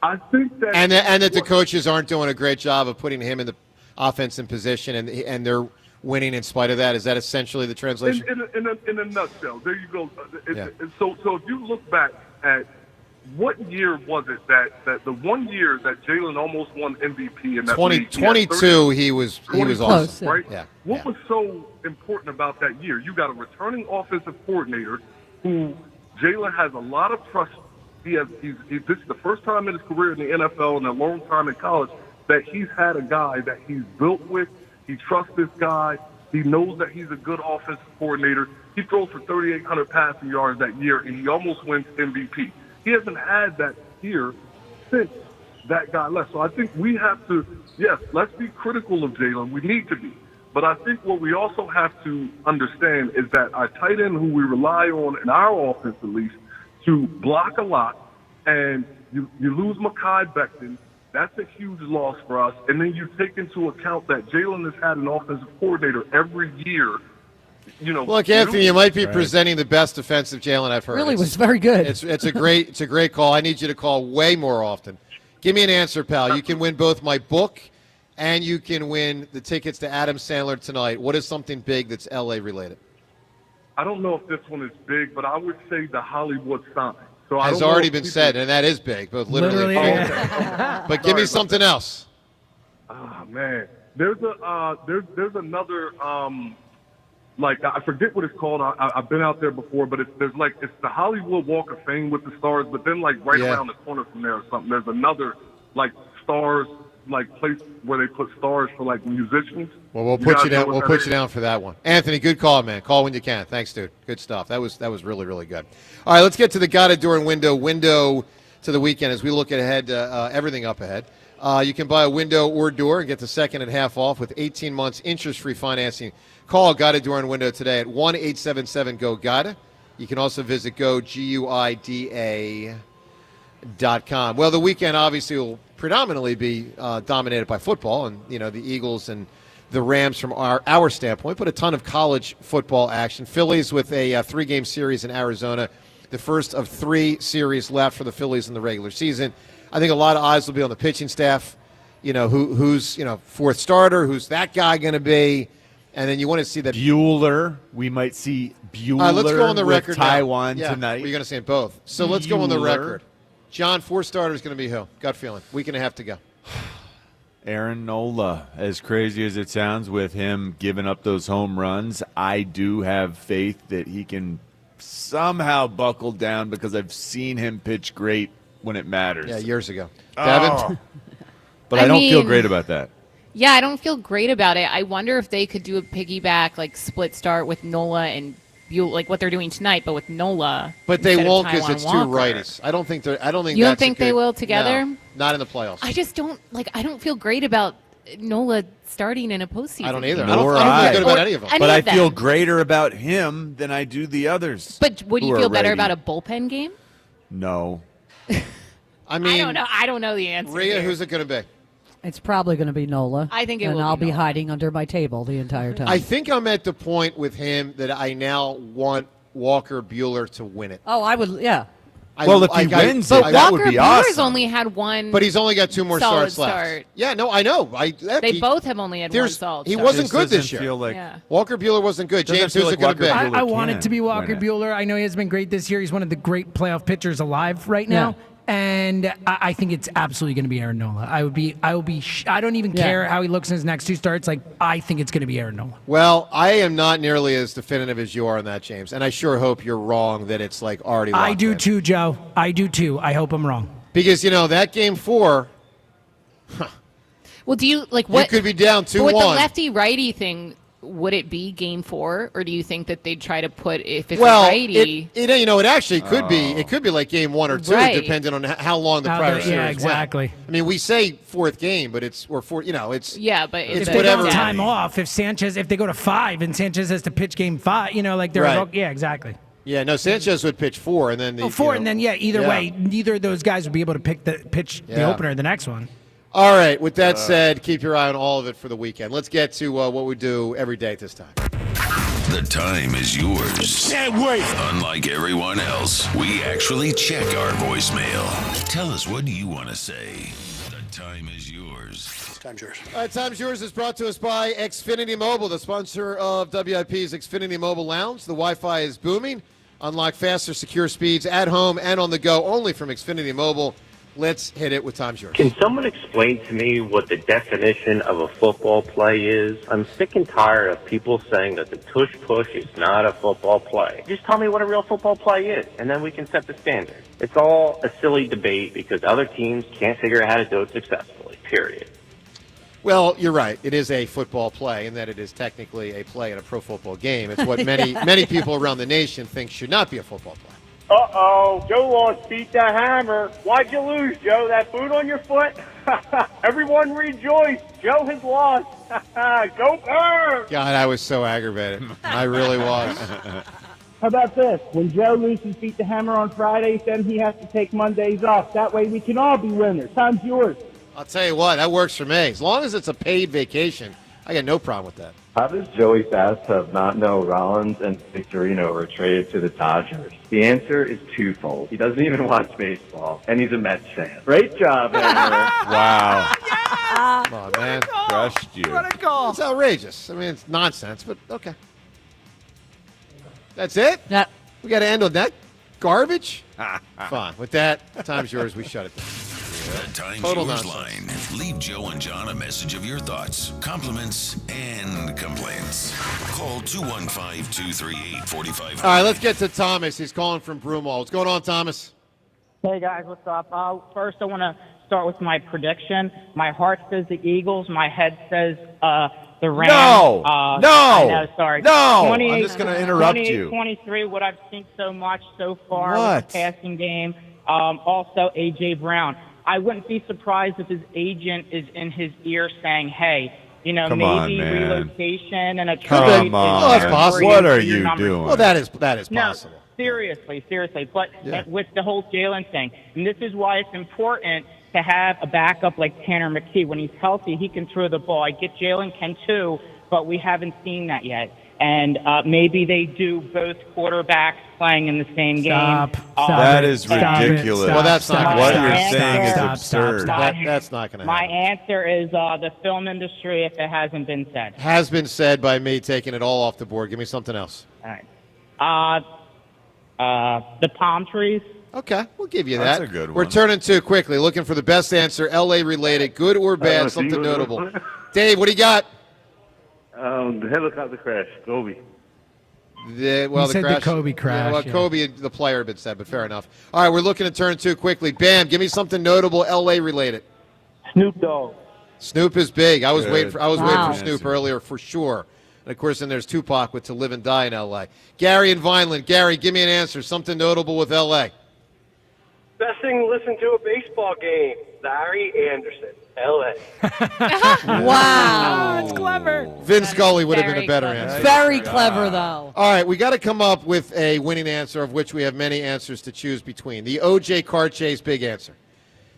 Speaker 2: I think that,
Speaker 8: and that the coaches aren't doing a great job of putting him in the offense in position, and they're winning in spite of that. Is that essentially the translation?
Speaker 2: In a nutshell, there you go. So if you look back at what year was it that the one year that Jalen almost won MVP in that
Speaker 8: 2022, he was awesome,
Speaker 2: right?
Speaker 8: Yeah.
Speaker 2: What was so important about that year? You got a returning offensive coordinator who Jalen has a lot of trust. This is the first time in his career in the NFL and a long time in college that he's had a guy that he's built with. He trusts this guy. He knows that he's a good offensive coordinator. He throws for 3,800 passing yards that year, and he almost wins MVP. He hasn't had that here since that guy left. So I think we have to, yes, let's be critical of Jalen. We need to be. But I think what we also have to understand is that our tight end, who we rely on in our offense at least, to block a lot, and you lose Mekhi Becton, that's a huge loss for us. And then you take into account that Jalen has had an offensive coordinator every year.
Speaker 8: Look, Anthony, you might be presenting the best defensive Jalen I've heard.
Speaker 10: Really was very good.
Speaker 8: It's a great call. I need you to call way more often. Give me an answer, pal. You can win both my book and you can win the tickets to Adam Sandler tonight. What is something big that's LA related?
Speaker 2: I don't know if this one is big, but I would say the Hollywood sign. So
Speaker 8: has already been said, and that is big, but literally. But give me something else.
Speaker 2: Oh man, there's another. I forget what it's called. I've been out there before, but it's the Hollywood Walk of Fame with the stars. But then around the corner from there or something, there's another stars place where they put stars for musicians.
Speaker 8: Well, we'll put you down. We'll put you down for that one. Anthony, good call, man. Call when you can. Thanks, dude. Good stuff. That was really, really good. All right, let's get to the Got It Door window to the weekend as we look ahead. Everything up ahead. You can buy a window or door and get the second and half off with 18 months interest-free financing. Call Got It Door and Window today at 1-877-GO-GOTA. You can also visit GoGuida.com. Well, the weekend obviously will predominantly be dominated by football, and the Eagles and the Rams from our standpoint, but a ton of college football action. Phillies with a 3-game series in Arizona, the first of 3 series left for the Phillies in the regular season. I think a lot of eyes will be on the pitching staff. Who's fourth starter? Who's that guy going to be? And then you want to see that
Speaker 1: Bueller. We might see Bueller.
Speaker 8: Let's go on the record.
Speaker 1: Taiwan
Speaker 8: now.
Speaker 1: tonight.
Speaker 8: We're going to say both. So let's go on the record. John, fourth starter is going to be who? Gut feeling. Week and a half to go.
Speaker 1: Aaron Nola, as crazy as it sounds, with him giving up those home runs, I do have faith that he can somehow buckle down because I've seen him pitch great when it matters.
Speaker 8: Yeah, years ago.
Speaker 1: Oh.
Speaker 8: Devin?
Speaker 1: But I don't feel
Speaker 7: mean,
Speaker 1: great about that.
Speaker 7: Yeah, I don't feel great about it. I wonder if they could do a piggyback, like split start with Nola and Buehler, like what they're doing tonight, but with Nola.
Speaker 8: But they
Speaker 7: instead of
Speaker 8: won't because
Speaker 7: Taijuan
Speaker 8: it's two
Speaker 7: Walker.
Speaker 8: righties. I don't think they're. I don't think.
Speaker 7: You don't
Speaker 8: that's a
Speaker 7: think they
Speaker 8: good-
Speaker 7: will together?
Speaker 8: No, not in the playoffs.
Speaker 7: I just don't I don't feel great about Nola starting in a postseason.
Speaker 8: I don't either.
Speaker 7: game.
Speaker 8: I don't feel good about any of them.
Speaker 1: But I
Speaker 7: of them.
Speaker 1: feel greater about him than I do the others.
Speaker 7: But would you
Speaker 1: who
Speaker 7: feel
Speaker 1: are
Speaker 7: better
Speaker 1: righty.
Speaker 7: about a bullpen game?
Speaker 1: No.
Speaker 8: I mean,
Speaker 7: I don't know. I don't know the answer.
Speaker 8: Rhea,
Speaker 7: here.
Speaker 8: who's it going to be?
Speaker 10: It's probably going to be Nola.
Speaker 7: I think it
Speaker 10: and
Speaker 7: will
Speaker 10: I'll
Speaker 7: be
Speaker 10: be
Speaker 7: Nola.
Speaker 10: hiding under my table the entire time.
Speaker 8: I think I'm at the point with him that I now want Walker Buehler to win it.
Speaker 10: Oh, I would, yeah.
Speaker 1: Well, if he wins it,
Speaker 7: But
Speaker 1: that
Speaker 7: Walker
Speaker 1: would be
Speaker 7: Buehler's
Speaker 1: awesome.
Speaker 7: only had one.
Speaker 8: But he's only got two more
Speaker 7: solid
Speaker 8: starts left.
Speaker 7: start.
Speaker 8: Yeah, no, I know.
Speaker 7: They both have only had one solid
Speaker 8: He
Speaker 7: start.
Speaker 8: wasn't
Speaker 1: This
Speaker 8: good this
Speaker 1: doesn't
Speaker 8: year.
Speaker 1: feel like-
Speaker 7: Yeah.
Speaker 8: Walker Buehler wasn't good.
Speaker 1: Doesn't
Speaker 8: James,
Speaker 1: feel
Speaker 8: who's
Speaker 1: like
Speaker 8: it going to be?
Speaker 1: Walker Buehler
Speaker 6: I want it
Speaker 1: can
Speaker 6: to be Walker
Speaker 1: win it.
Speaker 6: Buehler. I know he has been great this year. He's one of the great playoff pitchers alive right now. And I think it's absolutely going to be Aaron Nola. I don't even
Speaker 10: Yeah.
Speaker 6: care how he looks in his next two starts. Like, I think it's going to be Aaron Nola.
Speaker 8: Well, I am not nearly as definitive as you are on that, James. And I sure hope you're wrong that it's like already locked
Speaker 6: I do
Speaker 8: in.
Speaker 6: too, Joe. I do too. I hope I'm wrong.
Speaker 8: Because, that game 4,
Speaker 7: Well, do you like what?
Speaker 8: you could be down
Speaker 7: but with the
Speaker 8: 2-1.
Speaker 7: lefty righty thing, would it be game 4, or do you think that they'd try to put if it's
Speaker 8: Well,
Speaker 7: a righty?
Speaker 8: it actually could be. It could be like game 1 or 2,
Speaker 7: Right.
Speaker 8: depending on how long the
Speaker 6: How
Speaker 8: prior
Speaker 6: the-
Speaker 8: series
Speaker 6: yeah,
Speaker 8: went.
Speaker 6: exactly.
Speaker 8: I mean, we say fourth game, but it's it's
Speaker 7: Yeah, but
Speaker 8: it's
Speaker 6: If they
Speaker 8: whatever.
Speaker 6: don't time off, if they go to 5 and Sanchez has to pitch game 5, like they're
Speaker 8: Right.
Speaker 6: yeah, exactly.
Speaker 8: Yeah, no, Sanchez would pitch 4, and then the
Speaker 6: 4 and then either
Speaker 8: yeah.
Speaker 6: way, neither of those guys would be able to pitch the
Speaker 8: Yeah.
Speaker 6: opener in the next one.
Speaker 8: All right. With that said, keep your eye on all of it for the weekend. Let's get to what we do every day at this time.
Speaker 4: The time is yours.
Speaker 24: Can't wait.
Speaker 4: Unlike everyone else, we actually check our voicemail. Tell us what you want to say. The time is yours.
Speaker 21: Time's yours.
Speaker 8: All right, Time's Yours is brought to us by Xfinity Mobile, the sponsor of WIP's Xfinity Mobile Lounge. The Wi-Fi is booming. Unlock faster, secure speeds at home and on the go only from Xfinity Mobile. Let's hit it with Time's Yours.
Speaker 3: Can someone explain to me what the definition of a football play is? I'm sick and tired of people saying that the tush push is not a football play. Just tell me what a real football play is, and then we can set the standard. It's all a silly debate because other teams can't figure out how to do it successfully, period.
Speaker 8: Well, you're right. It is a football play, in that it is technically a play in a pro football game. It's what many people around the nation think should not be a football play.
Speaker 3: Uh-oh, Joe lost beat the hammer. Why'd you lose, Joe? That boot on your foot? Everyone rejoice. Joe has lost. Go Birds!
Speaker 8: God, I was so aggravated. I really was.
Speaker 5: How about this? When Joe loses beat the hammer on Fridays, then he has to take Mondays off. That way we can all be winners. Time's yours.
Speaker 8: I'll tell you what, that works for me. As long as it's a paid vacation, I got no problem with that.
Speaker 9: How does Joey Bathtub not know Rollins and Victorino were traded to the Dodgers? The answer is twofold. He doesn't even watch baseball, and he's a Mets fan. Great job, Hammer.
Speaker 1: Wow.
Speaker 8: Come on, man.
Speaker 1: Crushed you.
Speaker 8: What a goal. It's outrageous. I mean, it's nonsense, but okay. That's it?
Speaker 10: Yeah.
Speaker 8: We got to end on that garbage? Fine. With that, Time's Yours. We shut it down.
Speaker 4: The Time's
Speaker 8: Total
Speaker 4: Yours
Speaker 8: nonsense.
Speaker 4: line. Leave Joe and John a message of your thoughts, compliments, and complaints. Call 215-238-4500.
Speaker 8: All right, let's get to Thomas. He's calling from Broomall. What's going on, Thomas?
Speaker 5: Hey, guys, what's up? First, I want to start with my prediction. My heart says the Eagles. My head says the Rams.
Speaker 1: No! No!
Speaker 5: I know, sorry.
Speaker 1: No! I'm
Speaker 5: 28
Speaker 1: just gonna interrupt you.
Speaker 5: 23, what I've seen so much so far
Speaker 1: What?
Speaker 5: with the passing game. Also, A.J. Brown. I wouldn't be surprised if his agent is in his ear saying, hey,
Speaker 1: Come
Speaker 5: maybe
Speaker 1: on, man.
Speaker 5: relocation and a
Speaker 1: Come
Speaker 5: trade. is
Speaker 1: on.
Speaker 8: that's possible.
Speaker 1: What are
Speaker 5: your
Speaker 1: you
Speaker 5: numbers.
Speaker 1: doing?
Speaker 8: Well, that is possible.
Speaker 5: No, seriously. But
Speaker 8: Yeah.
Speaker 5: with the whole Jalen thing, and this is why it's important to have a backup like Tanner McKee. When he's healthy, he can throw the ball. I get Jalen can too, but we haven't seen that yet. And maybe they do both quarterbacks playing in the same
Speaker 6: Stop.
Speaker 5: game.
Speaker 6: Stop
Speaker 1: That
Speaker 6: it.
Speaker 1: is
Speaker 6: Stop it.
Speaker 1: ridiculous.
Speaker 6: Stop.
Speaker 8: Well, that's not
Speaker 6: Stop.
Speaker 8: gonna
Speaker 1: What
Speaker 8: happen.
Speaker 1: you're saying is
Speaker 6: Stop.
Speaker 1: absurd.
Speaker 6: Stop.
Speaker 8: That's not going to
Speaker 5: My
Speaker 8: happen.
Speaker 5: answer is the film industry, if it hasn't been said.
Speaker 8: Has been said by me, taking it all off the board. Give me something else.
Speaker 5: All right. The palm trees.
Speaker 8: Okay, we'll give you
Speaker 1: That's
Speaker 8: that.
Speaker 1: a good
Speaker 8: We're
Speaker 1: one.
Speaker 8: turning to quickly, looking for the best answer, L.A. related, good or bad, something notable. Dave, what do you got?
Speaker 11: The helicopter crash, Kobe.
Speaker 8: The
Speaker 6: said the
Speaker 8: crash.
Speaker 6: Kobe crash,
Speaker 8: Yeah,
Speaker 6: yeah.
Speaker 8: Kobe, the player, had been said, but fair enough. All right, we're looking to turn to quickly. Bam, give me something notable, L.A. related.
Speaker 11: Snoop Dogg.
Speaker 8: Snoop is big. I was
Speaker 1: Good.
Speaker 8: waiting for
Speaker 1: Wow.
Speaker 8: Snoop earlier for sure. And of course, then there's Tupac with "To Live and Die" in L.A. Gary and Vineland. Gary, give me an answer. Something notable with L.A.
Speaker 12: Best thing to listen to a baseball game. Larry Anderson, L.A.
Speaker 10: Wow.
Speaker 6: It's clever.
Speaker 8: Vince Scully would have been
Speaker 7: very
Speaker 8: a better
Speaker 7: clever.
Speaker 8: answer.
Speaker 10: Very clever, though.
Speaker 8: All right, we got to come up with a winning answer, of which we have many answers to choose between. The O.J. car chase, big answer.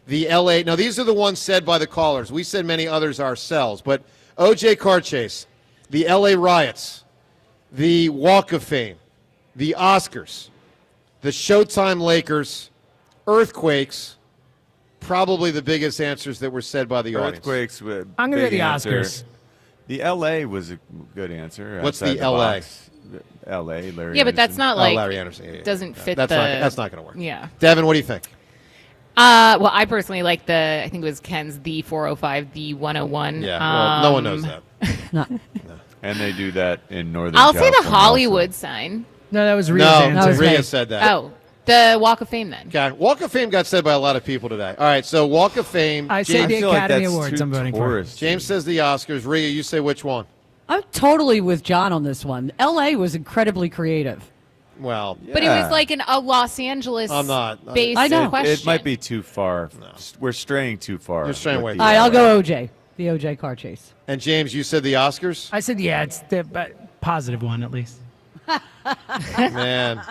Speaker 8: The L.A. Now, these are the ones said by the callers. We said many others ourselves, but O.J. car chase, the L.A. riots, the Walk of Fame, the Oscars, the Showtime Lakers, earthquakes, probably the biggest answers that were said by the audience.
Speaker 1: Earthquakes. With
Speaker 6: I'm gonna go
Speaker 1: big
Speaker 6: the
Speaker 1: answer.
Speaker 6: Oscars.
Speaker 1: The L.A. was a good answer.
Speaker 8: What's
Speaker 1: outside
Speaker 8: the L.A.?
Speaker 1: box. L.A. Larry.
Speaker 7: Yeah, but that's
Speaker 1: Anderson.
Speaker 7: not like
Speaker 8: Larry Anderson. Yeah.
Speaker 7: doesn't fit
Speaker 8: That's
Speaker 7: the.
Speaker 8: that's not going to work.
Speaker 7: Yeah.
Speaker 8: Devin, what do you think?
Speaker 7: Well, I personally like I think it was Ken's the 405, the 101.
Speaker 8: Yeah, well, no one knows that.
Speaker 1: And they do that in Northern
Speaker 7: I'll say the
Speaker 1: California
Speaker 7: Hollywood sign.
Speaker 6: No, that was Rhea's
Speaker 8: No,
Speaker 6: answer.
Speaker 8: Rhea said that.
Speaker 7: Oh, the Walk of Fame then.
Speaker 8: Okay. Walk of Fame got said by a lot of people today. All right, so Walk of Fame.
Speaker 6: I say the
Speaker 1: feel like
Speaker 6: Academy
Speaker 1: that's
Speaker 6: Awards.
Speaker 1: too
Speaker 6: I'm voting for.
Speaker 1: tourist.
Speaker 8: James says the Oscars. Rhea, you say which one?
Speaker 10: I'm totally with John on this one. L.A. was incredibly creative.
Speaker 8: Well,
Speaker 7: But it was like a Los Angeles
Speaker 8: I'm not.
Speaker 7: based
Speaker 10: I know.
Speaker 7: question.
Speaker 1: It might be too far. We're straying too far.
Speaker 8: You're straying
Speaker 1: with
Speaker 8: way
Speaker 1: the
Speaker 10: All right, I'll
Speaker 1: LA.
Speaker 10: go O.J., the O.J. car chase.
Speaker 8: And James, you said the Oscars?
Speaker 6: I said, yeah, it's the positive one at least.
Speaker 8: Man,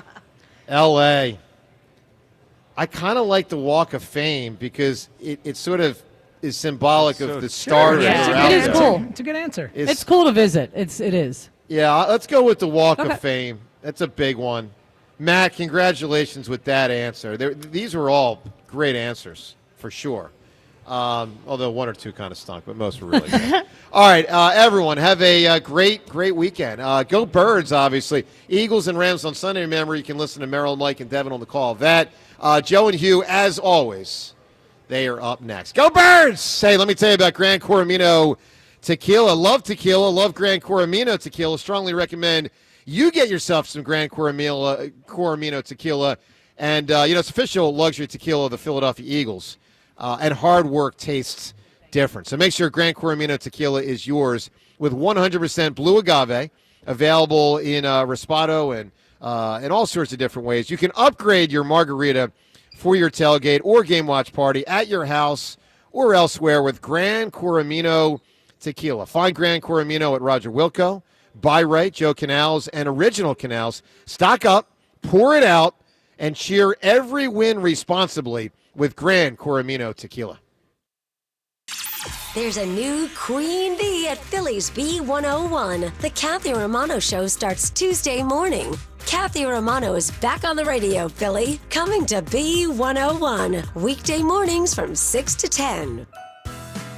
Speaker 8: L.A. I kind of like the Walk of Fame because it sort of is symbolic
Speaker 1: It's
Speaker 8: of
Speaker 1: so
Speaker 8: the stars
Speaker 6: Yeah,
Speaker 8: that
Speaker 6: it's
Speaker 8: are
Speaker 6: a
Speaker 8: out
Speaker 6: good
Speaker 8: there.
Speaker 6: answer.
Speaker 10: Cool.
Speaker 6: It's a good answer.
Speaker 10: It's cool to visit. It is.
Speaker 8: Yeah, let's go with the Walk
Speaker 10: Okay.
Speaker 8: of Fame. That's a big one. Matt, congratulations with that answer. These were all great answers, for sure. Although one or two kind of stunk, but most were really good. All right, everyone, have a great weekend. Go Birds, obviously. Eagles and Rams on Sunday. Remember, you can listen to Merrill, Mike, and Devin on the call. That Joe and Hugh, as always, they are up next. Go Birds! Hey, let me tell you about Gran Coramino Tequila. Love tequila. Love Gran Coramino Tequila. Strongly recommend you get yourself some Gran Coramino Tequila. And, it's official luxury tequila of the Philadelphia Eagles. And hard work tastes different. So make sure Gran Coramino Tequila is yours with 100% blue agave, available in Raspado and in all sorts of different ways. You can upgrade your margarita for your tailgate or game watch party at your house or elsewhere with Gran Coramino Tequila. Find Gran Coramino at Roger Wilco, Buy Right, Joe Canals, and Original Canals. Stock up, pour it out, and cheer every win responsibly with Gran Coramino Tequila.
Speaker 16: There's a new Queen Bee at Phillies B101. The Kathy Romano Show starts Tuesday morning. Kathy Romano is back on the radio, Philly, coming to B101. Weekday mornings from 6 to 10.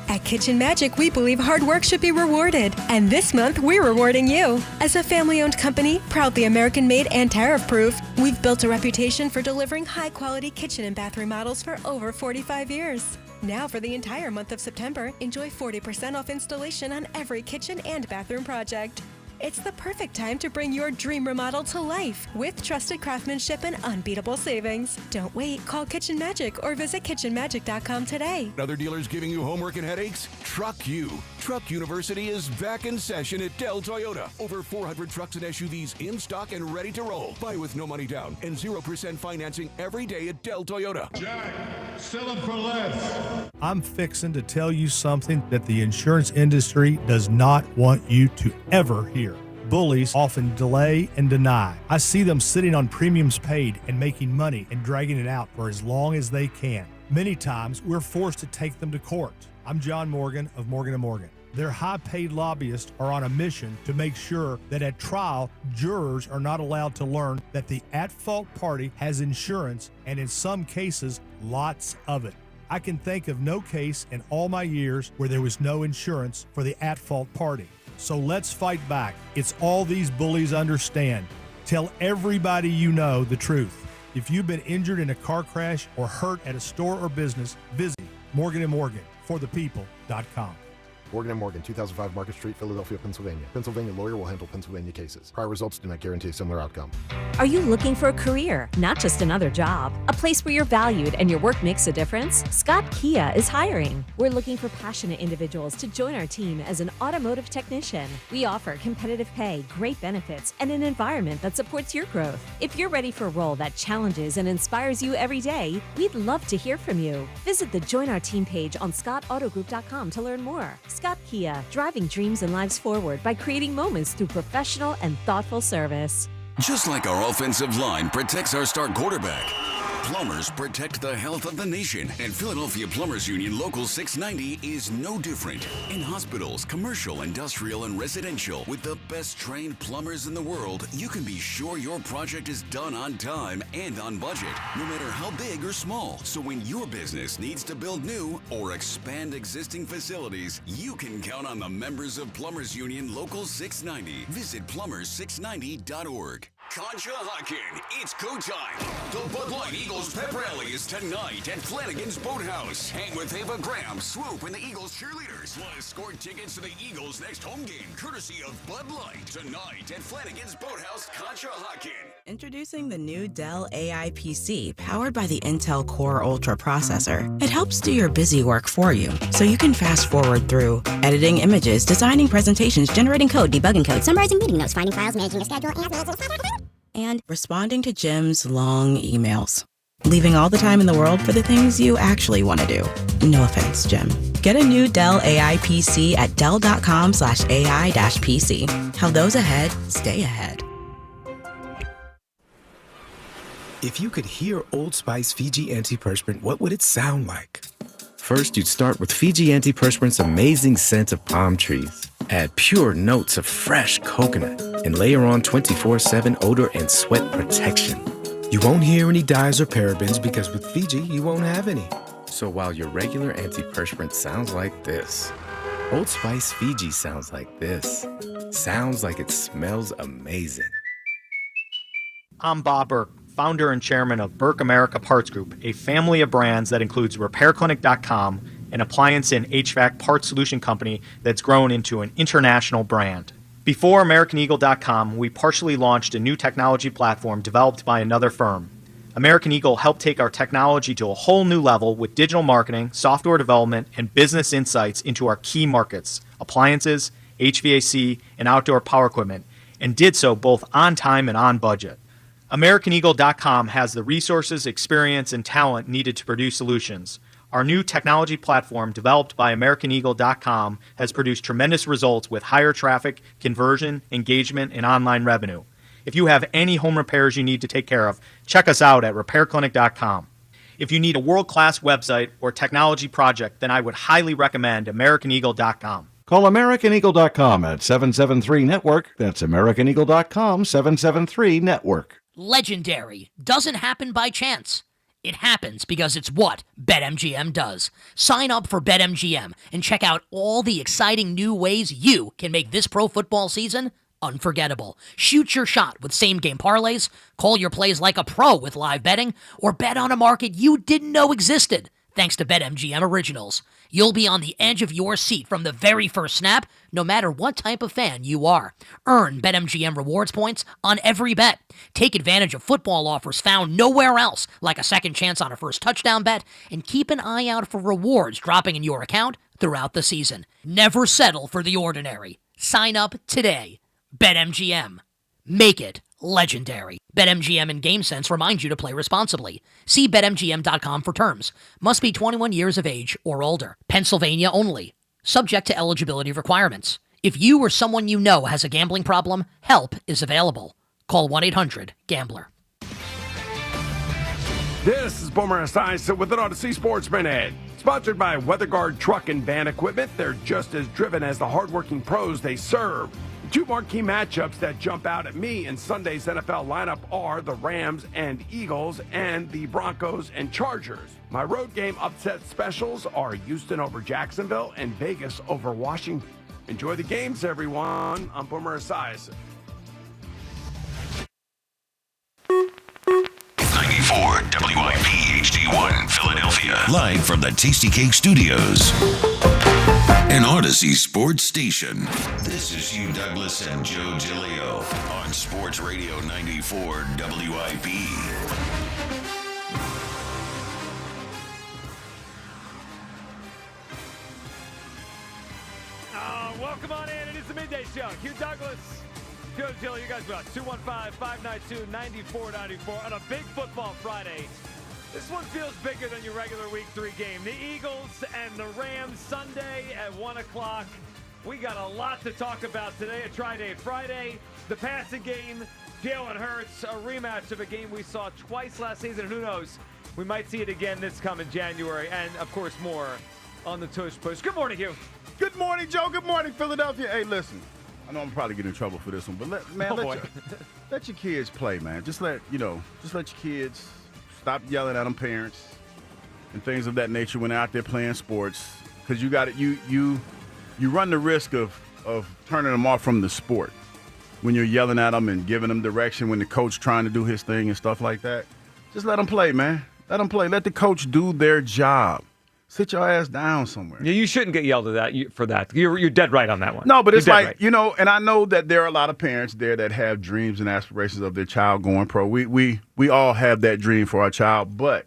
Speaker 20: At Kitchen Magic, we believe hard work should be rewarded. And this month, we're rewarding you. As a family-owned company, proudly American-made and tariff-proof, we've built a reputation for delivering high-quality kitchen and bath remodels for over 45 years. Now, for the entire month of September, enjoy 40% off installation on every kitchen and bathroom project. It's the perfect time to bring your dream remodel to life with trusted craftsmanship and unbeatable savings. Don't wait. Call Kitchen Magic or visit kitchenmagic.com today.
Speaker 21: Other dealers giving you homework and headaches? Truck U. Truck University is back in session at Dell Toyota. Over 400 trucks and SUVs in stock and ready to roll. Buy with no money down and 0% financing every day at Dell Toyota.
Speaker 25: Jack, sell them for less.
Speaker 26: I'm fixing to tell you something that the insurance industry does not want you to ever hear. Bullies often delay and deny. I see them sitting on premiums paid and making money and dragging it out for as long as they can. Many times, we're forced to take them to court. I'm John Morgan of Morgan & Morgan. Their high-paid lobbyists are on a mission to make sure that at trial, jurors are not allowed to learn that the at-fault party has insurance, and in some cases, lots of it. I can think of no case in all my years where there was no insurance for the at-fault party. So let's fight back. It's all these bullies understand. Tell everybody you know the truth. If you've been injured in a car crash or hurt at a store or business, visit Morgan & Morgan for the people.com.
Speaker 13: Morgan & Morgan, 2005 Market Street, Philadelphia, Pennsylvania. Pennsylvania lawyer will handle Pennsylvania cases. Prior results do not guarantee a similar outcome.
Speaker 14: Are you looking for a career, not just another job? A place where you're valued and your work makes a difference? Scott Kia is hiring. We're looking for passionate individuals to join our team as an automotive technician. We offer competitive pay, great benefits, and an environment that supports your growth. If you're ready for a role that challenges and inspires you every day, we'd love to hear from you. Visit the Join Our Team page on scottautogroup.com to learn more. Scott Kia, driving dreams and lives forward by creating moments through professional and thoughtful service.
Speaker 4: Just like our offensive line protects our star quarterback, plumbers protect the health of the nation. And Philadelphia Plumbers Union Local 690 is no different. In hospitals, commercial, industrial, and residential, with the best trained plumbers in the world, you can be sure your project is done on time and on budget, no matter how big or small. So when your business needs to build new or expand existing facilities, you can count on the members of Plumbers Union Local 690. Visit plumbers690.org. Conshohocken, it's go time. The Bud Light Eagles pep rally is tonight at Flanagan's Boathouse. Hang with Ava Graham, Swoop, and the Eagles cheerleaders. Plus, score tickets to the Eagles' next home game, courtesy of Bud Light. Tonight at Flanagan's Boathouse, Conshohocken.
Speaker 15: Introducing the new Dell AI PC, powered by the Intel Core Ultra processor. It helps do your busy work for you, so you can fast forward through editing images, designing presentations, generating code, debugging code, summarizing meeting notes, finding files, managing a schedule, and responding to Jim's long emails. Leaving all the time in the world for the things you actually want to do. No offense, Jim. Get a new Dell AI PC at dell.com/AI-PC. How those ahead stay ahead.
Speaker 17: If you could hear Old Spice Fiji Antiperspirant, what would it sound like? First, you'd start with Fiji Antiperspirant's amazing scent of palm trees. Add pure notes of fresh coconut and layer on 24/7 odor and sweat protection. You won't hear any dyes or parabens because with Fiji, you won't have any. So while your regular antiperspirant sounds like this, Old Spice Fiji sounds like this. Sounds like it smells amazing.
Speaker 18: I'm Bob Burke, founder and chairman of Burke America Parts Group, a family of brands that includes RepairClinic.com, an appliance and HVAC parts solution company that's grown into an international brand. Before AmericanEagle.com, we partially launched a new technology platform developed by another firm. American Eagle helped take our technology to a whole new level with digital marketing, software development, and business insights into our key markets, appliances, HVAC, and outdoor power equipment, and did so both on time and on budget. AmericanEagle.com has the resources, experience, and talent needed to produce solutions. Our new technology platform, developed by AmericanEagle.com, has produced tremendous results with higher traffic, conversion, engagement, and online revenue. If you have any home repairs you need to take care of, check us out at RepairClinic.com. If you need a world-class website or technology project, then I would highly recommend AmericanEagle.com.
Speaker 19: Call AmericanEagle.com at 773-NETWORK. That's AmericanEagle.com, 773-NETWORK.
Speaker 27: Legendary doesn't happen by chance. It happens because it's what BetMGM does. Sign up for BetMGM and check out all the exciting new ways you can make this pro football season unforgettable. Shoot your shot with same-game parlays, call your plays like a pro with live betting, or bet on a market you didn't know existed thanks to BetMGM Originals. You'll be on the edge of your seat from the very first snap, no matter what type of fan you are. Earn BetMGM rewards points on every bet. Take advantage of football offers found nowhere else, like a second chance on a first touchdown bet, and keep an eye out for rewards dropping in your account throughout the season. Never settle for the ordinary. Sign up today. BetMGM. Make it legendary. BetMGM and GameSense remind you to play responsibly. See BetMGM.com for terms. Must be 21 years of age or older. Pennsylvania only. Subject to eligibility requirements. If you or someone you know has a gambling problem, help is available. Call 1-800-GAMBLER.
Speaker 28: This is Boomer Esiason with an Odyssey Sports Minute. Sponsored by WeatherGuard Truck and Van Equipment. They're just as driven as the hardworking pros they serve. Two marquee matchups that jump out at me in Sunday's NFL lineup are the Rams and Eagles and the Broncos and Chargers. My road game upset specials are Houston over Jacksonville and Vegas over Washington. Enjoy the games, everyone. I'm Boomer Esiason.
Speaker 4: 94 live from the Tasty Cake Studios. An Odyssey Sports Station. This is Hugh Douglas and Joe Giglio on Sports Radio 94 WIP.
Speaker 2: Welcome on in. It is the Midday Show. Hugh Douglas, Joe Giglio, you guys about 215-592-9494 on a big football Friday. This one feels bigger than your regular Week 3 game. The Eagles and the Rams Sunday at 1 o'clock. We got a lot to talk about today. A Tri-Day Friday, the passing game, Jalen Hurts, a rematch of a game we saw twice last season. And who knows, we might see it again this coming January. And, of course, more on the Tush Push. Good morning, Hugh.
Speaker 3: Good morning, Joe. Good morning, Philadelphia. Hey, listen, I know I'm probably getting in trouble for this one, but let your kids play, man. Just let your kids stop yelling at them parents and things of that nature when they're out there playing sports, because you got it. You run the risk of turning them off from the sport when you're yelling at them and giving them direction when the coach trying to do his thing and stuff like that. Just let them play, man. Let them play. Let the coach do their job. Sit your ass down somewhere.
Speaker 2: Yeah, you shouldn't get yelled at for that. You're dead right on that one.
Speaker 3: No, but it's like,
Speaker 2: right.
Speaker 3: And I know that there are a lot of parents there that have dreams and aspirations of their child going pro. We all have that dream for our child, but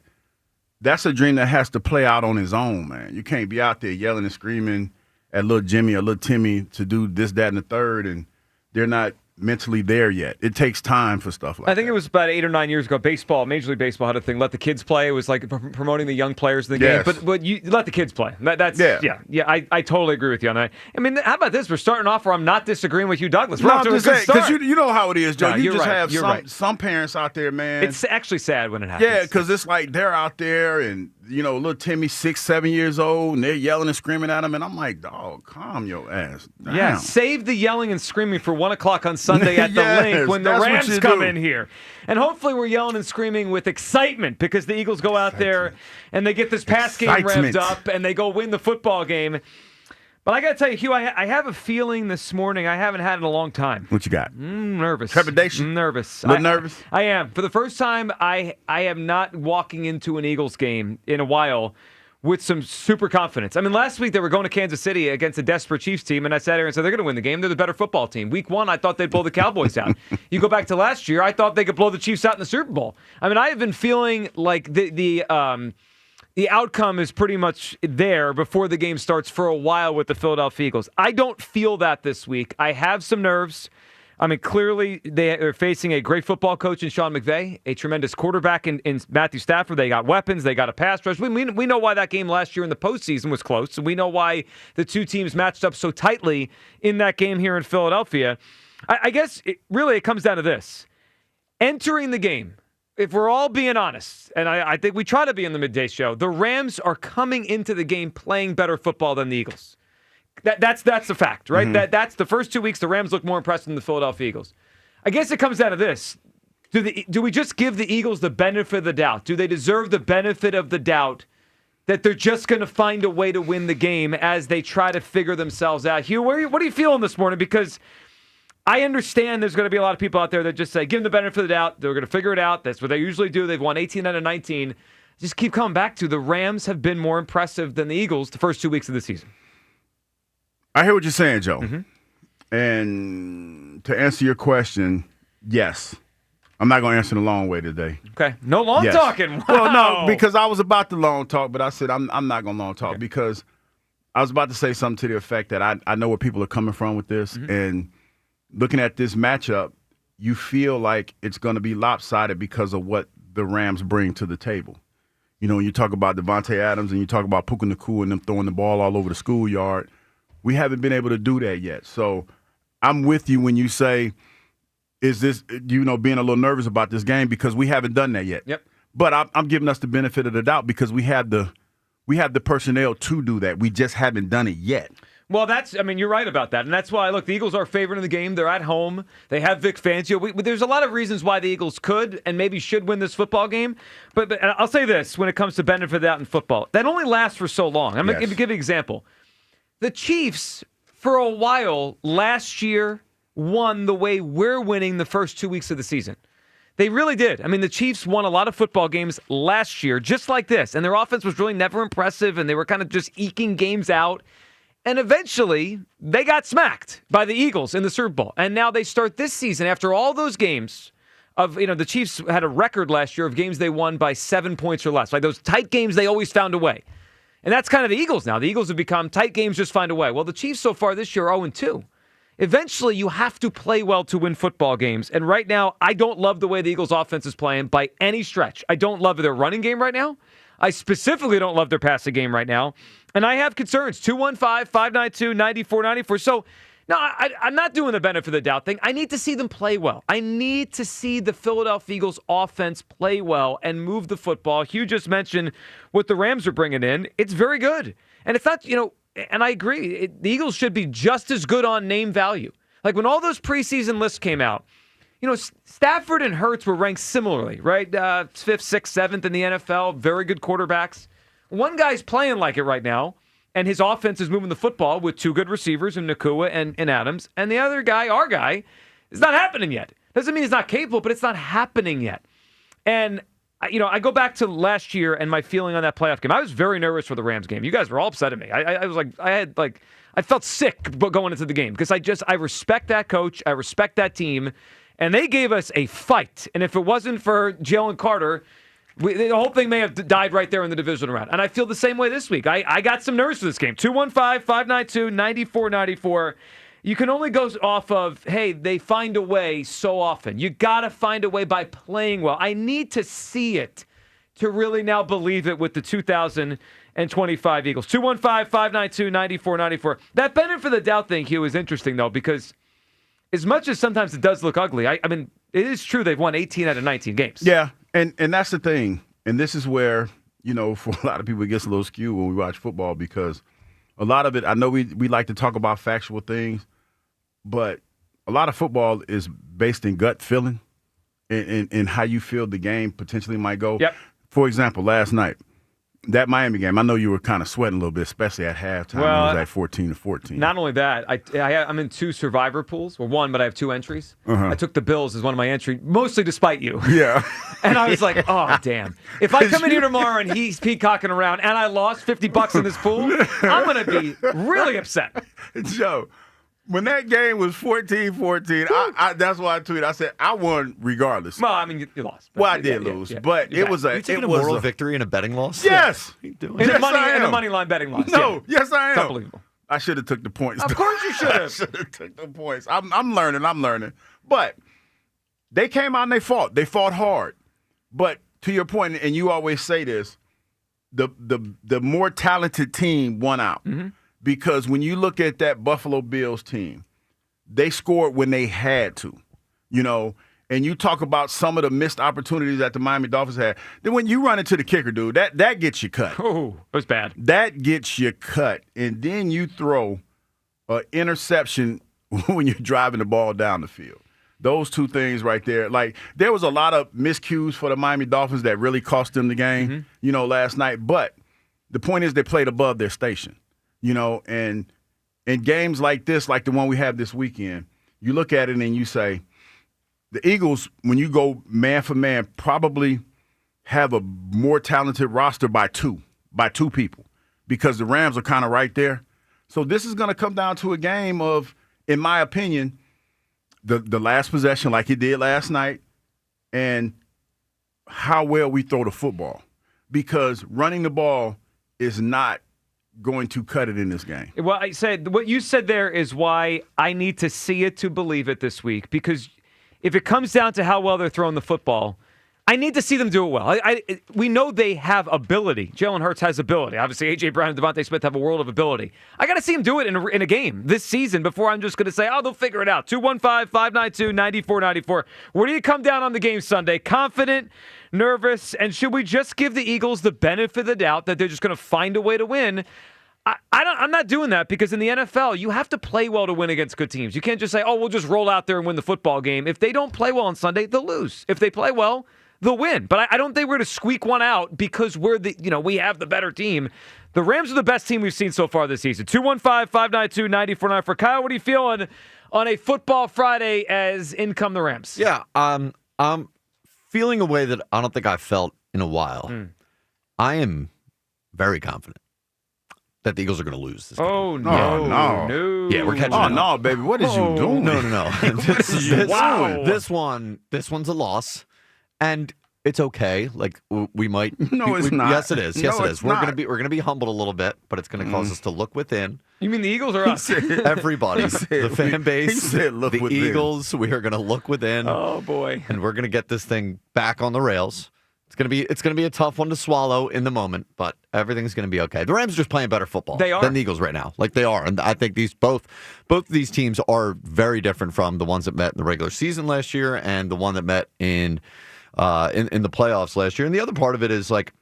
Speaker 3: that's a dream that has to play out on his own, man. You can't be out there yelling and screaming at little Jimmy or little Timmy to do this, that, and the third, and they're not mentally there yet. It takes time for stuff like that.
Speaker 2: I think it was about 8 or 9 years ago, Major League Baseball had a thing, let the kids play. It was like promoting the young players in the game. But you let the kids play. I totally agree with you on that. I mean, how about this? We're starting off where I'm not disagreeing with you, Douglas. We're off to a good start.
Speaker 3: Because you know how it is, Joe.
Speaker 2: No,
Speaker 3: you just
Speaker 2: right.
Speaker 3: have some parents out there, man.
Speaker 2: It's actually sad when it happens.
Speaker 3: Yeah, because it's like they're out there and, little Timmy, 6, 7 years old, and they're yelling and screaming at him, and I'm like, dog, calm your ass down.
Speaker 2: Yeah, save the yelling and screaming for 1 o'clock on Sunday at the link when the Rams come in here. And hopefully we're yelling and screaming with excitement because the Eagles go out there and they get this pass game revved up and they go win the football game. But I got to tell you, Hugh, I have a feeling this morning I haven't had in a long time.
Speaker 3: What you got?
Speaker 2: Nervous.
Speaker 3: Trepidation?
Speaker 2: Nervous.
Speaker 3: A little nervous?
Speaker 2: I am. For the first time, I am not walking into an Eagles game in a while with some super confidence. I mean, last week they were going to Kansas City against a desperate Chiefs team, and I sat here and said they're going to win the game. They're the better football team. Week 1, I thought they'd blow the Cowboys out. You go back to last year, I thought they could blow the Chiefs out in the Super Bowl. I mean, I have been feeling like the outcome is pretty much there before the game starts for a while with the Philadelphia Eagles. I don't feel that this week. I have some nerves. I mean, clearly they are facing a great football coach in Sean McVay, a tremendous quarterback in Matthew Stafford. They got weapons. They got a pass rush. We know why that game last year in the postseason was close. And we know why the two teams matched up so tightly in that game here in Philadelphia. I guess it comes down to this. Entering the game, if we're all being honest, and I think we try to be in the midday show, the Rams are coming into the game playing better football than the Eagles. That's the fact, right? Mm-hmm. That's the first 2 weeks, the Rams look more impressive than the Philadelphia Eagles. I guess it comes down to this. Do we just give the Eagles the benefit of the doubt? Do they deserve the benefit of the doubt that they're just going to find a way to win the game as they try to figure themselves out? Hugh, what are you feeling this morning? Because I understand there's going to be a lot of people out there that just say, give them the benefit of the doubt. They're going to figure it out. That's what they usually do. They've won 18 out of 19. Just keep coming back to the Rams have been more impressive than the Eagles the first 2 weeks of the season.
Speaker 3: I hear what you're saying, Joe.
Speaker 2: Mm-hmm.
Speaker 3: And to answer your question, yes. I'm not going to answer the long way today.
Speaker 2: Okay. No long talking. Wow.
Speaker 3: Well, no, because I was about to long talk, but I said I'm not going to long talk because I was about to say something to the effect that I know where people are coming from with this. Mm-hmm. And looking at this matchup, you feel like it's going to be lopsided because of what the Rams bring to the table. When you talk about Devontae Adams and you talk about Puka Nacua and them throwing the ball all over the schoolyard, we haven't been able to do that yet. So I'm with you when you say, is this, being a little nervous about this game because we haven't done that yet.
Speaker 2: Yep.
Speaker 3: But I'm giving us the benefit of the doubt because we have the personnel to do that. We just haven't done it yet.
Speaker 2: Well, you're right about that. And that's why, look, the Eagles are favored in the game. They're at home. They have Vic Fangio. There's a lot of reasons why the Eagles could and maybe should win this football game. But I'll say this, when it comes to benefit of the doubt in football, that only lasts for so long. I'm going to give you an example. The Chiefs, for a while last year, won the way we're winning the first 2 weeks of the season. They really did. I mean, the Chiefs won a lot of football games last year just like this, and their offense was really never impressive, and they were kind of just eking games out. And eventually, they got smacked by the Eagles in the Super Bowl. And now they start this season after all those games the Chiefs had a record last year of games they won by 7 points or less. Like those tight games, they always found a way. And that's kind of the Eagles now. The Eagles have become tight games just find a way. Well, the Chiefs so far this year are 0-2. Eventually, you have to play well to win football games. And right now, I don't love the way the Eagles offense is playing by any stretch. I don't love their running game right now. I specifically don't love their passing game right now. And I have concerns. 215-592-9494. So, no, I'm not doing the benefit of the doubt thing. I need to see them play well. I need to see the Philadelphia Eagles offense play well and move the football. Hugh just mentioned what the Rams are bringing in. It's very good. And it's not, and I agree, the Eagles should be just as good on name value. Like when all those preseason lists came out, Stafford and Hurts were ranked similarly, right? 5th, 6th, 7th in the NFL, very good quarterbacks. One guy's playing like it right now, and his offense is moving the football with two good receivers in Nakua and Adams. And the other guy, our guy, is not happening yet. Doesn't mean he's not capable, but it's not happening yet. And I go back to last year and my feeling on that playoff game. I was very nervous for the Rams game. You guys were all upset at me. I was like, I felt sick going into the game because I respect that coach. I respect that team. And they gave us a fight. And if it wasn't for Jalen Carter, the whole thing may have died right there in the divisional round. And I feel the same way this week. I got some nerves for this game. 215-592-9494. You can only go off of, hey, they find a way so often. You got to find a way by playing well. I need to see it to really now believe it with the 2025 Eagles. 215-592-9494. That benefit for the doubt thing, Hugh, is interesting, though, because as much as sometimes it does look ugly, I mean, it is true they've won 18 out of 19 games.
Speaker 3: Yeah, and that's the thing. And this is where, for a lot of people, it gets a little skewed when we watch football because a lot of it, I know we like to talk about factual things, but a lot of football is based in gut feeling and how you feel the game potentially might go.
Speaker 2: Yep.
Speaker 3: For example, last night, that Miami game, I know you were kind of sweating a little bit, especially at halftime.
Speaker 2: Well,
Speaker 3: it was at 14-14.
Speaker 2: Not only that, I'm in two survivor pools. Well, one, but I have two entries.
Speaker 3: Uh-huh.
Speaker 2: I took the Bills as one of my entries, mostly despite you.
Speaker 3: Yeah.
Speaker 2: And I was like, oh, damn. If I come in here tomorrow and he's peacocking around and I lost $50 in this pool, I'm going to be really upset.
Speaker 3: Joe, when that game was 14-14, that's why I tweeted. I said, I won regardless.
Speaker 2: Well, I mean, you lost.
Speaker 3: Well, I did lose, but it was a...
Speaker 5: You taking a moral victory in a betting loss?
Speaker 3: Yes!
Speaker 2: In a money line betting loss.
Speaker 3: No, yes, I am.
Speaker 2: It's unbelievable.
Speaker 3: I should have took the points.
Speaker 2: Of course you should have.
Speaker 3: I should have took the points. I'm learning. But they came out and they fought. They fought hard. But to your point, and you always say this, the more talented team won out.
Speaker 2: Mm-hmm.
Speaker 3: Because when you look at that Buffalo Bills team, they scored when they had to, and you talk about some of the missed opportunities that the Miami Dolphins had. Then when you run into the kicker, dude, that gets you cut.
Speaker 2: Oh, it was bad.
Speaker 3: That gets you cut. And then you throw an interception when you're driving the ball down the field. Those two things right there. Like, there was a lot of miscues for the Miami Dolphins that really cost them the game, last night. But the point is they played above their station. And in games like this, like the one we have this weekend, you look at it and you say, the Eagles, when you go man for man, probably have a more talented roster by two people because the Rams are kind of right there. So this is going to come down to a game of, in my opinion, the last possession like it did last night and how well we throw the football because running the ball is not going to cut it in this game.
Speaker 2: Well, I said what you said there is why I need to see it to believe it this week because if it comes down to how well they're throwing the football, I need to see them do it well. We know they have ability. Jalen Hurts has ability. Obviously, A.J. Brown and Devontae Smith have a world of ability. I got to see them do it in a game this season before I'm just going to say, oh, they'll figure it out. 215-592-9494. Where do you come down on the game Sunday? Confident, nervous, and should we just give the Eagles the benefit of the doubt that they're just going to find a way to win? I'm not doing that because in the NFL, you have to play well to win against good teams. You can't just say, oh, we'll just roll out there and win the football game. If they don't play well on Sunday, they'll lose. If they play well, they'll win. But I don't think we're going to squeak one out because we have the better team. The Rams are the best team we've seen so far this season. 215-592-9494. Kyle, what are you feeling on a football Friday as in come the Rams?
Speaker 5: Yeah, I'm feeling a way that I don't think I felt in a while. I am very confident that the Eagles are going to lose this game.
Speaker 2: Oh, no.
Speaker 5: Yeah, we're catching
Speaker 3: Oh,
Speaker 5: it.
Speaker 3: no, baby. What is you doing?
Speaker 5: No.
Speaker 2: Wow.
Speaker 5: This one's a loss, and it's okay. Like we might.
Speaker 3: No, it's not.
Speaker 5: Yes, it is. Yes,
Speaker 3: No,
Speaker 5: it
Speaker 3: it's
Speaker 5: is. We're
Speaker 3: not.
Speaker 5: gonna be humbled a little bit, but it's gonna cause us to look within.
Speaker 2: You mean the Eagles or us?
Speaker 5: Everybody, the fan base,
Speaker 3: said look
Speaker 5: the
Speaker 3: within.
Speaker 5: Eagles. We are gonna look within.
Speaker 2: Oh boy.
Speaker 5: And we're gonna get this thing back on the rails. It's gonna be a tough one to swallow in the moment, but everything's gonna be okay. The Rams are just playing better football
Speaker 2: They are.
Speaker 5: than the Eagles right now. Like they are, and I think both of these teams are very different from the ones that met in the regular season last year and the one that met in the playoffs last year. And the other part of it is like,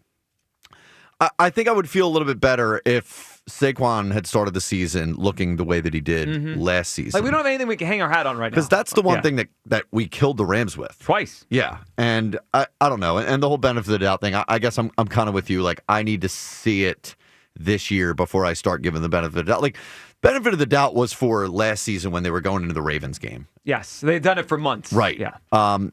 Speaker 5: I think I would feel a little bit better if Saquon had started the season looking the way that he did last season.
Speaker 2: Like we don't have anything we can hang our hat on right now.
Speaker 5: Because that's the one thing that we killed the Rams with.
Speaker 2: Twice.
Speaker 5: Yeah. And I don't know. And the whole benefit of the doubt thing, I guess I'm kind of with you. Like, I need to see it this year before I start giving the benefit of the doubt. Like, benefit of the doubt was for last season when they were going into the Ravens game.
Speaker 2: Yes, they've done it for months.
Speaker 5: Right.
Speaker 2: Yeah.
Speaker 5: I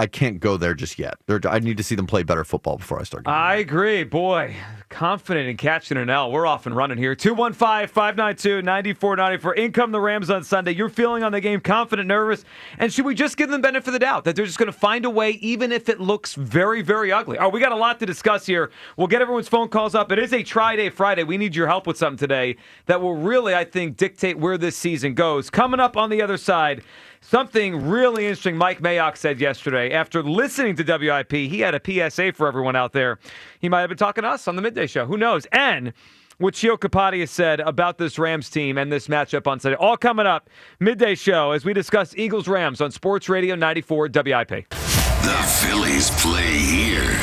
Speaker 5: can't go there just yet. I need to see them play better football before I start.
Speaker 2: I agree. Boy, confident in catching an L. We're off and running here. 215-592-9494. In come the Rams on Sunday. You're feeling on the game confident, nervous, and should we just give them the benefit of the doubt that they're just going to find a way even if it looks very, very ugly? Oh, we got a lot to discuss here. We'll get everyone's phone calls up. It is a Try-Day Friday. We need your help with something today that will really, I think, dictate where this season goes. Coming up on the other side, something really interesting Mike Mayock said yesterday. After listening to WIP, he had a PSA for everyone out there. He might have been talking to us on the Midday Show. Who knows? And what Chio Kapadia said about this Rams team and this matchup on Sunday. All coming up, Midday Show, as we discuss Eagles-Rams on Sports Radio 94 WIP.
Speaker 4: The Phillies play here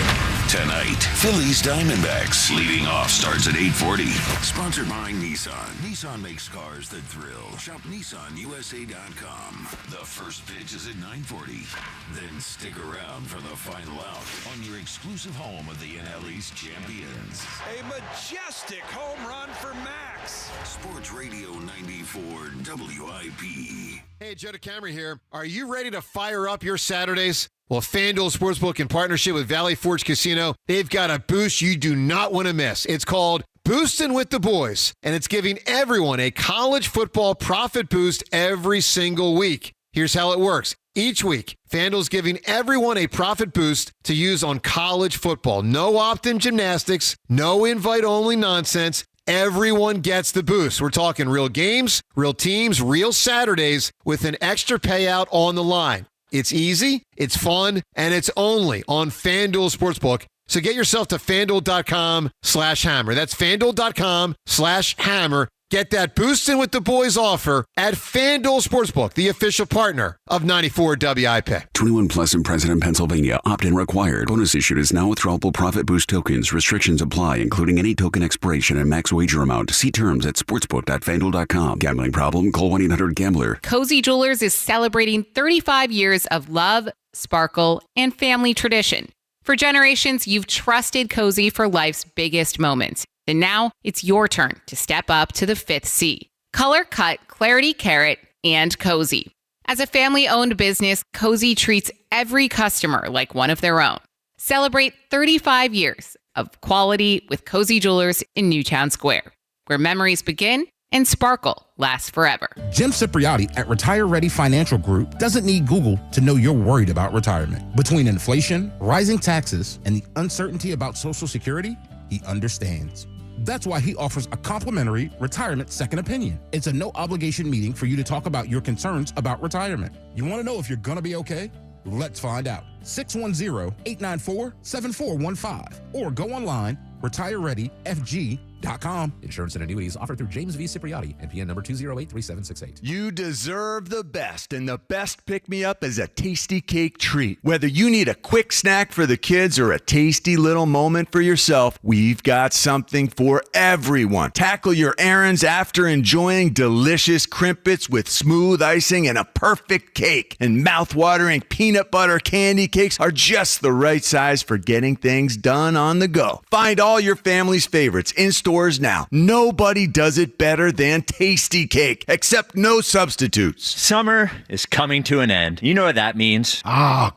Speaker 4: tonight. Phillies Diamondbacks leading off starts at 8:40. Sponsored by Nissan. Nissan makes cars that thrill. Shop NissanUSA.com. The first pitch is at 9:40. Then stick around for the final out on your exclusive home of the NL East champions.
Speaker 1: A majestic home run for Max.
Speaker 4: Sports Radio 94 WIP.
Speaker 8: Hey, Joe DeCamera here. Are you ready to fire up your Saturdays? Well, FanDuel Sportsbook, in partnership with Valley Forge Casino, they've got a boost you do not want to miss. It's called Boostin' with the Boys, and it's giving everyone a college football profit boost every single week. Here's how it works. Each week, FanDuel's giving everyone a profit boost to use on college football. No opt-in gymnastics, no invite-only nonsense. Everyone gets the boost. We're talking real games, real teams, real Saturdays with an extra payout on the line. It's easy, it's fun, and it's only on FanDuel Sportsbook. So get yourself to FanDuel.com/hammer. That's FanDuel.com/hammer. Get that Boostin' with the Boys offer at FanDuel Sportsbook, the official partner of 94 WIP.
Speaker 7: 21 plus in President, Pennsylvania. Opt-in required. Bonus issued is now withdrawable profit boost tokens. Restrictions apply, including any token expiration and max wager amount. See terms at sportsbook.fanduel.com. Gambling problem? Call 1-800-GAMBLER.
Speaker 9: Cozy Jewelers is celebrating 35 years of love, sparkle, and family tradition. For generations, you've trusted Cozy for life's biggest moments. And now it's your turn to step up to the fifth C. Color Cut, Clarity Carrot, and Cozy. As a family-owned business, Cozy treats every customer like one of their own. Celebrate 35 years of quality with Cozy Jewelers in Newtown Square, where memories begin and sparkle lasts forever.
Speaker 11: Jim Cipriotti at Retire Ready Financial Group doesn't need Google to know you're worried about retirement. Between inflation, rising taxes, and the uncertainty about Social Security, he understands. That's why he offers a complimentary retirement second opinion. It's a no-obligation meeting for you to talk about your concerns about retirement. You want to know if you're going to be okay? Let's find out. 610-894-7415 or go online, retirereadyfg.com.
Speaker 12: Insurance and annuities offered through James V. Cipriotti, NPN number 2083768.
Speaker 22: You deserve the best, and the best pick-me-up is a tasty cake treat. Whether you need a quick snack for the kids or a tasty little moment for yourself, we've got something for everyone. Tackle your errands after enjoying delicious crimpets with smooth icing and a perfect cake. And mouth-watering peanut butter candy cakes are just the right size for getting things done on the go. Find all your family's favorites in store stores now. Nobody does it better than Tasty Cake, except no substitutes.
Speaker 6: Summer is coming to an end. You know what that means.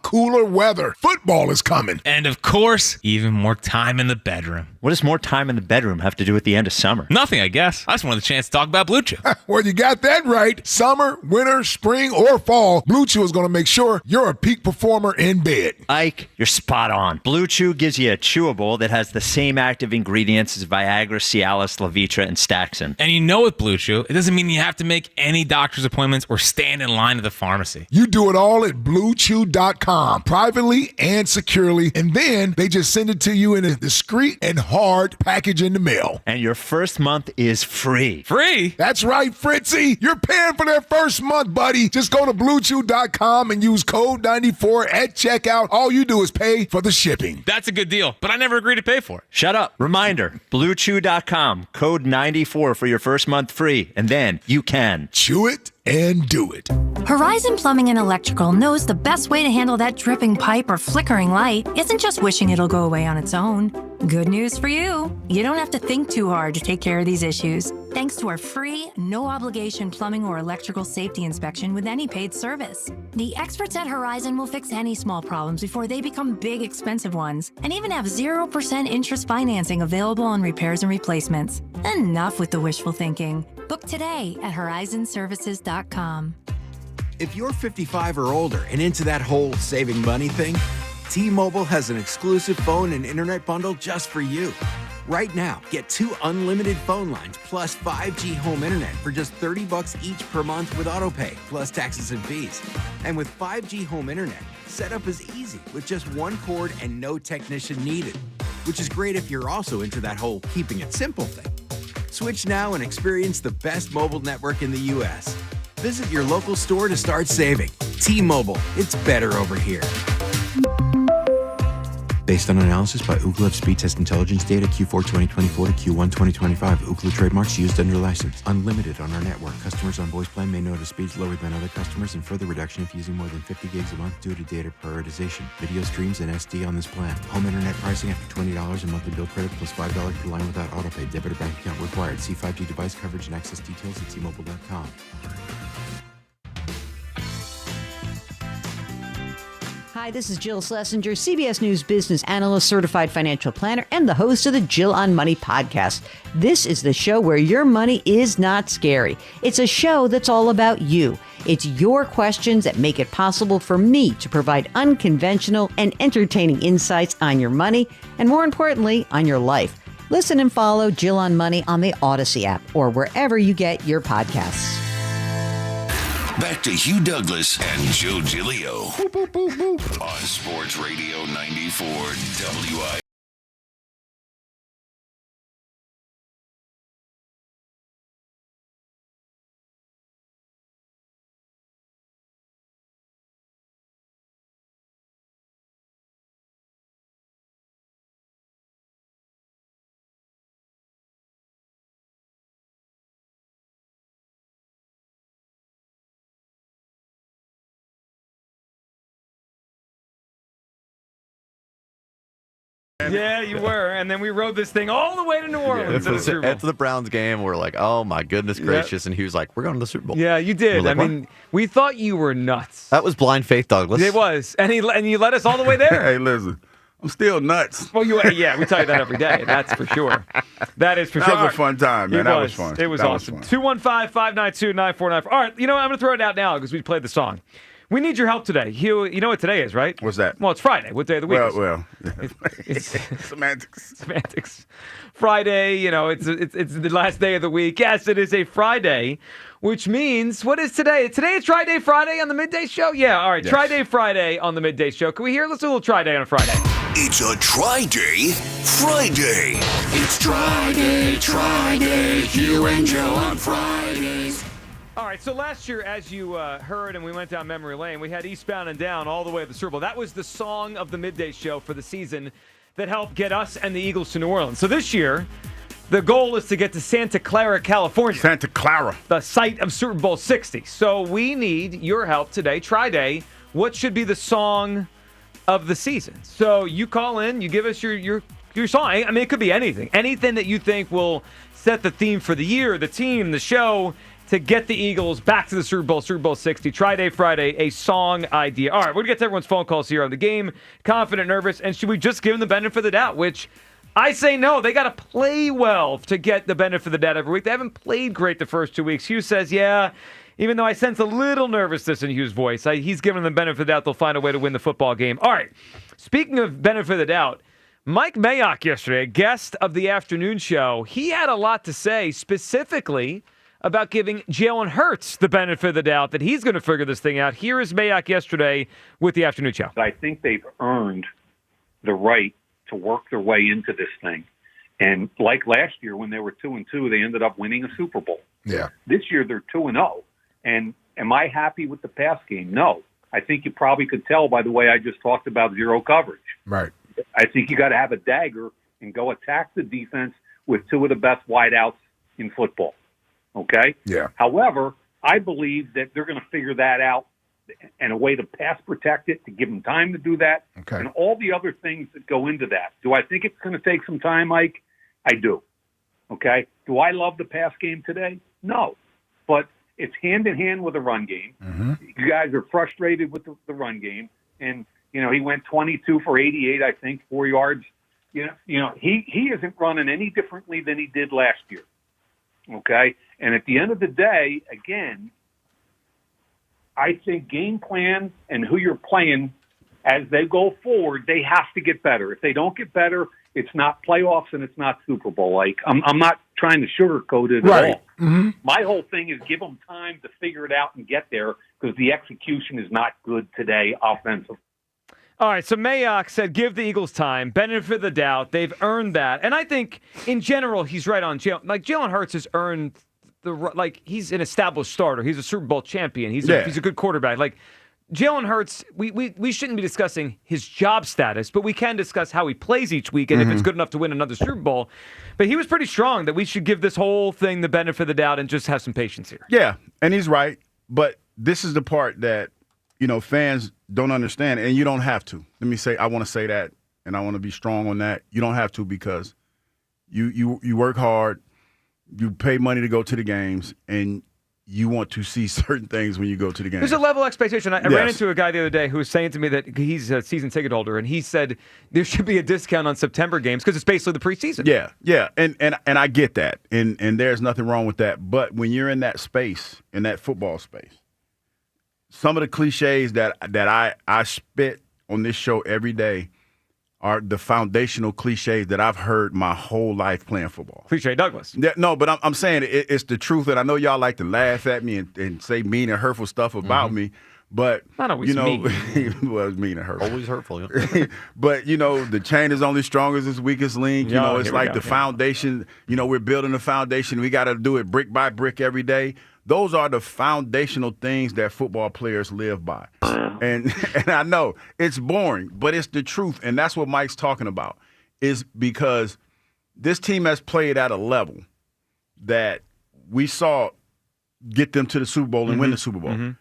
Speaker 10: Cooler weather. Football is coming.
Speaker 16: And of course, even more time in the bedroom.
Speaker 6: What does more time in the bedroom have to do with the end of summer?
Speaker 16: Nothing, I guess. I just wanted the chance to talk about Blue Chew.
Speaker 10: Well, you got that right. Summer, winter, spring, or fall, Blue Chew is going to make sure you're a peak performer in bed.
Speaker 6: Ike, you're spot on. Blue Chew gives you a chewable that has the same active ingredients as Viagra, Cialis, Levitra, and Staxin.
Speaker 16: And you know with Blue Chew, it doesn't mean you have to make any doctor's appointments or stand in line at the pharmacy.
Speaker 10: You do it all at BlueChew.com, privately and securely, and then they just send it to you in a discreet and hard package in the mail.
Speaker 6: And your first month is free.
Speaker 16: Free?
Speaker 10: That's right, Fritzy. You're paying for their first month, buddy. Just go to BlueChew.com and use code 94 at checkout. All you do is pay for the shipping.
Speaker 16: That's a good deal, but I never agreed to pay for it.
Speaker 6: Shut up. Reminder, BlueChew.com, code 94 for your first month free, and then you can
Speaker 10: chew it and do it.
Speaker 20: Horizon Plumbing and Electrical knows the best way to handle that dripping pipe or flickering light isn't just wishing it'll go away on its own. Good news for you. You don't have to think too hard to take care of these issues, thanks to our free, no-obligation plumbing or electrical safety inspection with any paid service. The experts at Horizon will fix any small problems before they become big, expensive ones, and even have 0% interest financing available on repairs and replacements. Enough with the wishful thinking. Book today at horizonservices.com.
Speaker 21: If you're 55 or older and into that whole saving money thing, T-Mobile has an exclusive phone and internet bundle just for you. Right now, get 2 unlimited phone lines plus 5G home internet for just $30 each per month with AutoPay, plus taxes and fees. And with 5G home internet, setup is easy with just 1 cord and no technician needed, which is great if you're also into that whole keeping it simple thing. Switch now and experience the best mobile network in the U.S. Visit your local store to start saving. T-Mobile, it's better over here.
Speaker 23: Based on analysis by Ookla Speed Test Intelligence data Q4 2024 to Q1 2025. Ookla trademarks used under license. Unlimited on our network. Customers on voice plan may notice speeds lower than other customers and further reduction if using more than 50 gigs a month due to data prioritization. Video streams and SD on this plan. Home internet pricing after $20 a monthly bill credit plus $5 per line without autopay. Debit or bank account required. See 5G device coverage and access details at T-Mobile.com.
Speaker 24: Hi, this is Jill Schlesinger, CBS News business analyst, certified financial planner, and the host of the Jill on Money podcast. This is the show where your money is not scary. It's a show that's all about you. It's your questions that make it possible for me to provide unconventional and entertaining insights on your money, and more importantly, on your life. Listen and follow Jill on Money on the Odyssey app or wherever you get your podcasts.
Speaker 4: Back to Hugh Douglas and Joe Giglio on Sports Radio 94 WI.
Speaker 2: Yeah, you were. And then we rode this thing all the way to New Orleans.
Speaker 5: After the Browns game, we're like, oh my goodness gracious. And he was like, we're going to the Super Bowl.
Speaker 2: Yeah, you did.
Speaker 5: Like,
Speaker 2: I mean, we thought you were nuts.
Speaker 5: That was blind faith, Douglas.
Speaker 2: It was. And you led us all the way there.
Speaker 3: Hey, listen. I'm still nuts.
Speaker 2: Well, yeah, we tell you that every day. That's for sure. That is for sure.
Speaker 3: That was a fun time, man. That was fun.
Speaker 2: It was awesome. 215-592-9494. All right, I'm going to throw it out now because we played the song. We need your help today. Hugh, you know what today is, right?
Speaker 3: What's that?
Speaker 2: Well, it's Friday. What day of the week is it?
Speaker 3: Well.
Speaker 2: It's
Speaker 3: semantics.
Speaker 2: Semantics. Friday, it's the last day of the week. Yes, it is a Friday, which means, what is today? Today is Try-Day Friday on the Midday Show? Yeah, all right. Yes. Try-Day Friday on the Midday Show. Can we hear? Let's do a little Try-Day on a Friday.
Speaker 4: It's a Try-Day Friday.
Speaker 25: It's Try-Day, Hugh and Joe on Fridays.
Speaker 2: All right, so last year, as you heard, and we went down memory lane, we had Eastbound and Down all the way to the Super Bowl. That was the song of the Midday Show for the season that helped get us and the Eagles to New Orleans. So this year, the goal is to get to Santa Clara, California.
Speaker 3: Santa Clara.
Speaker 2: The site of Super Bowl 60. So we need your help today. Try-Day. What should be the song of the season? So you call in, you give us your your song. I mean, it could be anything. Anything that you think will set the theme for the year, the team, the show, to get the Eagles back to the Super Bowl 60. Try-Day Friday, a song idea. All right, we're going to get to everyone's phone calls here on the game. Confident, nervous, and should we just give them the benefit of the doubt, which I say no. They got to play well to get the benefit of the doubt every week. They haven't played great the first 2 weeks. Hugh says, yeah, even though I sense a little nervousness in Hugh's voice, he's giving them the benefit of the doubt. They'll find a way to win the football game. All right, speaking of benefit of the doubt, Mike Mayock yesterday, a guest of the afternoon show, he had a lot to say specifically about giving Jalen Hurts the benefit of the doubt that he's going to figure this thing out. Here is Mayock yesterday with the afternoon show.
Speaker 13: I think they've earned the right to work their way into this thing. And like last year when they were 2-2, they ended up winning a Super Bowl.
Speaker 10: Yeah.
Speaker 13: This year they're 2-0. And am I happy with the pass game? No. I think you probably could tell by the way I just talked about zero coverage.
Speaker 10: Right.
Speaker 13: I think you got to have a dagger and go attack the defense with two of the best wideouts in football. Okay?
Speaker 10: Yeah.
Speaker 13: However, I believe that they're going to figure that out and a way to pass protect it, to give them time to do that, and all the other things that go into that. Do I think it's going to take some time, Mike? I do. Okay? Do I love the pass game today? No. But it's hand-in-hand with the run game.
Speaker 10: Mm-hmm.
Speaker 13: You guys are frustrated with the run game. And, he went 22 for 88, I think, 4 yards. He isn't running any differently than he did last year. Okay? And at the end of the day, again, I think game plan and who you're playing as they go forward, they have to get better. If they don't get better, it's not playoffs and it's not Super Bowl. Like, I'm not trying to sugarcoat it at all.
Speaker 10: Mm-hmm.
Speaker 13: My whole thing is give them time to figure it out and get there because the execution is not good today offensively.
Speaker 2: All right, so Mayock said give the Eagles time, benefit of the doubt. They've earned that. And I think, in general, he's right on. Jalen Hurts has earned he's an established starter. He's a Super Bowl champion. He's a good quarterback. Like, Jalen Hurts, we shouldn't be discussing his job status, but we can discuss how he plays each week and if it's good enough to win another Super Bowl. But he was pretty strong that we should give this whole thing the benefit of the doubt and just have some patience here.
Speaker 3: Yeah, and he's right. But this is the part that, fans don't understand, and you don't have to. Let me say, I want to say that, and I want to be strong on that. You don't have to because you work hard, you pay money to go to the games, and you want to see certain things when you go to the game.
Speaker 2: There's a level of expectation. I ran into a guy the other day who was saying to me that he's a season ticket holder, and he said there should be a discount on September games because it's basically the preseason.
Speaker 3: Yeah, and I get that, and there's nothing wrong with that. But when you're in that space, in that football space, some of the cliches that I spit on this show every day are the foundational cliches that I've heard my whole life playing football.
Speaker 2: Cliche Douglas.
Speaker 3: Yeah, no, but I'm saying it's the truth, and I know y'all like to laugh at me and say mean and hurtful stuff about me, but
Speaker 2: not always mean.
Speaker 3: Well, mean and hurtful.
Speaker 5: Always hurtful. Yeah.
Speaker 3: But the chain is only strong as its weakest link. It's like the foundation. We're building a foundation. We got to do it brick by brick every day. Those are the foundational things that football players live by. And I know it's boring, but it's the truth. And that's what Mike's talking about, is because this team has played at a level that we saw get them to the Super Bowl and win the Super Bowl. Mm-hmm.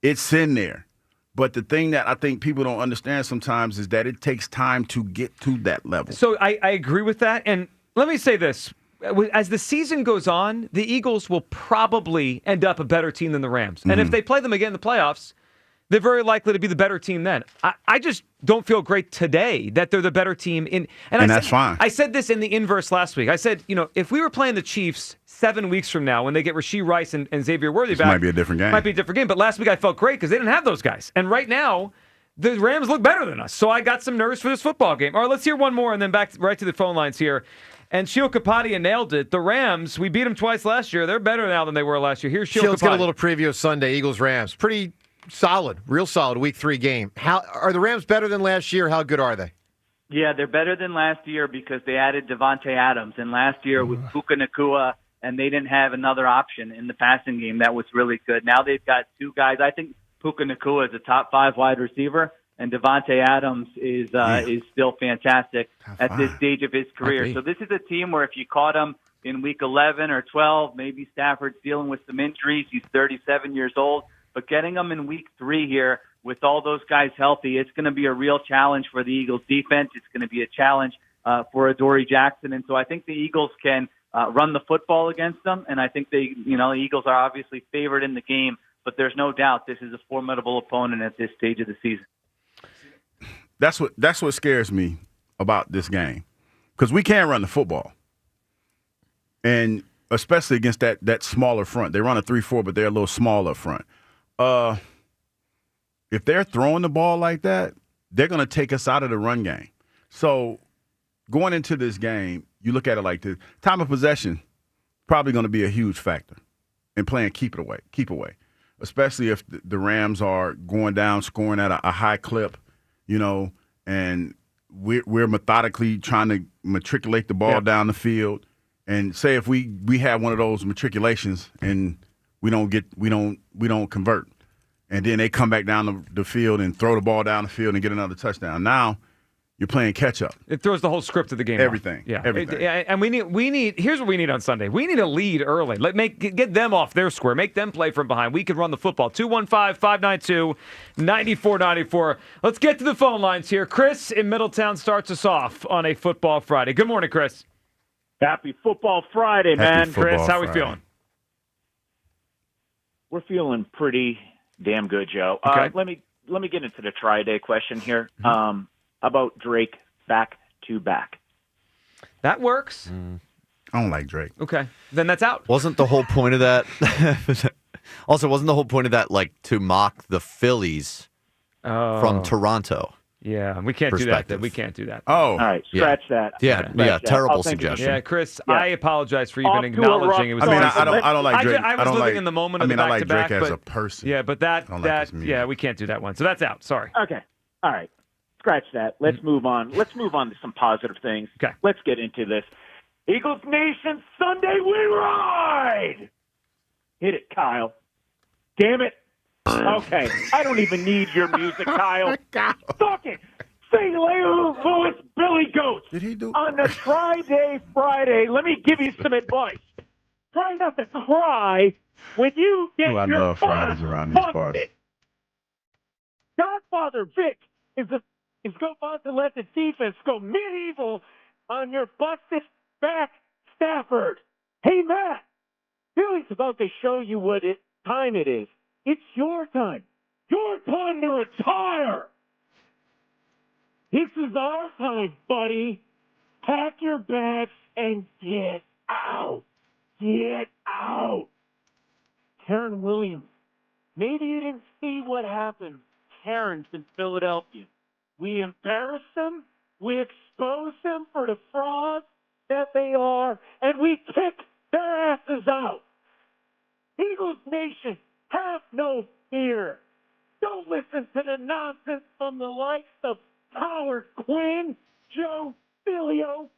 Speaker 3: It's in there. But the thing that I think people don't understand sometimes is that it takes time to get to that level.
Speaker 2: So I agree with that. And let me say this. As the season goes on, the Eagles will probably end up a better team than the Rams. And if they play them again in the playoffs, they're very likely to be the better team then. I just don't feel great today that they're the better team. And
Speaker 3: that's fine.
Speaker 2: I said this in the inverse last week. I said, if we were playing the Chiefs 7 weeks from now when they get Rashee Rice and Xavier Worthy back.
Speaker 3: Might be a different game.
Speaker 2: Might be a different game. But last week I felt great because they didn't have those guys. And right now, the Rams look better than us. So I got some nerves for this football game. All right, let's hear one more and then back right to the phone lines here. And Sheil Kapadia nailed it. The Rams, we beat them twice last year. They're better now than they were last year. Here's Sheil Kapadia.
Speaker 8: Let's get a little preview of Sunday, Eagles-Rams. Pretty solid, real solid Week 3 game. How are the Rams better than last year? How good are they?
Speaker 14: Yeah, they're better than last year because they added Devontae Adams. And last year with Puka Nacua, and they didn't have another option in the passing game that was really good. Now they've got two guys. I think Puka Nacua is a top 5 wide receiver, and Devontae Adams is still fantastic at this stage of his career. So this is a team where if you caught him in Week 11 or 12, maybe Stafford's dealing with some injuries. He's 37 years old. But getting him in Week 3 here with all those guys healthy, it's going to be a real challenge for the Eagles defense. It's going to be a challenge for Adoree Jackson. And so I think the Eagles can run the football against them. And I think the Eagles are obviously favored in the game, but there's no doubt this is a formidable opponent at this stage of the season.
Speaker 3: That's what scares me about this game, because we can run the football, and especially against that smaller front. They run a 3-4, but they're a little small up front. If they're throwing the ball like that, they're going to take us out of the run game. So going into this game, you look at it like this: time of possession probably going to be a huge factor in playing keep away, especially if the Rams are going down, scoring at a high clip. And we're methodically trying to matriculate the ball down the field. And say if we have one of those matriculations and we don't convert, and then they come back down the field and throw the ball down the field and get another touchdown. Now you're playing catch up.
Speaker 2: It throws the whole script of the game.
Speaker 3: Everything.
Speaker 2: Yeah.
Speaker 3: Everything.
Speaker 2: And we need. Here's what we need on Sunday. We need a lead early. Get them off their square. Make them play from behind. We can run the football. 215-592-9494. Let's get to the phone lines here. Chris in Middletown starts us off on a Football Friday. Good morning, Chris.
Speaker 1: Happy Football Friday, man.
Speaker 2: Chris, how we feeling?
Speaker 1: We're feeling pretty damn good, Joe.
Speaker 2: Okay.
Speaker 1: Let me get into the try-day question here. About Drake back-to-back.
Speaker 2: That works.
Speaker 3: I don't like Drake.
Speaker 2: Okay. Then that's out.
Speaker 5: Wasn't the whole point of that? Also, wasn't the whole point of that to mock the Phillies from Toronto?
Speaker 2: Yeah, we can't do that. We can't do that.
Speaker 3: Oh.
Speaker 1: All right, scratch that.
Speaker 5: Yeah, terrible suggestion.
Speaker 2: Yeah, Chris, I apologize for even acknowledging it was.
Speaker 3: I don't like Drake.
Speaker 2: I was living in the moment of the
Speaker 3: I like
Speaker 2: back-to-back,
Speaker 3: Drake as
Speaker 2: but
Speaker 3: a person.
Speaker 2: yeah, but that
Speaker 3: his music.
Speaker 2: we can't do that one. So that's out. Sorry.
Speaker 1: Okay. All right. Scratch that. Let's move on. Let's move on to some positive things.
Speaker 2: Okay.
Speaker 1: Let's get into this. Eagles Nation, Sunday we ride! Hit it, Kyle. Damn it. Okay. I don't even need your music, Kyle. Fuck it. Say Lewis, Billy Goats.
Speaker 3: Did he do
Speaker 1: on the Try-Day Friday? Let me give you some advice. Try not to cry when you get
Speaker 3: I
Speaker 1: your
Speaker 3: love Fridays around these parts.
Speaker 1: Godfather Vic is about to let the defense go medieval on your busted back Stafford. Hey, Matt, Billy's about to show you what time it is. It's your time. Your time to retire. This is our time, buddy. Pack your bags and get out. Get out. Karen Williams. Maybe you didn't see what happened. Karen's in Philadelphia. We embarrass them, we expose them for the frauds that they are, and we kick their asses out. Eagles Nation, have no fear. Don't listen to the nonsense from the likes of Howard Quinn, Joe Filio,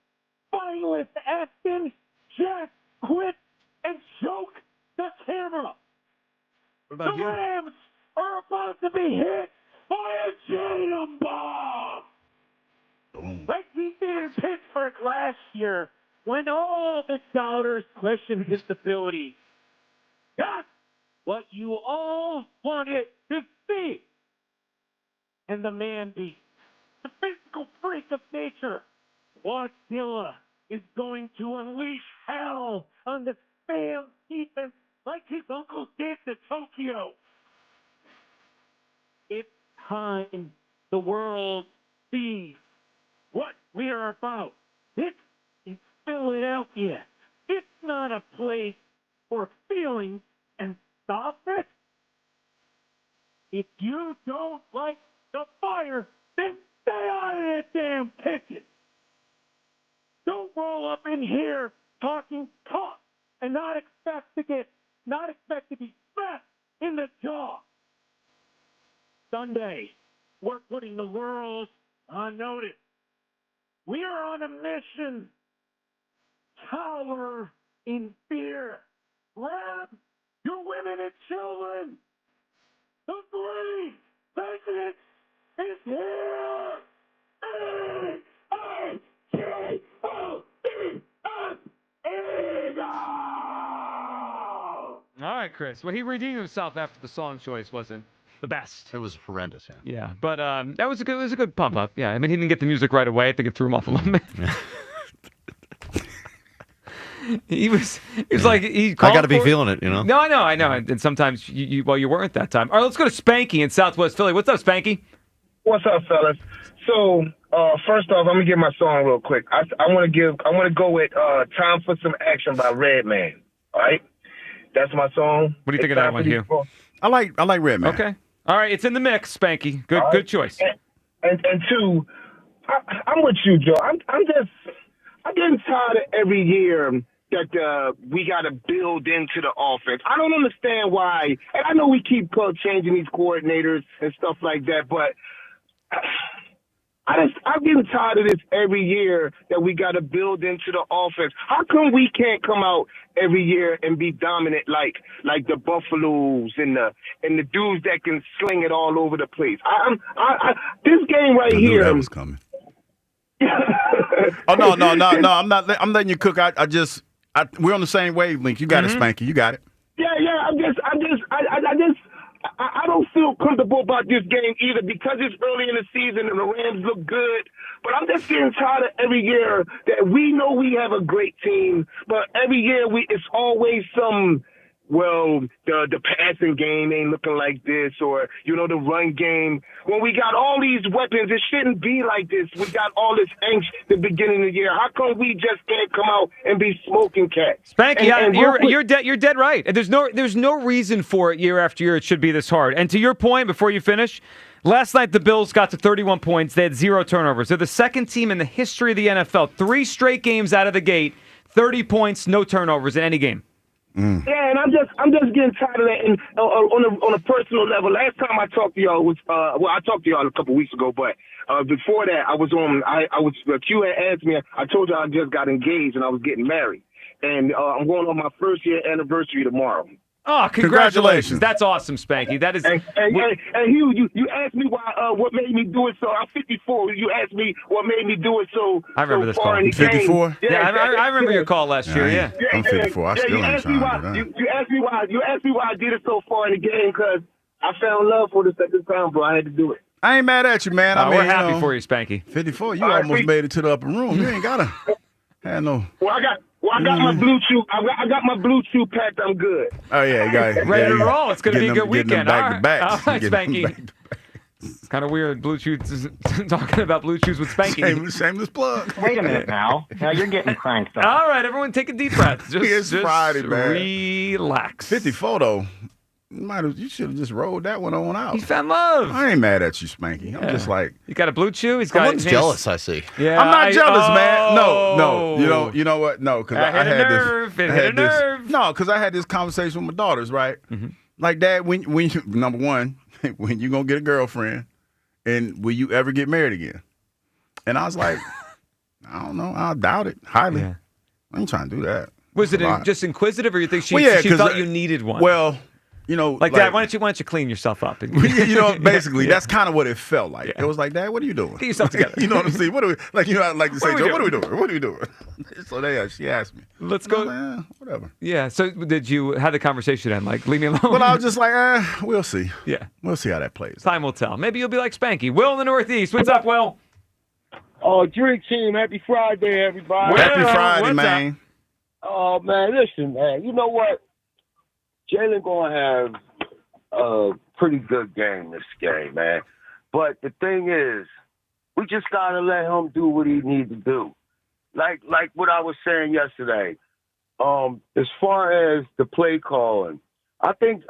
Speaker 1: Finalist Aston, Jack Quit, and Choke the camera. The Rams are about to be hit by a Jada bomb. Like we did in Pittsburgh last year when all the doubters questioned his ability. That's what you all wanted to see. And the man beast, the physical freak of nature, Godzilla, is going to unleash hell on the Sam defense like his uncle did to Tokyo. It's time the world sees what we are about. This is Philadelphia. It's not a place for feelings and softness. If you don't like the fire, then stay out of that damn kitchen. Don't roll up in here talking talk and not expect to be smacked in the jaw. Sunday, we're putting the world on notice. We are on a mission. Cower in fear. Grab your women and children. The great president is here.
Speaker 2: All right, Chris. Well, he redeemed himself after the song choice wasn't the best.
Speaker 5: It was horrendous. Yeah.
Speaker 2: Yeah, but that was a good pump up. Yeah, I mean, he didn't get the music right away. I think it threw him off a little bit. He was like he.
Speaker 5: I got to be feeling it, you know.
Speaker 2: No, I know, and sometimes you weren't that time. All right, let's go to Spanky in Southwest Philly. What's up, Spanky?
Speaker 7: What's up, fellas? So first off, I'm gonna get my song real quick. I want to go with "Time for Some Action" by Redman. All right, that's my song.
Speaker 2: What do you think of that one, Hugh?
Speaker 3: I like Redman.
Speaker 2: Okay, all right, it's in the mix, Spanky. Good choice.
Speaker 7: And two, I'm with you, Joe. I'm getting tired of every year that we got to build into the offense. I don't understand why. And I know we keep changing these coordinators and stuff like that, but I'm getting tired of this every year that we got to build into the offense. How come we can't come out every year and be dominant like the Buffaloes and the dudes that can sling it all over the place? This game right here.
Speaker 3: That was coming. Oh no! I'm not. I'm letting you cook. We're on the same wavelength. You got it, Spanky. You got it.
Speaker 7: Yeah. I don't feel comfortable about this game either because it's early in the season and the Rams look good. But I'm just getting tired of every year that we know we have a great team, but every year it's always some. Well, the passing game ain't looking like this, or, the run game. When we got all these weapons, it shouldn't be like this. We got all this angst at the beginning of the year. How come we just can't come out and be smoking cats?
Speaker 2: Spanky, you're dead right. And there's no reason for it year after year. It should be this hard. And to your point, before you finish, last night the Bills got to 31 points. They had 0 turnovers. They're the second team in the history of the NFL. 3 straight games out of the gate, 30 points, no turnovers in any game.
Speaker 7: Yeah, and I'm just getting tired of that. And on a personal level, last time I talked to y'all was I talked to y'all a couple weeks ago, but before that I was Q had asked me. I told you I just got engaged and I was getting married, and I'm going on my first year anniversary tomorrow.
Speaker 2: Oh, congratulations! That's awesome, Spanky. That is.
Speaker 7: And Hugh, you asked me why. What made me do it so? I'm 54. You asked me what made me do it so.
Speaker 2: I remember this call.
Speaker 3: 54.
Speaker 2: Yeah, I remember your call last year. Yeah.
Speaker 3: I'm 54. I still ain't trying to do that.
Speaker 7: You asked me why I did it so far in the game because I found love for the second time, bro. I had to do it.
Speaker 3: I ain't mad at you, man.
Speaker 2: We're happy for you, Spanky.
Speaker 3: 54. You almost made it to the upper room. You ain't gotta have no.
Speaker 7: Well, I got my blue chew. I got my blue chew packed. I'm good.
Speaker 3: Oh yeah, you got it.
Speaker 2: Ready to roll. It's gonna be a good weekend.
Speaker 3: Back to back.
Speaker 2: All right, Spanky. It's kind of weird. Blue Chews talking about Blue Chews with Spanky.
Speaker 3: Shameless plug.
Speaker 15: Wait a minute now. Now you're getting cranked up.
Speaker 2: All right, everyone, take a deep breath.
Speaker 3: It's Friday, man.
Speaker 2: Relax.
Speaker 3: 54 though. You should have just rolled that one on out.
Speaker 2: He found love.
Speaker 3: I ain't mad at you, Spanky. I'm just like,
Speaker 2: you got a Blue Chew.
Speaker 5: Someone's jealous. I see.
Speaker 2: Yeah,
Speaker 3: I'm not jealous, man. No. You know what? No, because I had this. No, because I had this conversation with my daughters, right?
Speaker 2: Mm-hmm.
Speaker 3: Like, Dad, when you, number one, when you gonna get a girlfriend, and will you ever get married again? And I was like, I don't know. I doubt it highly.
Speaker 2: Yeah.
Speaker 3: I ain't trying to do that.
Speaker 2: Was it just inquisitive, or you think she thought you needed one?
Speaker 3: Well. Like,
Speaker 2: Dad, why don't you clean yourself up?
Speaker 3: Basically, that's kind of what it felt like.
Speaker 2: Yeah.
Speaker 3: It was like, Dad, what are you doing?
Speaker 2: Get yourself together.
Speaker 3: You know what I'm saying? What are we I like to say, Joe, what are we doing? What are we doing? So she asked me.
Speaker 2: Let's go.
Speaker 3: Whatever.
Speaker 2: Yeah. So did you have the conversation then? Like, leave me alone?
Speaker 3: Well, I was just like, we'll see.
Speaker 2: Yeah.
Speaker 3: We'll see how that plays.
Speaker 2: Time will tell. Maybe you'll be like Spanky. Will in the Northeast. What's up, Will?
Speaker 17: Oh, Drink Team. Happy Friday, everybody.
Speaker 3: Happy Friday, man.
Speaker 17: Oh, man. Listen, man. You know what? Jalen going to have a pretty good game this game, man. But the thing is, we just gotta let him do what he needs to do. Like what I was saying yesterday. As far as the play calling, I think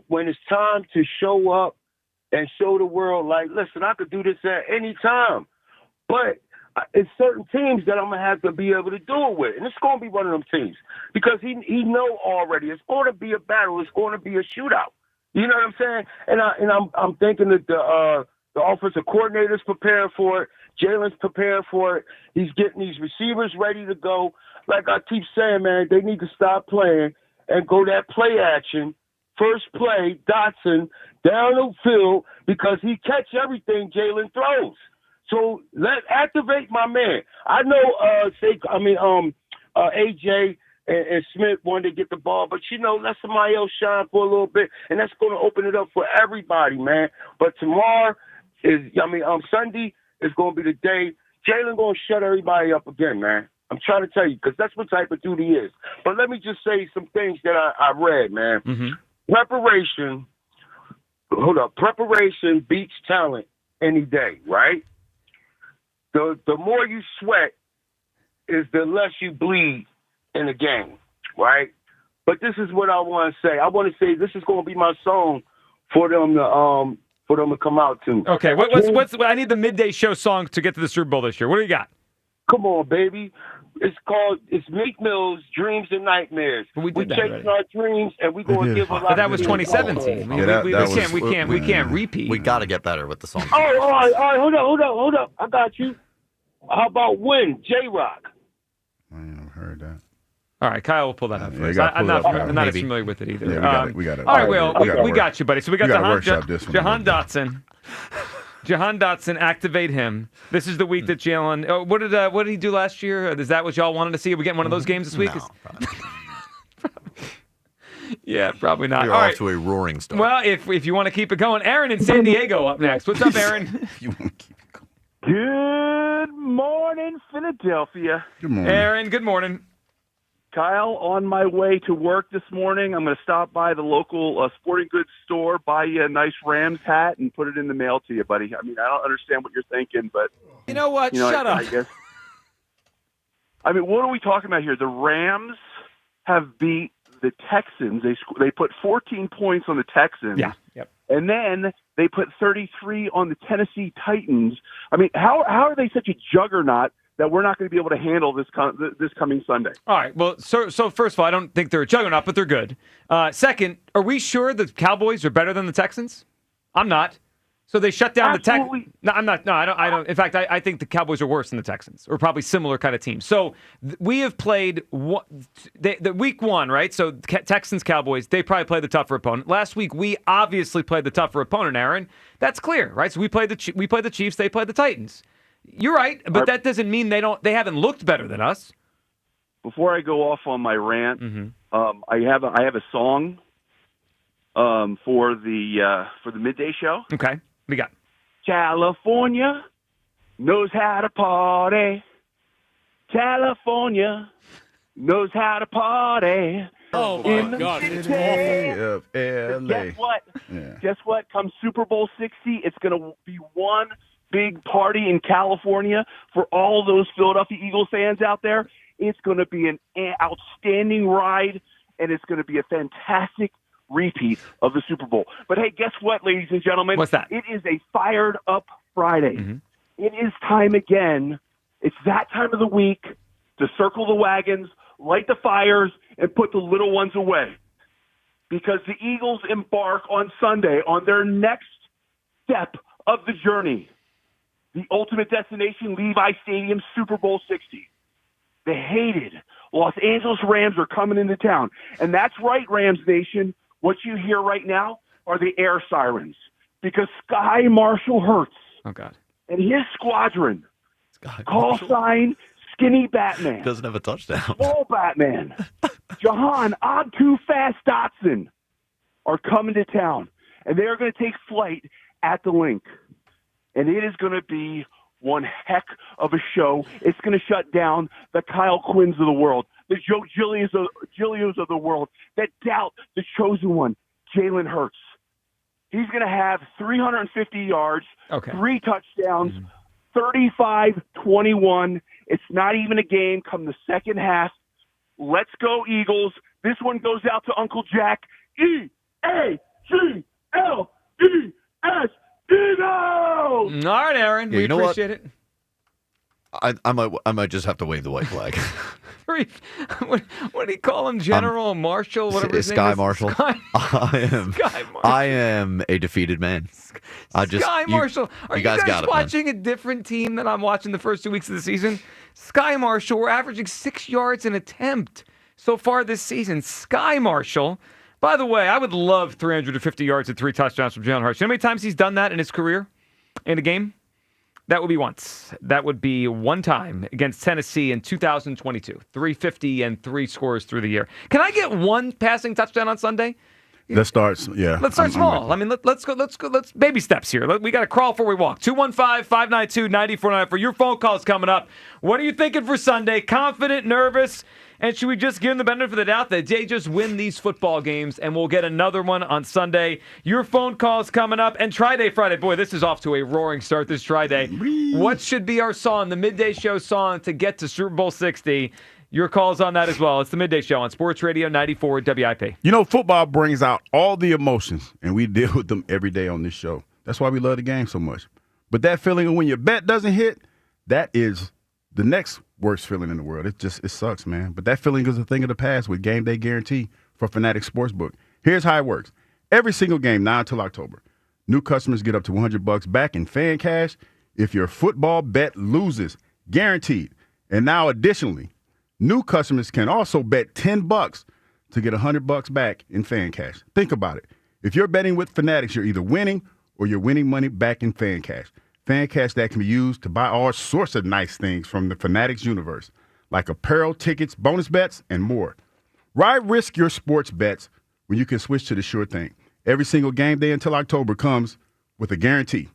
Speaker 17: when it's time to show up and show the world, like, listen, I could do this at any time, but it's certain teams that I'm gonna have to be able to do it with, and it's gonna be one of them teams because he know already it's going to be a battle, it's going to be a shootout. You know what I'm saying? And I'm thinking that the offensive coordinator's prepared for it. Jalen's prepared for it. He's getting these receivers ready to go. Like I keep saying, man, they need to stop playing and go that play action. First play, Dotson down the field because he catch everything Jalen throws. So let's activate my man. I know, AJ and Smith wanted to get the ball. But, let somebody else shine for a little bit, and that's going to open it up for everybody, man. But Sunday is going to be the day. Jalen going to shut everybody up again, man. I'm trying to tell you, because that's what type of dude he is. But let me just say some things that I read, man.
Speaker 2: Mm-hmm.
Speaker 17: Preparation beats talent any day, right? The more you sweat is the less you bleed in the game, right? But this is what I want to say. I want to say this is going to be my song for them to come out to.
Speaker 2: Okay, I need the midday show song to get to the Super Bowl this year. What do you got?
Speaker 17: Come on, baby. It's Meek Mill's Dreams and Nightmares.
Speaker 2: We did that
Speaker 17: chasing our dreams, and we're going to give a lot.
Speaker 2: But that was 2017. We can't repeat.
Speaker 5: We got to get better with the song.
Speaker 17: All right. Hold up. I got you. How about Win, J-Rock?
Speaker 3: I ain't never heard that.
Speaker 2: All right, Kyle will pull that up for us.
Speaker 3: Yeah,
Speaker 2: I'm not as familiar with it either.
Speaker 3: Yeah, we got it.
Speaker 2: All right, well, we got you, buddy. So we got Jahan Dotson. Jahan Dotson, activate him. This is the week that Jalen. Oh, what did he do last year? Is that what y'all wanted to see? Are we getting one of those games this week?
Speaker 5: No,
Speaker 2: yeah, probably not.
Speaker 5: You're
Speaker 2: All
Speaker 5: off
Speaker 2: right.
Speaker 5: to a roaring start.
Speaker 2: Well, if you want to keep it going, Aaron in San Diego up next. What's up, Aaron?
Speaker 9: Good morning, Philadelphia.
Speaker 3: Good morning.
Speaker 2: Aaron, good morning.
Speaker 9: Kyle, on my way to work this morning, I'm going to stop by the local sporting goods store, buy you a nice Rams hat, and put it in the mail to you, buddy. I mean, I don't understand what you're thinking, but...
Speaker 2: You know what? Shut up.
Speaker 9: I guess. I mean, what are we talking about here? The Rams have beat the Texans. They put 14 points on the Texans.
Speaker 2: Yeah. Yep.
Speaker 9: And then they put 33 on the Tennessee Titans. I mean, how are they such a juggernaut that we're not going to be able to handle this coming Sunday?
Speaker 2: All right. Well, so first of all, I don't think they're a juggernaut, but they're good. Second, are we sure the Cowboys are better than the Texans? I'm not. So they shut down the Texans. No, I'm not. No, I don't. In fact, I think the Cowboys are worse than the Texans, or probably similar kind of teams. So we have played the week one, right? So Texans, Cowboys, they probably played the tougher opponent. Last week, we obviously played the tougher opponent, Aaron. That's clear, right? So we played the Chiefs, they played the Titans. You're right, but that doesn't mean they haven't looked better than us.
Speaker 9: Before I go off on my rant, I have a song for the midday show.
Speaker 2: Okay, we got
Speaker 9: California knows how to party. California knows how to party.
Speaker 8: Oh my God!
Speaker 9: It's
Speaker 3: awful.
Speaker 9: Guess what?
Speaker 3: Yeah.
Speaker 9: Guess what? Come Super Bowl 60, it's going to be one big party in California for all those Philadelphia Eagles fans out there. It's going to be an outstanding ride, and it's going to be a fantastic repeat of the Super Bowl. But hey, guess what, ladies and gentlemen?
Speaker 2: What's that?
Speaker 9: It is a fired up Friday.
Speaker 2: Mm-hmm.
Speaker 9: It is time again. It's that time of the week to circle the wagons, light the fires, and put the little ones away. Because the Eagles embark on Sunday on their next step of the journey. The ultimate destination, Levi Stadium, Super Bowl 60. The hated Los Angeles Rams are coming into town. And that's right, Rams Nation. What you hear right now are the air sirens. Because Sky Marshall Hurts and his squadron, call sign Skinny Batman,
Speaker 5: doesn't have a touchdown.
Speaker 9: Small Batman, Jahan Odd Too Fast Dotson are coming to town. And they are going to take flight at the link. And it is going to be one heck of a show. It's going to shut down the Kyle Quinns of the world, the Joe Gillios of the world that doubt the chosen one, Jalen Hurts. He's going to have 350 yards, 3 touchdowns, 35-21. It's not even a game come the second half. Let's go, Eagles. This one goes out to Uncle Jack. E-A-G-L-E-S. Eagles!
Speaker 2: All right, Aaron.
Speaker 5: Yeah,
Speaker 2: we
Speaker 5: you know
Speaker 2: appreciate it.
Speaker 5: I might just have to wave the white flag.
Speaker 2: What do you call him? General Marshall? Whatever his name
Speaker 5: Sky
Speaker 2: is?
Speaker 5: Marshall. I am a defeated man.
Speaker 2: Sky Marshall. Are you guys
Speaker 5: got it,
Speaker 2: watching a different team than I'm watching the first 2 weeks of the season? Sky Marshall, we're averaging 6 yards an attempt so far this season. Sky Marshall. By the way, I would love 350 yards and 3 touchdowns from Jalen Hurts. You know how many times he's done that in his career in a game? That would be once. That would be one time against Tennessee in 2022. 350 and 3 scores through the year. Can I get one passing touchdown on Sunday?
Speaker 3: Let's start
Speaker 2: small. Let's go. Let's baby steps here. We got to crawl before we walk. 215-592-9494 for your phone calls coming up. What are you thinking for Sunday? Confident, nervous? And should we just give them the benefit of the doubt that they just win these football games and we'll get another one on Sunday? Your phone calls coming up. And Friday. Boy, this is off to a roaring start this Friday. What should be our song, the midday show song to get to Super Bowl 60? Your calls on that as well. It's the Midday Show on Sports Radio 94 WIP.
Speaker 3: You know, football brings out all the emotions, and we deal with them every day on this show. That's why we love the game so much. But that feeling of when your bet doesn't hit, that is the next worst feeling in the world. It sucks, man. But that feeling is a thing of the past with Game Day Guarantee for Fanatics Sportsbook. Here's how it works. Every single game, now until October, new customers get up to $100 back in fan cash if your football bet loses. Guaranteed. And now, additionally, new customers can also bet $10 to get $100 back in fan cash. Think about it. If you're betting with Fanatics, you're either winning or you're winning money back in fan cash. Fan cash that can be used to buy all sorts of nice things from the Fanatics universe, like apparel, tickets, bonus bets, and more. Why risk your sports bets when you can switch to the sure thing? Every single game day until October comes with a guarantee.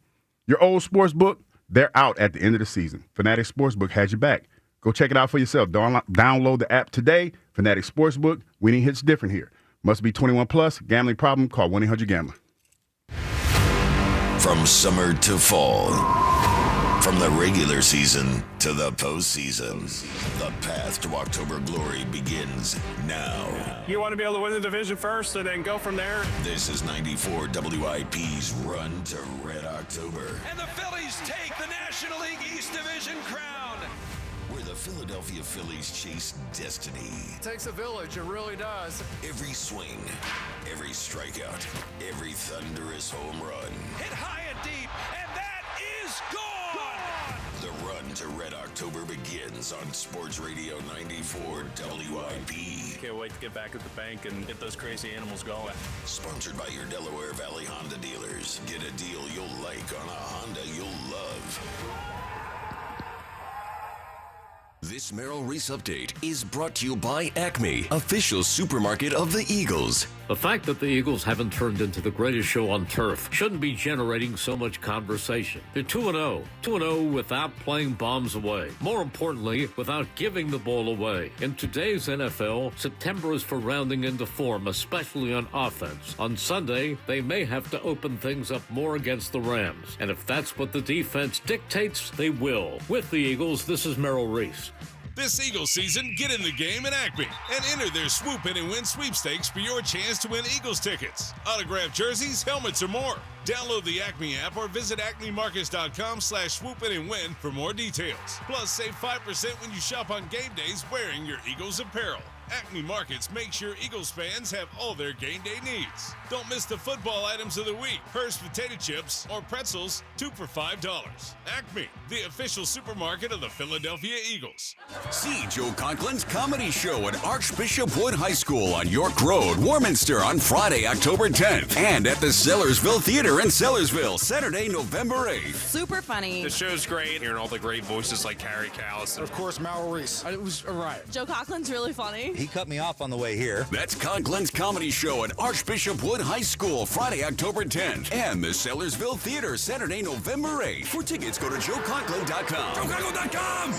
Speaker 3: Your old sports book, they're out at the end of the season. Fanatics Sportsbook has your back. Go check it out for yourself. Download the app today. Fanatics Sportsbook. Winning hits different here. Must be 21 plus. Gambling problem? Call 1-800-GAMBLER.
Speaker 4: From summer to fall, from the regular season to the postseason, the path to October glory begins now.
Speaker 11: You want to be able to win the division first and then go from there?
Speaker 4: This is 94 WIP's Run to Red October.
Speaker 12: And the Phillies take the National League East Division crown.
Speaker 4: Where the Philadelphia Phillies chase destiny.
Speaker 11: It takes a village, it really does.
Speaker 4: Every swing, every strikeout, every thunderous home run.
Speaker 12: Hit high and deep, and that is gone!
Speaker 4: The Run to Red October begins on Sports Radio 94 WIP.
Speaker 11: Can't wait to get back at the bank and get those crazy animals going.
Speaker 4: Sponsored by your Delaware Valley Honda dealers. Get a deal you'll like on a Honda you'll love.
Speaker 18: This Merrill Reese update is brought to you by Acme, official supermarket of the Eagles.
Speaker 19: The fact that the Eagles haven't turned into the greatest show on turf shouldn't be generating so much conversation. They're 2-0. 2-0 without playing bombs away. More importantly, without giving the ball away. In today's NFL, September is for rounding into form, especially on offense. On Sunday, they may have to open things up more against the Rams. And if that's what the defense dictates, they will. With the Eagles, this is Merrill Reese.
Speaker 22: This Eagles season, get in the game at Acme and enter their Swoop In and Win sweepstakes for your chance to win Eagles tickets, autographed jerseys, helmets, or more. Download the Acme app or visit acmemarkets.com/swoop in and win for more details. Plus, save 5% when you shop on game days wearing your Eagles apparel. Acme Markets makes sure Eagles fans have all their game day needs. Don't miss the football items of the week. Hearst potato chips or pretzels, 2 for $5. Acme, the official supermarket of the Philadelphia Eagles.
Speaker 18: See Joe Conklin's comedy show at Archbishop Wood High School on York Road, Warminster on Friday, October 10th. And at the Sellersville Theater in Sellersville, Saturday, November 8th.
Speaker 26: Super funny.
Speaker 11: The show's great. Hearing all the great voices like Carrie Callis.
Speaker 27: And of course, Merrill Reese. It was a riot.
Speaker 26: Joe Conklin's really funny.
Speaker 18: He cut me off on the way here. That's Conklin's comedy show at Archbishop Wood High School, Friday, October 10th. And the Sellersville Theater, Saturday, November 8th. For tickets, go to joeconklin.com. joeconklin.com!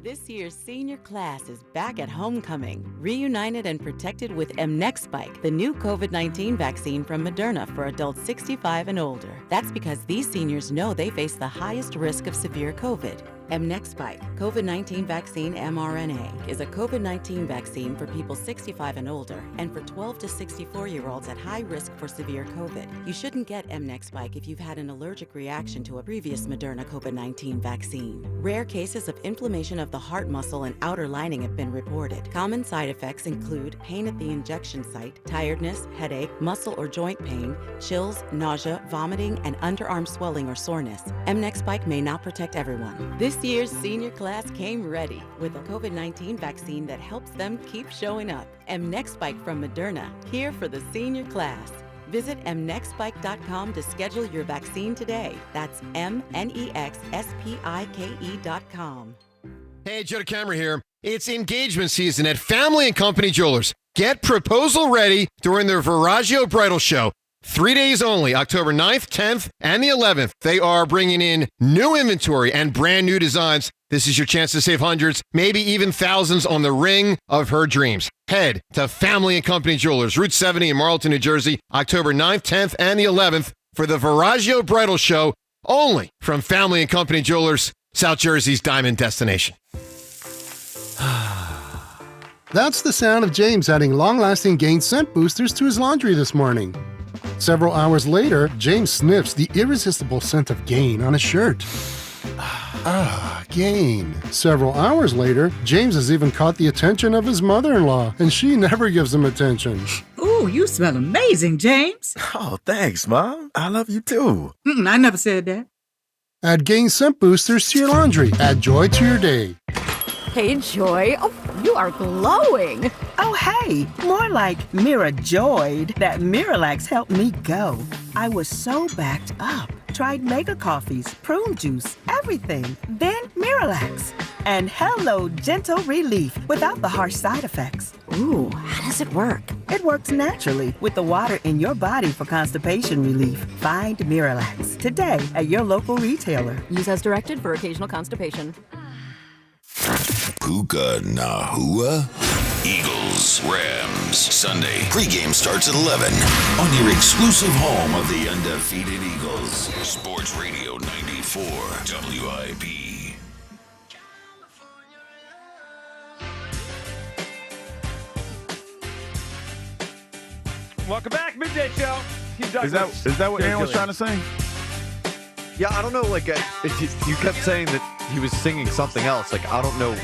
Speaker 28: This year's senior class is back at homecoming, reunited and protected with mNEXSpike, the new COVID-19 vaccine from Moderna for adults 65 and older. That's because these seniors know they face the highest risk of severe COVID. mNEXSpike, COVID-19 vaccine mRNA, is a COVID-19 vaccine for people 65 and older and for 12 to 64-year-olds at high risk for severe COVID. You shouldn't get mNEXSpike if you've had an allergic reaction to a previous Moderna COVID-19 vaccine. Rare cases of inflammation of the heart muscle and outer lining have been reported. Common side effects include pain at the injection site, tiredness, headache, muscle or joint pain, chills, nausea, vomiting, and underarm swelling or soreness. mNEXSpike may not protect everyone. This year's senior class came ready with a COVID-19 vaccine that helps them keep showing up. mNEXSpike from Moderna, here for the senior class. Visit mnextspike.com to schedule your vaccine today. That's mnexspike.com.
Speaker 8: Hey, Joe DeCamera here. It's engagement season at Family and Company Jewelers. Get proposal ready during their Viraggio Bridal Show. 3 days only, October 9th, 10th, and the 11th. They are bringing in new inventory and brand new designs. This is your chance to save hundreds, maybe even thousands on the ring of her dreams. Head to Family and Company Jewelers, Route 70 in Marlton, New Jersey, October 9th, 10th, and the 11th for the Viraggio Bridal Show, only from Family and Company Jewelers, South Jersey's diamond destination.
Speaker 6: That's the sound of James adding long-lasting Gain scent boosters to his laundry this morning. Several hours later, James sniffs the irresistible scent of Gain on his shirt. Gain. Several hours later, James has even caught the attention of his mother-in-law, and she never gives him attention.
Speaker 10: Ooh, you smell amazing, James.
Speaker 16: Oh, thanks, Mom. I love you too.
Speaker 10: I never said that.
Speaker 6: Add Gain scent boosters to your laundry. Add joy to your day.
Speaker 20: Hey, Joy. Oh, you are glowing.
Speaker 10: Oh, hey, more like Mirajoyed. That Miralax helped me go. I was so backed up. Tried mega coffees, prune juice, everything. Then Miralax. And hello, gentle relief without the harsh side effects.
Speaker 20: Ooh, how does it work?
Speaker 10: It works naturally with the water in your body for constipation relief. Find Miralax today at your local retailer.
Speaker 20: Use as directed for occasional constipation.
Speaker 4: Puka Nahua? Eagles, Rams, Sunday. Pregame starts at 11 on your exclusive home of the undefeated Eagles. Sports Radio 94 WIP.
Speaker 2: Welcome back, Midday Show.
Speaker 3: Is that what Aaron was trying to say?
Speaker 5: Yeah, I don't know. Like, you kept saying that he was singing something else. Like, I don't know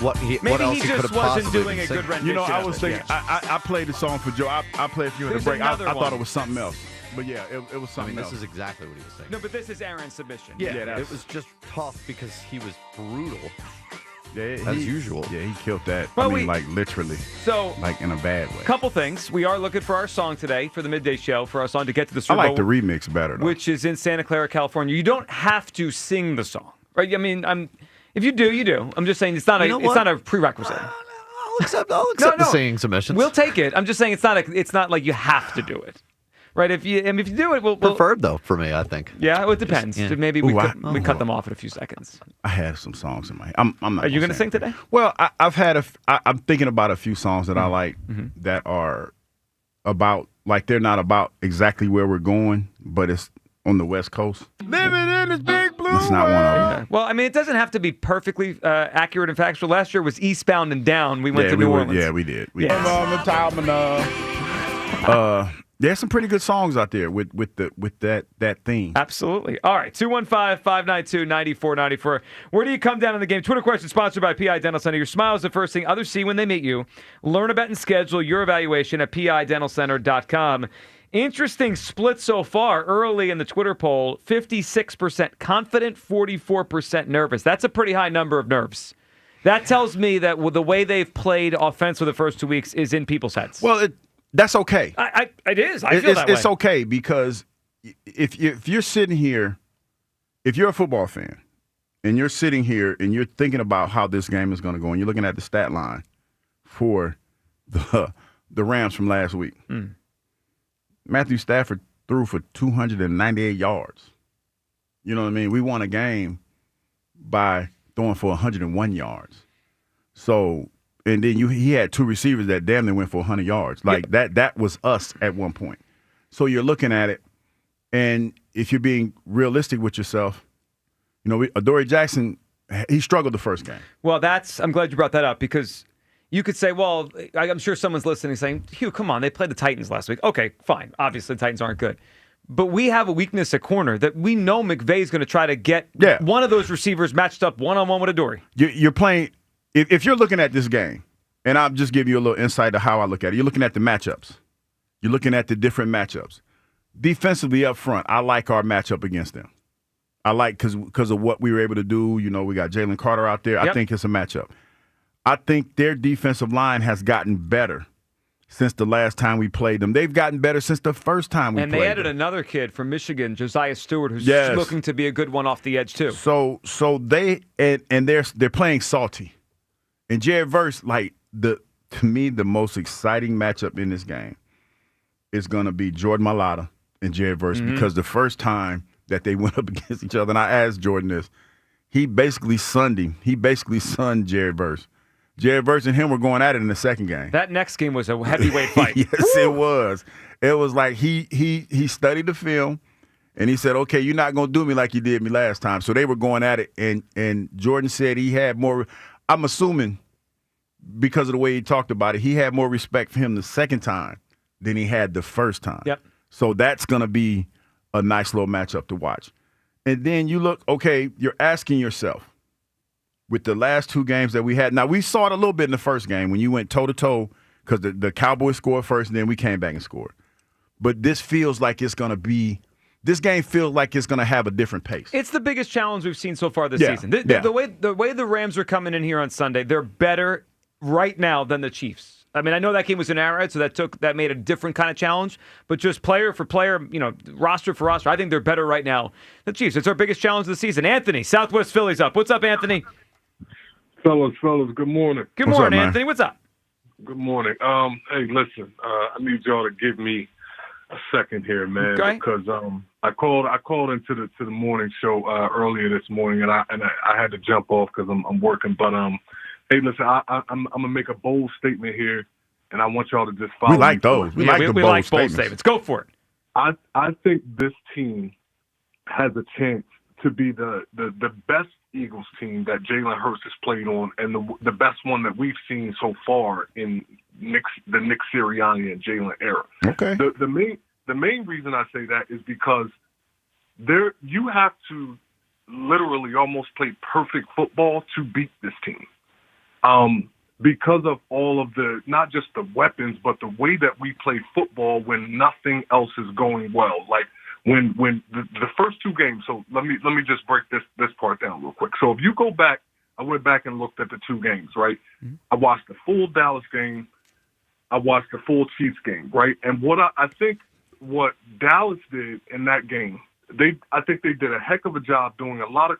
Speaker 5: what else he could have possibly
Speaker 2: doing a good rendition.
Speaker 3: You know, I was thinking. I played the song for Joe. I played a few in the break. I thought it was something else. But yeah, it was something else.
Speaker 5: This is exactly what he was saying.
Speaker 2: No, but this is Aaron's submission.
Speaker 5: Yeah, it was just tough because he was brutal.
Speaker 3: Yeah,
Speaker 5: as usual.
Speaker 3: Yeah, he killed that.
Speaker 2: Well,
Speaker 3: like literally.
Speaker 2: So,
Speaker 3: like in a bad way.
Speaker 2: Couple things. We are looking for our song today for the Midday Show for our song to get to the Super Bowl.
Speaker 3: I like the remix better, though.
Speaker 2: Which is in Santa Clara, California. You don't have to sing the song, right? I mean, if you do, you do. I'm just saying it's not a prerequisite.
Speaker 5: I'll accept the singing submissions.
Speaker 2: We'll take it. I'm just saying it's not like you have to do it. Right, if you do it, we'll
Speaker 5: preferred though for me. I think.
Speaker 2: Yeah, it depends. Maybe we cut them off in a few seconds.
Speaker 3: I have some songs in my head. I'm not.
Speaker 2: Are you going to sing today?
Speaker 3: Well, I'm thinking about a few songs that I like that are about they're not about exactly where we're going, but it's on the West Coast.
Speaker 16: Living in this big blue.
Speaker 3: That's not one of them.
Speaker 2: Okay. Well, I mean, it doesn't have to be perfectly accurate and factual. Last year was Eastbound and Down. We went to New Orleans.
Speaker 3: Yeah, we did. There's some pretty good songs out there with that theme.
Speaker 2: Absolutely. All right, 215-592-9494. Where do you come down in the game? Twitter question sponsored by PI Dental Center. Your smile is the first thing others see when they meet you. Learn about and schedule your evaluation at PIDentalCenter.com. Interesting split so far. Early in the Twitter poll, 56% confident, 44% nervous. That's a pretty high number of nerves. That tells me that the way they've played offense for the first 2 weeks is in people's heads.
Speaker 3: Well, that's okay.
Speaker 2: It is. I feel that way.
Speaker 3: It's okay because if you're sitting here, if you're a football fan, and you're sitting here and you're thinking about how this game is going to go, and you're looking at the stat line for the Rams from last week, Matthew Stafford threw for 298 yards. You know what I mean? We won a game by throwing for 101 yards. So. And then he had two receivers that damn near went for 100 yards. That was us at one point. So you're looking at it, and if you're being realistic with yourself, you know, Adoree Jackson, he struggled the first game.
Speaker 2: Well, I'm glad you brought that up because you could say, well, I'm sure someone's listening saying, Hugh, come on, they played the Titans last week. Okay, fine. Obviously, the Titans aren't good. But we have a weakness at corner that we know McVay's going to try to get one of those receivers matched up one-on-one with Adoree.
Speaker 3: You're playing – if you're looking at this game, and I'll just give you a little insight to how I look at it. You're looking at the matchups. You're looking at the different matchups. Defensively up front, I like our matchup against them. I like because of what we were able to do. You know, we got Jalen Carter out there. Yep. I think it's a matchup. I think their defensive line has gotten better since the last time we played them. They've gotten better since the first time we played them.
Speaker 2: And they added another kid from Michigan, Josiah Stewart, who's looking to be a good one off the edge too.
Speaker 3: So they and they're playing salty. And Jared Verse, to me, the most exciting matchup in this game is going to be Jordan Mailata and Jared Verse, because the first time that they went up against each other, and I asked Jordan this, he basically sunned him. He basically sunned Jared Verse. Jared Verse and him were going at it in the second game.
Speaker 2: That next game was a heavyweight fight.
Speaker 3: Yes, it was. It was like he studied the film, and he said, okay, you're not going to do me like you did me last time. So they were going at it, and Jordan said he had more – I'm assuming because of the way he talked about it, he had more respect for him the second time than he had the first time.
Speaker 2: Yep.
Speaker 3: So that's going to be a nice little matchup to watch. And then you look, okay, you're asking yourself, with the last two games that we had. Now, we saw it a little bit in the first game when you went toe-to-toe because the Cowboys scored first, and then we came back and scored. But this feels like it's going to be – this game feels like it's going to have a different pace.
Speaker 2: It's the biggest challenge we've seen so far this season. The way the Rams are coming in here on Sunday, they're better right now than the Chiefs. I mean, I know that game was an Arrowhead, so that made a different kind of challenge. But just player for player, roster for roster, I think they're better right now than the Chiefs. It's our biggest challenge of the season. Anthony, Southwest Phillies up. What's up, Anthony?
Speaker 1: Fellas, good morning.
Speaker 2: Good morning, Anthony. What's up?
Speaker 1: Good morning. Hey, listen, I need y'all to give me a second here, man, because I called into the morning show earlier this morning, and I had to jump off because I'm working. But hey, listen, I'm gonna make a bold statement here, and I want y'all to just follow.
Speaker 3: We like those. We like bold statements.
Speaker 2: Go for it.
Speaker 1: I think this team has a chance to be the best Eagles team that Jalen Hurts has played on, and the best one that we've seen so far in the Nick Sirianni and Jalen era.
Speaker 3: Okay.
Speaker 1: The main reason I say that is because you have to literally almost play perfect football to beat this team. Because of all of not just the weapons, but the way that we play football when nothing else is going well. Like when the first two games. So let me just break this part down real quick. So if you go back, I went back and looked at the two games, right? Mm-hmm. I watched the full Dallas game. I watched the full Chiefs game, right? And what I think what Dallas did in that game, I think they did a heck of a job doing a lot of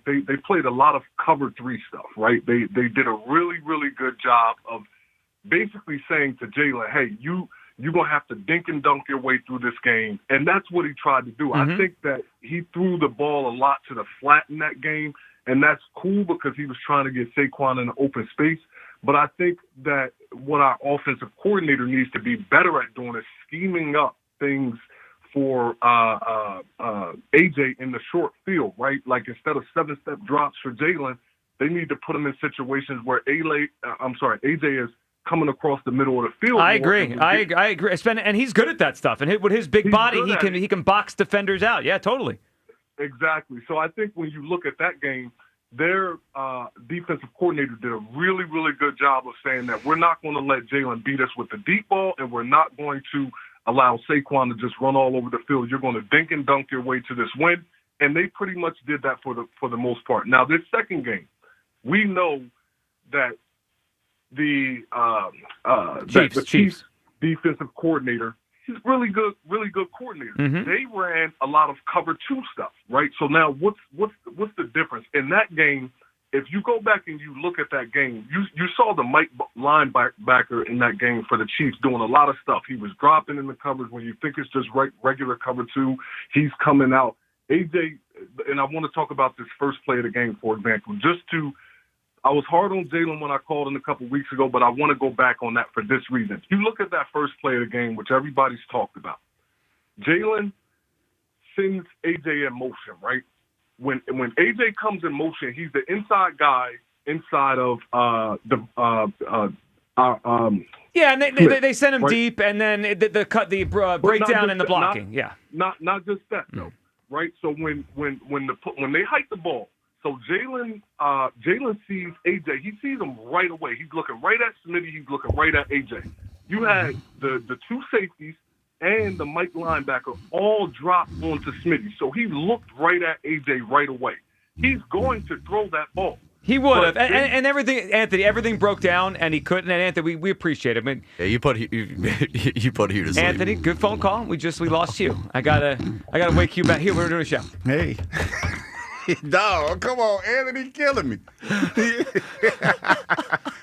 Speaker 1: they played a lot of cover 3 stuff, right? They did a really, really good job of basically saying to Jalen, hey, you're going to have to dink and dunk your way through this game. And that's what he tried to do. Mm-hmm. I think that he threw the ball a lot to the flat in that game, and that's cool because he was trying to get Saquon in the open space. But I think that what our offensive coordinator needs to be better at doing is scheming up things for AJ in the short field, right? Like instead of 7-step drops for Jalen, they need to put him in situations where AJ is coming across the middle of the field.
Speaker 2: I agree. And he's good at that stuff. And with his big body, he can box defenders out. Yeah, totally.
Speaker 1: Exactly. So I think when you look at that game, their defensive coordinator did a really, really good job of saying that we're not going to let Jalen beat us with the deep ball, and we're not going to allow Saquon to just run all over the field. You're going to dink and dunk your way to this win, and they pretty much did that for the most part. Now, this second game, we know that the Chiefs defensive coordinator, he's really good coordinator. Mm-hmm. They ran a lot of cover 2 stuff, right? So now what's the difference in that game? If you go back and you look at that game, you saw the Mike linebacker in that game for the Chiefs doing a lot of stuff. He was dropping in the covers when you think it's just regular cover 2. He's coming out. AJ, and I want to talk about this first play of the game, for example, I was hard on Jalen when I called in a couple weeks ago, but I want to go back on that for this reason. You look at that first play of the game, which everybody's talked about. Jalen sends AJ in motion, right? When AJ comes in motion, he's the inside guy inside of
Speaker 2: yeah, and they send him right? Deep, and then the breakdown and the blocking.
Speaker 1: Not just that though, right? So when they hike the ball. So Jalen sees AJ. He sees him right away. He's looking right at Smitty. He's looking right at AJ. You had the 2 safeties and the Mike linebacker all drop onto Smitty. So he looked right at AJ right away. He's going to throw that ball.
Speaker 2: He would have, and everything, Anthony. Everything broke down, and he couldn't. And Anthony, we appreciate it. I mean,
Speaker 5: Yeah, you put Hugh to sleep.
Speaker 2: Anthony, good phone call. We lost you. I gotta wake you back. Here, we're doing a show.
Speaker 3: Hey. Dog, come on, Anthony, killing me.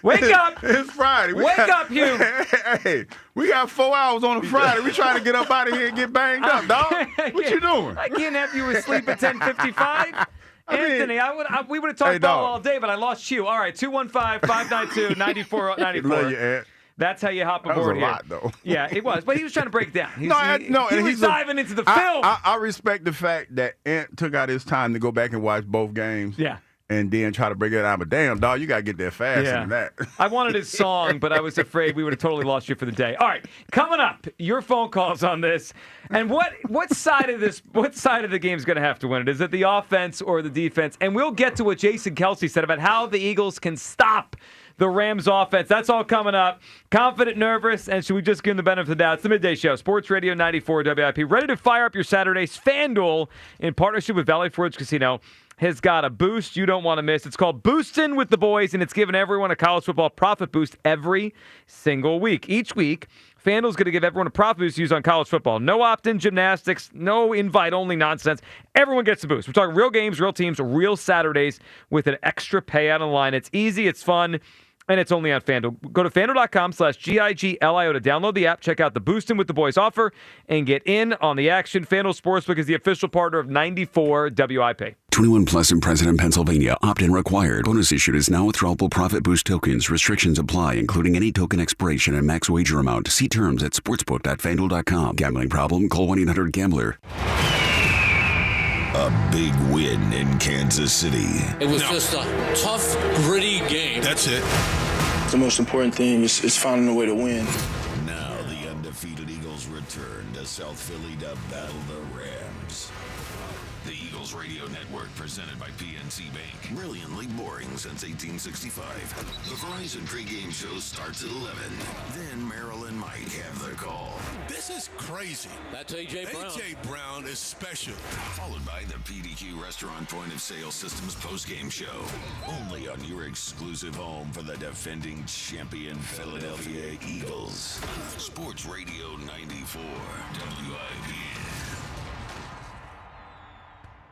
Speaker 2: Wake up!
Speaker 3: It's Friday.
Speaker 2: Wake up, Hugh.
Speaker 3: Hey, we got 4 hours on a Friday. We trying to get up out of here and get banged up, dog. What you doing?
Speaker 2: I can't have you asleep at 10:55. Anthony, we would have talked ball all day, but I lost you. All right, 215-592-9494.
Speaker 3: Love you, Ant.
Speaker 2: That's how you hop aboard
Speaker 3: here. That was a
Speaker 2: here.
Speaker 3: lot, though.
Speaker 2: Yeah, it was. But he was trying to break it down. He
Speaker 3: and
Speaker 2: was diving into the film.
Speaker 3: I respect the fact that Ant took out his time to go back and watch both games.
Speaker 2: Yeah.
Speaker 3: And then try to break it down. But damn, dog, you got to get there faster than that.
Speaker 2: I wanted his song, but I was afraid we would have totally lost you for the day. All right, coming up, your phone calls on this. And what side of the game is going to have to win it? Is it the offense or the defense? And we'll get to what Jason Kelsey said about how the Eagles can stop the Rams offense. That's all coming up. Confident, nervous, and should we just give them the benefit of the doubt? It's the Midday Show, Sports Radio 94 WIP. Ready to fire up your Saturdays. FanDuel, in partnership with Valley Forge Casino, has got a boost you don't want to miss. It's called Boostin' with the Boys, and it's giving everyone a college football profit boost every single week. Each week, FanDuel's going to give everyone a profit boost to use on college football. No opt-in gymnastics, no invite-only nonsense. Everyone gets a boost. We're talking real games, real teams, real Saturdays with an extra payout on the line. It's easy, it's fun, and it's only on FanDuel. Go to FanDuel.com/GIGLIO to download the app, check out the Boostin' with the Boys offer, and get in on the action. FanDuel Sportsbook is the official partner of 94 WIP.
Speaker 18: 21 plus in President, Pennsylvania. Opt-in required. Bonus issued is now withdrawable profit boost tokens. Restrictions apply, including any token expiration and max wager amount. See terms at sportsbook.fanduel.com. Gambling problem? Call 1-800-GAMBLER.
Speaker 4: A big win in Kansas City.
Speaker 19: It was just a tough, gritty game.
Speaker 12: That's it.
Speaker 7: The most important thing is finding a way to win.
Speaker 4: Now the undefeated Eagles return to South Philly to battle the Rams. The Eagles Radio Network, presented by PNC Bank. Brilliantly boring since 1865. The Verizon pregame show starts at 11. Then Merrill and Mike have the call.
Speaker 12: This is crazy.
Speaker 19: That's A.J. Brown.
Speaker 12: A.J. Brown is special.
Speaker 4: Followed by the PDQ Restaurant Point of Sale Systems postgame show. Only on your exclusive home for the defending champion Philadelphia Eagles. Sports Radio 94 WIP.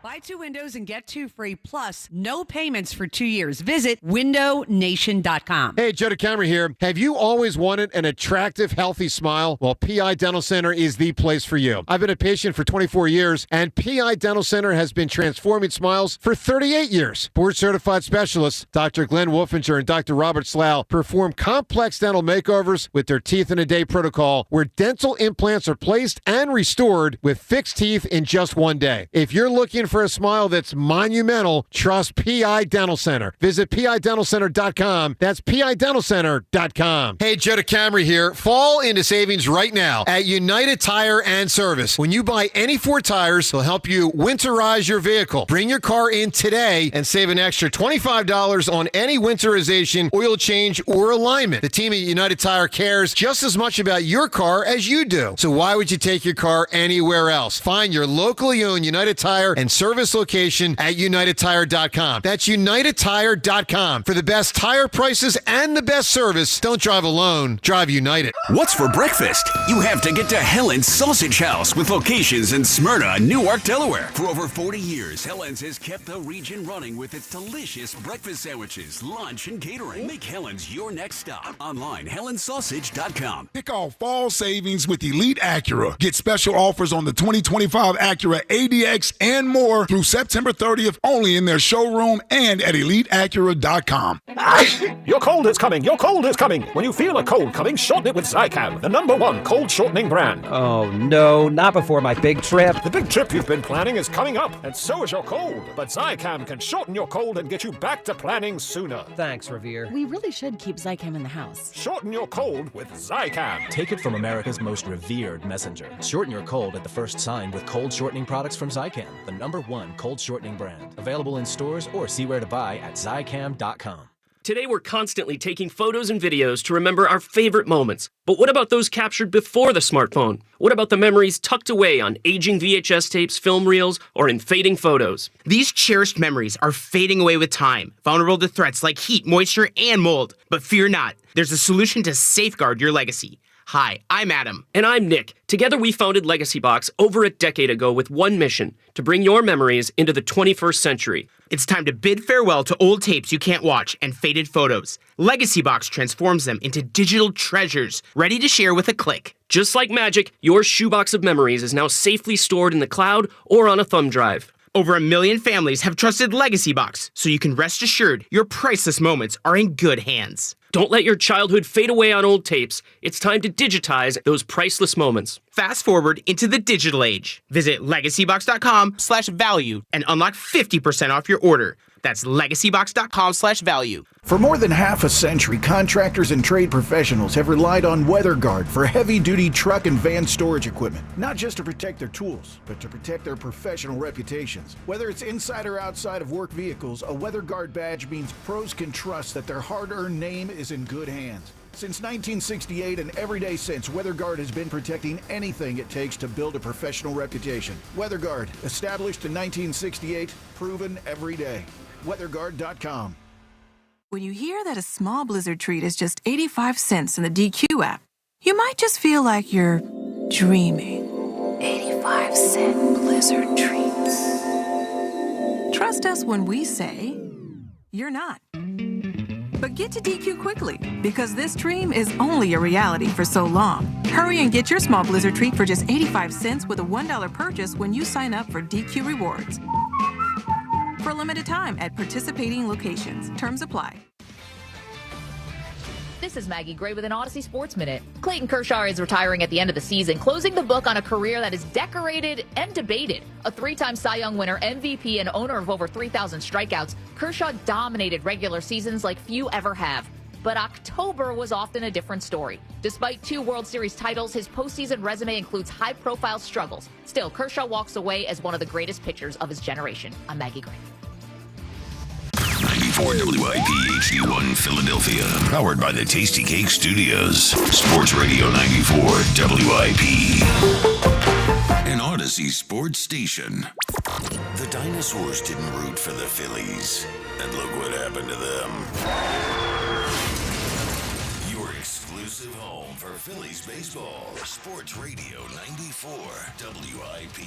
Speaker 13: Buy 2 windows and get 2 free, plus no payments for 2 years. Visit windownation.com.
Speaker 8: Hey, Joe DeCamera here. Have you always wanted an attractive, healthy smile? Well, PI Dental Center is the place for you. I've been a patient for 24 years, and PI Dental Center has been transforming smiles for 38 years. Board-certified specialists, Dr. Glenn Wolfinger and Dr. Robert Slough, perform complex dental makeovers with their teeth-in-a-day protocol, where dental implants are placed and restored with fixed teeth in just 1 day. If you're looking for a smile that's monumental, trust PI Dental Center. Visit PIDentalCenter.com. That's PIDentalCenter.com. Hey, Joe DeCamera here. Fall into savings right now at United Tire and Service. When you buy any 4 tires, they'll help you winterize your vehicle. Bring your car in today and save an extra $25 on any winterization, oil change, or alignment. The team at United Tire cares just as much about your car as you do. So why would you take your car anywhere else? Find your locally owned United Tire and Service location at UnitedTire.com. That's UnitedTire.com. For the best tire prices and the best service, don't drive alone. Drive United.
Speaker 18: What's for breakfast? You have to get to Helen's Sausage House with locations in Smyrna, Newark, Delaware. For over 40 years, Helen's has kept the region running with its delicious breakfast sandwiches, lunch, and catering. Make Helen's your next stop. Online, HelenSausage.com.
Speaker 14: Pick off fall savings with Elite Acura. Get special offers on the 2025 Acura ADX and more through September 30th, only in their showroom and at EliteAcura.com.
Speaker 15: Your cold is coming. Your cold is coming. When you feel a cold coming, shorten it with Zicam, the #1 cold shortening brand.
Speaker 21: Oh, no, not before my big trip.
Speaker 15: The big trip you've been planning is coming up, and so is your cold. But Zicam can shorten your cold and get you back to planning sooner.
Speaker 21: Thanks, Revere.
Speaker 20: We really should keep Zicam in the house.
Speaker 15: Shorten your cold with Zicam.
Speaker 23: Take it from America's most revered messenger. Shorten your cold at the first sign with cold shortening products from Zicam, the #1 cold shortening brand. Available in stores or see where to buy at Zicam.com.
Speaker 9: Today, we're constantly taking photos and videos to remember our favorite moments. But what about those captured before the smartphone? What about the memories tucked away on aging VHS tapes, film reels, or in fading photos?
Speaker 11: These cherished memories are fading away with time, vulnerable to threats like heat, moisture, and mold. But fear not, there's a solution to safeguard your legacy. Hi, I'm Adam.
Speaker 9: And I'm Nick. Together we founded Legacy Box over a decade ago with one mission, to bring your memories into the 21st century.
Speaker 11: It's time to bid farewell to old tapes you can't watch and faded photos. Legacy Box transforms them into digital treasures, ready to share with a click.
Speaker 9: Just like magic, your shoebox of memories is now safely stored in the cloud or on a thumb drive.
Speaker 11: Over 1 million families have trusted Legacy Box, so you can rest assured your priceless moments are in good hands.
Speaker 9: Don't let your childhood fade away on old tapes. It's time to digitize those priceless moments.
Speaker 11: Fast forward into the digital age. Visit legacybox.com/value and unlock 50% off your order. That's legacybox.com/value.
Speaker 17: For more than half a century, contractors and trade professionals have relied on WeatherGuard for heavy-duty truck and van storage equipment. Not just to protect their tools, but to protect their professional reputations. Whether it's inside or outside of work vehicles, a WeatherGuard badge means pros can trust that their hard-earned name is in good hands. Since 1968 and every day since, WeatherGuard has been protecting anything it takes to build a professional reputation. WeatherGuard, established in 1968, proven every day. WeatherGuard.com.
Speaker 22: When you hear that a small Blizzard treat is just 85 cents in the DQ app, you might just feel like you're dreaming. 85-cent Blizzard treats. Trust us when we say you're not. But get to DQ quickly, because this dream is only a reality for so long. Hurry and get your small Blizzard treat for just 85 cents with a $1 purchase when you sign up for DQ Rewards. For a limited time at participating locations. Terms apply.
Speaker 24: This is Maggie Gray with an Odyssey Sports Minute. Clayton Kershaw is retiring at the end of the season, closing the book on a career that is decorated and debated. A 3-time Cy Young winner, MVP, and owner of over 3,000 strikeouts, Kershaw dominated regular seasons like few ever have. But October was often a different story. Despite 2 World Series titles, his postseason resume includes high-profile struggles. Still, Kershaw walks away as one of the greatest pitchers of his generation. I'm Maggie Gray.
Speaker 4: 94 WIP HD1 Philadelphia. Powered by the Tasty Cake Studios. Sports Radio 94 WIP. An Odyssey sports station. The dinosaurs didn't root for the Phillies. And look what happened to them. Your exclusive home for Phillies baseball. Sports Radio 94 WIP.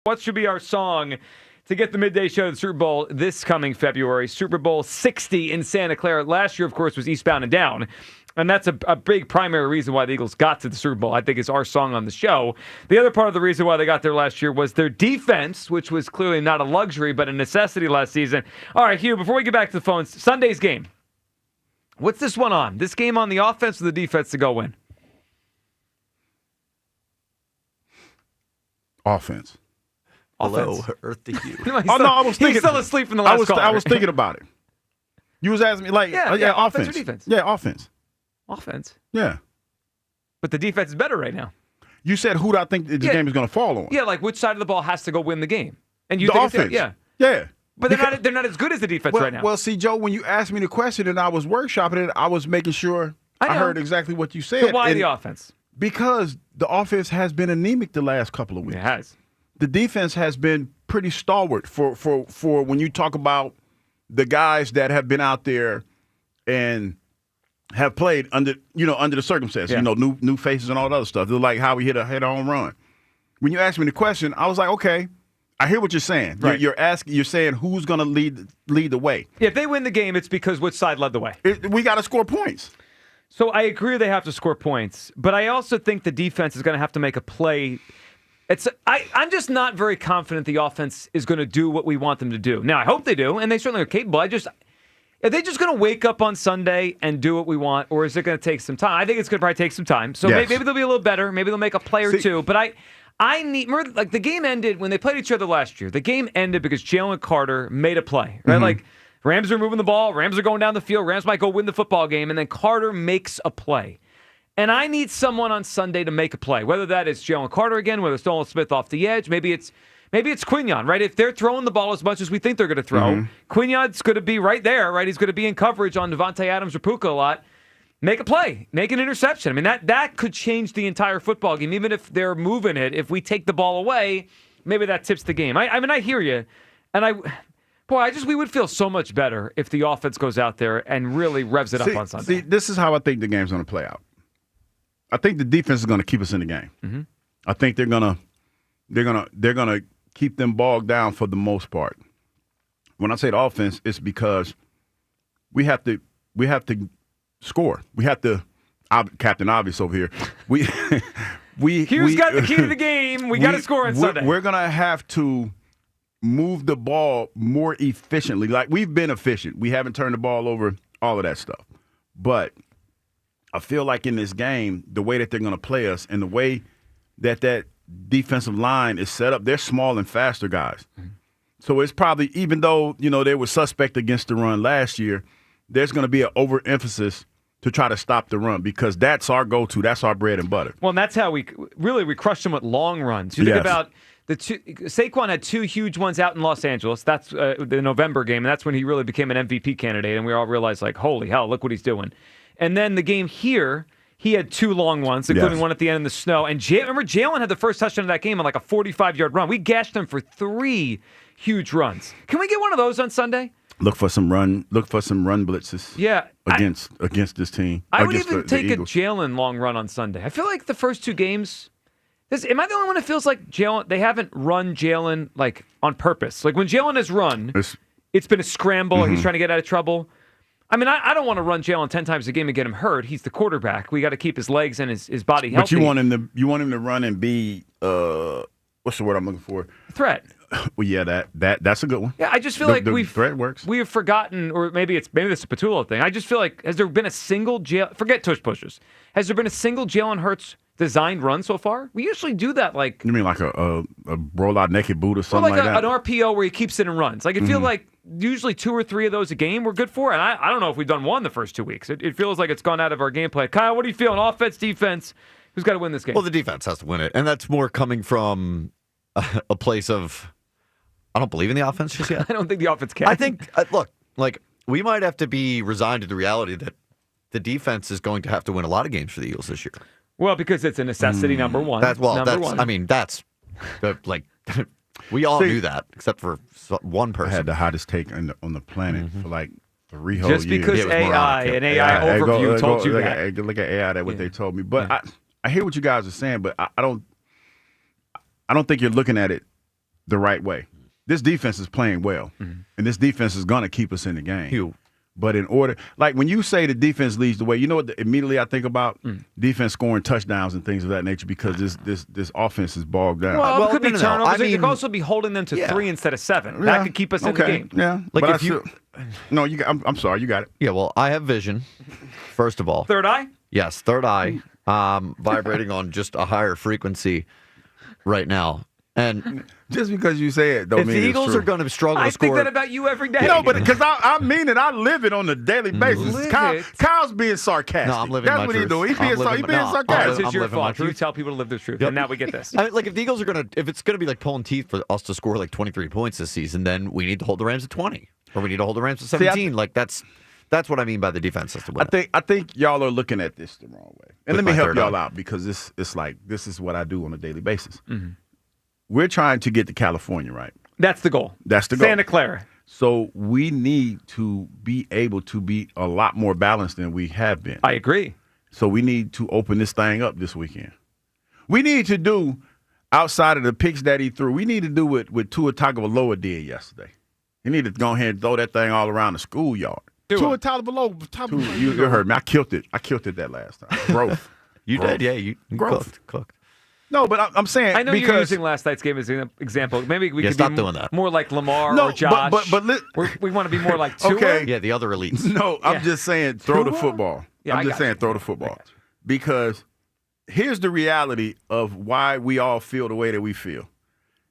Speaker 2: What should be our song to get the midday show of the Super Bowl this coming February? Super Bowl 60 in Santa Clara. Last year, of course, was Eastbound and Down. And that's a big primary reason why the Eagles got to the Super Bowl. I think it's our song on the show. The other part of the reason why they got there last year was their defense, which was clearly not a luxury, but a necessity last season. All right, Hugh, before we get back to the phones, Sunday's game. What's this one on? This game on the offense or the defense to go win?
Speaker 3: Offense.
Speaker 5: Hello, Earth to you.
Speaker 3: I was thinking.
Speaker 2: He's still asleep from the last call.
Speaker 3: I was thinking about it. You was asking me, like, offense.
Speaker 2: Or defense?
Speaker 3: Yeah, offense.
Speaker 2: Offense?
Speaker 3: Yeah.
Speaker 2: But the defense is better right now.
Speaker 3: You said who do I think the game is going to fall on?
Speaker 2: Yeah, like which side of the ball has to go win the game? And you
Speaker 3: the
Speaker 2: think
Speaker 3: offense.
Speaker 2: Yeah.
Speaker 3: Yeah.
Speaker 2: But they're not as good as the defense right now.
Speaker 3: Well, see, Joe, when you asked me the question and I was workshopping it, I was making sure I heard exactly what you said.
Speaker 2: So why the offense?
Speaker 3: Because the offense has been anemic the last couple of weeks.
Speaker 2: It has.
Speaker 3: The defense has been pretty stalwart for when you talk about the guys that have been out there and have played under the circumstances.
Speaker 2: Yeah.
Speaker 3: New faces and all that other stuff. They're like how we hit a home run. When you asked me the question, I was like, okay, I hear what you're saying.
Speaker 2: Right.
Speaker 3: You're saying who's going to lead the way.
Speaker 2: If they win the game, it's because which side led the way.
Speaker 3: We got to score points.
Speaker 2: So I agree they have to score points, but I also think the defense is going to have to make a play. I'm just not very confident the offense is going to do what we want them to do. Now, I hope they do, and they certainly are capable. Are they just going to wake up on Sunday and do what we want, or is it going to take some time? I think it's going to probably take some time. So
Speaker 3: Yes.
Speaker 2: maybe they'll be a little better. Maybe they'll make a play or two. But I need more. Like the game ended when they played each other last year. The game ended because Jalen Carter made a play. Right, like Rams are moving the ball. Rams are going down the field. Rams might go win the football game, and then Carter makes a play. And I need someone on Sunday to make a play, whether that is Jalen Carter again, whether it's Nolan Smith off the edge. Maybe it's Quinyon, right? If they're throwing the ball as much as we think they're going to throw, Quinyon's going to be right there, right? He's going to be in coverage on Devontae Adams or Puka a lot. Make a play. Make an interception. I mean, that could change the entire football game. Even if they're moving it, if we take the ball away, maybe that tips the game. I mean, I hear you. And we would feel so much better if the offense goes out there and really revs it up on Sunday.
Speaker 3: See, this is how I think the game's going to play out. I think the defense is going to keep us in the game.
Speaker 2: Mm-hmm.
Speaker 3: I think they're gonna keep them bogged down for the most part. When I say the offense, it's because we have to score. We have to. Captain Obvious over here. Hugh's
Speaker 2: got the key to the game. We got to score on Sunday.
Speaker 3: We're gonna have to move the ball more efficiently. Like we've been efficient. We haven't turned the ball over. All of that stuff, but I feel like in this game, the way that they're going to play us and the way that defensive line is set up, they're small and faster guys. So it's probably, even though, they were suspect against the run last year, there's going to be an overemphasis to try to stop the run because that's our go-to. That's our bread and butter.
Speaker 2: Well, and that's how we crushed them with long runs. You think about Saquon had two huge ones out in Los Angeles. That's the November game, and that's when he really became an MVP candidate, and we all realized, like, holy hell, look what he's doing. And then the game here, he had two long ones, including one at the end in the snow. And remember, Jalen had the first touchdown of that game on like a 45-yard run. We gashed him for 3 huge runs. Can we get one of those on Sunday?
Speaker 3: Look for some run blitzes.
Speaker 2: Yeah,
Speaker 3: against this team.
Speaker 2: I would even take a Jalen long run on Sunday. I feel like the first 2 games. Am I the only one that feels like Jalen? They haven't run Jalen like on purpose. Like when Jalen has run, it's been a scramble. He's trying to get out of trouble. I mean, I don't want to run Jalen 10 times a game and get him hurt. He's the quarterback. We got to keep his legs and his body healthy.
Speaker 3: But you want him to run and be what's the word I'm looking for?
Speaker 2: Threat.
Speaker 3: Well, yeah, that's a good one.
Speaker 2: Yeah, I just feel like
Speaker 3: threat works.
Speaker 2: We have forgotten, or maybe it's a Patullo thing. I just feel like has there been a single forget tush pushes? Has there been a single Jalen Hurts designed run so far? We usually do that like
Speaker 3: you mean like a roll out naked boot or something like that?
Speaker 2: An RPO where he keeps it and runs. Like it feels like usually 2 or 3 of those a game we're good for. And I don't know if we've done one the first 2 weeks. It feels like it's gone out of our gameplay. Kyle, what do you feel on offense, defense? Who's got to win this game?
Speaker 5: Well, the defense has to win it, and that's more coming from a place of I don't believe in the offense just yet.
Speaker 2: I don't think the offense can.
Speaker 5: I think look, like we might have to be resigned to the reality that the defense is going to have to win a lot of games for the Eagles this year.
Speaker 2: Well, because it's a necessity, number one.
Speaker 5: That's
Speaker 2: one.
Speaker 5: I mean, that's like we all knew that, except for one person.
Speaker 3: I had the hottest take on the planet for like 3 whole years.
Speaker 2: Just because AI overview told you that.
Speaker 3: Look at AI. That's what they told me. But I hear what you guys are saying, but I don't think you're looking at it the right way. This defense is playing well, and this defense is going to keep us in the game. But in order, like when you say the defense leads the way, you know what immediately I think about? Defense scoring touchdowns and things of that nature because this offense is bogged down.
Speaker 2: Well, it could be turnovers. It could also be holding them to 3 instead of 7. That could keep us in the game.
Speaker 3: Yeah,
Speaker 5: like
Speaker 3: but
Speaker 5: if
Speaker 3: I'm sorry, you got it.
Speaker 5: Yeah, well, I have vision. First of all,
Speaker 2: third eye.
Speaker 5: Yes, third eye, vibrating on just a higher frequency right now. And
Speaker 3: just because you say it, don't
Speaker 5: if
Speaker 3: mean
Speaker 5: the
Speaker 3: it's
Speaker 5: Eagles
Speaker 3: true.
Speaker 5: are going to struggle to
Speaker 2: I
Speaker 5: score,
Speaker 2: think that about you every day.
Speaker 3: No, but because I mean it, I live it on a daily basis. Kyle's being sarcastic.
Speaker 5: No, I'm living
Speaker 3: That's
Speaker 5: my
Speaker 3: what
Speaker 5: truth.
Speaker 3: he's doing. He's being sarcastic.
Speaker 2: This is your fault. You tell people to live their truth, and now we get this.
Speaker 5: I mean, like if the Eagles are going to, if it's going to be like pulling teeth for us to score like 23 points this season, then we need to hold the Rams at 20, or we need to hold the Rams at 17. Like that's what I mean by the defense has to win.
Speaker 3: I think y'all are looking at this the wrong way. And
Speaker 5: With
Speaker 3: let me
Speaker 5: my
Speaker 3: help
Speaker 5: third
Speaker 3: y'all
Speaker 5: eye.
Speaker 3: out because it's like this is what I do on a daily basis. We're trying to get to California, right?
Speaker 2: That's the goal.
Speaker 3: That's the goal.
Speaker 2: Santa Clara.
Speaker 3: So we need to be able to be a lot more balanced than we have been.
Speaker 2: I agree.
Speaker 3: So we need to open this thing up this weekend. We need to do, outside of the picks that he threw, we need to do what Tua Tagovailoa did yesterday. He need to go ahead and throw that thing all around the schoolyard.
Speaker 8: Tua Tagovailoa.
Speaker 3: You heard me. I killed it that last time. Growth.
Speaker 5: You
Speaker 3: Growth.
Speaker 5: did, yeah. You cooked.
Speaker 3: No, but I'm saying
Speaker 2: I know
Speaker 3: because
Speaker 2: you're using last night's game as an example. Maybe we could
Speaker 5: stop
Speaker 2: be
Speaker 5: doing that.
Speaker 2: more like Lamar
Speaker 3: No,
Speaker 2: or Josh.
Speaker 3: but
Speaker 2: we want to be more like Tua.
Speaker 3: Okay.
Speaker 5: Yeah, the other elites.
Speaker 3: No, I'm just saying throw the
Speaker 2: Tua?
Speaker 3: football.
Speaker 2: Yeah,
Speaker 3: I'm just saying throw the football. Because here's the reality of why we all feel the way that we feel.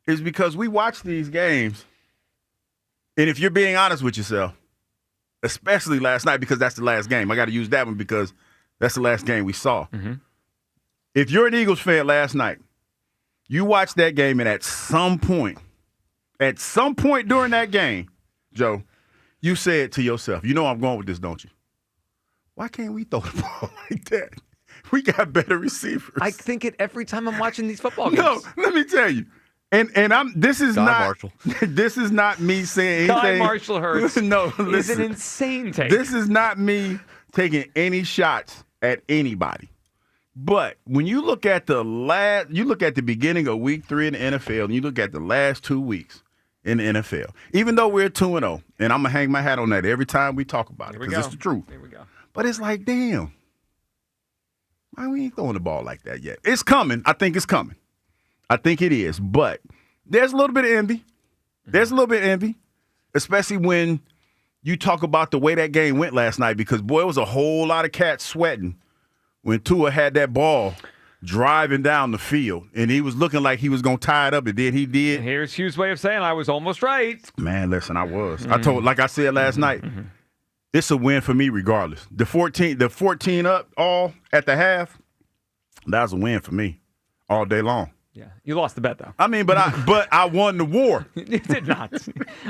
Speaker 3: Is because we watch these games, and if you're being honest with yourself, especially last night, because that's the last game. I got to use that one because that's the last game we saw.
Speaker 2: Mm-hmm.
Speaker 3: If you're an Eagles fan last night, you watched that game, and at some point during that game, Joe, you said to yourself, you know I'm going with this, don't you? Why can't we throw the ball like that? We got better receivers.
Speaker 2: I think it every time I'm watching these football games.
Speaker 3: No, let me tell you. And this is
Speaker 5: Guy
Speaker 3: not
Speaker 5: Marshall.
Speaker 3: This is not me saying anything.
Speaker 2: Guy Marshall hurts.
Speaker 3: No,
Speaker 2: is
Speaker 3: listen.
Speaker 2: an insane take.
Speaker 3: This is not me taking any shots at anybody. But when you look at the beginning of week 3 in the NFL, and you look at the last 2 weeks in the NFL, even though we're 2-0, and I'm gonna hang my hat on that every time we talk about it because it's the truth.
Speaker 2: Here we go.
Speaker 3: But it's like, damn, why we ain't throwing the ball like that yet? It's coming. I think it's coming. I think it is. But there's a little bit of envy. There's a little bit of envy, especially when you talk about the way that game went last night because, boy, it was a whole lot of cats sweating when Tua had that ball driving down the field, and he was looking like he was going to tie it up, and then he did.
Speaker 2: And here's Hugh's way of saying I was almost right.
Speaker 3: Man, listen, I was. Like I said last night, it's a win for me regardless. The 14 up all at the half, that was a win for me all day long.
Speaker 2: Yeah, you lost the bet, though.
Speaker 3: I mean, but I won the war.
Speaker 2: You did not.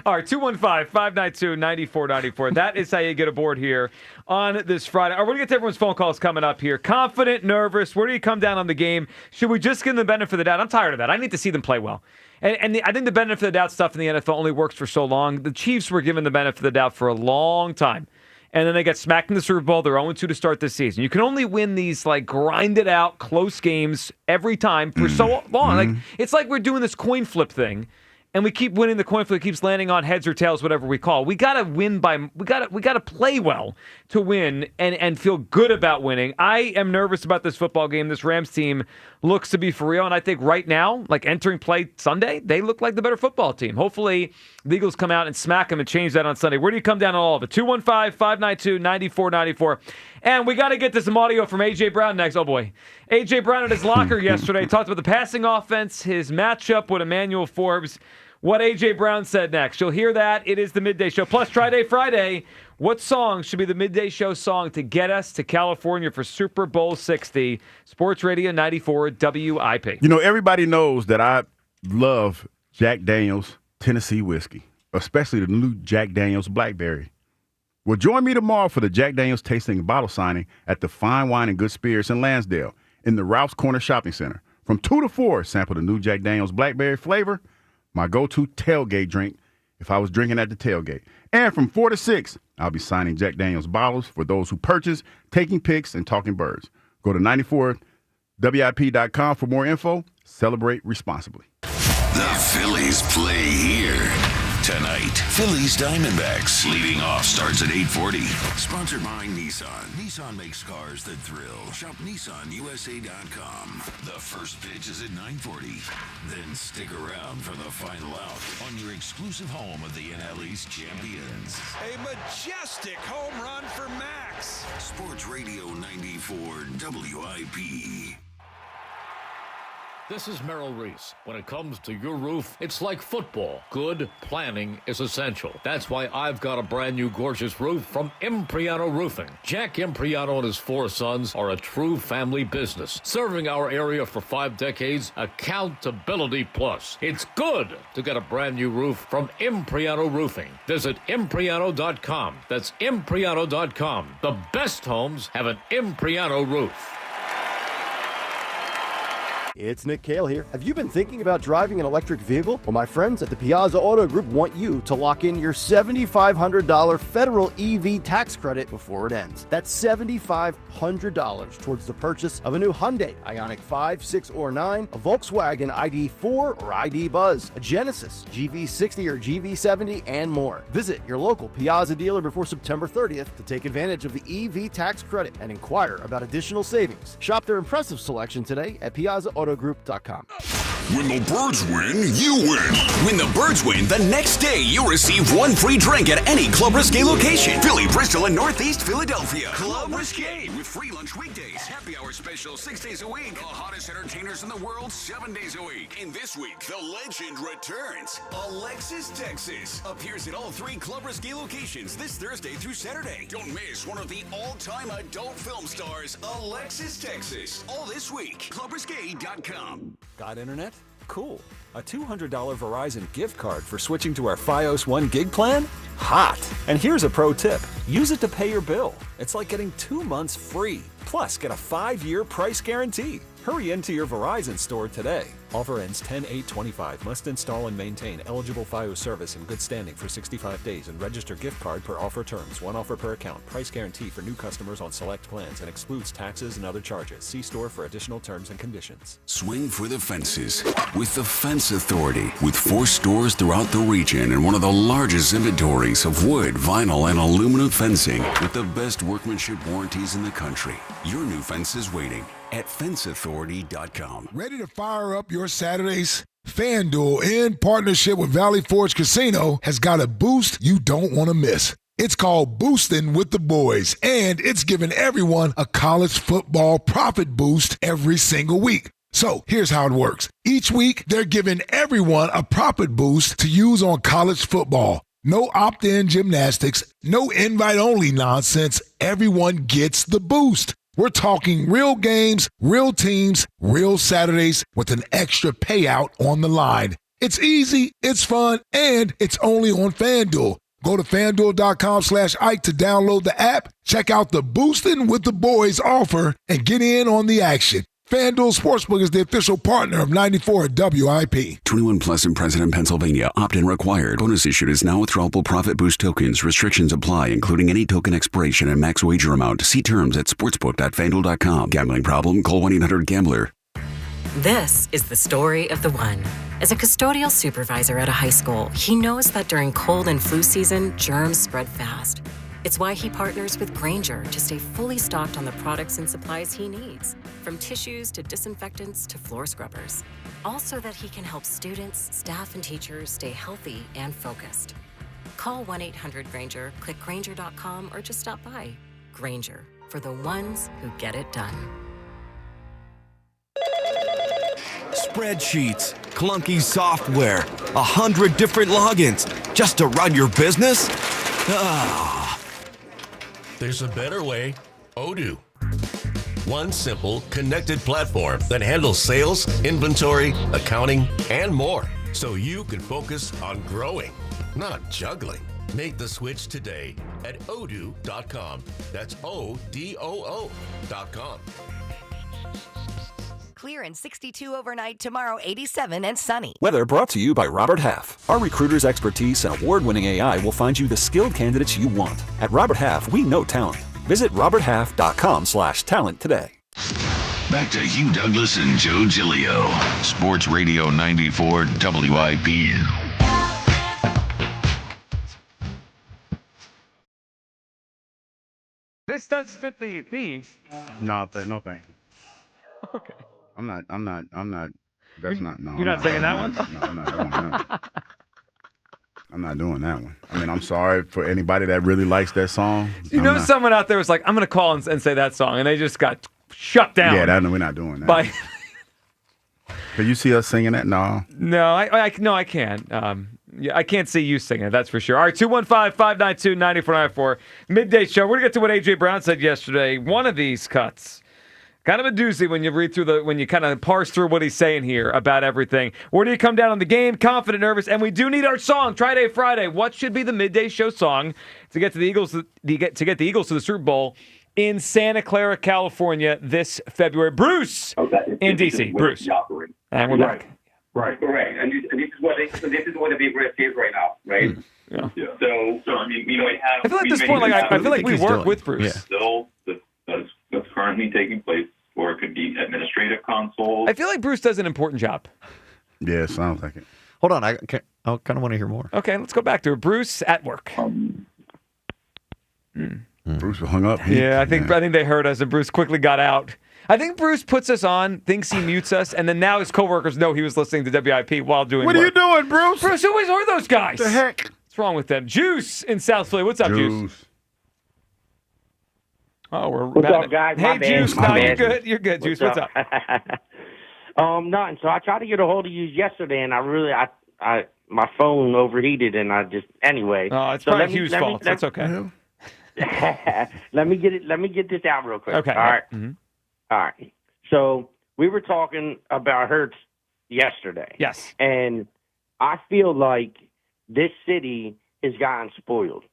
Speaker 2: All right, 215-592-9494. That is how you get aboard here on this Friday. All right, we're going to get to everyone's phone calls coming up here. Confident, nervous, where do you come down on the game? Should we just give them the benefit of the doubt? I'm tired of that. I need to see them play well. And I think the benefit of the doubt stuff in the NFL only works for so long. The Chiefs were given the benefit of the doubt for a long time. And then they got smacked in the Super Bowl. They're 0-2 to start this season. You can only win these like grinded out close games every time for so long. Like it's like we're doing this coin flip thing, and we keep winning the coin flip. It keeps landing on heads or tails, whatever we call. We gotta win we gotta play well to win and feel good about winning. I am nervous about this football game. This Rams team looks to be for real, and I think right now, like entering play Sunday, they look like the better football team. Hopefully, the Eagles come out and smack them and change that on Sunday. Where do you come down on all of it? 215-592-9494. And we got to get to some audio from A.J. Brown next. Oh, boy. A.J. Brown at his locker yesterday talked about the passing offense, his matchup with Emmanuel Forbes. What A.J. Brown said next. You'll hear that. It is the Midday Show. Plus, Friday. What song should be the Midday Show song to get us to California for Super Bowl 60? Sports Radio 94 WIP.
Speaker 3: You know, everybody knows that I love Jack Daniel's Tennessee whiskey, especially the new Jack Daniel's Blackberry. Well, join me tomorrow for the Jack Daniel's tasting and bottle signing at the Fine Wine and Good Spirits in Lansdale in the Ralph's Corner Shopping Center. From 2 to 4, sample the new Jack Daniel's Blackberry flavor, my go-to tailgate drink if I was drinking at the tailgate. And from 4 to 6, I'll be signing Jack Daniel's bottles for those who purchase, taking pics, and talking birds. Go to 94WIP.com for more info. Celebrate responsibly.
Speaker 4: The Phillies play here tonight. Phillies Diamondbacks leading off starts at 8:40. Sponsored by Nissan. Nissan makes cars that thrill. Shop NissanUSA.com. The first pitch is at 9:40. Then stick around for the final out on your exclusive home of the NL East champions.
Speaker 12: A majestic home run for Max.
Speaker 4: Sports Radio 94 WIP.
Speaker 19: This is Merrill Reese. When it comes to your roof, it's like football. Good planning is essential. That's why I've got a brand new gorgeous roof from Impriano Roofing. Jack Impriano and his 4 sons are a true family business, serving our area for 5 decades. Accountability plus. It's good to get a brand new roof from Impriano Roofing. Visit Impriano.com. That's Impriano.com. The best homes have an Impriano roof.
Speaker 1: It's Nick Kale here. Have you been thinking about driving an electric vehicle? Well, my friends at the Piazza Auto Group want you to lock in your $7,500 federal EV tax credit before it ends. That's $7,500 towards the purchase of a new Hyundai Ioniq 5, 6, or 9, a Volkswagen ID4 or ID Buzz, a Genesis GV60 or GV70, and more. Visit your local Piazza dealer before September 30th to take advantage of the EV tax credit and inquire about additional savings. Shop their impressive selection today at piazzaautogroup.com.
Speaker 18: When the Birds win, you win. When the Birds win, the next day you receive one free drink at any Club Risque location. Philly, Bristol, and Northeast Philadelphia. Club Risque with free lunch weekdays. Happy hour special 6 days a week. The hottest entertainers in the world 7 days a week. And this week, the legend returns. Alexis Texas appears at all 3 Club Risque locations this Thursday through Saturday. Don't miss one of the all-time adult film stars, Alexis Texas. All this week. ClubRisque.com.
Speaker 6: Got internet? Cool. A $200 Verizon gift card for switching to our Fios 1 gig plan? Hot! And here's a pro tip. Use it to pay your bill. It's like getting 2 months free. Plus, get a 5-year price guarantee. Hurry into your Verizon store today. Offer ends 10/8/25. Must install and maintain eligible Fios service in good standing for 65 days and register gift card per offer terms. One offer per account. Price guarantee for new customers on select plans and excludes taxes and other charges. See store for additional terms and conditions.
Speaker 18: Swing for the fences with the Fence Authority. With 4 stores throughout the region and one of the largest inventories of wood, vinyl, and aluminum fencing with the best workmanship warranties in the country. Your new fence is waiting at fenceauthority.com.
Speaker 14: Ready to fire up your Saturdays? FanDuel, in partnership with Valley Forge Casino, has got a boost you don't want to miss. It's called Boosting with the Boys, and it's giving everyone a college football profit boost every single week. So here's how it works. Each week, they're giving everyone a profit boost to use on college football. No opt-in gymnastics, no invite-only nonsense. Everyone gets the boost. We're talking real games, real teams, real Saturdays with an extra payout on the line. It's easy, it's fun, and it's only on FanDuel. Go to FanDuel.com/Ike to download the app, check out the Boostin' with the Boys offer, and get in on the action. FanDuel Sportsbook is the official partner of 94 WIP.
Speaker 18: 21 plus in President, Pennsylvania. Opt-in required. Bonus issued is now withdrawable profit boost tokens. Restrictions apply, including any token expiration and max wager amount. See terms at sportsbook.fanduel.com. Gambling problem? Call 1-800-GAMBLER.
Speaker 10: This is the story of the one. As a custodial supervisor at a high school, he knows that during cold and flu season, germs spread fast. It's why he partners with Grainger to stay fully stocked on the products and supplies he needs, from tissues to disinfectants to floor scrubbers. All so that he can help students, staff, and teachers stay healthy and focused. Call 1-800-GRAINGER, click Grainger.com, or just stop by. Grainger, for the ones who get it done.
Speaker 16: Spreadsheets, clunky software, 100 different logins just to run your business? Ah.
Speaker 25: There's a better way. Odoo. One simple, connected platform that handles sales, inventory, accounting, and more. So you can focus on growing, not juggling. Make the switch today at odoo.com. That's ODOO.com.
Speaker 26: Clear in 62 overnight, tomorrow 87 and sunny.
Speaker 6: Weather brought to you by Robert Half. Our recruiters' expertise and award-winning AI will find you the skilled candidates you want. At Robert Half, we know talent. Visit roberthalf.com/talent today.
Speaker 4: Back to Hugh Douglas and Joe Giglio. Sports Radio 94 WIP.
Speaker 2: This does fit the theme.
Speaker 3: No, no thank you.
Speaker 2: Okay.
Speaker 3: I'm not, that's not, no.
Speaker 2: You're not singing that one?
Speaker 3: No, I'm not doing that. I'm not doing that one. I mean, I'm sorry for anybody that really likes that song.
Speaker 2: Someone out there was like, I'm going to call and say that song, and they just got shut down.
Speaker 3: Yeah, we're not doing that. Can you see us singing that? No.
Speaker 2: No, I can't. I can't see you singing it, that's for sure. All right, 215-592-9494. Midday show. We're going to get to what A.J. Brown said yesterday. One of these cuts. Kind of a doozy when you read through when you kind of parse through what he's saying here about everything. Where do you come down on the game? Confident, nervous, and we do need our song. Try-Day Friday. What should be the midday show song to get to the Eagles to get the Eagles to the Super Bowl in Santa Clara, California this February. Bruce in D.C. Bruce. And we're back.
Speaker 7: Right, correct. And this is what the big risk is right now, right?
Speaker 2: Yeah.
Speaker 7: So I mean, we have.
Speaker 2: I feel at this point, like I feel like we work with Bruce.
Speaker 7: Still, that's currently taking place, or it could be administrative console.
Speaker 2: I feel like Bruce does an important job.
Speaker 3: Yeah, sounds like it.
Speaker 5: Hold on, I kind of want to hear more.
Speaker 2: Okay, let's go back to it. Bruce at work.
Speaker 3: Bruce was hung up.
Speaker 2: I think they heard us, and Bruce quickly got out. I think Bruce puts us on, thinks he mutes us, and then now his coworkers know he was listening to WIP while doing
Speaker 3: What
Speaker 2: work.
Speaker 3: are you doing, Bruce?
Speaker 2: Bruce, who are those guys?
Speaker 3: The heck?
Speaker 2: What's wrong with them? Juice in South Philly. What's up, Juice? Oh, we're
Speaker 13: What's up, guys?
Speaker 2: Hey,
Speaker 13: My bad.
Speaker 2: Juice.
Speaker 13: My
Speaker 2: No, you're
Speaker 13: bad.
Speaker 2: good. You're good, Juice. What's up?
Speaker 13: Nothing. So I tried to get a hold of you yesterday, and I my phone overheated, and anyway.
Speaker 2: Oh, it's
Speaker 13: so
Speaker 2: probably Hugh's fault. That's okay.
Speaker 13: Let me get this out real quick.
Speaker 2: Okay.
Speaker 13: All right.
Speaker 2: Mm-hmm.
Speaker 13: All right. So we were talking about Hertz yesterday.
Speaker 2: Yes.
Speaker 13: And I feel like this city has gotten spoiled.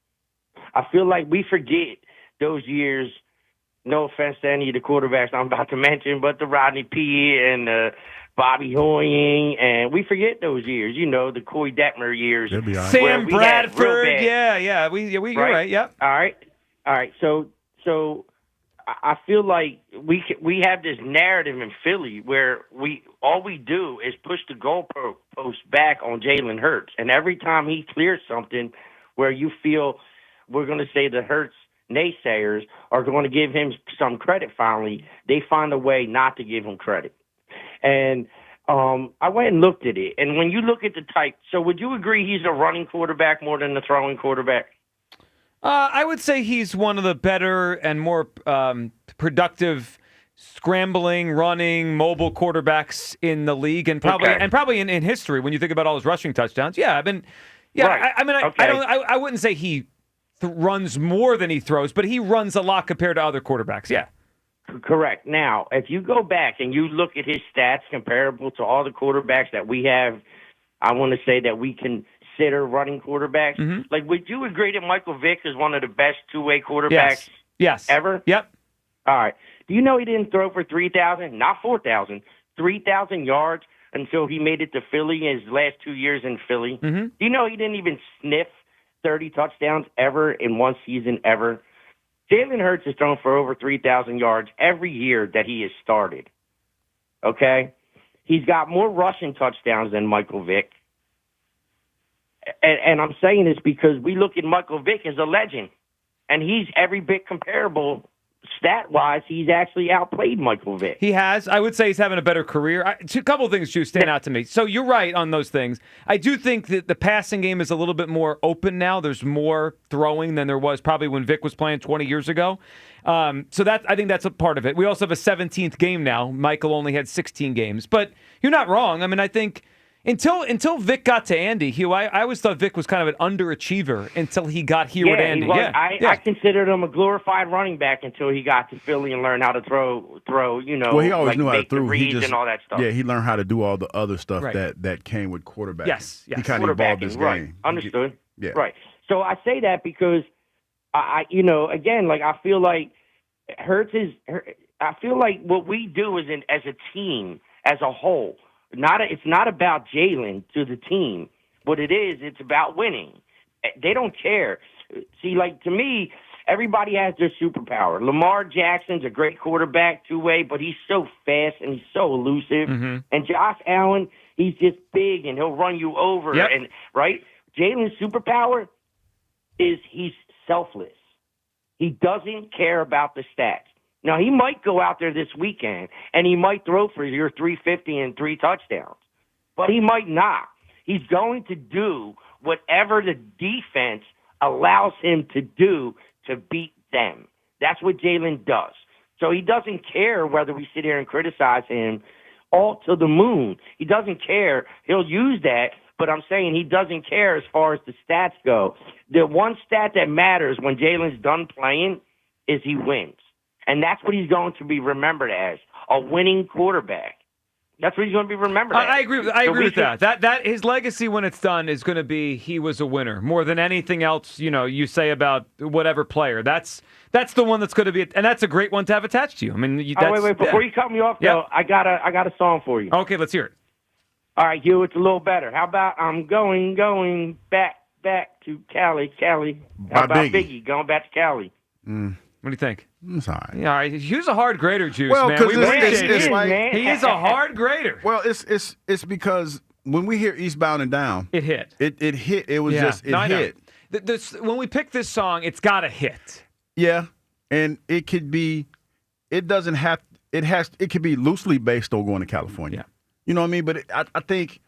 Speaker 13: I feel like we forget those years. No offense to any of the quarterbacks I'm about to mention, but the Rodney P. and Bobby Hoying, and we forget those years. You know, the Coy Detmer years.
Speaker 3: They'll be all right.
Speaker 2: Sam Bradford. Yeah. You're right. Yep.
Speaker 13: All right. So I feel like we have this narrative in Philly where all we do is push the goalpost back on Jalen Hurts, and every time he clears something where you feel we're going to say the Hurts naysayers are going to give him some credit finally, they find a way not to give him credit. And I went and looked at it, and when you look at the type, so would you agree he's a running quarterback more than a throwing quarterback?
Speaker 2: I would say he's one of the better and more productive scrambling, running, mobile quarterbacks in the league, and probably in history when you think about all his rushing touchdowns. Yeah, I mean,
Speaker 13: Right.
Speaker 2: I wouldn't say he runs more than he throws, but he runs a lot compared to other quarterbacks. Yeah.
Speaker 13: Correct. Now, if you go back and you look at his stats comparable to all the quarterbacks that we have, I want to say that we consider running quarterbacks.
Speaker 2: Mm-hmm.
Speaker 13: Like, would you agree that Michael Vick is one of the best two-way quarterbacks
Speaker 2: Yes.
Speaker 13: ever?
Speaker 2: Yep.
Speaker 13: All right. Do you know he didn't throw for 3,000, not 4,000, 3,000 yards until he made it to Philly in his last 2 years in Philly?
Speaker 2: Mm-hmm.
Speaker 13: Do you know he didn't even sniff 30 touchdowns ever in one season ever? Jalen Hurts has thrown for over 3,000 yards every year that he has started. Okay? He's got more rushing touchdowns than Michael Vick. And I'm saying this because we look at Michael Vick as a legend, and he's every bit comparable stat-wise. He's actually outplayed Michael Vick.
Speaker 2: He has. I would say he's having a better career. A couple of things, Juice, stand out to me. So you're right on those things. I do think that the passing game is a little bit more open now. There's more throwing than there was probably when Vic was playing 20 years ago. So I think that's a part of it. We also have a 17th game now. Michael only had 16 games. But you're not wrong. I mean, I think until Vic got to Andy, Hugh, I always thought Vic was kind of an underachiever until he got here with Andy.
Speaker 13: He was. I considered him a glorified running back until he got to Philly and learned how to throw. You know,
Speaker 3: Well, he always knew how to
Speaker 13: make the
Speaker 3: throw.
Speaker 13: reads and all that stuff.
Speaker 3: Yeah, he learned how to do all the other stuff
Speaker 13: Right.
Speaker 3: that came with quarterbacking.
Speaker 13: Yes.
Speaker 3: He kind of evolved his
Speaker 13: Quarterbacking, right.
Speaker 3: game.
Speaker 13: Understood.
Speaker 3: Yeah.
Speaker 13: Right. So I say that because again, like I feel like Hurts is. I feel like what we do as a team, as a whole. It's not about Jalen to the team. What it is, it's about winning. They don't care. See, like, to me, everybody has their superpower. Lamar Jackson's a great quarterback, two-way, but he's so fast and he's so elusive.
Speaker 2: Mm-hmm.
Speaker 13: And Josh Allen, he's just big and he'll run you over.
Speaker 2: Yep.
Speaker 13: And right? Jalen's superpower is he's selfless. He doesn't care about the stats. Now, he might go out there this weekend, and he might throw for your 350 and 3 touchdowns, but he might not. He's going to do whatever the defense allows him to do to beat them. That's what Jalen does. So he doesn't care whether we sit here and criticize him all to the moon. He doesn't care. He'll use that, but I'm saying he doesn't care as far as the stats go. The one stat that matters when Jalen's done playing is he wins. And that's what he's going to be remembered as, a winning quarterback. That's what he's going to be remembered.
Speaker 2: I agree with that. That his legacy when it's done is going to be he was a winner more than anything else. You say about whatever player. That's the one that's going to be, and that's a great one to have attached to you. I mean,
Speaker 13: wait. Before you cut me off, though, I got a song for you.
Speaker 2: Okay, let's hear it.
Speaker 13: All right, Hugh, it's a little better. How about I'm going back to Cali. How about Biggie going back to Cali?
Speaker 2: What do you think?
Speaker 3: It's all right.
Speaker 2: Yeah, all right. Hugh's a hard grader, Juice,
Speaker 3: Well,
Speaker 2: man.
Speaker 3: because
Speaker 2: He is a hard grader.
Speaker 3: Well, it's because when we hear Eastbound and Down,
Speaker 2: it hit.
Speaker 3: It hit. It was just it hit.
Speaker 2: When we pick this song, it's got to hit.
Speaker 3: Yeah, and it could be. It doesn't have. It has. It could be loosely based on going to California.
Speaker 2: Yeah.
Speaker 3: You know what I mean? But I think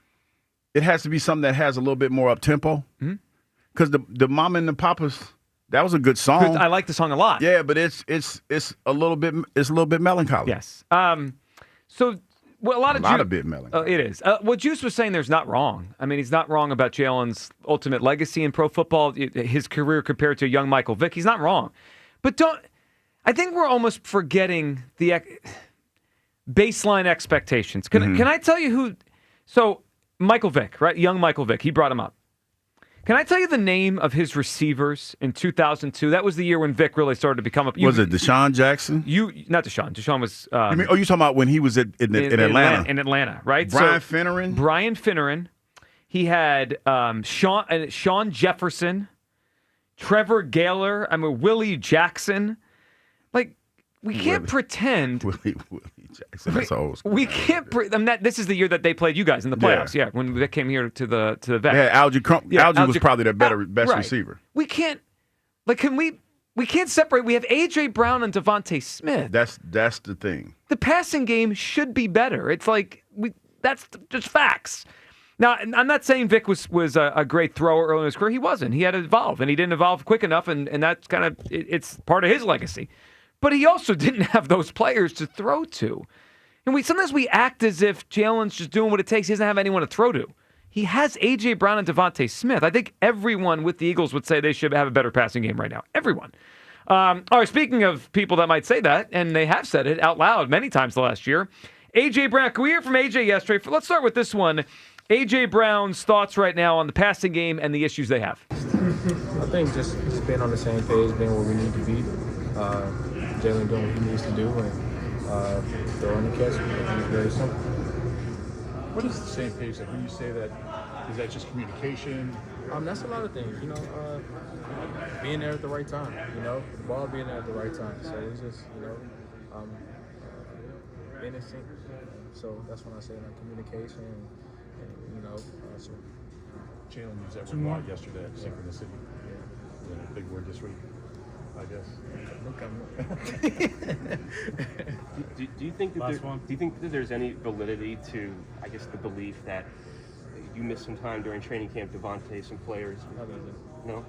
Speaker 3: it has to be something that has a little bit more up tempo. Because the Mama and the Papas. That was a good song.
Speaker 2: I like the song a lot.
Speaker 3: Yeah, but it's a little bit melancholy.
Speaker 2: Yes. So a lot
Speaker 3: of bit melancholy.
Speaker 2: It is. What Juice was saying, there's not wrong. I mean, he's not wrong about Jalen's ultimate legacy in pro football, his career compared to young Michael Vick. He's not wrong. But I think we're almost forgetting the baseline expectations. Can I tell you who? So Michael Vick, right? Young Michael Vick. He brought him up. Can I tell you the name of his receivers in 2002? That was the year when Vic really started to become a.
Speaker 3: Was it Deshaun Jackson?
Speaker 2: Not Deshaun. Deshaun was.
Speaker 3: You talking about when he was in Atlanta?
Speaker 2: In Atlanta, right?
Speaker 3: Brian Finneran.
Speaker 2: Brian Finneran. He had Sean Jefferson, Trevor Gaylor. Willie Jackson. Like we can't pretend.
Speaker 3: Willie Jackson. That's old school.
Speaker 2: We can't. This is the year that they played you guys in the playoffs. Yeah, when they came here to the vet.
Speaker 3: Yeah, Algie was probably their best receiver.
Speaker 2: We can't. We can't separate. We have A.J. Brown and Devontae Smith.
Speaker 3: That's the thing.
Speaker 2: The passing game should be better. It's like that's just facts. Now, I'm not saying Vic was a great thrower early in his career. He wasn't. He had to evolve, and he didn't evolve quick enough, and that's kind of it's part of his legacy. But he also didn't have those players to throw to. And sometimes we act as if Jalen's just doing what it takes. He doesn't have anyone to throw to. He has A.J. Brown and Devontae Smith. I think everyone with the Eagles would say they should have a better passing game right now. Everyone. All right, speaking of people that might say that, and they have said it out loud many times the last year, A.J. Brown. Can we hear from A.J. yesterday? Let's start with this one. A.J. Brown's thoughts right now on the passing game and the issues they have.
Speaker 9: I think just being on the same page, being where we need to be. Jalen doing what he needs to do and throwing the catch. I think it's very simple.
Speaker 11: What is the same page? Like when you say that, is that just communication?
Speaker 9: That's a lot of things. Being there at the right time. The ball being there at the right time. So it's just being in sync. So that's when I say communication and so.
Speaker 11: Jalen used that word a lot yesterday. Synchronicity. Yeah. A big word this week. I guess.
Speaker 15: Do you think that there's any validity to, I guess, the belief that you missed some time during training camp, Devontae, some players? No.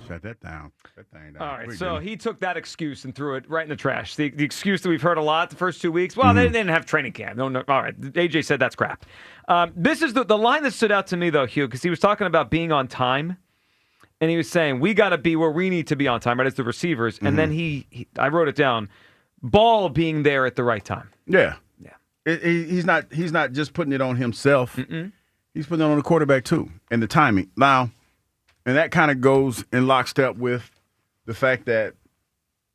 Speaker 3: Shut that down. That thing down.
Speaker 2: All right, so he took that excuse and threw it right in the trash. The excuse that we've heard a lot the first 2 weeks. Well, they didn't have training camp. No. All right, AJ said that's crap. This is the line that stood out to me though, Hugh, because he was talking about being on time. And he was saying, we got to be where we need to be on time, right, as the receivers. And then I wrote it down, ball being there at the right time.
Speaker 3: Yeah. He's not just putting it on himself. He's putting it on the quarterback, too, and the timing. Now, and that kind of goes in lockstep with the fact that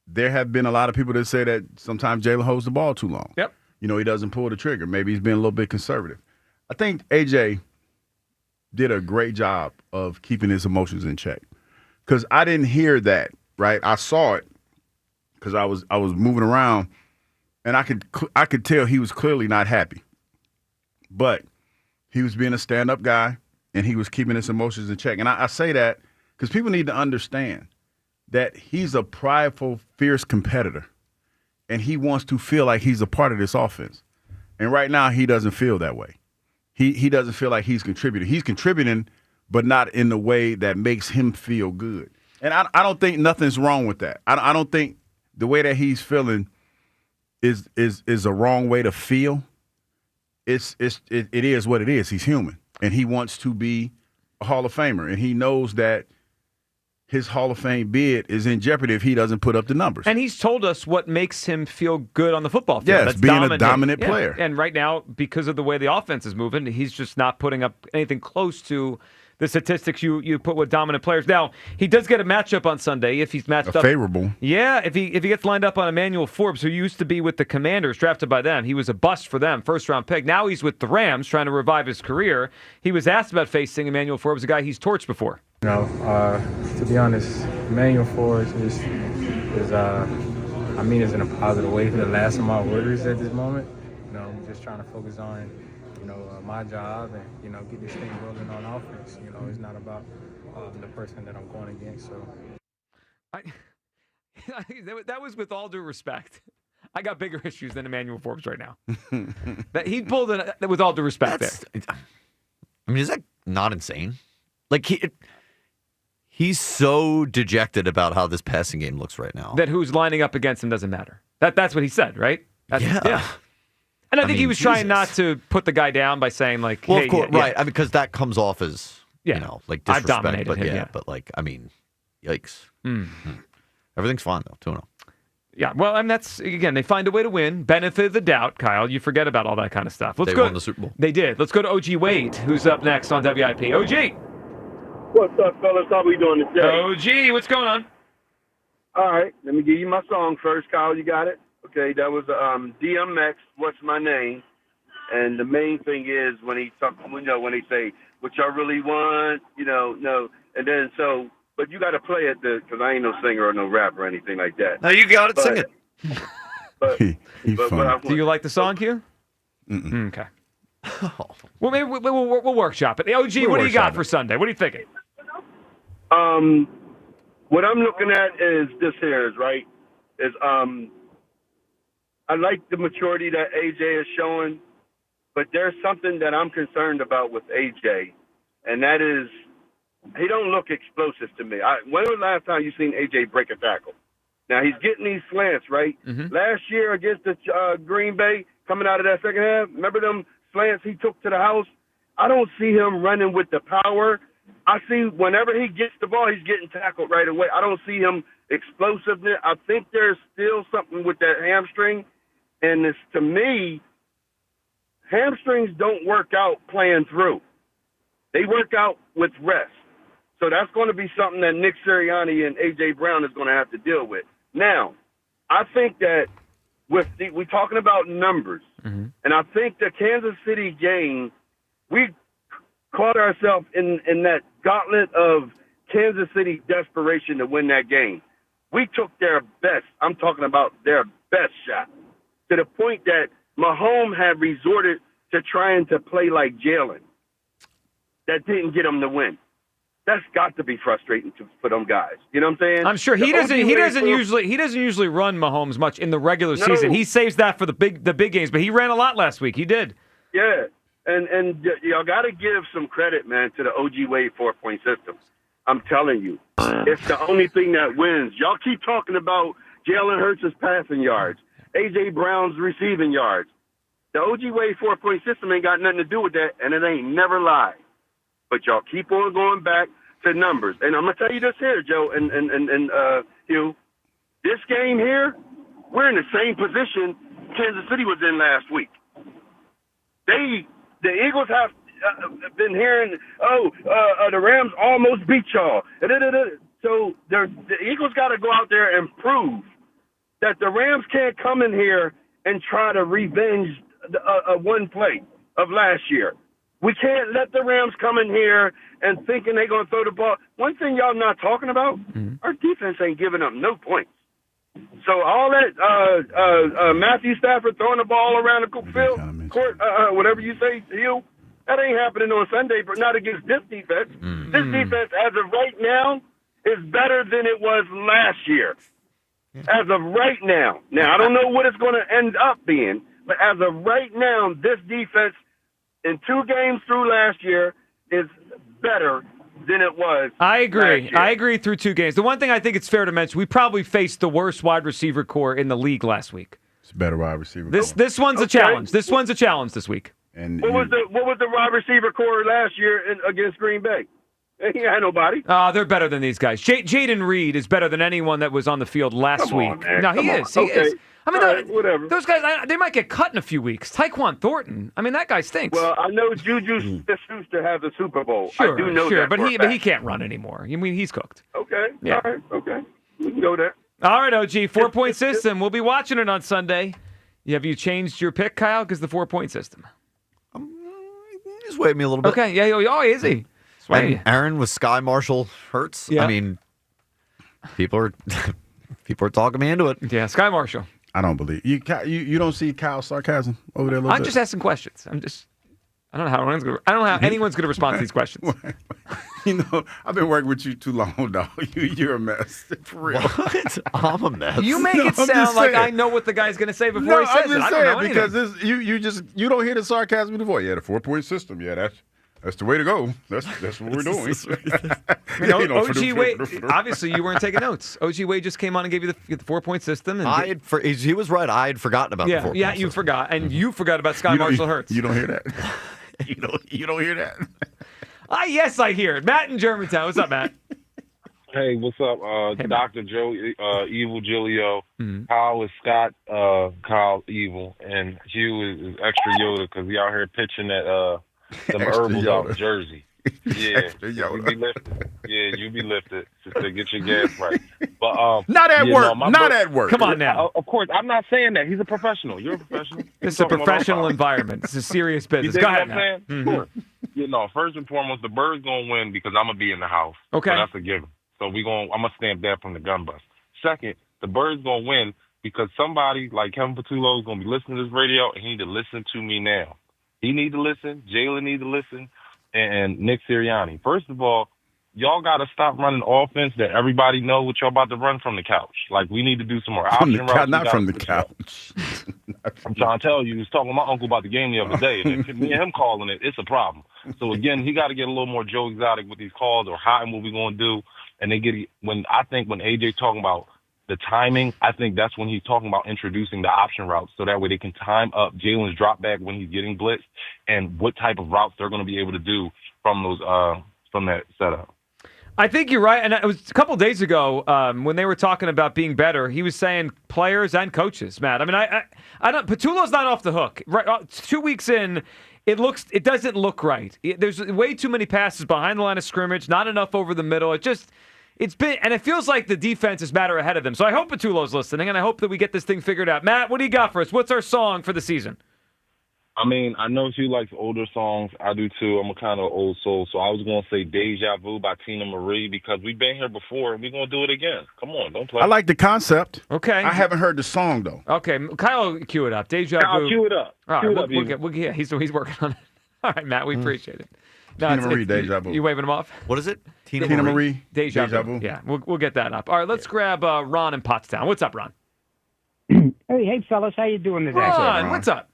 Speaker 3: there have been a lot of people that say that sometimes Jalen holds the ball too long.
Speaker 2: Yep.
Speaker 3: He doesn't pull the trigger. Maybe he's being a little bit conservative. I think A.J. did a great job of keeping his emotions in check. Because I didn't hear that, right? I saw it because I was moving around, and I could tell he was clearly not happy. But he was being a stand-up guy, and he was keeping his emotions in check. And I say that because people need to understand that he's a prideful, fierce competitor, and he wants to feel like he's a part of this offense. And right now, he doesn't feel that way. He doesn't feel like he's contributing. He's contributing, but not in the way that makes him feel good. And I don't think nothing's wrong with that. I don't think the way that he's feeling is a wrong way to feel. It is what it is. He's human, and he wants to be a Hall of Famer, and he knows that his Hall of Fame bid is in jeopardy if he doesn't put up the numbers.
Speaker 2: And he's told us what makes him feel good on the football field.
Speaker 3: Yes,
Speaker 2: That's
Speaker 3: being a dominant
Speaker 2: Yeah.
Speaker 3: player.
Speaker 2: And right now, because of the way the offense is moving, he's just not putting up anything close to the statistics you put with dominant players. Now, he does get a matchup on Sunday if he's matched up.
Speaker 3: Favorable.
Speaker 2: Yeah, if he gets lined up on Emmanuel Forbes, who used to be with the Commanders, drafted by them. He was a bust for them, first-round pick. Now he's with the Rams, trying to revive his career. He was asked about facing Emmanuel Forbes, a guy he's torched before.
Speaker 9: To be honest, Emmanuel Forbes is I mean it's in a positive way. The last of my orders at this moment. I'm just trying to focus on, my job and, get this thing rolling on offense. It's not about the person that I'm going against. So,
Speaker 2: that was with all due respect. I got bigger issues than Emmanuel Forbes right now. That he pulled it with all due respect.
Speaker 5: I mean, is that not insane? Like he's so dejected about how this passing game looks right now.
Speaker 2: That who's lining up against him doesn't matter. That's what he said, right?
Speaker 5: Yeah.
Speaker 2: And I think he was trying not to put the guy down by saying, like,
Speaker 5: well,
Speaker 2: hey,
Speaker 5: of course,
Speaker 2: yeah.
Speaker 5: right. I mean, because that comes off as, like disrespect.
Speaker 2: I've dominated
Speaker 5: but
Speaker 2: him,
Speaker 5: yeah, but like, I mean, yikes.
Speaker 2: Mm-hmm.
Speaker 5: Everything's fine, though, 2-0.
Speaker 2: Yeah, well, and that's, again, they find a way to win. Benefit of the doubt, Kyle. You forget about all that kind of stuff.
Speaker 5: They won the Super Bowl.
Speaker 2: They did. Let's go to OG Wade, who's up next on WIP. OG!
Speaker 17: What's up, fellas? How we doing today?
Speaker 2: OG, what's going on?
Speaker 17: All right, let me give you my song first, Kyle. You got it? Okay, that was DMX, What's My Name? And the main thing is when he talk, when they say, what y'all really want, no. And then but you got to play it because I ain't no singer or no rapper or anything like that.
Speaker 5: No, you got it. Sing it.
Speaker 17: But
Speaker 2: Do you like the song, Q? Okay. Well, maybe we'll workshop it. OG, what do you got for Sunday? What are you thinking?
Speaker 17: What I'm looking at is this here, right? I like the maturity that AJ is showing, but there's something that I'm concerned about with AJ, and that is he don't look explosive to me. When was the last time you seen AJ break a tackle? Now, he's getting these slants, right?
Speaker 2: Mm-hmm.
Speaker 17: Last year against the Green Bay, coming out of that second half, remember them slants he took to the house? I don't see him running with the power. I see whenever he gets the ball, he's getting tackled right away. I don't see him explosiveness. I think there's still something with that hamstring. And to me, hamstrings don't work out playing through. They work out with rest. So that's going to be something that Nick Sirianni and A.J. Brown is going to have to deal with. Now, I think that we're talking about numbers, and I think the Kansas City game, we caught ourselves in that gauntlet of Kansas City desperation to win that game. We took their best. I'm talking about their best shot to the point that Mahomes had resorted to trying to play like Jalen. That didn't get them to win. That's got to be frustrating for them guys. You know what I'm saying?
Speaker 2: I'm sure he doesn't usually run Mahomes much in the regular season. He saves that for the big games, but he ran a lot last week. He did.
Speaker 17: Yeah. And y'all got to give some credit, man, to the OG Wade 4-point system. I'm telling you, it's the only thing that wins. Y'all keep talking about Jalen Hurts' passing yards, A.J. Brown's receiving yards. The OG Wade 4-point system ain't got nothing to do with that, and it ain't never lied. But y'all keep on going back to numbers. And I'm going to tell you this here, Joe and Hugh. This game here, we're in the same position Kansas City was in last week. The Eagles have been hearing, the Rams almost beat y'all. So the Eagles got to go out there and prove that the Rams can't come in here and try to revenge one play of last year. We can't let the Rams come in here and thinking they're going to throw the ball. One thing y'all not talking about, our defense ain't giving up no points. So all that Matthew Stafford throwing the ball around the field, court, whatever you say, Hugh, that ain't happening on Sunday, but not against this defense. This defense, as of right now, is better than it was last year. As of right now. Now, I don't know what it's going to end up being, but as of right now, this defense in 2 games through last year is better than it was.
Speaker 2: I agree.
Speaker 17: Last year.
Speaker 2: I agree through 2 games. The one thing I think it's fair to mention, we probably faced the worst wide receiver core in the league last week.
Speaker 3: It's a better wide receiver.
Speaker 2: This one's a challenge. This one's a challenge this week.
Speaker 3: And
Speaker 17: what was the wide receiver core last year against Green Bay? He ain't had nobody.
Speaker 2: They're better than these guys. Jaden Reed is better than anyone that was on the field last
Speaker 17: Come
Speaker 2: week.
Speaker 17: on, man.
Speaker 2: No, he
Speaker 17: Come on.
Speaker 2: is. He
Speaker 17: Okay.
Speaker 2: is. I mean,
Speaker 17: All right, whatever.
Speaker 2: those guys, they might get cut in a few weeks. Tyquan Thornton, I mean, that guy stinks.
Speaker 17: Well, I know Juju Smith-Schuster has a Super Bowl.
Speaker 2: Sure,
Speaker 17: I do know that
Speaker 2: but
Speaker 17: for a
Speaker 2: he
Speaker 17: fact.
Speaker 2: can't run anymore. I mean, he's cooked.
Speaker 17: Okay.
Speaker 2: Yeah.
Speaker 17: All right. Okay. We can go there.
Speaker 2: All right, OG, 4-point system. We'll be watching it on Sunday. Have you changed your pick, Kyle? Because the 4-point system.
Speaker 5: He's swayed me a little bit.
Speaker 2: Okay, yeah, oh, is he?
Speaker 5: And Aaron with Sky Marshall Hurts.
Speaker 2: Yeah.
Speaker 5: I mean, people are talking me into it.
Speaker 2: Yeah, Sky Marshall.
Speaker 3: I don't believe you. You don't see Kyle's sarcasm over there a little
Speaker 2: I'm
Speaker 3: bit?
Speaker 2: just asking questions. I don't know how anyone's going to respond to these questions.
Speaker 3: You know, I've been working with you too long, dog. You're a mess. For real.
Speaker 5: What? I'm a mess.
Speaker 2: You make
Speaker 3: No,
Speaker 2: it
Speaker 3: I'm
Speaker 2: sound
Speaker 3: just
Speaker 2: like
Speaker 3: saying.
Speaker 2: I know what the guy's going to say before
Speaker 3: No,
Speaker 2: he says
Speaker 3: I'm
Speaker 2: it.
Speaker 3: just
Speaker 2: I don't know
Speaker 3: saying
Speaker 2: anything.
Speaker 3: because you don't hear the sarcasm in the voice. Yeah, the 4-point system. Yeah, that's the way to go. That's what we're doing.
Speaker 2: You know, OG Wade, obviously you weren't taking notes. OG Wade just came on and gave you the 4-point system. And
Speaker 5: he was right. I had forgotten about the 4-point
Speaker 2: Yeah,
Speaker 5: system.
Speaker 2: you forgot. And you forgot about Sky Marshall Hurts.
Speaker 3: You don't hear that? You don't hear that?
Speaker 2: Yes, I hear it. Matt in Germantown. What's up, Matt?
Speaker 8: Hey, what's up? Dr. Joe, Evil Gilio. Kyle is Scott, Kyle Evil. And Hugh is extra Yoda because he out here pitching that them herbals out in Jersey. Yeah, you be lifted. Yeah, you be lifted to get your gas right. But
Speaker 3: not at work. Not at work.
Speaker 2: Come on now.
Speaker 8: Of course, I'm not saying that. He's a professional. You're a professional.
Speaker 2: This is a professional environment. This is serious business.
Speaker 8: You
Speaker 2: Go
Speaker 8: dig
Speaker 2: ahead,
Speaker 8: what I'm saying?
Speaker 2: Matt.
Speaker 8: Sure. You know, first and foremost, the Birds gonna win because I'm gonna be in the house.
Speaker 2: Okay.
Speaker 8: So that's a given. So I'm gonna stamp that from the gun bust. Second, the Birds gonna win because somebody like Kevin Patullo is gonna be listening to this radio and he need to listen to me now. He need to listen. Jalen need to listen. And Nick Sirianni. First of all, y'all got to stop running offense that everybody know what y'all about to run from the couch. Like, we need to do some more option routes.
Speaker 3: Not from the couch.
Speaker 8: I'm trying to tell you, I was talking to my uncle about the game the other day, and me and him calling it, it's a problem. So, again, he got to get a little more Joe Exotic with these calls or hiding what we're going to do. And when AJ talking about the timing, I think that's when he's talking about introducing the option routes so that way they can time up Jalen's drop back when he's getting blitzed and what type of routes they're going to be able to do from those from that setup.
Speaker 2: I think you're right. And it was a couple of days ago when they were talking about being better, he was saying players and coaches, Matt. I mean, I don't. Patullo's not off the hook. Right, 2 weeks in, it doesn't look right. There's way too many passes behind the line of scrimmage, not enough over the middle. It's been, and it feels like the defense is matter ahead of them. So I hope Patullo's listening, and I hope that we get this thing figured out. Matt, what do you got for us? What's our song for the season?
Speaker 8: I mean, I know she likes older songs. I do too. I'm a kind of old soul. So I was going to say Deja Vu by Tina Marie because we've been here before, and we're going to do it again. Come on, don't play.
Speaker 3: I like the concept.
Speaker 2: Okay.
Speaker 3: I haven't heard the song, though.
Speaker 2: Okay, Kyle, cue it up. Deja
Speaker 8: Kyle,
Speaker 2: Vu.
Speaker 8: cue it up.
Speaker 2: All
Speaker 8: Cue it
Speaker 2: right,
Speaker 8: up,
Speaker 2: yeah, he's working on it. All right, Matt, we appreciate it. No,
Speaker 3: Tina Marie, Deja Vu.
Speaker 2: You waving him off?
Speaker 5: What is it?
Speaker 3: Tina Marie,
Speaker 2: Deja Vu. Yeah, we'll get that up. All right, let's grab Ron in Pottstown. What's up, Ron?
Speaker 20: Hey, fellas, how you doing today?
Speaker 2: Ron, what's up?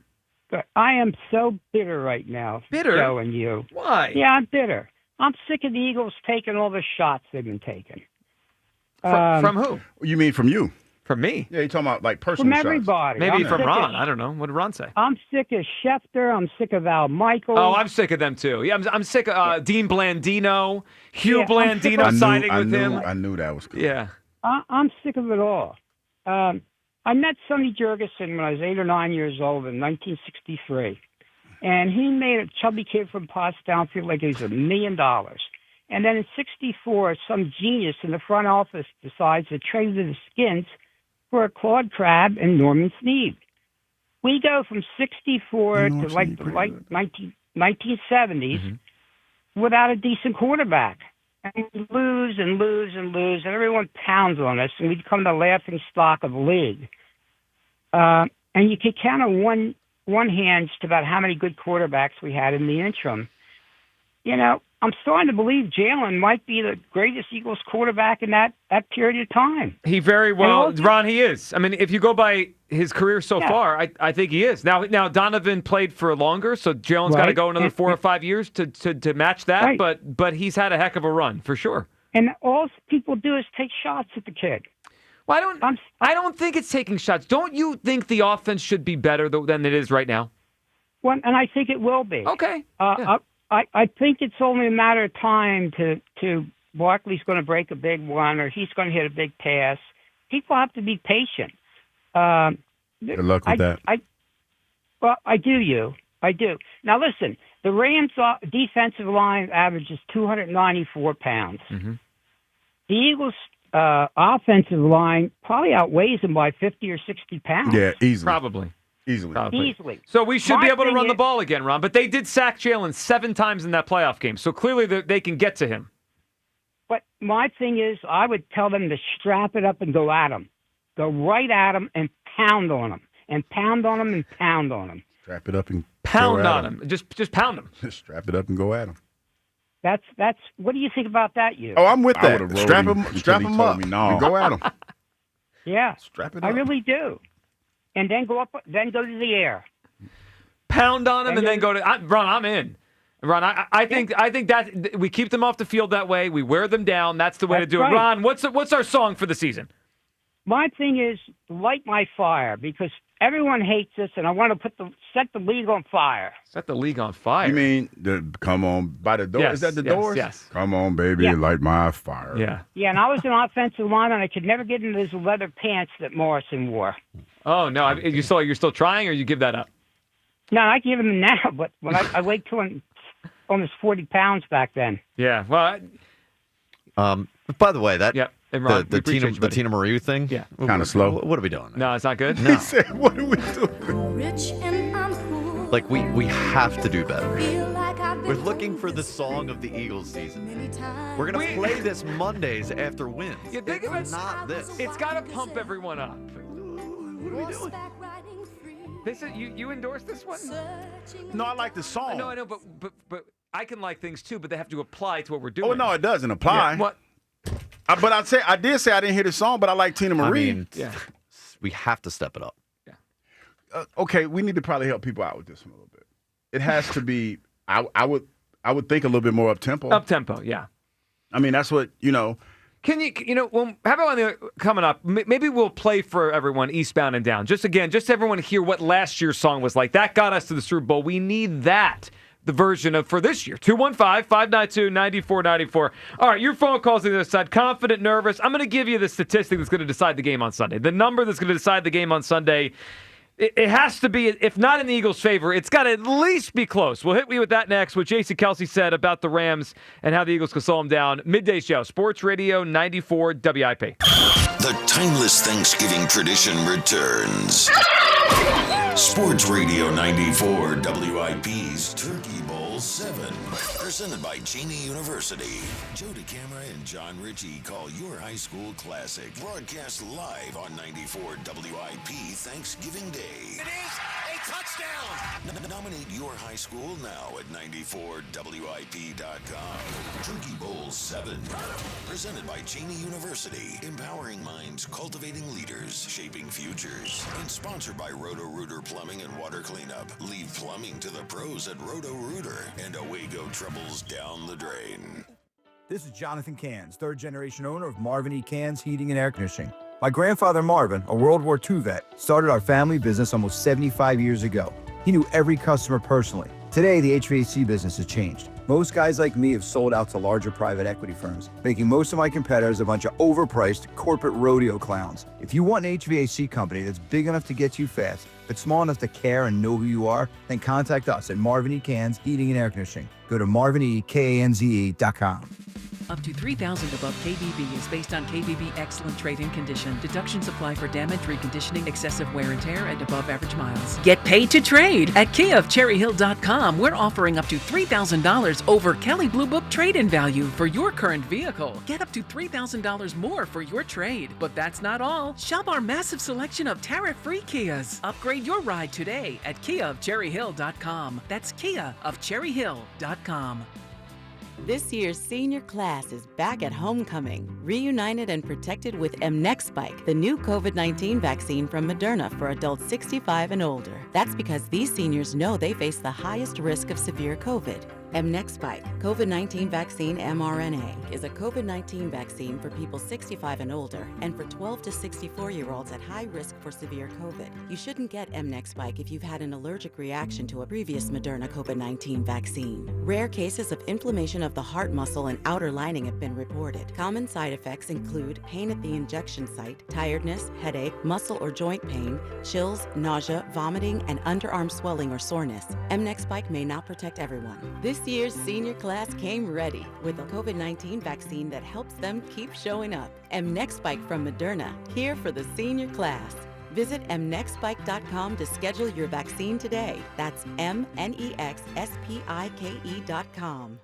Speaker 20: Good. I am so bitter right now.
Speaker 2: Bitter?
Speaker 20: Joe and you.
Speaker 2: Why?
Speaker 20: Yeah, I'm bitter. I'm sick of the Eagles taking all the shots they've been taking.
Speaker 2: From who?
Speaker 3: You mean from you?
Speaker 2: From me?
Speaker 3: Yeah, you're talking about like personal
Speaker 20: From
Speaker 3: shots.
Speaker 20: everybody.
Speaker 2: Maybe
Speaker 20: I'm
Speaker 2: from
Speaker 20: sick
Speaker 2: Ron.
Speaker 20: of-
Speaker 2: I don't know. What did Ron say?
Speaker 20: I'm sick of Schefter. I'm sick of Al Michaels.
Speaker 2: Oh, I'm sick of them too. Yeah, I'm sick of Dean Blandino, Hugh
Speaker 20: Yeah, I'm sick
Speaker 2: Blandino
Speaker 20: of-
Speaker 2: siding with him.
Speaker 3: I knew that was coming.
Speaker 2: Yeah.
Speaker 20: I'm sick of it all. I met Sonny Jurgensen when I was 8 or 9 years old in 1963. And he made a chubby kid from Pottstown feel like he was $1 million. And then in 64, some genius in the front office decides to trade the Skins for a Claude Crabb and Norman Snead. We go from 64 to like the 1970s without a decent quarterback. And we lose and lose and lose, and everyone pounds on us, and we become the laughing stock of the league. And you can count on one hand just about how many good quarterbacks we had in the interim. You know, I'm starting to believe Jalen might be the greatest Eagles quarterback in that period of time.
Speaker 2: He very well,
Speaker 20: And also-
Speaker 2: Ron, he is. I mean, if you go by his career so
Speaker 20: Yeah.
Speaker 2: far, I think he is. Now Donovan played for longer, so Jalen's got to
Speaker 20: Right.
Speaker 2: go another 4 or 5 years to match that.
Speaker 20: Right.
Speaker 2: But he's had a heck of a run for sure.
Speaker 20: And all people do is take shots at the kid.
Speaker 2: Well, I don't think it's taking shots. Don't you think the offense should be better than it is right now?
Speaker 20: Well, and I think it will be.
Speaker 2: Okay.
Speaker 20: I think it's only a matter of time to Barkley's going to break a big one or he's going to hit a big pass. People have to be patient.
Speaker 3: Good luck with that.
Speaker 20: I do. Now, listen, the Rams' defensive line averages 294 pounds.
Speaker 2: Mm-hmm.
Speaker 20: The Eagles' offensive line probably outweighs them by 50 or 60 pounds.
Speaker 3: Yeah, easily.
Speaker 2: Probably.
Speaker 20: Easily.
Speaker 2: So we should be
Speaker 20: My
Speaker 2: able to
Speaker 20: thing
Speaker 2: run the
Speaker 20: is-
Speaker 2: ball again, Ron. But they did sack Jalen 7 times in that playoff game. So clearly they can get to him.
Speaker 20: But my thing is, I would tell them to strap it up and go at him. Go right at him and pound on him. And pound on him and pound on him.
Speaker 3: Strap it up and
Speaker 2: Pound
Speaker 3: go at
Speaker 2: on him. Just pound him.
Speaker 3: Just strap it up and go at him.
Speaker 20: That's. What do you think about that, you?
Speaker 3: Oh, I'm with I that. would've rolled Strap him him until he told up me no. and go at him.
Speaker 20: Yeah.
Speaker 3: Strap it
Speaker 20: I
Speaker 3: up.
Speaker 20: really do. And then go to the air.
Speaker 2: Pound on him and then go to Ron. I'm in. Ron, I think that we keep them off the field that way. We wear them down. That's the way to
Speaker 20: That's
Speaker 2: do
Speaker 20: right.
Speaker 2: it. Ron, what's our song for the season?
Speaker 20: My thing is light my fire because everyone hates us, and I want to set the league on fire.
Speaker 2: Set the league on fire.
Speaker 3: You mean come on by the door?
Speaker 2: Yes,
Speaker 3: Is that the
Speaker 2: yes,
Speaker 3: doors?
Speaker 2: yes.
Speaker 3: Come on, baby,
Speaker 20: Yeah.
Speaker 3: light my fire.
Speaker 2: Yeah.
Speaker 20: Yeah, and I was an offensive lineman. I could never get into those leather pants that Morrison wore.
Speaker 2: Oh no, you're still trying, or you give that up?
Speaker 20: No, I give them now, but when I weighed almost 40 pounds back then.
Speaker 2: Yeah. Well.
Speaker 5: But by the way, that
Speaker 2: And Ron, we
Speaker 5: the
Speaker 2: appreciate you, buddy.
Speaker 5: Tina Marie thing,
Speaker 2: Yeah.
Speaker 3: Kinda slow.
Speaker 5: What are we doing?
Speaker 2: No, it's not good.
Speaker 5: No.
Speaker 3: What are we doing?
Speaker 5: Like we have to do better. We're looking for the song of the Eagles season. We're gonna play this Mondays after wins.
Speaker 2: You think of it?
Speaker 5: Not this.
Speaker 2: It's got to pump everyone up.
Speaker 5: What are we doing?
Speaker 2: This is you endorse this one?
Speaker 3: No, I like the song.
Speaker 2: No, I know, but I can like things too, but they have to apply to what we're doing.
Speaker 3: Oh no, it doesn't apply.
Speaker 2: Yeah, what?
Speaker 3: But I did say I didn't hear the song, but I like Tina Marie.
Speaker 5: I mean, we have to step it up.
Speaker 3: Okay, we need to probably help people out with this one a little bit. It has to be. I would think a little bit more up tempo.
Speaker 2: Up tempo, yeah.
Speaker 3: I mean, that's what
Speaker 2: Can well, how about coming up? Maybe we'll play for everyone Eastbound and Down. Just everyone hear what last year's song was like. That got us to the Super Bowl. We need that. The version of for this year. 215-592-9494. All right, your phone calls on the other side. Confident, nervous. I'm going to give you the statistic that's going to decide the game on Sunday. The number that's going to decide the game on Sunday. It has to be, if not in the Eagles' favor, it's got to at least be close. We'll hit you with that next. What Jason Kelsey said about the Rams and how the Eagles could slow them down. Midday Show, Sports Radio 94 WIP.
Speaker 4: The timeless Thanksgiving tradition returns. Sports Radio 94 WIP's Turkey Bowl 7. Presented by Cheney University. Joe DeCamera and John Ritchie call your high school classic. Broadcast live on 94 WIP Thanksgiving Day.
Speaker 18: It is a touchdown.
Speaker 4: Nominate your high school now at 94WIP.com. Turkey Bowl 7. Presented by Cheney University. Empowering minds, cultivating leaders, shaping futures. And sponsored by Roto-Rooter Plumbing and Water Cleanup. Leave plumbing to the pros at Roto-Rooter. And away go troubles down the drain.
Speaker 12: This is Jonathan Cans, third-generation owner of Marvin E. Cans Heating and Air Conditioning. My grandfather Marvin, a World War II vet, started our family business almost 75 years ago. He knew every customer personally. Today, the HVAC business has changed. Most guys like me have sold out to larger private equity firms, making most of my competitors a bunch of overpriced corporate rodeo clowns. If you want an HVAC company that's big enough to get you fast, but small enough to care and know who you are, then contact us at Marvin E. Cans Heating and Air Conditioning. Go to marvinekanze.com.
Speaker 19: Up to $3,000 above KBB is based on KBB excellent trade-in condition. Deductions apply for damage, reconditioning, excessive wear and tear, and above average miles. Get paid to trade at KiaofCherryHill.com. We're offering up to $3,000 over Kelley Blue Book trade-in value for your current vehicle. Get up to $3,000 more for your trade. But that's not all. Shop our massive selection of tariff-free Kias. Upgrade your ride today at KiaofCherryHill.com. That's KiaofCherryHill.com.
Speaker 21: This year's senior class is back at homecoming, reunited and protected with mNEXSpike, the new COVID-19 vaccine from Moderna for adults 65 and older. That's because these seniors know they face the highest risk of severe COVID. mNEXSpike, COVID-19 vaccine mRNA, is a COVID-19 vaccine for people 65 and older and for 12 to 64-year-olds at high risk for severe COVID. You shouldn't get mNEXSpike if you've had an allergic reaction to a previous Moderna COVID-19 vaccine. Rare cases of inflammation of the heart muscle and outer lining have been reported. Common side effects include pain at the injection site, tiredness, headache, muscle or joint pain, chills, nausea, vomiting, and underarm swelling or soreness. mNEXSpike may not protect everyone. This year's senior class came ready with a COVID-19 vaccine that helps them keep showing up. mNEXSpike from Moderna, here for the senior class. Visit mnexspike.com to schedule your vaccine today. That's mnexspike.com.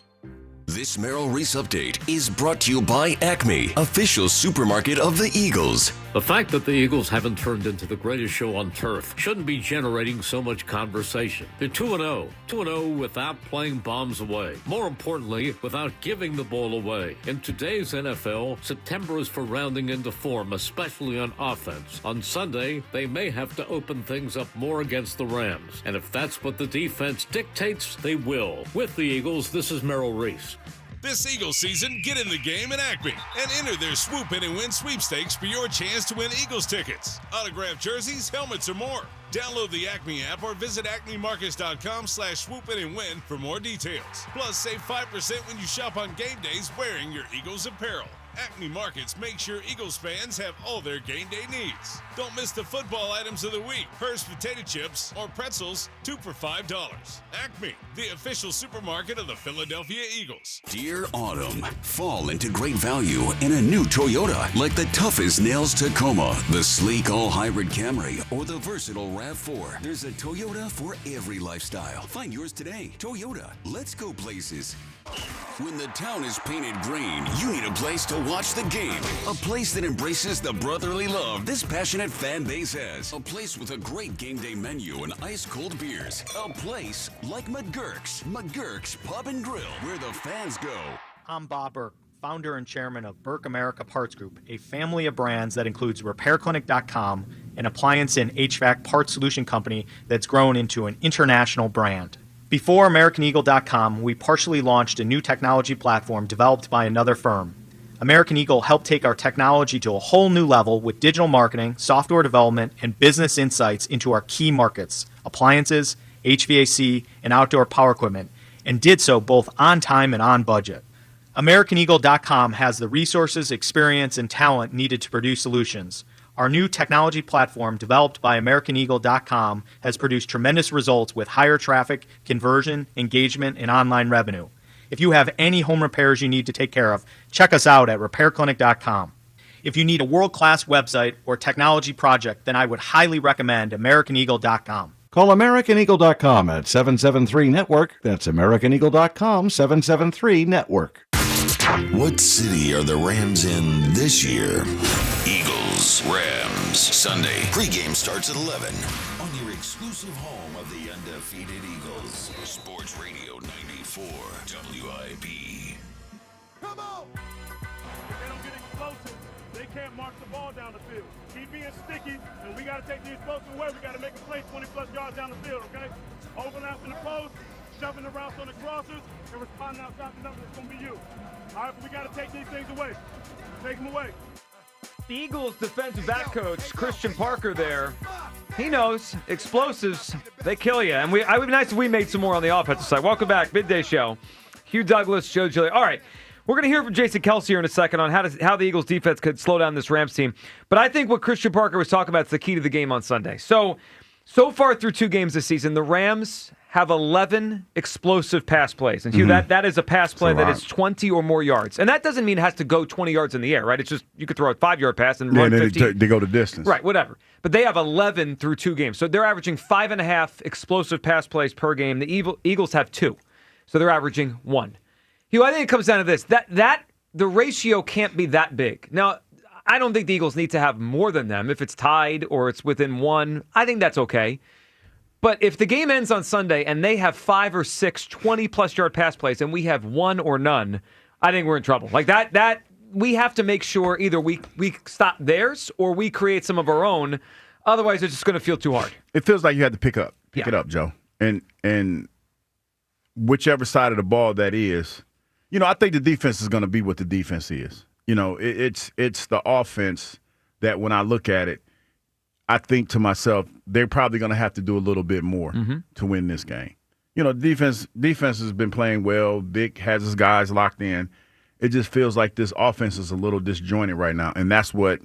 Speaker 18: This Merrill Reese update is brought to you by Acme, official supermarket of the Eagles.
Speaker 1: The fact that the Eagles haven't turned into the greatest show on turf shouldn't be generating so much conversation. They're 2-0. 2-0 without playing bombs away. More importantly, without giving the ball away. In today's NFL, September is for rounding into form, especially on offense. On Sunday, they may have to open things up more against the Rams. And if that's what the defense dictates, they will. With the Eagles, this is Merrill Reese.
Speaker 10: This Eagles season, get in the game at Acme and enter their Swoop In and Win sweepstakes for your chance to win Eagles tickets, autographed jerseys, helmets, or more. Download the Acme app or visit acmemarkets.com/swoop in and win for more details. Plus, save 5% when you shop on game days wearing your Eagles apparel. Acme Markets make sure Eagles fans have all their game day needs. Don't miss the football items of the week. Hurst potato chips or pretzels, 2 for $5. Acme, the official supermarket of the Philadelphia Eagles.
Speaker 18: Dear Autumn, fall into great value in a new Toyota, like the toughest nails Tacoma, the sleek all-hybrid Camry, or the versatile RAV4. There's a Toyota for every lifestyle. Find yours today. Toyota, let's go places. When the town is painted green, you need a place to watch the game. A place that embraces the brotherly love this passionate fan base has. A place with a great game day menu and ice-cold beers. A place like McGurk's Pub and Grill, where the fans go.
Speaker 14: I'm Bob Burke, founder and chairman of Burke America Parts Group, a family of brands that includes RepairClinic.com, an appliance and HVAC parts solution company that's grown into an international brand. Before AmericanEagle.com, we partially launched a new technology platform developed by another firm. American Eagle helped take our technology to a whole new level with digital marketing, software development, and business insights into our key markets, appliances, HVAC, and outdoor power equipment, and did so both on time and on budget. AmericanEagle.com has the resources, experience, and talent needed to produce solutions. Our new technology platform, developed by AmericanEagle.com, has produced tremendous results with higher traffic, conversion, engagement, and online revenue. If you have any home repairs you need to take care of, check us out at RepairClinic.com. If you need a world-class website or technology project, then I would highly recommend AmericanEagle.com.
Speaker 22: Call AmericanEagle.com at 773-NETWORK. That's AmericanEagle.com, 773-NETWORK.
Speaker 4: What city are the Rams in this year? Eagles, Rams, Sunday. Pre-game starts at 11 on your exclusive home of the undefeated Eagles. Sports Radio 94 WIP.
Speaker 17: Come on! If they don't get explosive, they can't march the ball down the field. Keep being sticky, and we got to take the explosive away. We got to make a play 20-plus yards down the field, okay? Overlapping the post, shoving the routes on the crossers, and responding outside the number. It's going to be you. All right, but we got to take these things away. Take them away.
Speaker 2: The Eagles defensive back coach, Christian Parker there, he knows explosives, they kill you. And I would be nice if we made some more on the offensive side. Welcome back, Midday Show. Hugh Douglas, Joe Giglio. All right, we're going to hear from Jason Kelce here in a second on how the Eagles defense could slow down this Rams team. But I think what Christian Parker was talking about is the key to the game on Sunday. So far through 2 games this season, the Rams have 11 explosive pass plays. And Hugh, that is a pass play that is 20 or more yards. And that doesn't mean it has to go 20 yards in the air, right? It's just you could throw a 5-yard pass and run 15.
Speaker 3: They go the distance.
Speaker 2: Right, whatever. But they have 11 through 2 games. So they're averaging 5.5 explosive pass plays per game. The Eagles have 2. So they're averaging 1. Hugh, I think it comes down to this. That the ratio can't be that big. Now, I don't think the Eagles need to have more than them. If it's tied or it's within 1, I think that's okay. But if the game ends on Sunday and they have 5 or 6 20-plus yard pass plays and we have 1 or none, I think we're in trouble. Like that we have to make sure either we stop theirs or we create some of our own. Otherwise, it's just going to feel too hard.
Speaker 3: It feels like you had to pick it up, Joe. And whichever side of the ball that is, I think the defense is going to be what the defense is. It's the offense that when I look at it, I think to myself, they're probably going to have to do a little bit more to win this game. Defense has been playing well. Vic has his guys locked in. It just feels like this offense is a little disjointed right now, and that's what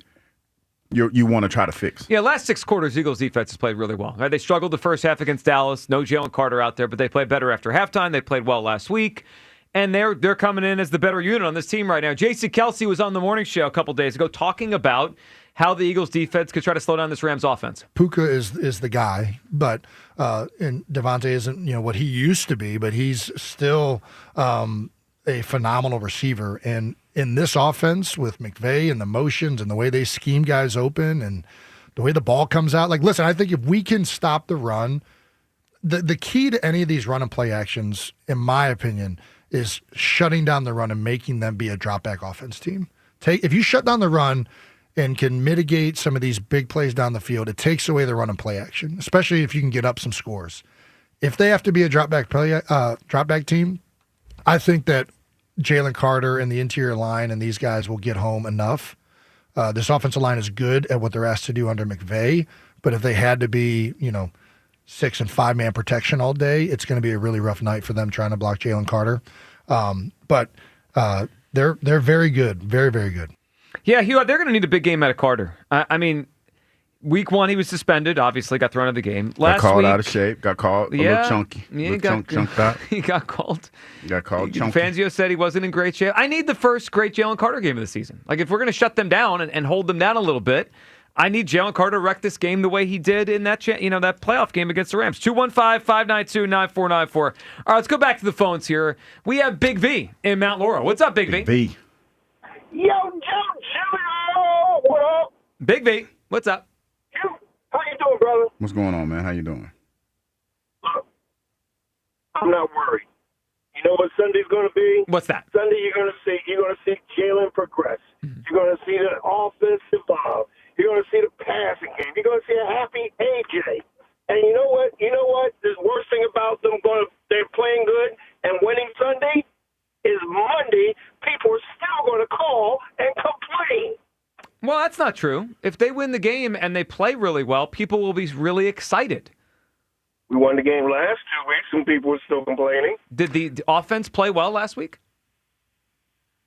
Speaker 3: you want to try to fix.
Speaker 2: Yeah, last 6 quarters, Eagles defense has played really well. Right? They struggled the first half against Dallas. No Jalen Carter out there, but they played better after halftime. They played well last week, and they're coming in as the better unit on this team right now. J.C. Kelsey was on the morning show a couple days ago talking about how the Eagles defense could try to slow down this Rams offense.
Speaker 6: Puka is the guy, but and Devontae isn't what he used to be, but he's still a phenomenal receiver. And in this offense with McVay and the motions and the way they scheme guys open and the way the ball comes out, listen, I think if we can stop the run, the key to any of these run and play actions, in my opinion, is shutting down the run and making them be a drop back offense team. If you shut down the run and can mitigate some of these big plays down the field, it takes away the run and play action, especially if you can get up some scores. If they have to be a drop back team, I think that Jalen Carter and the interior line and these guys will get home enough. This offensive line is good at what they're asked to do under McVay, but if they had to be, 6 and 5-man protection all day, it's going to be a really rough night for them trying to block Jalen Carter. But they're very good, very, very good.
Speaker 2: Yeah, Hugh, they're going to need a big game out of Carter. I mean, week 1 he was suspended. Obviously, got thrown out of the game.
Speaker 3: Got called out of shape. Got called a little chunky.
Speaker 2: Yeah,
Speaker 3: Chunked out.
Speaker 2: He got called.
Speaker 3: Got called chunky.
Speaker 2: Fangio said he wasn't in great shape. I need the first great Jalen Carter game of the season. If we're going to shut them down and hold them down a little bit, I need Jalen Carter to wreck this game the way he did in that that playoff game against the Rams. 215-592-9494. All right, let's go back to the phones here. We have Big V in Mount Laurel. What's up, Big V?
Speaker 3: V.
Speaker 16: Yo, what up?
Speaker 2: Big V, what's up?
Speaker 16: How you doing, brother?
Speaker 3: What's going on, man? How you doing?
Speaker 16: Look, I'm not worried. You know what Sunday's going to be?
Speaker 2: What's that?
Speaker 16: Sunday, you're going to see Jalen progress. You're going to see the offense evolve. You're going to see the passing game. You're going to see a happy AJ. And you know what? The worst thing about them they're playing good and winning Sunday is Monday. People are still going to call and complain.
Speaker 2: Well, that's not true. If they win the game and they play really well, people will be really excited.
Speaker 16: We won the game last 2 weeks and people were still complaining.
Speaker 2: Did the offense play well last week?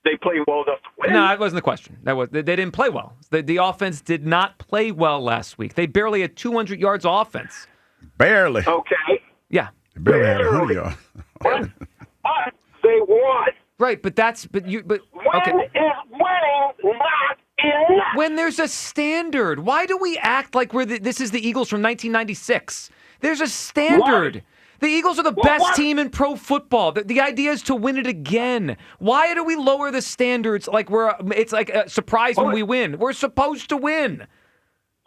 Speaker 16: They played well enough to win.
Speaker 2: No, that wasn't the question. They didn't play well. The offense did not play well last week. They barely had 200 yards of offense.
Speaker 3: Barely.
Speaker 16: Okay.
Speaker 2: Yeah.
Speaker 3: They barely had 100 yards.
Speaker 16: But they won.
Speaker 2: Right, but okay.
Speaker 16: Winning is winning, not enough.
Speaker 2: When there's a standard, why do we act like this is the Eagles from 1996? There's a standard. What? The Eagles are the best team in pro football. The idea is to win it again. Why do we lower the standards it's like a surprise when we win? We're supposed to win.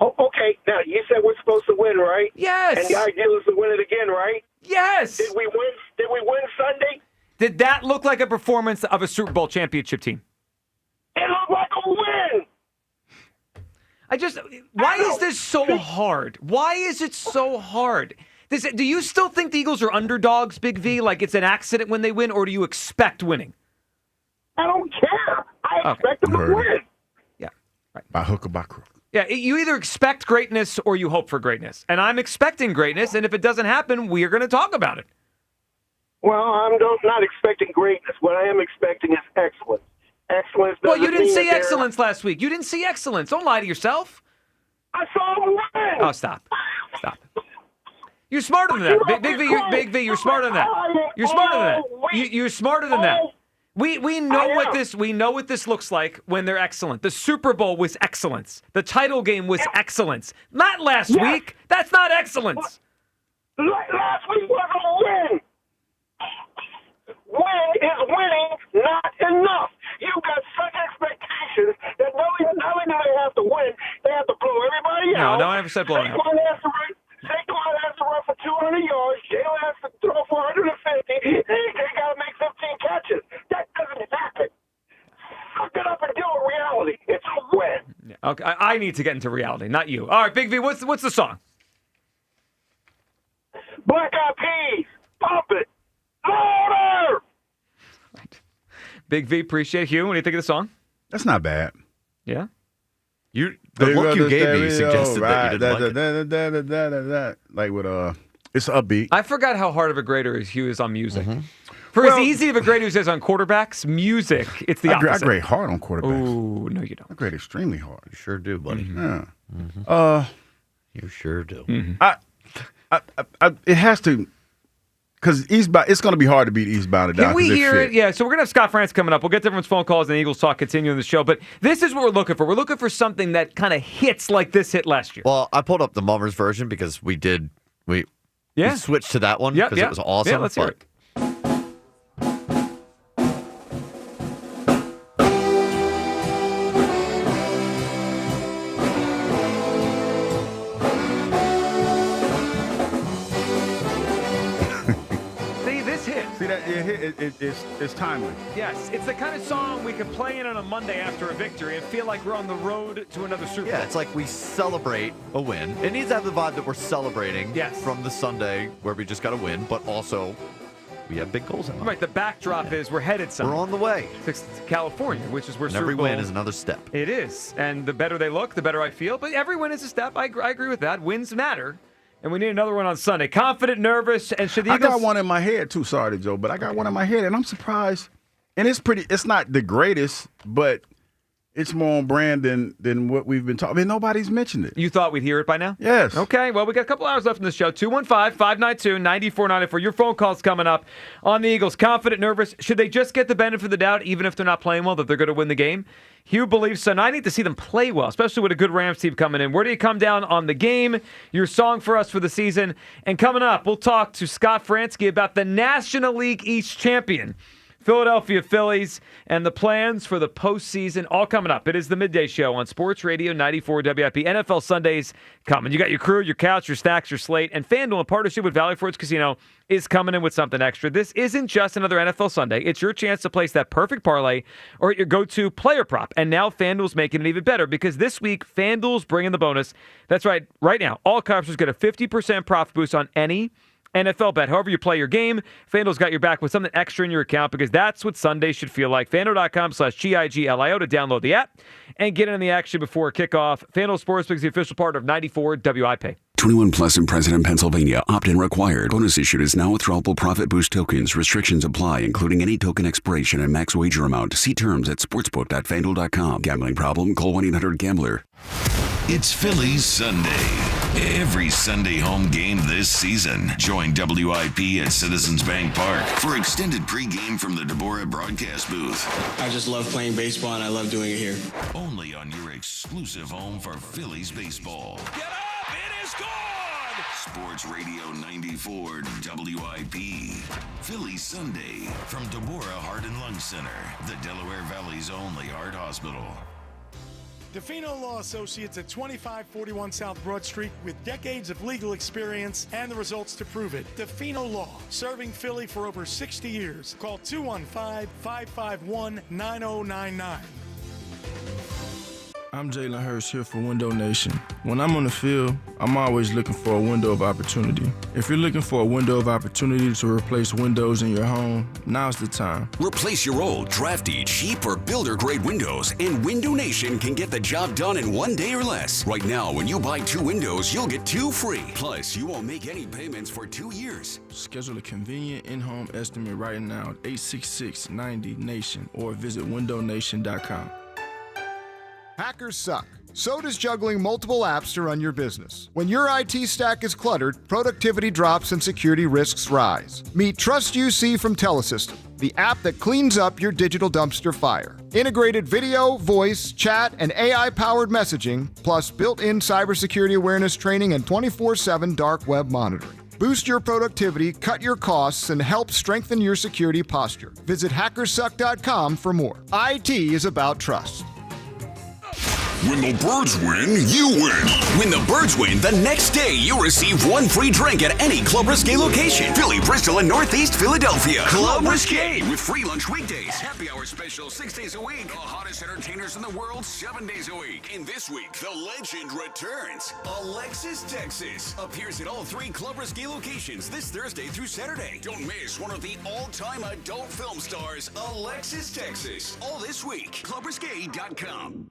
Speaker 16: Oh, okay, now you said we're supposed to win, right?
Speaker 2: Yes.
Speaker 16: And the idea is to win it again, right?
Speaker 2: Yes.
Speaker 16: Did we win? Did we win Sunday?
Speaker 2: Did that look like a performance of a Super Bowl championship team?
Speaker 16: It looked like a win.
Speaker 2: Why is this so hard? Why is it so hard? Do you still think the Eagles are underdogs, Big V? Like it's an accident when they win, or do you expect winning?
Speaker 16: I don't care. I expect them to win.
Speaker 2: Yeah. Right.
Speaker 3: By hook or by crook.
Speaker 2: Yeah, you either expect greatness or you hope for greatness. And I'm expecting greatness, and if it doesn't happen, we are going to talk about it.
Speaker 16: Well, I'm not expecting greatness. What I am expecting is excellence. Excellence.
Speaker 2: Well, you didn't see excellence last week. You didn't see excellence. Don't lie to yourself.
Speaker 16: I saw them win.
Speaker 2: Oh, stop. You're smarter than that. Big V, you're smarter than that. You're smarter than that. You're smarter than that. We know what this looks like when they're excellent. The Super Bowl was excellence. The title game was excellence. Not last week. That's not excellence.
Speaker 16: Last week was a win. Win is winning, not enough. You've got such expectations that not only do they have to win, they have to blow everybody out.
Speaker 2: No, I never said blowing out.
Speaker 16: Saquon has to run for 200 yards. Jalen has to throw for 150. And they got to make 15 catches. That doesn't happen. Suck it up and deal with reality. It's a win.
Speaker 2: Yeah, okay, I need to get into reality, not you. All right, Big V, what's the song?
Speaker 16: Black Eyed Peas. Pump it. Louder!
Speaker 2: Big V, appreciate it. Hugh, what do you think of the song?
Speaker 3: That's not bad.
Speaker 2: Yeah?
Speaker 5: The look you gave me suggested that you didn't
Speaker 3: like it. Like with it's upbeat.
Speaker 2: I forgot how hard of a grader Hugh is on music. For as easy of a grader as he is on quarterbacks, music, it's the opposite.
Speaker 3: I grade hard on quarterbacks.
Speaker 2: Ooh, no, you don't.
Speaker 3: I grade extremely hard.
Speaker 5: You sure do, buddy.
Speaker 3: Yeah.
Speaker 5: You sure do.
Speaker 3: It has to, because Eastbound. It's going to be hard to beat Eastbound and Down.
Speaker 2: Can we hear it? Yeah. So we're gonna have Scott France coming up. We'll get to everyone's phone calls and Eagles talk continuing the show. But this is what we're looking for. We're looking for something that kind of hits like this hit last year.
Speaker 5: Well, I pulled up the Mummers version because we switched to that one because it was awesome.
Speaker 2: Yeah, let's hear it.
Speaker 3: It's timely.
Speaker 2: Yes, it's the kind of song we can play in on a Monday after a victory and feel like we're on the road to another Super Bowl.
Speaker 5: Yeah, it's like we celebrate a win. It needs to have the vibe that we're celebrating from the Sunday where we just got a win, but also we have big goals in mind.
Speaker 2: Right, the backdrop is we're headed somewhere.
Speaker 5: We're on the way.
Speaker 2: To California, which is where
Speaker 5: and
Speaker 2: Super
Speaker 5: every
Speaker 2: Bowl,
Speaker 5: win is another step.
Speaker 2: It is, and the better they look, the better I feel. But every win is a step. I agree with that. Wins matter. And we need another one on Sunday. Confident, nervous, and should the Eagles...
Speaker 3: I got one in my head, too. Sorry, Joe, but I got one in my head, and I'm surprised. And it's not the greatest, but it's more on brand than what we've been talking. I mean, nobody's mentioned it.
Speaker 2: You thought we'd hear it by now?
Speaker 3: Yes.
Speaker 2: Okay, well, we got a couple hours left in the show. 215-592-9494. Your phone call's coming up on the Eagles. Confident, nervous. Should they just get the benefit of the doubt, even if they're not playing well, that they're going to win the game? Hugh believes so. Now I need to see them play well, especially with a good Rams team coming in. Where do you come down on the game? Your song for us for the season. And coming up, we'll talk to Scott Fransky about the National League East champion, Philadelphia Phillies, and the plans for the postseason. All coming up. It is the Midday Show on Sports Radio 94 WIP. NFL Sundays coming. You got your crew, your couch, your snacks, your slate, and FanDuel in partnership with Valley Forge Casino is coming in with something extra. This isn't just another NFL Sunday. It's your chance to place that perfect parlay or your go-to player prop. And now FanDuel's making it even better because this week, FanDuel's bringing the bonus. That's right. Right now, all customers get a 50% profit boost on any NFL bet. However you play your game, FanDuel's got your back with something extra in your account because that's what Sunday should feel like. FanDuel.com/GIGLIO to download the app and get in the action before kickoff. FanDuel Sportsbook is the official partner of 94 WIP.
Speaker 18: 21 plus in President, Pennsylvania. Opt-in required. Bonus issued is now withdrawable profit boost tokens. Restrictions apply, including any token expiration and max wager amount. See terms at sportsbook.fanduel.com. Gambling problem? Call 1-800-GAMBLER.
Speaker 4: It's Phillies Sunday. Every Sunday home game this season. Join WIP at Citizens Bank Park for extended pregame from the Deborah broadcast booth.
Speaker 7: I just love playing baseball and I love doing it here.
Speaker 4: Only on your exclusive home for Phillies baseball.
Speaker 18: Get up! It is gone!
Speaker 4: Sports Radio 94 WIP. Phillies Sunday from Deborah Heart and Lung Center, the Delaware Valley's only heart hospital.
Speaker 13: DeFino Law Associates at 2541 South Broad Street with decades of legal experience and the results to prove it. DeFino Law, serving Philly for over 60 years. Call 215-551-9099.
Speaker 23: I'm Jalen Hurst here for Window Nation. When I'm on the field, I'm always looking for a window of opportunity. If you're looking for a window of opportunity to replace windows in your home, now's the time.
Speaker 18: Replace your old, drafty, cheap, or builder-grade windows, and Window Nation can get the job done in 1 day or less. Right now, when you buy 2 windows, you'll get 2 free. Plus, you won't make any payments for 2 years.
Speaker 23: Schedule a convenient in-home estimate right now at 866-90-NATION or visit windownation.com.
Speaker 24: Hackers suck. So does juggling multiple apps to run your business. When your IT stack is cluttered, productivity drops and security risks rise. Meet Trust UC from Telesystem, the app that cleans up your digital dumpster fire. Integrated video, voice, chat, and AI-powered messaging, plus built-in cybersecurity awareness training and 24/7 dark web monitoring. Boost your productivity, cut your costs, and help strengthen your security posture. Visit hackersuck.com for more. IT is about trust.
Speaker 18: When the Birds win, you win. When the Birds win, the next day you receive one free drink at any Club Risque location. Philly, Bristol, and Northeast Philadelphia. Club Risque with free lunch weekdays. Happy hour special 6 days a week. The hottest entertainers in the world 7 days a week. And this week, the legend returns. Alexis Texas appears at all 3 Club Risque locations this Thursday through Saturday. Don't miss one of the all-time adult film stars, Alexis Texas. All this week. ClubRisque.com.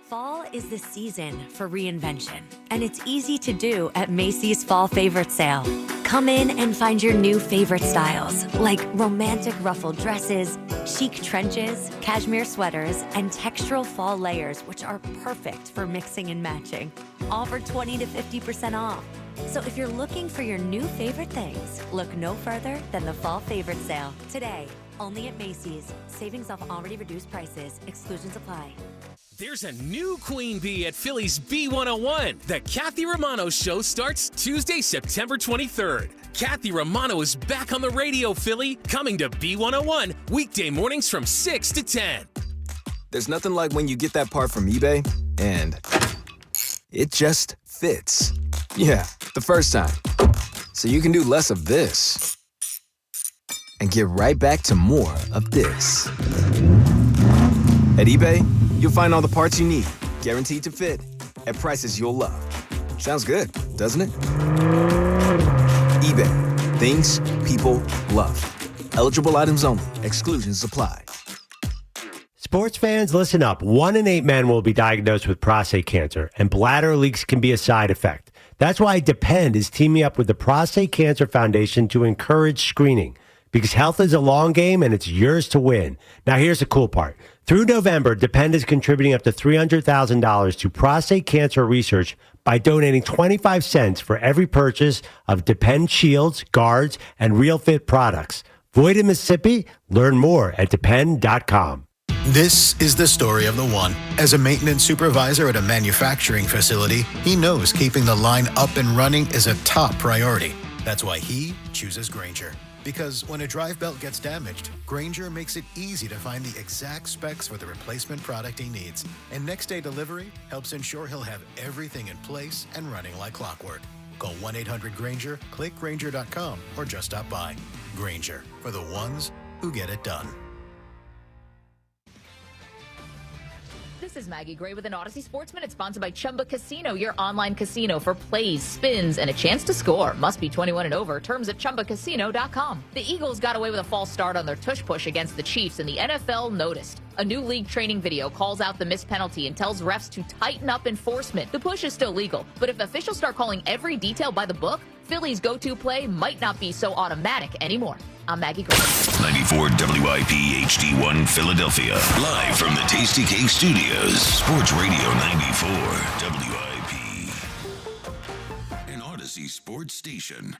Speaker 8: Fall is the season for reinvention, and it's easy to do at Macy's Fall Favorite Sale. Come in and find your new favorite styles, like romantic ruffled dresses, chic trenches, cashmere sweaters, and textural fall layers, which are perfect for mixing and matching. All for 20 to 50% off. So if you're looking for your new favorite things, look no further than the Fall Favorite Sale. Today, only at Macy's. Savings off already reduced prices. Exclusions apply.
Speaker 9: There's a new queen bee at Philly's B101. The Kathy Romano Show starts Tuesday, September 23rd. Kathy Romano is back on the radio, Philly, coming to B101 weekday mornings from 6 to 10.
Speaker 11: There's nothing like when you get that part from eBay and it just fits. Yeah, the first time. So you can do less of this and get right back to more of this. At eBay, you'll find all the parts you need, guaranteed to fit, at prices you'll love. Sounds good, doesn't it? eBay, things people love. Eligible items only. Exclusions apply.
Speaker 15: Sports fans, listen up. 1 in 8 men will be diagnosed with prostate cancer, and bladder leaks can be a side effect. That's why Depend is teaming up with the Prostate Cancer Foundation to encourage screening, because health is a long game and it's yours to win. Now, here's the cool part. Through November, Depend is contributing up to $300,000 to prostate cancer research by donating 25 cents for every purchase of Depend shields, guards, and Real Fit products. Void in Mississippi? Learn more at Depend.com.
Speaker 25: This is the story of the one. As a maintenance supervisor at a manufacturing facility, he knows keeping the line up and running is a top priority. That's why he chooses Grainger. Because when a drive belt gets damaged, Grainger makes it easy to find the exact specs for the replacement product he needs. And next day delivery helps ensure he'll have everything in place and running like clockwork. Call 1-800-GRAINGER, click Grainger.com, or just stop by. Grainger, for the ones who get it done.
Speaker 26: This is Maggie Gray with an Odyssey Sports Minute, sponsored by Chumba Casino, your online casino for plays, spins, and a chance to score. Must be 21 and over. Terms at ChumbaCasino.com. The Eagles got away with a false start on their tush push against the Chiefs, and the NFL noticed. A new league training video calls out the missed penalty and tells refs to tighten up enforcement. The push is still legal, but if officials start calling every detail by the book, Philly's go-to play might not be so automatic anymore. I'm Maggie Gray.
Speaker 4: 94 WIP HD1 Philadelphia. Live from the Tasty Cake Studios. Sports Radio 94 WIP. An Odyssey sports station.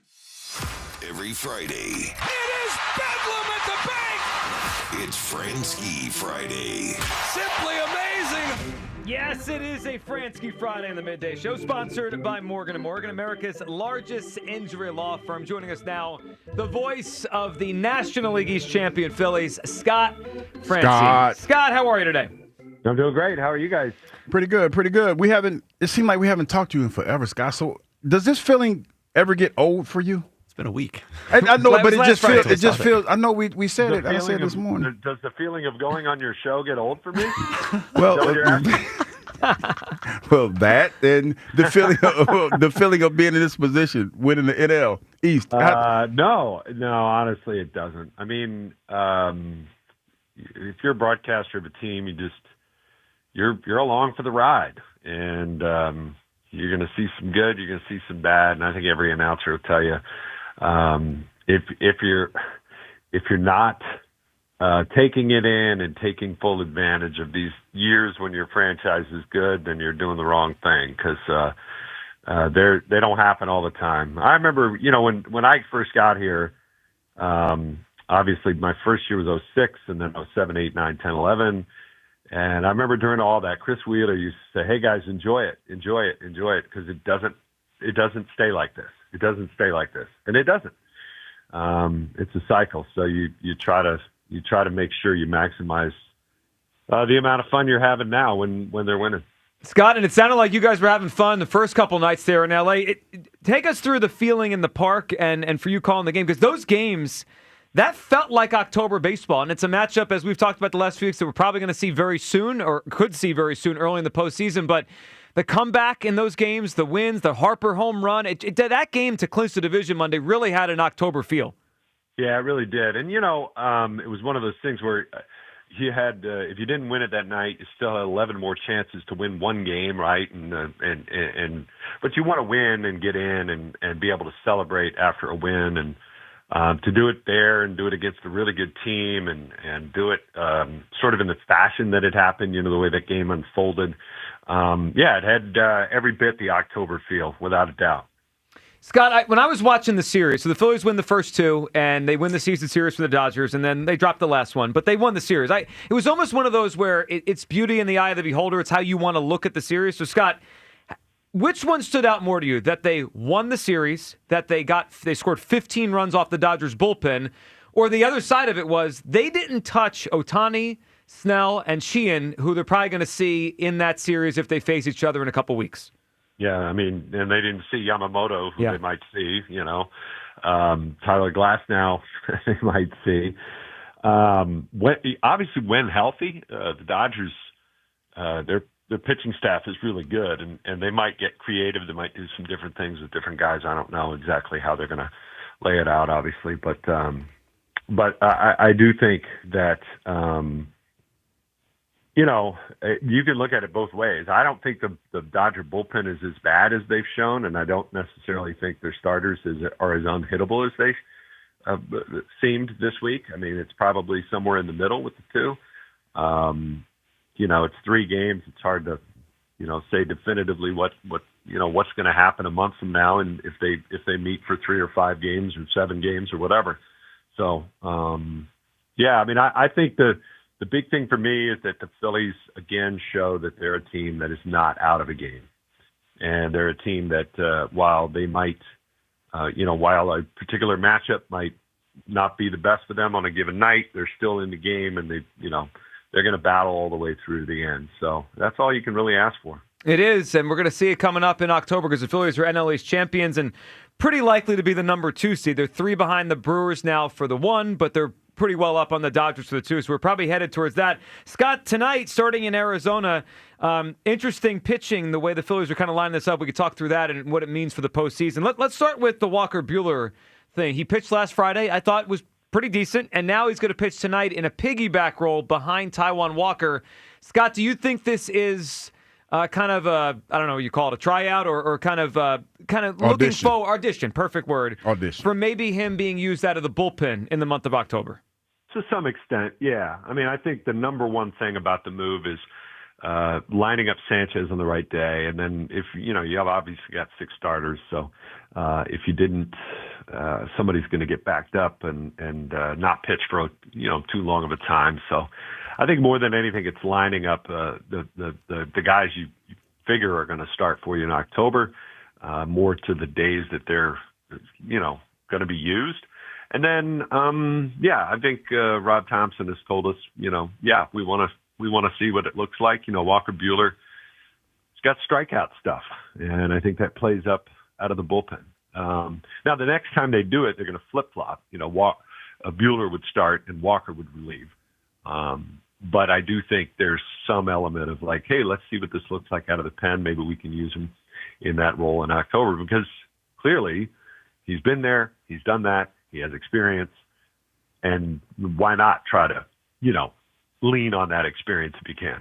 Speaker 4: Every Friday.
Speaker 10: It is Bedlam at the bank!
Speaker 4: It's Fransky Friday.
Speaker 2: Simply amazing! Yes, it is a Fransky Friday in the Midday Show, sponsored by Morgan & Morgan, America's largest injury law firm. Joining us now, the voice of the National League East champion Phillies, Scott Fransky. Scott, how are you today?
Speaker 27: I'm doing great. How are you guys?
Speaker 3: Pretty good, pretty good. It seemed like we haven't talked to you in forever, Scott. So does this feeling ever get old for you?
Speaker 5: It's been a week.
Speaker 3: I know, but it just feels. I know we said it. I said it this morning.
Speaker 27: Does the feeling of going on your show get old for me?
Speaker 3: Well, well, that and the feeling of being in this position, winning the NL East.
Speaker 27: No, honestly, it doesn't. I mean, if you're a broadcaster of a team, you're along for the ride, and you're going to see some good, you're going to see some bad, and I think every announcer will tell you. If you're not taking it in and taking full advantage of these years when your franchise is good, then you're doing the wrong thing, because they don't happen all the time. I remember, when I first got here, obviously my first year was 06, and then 07, 8, 9, 10, 11. And I remember during all that, Chris Wheeler used to say, "Hey guys, enjoy it, because it doesn't stay like this. It doesn't stay like this," and it doesn't. It's a cycle. So you try to make sure you maximize the amount of fun you're having now when they're winning.
Speaker 2: Scott, and it sounded like you guys were having fun the first couple nights there in L.A. Take us through the feeling in the park and for you calling the game, because those games, that felt like October baseball, and it's a matchup, as we've talked about the last few weeks, that we're probably going to see very soon, or could see very soon early in the postseason. But the comeback in those games, the wins, the Harper home run, that game to clinch the division Monday really had an October feel.
Speaker 27: Yeah, it really did. And, it was one of those things where you had, if you didn't win it that night, you still had 11 more chances to win one game, right? But you want to win and get in and be able to celebrate after a win, and to do it there and do it against a really good team and do it sort of in the fashion that it happened, the way that game unfolded. It had every bit the October feel, without a doubt.
Speaker 2: Scott, when I was watching the series, so the Phillies win the first two, and they win the season series from the Dodgers, and then they dropped the last one, but they won the series. It was almost one of those where it's beauty in the eye of the beholder. It's how you want to look at the series. So, Scott, which one stood out more to you? That they won the series, that they scored 15 runs off the Dodgers bullpen, or the other side of it was they didn't touch Ohtani, Snell, and Sheehan, who they're probably going to see in that series if they face each other in a couple weeks.
Speaker 27: Yeah, and they didn't see Yamamoto, who they might see, Tyler Glass now, they might see. When healthy, the Dodgers, their pitching staff is really good, and they might get creative. They might do some different things with different guys. I don't know exactly how they're going to lay it out, obviously, but I do think that, you can look at it both ways. I don't think the Dodger bullpen is as bad as they've shown, and I don't necessarily think their starters are as unhittable as they seemed this week. It's probably somewhere in the middle with the two. It's 3 games. It's hard to, say definitively what's going to happen a month from now, and if they meet for 3 or 5 games or 7 games or whatever. So, I think the big thing for me is that the Phillies, again, show that they're a team that is not out of a game. And they're a team that, while they might, while a particular matchup might not be the best for them on a given night, they're still in the game, and they're going to battle all the way through to the end. So that's all you can really ask for.
Speaker 2: It is, and we're going to see it coming up in October because the Phillies are NL East champions and pretty likely to be the number 2 seed. They're 3 behind the Brewers now for the 1, but they're pretty well up on the Dodgers for the 2, so we're probably headed towards that. Scott, tonight, starting in Arizona, interesting pitching, the way the Phillies are kind of lining this up. We could talk through that and what it means for the postseason. Let's start with the Walker Buehler thing. He pitched last Friday. I thought was pretty decent, and now he's going to pitch tonight in a piggyback role behind Taijuan Walker. Scott, do you think this is kind of a, I don't know what you call it, a tryout or kind of looking forward, audition, perfect word, for maybe him being used out of the bullpen in the month of October?
Speaker 27: To some extent, yeah. I think the number one thing about the move is lining up Sanchez on the right day, and then if you have obviously got 6 starters, so if you didn't, somebody's going to get backed up and not pitch for too long of a time. So I think more than anything, it's lining up the guys you figure are going to start for you in October, more to the days that they're going to be used. And then, I think Rob Thompson has told us, we want to see what it looks like. Walker Buehler, he's got strikeout stuff, and I think that plays up out of the bullpen. Now, the next time they do it, they're going to flip flop. Buehler would start and Walker would relieve. But I do think there's some element of like, hey, let's see what this looks like out of the pen. Maybe we can use him in that role in October, because clearly he's been there, he's done that. He has experience, and why not try to, lean on that experience if you can.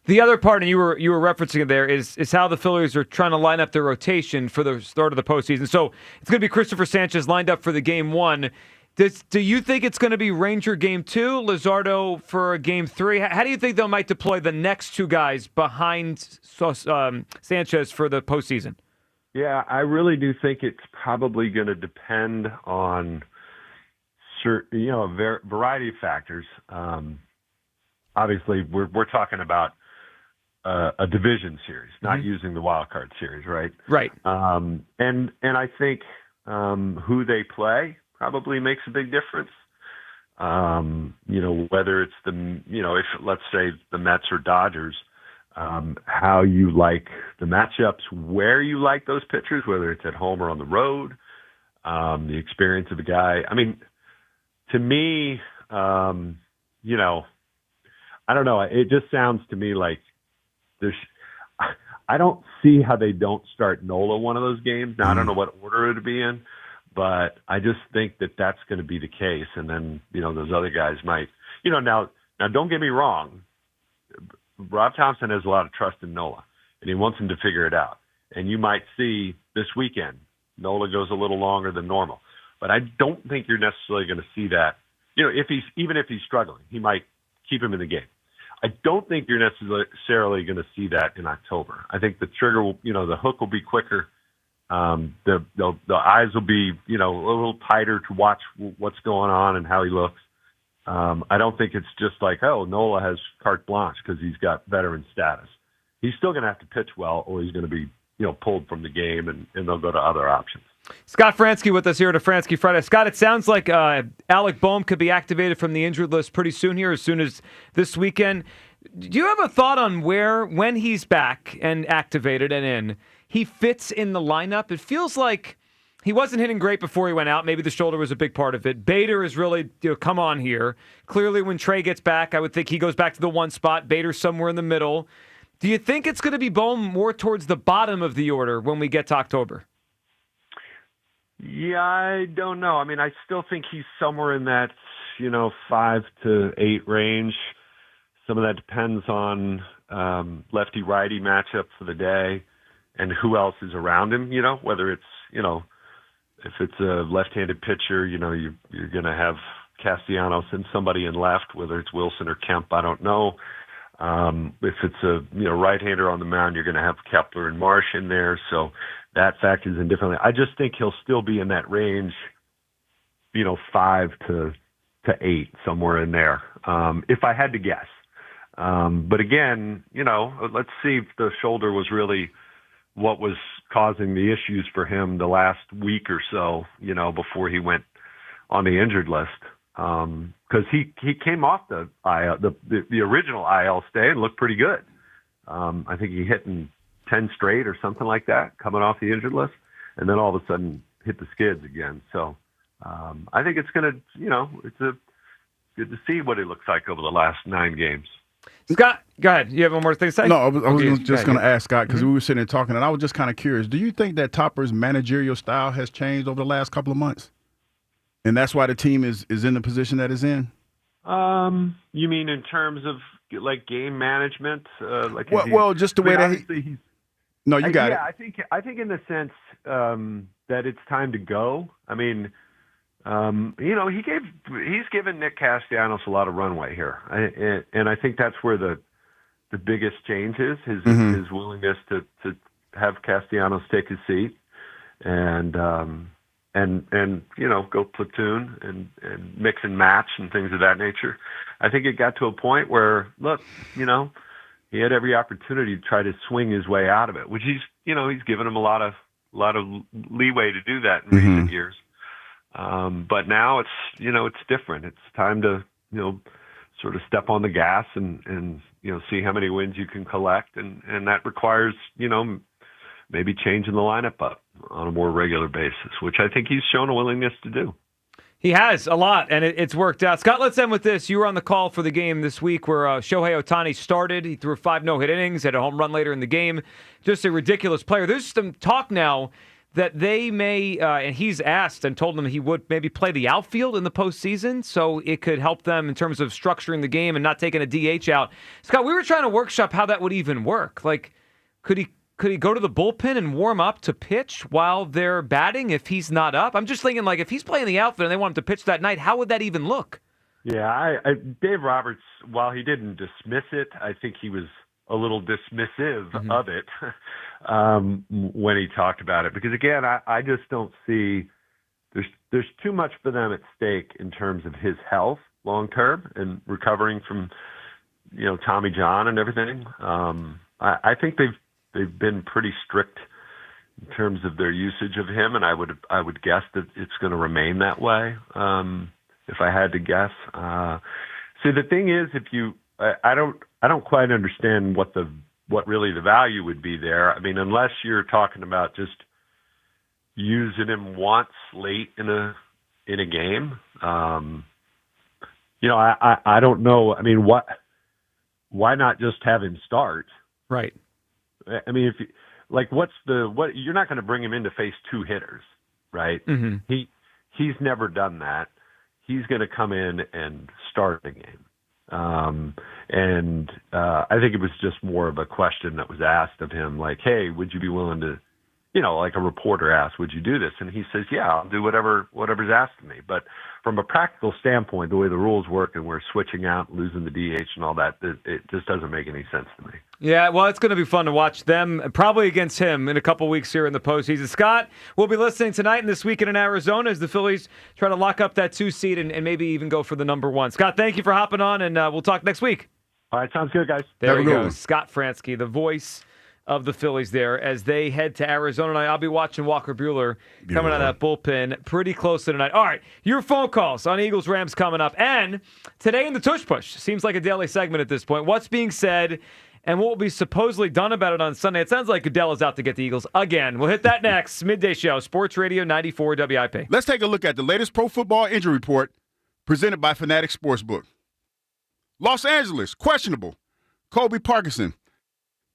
Speaker 2: The other part, and you were referencing it there, is how the Phillies are trying to line up their rotation for the start of the postseason. So it's going to be Christopher Sanchez lined up for the Game 1. Do you think it's going to be Ranger Game 2, Luzardo for Game 3? How do you think they might deploy the next 2 guys behind Sanchez for the postseason?
Speaker 27: Yeah, I really do think it's probably going to depend on a variety of factors. Obviously, we're talking about a division series, not using the wild card series, right?
Speaker 2: Right.
Speaker 27: And I think who they play probably makes a big difference. Whether it's if let's say the Mets or Dodgers, how you like the matchups, where you like those pitchers, whether it's at home or on the road, the experience of the guy. I mean, to me, I don't know. It just sounds to me like I don't see how they don't start Nola one of those games. Now, I don't know what order it would be in, but I just think that that's going to be the case. And then, those other guys might, now don't get me wrong. Rob Thompson has a lot of trust in Nola, and he wants him to figure it out. And you might see this weekend, Nola goes a little longer than normal. But I don't think you're necessarily going to see that. If he's struggling, he might keep him in the game. I don't think you're necessarily going to see that in October. I think the trigger will, the hook will be quicker. The eyes will be, a little tighter to watch what's going on and how he looks. I don't think it's just like, Nola has carte blanche because he's got veteran status. He's still going to have to pitch well, or he's going to be, pulled from the game, and they'll go to other options.
Speaker 2: Scott Fransky with us here at a Fransky Friday. Scott, it sounds like Alec Boehm could be activated from the injured list pretty soon here, as soon as this weekend. Do you have a thought on when he's back and activated and in, he fits in the lineup? It feels like he wasn't hitting great before he went out. Maybe the shoulder was a big part of it. Bader is really come on here. Clearly, when Trey gets back, I would think he goes back to the one spot. Bader's somewhere in the middle. Do you think it's going to be Boehm more towards the bottom of the order when we get to October?
Speaker 27: Yeah, I don't know. I mean, I still think he's somewhere in that, 5 to 8 range. Some of that depends on lefty-righty matchup for the day and who else is around him, whether it's, if it's a left-handed pitcher, you're going to have Castellanos and somebody in left, whether it's Wilson or Kemp, I don't know. If it's a right-hander on the mound, you're going to have Kepler and Marsh in there, so that factors in differently. I just think he'll still be in that range, 5 to 8, somewhere in there, if I had to guess. But again, let's see if the shoulder was really what was causing the issues for him the last week or so, before he went on the injured list. Because he came off the IL, the original IL stay, and looked pretty good. I think he hit in 10 straight or something like that, coming off the injured list, and then all of a sudden hit the skids again. So I think it's going to, it's good to see what it looks like over the last 9 games.
Speaker 2: Scott, go ahead. You have one more thing to say?
Speaker 3: No, I was just going to ask Scott, because we were sitting there talking, and I was just kind of curious. Do you think that Topper's managerial style has changed over the last couple of months? And that's why the team is in the position that it's in?
Speaker 27: You mean in terms of like game management?
Speaker 3: Well, just the way that
Speaker 27: he's.
Speaker 3: No, you got it.
Speaker 27: Yeah, I think in the sense that it's time to go. I mean, he's given Nick Castellanos a lot of runway here, and I think that's where the biggest change is his willingness to have Castellanos take his seat and go platoon and mix and match and things of that nature. I think it got to a point where, look, he had every opportunity to try to swing his way out of it, which he's given him a lot of leeway to do that in recent years. But now it's different. It's time to, sort of step on the gas and see how many wins you can collect. And that requires, maybe changing the lineup up on a more regular basis, which I think he's shown a willingness to do.
Speaker 2: He has a lot, and it's worked out. Scott, let's end with this. You were on the call for the game this week where Shohei Ohtani started. He threw 5 no-hit innings, had a home run later in the game. Just a ridiculous player. There's some talk now that they may, and he's asked and told them he would maybe play the outfield in the postseason, so it could help them in terms of structuring the game and not taking a DH out. Scott, we were trying to workshop how that would even work. Like, could he go to the bullpen and warm up to pitch while they're batting if he's not up? I'm just thinking, like, if he's playing the outfield and they want him to pitch that night, how would that even look?
Speaker 27: Yeah, Dave Roberts, while he didn't dismiss it, I think he was a little dismissive of it when he talked about it. Because, again, I just don't see there's too much for them at stake in terms of his health long-term and recovering from, Tommy John and everything. I think they've been pretty strict in terms of their usage of him, and I would guess that it's going to remain that way. if I had to guess. So the thing is, I don't quite understand what really the value would be there. I mean, unless you're talking about just using him once late in a game. I don't know. I mean, why not just have him start?
Speaker 2: Right.
Speaker 27: I mean, you're not going to bring him in to face two hitters, right?
Speaker 2: Mm-hmm.
Speaker 27: He's never done that. He's going to come in and start the game. I think it was just more of a question that was asked of him, like, hey, would you be willing to, like a reporter asked, would you do this? And he says, yeah, I'll do whatever's asked of me. But from a practical standpoint, the way the rules work and we're switching out, losing the DH and all that, it just doesn't make any sense to me.
Speaker 2: Yeah, well, it's going to be fun to watch them, probably against him in a couple weeks here in the postseason. Scott, we'll be listening tonight and this weekend in Arizona as the Phillies try to lock up that 2 seed and maybe even go for the number 1. Scott, thank you for hopping on, and we'll talk next week.
Speaker 27: All right, sounds good, guys.
Speaker 2: There we go. Scott Fransky, the voice of the Phillies there as they head to Arizona tonight. I'll be watching Walker Buehler coming out of that bullpen pretty close to tonight. All right, your phone calls on Eagles-Rams coming up. And today in the Tush Push, seems like a daily segment at this point. What's being said and what will be supposedly done about it on Sunday? It sounds like Goodell is out to get the Eagles again. We'll hit that next. Midday Show, Sports Radio 94 WIP.
Speaker 3: Let's take a look at the latest pro football injury report presented by Fanatic Sportsbook. Los Angeles, questionable. Kobe Parkinson.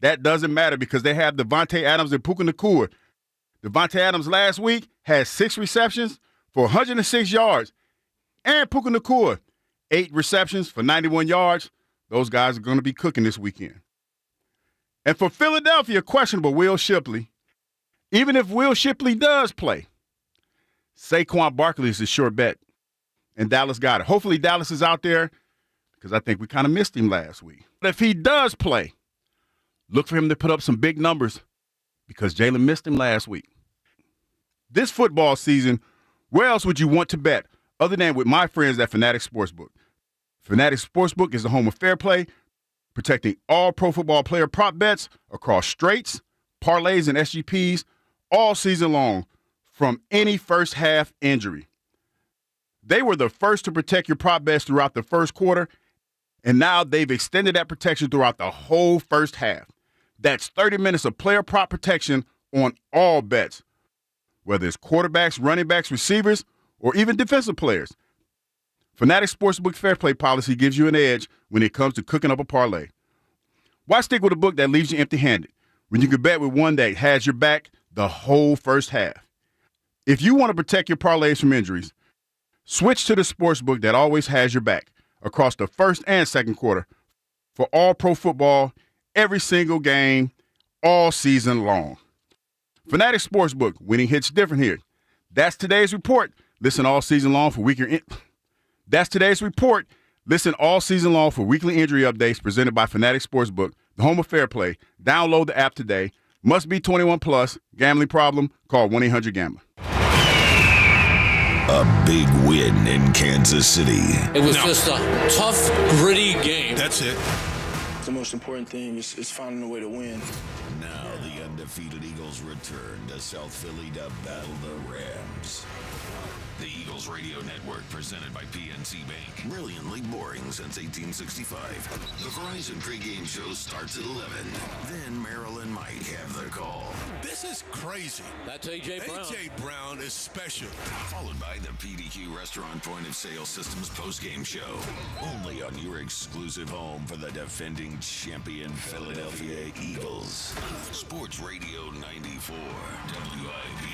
Speaker 3: That doesn't matter because they have Devontae Adams and Puka Nacua. Devontae Adams last week had 6 receptions for 106 yards. And Puka Nacua, 8 receptions for 91 yards. Those guys are going to be cooking this weekend. And for Philadelphia, questionable Will Shipley. Even if Will Shipley does play, Saquon Barkley is a sure bet. And Dallas got it. Hopefully Dallas is out there because I think we kind of missed him last week. But if he does play, look for him to put up some big numbers because Jalen missed him last week. This football season, where else would you want to bet other than with my friends at Fanatic Sportsbook? Fanatic Sportsbook is the home of fair play, protecting all pro football player prop bets across straights, parlays, and SGPs all season long from any first half injury. They were the first to protect your prop bets throughout the first quarter, and now they've extended that protection throughout the whole first half. That's 30 minutes of player prop protection on all bets, whether it's quarterbacks, running backs, receivers, or even defensive players. Fanatic Sportsbook Fair Play policy gives you an edge when it comes to cooking up a parlay. Why stick with a book that leaves you empty-handed when you can bet with one that has your back the whole first half? If you want to protect your parlays from injuries, switch to the sportsbook that always has your back across the first and second quarter for all pro football, every single game, all season long. Fanatic Sportsbook, winning hits different here. That's today's report. Listen all season long for weekly injury updates presented by Fanatic Sportsbook, the home of fair play. Download the app today. Must be 21 plus. Gambling problem? Call 1-800-GAMBLER.
Speaker 4: A big win in Kansas City.
Speaker 1: It was just a tough, gritty game.
Speaker 10: That's it.
Speaker 7: The most important thing is finding a way to win.
Speaker 4: Now the undefeated Eagles return to South Philly to battle the Rams. The Eagles Radio Network, presented by PNC Bank. Brilliantly boring since 1865. The Verizon pregame show starts at 11. Then Merrill and Mike have the call.
Speaker 10: This is crazy.
Speaker 1: That's A.J. Brown.
Speaker 10: A.J. Brown is special.
Speaker 4: Followed by the PDQ Restaurant Point of Sale Systems postgame show. Only on your exclusive home for the defending champion Philadelphia Eagles. Sports Radio 94 WIP.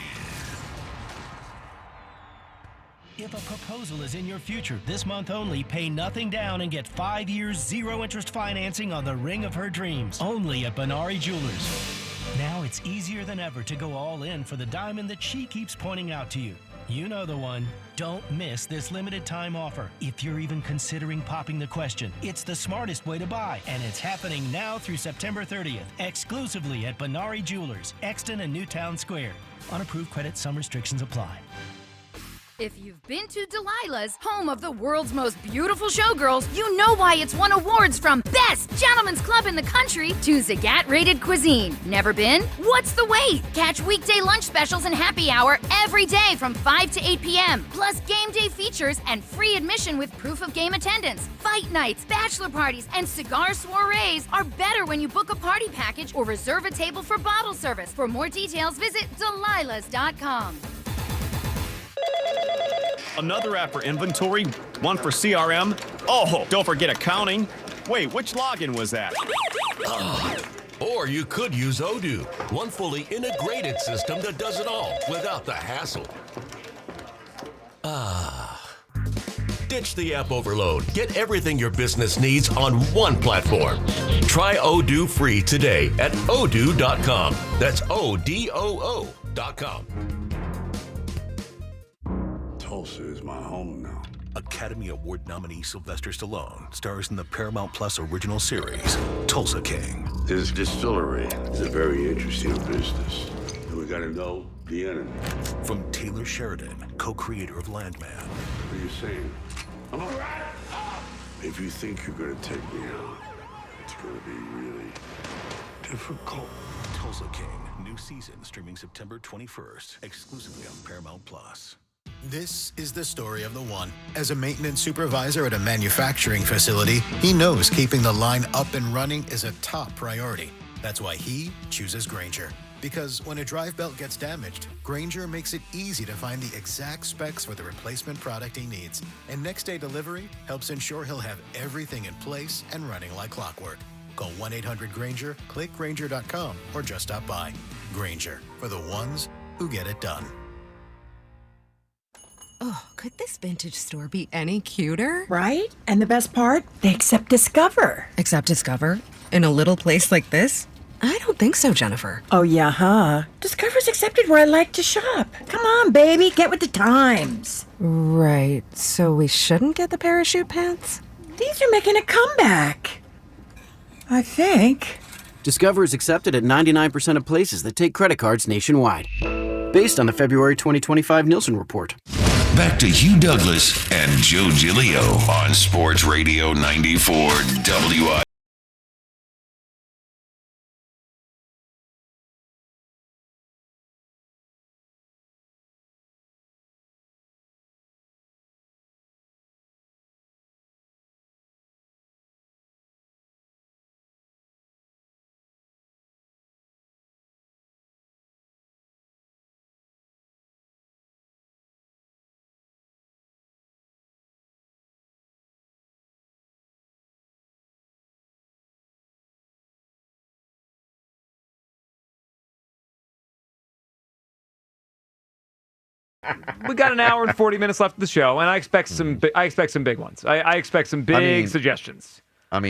Speaker 12: If a proposal is in your future, this month only, pay nothing down and get 5 years, 0 interest financing on the ring of her dreams. Only at Benari Jewelers. Now it's easier than ever to go all in for the diamond that she keeps pointing out to you. You know the one. Don't miss this limited time offer. If you're even considering popping the question, it's the smartest way to buy, and it's happening now through September 30th, exclusively at Benari Jewelers, Exton and Newtown Square. Unapproved credit, some restrictions apply.
Speaker 6: If you've been to Delilah's, home of the world's most beautiful showgirls, you know why it's won awards from Best Gentlemen's Club in the country to Zagat-rated cuisine. Never been? What's the wait? Catch weekday lunch specials and happy hour every day from 5 to 8 p.m. Plus game day features and free admission with proof of game attendance. Fight nights, bachelor parties, and cigar soirees are better when you book a party package or reserve a table for bottle service. For more details, visit delilahs.com.
Speaker 14: Another app for inventory, one for CRM. Oh, don't forget accounting. Wait, which login was that?
Speaker 17: Or you could use Odoo, one fully integrated system that does it all without the hassle. Ditch the app overload. Get everything your business needs on one platform. Try Odoo free today at odoo.com. That's ODOO.com.
Speaker 19: Tulsa is my home now. Academy Award nominee Sylvester Stallone stars in the Paramount Plus original series, Tulsa King. This distillery is a very interesting business. And we gotta know the enemy. From Taylor Sheridan, co-creator of Landman. What are you saying? I'm all right. If you think you're gonna take me out, it's gonna be really difficult. Tulsa King, new season streaming September 21st, exclusively on Paramount Plus.
Speaker 25: This is the story of the one. As a maintenance supervisor at a manufacturing facility, he knows keeping the line up and running is a top priority. That's why he chooses Grainger. Because when a drive belt gets damaged, Grainger makes it easy to find the exact specs for the replacement product he needs. And next day delivery helps ensure he'll have everything in place and running like clockwork. Call 1-800-GRAINGER, click Grainger.com, or just stop by. Grainger, for the ones who get it done.
Speaker 20: Oh, could this vintage store be any cuter?
Speaker 21: Right? And the best part? They accept Discover.
Speaker 20: Accept Discover? In a little place like this? I don't think so, Jennifer.
Speaker 21: Oh, yeah, huh? Discover's accepted where I like to shop. Come on, baby, get with the times.
Speaker 20: Right, so we shouldn't get the parachute pants?
Speaker 21: These are making a comeback. I think.
Speaker 22: Discover is accepted at 99% of places that take credit cards nationwide. Based on the February 2025 Nielsen report.
Speaker 4: Back to Hugh Douglas and Joe Giglio on Sports Radio 94 WI.
Speaker 2: We got an hour and 40 minutes left of the show, and I expect some. I expect some big ones. I expect some big suggestions.
Speaker 5: I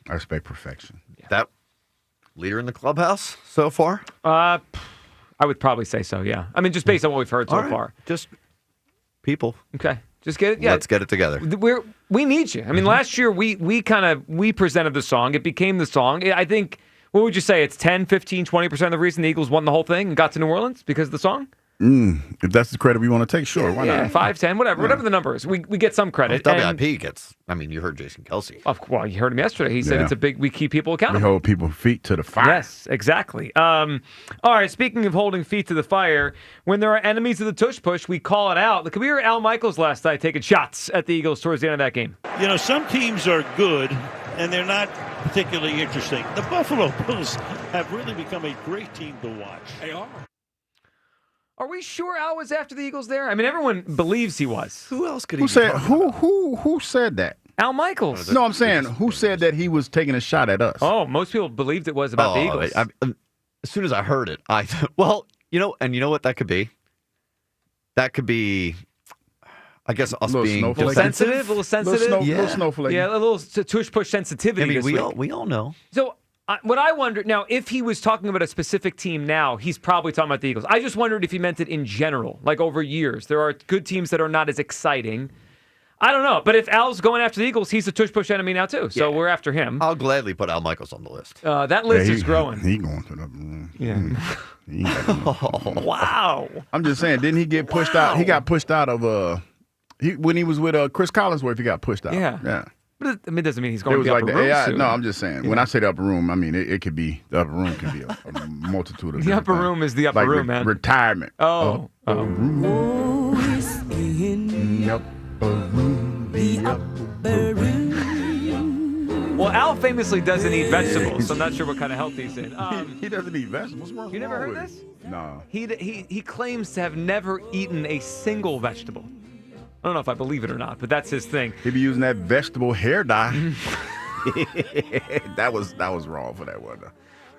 Speaker 3: expect perfection.
Speaker 5: That leader in the clubhouse so far?
Speaker 2: I would probably say so. Yeah. I mean, just based on what we've heard so far.
Speaker 5: Just people.
Speaker 2: Okay. Just get it. Yeah.
Speaker 5: Let's get it together.
Speaker 2: We need you. I mean, last year we presented the song. It became the song. I think. What would you say? It's 10, 15, 20% of the reason the Eagles won the whole thing and got to New Orleans because of the song.
Speaker 3: If that's the credit we want to take, sure. Why not?
Speaker 2: 5, 10, whatever the number is. We get some credit.
Speaker 5: Well, WIP gets. I mean, you heard Jason Kelsey.
Speaker 2: Well, you heard him yesterday. He said it's a big. We keep people accountable.
Speaker 3: We hold people's feet to the fire.
Speaker 2: Yes, exactly. All right. Speaking of holding feet to the fire, when there are enemies of the tush push, we call it out. Look, we were Al Michaels last night taking shots at the Eagles towards the end of that game.
Speaker 28: You know, some teams are good, and they're not particularly interesting. The Buffalo Bills have really become a great team to watch.
Speaker 2: They are. Are we sure Al was after the Eagles there? I mean, everyone believes he was.
Speaker 5: Who else could
Speaker 3: he be talking about? Who said that?
Speaker 2: Al Michaels.
Speaker 3: No, I'm saying, who said that he was taking a shot at us?
Speaker 2: Oh, most people believed it was about the Eagles.
Speaker 5: As soon as I heard it, you know what that could be? That could be, I guess, us being
Speaker 2: a little sensitive. Little
Speaker 3: snowflake.
Speaker 2: Yeah, a little tush push sensitivity.
Speaker 5: I mean, we all know.
Speaker 2: So what I wondered now, if he was talking about a specific team now, he's probably talking about the Eagles. I just wondered if he meant it in general, like over years. There are good teams that are not as exciting. I don't know. But if Al's going after the Eagles, he's a tush push enemy now, too. So we're after him.
Speaker 5: I'll gladly put Al Michaels on the list.
Speaker 2: That list is growing.
Speaker 3: He going to the...
Speaker 2: Yeah.
Speaker 3: He ain't got no more.
Speaker 2: Wow.
Speaker 3: I'm just saying, didn't he get pushed out? He got pushed out of when he was with Chris Collinsworth, he got pushed out.
Speaker 2: Yeah. But it doesn't mean he's going
Speaker 3: It was
Speaker 2: to the
Speaker 3: like
Speaker 2: upper
Speaker 3: the
Speaker 2: room
Speaker 3: AI.
Speaker 2: soon.
Speaker 3: No, I'm just saying. When I say the upper room, I mean it could be the upper room can be a multitude of
Speaker 2: The upper
Speaker 3: different
Speaker 2: room is the upper
Speaker 3: like
Speaker 2: room, man.
Speaker 3: Retirement.
Speaker 2: Oh.
Speaker 3: Upper room. The upper room. The upper room.
Speaker 2: Well, Al famously doesn't eat vegetables, so I'm not sure what kind of health he's in.
Speaker 3: He doesn't eat vegetables. What's
Speaker 2: You never
Speaker 3: wrong
Speaker 2: heard
Speaker 3: with
Speaker 2: this?
Speaker 3: him? No.
Speaker 2: He claims to have never eaten a single vegetable. I don't know if I believe it or not, but that's his thing.
Speaker 3: He be using that vegetable hair dye. That was wrong for that one.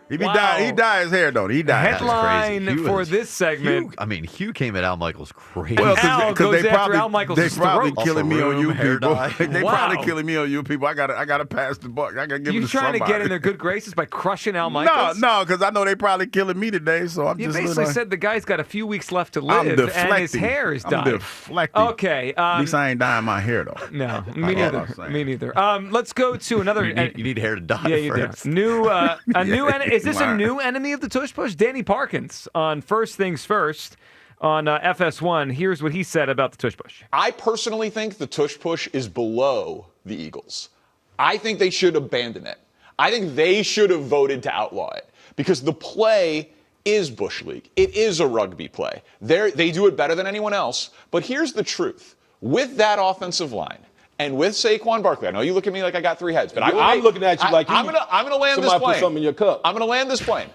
Speaker 3: He dyed his hair, don't he? He dyed
Speaker 2: Headline
Speaker 3: crazy.
Speaker 2: for this segment.
Speaker 5: Hugh came at Al Michaels crazy.
Speaker 3: Well,
Speaker 2: Al goes after Al Michaels'
Speaker 3: they probably
Speaker 2: throat.
Speaker 3: killing me on you people. They
Speaker 2: Wow.
Speaker 3: probably killing me on you people. I gotta pass the buck. I gotta give it
Speaker 2: You
Speaker 3: to
Speaker 2: trying
Speaker 3: somebody.
Speaker 2: to get in their good graces by crushing Al Michaels?
Speaker 3: No, because I know they probably killing me today. So I'm
Speaker 2: You
Speaker 3: just
Speaker 2: basically
Speaker 3: like,
Speaker 2: said the guy's got a few weeks left to
Speaker 3: I'm
Speaker 2: live,
Speaker 3: deflecting.
Speaker 2: and his hair is
Speaker 3: I'm
Speaker 2: dyed.
Speaker 3: deflecting.
Speaker 2: Okay.
Speaker 3: At least I ain't dyeing my hair though.
Speaker 2: No,
Speaker 3: That's
Speaker 2: me
Speaker 3: all
Speaker 2: neither.
Speaker 3: I'm saying.
Speaker 2: Me neither. Let's go to another.
Speaker 5: You need hair to dye
Speaker 2: Yeah, you
Speaker 5: first.
Speaker 2: do. Is this a new enemy of the Tush Push? Danny Parkins on First Things First on FS1. Here's what he said about the Tush Push.
Speaker 8: I personally think the Tush Push is below the Eagles. I think they should abandon it. I think they should have voted to outlaw it because the play is Bush League. It is a rugby play. They do it better than anyone else. But here's the truth. With that offensive line, and with Saquon Barkley, I know you look at me like I got three heads, but
Speaker 9: I'm looking at you like I'm
Speaker 8: gonna land this
Speaker 9: somebody
Speaker 8: plane.
Speaker 9: put something in your cup.
Speaker 8: I'm gonna land this plane.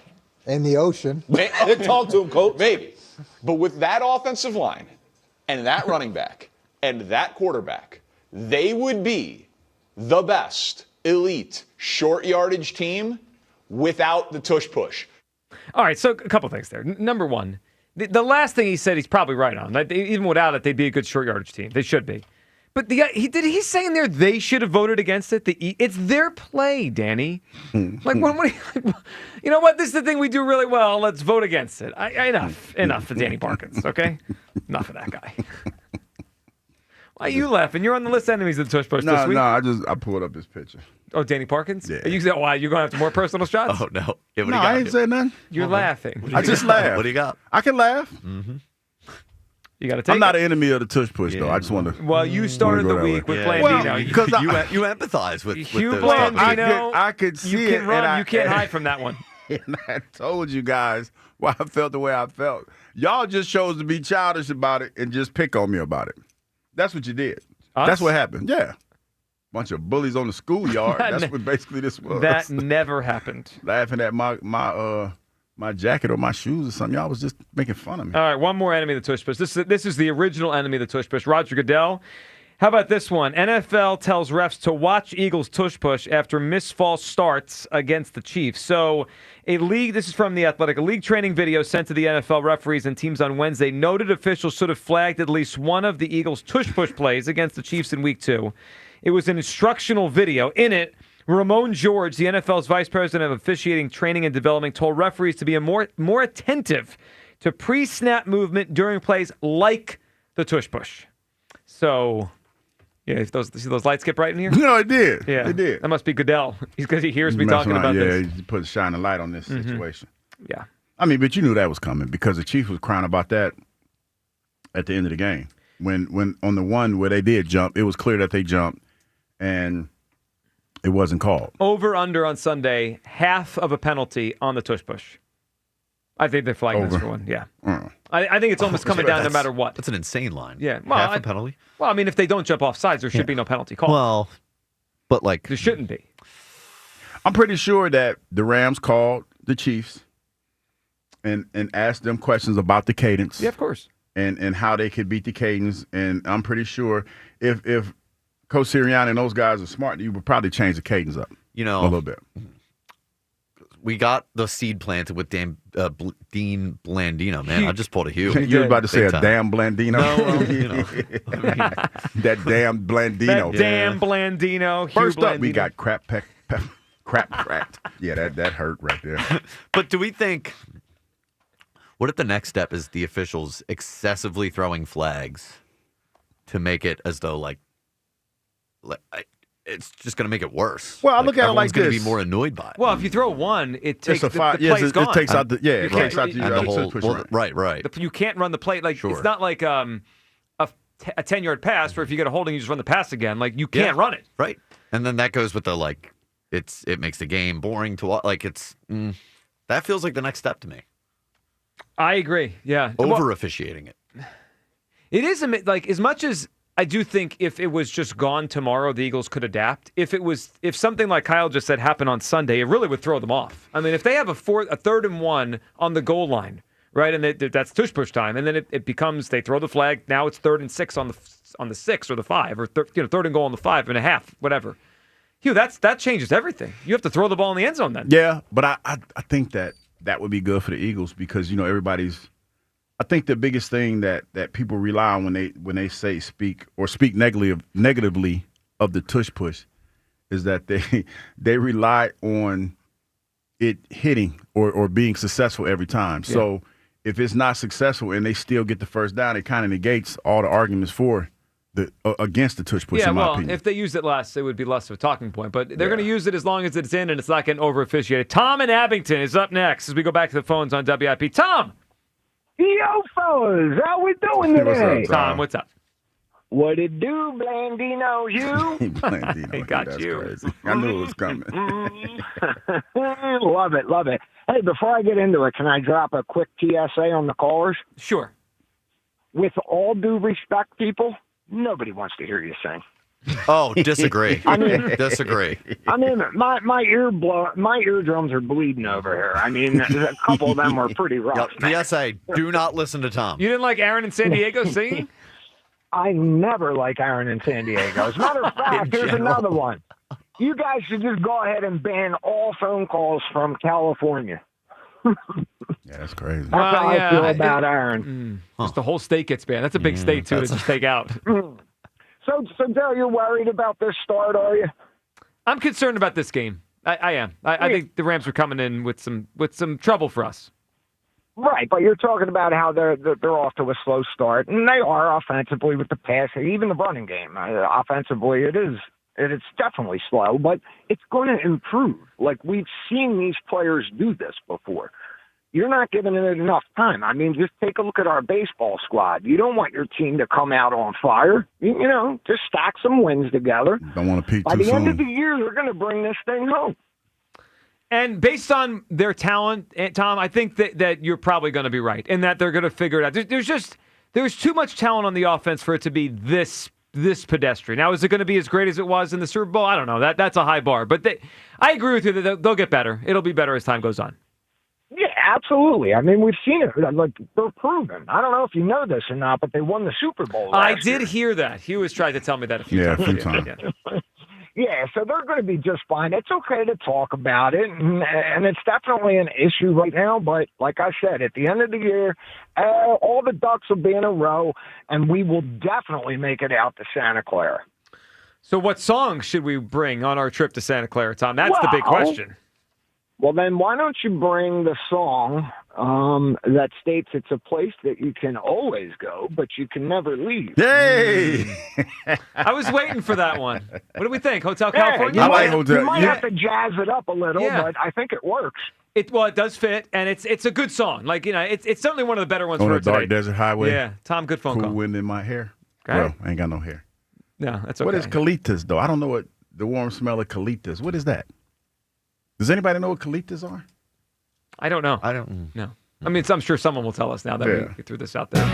Speaker 9: In the ocean. Talk to him, coach.
Speaker 8: Maybe. But with that offensive line and that running back and that quarterback, they would be the best elite short yardage team without the Tush Push.
Speaker 2: All right, so a couple things there. Number one, the last thing he said, he's probably right on. Like, even without it, they'd be a good short yardage team. They should be. But he's saying there they should have voted against it. It's their play, Danny. Like, you know what? This is the thing we do really well. Let's vote against it. Enough for Danny Parkins. Okay, enough of that guy. Why are you laughing? You're on the list of enemies of the Tush Push this week.
Speaker 3: I pulled up his picture.
Speaker 2: Oh, Danny Parkins?
Speaker 3: Yeah.
Speaker 2: You said, why? You're going after more personal shots?
Speaker 5: Oh, no. Yeah,
Speaker 3: No, I ain't saying nothing.
Speaker 2: You're laughing.
Speaker 3: I just laugh.
Speaker 5: What do you got?
Speaker 3: I can laugh.
Speaker 5: Mm-hmm.
Speaker 2: You got to take
Speaker 3: I'm not
Speaker 2: it.
Speaker 3: an enemy of the Tush Push, though. I just want to.
Speaker 2: Well, you started the week with Blandino.
Speaker 5: Because you empathize with
Speaker 2: Hugh
Speaker 5: those
Speaker 2: Blandino.
Speaker 3: I could see
Speaker 2: you can
Speaker 3: it.
Speaker 2: run. You can't hide from that one.
Speaker 3: And I told you guys why I felt the way I felt. Y'all just chose to be childish about it and just pick on me about it. That's what you did.
Speaker 2: Us?
Speaker 3: That's what happened. Yeah. Bunch of bullies on the schoolyard. That's what basically this was.
Speaker 2: That never happened.
Speaker 3: Laughing at my jacket or my shoes or something. Y'all was just making fun of me.
Speaker 2: All right, one more enemy of the Tush Push. This is the original enemy of the Tush Push. Roger Goodell. How about this one? NFL tells refs to watch Eagles Tush Push after missed false starts against the Chiefs. So this is from The Athletic, a league training video sent to the NFL referees and teams on Wednesday noted officials should have flagged at least one of the Eagles Tush Push plays against the Chiefs in Week 2. It was an instructional video. In it, Ramon George, the NFL's vice president of officiating, training, and development, told referees to be more attentive to pre-snap movement during plays like the Tush Push. So, yeah, see those lights get bright in here?
Speaker 3: No, it did.
Speaker 2: Yeah,
Speaker 3: it did.
Speaker 2: That must be Goodell. Because he hears me
Speaker 3: Messing
Speaker 2: talking
Speaker 3: around.
Speaker 2: about this.
Speaker 3: Yeah, he put a shining light on this situation.
Speaker 2: Yeah.
Speaker 3: I mean, but you knew that was coming because the Chiefs was crying about that at the end of the game. When on the one where they did jump, it was clear that they jumped, and it wasn't called.
Speaker 2: Over under on Sunday, half of a penalty on the Tush Push. I think they're flagging this for one. Yeah. I think it's almost coming down no matter what.
Speaker 5: That's an insane line.
Speaker 2: Yeah. Well,
Speaker 5: half a penalty.
Speaker 2: Well, I mean, if they don't jump off sides, there should be no penalty called.
Speaker 5: Well, but like
Speaker 2: there shouldn't be.
Speaker 3: I'm pretty sure that the Rams called the Chiefs and asked them questions about the cadence.
Speaker 2: Yeah, of course.
Speaker 3: And how they could beat the cadence. And I'm pretty sure if Coach Sirianni and those guys are smart, you would probably change the cadence up. A little bit.
Speaker 5: We got the seed planted with Dean Blandino. Man, I just pulled a Hugh.
Speaker 3: You were about to say a
Speaker 5: time.
Speaker 3: damn Blandino?
Speaker 5: No,
Speaker 3: that damn Blandino.
Speaker 2: That damn Blandino.
Speaker 3: First
Speaker 2: Hugh
Speaker 3: up, we
Speaker 2: Blandino.
Speaker 3: got crap cracked. Yeah, that hurt right there.
Speaker 5: But do we think, what if the next step is the officials excessively throwing flags to make it as though it's just going to make it worse.
Speaker 3: Well, I look at it like
Speaker 5: everyone's going to
Speaker 3: this.
Speaker 5: be more annoyed by it.
Speaker 2: Well, if you throw one, it takes the play's
Speaker 3: it
Speaker 2: gone.
Speaker 3: takes out the
Speaker 2: You can't-
Speaker 3: takes out the
Speaker 5: And the whole,
Speaker 3: push,
Speaker 5: well, right.
Speaker 2: You can't run the play. Like
Speaker 5: Sure.
Speaker 2: it's not like a 10-yard pass where if you get a holding, you just run the pass again. Like you can't run it.
Speaker 5: Right. And then that goes with the it makes the game boring to watch. That feels like the next step to me.
Speaker 2: I agree. Yeah.
Speaker 5: Over officiating it.
Speaker 2: It is like as much as I do think if it was just gone tomorrow, the Eagles could adapt. If something like Kyle just said happened on Sunday, it really would throw them off. I mean, if they have a 3rd and 1 on the goal line, right, and that's tush push time, and then it becomes they throw the flag. Now it's 3rd and 6 on the 6 or the 5, or 3rd and goal on the 5.5, whatever. That changes everything. You have to throw the ball in the end zone then.
Speaker 3: Yeah, but I think that would be good for the Eagles because everybody's. I think the biggest thing that people rely on when they say speak negatively of the tush push is that they rely on it hitting or being successful every time. Yeah. So if it's not successful and they still get the first down, it kind of negates all the arguments for against the tush push.
Speaker 2: Yeah,
Speaker 3: in my opinion.
Speaker 2: If they used it less, it would be less of a talking point. But they're going to use it as long as it's in and it's not getting over officiated. Tom in Abington is up next as we go back to the phones on WIP. Tom.
Speaker 11: Yo, fellas, how we doing today?
Speaker 2: What's up, Tom? What's up?
Speaker 11: What it do, Blandino? You?
Speaker 3: Blandino,
Speaker 2: he got
Speaker 3: that's
Speaker 2: you.
Speaker 3: Crazy. I knew it was coming.
Speaker 11: Love it. Hey, before I get into it, can I drop a quick TSA on the callers?
Speaker 2: Sure.
Speaker 11: With all due respect, people, nobody wants to hear you sing.
Speaker 5: Oh, disagree. Disagree.
Speaker 11: I mean, my eardrums are bleeding over here. I mean, a couple of them were pretty rough.
Speaker 5: PSA, do not listen to Tom.
Speaker 2: You didn't like Aaron in San Diego singing?
Speaker 11: I never like Aaron in San Diego. As a matter of fact, here's another one. You guys should just go ahead and ban all phone calls from California.
Speaker 3: Yeah, that's crazy.
Speaker 11: That's how I feel about Aaron.
Speaker 2: Just the whole state gets banned. That's a big state, too, to just take out.
Speaker 11: So, Dale, you're worried about this start, are you?
Speaker 2: I'm concerned about this game. I am. I think the Rams are coming in with some trouble for us.
Speaker 11: Right, but you're talking about how they're off to a slow start, and they are offensively with the pass, even the running game. Offensively, it's definitely slow, but it's going to improve. Like we've seen these players do this before. You're not giving it enough time. I mean, just take a look at our baseball squad. You don't want your team to come out on fire. Just stack some wins together.
Speaker 3: Don't want to peak
Speaker 11: By
Speaker 3: too
Speaker 11: the end
Speaker 3: soon.
Speaker 11: of the year, they're going to bring this thing home.
Speaker 2: And based on their talent, Tom, I think that you're probably going to be right in that they're going to figure it out. There's too much talent on the offense for it to be this pedestrian. Now, is it going to be as great as it was in the Super Bowl? I don't know. That's a high bar. But I agree with you that they'll get better. It'll be better as time goes on.
Speaker 11: Yeah, absolutely. I mean, we've seen it. Like, they're proven. I don't know if you know this or not, but they won the Super Bowl last
Speaker 2: I did hear that. Hugh has tried to tell me that a few times.
Speaker 3: A few times.
Speaker 11: Yeah, so they're going to be just fine. It's okay to talk about it, and it's definitely an issue right now. But like I said, at the end of the year, all the ducks will be in a row, and we will definitely make it out to Santa Clara.
Speaker 2: So what song should we bring on our trip to Santa Clara, Tom? That's the big question.
Speaker 11: Well, then why don't you bring the song that states it's a place that you can always go, but you can never leave?
Speaker 3: Hey!
Speaker 2: I was waiting for that one. What do we think? Hotel California?
Speaker 11: You might have to jazz it up a little, but I think it works.
Speaker 2: It does fit, and it's a good song. Like, it's certainly one of the better ones
Speaker 3: On
Speaker 2: for
Speaker 3: the
Speaker 2: today.
Speaker 3: dark desert highway.
Speaker 2: Yeah, Tom, good phone
Speaker 3: cool
Speaker 2: call.
Speaker 3: Wind in my hair.
Speaker 2: Okay.
Speaker 3: Well, I ain't got no hair.
Speaker 2: No, that's okay.
Speaker 3: What is colitas, though? I don't know what the warm smell of colitas. What is that? Does anybody know what colitas are?
Speaker 2: I don't know.
Speaker 5: I don't
Speaker 2: know. I mean, I'm sure someone will tell us now that we threw this out there.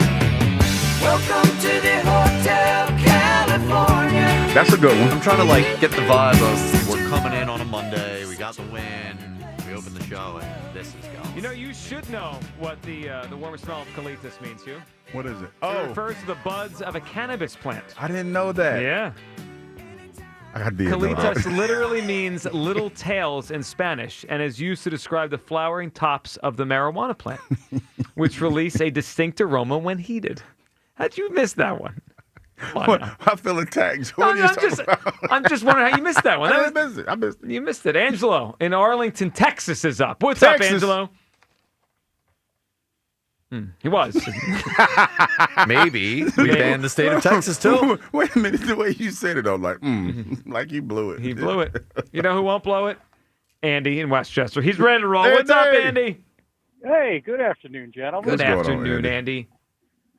Speaker 13: Welcome to the Hotel California.
Speaker 3: That's a good one.
Speaker 5: I'm trying to get the vibe of we're coming in on a Monday. We got the win. We opened the show, and this is going.
Speaker 2: You should know what the warm smell of colitas means, Hugh.
Speaker 3: What is it?
Speaker 2: It refers to the buds of a cannabis plant.
Speaker 3: I didn't know that.
Speaker 2: Yeah.
Speaker 3: I got to be
Speaker 2: Colitas literally means little tails in Spanish and is used to describe the flowering tops of the marijuana plant, which release a distinct aroma when heated. How'd you miss that one?
Speaker 3: I feel attacked.
Speaker 2: I'm just wondering how you missed that one.
Speaker 3: I missed it.
Speaker 2: You missed it. Angelo in Arlington, Texas is up. What's
Speaker 3: Texas.
Speaker 2: up, Angelo? He was.
Speaker 5: Maybe we banned the state of Texas too.
Speaker 3: Wait a minute, the way you said it, I'm like, like you blew it.
Speaker 2: He blew it. You know who won't blow it? Andy in Westchester. He's ready to roll. What's up, Andy?
Speaker 7: Hey, good afternoon, gentlemen.
Speaker 2: Good afternoon, Andy.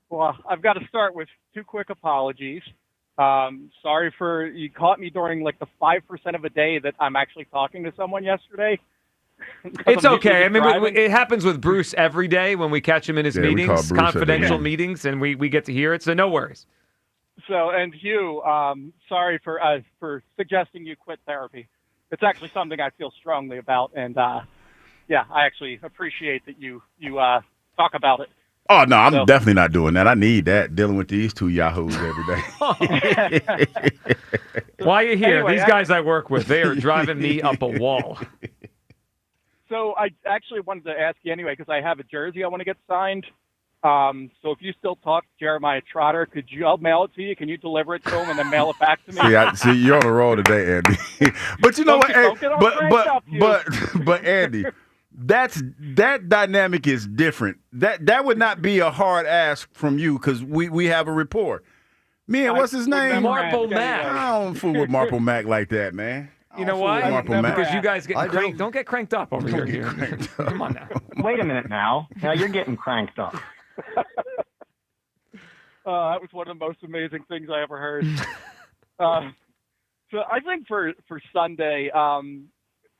Speaker 7: Well, I've got to start with 2 quick apologies. Sorry for you caught me during like the 5% of a day that I'm actually talking to someone yesterday.
Speaker 2: It's okay. I mean, it happens with Bruce every day when we catch him in his meetings, confidential meetings, and we get to hear it. So no worries.
Speaker 7: So, and Hugh, sorry for suggesting you quit therapy. It's actually something I feel strongly about, and yeah, I actually appreciate that you talk about it.
Speaker 3: Oh, no, I'm definitely not doing that. I need that, dealing with these 2 yahoos every day.
Speaker 2: While you're here,
Speaker 7: Anyway,
Speaker 2: these guys I work with, they are driving me up a wall.
Speaker 7: So I actually wanted to ask you anyway, because I have a jersey I want to get signed. So if you still talk to Jeremiah Trotter, I'll mail it to you. Can you deliver it to him and then mail it back to me?
Speaker 3: See, you're on the roll today, Andy. But you know what? But Andy, that dynamic is different. That would not be a hard ask from you because we have a rapport. Me and what's his name?
Speaker 2: Marple Mac.
Speaker 3: I don't fool with Marple Mac like that, man.
Speaker 2: You know why? Because you guys get cranked. Don't get cranked up over here. Come on now.
Speaker 11: Wait a minute now. Now you're getting cranked up.
Speaker 7: That was one of the most amazing things I ever heard. So I think for Sunday, kind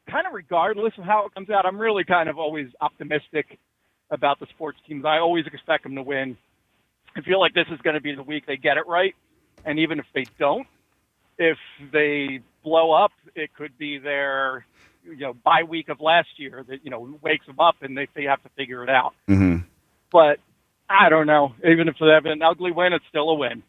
Speaker 7: of regardless of how it comes out, I'm really kind of always optimistic about the sports teams. I always expect them to win. I feel like this is going to be the week they get it right. And even if they don't, if they blow up, it could be their bye week of last year that wakes them up and they have to figure it out.
Speaker 3: Mm-hmm.
Speaker 7: But I don't know. Even if they have an ugly win, it's still a win.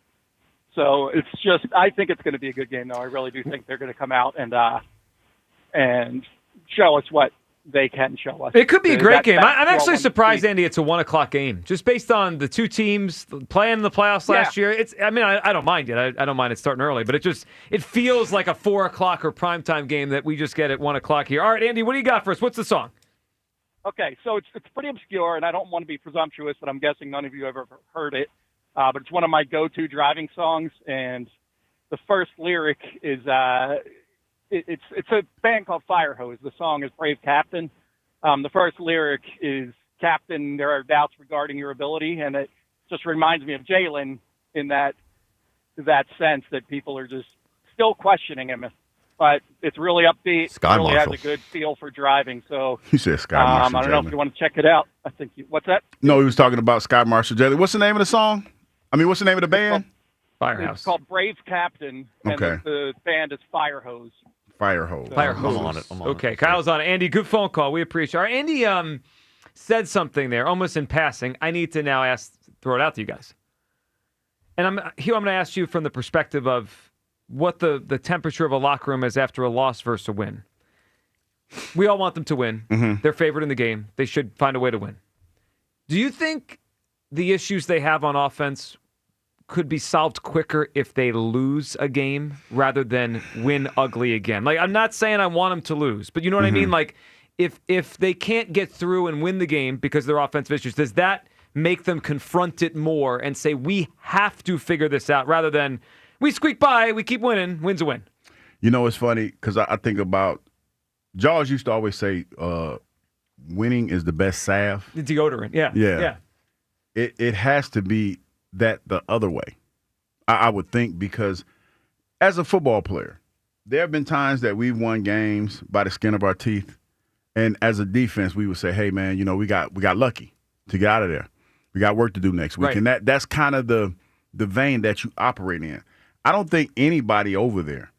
Speaker 7: So it's just, I think it's going to be a good game, though. I really do think they're going to come out and show us what they can show us.
Speaker 2: It could be a great game. I'm actually surprised, Andy, it's a 1:00 game. Just based on the 2 teams playing in the playoffs last year. I don't mind it. I don't mind it starting early, but it feels like a 4:00 or primetime game that we just get at 1:00 here. All right, Andy, what do you got for us? What's the song?
Speaker 7: Okay, so it's pretty obscure, and I don't want to be presumptuous, but I'm guessing none of you ever heard it. But it's one of my go-to driving songs, and the first lyric is it's a band called Firehose. The song is Brave Captain. The first lyric is, Captain, there are doubts regarding your ability, and it just reminds me of Jalen in that sense that people are just still questioning him. But it's really upbeat.
Speaker 3: Sky
Speaker 7: really
Speaker 3: Marshal.
Speaker 7: has a good feel for driving. So
Speaker 3: You said Sky Marshal.
Speaker 7: I don't know if you want to check it out. I think what's that?
Speaker 3: No, he was talking about Sky Marshal Jelly. What's the name of the song? I mean, what's the name of the band?
Speaker 2: Firehouse.
Speaker 7: It's called Brave Captain, and
Speaker 3: Okay.
Speaker 7: the band is Firehose.
Speaker 3: Firehose.
Speaker 2: Firehose.
Speaker 5: I'm on it.
Speaker 2: Okay, Kyle's on it. Andy, good phone call. We appreciate it. All right, Andy said something there, almost in passing. I need to now throw it out to you guys. And Hugh, I'm going to ask you from the perspective of what the temperature of a locker room is after a loss versus a win. We all want them to win.
Speaker 3: Mm-hmm.
Speaker 2: They're favored in the game. They should find a way to win. Do you think the issues they have on offense could be solved quicker if they lose a game rather than win ugly again? Like, I'm not saying I want them to lose, but you know what I mean? Like, if they can't get through and win the game because of their offensive issues, does that make them confront it more and say, we have to figure this out rather than we squeak by, we keep winning, win's a win?
Speaker 3: You know, it's funny because I think about Jaws used to always say, winning is the best salve.
Speaker 2: The deodorant, yeah.
Speaker 3: It has to be that the other way, I would think, because as a football player, there have been times that we've won games by the skin of our teeth, and as a defense, we would say, hey, man, we got lucky to get out of there. We got work to do next week.
Speaker 2: Right.
Speaker 3: And that's kind of the vein that you operate in. I don't think anybody over there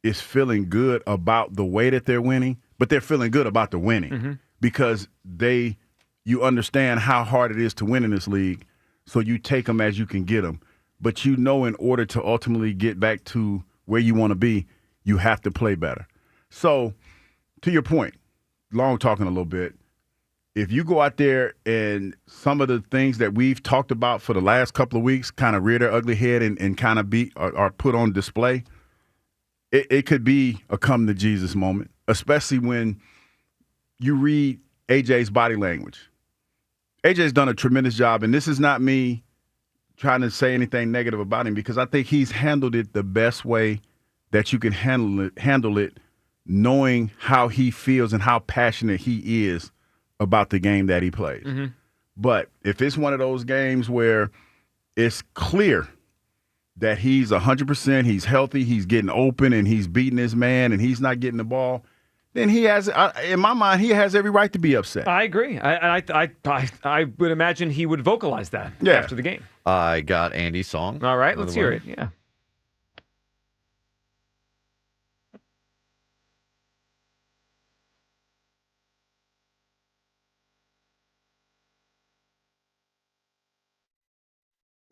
Speaker 3: is feeling good about the way that they're winning, but they're feeling good about the winning because you understand how hard it is to win in this league, so you take them as you can get them. But in order to ultimately get back to where you want to be, you have to play better. So to your point, long talking a little bit, if you go out there and some of the things that we've talked about for the last couple of weeks kind of rear their ugly head and kind of are put on display, it could be a come to Jesus moment, especially when you read AJ's body language. AJ's done a tremendous job, and this is not me trying to say anything negative about him because I think he's handled it the best way that you can handle it, knowing how he feels and how passionate he is about the game that he plays.
Speaker 2: Mm-hmm.
Speaker 3: But if it's one of those games where it's clear that he's 100%, he's healthy, he's getting open, and he's beating his man, and he's not getting the ball, then he has, in my mind, he has every right to be upset.
Speaker 2: I agree. I would imagine he would vocalize that after the game.
Speaker 5: I got Andy's song.
Speaker 2: All right, let's hear it. Yeah.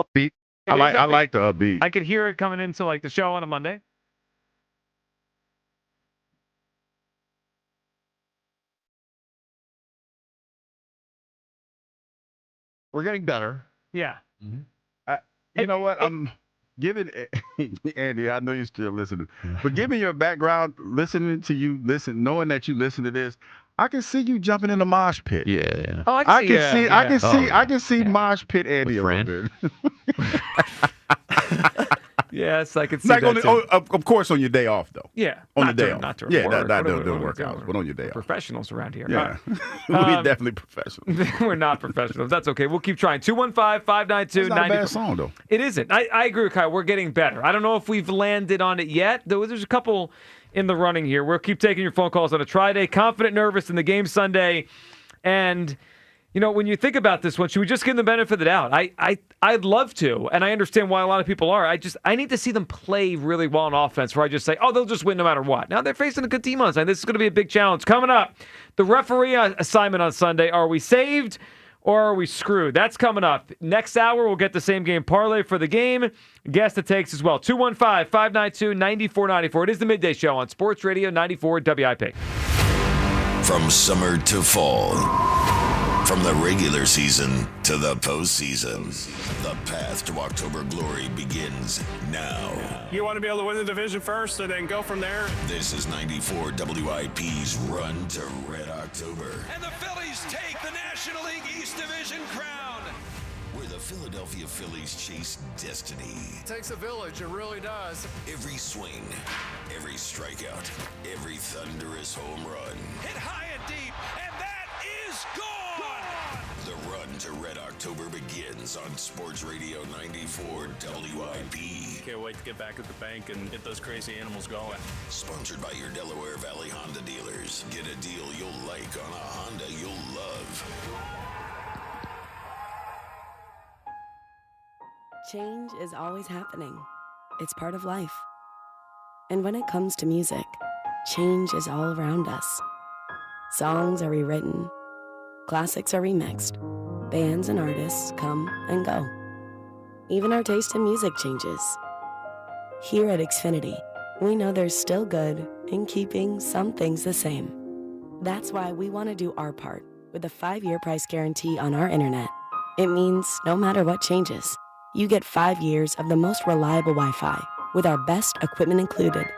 Speaker 3: Upbeat. I like the upbeat.
Speaker 2: I could hear it coming into like the show on a Monday.
Speaker 5: We're getting better.
Speaker 2: Yeah.
Speaker 3: You know what? I'm giving Andy. I know you're still listening, but given your background, listening to you, knowing that you listen to this, I can see you jumping in the mosh pit.
Speaker 5: Yeah.
Speaker 2: Oh,
Speaker 3: I can see mosh pit Andy.
Speaker 2: Yes, I can see
Speaker 3: like
Speaker 2: that.
Speaker 3: of course, on your day off, though.
Speaker 2: Yeah.
Speaker 3: On the day off.
Speaker 2: Not during work.
Speaker 3: Not doing workouts, but on your day off.
Speaker 2: Professionals around here.
Speaker 3: Yeah. We're definitely professionals.
Speaker 2: We're not professionals. That's okay. We'll keep trying. 215-592-90.
Speaker 3: It's not a bad song, though.
Speaker 2: It isn't. I agree with Kyle. We're getting better. I don't know if we've landed on it yet. There's a couple in the running here. We'll keep taking your phone calls on a try-day. Confident, nervous in the game Sunday. And, you know, when you think about this one, should we just give them the benefit of the doubt? I'd love to, and I understand why a lot of people are. I need to see them play really well on offense where I just say, oh, they'll just win no matter what. Now, they're facing a good team on Sunday. This is going to be a big challenge. Coming up, the referee assignment on Sunday. Are we saved or are we screwed? That's coming up. Next hour, we'll get the same game parlay for the game. Guess the takes as well. 215-592-9494. It is the Midday Show on Sports Radio 94 WIP.
Speaker 4: From summer to fall, from the regular season to the postseason, the path to October glory begins now.
Speaker 14: You want to be able to win the division first and then go from there?
Speaker 4: This is 94 WIP's Run to Red October.
Speaker 13: And the Phillies take the National League East Division crown.
Speaker 4: Where the Philadelphia Phillies chase destiny.
Speaker 1: It takes a village, it really does.
Speaker 4: Every swing, every strikeout, every thunderous home run.
Speaker 13: Hit high and deep, and that is gone!
Speaker 4: The Run to Red October begins on Sports Radio 94 WIP.
Speaker 14: Can't wait to get back at the bank and get those crazy animals going.
Speaker 4: Sponsored by your Delaware Valley Honda dealers. Get a deal you'll like on a Honda you'll love.
Speaker 15: Change is always happening. It's part of life. And when it comes to music, change is all around us. Songs are rewritten. Classics are remixed. Bands and artists come and go. Even our taste in music changes. Here at Xfinity, we know there's still good in keeping some things the same. That's why we want to do our part with a 5-year price guarantee on our internet. It means no matter what changes, you get 5 years of the most reliable Wi-Fi with our best equipment included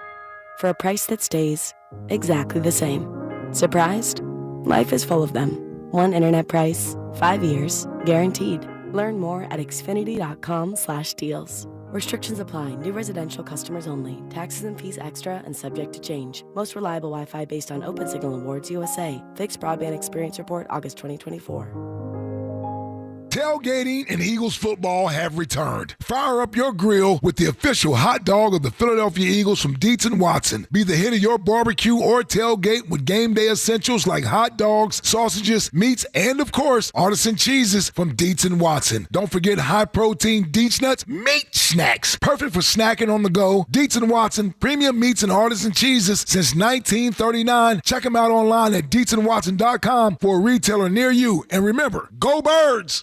Speaker 15: for a price that stays exactly the same. Surprised? Life is full of them. One internet price, 5 years, guaranteed. Learn more at xfinity.com/deals. Restrictions apply. New residential customers only. Taxes and fees extra and subject to change. Most reliable Wi-Fi based on Open Signal Awards USA. Fixed Broadband Experience Report, August 2024.
Speaker 16: Tailgating and Eagles football have returned. Fire up your grill with the official hot dog of the Philadelphia Eagles from Dietz & Watson. Be the hit of your barbecue or tailgate with game day essentials like hot dogs, sausages, meats, and of course, artisan cheeses from Dietz & Watson. Don't forget high-protein Dietz Nuts meat snacks. Perfect for snacking on the go. Dietz & Watson, premium meats and artisan cheeses since 1939. Check them out online at DietzandWatson.com for a retailer near you. And remember, go Birds!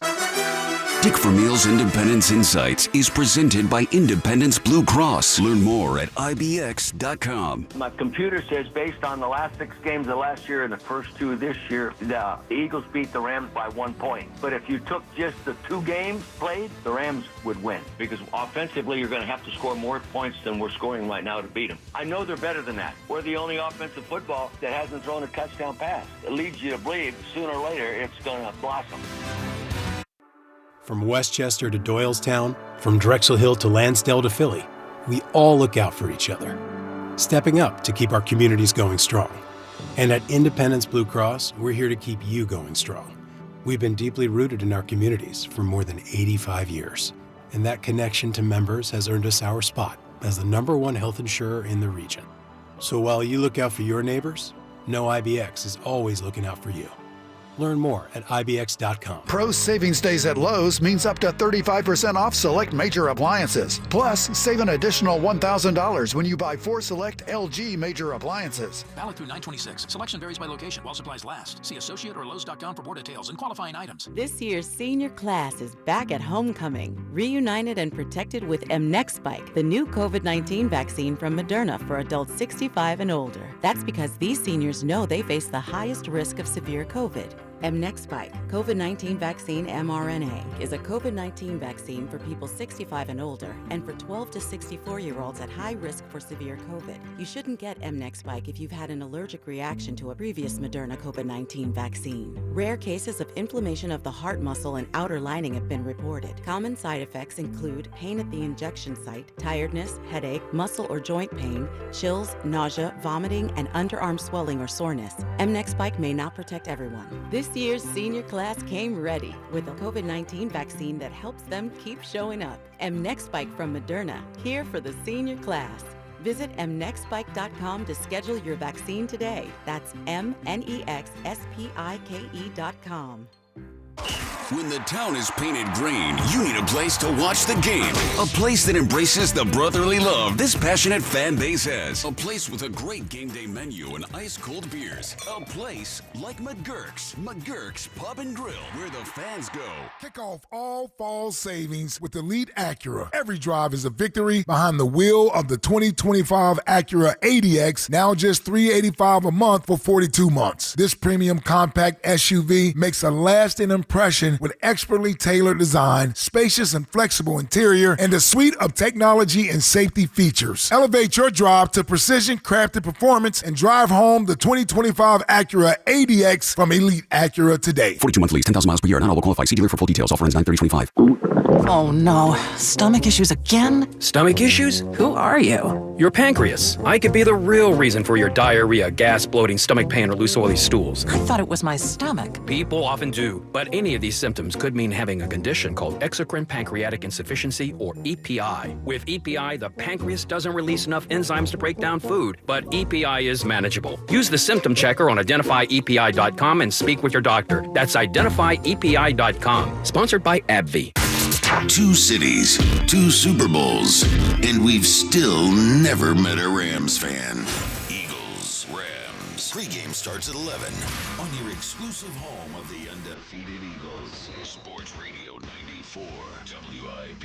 Speaker 18: Dick Vermeil's Independence Insights is presented by Independence Blue Cross. Learn more at IBX.com.
Speaker 23: My computer says based on the last 6 games of last year and the first 2 this year, the Eagles beat the Rams by 1 point. But if you took just the 2 games played, the Rams would win. Because offensively, you're going to have to score more points than we're scoring right now to beat them. I know they're better than that. We're the only offensive football that hasn't thrown a touchdown pass. It leads you to believe sooner or later it's going to blossom.
Speaker 6: From Westchester to Doylestown, from Drexel Hill to Lansdale to Philly, we all look out for each other, stepping up to keep our communities going strong. And at Independence Blue Cross, we're here to keep you going strong. We've been deeply rooted in our communities for more than 85 years. And that connection to members has earned us our spot as the #1 health insurer in the region. So while you look out for your neighbors, know IBX is always looking out for you. Learn more at IBX.com.
Speaker 10: Pro Savings Days at Lowe's means up to 35% off select major appliances. Plus, save an additional $1,000 when you buy 4 select LG major appliances.
Speaker 12: Valid through 9/26. Selection varies by location while supplies last. See associate or Lowe's.com for more details and qualifying items.
Speaker 17: This year's senior class is back at homecoming, reunited and protected with mNEXSpike, the new COVID-19 vaccine from Moderna for adults 65 and older. That's because these seniors know they face the highest risk of severe COVID. mNEXSpike, COVID-19 vaccine mRNA, is a COVID-19 vaccine for people 65 and older and for 12 to 64-year-olds at high risk for severe COVID. You shouldn't get mNEXSpike if you've had an allergic reaction to a previous Moderna COVID-19 vaccine. Rare cases of inflammation of the heart muscle and outer lining have been reported. Common side effects include pain at the injection site, tiredness, headache, muscle or joint pain, chills, nausea, vomiting, and underarm swelling or soreness. mNEXSpike may not protect everyone. This year's senior class came ready with a COVID-19 vaccine that helps them keep showing up. mNEXSpike from Moderna, here for the senior class. Visit mnexspike.com to schedule your vaccine today. That's mnexspike.com.
Speaker 18: When the town is painted green, you need a place to watch the game. A place that embraces the brotherly love this passionate fan base has. A place with a great game day menu and ice-cold beers. A place like McGurk's Pub and Grill, where the fans go.
Speaker 16: Kick off all fall savings with Elite Acura. Every drive is a victory behind the wheel of the 2025 Acura ADX, now just $385 a month for 42 months. This premium compact SUV makes a lasting impression with expertly tailored design, spacious and flexible interior, and a suite of technology and safety features. Elevate your drive to precision-crafted performance and drive home the 2025 Acura ADX from Elite Acura today.
Speaker 18: 42-month lease, 10,000 miles per year. Not all will qualify. See dealer for full details. Offer ends 9/30/25.
Speaker 21: Oh no, stomach issues again?
Speaker 19: Stomach issues?
Speaker 21: Who are you?
Speaker 19: Your pancreas. I could be the real reason for your diarrhea, gas, bloating, stomach pain, or loose oily stools.
Speaker 21: I thought it was my stomach.
Speaker 19: People often do, but any of these symptoms could mean having a condition called exocrine pancreatic insufficiency, or EPI. With EPI, the pancreas doesn't release enough enzymes to break down food, but EPI is manageable. Use the symptom checker on identifyepi.com and speak with your doctor. That's identifyepi.com. Sponsored by AbbVie.
Speaker 4: 2 cities, 2 Super Bowls, and we've still never met a Rams fan. Eagles, Rams. Pre-game starts at 11 on your exclusive home of the undefeated Eagles. Sports Radio 94 WIP.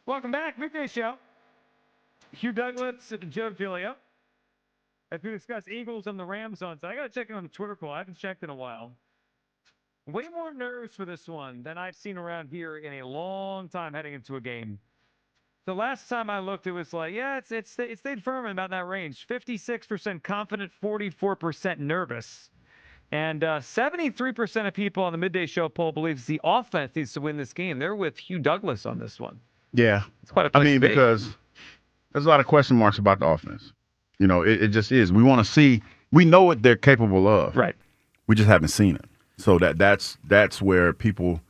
Speaker 2: Welcome back, midday show. Hugh Douglas and Joe Giglio. As we discuss Eagles and the Rams on, so I got to check in on the Twitter call. I haven't checked in a while. Way more nerves for this one than I've seen around here in a long time heading into a game. The last time I looked, it was like, yeah, it stayed firm in about that range. 56% confident, 44% nervous. And 73% of people on the midday show poll believes the offense needs to win this game. They're with Hugh Douglas on this one.
Speaker 3: Yeah.
Speaker 2: It's quite a place to be.
Speaker 3: Because there's a lot of question marks about the offense. You know, it just is. We want to see. We know what they're capable of.
Speaker 2: Right.
Speaker 3: We just haven't seen it. So that's where people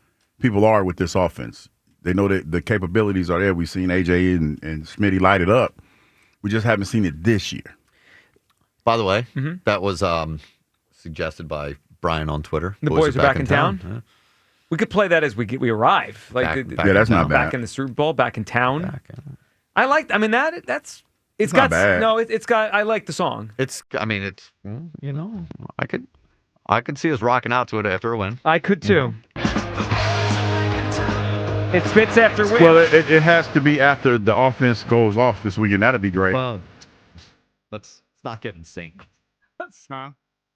Speaker 3: are with this offense. They know that the capabilities are there. We've seen AJ and Smitty light it up. We just haven't seen it this year.
Speaker 5: By the way, that was suggested by Brian on Twitter.
Speaker 2: The boys are back in town.
Speaker 5: Yeah.
Speaker 2: We could play that as we arrive. Like
Speaker 5: back
Speaker 3: yeah, that's not bad.
Speaker 2: Back in the Super Bowl, back in town. I like. I mean that's. It's
Speaker 3: not
Speaker 2: got
Speaker 3: bad.
Speaker 2: no. It's got. I like the song.
Speaker 5: It's. I mean, it's. You know, I could see us rocking out to it after a win.
Speaker 2: I could too. It fits after win.
Speaker 3: Well, it has to be after the offense goes off this weekend. That'd be great.
Speaker 5: Well, let's not get in sync.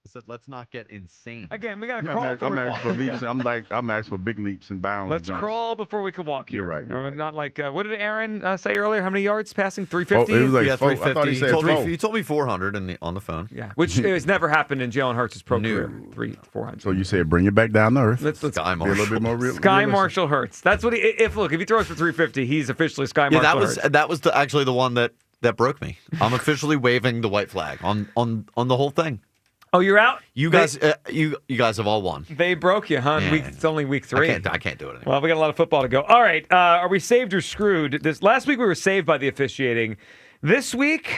Speaker 5: said, let's not get insane.
Speaker 2: Again, we got to crawl before we
Speaker 3: I'm
Speaker 2: walk.
Speaker 3: asking for leaps. I'm asking for big leaps and bounds.
Speaker 2: Let's
Speaker 3: jumps.
Speaker 2: crawl before we can walk here.
Speaker 3: You're right.
Speaker 2: Or not like, what did Aaron say earlier? How many yards passing?
Speaker 3: Oh,
Speaker 2: 350?
Speaker 3: it was like
Speaker 5: Yeah,
Speaker 3: 350. I thought he said 4.
Speaker 5: He told me 400 on the phone.
Speaker 2: Yeah, which has never happened in Jalen Hurts' pro career. 400.
Speaker 3: So you said bring it back down to earth.
Speaker 2: Let's
Speaker 5: Sky
Speaker 3: be a little bit more real.
Speaker 2: Sky
Speaker 3: realistic.
Speaker 2: Marshall Hurts. That's what if he throws for 350, he's officially Sky Marshall Hurts.
Speaker 5: That was actually the one that broke me. I'm officially waving the white flag on the whole thing.
Speaker 2: Oh, you're out?
Speaker 5: You guys have all won.
Speaker 2: They broke you, huh?
Speaker 5: Yeah.
Speaker 2: It's only week 3.
Speaker 5: I can't do it anymore.
Speaker 2: Well, we got a lot of football to go. All right, are we saved or screwed? Last week we were saved by the officiating. This week,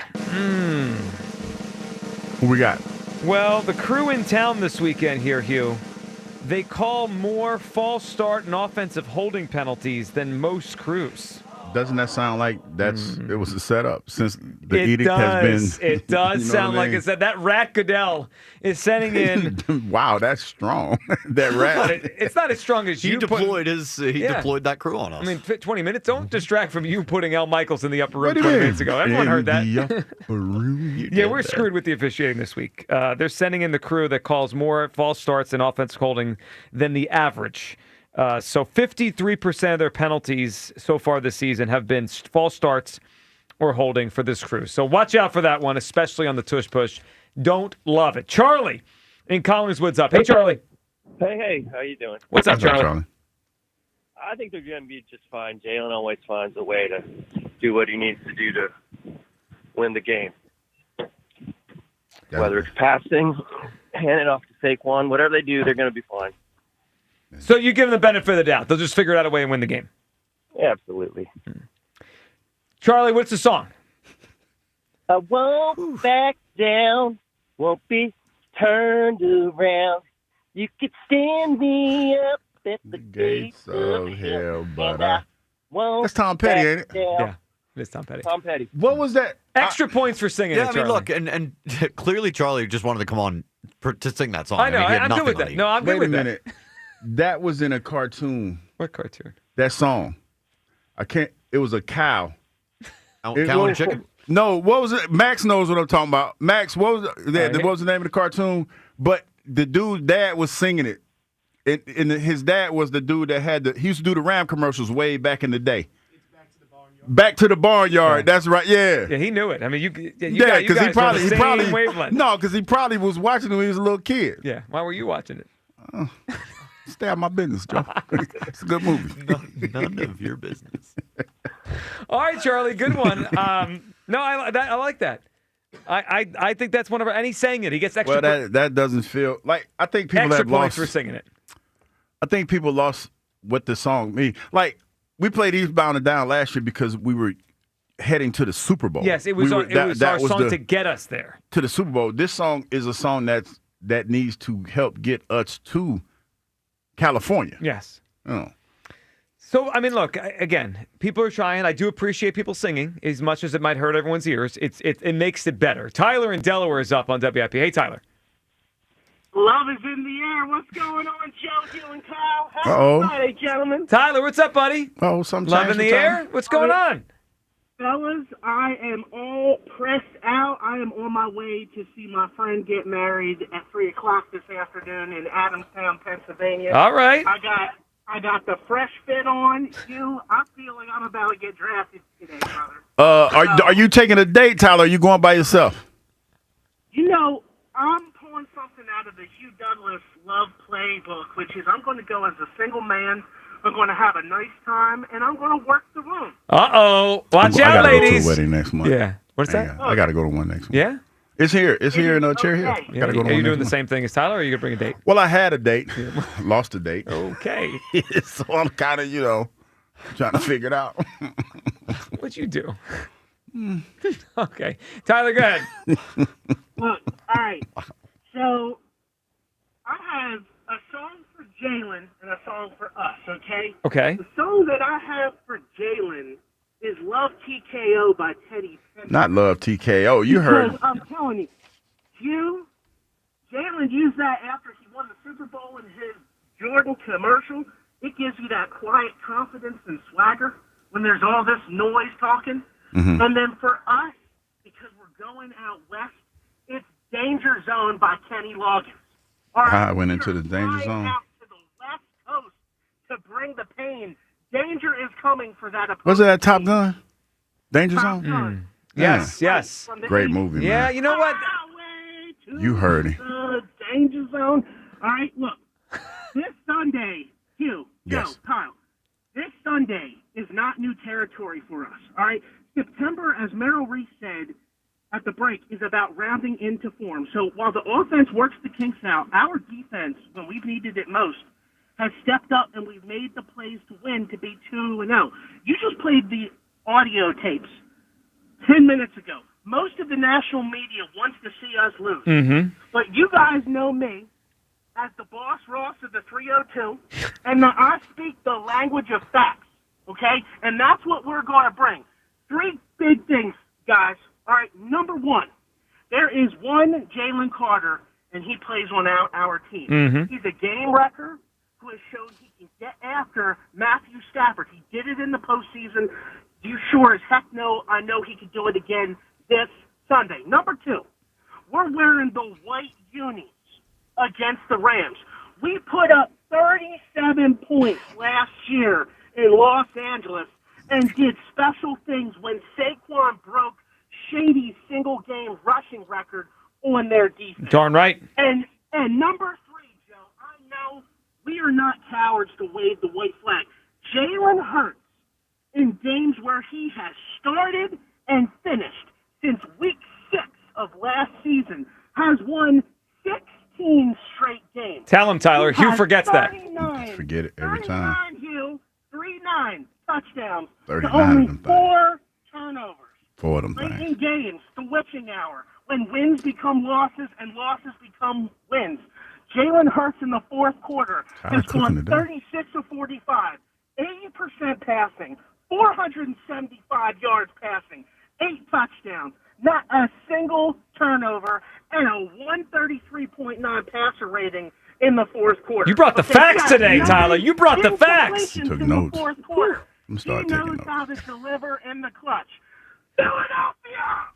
Speaker 3: Who we got?
Speaker 2: well, the crew in town this weekend here, Hugh, they call more false start and offensive holding penalties than most crews.
Speaker 3: Doesn't that sound like it was a setup since the
Speaker 2: It
Speaker 3: edict
Speaker 2: does.
Speaker 3: has been?
Speaker 2: It does
Speaker 3: you know
Speaker 2: sound
Speaker 3: what I
Speaker 2: like
Speaker 3: mean?
Speaker 2: it's that Rat Goodell is sending in.
Speaker 3: Wow, that's strong. that
Speaker 2: But
Speaker 3: rat.
Speaker 2: it's not as strong as
Speaker 5: He
Speaker 2: you
Speaker 5: deployed deployed that crew on us.
Speaker 2: I mean, 20 minutes. Don't distract from you putting Al Michaels in the upper room
Speaker 3: What do you
Speaker 2: 20
Speaker 3: mean?
Speaker 2: minutes ago. Everyone heard that.
Speaker 3: In the upper room.
Speaker 2: Yeah, we're screwed with the officiating this week. They're sending in the crew that calls more false starts and offensive holding than the average. So 53% of their penalties so far this season have been false starts or holding for this crew. So watch out for that one, especially on the Tush Push. Don't love it. Charlie in Collingswood's up. Hey, Charlie.
Speaker 9: Hey, how you doing?
Speaker 2: What's up, Charlie?
Speaker 9: I think they're going to be just fine. Jalen always finds a way to do what he needs to do to win the game. Whether it's passing, hand it off to Saquon, whatever they do, they're going to be fine.
Speaker 2: So you give them the benefit of the doubt. They'll just figure out a way and win the game.
Speaker 9: Yeah, absolutely.
Speaker 2: Charlie, what's the song?
Speaker 9: I won't back down, won't be turned around. You could stand me up at the gates of hell,
Speaker 3: but
Speaker 9: I won't
Speaker 3: That's Tom Petty, ain't it?
Speaker 9: back down.
Speaker 2: Yeah, it's Tom Petty.
Speaker 9: Tom Petty.
Speaker 3: What was that?
Speaker 2: Extra points for singing
Speaker 5: Yeah,
Speaker 2: it,
Speaker 5: I mean,
Speaker 2: Charlie.
Speaker 5: look, and clearly Charlie just wanted to come on to sing that song.
Speaker 2: I know.
Speaker 5: mean, he had
Speaker 2: I'm good
Speaker 5: nothing
Speaker 2: with
Speaker 5: on
Speaker 2: that.
Speaker 5: you.
Speaker 2: No, I'm good
Speaker 3: Wait a
Speaker 2: with that.
Speaker 3: minute. That was in a cartoon.
Speaker 2: What cartoon?
Speaker 3: That song. I can't. It was a cow.
Speaker 5: Cow and chicken?
Speaker 3: No, what was it? Max knows what I'm talking about. Max, what was the name of the cartoon? But the dude's dad was singing it. And his dad was the dude that he used to do the Ram commercials way back in the day. Back to the barnyard.
Speaker 2: Yeah.
Speaker 3: That's right. Yeah.
Speaker 2: Yeah, he knew it. I mean, you
Speaker 3: Yeah,
Speaker 2: because
Speaker 3: he probably
Speaker 2: wavelength.
Speaker 3: no, because he probably was watching it when he was a little kid.
Speaker 2: Yeah. Why were you watching it?
Speaker 3: Stay out of my business, Joe. It's a good movie.
Speaker 5: None of your business.
Speaker 2: All right, Charlie, good one. No, I like that. I think that's one of our. And he's saying it. He gets extra.
Speaker 3: Well, that doesn't feel like. I think people
Speaker 2: extra
Speaker 3: have
Speaker 2: points
Speaker 3: lost.
Speaker 2: for singing it.
Speaker 3: I think people lost what the song means. Like we played Eastbound and Down last year because we were heading to the Super Bowl.
Speaker 2: Yes, it was. Our song to get us there
Speaker 3: to the Super Bowl. This song is a song that needs to help get us to California.
Speaker 2: Yes.
Speaker 3: Oh.
Speaker 2: So, I mean, look, again, people are trying. I do appreciate people singing as much as it might hurt everyone's ears. It makes it better. Tyler in Delaware is up on WIP. Hey, Tyler.
Speaker 20: Love is in the air. What's going on, Joe, Hugh, and Kyle? Happy
Speaker 3: Uh-oh.
Speaker 20: Friday, gentlemen.
Speaker 2: Tyler, what's up, buddy?
Speaker 3: Oh, something
Speaker 2: Love in the air? What's going on?
Speaker 20: Fellas, I am all pressed out. I am on my way to see my friend get married at 3 o'clock this afternoon in Adamstown, Pennsylvania.
Speaker 2: All right.
Speaker 20: I got the fresh fit on. I feel like I'm about to get drafted today, brother.
Speaker 3: Are you taking a date, Tyler? Or are you going by yourself?
Speaker 20: I'm pulling something out of the Hugh Douglas Love Playbook, which is I'm going to go as a single man. I'm going to have a nice time, and I'm going to work the room.
Speaker 2: Uh-oh. Watch out,
Speaker 3: I gotta
Speaker 2: ladies.
Speaker 3: go to a wedding next month.
Speaker 2: Yeah. What's that?
Speaker 3: I got to go to one next month.
Speaker 2: Yeah?
Speaker 3: It's here. It's here in a chair here.
Speaker 2: Yeah,
Speaker 3: Gotta go to
Speaker 2: are you
Speaker 3: one
Speaker 2: doing the
Speaker 3: next
Speaker 2: same thing as Tyler, or are you going to bring a date?
Speaker 3: Well, I had a date. Lost a date.
Speaker 2: Okay.
Speaker 3: So I'm kind of, trying to figure it out.
Speaker 2: What'd you do? Okay. Tyler, go ahead.
Speaker 20: Look, all right. So I have a song for Jalen and a song for us, okay?
Speaker 2: Okay.
Speaker 20: The song that I have for Jalen is Love TKO by Teddy Penny.
Speaker 3: Not Love TKO. You heard.
Speaker 20: Because I'm telling you, Jalen used that after he won the Super Bowl in his Jordan commercial. It gives you that quiet confidence and swagger when there's all this noise talking.
Speaker 3: Mm-hmm.
Speaker 20: And then for us, because we're going out west, it's Danger Zone by Kenny Loggins. All right,
Speaker 3: I went into the danger zone.
Speaker 20: out to the West Coast to bring the pain. Danger is coming for that opponent.
Speaker 3: Was it that Top Gun? Danger Zone?
Speaker 2: Yes, yes.
Speaker 3: Great movie,
Speaker 2: Yeah,
Speaker 3: man.
Speaker 2: you know what?
Speaker 3: You heard it.
Speaker 20: Danger Zone. All right, look. This Sunday, Hugh,
Speaker 3: Yes.
Speaker 20: Joe, Kyle, this Sunday is not new territory for us. All right? September, as Merrill Reese said at the break, is about rounding into form. So while the offense works the kinks out, our defense, when we've needed it most, has stepped up and we've made the plays to win to be 2-0. You just played the audio tapes 10 minutes ago. Most of the national media wants to see us lose.
Speaker 2: Mm-hmm.
Speaker 20: But you guys know me as the boss Ross of the 302, and I speak the language of facts, okay? And that's what we're going to bring. 3 big things, guys. All right, number 1, there is one Jalen Carter, and he plays on our team.
Speaker 2: Mm-hmm.
Speaker 20: He's a game wrecker who has shown he can get after Matthew Stafford. He did it in the postseason. You sure as heck know I know he could do it again this Sunday. Number 2, we're wearing the white unis against the Rams. We put up 37 points last year in Los Angeles and did special things when Saquon broke Shady's single-game rushing record on their defense.
Speaker 2: Darn right.
Speaker 20: And number 3, Joe, I know we are not cowards to wave the white flag. Jalen Hurts, in games where he has started and finished since week 6 of last season, has won 16 straight games.
Speaker 2: Tell him, Tyler.
Speaker 20: He
Speaker 2: Hugh
Speaker 20: has
Speaker 2: forgets that.
Speaker 20: 39,
Speaker 3: Forget it every time.
Speaker 20: 39, Hugh, 39 touchdowns
Speaker 3: 39
Speaker 20: to only
Speaker 3: of them
Speaker 20: 4 turnovers.
Speaker 3: 4 of them
Speaker 20: Late
Speaker 3: things.
Speaker 20: in games, the witching hour, when wins become losses and losses become wins. Jalen Hurts in the fourth quarter has gone 36 of 45, 80% passing, 475 yards passing, 8 touchdowns, not a single turnover, and a 133.9 passer rating in the fourth quarter.
Speaker 2: You brought the facts today, Tyler. You brought the facts.
Speaker 20: Incompletions
Speaker 3: Took
Speaker 20: in
Speaker 3: notes.
Speaker 20: the fourth quarter.
Speaker 3: I'm gonna start
Speaker 20: he
Speaker 3: taking
Speaker 20: knows
Speaker 3: notes.
Speaker 20: how to deliver in the clutch. Philadelphia,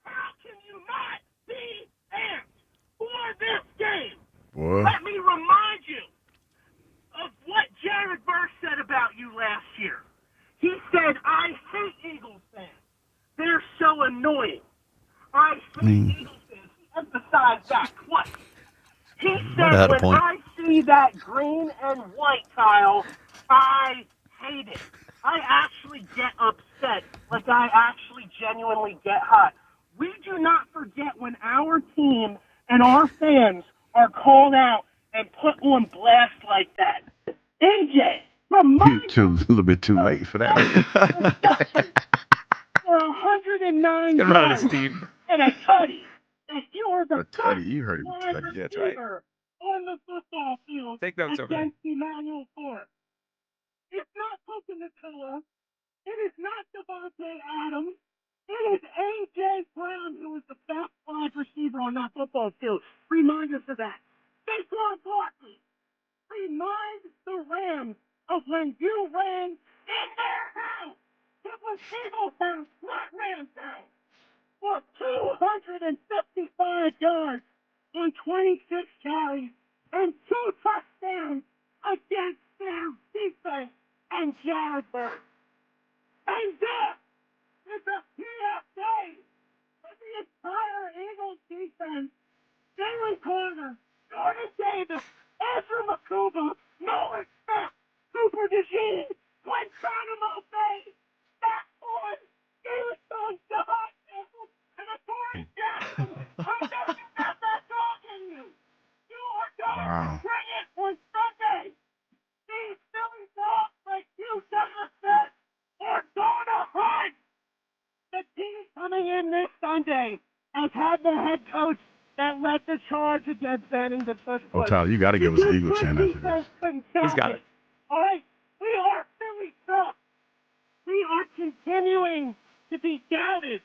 Speaker 20: how can you not be amped for this game?
Speaker 3: Boy.
Speaker 20: Let me remind you of what Jared Verse said about you last year. He said, I hate Eagles fans. They're so annoying. I hate Eagles fans. He emphasized that twice. He said, when I see that green and white, Kyle, I hate it. I actually get upset, like I actually genuinely get hot. We do not forget when our team and our fans are called out and put on blast like that. AJ,
Speaker 3: You're a little bit too late for that.
Speaker 20: for 109
Speaker 3: Get him out of
Speaker 20: yards
Speaker 3: the steam.
Speaker 20: and a tutty. If you are the
Speaker 3: A tutty, you heard him.
Speaker 20: wide
Speaker 3: Tutty, that's right.
Speaker 20: receiver on the football field
Speaker 2: Take notes over there.
Speaker 20: against Emmanuel Ford. It's not Puka Nacua. It is not Devontae Adams. It is A.J. Brown, who is the best wide receiver on that football field. Remind us of that. Saquon Barkley. Remind the Rams of when you ran in their house. It was Eagles house, not Rams house. For 255 yards on 26 carries and 2 touchdowns against their defense and Jared Verse. And this is a PSA for the entire Eagles defense. Jalen Carter, Jordan Davis, Ezra Makuba, Noah Smith, Cooper DeJean, Guantanamo Bay, Zach Ford, David Johnson, and a Torrey Jackson. I'm not talking you. You are going to bring it on Sunday. These Phillies dogs, like you just said, are going to hunt. The team coming in this Sunday has had the head coach that led the charge against banning the Tush.
Speaker 3: Oh, Tyler, you got to give us an Eagle chant after this.
Speaker 2: He's got it.
Speaker 20: All right, we are Philly stuff. We are continuing to be doubted.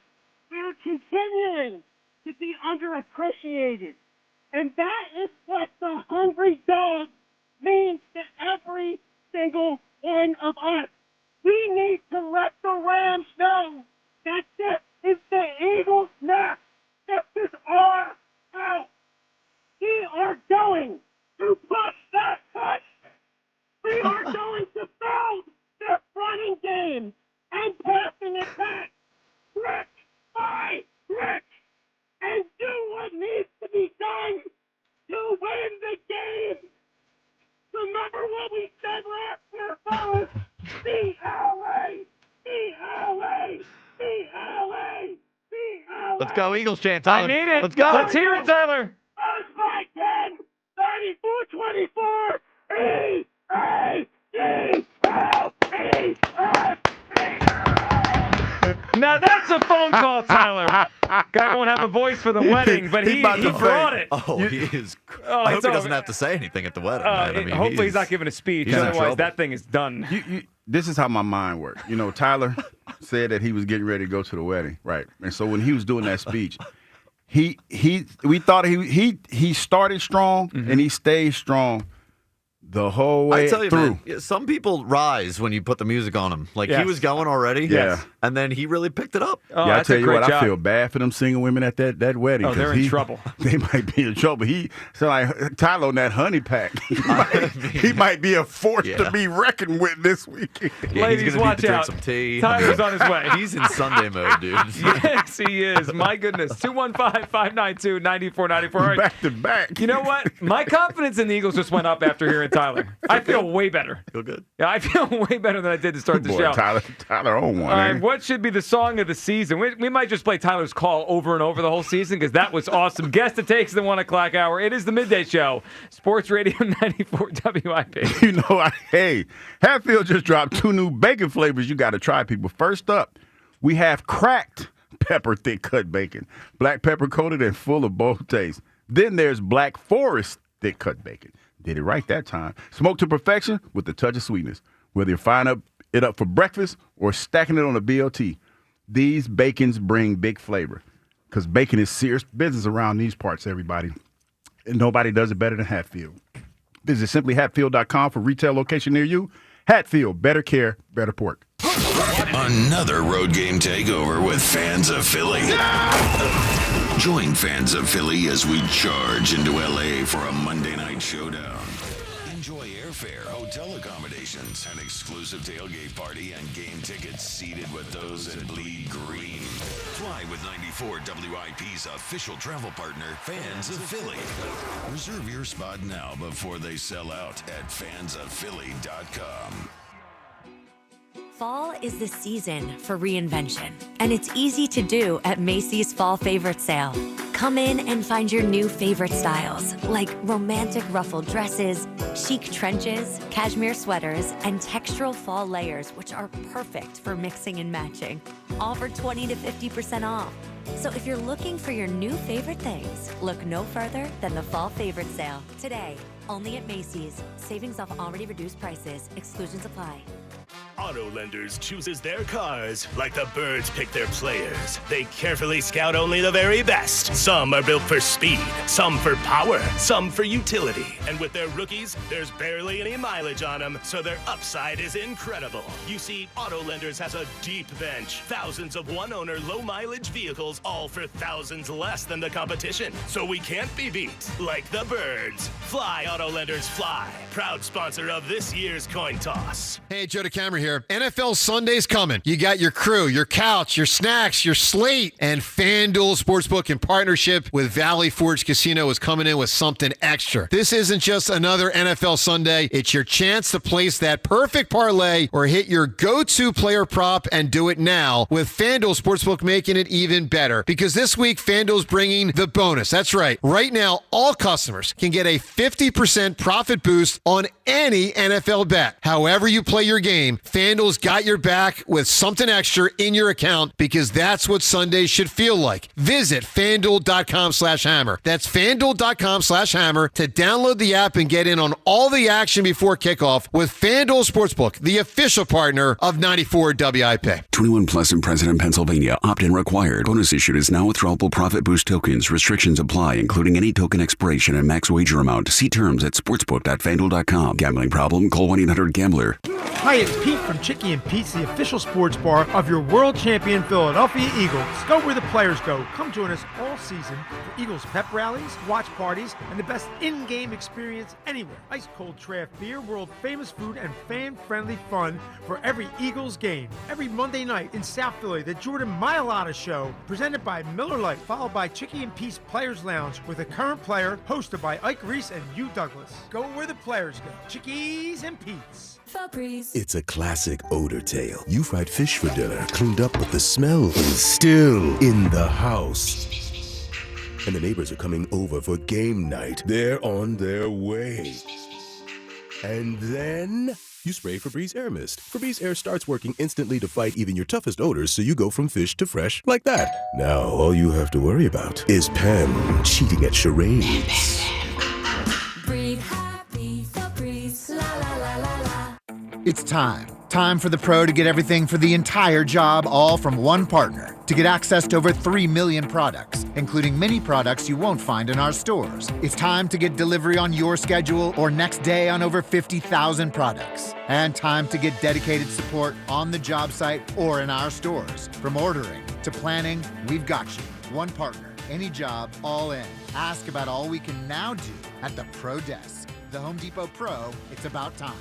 Speaker 20: We are continuing to be underappreciated. And that is what the hungry dog means to every single one of us. We need to let the Rams know that this is the Eagles' nest. This is our
Speaker 5: Let's go, Eagles chant, Tyler.
Speaker 2: I need it.
Speaker 5: Let's go.
Speaker 2: Let's hear it, Tyler.
Speaker 20: First by 10, 34-24.
Speaker 2: Now that's a phone call, Tyler. Guy won't have a voice for the wedding, but he brought it.
Speaker 5: Oh, he is.
Speaker 2: Oh,
Speaker 5: I hope
Speaker 2: it's
Speaker 5: he doesn't
Speaker 2: over.
Speaker 5: have to say anything at the wedding. Man. I mean,
Speaker 2: hopefully he's not giving a speech.
Speaker 5: he's in
Speaker 2: Otherwise,
Speaker 5: trouble.
Speaker 2: that thing is done.
Speaker 3: This is how my mind works. You know, Tyler said that he was getting ready to go to the wedding, right? And so when he was doing that speech, we thought he started strong and he stayed strong the whole way
Speaker 5: I tell you,
Speaker 3: through.
Speaker 5: man, some people rise when you put the music on them. Like he was going already, and then he really picked it up.
Speaker 2: Oh,
Speaker 3: yeah, I tell you what,
Speaker 2: job.
Speaker 3: I feel bad for them single women at that wedding.
Speaker 2: Oh, they're in trouble.
Speaker 3: They might be in trouble. So like Tyler on that honey pack, he might be a force to be reckoned with this weekend.
Speaker 5: Yeah,
Speaker 2: Ladies,
Speaker 5: he's gonna
Speaker 2: watch
Speaker 5: need to
Speaker 2: out.
Speaker 5: drink some tea.
Speaker 2: Tyler's on his way.
Speaker 5: He's in Sunday mode, dude.
Speaker 2: Yes, he is. My goodness. 215-592-9494. All right.
Speaker 3: Back to back.
Speaker 2: You know what? My confidence in the Eagles just went up after hearing Tyler. I feel way better.
Speaker 5: Feel good?
Speaker 2: Yeah, I feel way better than I did to start the
Speaker 3: Boy,
Speaker 2: show.
Speaker 3: Tyler on one.
Speaker 2: All right,
Speaker 3: ain't he?
Speaker 2: what should be the song of the season? We might just play Tyler's call over and over the whole season because that was awesome. Guess it takes the 1 o'clock hour. It is the Midday Show. Sports Radio 94 WIP.
Speaker 3: You know, hey, Hatfield just dropped 2 new bacon flavors you got to try, people. First up, we have cracked pepper thick cut bacon, black pepper coated and full of bold taste. Then there's Black Forest thick cut bacon. Did it right that time. Smoked to perfection with a touch of sweetness. Whether you're frying it up for breakfast or stacking it on a BLT, these bacons bring big flavor because bacon is serious business around these parts, everybody. And nobody does it better than Hatfield. Visit simplyhatfield.com for retail location near you. Hatfield, better care, better pork.
Speaker 4: Another road game takeover with fans of Philly. Join fans of Philly as we charge into LA for a Monday night showdown. Enjoy airfare, hotel accommodations, an exclusive tailgate party, and game tickets seated with those that bleed green. Fly with 94 WIP's official travel partner, Fans of Philly. Reserve your spot now before they sell out at fansofphilly.com.
Speaker 8: Fall is the season for reinvention, and it's easy to do at Macy's Fall Favorite Sale. Come in and find your new favorite styles, like romantic ruffled dresses, chic trenches, cashmere sweaters, and textural fall layers, which are perfect for mixing and matching. All for 20 to 50% off. So if you're looking for your new favorite things, look no further than the Fall Favorite Sale. Today, only at Macy's. Savings off already reduced prices. Exclusions apply.
Speaker 11: Auto Lenders chooses their cars like the birds pick their players. They carefully scout only the very best. Some are built for speed, some for power, some for utility. And with their rookies, there's barely any mileage on them, so their upside is incredible. You see, Auto Lenders has a deep bench. Thousands of one-owner, low-mileage vehicles, all for thousands less than the competition. So we can't be beat like the birds. Fly, Auto Lenders, fly. Proud sponsor of this year's coin toss.
Speaker 22: Hey, Joe DeCamera here. NFL Sunday's coming. You got your crew, your couch, your snacks, your slate, and FanDuel Sportsbook in partnership with Valley Forge Casino is coming in with something extra. This isn't just another NFL Sunday. It's your chance to place that perfect parlay or hit your go-to player prop and do it now with FanDuel Sportsbook making it even better because this week FanDuel's bringing the bonus. That's right. Right now, all customers can get a 50% profit boost on any NFL bet. However you play your game, FanDuel's got your back with something extra in your account because that's what Sundays should feel like. Visit FanDuel.com/hammer. That's FanDuel.com/hammer to download the app and get in on all the action before kickoff with FanDuel Sportsbook, the official partner of 94 WIP.
Speaker 18: 21 plus in President, Pennsylvania. Opt-in required. Bonus issued is now withdrawable profit boost tokens. Restrictions apply, including any token expiration and max wager amount. See terms at sportsbook.fanduel.com. Gambling problem? Call 1-800-GAMBLER.
Speaker 24: Hi, it's Pete from Chicky and Pete's, the official sports bar of your world champion Philadelphia Eagles. Go where the players go. Come join us all season for Eagles pep rallies, watch parties, and the best in-game experience anywhere. Ice cold draft beer, world famous food, and fan-friendly fun for every Eagles game. Every Monday night in South Philly, the Jordan Mailata Show, presented by Miller Lite, followed by Chicky and Pete's Players Lounge with a current player hosted by Ike Reese and Hugh Douglas. Go where the players go. Chickies and Pete's.
Speaker 1: It's a classic odor tale. You fried fish for dinner, cleaned up, but the smell is still in the house. And the neighbors are coming over for game night. They're on their way. And then you spray Febreze Air Mist. Febreze Air starts working instantly to fight even your toughest odors, so you go from fish to fresh like that. Now all you have to worry about is Pam cheating at charades.
Speaker 7: Breathe happy, Febreze, la la la la la.
Speaker 13: It's time. Time for the pro to get everything for the entire job, all from one partner. To get access to over 3 million products, including many products you won't find in our stores. It's time to get delivery on your schedule or next day on over 50,000 products. And time to get dedicated support on the job site or in our stores. From ordering to planning, we've got you. One partner, any job, all in. Ask about all we can now do at the Pro Desk. The Home Depot Pro, it's about time.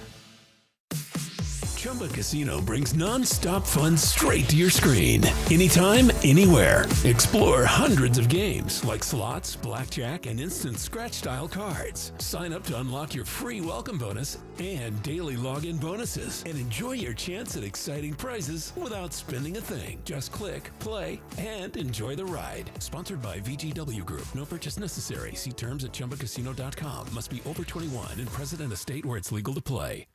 Speaker 14: Chumba Casino brings non-stop fun straight to your screen. Anytime, anywhere. Explore hundreds of games like slots, blackjack, and instant scratch-style cards. Sign up to unlock your free welcome bonus and daily login bonuses. And enjoy your chance at exciting prizes without spending a thing. Just click, play, and enjoy the ride. Sponsored by VGW Group. No purchase necessary. See terms at ChumbaCasino.com. Must be over 21 and present in a state where it's legal to play.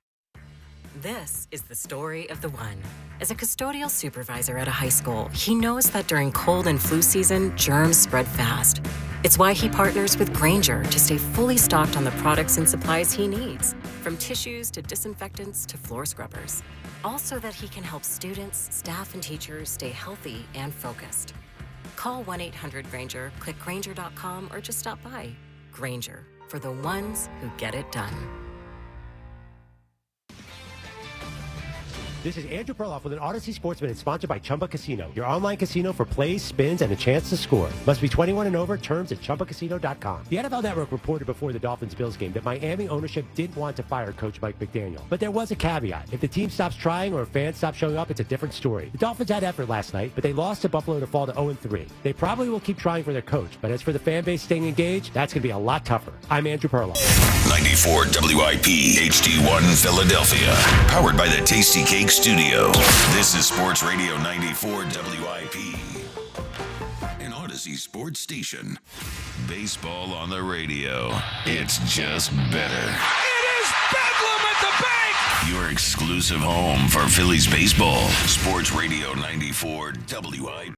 Speaker 25: This is the story of the one. As a custodial supervisor at a high school, he knows that during cold and flu season, germs spread fast. It's why he partners with Grainger to stay fully stocked on the products and supplies he needs, from tissues to disinfectants to floor scrubbers. All so that he can help students, staff, and teachers stay healthy and focused. Call 1-800-GRAINGER, click Grainger.com, or just stop by. Grainger, for the ones who get it done.
Speaker 26: This is Andrew Perloff with an Odyssey Sportsman and sponsored by Chumba Casino, your online casino for plays, spins, and a chance to score. Must be 21 and over. Terms at ChumbaCasino.com. The NFL Network reported before the Dolphins-Bills game that Miami ownership didn't want to fire Coach Mike McDaniel. But there was a caveat. If the team stops trying or if fans stop showing up, it's a different story. The Dolphins had effort last night, but they lost to Buffalo to fall to 0-3. They probably will keep trying for their coach, but as for the fan base staying engaged, that's going to be a lot tougher. I'm Andrew Perloff.
Speaker 4: 94 WIP HD1 Philadelphia. Powered by the Tasty Cake Studio. This is Sports Radio 94 WIP. An Odyssey sports station. Baseball on the radio. It's just better.
Speaker 20: It is Bedlam at the bank!
Speaker 4: Your exclusive home for Phillies baseball. Sports Radio 94 WIP.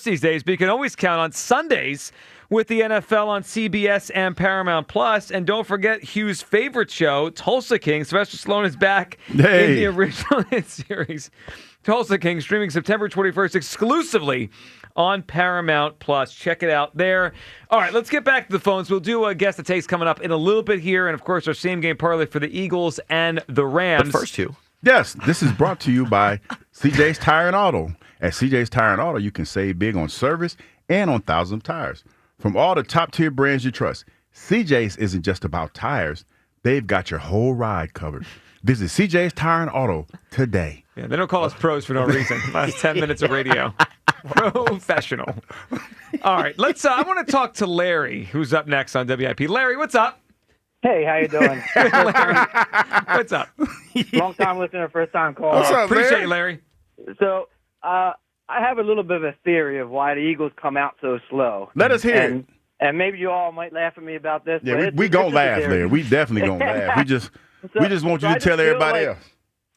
Speaker 2: These days, but you can always count on Sundays with the NFL on CBS and Paramount Plus. And don't forget Hugh's favorite show, Tulsa King. Sylvester Stallone is back in the original hit series, Tulsa King, streaming September 21st exclusively on Paramount Plus. Check it out there. All right, let's get back to the phones. We'll do a Guess the Takes coming up in a little bit here. And, of course, our same-game parlay for the Eagles and the Rams.
Speaker 5: But first, Hugh.
Speaker 3: Yes, this is brought to you by CJ's Tire and Auto. At CJ's Tire and Auto, you can save big on service and on thousands of tires. From all the top-tier brands you trust, CJ's isn't just about tires. They've got your whole ride covered. Visit CJ's Tire and Auto today.
Speaker 2: Yeah, they don't call us pros for no reason. Last 10 minutes of radio. Professional. All right, let's. I want to talk to Larry, who's up next on WIP. Larry, what's up?
Speaker 27: Hey, how you doing?
Speaker 2: Larry, what's up?
Speaker 27: Long time listener, first time caller.
Speaker 2: What's up, appreciate you, Larry.
Speaker 27: So, I have a little bit of a theory of why the Eagles come out so slow.
Speaker 3: Let us hear it.
Speaker 27: And maybe you all might laugh at me about this.
Speaker 3: Yeah,
Speaker 27: but
Speaker 3: we gonna laugh, Larry. We definitely gonna laugh. We just want you to tell everybody else.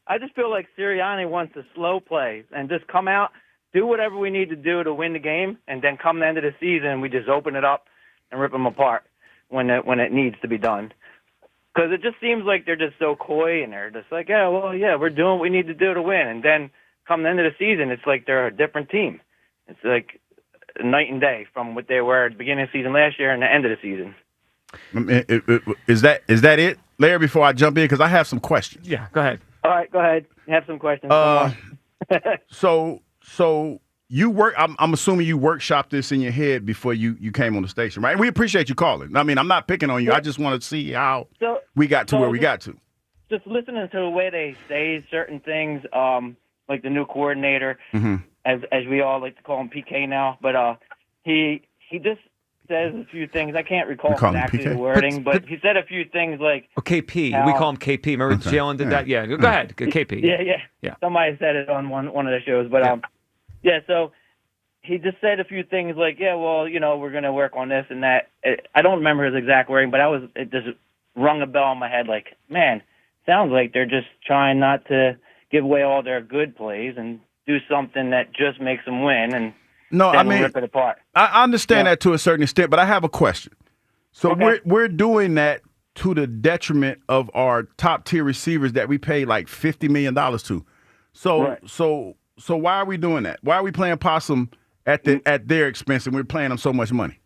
Speaker 27: I just feel like Sirianni wants to slow play and just come out, do whatever we need to do to win the game, and then come the end of the season, we just open it up and rip them apart when it needs to be done. Because it just seems like they're just so coy and they're just like, we're doing what we need to do to win. And then come the end of the season, it's like they're a different team. It's like night and day from what they were at the beginning of the season last year and the end of the season.
Speaker 3: Is that it, Larry, before I jump in? Because I have some questions.
Speaker 2: Yeah, go ahead.
Speaker 27: All right, go ahead. Have some questions.
Speaker 3: So you work. I'm assuming you workshopped this in your head before you came on the station, right? We appreciate you calling. I mean, I'm not picking on you. I just want to see how we got to where we got to.
Speaker 27: Just listening to the way they say certain things, like the new coordinator, as we all like to call him PK now, but he just says a few things. I can't recall exactly the wording, but he said a few things like
Speaker 2: KP.
Speaker 27: how,
Speaker 2: We call him KP. Remember Jalen did that? Yeah. Go ahead, KP.
Speaker 27: Yeah. Somebody said it on one of the shows, but so he just said a few things like, well, we're going to work on this and that. I don't remember his exact wording, but it just rung a bell in my head like, man, sounds like they're just trying not to give away all their good plays and do something that just makes them win and rip it apart.
Speaker 3: I understand that to a certain extent, but I have a question. So we're doing that to the detriment of our top tier receivers that we pay like $50 million to. So why are we doing that? Why are we playing possum at their expense and we're paying them so much money?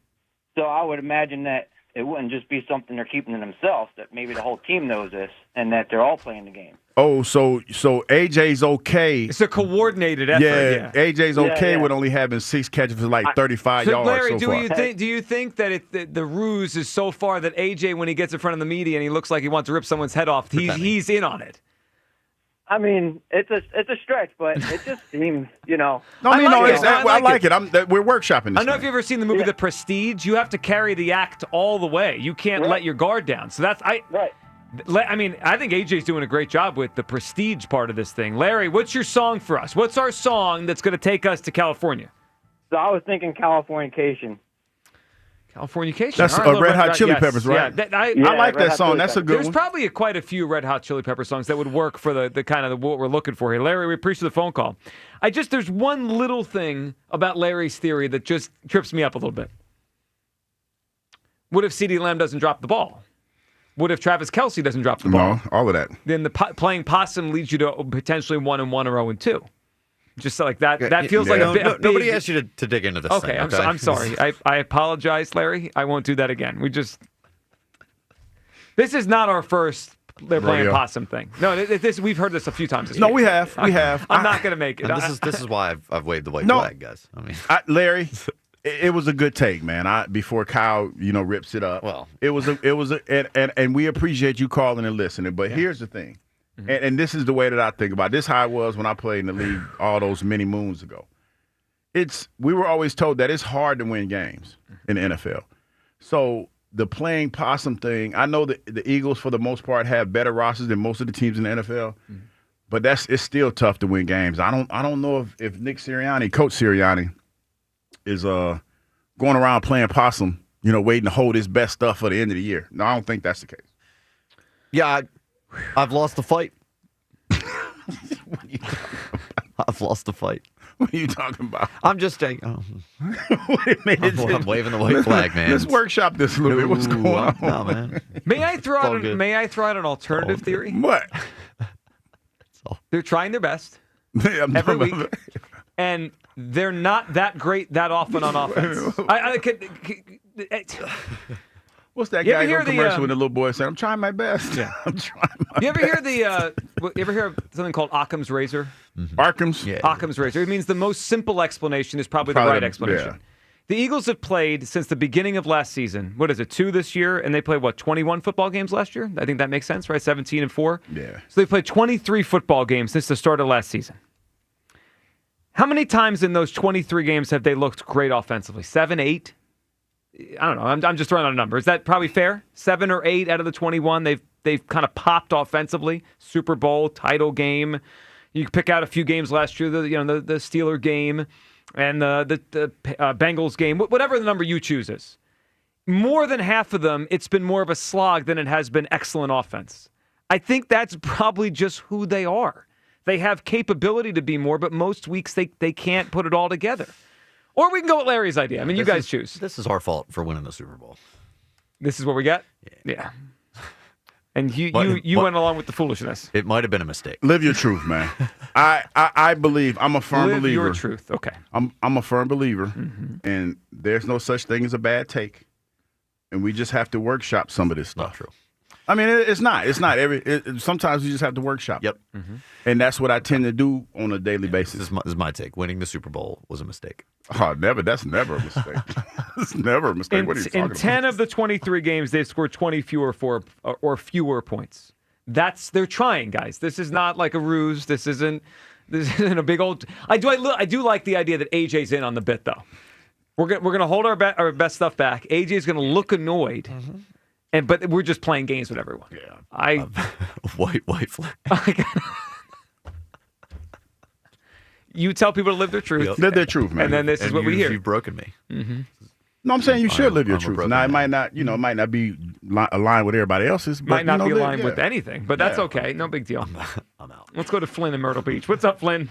Speaker 27: So I would imagine that it wouldn't just be something they're keeping to themselves, that maybe the whole team knows this and that they're all playing the game.
Speaker 3: Oh, so AJ's okay.
Speaker 2: It's a coordinated effort. Yeah.
Speaker 3: AJ's okay with only having 6 catches for like 35 yards
Speaker 2: Larry,
Speaker 3: so far.
Speaker 2: do you think that the ruse is so far that AJ, when he gets in front of the media and he looks like he wants to rip someone's head off, he's in on it?
Speaker 27: I mean, it's a stretch, but it just seems,
Speaker 3: I like it. We're workshopping this.
Speaker 2: I don't know if you've ever seen the movie The Prestige. You have to carry the act all the way. You can't let your guard down. So that's I mean, I think AJ's doing a great job with the prestige part of this thing. Larry, what's your song for us? What's our song that's going to take us to California?
Speaker 27: So I was thinking Californication.
Speaker 2: Californication.
Speaker 3: That's Red Hot Chili Peppers, right?
Speaker 2: Yeah,
Speaker 3: I like that song. That's a good one.
Speaker 2: There's probably quite a few Red Hot Chili Pepper songs that would work for the kind of what we're looking for here. Larry, we appreciate the phone call. There's one little thing about Larry's theory that just trips me up a little bit. What if CeeDee Lamb doesn't drop the ball? What if Travis Kelce doesn't drop the ball?
Speaker 3: No, all of that.
Speaker 2: Then the playing possum leads you to potentially 1-1 or 0-2. Just like that. That feels like a big.
Speaker 5: Nobody asked you to dig into this.
Speaker 2: Okay,
Speaker 5: thing,
Speaker 2: I'm sorry. I apologize, Larry. I won't do that again. This is not our first they're playing possum thing. No, we've heard this a few times.
Speaker 3: No, we have. We have.
Speaker 2: I'm not going to make it.
Speaker 5: This is why I've waved the white flag, guys. I mean,
Speaker 3: Larry. It was a good take, man. Before Kyle, rips it up.
Speaker 5: Well,
Speaker 3: and we appreciate you calling and listening. But here's the thing, and this is the way that I think about it. This is how it was when I played in the league all those many moons ago. We were always told that it's hard to win games in the NFL. So the playing possum thing, I know that the Eagles for the most part have better rosters than most of the teams in the NFL. But it's still tough to win games. I don't know if Nick Sirianni, Coach Sirianni, is going around playing possum, waiting to hold his best stuff for the end of the year. No, I don't think that's the case.
Speaker 5: Yeah, I've lost the fight. I've lost the fight.
Speaker 3: What are you talking about?
Speaker 5: I'm just saying.
Speaker 3: Wait a minute.
Speaker 5: I'm waving the white flag, man.
Speaker 3: Let's workshop this a little bit. What's going on?
Speaker 5: No, man.
Speaker 2: May I throw out an alternative theory?
Speaker 3: What?
Speaker 2: They're trying their best every week, and they're not that great that often on offense.
Speaker 3: What's that guy on commercial with the little boy saying, "I'm trying my best."
Speaker 2: Yeah,
Speaker 3: I'm trying my
Speaker 2: You ever hear of something called Occam's razor?
Speaker 3: Occam's?
Speaker 2: Yeah. Occam's razor. It means the most simple explanation is probably the right explanation.
Speaker 3: Yeah.
Speaker 2: The Eagles have played since the beginning of last season. What is it, 2 this year? And they played, 21 football games last year? I think that makes sense, right? 17-4?
Speaker 3: Yeah.
Speaker 2: So they played 23 football games since the start of last season. How many times in those 23 games have they looked great offensively? 7, 8? I don't know. I'm just throwing out a number. Is that probably fair? 7 or 8 out of the 21, they've kind of popped offensively. Super Bowl, title game. You can pick out a few games last year, the Steeler game and the Bengals game, whatever the number you choose is. More than half of them, it's been more of a slog than it has been excellent offense. I think that's probably just who they are. They have capability to be more, but most weeks they can't put it all together. Or we can go with Larry's idea. I mean, you guys choose.
Speaker 5: This is our fault for winning the Super Bowl.
Speaker 2: This is what we got? Yeah. And you went along with the foolishness.
Speaker 5: It might have been a mistake.
Speaker 3: Live your truth, man. I believe. I'm a firm believer.
Speaker 2: Live your truth. Okay.
Speaker 3: I'm a firm believer, and there's no such thing as a bad take, and we just have to workshop some of this stuff.
Speaker 5: Not true.
Speaker 3: I mean, it's not. It's not sometimes you just have to workshop.
Speaker 5: Yep.
Speaker 3: And that's what I tend to do on a daily basis.
Speaker 5: This is my take. Winning the Super Bowl was a mistake.
Speaker 3: Oh, never. That's never a mistake. It's never a mistake. What are you talking
Speaker 2: In 10 of the 23 games, they've scored 20 fewer points. They're trying, guys. This is not like a ruse. This isn't a big old. I do like the idea that AJ's in on the bit, though. We're gonna hold our best stuff back. AJ's gonna look annoyed, but we're just playing games with everyone. Yeah,
Speaker 5: white flag.
Speaker 2: You tell people to live their truth.
Speaker 3: Live their truth, man.
Speaker 2: And then this is what we hear.
Speaker 5: You've broken me.
Speaker 2: Mm-hmm.
Speaker 3: No, I'm saying you should live your truth. Now, it might not, it might not be aligned with everybody else's. But,
Speaker 2: might not be aligned with anything, but that's okay. No big deal.
Speaker 5: I'm out.
Speaker 2: Let's go to Flynn in Myrtle Beach. What's up, Flynn?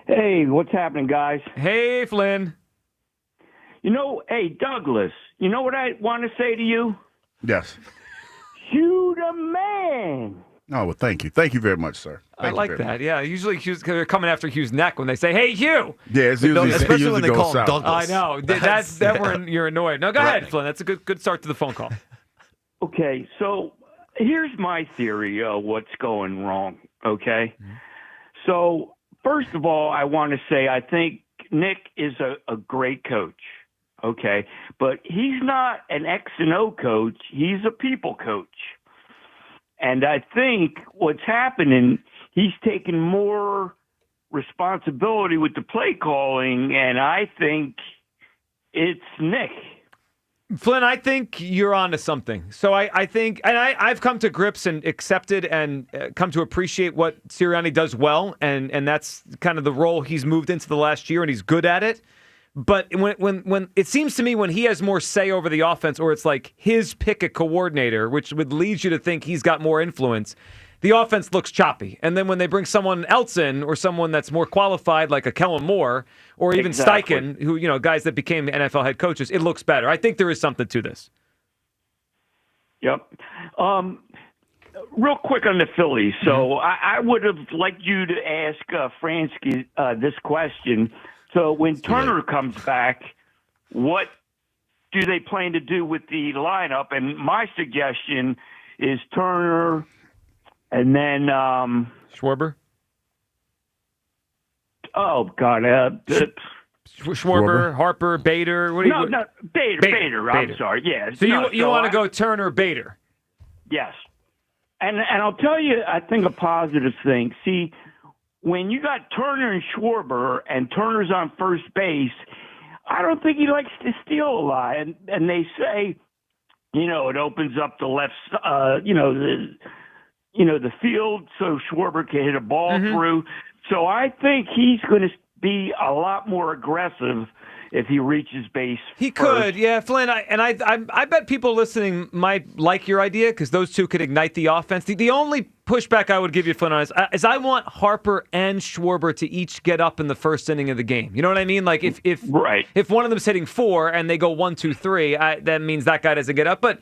Speaker 6: Hey, what's happening, guys?
Speaker 2: Hey, Flynn.
Speaker 6: Hey, Douglas, you know what I want to say to you?
Speaker 3: Yes.
Speaker 6: You the man.
Speaker 3: Oh, well, thank you. Thank you very much, sir.
Speaker 2: I like that. Yeah, usually they're coming after Hugh's neck when they say, "Hey, Hugh."
Speaker 3: Yeah, it's usually,
Speaker 5: especially when they call him Douglas.
Speaker 2: I know. That's when you're annoyed. No, go ahead, Flynn. That's a good start to the phone call.
Speaker 6: Okay, so here's my theory of what's going wrong, okay? So, first of all, I want to say I think Nick is a great coach, okay? But he's not an X and O coach. He's a people coach. And I think what's happening, he's taking more responsibility with the play calling, and I think it's Nick.
Speaker 2: Flynn, I think you're onto something. So I think, and I've come to grips and accepted and come to appreciate what Sirianni does well, and that's kind of the role he's moved into the last year, and he's good at it. But when it seems to me when he has more say over the offense, or it's like his pick a coordinator, which would lead you to think he's got more influence, the offense looks choppy. And then when they bring someone else in, or someone that's more qualified, like a Kellen Moore, or even Steichen, who guys that became NFL head coaches, it looks better. I think there is something to this.
Speaker 6: Yep. Real quick on the Phillies. So I would have liked you to ask Fransky this question. So when Turner comes back, what do they plan to do with the lineup? And my suggestion is Turner and then
Speaker 2: Schwarber.
Speaker 6: Oh God,
Speaker 2: Schwarber, Harper, Bader. What do you?
Speaker 6: No, Bader. I'm sorry. Yeah.
Speaker 2: So you want to go Turner, Bader?
Speaker 6: Yes. And I'll tell you, I think a positive thing. See, when you got Turner and Schwarber, and Turner's on first base, I don't think he likes to steal a lot. And they say, it opens up the left, the field, so Schwarber can hit a ball through. So I think he's going to be a lot more aggressive if he reaches base.
Speaker 2: He could, yeah, Flynn. I bet people listening might like your idea because those two could ignite the offense. The only pushback I would give you, Flynn, is I want Harper and Schwarber to each get up in the first inning of the game. You know what I mean? Like if one of them's hitting 4 and they go 1, 2, 3, that means that guy doesn't get up. But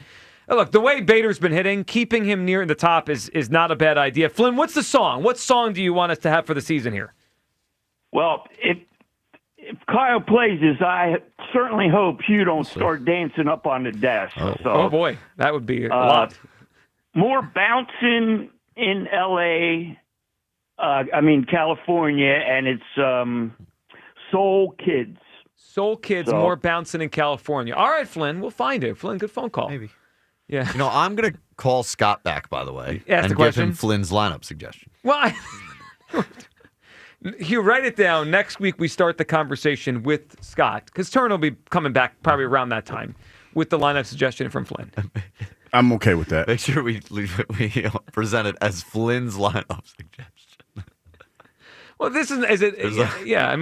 Speaker 2: look, the way Bader's been hitting, keeping him near the top is not a bad idea. Flynn, what's the song? What song do you want us to have for the season here?
Speaker 6: Well, if Kyle plays this, I certainly hope you don't start dancing up on the desk.
Speaker 2: Oh boy, that would be a lot.
Speaker 6: More bouncing in L.A., California, and it's Soul Kids.
Speaker 2: Soul Kids, more bouncing in California. All right, Flynn, we'll find it. Flynn, good phone call.
Speaker 5: Maybe.
Speaker 2: Yeah.
Speaker 5: I'm going to call Scott back, by the way,
Speaker 2: Ask
Speaker 5: and
Speaker 2: the question.
Speaker 5: give him Flynn's lineup suggestion.
Speaker 2: Well, you write it down. Next week we start the conversation with Scott because Turner will be coming back probably around that time with the lineup suggestion from Flynn.
Speaker 3: I'm okay with that.
Speaker 5: Make sure we present it as Flynn's lineup suggestion.
Speaker 2: Well, this is it? Yeah,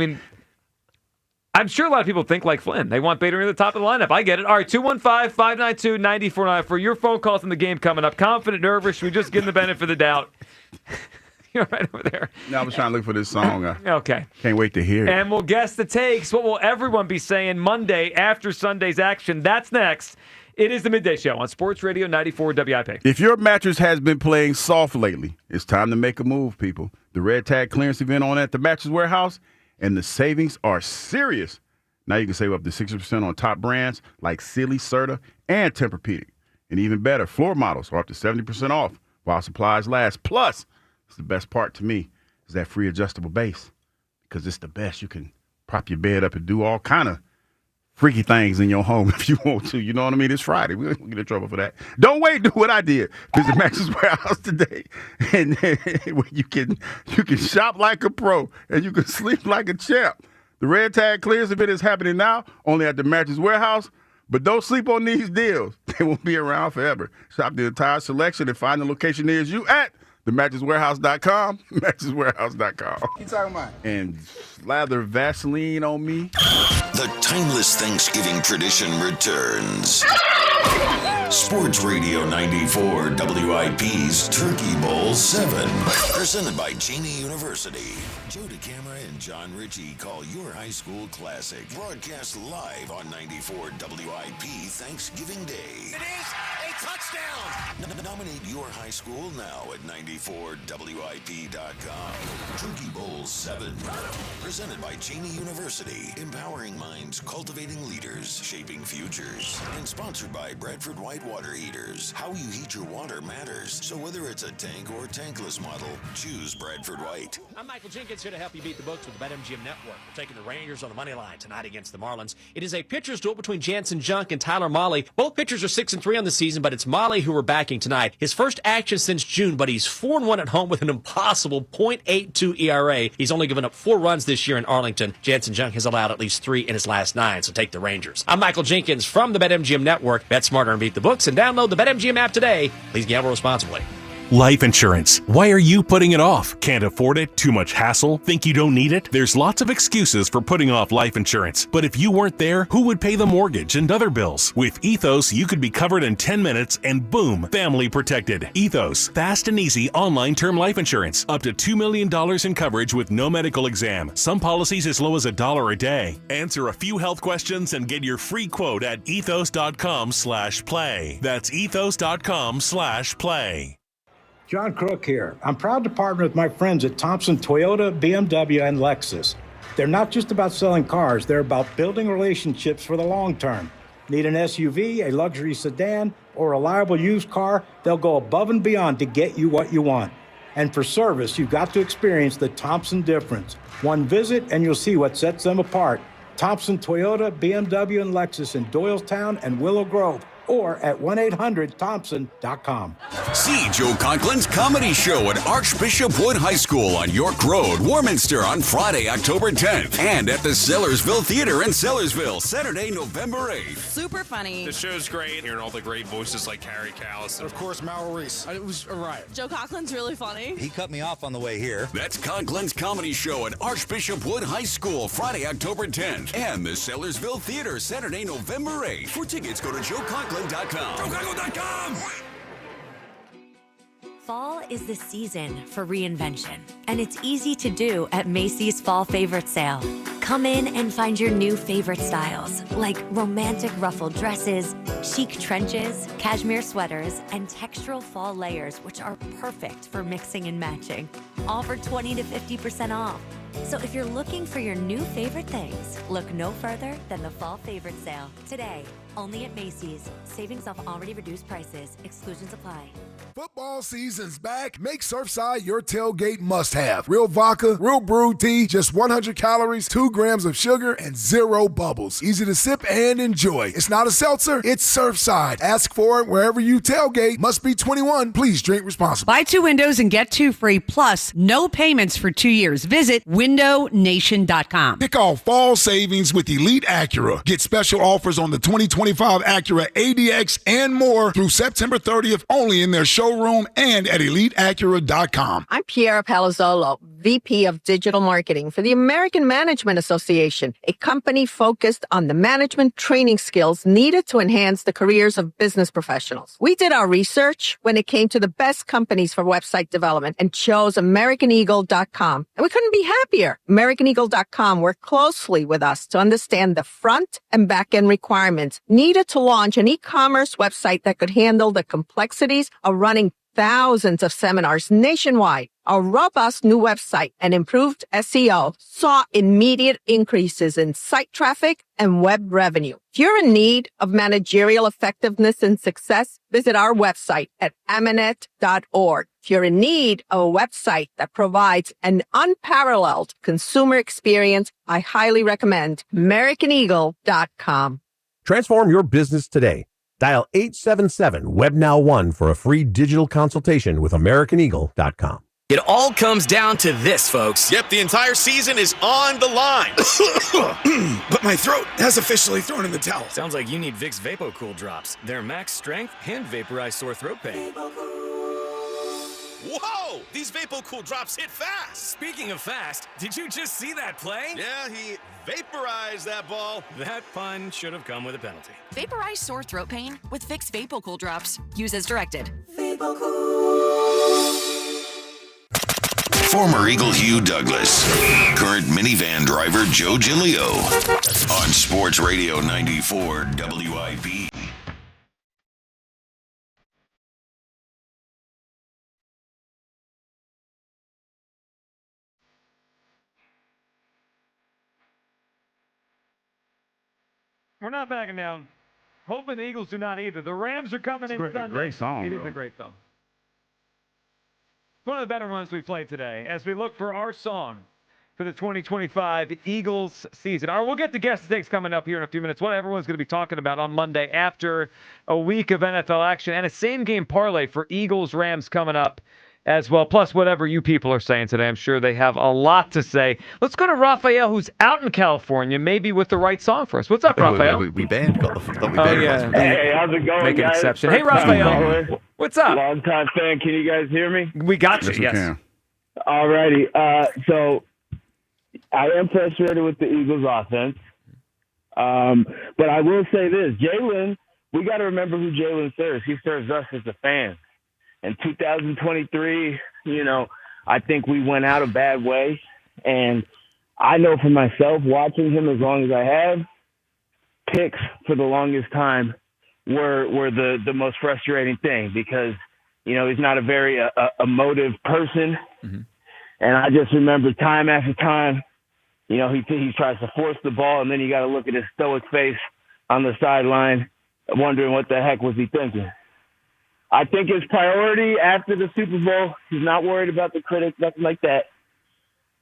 Speaker 2: I'm sure a lot of people think like Flynn. They want Bader near the top of the lineup. I get it. All right, 215-592-9449 for your phone calls in the game coming up. Confident, nervous? Should we just give them the benefit of the doubt? You're right over there.
Speaker 3: No, I was trying to look for this song.
Speaker 2: Okay.
Speaker 3: Can't wait to hear it.
Speaker 2: And we'll guess the takes. What will everyone be saying Monday after Sunday's action? That's next. It is the Midday Show on Sports Radio 94 WIP.
Speaker 3: If your mattress has been playing soft lately, it's time to make a move, people. The Red Tag clearance event on at the Mattress Warehouse, and the savings are serious. Now you can save up to 60% on top brands like Sealy, Serta, and Tempur-Pedic. And even better, floor models are up to 70% off while supplies last. Plus, it's the best part to me, is that free adjustable base, because it's the best. You can prop your bed up and do all kind of freaky things in your home if you want to. You know what I mean? It's Friday. We don't get in trouble for that. Don't wait. Do what I did. Visit Mattress Warehouse today, and you can shop like a pro and you can sleep like a champ. The Red Tag Clearance event is happening now, only at the Mattress Warehouse. But don't sleep on these deals. They won't be around forever. Shop the entire selection and find the location near you at themattresswarehouse.com. Mattresswarehouse.com.
Speaker 10: You talking about?
Speaker 3: And slather Vaseline on me.
Speaker 4: The timeless Thanksgiving tradition returns. Sports Radio 94 WIP's Turkey Bowl 7. Presented by Cheney University. Joe DeCamera and John Ritchie call your high school classic. Broadcast live on 94 WIP Thanksgiving Day.
Speaker 18: It is a touchdown.
Speaker 4: Nominate your high school now at 94WIP.com. Turkey Bowl 7. Presented by Cheney University. Empowering minds, cultivating leaders, shaping futures. And sponsored by Bradford White Water Heaters. How you heat your water matters. So whether it's a tank or tankless model, choose Bradford White.
Speaker 12: I'm Michael Jenkins, here to help you beat the books with the BetMGM Network. We're taking the Rangers on the money line tonight against the Marlins. It is a pitcher's duel between Jansen Junk and Tyler Mahle. Both pitchers are 6-3 on the season, but it's Mahle who we're backing tonight. His first action since June, but he's 4-1 at home with an impossible .82 ERA. He's only given up 4 runs this year in Arlington. Jansen Junk has allowed at least 3 in his last 9, so take the Rangers. I'm Michael Jenkins from the BetMGM Network. Bet smarter and beat the books, and download the BetMGM app today. Please gamble responsibly.
Speaker 15: Life insurance. Why are you putting it off? Can't afford it? Too much hassle? Think you don't need it? There's lots of excuses for putting off life insurance. But if you weren't there, who would pay the mortgage and other bills? With Ethos, you could be covered in 10 minutes and boom, family protected. Ethos, fast and easy online term life insurance. Up to $2 million in coverage with no medical exam. Some policies as low as $1 a day. Answer a few health questions and get your free quote at ethos.com/play. That's ethos.com/play.
Speaker 16: John Crook here. I'm proud to partner with my friends at Thompson Toyota, BMW, and Lexus. They're not just about selling cars, they're about building relationships for the long term. Need an SUV, a luxury sedan, or a reliable used car? They'll go above and beyond to get you what you want. And for service, you've got to experience the Thompson difference. One visit and you'll see what sets them apart. Thompson Toyota, BMW, and Lexus in Doylestown and Willow Grove, or at 1-800-THOMPSON.com.
Speaker 18: See Joe Conklin's comedy show at Archbishop Wood High School on York Road, Warminster on Friday, October 10th. And at the Sellersville Theater in Sellersville, Saturday, November 8th.
Speaker 17: Super funny.
Speaker 21: The show's great. Hearing all the great voices like Harry Callis.
Speaker 10: Of course, Mal Reese.
Speaker 21: It was a riot.
Speaker 17: Joe Conklin's really funny.
Speaker 18: He cut me off on the way here. That's Conklin's comedy show at Archbishop Wood High School, Friday, October 10th. And the Sellersville Theater, Saturday, November 8th. For tickets, go to JoeConklin.com. JoeConklin.com.
Speaker 8: Fall is the season for reinvention, and it's easy to do at Macy's Fall Favorite Sale. Come in and find your new favorite styles, like romantic ruffled dresses, chic trenches, cashmere sweaters, and textural fall layers, which are perfect for mixing and matching. All for 20 to 50% off. So if you're looking for your new favorite things, look no further than the Fall Favorite Sale. Today, only at Macy's. Savings off already reduced prices. Exclusions apply.
Speaker 23: Football season's back. Make Surfside your tailgate must-have. Real vodka, real brewed tea, just 100 calories, 2 grams of sugar, and 0 bubbles. Easy to sip and enjoy. It's not a seltzer, it's Surfside. Ask for it wherever you tailgate. Must be 21. Please drink responsibly.
Speaker 28: Buy 2 windows and get 2 free, plus no payments for 2 years. Visit windownation.com.
Speaker 23: Pick off fall savings with Elite Acura. Get special offers on the 2025 Acura ADX and more through September 30th, only in their showroom and at EliteAcura.com.
Speaker 29: I'm Piera Palazzolo, VP of Digital Marketing for the American Management Association, a company focused on the management training skills needed to enhance the careers of business professionals. We did our research when it came to the best companies for website development and chose AmericanEagle.com. And we couldn't be happier. AmericanEagle.com worked closely with us to understand the front and back end requirements needed to launch an e-commerce website that could handle the complexities of running thousands of seminars nationwide. Our robust new website and improved SEO saw immediate increases in site traffic and web revenue. If you're in need of managerial effectiveness and success, visit our website at amanet.org. If you're in need of a website that provides an unparalleled consumer experience, I highly recommend AmericanEagle.com.
Speaker 1: Transform your business today. Dial 877-WebNow1 for a free digital consultation with AmericanEagle.com.
Speaker 7: It all comes down to this, folks.
Speaker 21: Yep, the entire season is on the line.
Speaker 9: But my throat has officially thrown in the towel.
Speaker 7: Sounds like you need Vicks VapoCool drops. They're max strength and vaporize sore throat pain.
Speaker 21: Whoa! These VapoCool drops hit fast.
Speaker 7: Speaking of fast, did you just see that play?
Speaker 21: Yeah, he vaporized that ball.
Speaker 7: That pun should have come with a penalty.
Speaker 10: Vaporize sore throat pain with Vicks VapoCool drops. Use as directed.
Speaker 4: Former Eagle Hugh Douglas, current minivan driver Joe Giglio, on Sports Radio 94 WIP.
Speaker 2: We're not backing down. Hoping the Eagles do not either. The Rams are coming in Sunday.
Speaker 3: Great song.
Speaker 2: It is a great song. It's one of the better ones we played today as we look for our song for the 2025 Eagles season. All right, we'll get to guest things coming up here in a few minutes. What everyone's going to be talking about on Monday after a week of NFL action and a same-game parlay for Eagles-Rams coming up as well, plus whatever you people are saying today. I'm sure they have a lot to say. Let's go to Raphael, who's out in California, maybe with the right song for us. What's up, Raphael?
Speaker 5: We banned.
Speaker 2: Yeah.
Speaker 11: Hey, how's it going,
Speaker 2: Make an
Speaker 11: guys?
Speaker 2: exception. Hey, Raphael. What's up?
Speaker 11: Long time fan. Can you guys hear me?
Speaker 2: We got you, yes.
Speaker 11: All righty. So I am frustrated with the Eagles offense. But I will say this. Jalen, we got to remember who Jalen serves. He serves us as a fan. In 2023, I think we went out a bad way. And I know for myself, watching him as long as I have, picks for the longest time were the most frustrating thing because, he's not a very emotive person. Mm-hmm. And I just remember time after time, he tries to force the ball, and then you got to look at his stoic face on the sideline, wondering what the heck was he thinking. I think his priority after the Super Bowl, he's not worried about the critics, nothing like that.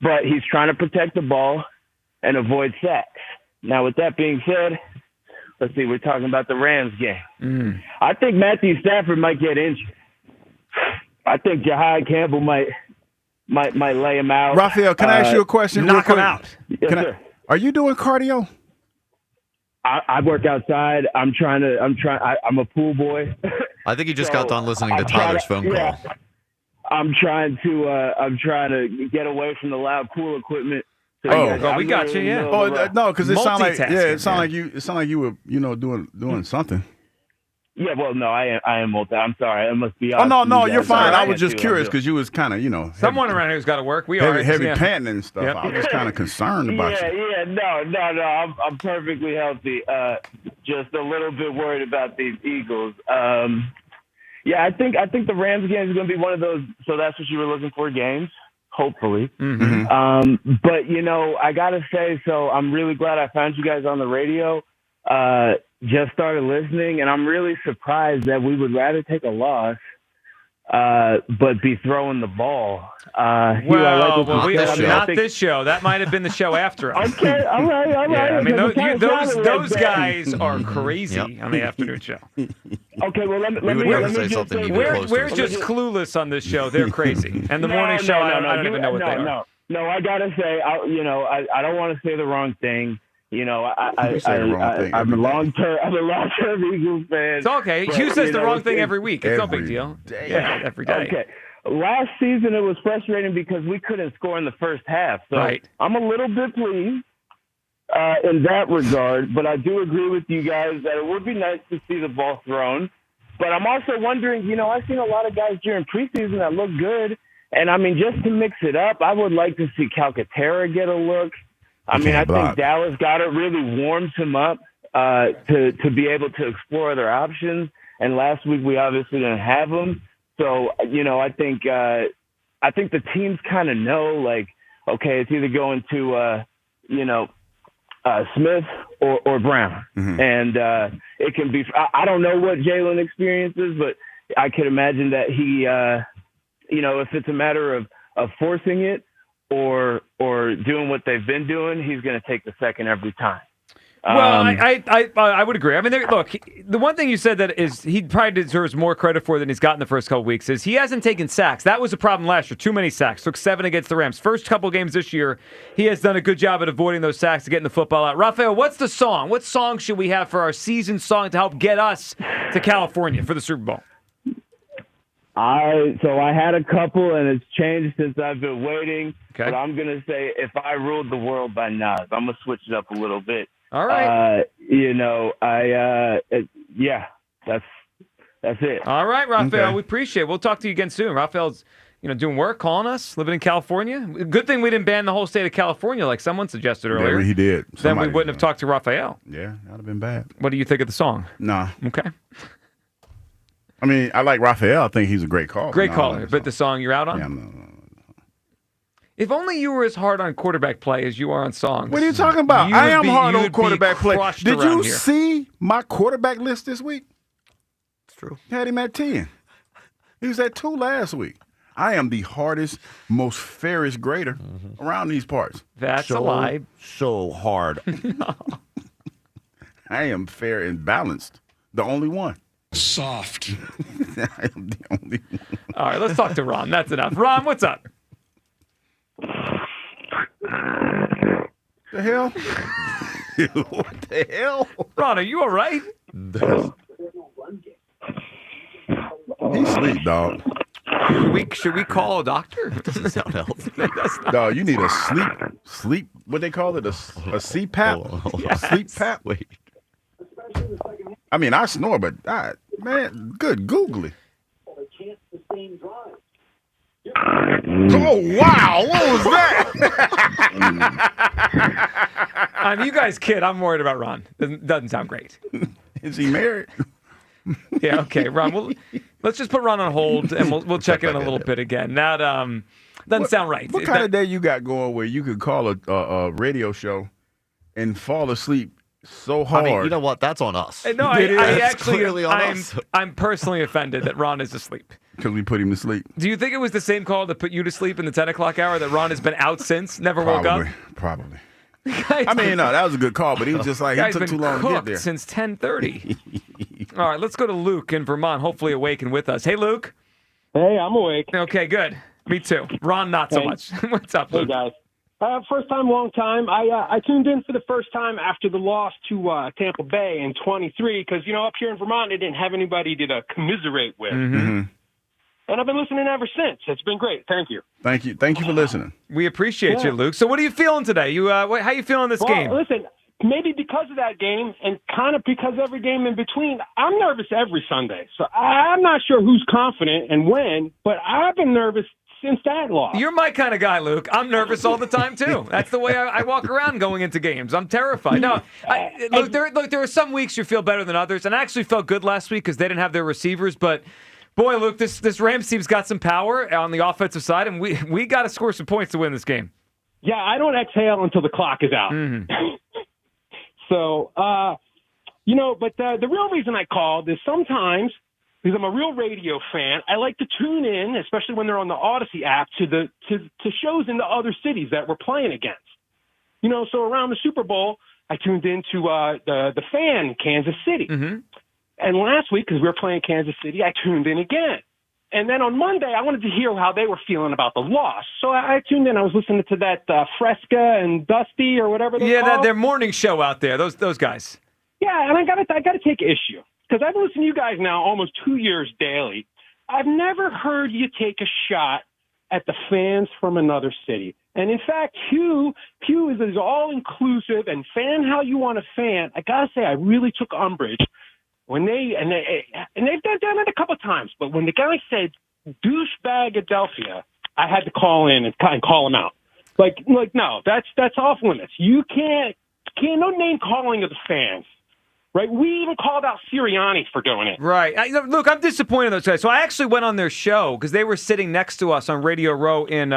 Speaker 11: But he's trying to protect the ball and avoid sacks. Now, with that being said, let's see, we're talking about the Rams game. I think Matthew Stafford might get injured. I think Jahai Campbell might lay him out.
Speaker 3: Raphael, can I ask you a question?
Speaker 2: Knock him out.
Speaker 11: Yes, sir.
Speaker 3: Are you doing cardio?
Speaker 11: I work outside. I'm a pool boy.
Speaker 5: I think you just got done listening to Tyler's phone call.
Speaker 11: Yeah, I'm trying to get away from the loud pool equipment.
Speaker 2: We got you. Yeah.
Speaker 3: No, because it sounded like you were doing something.
Speaker 11: Yeah, well, no, I am multi. I'm sorry, I must be.
Speaker 3: Oh no, you're fine. I was just curious because you was kind of
Speaker 2: someone around here's got to work. We
Speaker 3: heavy panting and stuff. Yep. I was just kind of concerned about you.
Speaker 11: Yeah, no. I'm perfectly healthy. Just a little bit worried about these Eagles. Yeah, I think the Rams game is going to be one of those. So that's what you were looking for, games. Hopefully.
Speaker 2: Mm-hmm.
Speaker 11: But I gotta say, so I'm really glad I found you guys on the radio. Just started listening, and I'm really surprised that we would rather take a loss, but be throwing the ball.
Speaker 2: Not this show. That might have been the show after us.
Speaker 11: Okay, all right.
Speaker 2: Yeah, I mean, those guys are crazy on the afternoon show.
Speaker 11: Okay, well, let me just say
Speaker 2: we're just clueless on this show. They're crazy, and the morning show, I don't even know what they are.
Speaker 11: No, I gotta say, I don't want to say the wrong thing. I'm a long-term Eagles fan.
Speaker 2: It's okay. Hugh says the wrong thing every week. It's no big deal. Yeah, every day.
Speaker 11: Okay. Last season, it was frustrating because we couldn't score in the first half. So I'm a little bit pleased in that regard, but I do agree with you guys that it would be nice to see the ball thrown. But I'm also wondering, I've seen a lot of guys during preseason that look good. And, I mean, just to mix it up, I would like to see Calcaterra get a look. I think Dallas Goedert really warms him up to be able to explore other options. And last week we obviously didn't have him. So, I think I think the teams kind of know, like, okay, it's either going to, Smith or Brown.
Speaker 3: Mm-hmm.
Speaker 11: And it can be – I don't know what Jalen experiences, but I can imagine that he if it's a matter of forcing it or doing what they've been doing, he's going to take the second every time.
Speaker 2: Well, I would agree. I mean, look, the one thing you said that is he probably deserves more credit for than he's gotten the first couple weeks is he hasn't taken sacks. That was a problem last year. Too many sacks. Took 7 against the Rams. First couple games this year, he has done a good job at avoiding those sacks and getting the football out. Raphael, what's the song? What song should we have for our season song to help get us to California for the Super Bowl?
Speaker 11: I had a couple, and it's changed since I've been waiting.
Speaker 2: Okay.
Speaker 11: But I'm going to say If I Ruled the World by Nas. I'm going to switch it up a little bit.
Speaker 2: All right.
Speaker 11: That's it.
Speaker 2: All right, Raphael,
Speaker 3: Okay.
Speaker 2: we appreciate it. We'll talk to you again soon. Raphael's, doing work, calling us, living in California. Good thing we didn't ban the whole state of California like someone suggested earlier.
Speaker 3: Yeah, he did.
Speaker 2: Then we
Speaker 3: Somebody
Speaker 2: wouldn't have talked to Raphael.
Speaker 3: Yeah, that would have been bad.
Speaker 2: What do you think of the song?
Speaker 3: Nah.
Speaker 2: Okay.
Speaker 3: I mean, I like Raphael. I think he's a great caller.
Speaker 2: Great
Speaker 3: No,
Speaker 2: caller, but the song you're out on?
Speaker 3: Yeah, no.
Speaker 2: If only you were as hard on quarterback play as you are on songs.
Speaker 3: What are you talking about? I am hard on quarterback play. Did you
Speaker 2: here.
Speaker 3: see my quarterback list this week?
Speaker 5: It's true.
Speaker 3: Had him at 10. He was at 2 last week. I am the hardest, most fairest grader around these parts.
Speaker 2: That's a lie.
Speaker 5: So hard.
Speaker 3: I am fair and balanced. The only one.
Speaker 9: Soft.
Speaker 3: I am the only one.
Speaker 2: All right, let's talk to Ron. That's enough. Ron, what's up?
Speaker 3: The hell? What the hell?
Speaker 2: Ron, are you all right?
Speaker 3: He's asleep, dog.
Speaker 2: Should we call a doctor?
Speaker 5: Doesn't sound healthy.
Speaker 3: Dog, you need a sleep. What they call it? A CPAP.
Speaker 2: Yes.
Speaker 3: A sleep pap.
Speaker 5: Wait.
Speaker 3: I mean, I snore, but man, good googly. Oh wow! What was that?
Speaker 2: You guys kid. I'm worried about Ron. Doesn't sound great.
Speaker 3: Is he married?
Speaker 2: Yeah. Okay, Ron. Let's just put Ron on hold, and we'll check in a little bit again. That doesn't sound right.
Speaker 3: What kind of day you got going where you could call a radio show and fall asleep so hard?
Speaker 5: I mean, you know what? That's on us.
Speaker 2: No, I actually,
Speaker 5: clearly on us.
Speaker 2: I'm personally offended that Ron is asleep.
Speaker 3: Because we put him to sleep.
Speaker 2: Do you think it was the same call that put you to sleep in the 10 o'clock hour that Ron has been out since? Never woke up?
Speaker 3: Probably. I mean, no, that was a good call, but he was just like, he took too long to get there.
Speaker 2: Since 10:30. All right, let's go to Luke in Vermont, hopefully awake and with us. Hey, Luke.
Speaker 13: Hey, I'm awake.
Speaker 2: Okay, good. Me too. Ron, not so much. What's up, Luke?
Speaker 13: Hey, guys. First time, long time. I tuned in for the first time after the loss to Tampa Bay in 23 because, up here in Vermont, they didn't have anybody to commiserate with.
Speaker 3: Mm-hmm.
Speaker 13: And I've been listening ever since. It's been great. Thank you.
Speaker 3: Thank you for listening.
Speaker 2: We appreciate you, Luke. So what are you feeling today? How you feeling this game?
Speaker 13: Listen, maybe because of that game and kind of because every game in between, I'm nervous every Sunday. So I'm not sure who's confident and when, but I've been nervous since that loss.
Speaker 2: You're my kind of guy, Luke. I'm nervous all the time, too. That's the way I walk around going into games. I'm terrified. No, look, there are some weeks you feel better than others, and I actually felt good last week because they didn't have their receivers, but boy, Luke, this Rams team's got some power on the offensive side, and we got to score some points to win this game.
Speaker 13: Yeah, I don't exhale until the clock is out.
Speaker 2: Mm-hmm.
Speaker 13: So, but the real reason I called is sometimes, because I'm a real radio fan, I like to tune in, especially when they're on the Odyssey app, to shows in the other cities that we're playing against. So around the Super Bowl, I tuned into the Fan, Kansas City.
Speaker 2: Mm-hmm.
Speaker 13: And last week, because we were playing Kansas City, I tuned in again. And then on Monday, I wanted to hear how they were feeling about the loss. So I tuned in. I was listening to that Fresca and Dusty or whatever they're called.
Speaker 2: Yeah, their morning show out there, those guys.
Speaker 13: Yeah, and I gotta take issue. Because I've listened to you guys now almost 2 years daily. I've never heard you take a shot at the fans from another city. And in fact, Hugh is all-inclusive and fan how you want to fan. I got to say, I really took umbrage when they've done it a couple of times, but when the guy said douchebag Adelphia, I had to call in and call him out. Like no, that's off limits. You can't no name calling of the fans. right? We even called out Sirianni for doing it.
Speaker 2: Right. Look, I'm disappointed in those guys. So I actually went on their show because they were sitting next to us on Radio Row in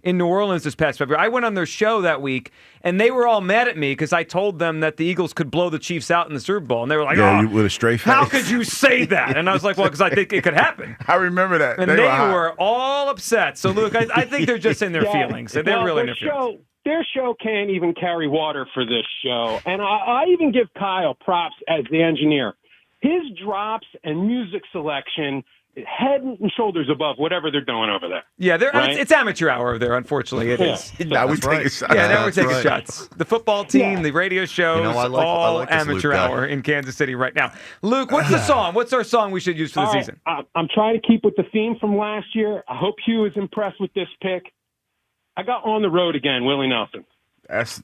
Speaker 2: New Orleans this past February. I went on their show that week, and they were all mad at me because I told them that the Eagles could blow the Chiefs out in the Super Bowl. And they were like,
Speaker 3: you with a straight face.
Speaker 2: How could you say that? And I was like, well, because I think it could happen.
Speaker 3: I remember that.
Speaker 2: And they were all upset. So, Luke, I think they're just in their feelings. They're really in their feelings.
Speaker 13: Their show can't even carry water for this show. And I even give Kyle props as the engineer. His drops and music selection, head and shoulders above whatever they're doing over there.
Speaker 2: Yeah,
Speaker 13: right?
Speaker 2: It's amateur hour over there, unfortunately. It is.
Speaker 3: Now we taking shots.
Speaker 2: Yeah, now we're taking shots. The football team, the radio shows,
Speaker 5: I like
Speaker 2: amateur hour in Kansas City right now. Luke, what's the song? What's our song we should use for the season?
Speaker 13: I'm trying to keep with the theme from last year. I hope Hugh is impressed with this pick. I got On the Road again, Willie Nelson.
Speaker 3: That's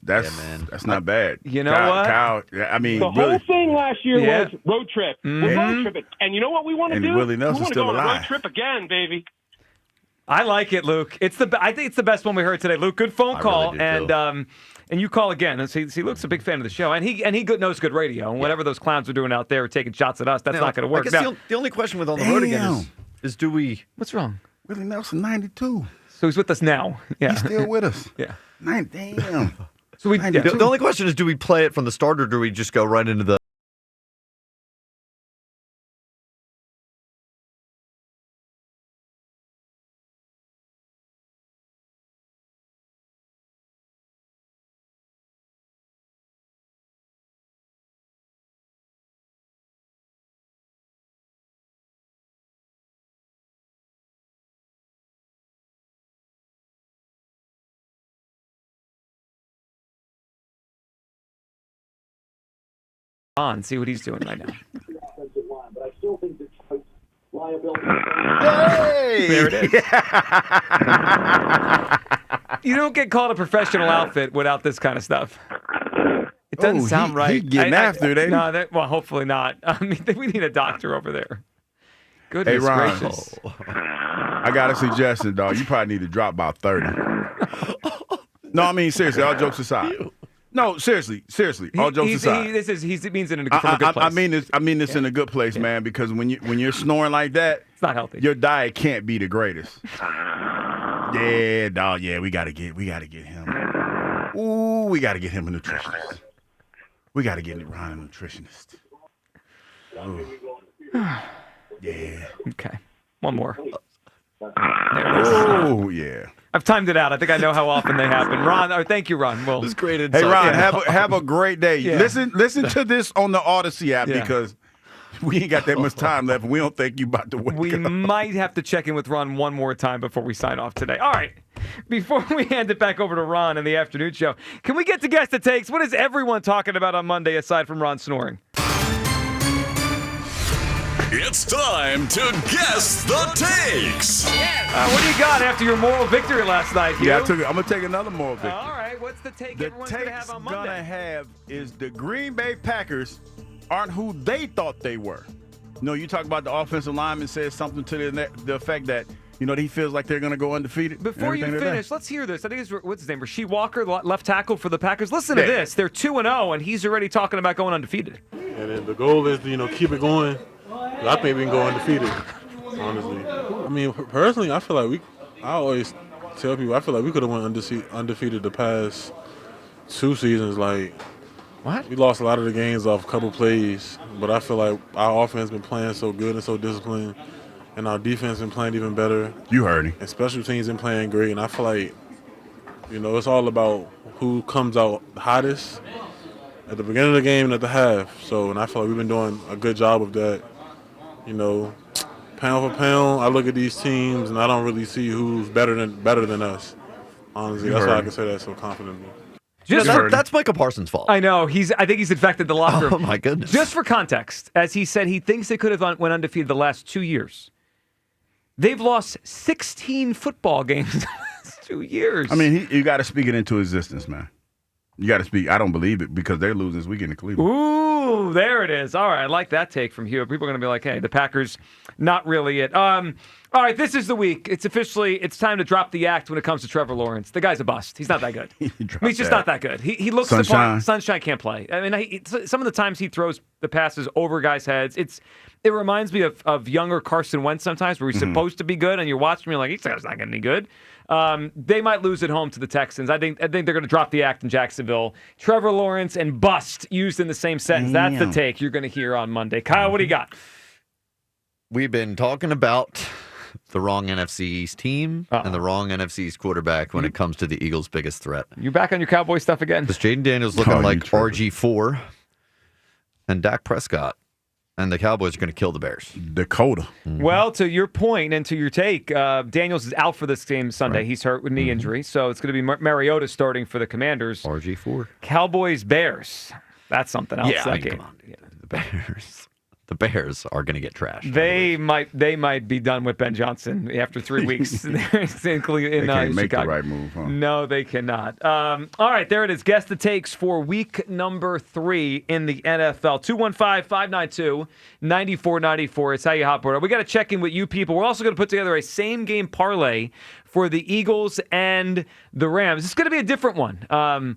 Speaker 3: not bad.
Speaker 2: You know what?
Speaker 3: Kyle, I mean,
Speaker 13: the whole thing last year was road trip.
Speaker 2: Mm-hmm.
Speaker 13: We're road tripping. And you know what we want to do?
Speaker 3: Willie Nelson's
Speaker 13: we want to go on a
Speaker 3: alive.
Speaker 13: road trip again, baby.
Speaker 2: I like it, Luke. I think it's the best one we heard today. Luke, good phone call, and you call again. And see, Luke's a big fan of the show, and he knows good radio. And whatever those clowns are doing out there, taking shots at us, that's not going to work.
Speaker 5: I guess the only question with On the Road again is do we?
Speaker 2: What's wrong?
Speaker 3: Willie Nelson, 92.
Speaker 2: So he's with us now. Yeah,
Speaker 3: he's still with us.
Speaker 2: Yeah.
Speaker 3: Damn.
Speaker 2: So
Speaker 5: the only question is, do we play it from the start, or do we just go right into the?
Speaker 2: On, see what he's doing right now.
Speaker 5: Hey!
Speaker 2: There it is. You don't get called a professional outfit without this kind of stuff. It doesn't sound right.
Speaker 3: He getting after it, ain't he?
Speaker 2: No, well, hopefully not. I mean, we need a doctor over there. Goodness
Speaker 3: Hey, Ron.
Speaker 2: gracious.
Speaker 3: I got a suggestion, dog. You probably need to drop about 30. No, I mean, seriously, all jokes aside. No, seriously. All jokes aside.
Speaker 2: He means it from a good place.
Speaker 3: I mean this in a good place, man. Because when you're snoring like that,
Speaker 2: it's not healthy.
Speaker 3: Your diet can't be the greatest. Yeah, dog. Yeah, we gotta get him. Ooh, we gotta get him a nutritionist. We gotta get Ron a nutritionist. Ooh. Yeah.
Speaker 2: Okay. One more.
Speaker 3: Oh yeah.
Speaker 2: I've timed it out. I think I know how often they happen. Ron, thank you, Ron. Well,
Speaker 5: this is great insight.
Speaker 3: Hey, Ron, have a great day.
Speaker 2: Yeah.
Speaker 3: Listen to this on the Odyssey app because we ain't got that much time left, and we don't think you about to wake
Speaker 2: We
Speaker 3: up.
Speaker 2: might have to check in with Ron one more time before we sign off today. All right. Before we hand it back over to Ron in the afternoon show, can we get to Guess the Takes? What is everyone talking about on Monday aside from Ron snoring?
Speaker 18: It's time to Guess the Takes.
Speaker 2: What do you got after your moral victory last night, Hugh?
Speaker 3: Yeah, I'm going to take another moral victory.
Speaker 2: All right. What's the take everyone's going to have on Monday?
Speaker 3: Gonna have is the Green Bay Packers aren't who they thought they were. No, you talk about the offensive lineman says something to the effect that, he feels like they're going to go undefeated.
Speaker 2: Before you finish, let's hear this. I think it's, what's his name? Rasheed Walker, left tackle for the Packers. Listen to this. They're 2-0, and he's already talking about going undefeated.
Speaker 6: And then the goal is to, keep it going. I think we can go undefeated, honestly. I mean, personally, I feel like I always tell people, I feel like we could have went undefeated the past 2 seasons. Like,
Speaker 2: what?
Speaker 6: We lost a lot of the games off a couple plays, but I feel like our offense been playing so good and so disciplined, and our defense been playing even better.
Speaker 3: You heard him.
Speaker 6: And special teams been playing great, and I feel like, it's all about who comes out hottest at the beginning of the game and at the half. So, and I feel like we've been doing a good job of that. Pound for pound, I look at these teams and I don't really see who's better than us. Honestly, that's why I can say that so confidently.
Speaker 5: That's Micah Parsons' fault.
Speaker 2: I know. I think he's infected the locker room.
Speaker 5: Oh my goodness!
Speaker 2: Just for context, as he said, he thinks they could have went undefeated the last 2 years. They've lost 16 football games in the last 2 years.
Speaker 3: I mean, you got to speak it into existence, man. You got to speak. I don't believe it because they're losing this weekend in Cleveland.
Speaker 2: Ooh, there it is. All right, I like that take from Hugh. People are going to be like, hey, the Packers, not really it. All right, this is the week. It's time to drop the act when it comes to Trevor Lawrence. The guy's a bust. He's not that good. He's just not that good. He looks the part. Sunshine can't play. I mean, some of the times he throws the passes over guys' heads. It reminds me of younger Carson Wentz sometimes, where he's supposed to be good, and you're watching me like, he's not going to be good. They might lose at home to the Texans. I think they're going to drop the act in Jacksonville. Trevor Lawrence and bust used in the same sentence. That's the take you're going to hear on Monday. Kyle, what do you got?
Speaker 5: We've been talking about the wrong NFC East team and the wrong NFC East quarterback when it comes to the Eagles' biggest threat.
Speaker 2: You back on your Cowboy stuff again?
Speaker 5: Because Jaden Daniels looking like RG4 and Dak Prescott. And the Cowboys are going to kill the Bears.
Speaker 3: Dakota.
Speaker 2: Well, to your point and to your take, Daniels is out for this game Sunday. Right. He's hurt with knee injury. So it's going to be Mariota starting for the Commanders.
Speaker 5: RG4.
Speaker 2: Cowboys, Bears. That's something else.
Speaker 5: Yeah, come on. Yeah. The Bears. The Bears are going to get trashed.
Speaker 2: They might be done with Ben Johnson after 3 weeks.
Speaker 3: They can't make the right move, huh?
Speaker 2: No, they cannot. All right, there it is. Guess the takes for week number 3 in the NFL. 215-592-9494. It's how you hot board. We got to check in with you people. We're also going to put together a same-game parlay for the Eagles and the Rams. It's going to be a different one.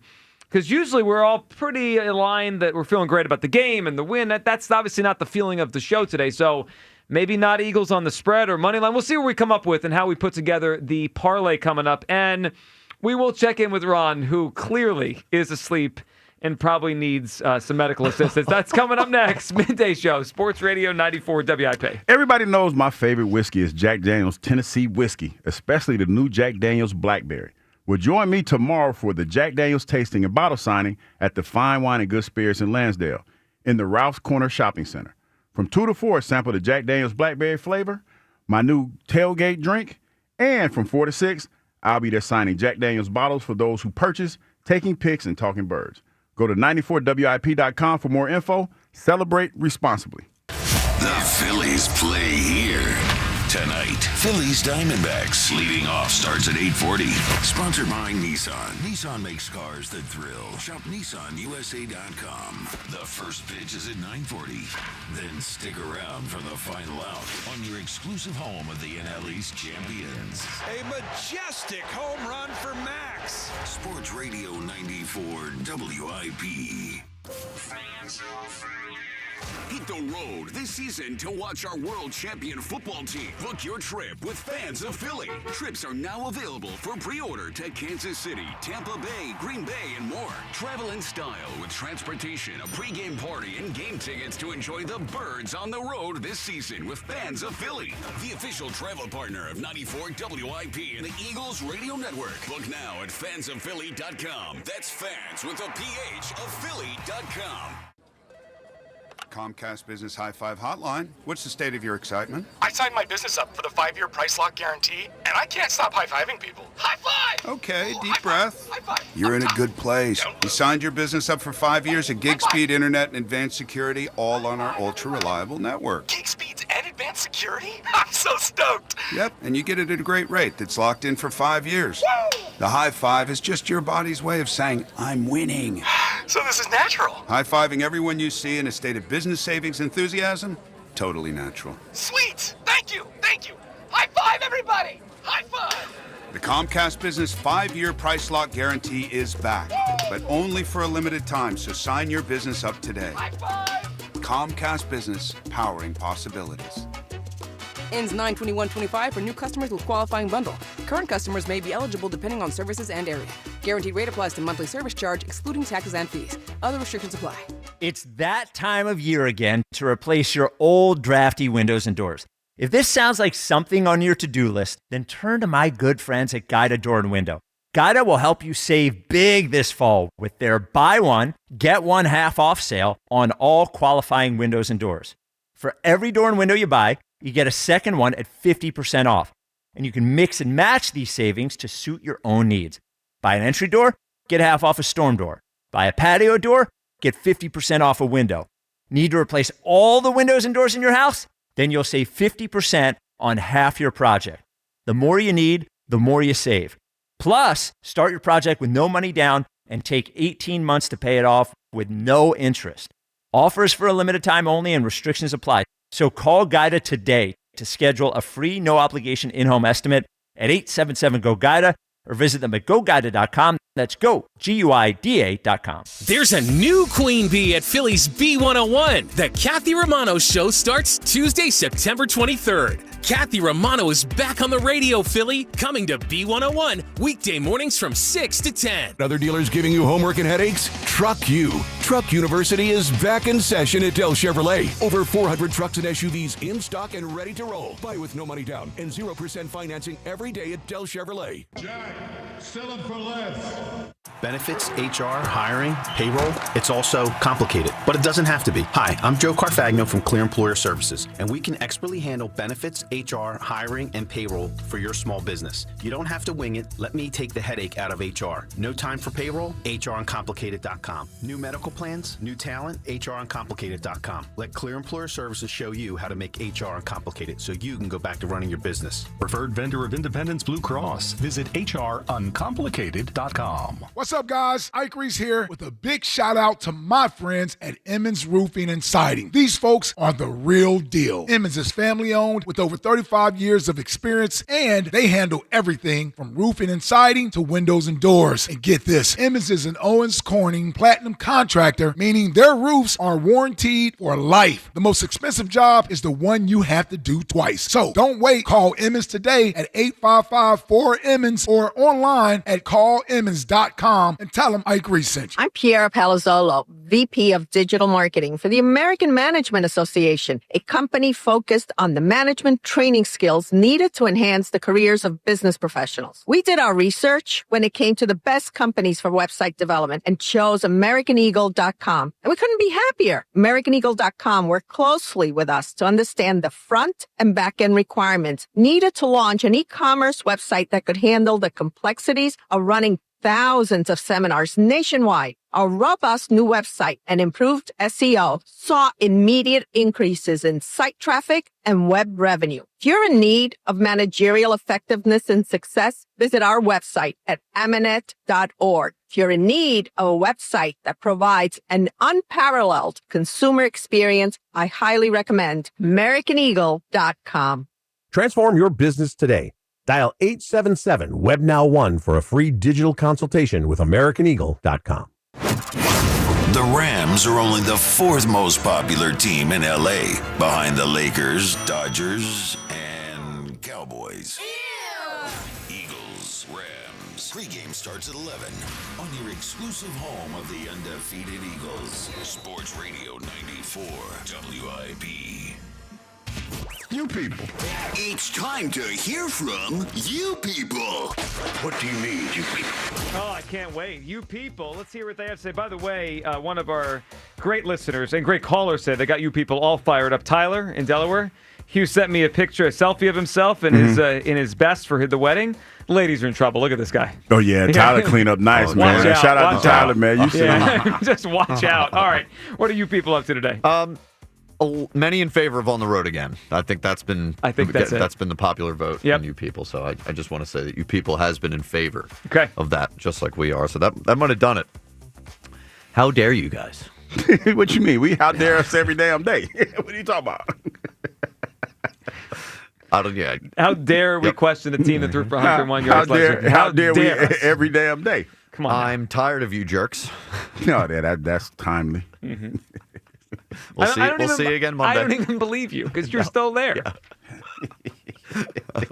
Speaker 2: Because usually we're all pretty aligned that we're feeling great about the game and the win. That's obviously not the feeling of the show today. So maybe not Eagles on the spread or money line. We'll see what we come up with and how we put together the parlay coming up. And we will check in with Ron, who clearly is asleep and probably needs some medical assistance. That's coming up next. Midday Show, Sports Radio 94 WIP.
Speaker 3: Everybody knows my favorite whiskey is Jack Daniel's Tennessee Whiskey, especially the new Jack Daniel's Blackberry. Well, join me tomorrow for the Jack Daniel's tasting and bottle signing at the Fine Wine and Good Spirits in Lansdale in the Ralph's Corner Shopping Center. From 2 to 4, sample the Jack Daniel's Blackberry flavor, my new tailgate drink, and from 4 to 6, I'll be there signing Jack Daniel's bottles for those who purchase, taking pics, and talking birds. Go to 94WIP.com for more info. Celebrate responsibly.
Speaker 4: The Phillies play here. Tonight, Phillies Diamondbacks. Leading off starts at 8:40. Sponsored by Nissan. Nissan makes cars that thrill. Shop NissanUSA.com. The first pitch is at 9:40. Then stick around for the final out on your exclusive home of the NL East champions.
Speaker 21: A majestic home run for Max.
Speaker 4: Sports Radio 94 WIP. Hit the road this season to watch our world champion football team. Book your trip with Fans of Philly. Trips are now available for pre-order to Kansas City, Tampa Bay, Green Bay, and more. Travel in style with transportation, a pregame party, and game tickets to enjoy the birds on the road this season with Fans of Philly, the official travel partner of 94 WIP and the Eagles Radio Network. Book now at fansofphilly.com. That's fans with a PH of Philly.com.
Speaker 12: Comcast Business High Five Hotline. What's the state of your excitement?
Speaker 14: I signed my business up for the 5-year price lock guarantee, and I can't stop high-fiving people. High five!
Speaker 12: Okay,
Speaker 14: Ooh,
Speaker 12: deep
Speaker 14: high
Speaker 12: breath.
Speaker 14: Five, high five.
Speaker 12: You're in a good place. You signed your business up for 5 years at gig speed internet and advanced security, all on our ultra-reliable network.
Speaker 14: Gig speeds and advanced security? I'm so stoked.
Speaker 12: Yep, and you get it at a great rate that's locked in for 5 years.
Speaker 14: Woo!
Speaker 12: The high five is just your body's way of saying, I'm winning.
Speaker 14: So this is natural.
Speaker 12: High-fiving everyone you see in a state of business savings enthusiasm, totally natural.
Speaker 14: Sweet! Thank you! Thank you! High five, everybody! High five!
Speaker 12: The Comcast Business 5-year price lock guarantee is back, but only for a limited time, so sign your business up today.
Speaker 14: High five!
Speaker 12: Comcast Business, powering possibilities.
Speaker 19: Ends 9/21/25 for new customers with qualifying bundle. Current customers may be eligible depending on services and area. Guaranteed rate applies to monthly service charge, excluding taxes and fees. Other restrictions apply.
Speaker 20: It's that time of year again to replace your old drafty windows and doors. If this sounds like something on your to-do list, then turn to my good friends at Guida Door and Window. Guida will help you save big this fall with their buy one, get one half off sale on all qualifying windows and doors. For every door and window you buy, you get a second one at 50% off. And you can mix and match these savings to suit your own needs. Buy an entry door, get half off a storm door. Buy a patio door, get 50% off a window. Need to replace all the windows and doors in your house? Then you'll save 50% on half your project. The more you need, the more you save. Plus, start your project with no money down and take 18 months to pay it off with no interest. Offers for a limited time only and restrictions apply. So call Guida today to schedule a free, no-obligation in-home estimate at 877-GO-GUIDA or visit them at GoGuida.com. That's go, GUIDA.com.
Speaker 8: There's a new queen bee at Phillies B101. The Kathy Romano Show starts Tuesday, September 23rd. Kathy Romano is back on the radio, Philly, coming to B101 weekday mornings from 6 to 10.
Speaker 15: Other dealers giving you homework and headaches? Truck U. Truck University is back in session at Del Chevrolet. Over 400 trucks and SUVs in stock and ready to roll. Buy with no money down and 0% financing every day at Del Chevrolet.
Speaker 16: Jack, sell it for less.
Speaker 17: Benefits, HR, hiring, payroll, it's also complicated, but it doesn't have to be. Hi, I'm Joe Carfagno from Clear Employer Services, and we can expertly handle benefits, HR, hiring, and payroll for your small business. You don't have to wing it. Let me take the headache out of HR. No time for payroll? HRuncomplicated.com. New medical plans, new talent? HRuncomplicated.com. Let Clear Employer Services show you how to make HR uncomplicated so you can go back to running your business.
Speaker 22: Preferred vendor of Independence Blue Cross. Visit HRuncomplicated.com.
Speaker 23: What's up, guys? Ike Reese here with a big shout out to my friends at Emmons Roofing and Siding. These folks are the real deal. Emmons is family owned with over 35 years of experience, and they handle everything from roofing and siding to windows and doors. And get this, Emmons is an Owens Corning Platinum contractor, meaning their roofs are warranted for life. The most expensive job is the one you have to do twice. So don't wait. Call Emmons today at 855-4EMMONS or online at callemmons.com and tell them Ike Reese sent you.
Speaker 29: I'm Piera Palazzolo, VP of Digital Marketing for the American Management Association, a company focused on the management training skills needed to enhance the careers of business professionals. We did our research when it came to the best companies for website development and chose AmericanEagle.com. And we couldn't be happier. AmericanEagle.com worked closely with us to understand the front and back end requirements needed to launch an e-commerce website that could handle the complexities of running thousands of seminars nationwide. Our robust new website and improved SEO saw immediate increases in site traffic and web revenue. If you're in need of managerial effectiveness and success, visit our website at amanet.org. If you're in need of a website that provides an unparalleled consumer experience, I highly recommend AmericanEagle.com.
Speaker 1: Transform your business today. Dial 877-WebNow1 for a free digital consultation with AmericanEagle.com.
Speaker 4: The Rams are only the fourth most popular team in LA, behind the Lakers, Dodgers, and Cowboys. Eagles, Rams. Pre-game starts at 11 on your exclusive home of the undefeated Eagles. Sports Radio 94 WIP.
Speaker 16: You people.
Speaker 18: It's time to hear from you people.
Speaker 16: What do you need, you people?
Speaker 2: Oh, I can't wait. You people. Let's hear what they have to say. By the way, one of our great listeners and great callers said they got you people all fired up. Tyler in Delaware. Hugh sent me a picture, a selfie of himself in his best for the wedding. Ladies are in trouble. Look at this guy.
Speaker 3: Oh, yeah. Tyler cleaned up nice, man. Shout out to Tyler, man. You see him.
Speaker 2: Just watch out. All right. What are you people up to today?
Speaker 5: Many in favor of on the road again. I think that's been that's been the popular vote from you people. So I just want to say that you people has been in favor of that, just like we are. So that might have done it. How dare you guys?
Speaker 3: What you mean? We out there every damn day. What are you talking about?
Speaker 2: How dare we question the team that threw for 101 yards last year?
Speaker 3: How dare we every damn day?
Speaker 2: Come on.
Speaker 5: I'm tired of you jerks.
Speaker 3: No, that's timely.
Speaker 2: Mm-hmm.
Speaker 5: We'll see you again Monday.
Speaker 2: I don't even believe you because you're still there.
Speaker 5: Yeah. I'm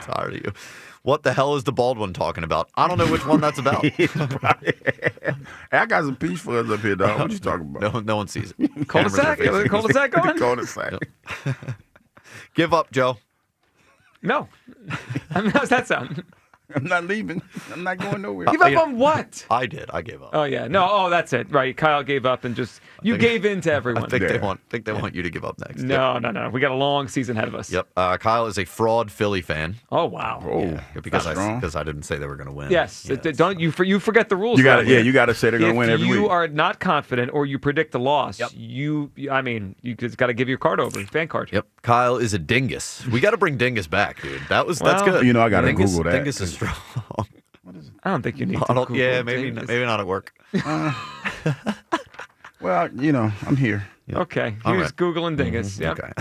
Speaker 5: tired of you. What the hell is the bald one talking about? I don't know which one that's about.
Speaker 3: Hey, I got some peach fuzz up here, dog. What you talking about?
Speaker 5: No one sees it.
Speaker 2: Cul-de-sac? Cul-de-sac going?
Speaker 3: Cul-de-sac.
Speaker 5: Give up, Joe.
Speaker 2: No. How's that sound?
Speaker 3: I'm not leaving. I'm not going nowhere.
Speaker 2: Give up on what?
Speaker 5: I did. I gave up.
Speaker 2: Oh, yeah. No. Oh, that's it. Right. Kyle gave up and you gave in to everyone.
Speaker 5: I think they want you to give up next.
Speaker 2: No. We got a long season ahead of us.
Speaker 5: Yep. Kyle is a fraud Philly fan.
Speaker 2: Oh, wow.
Speaker 5: Yeah, because I didn't say they were going to win.
Speaker 2: Yes. Don't you forget the rules.
Speaker 3: You got to say they're going to win every week.
Speaker 2: If you are not confident or you predict a loss, you just got to give your card over, your fan card.
Speaker 5: Yep. Kyle is a dingus. We got to bring dingus back, dude. That's good.
Speaker 3: You know, I got to Google that.
Speaker 5: Dingus is strong.
Speaker 2: I don't think you need to Google
Speaker 5: maybe not at work.
Speaker 3: Well, I'm here.
Speaker 2: Yep. Okay. Here's Googling dingus. Yep.
Speaker 5: Okay.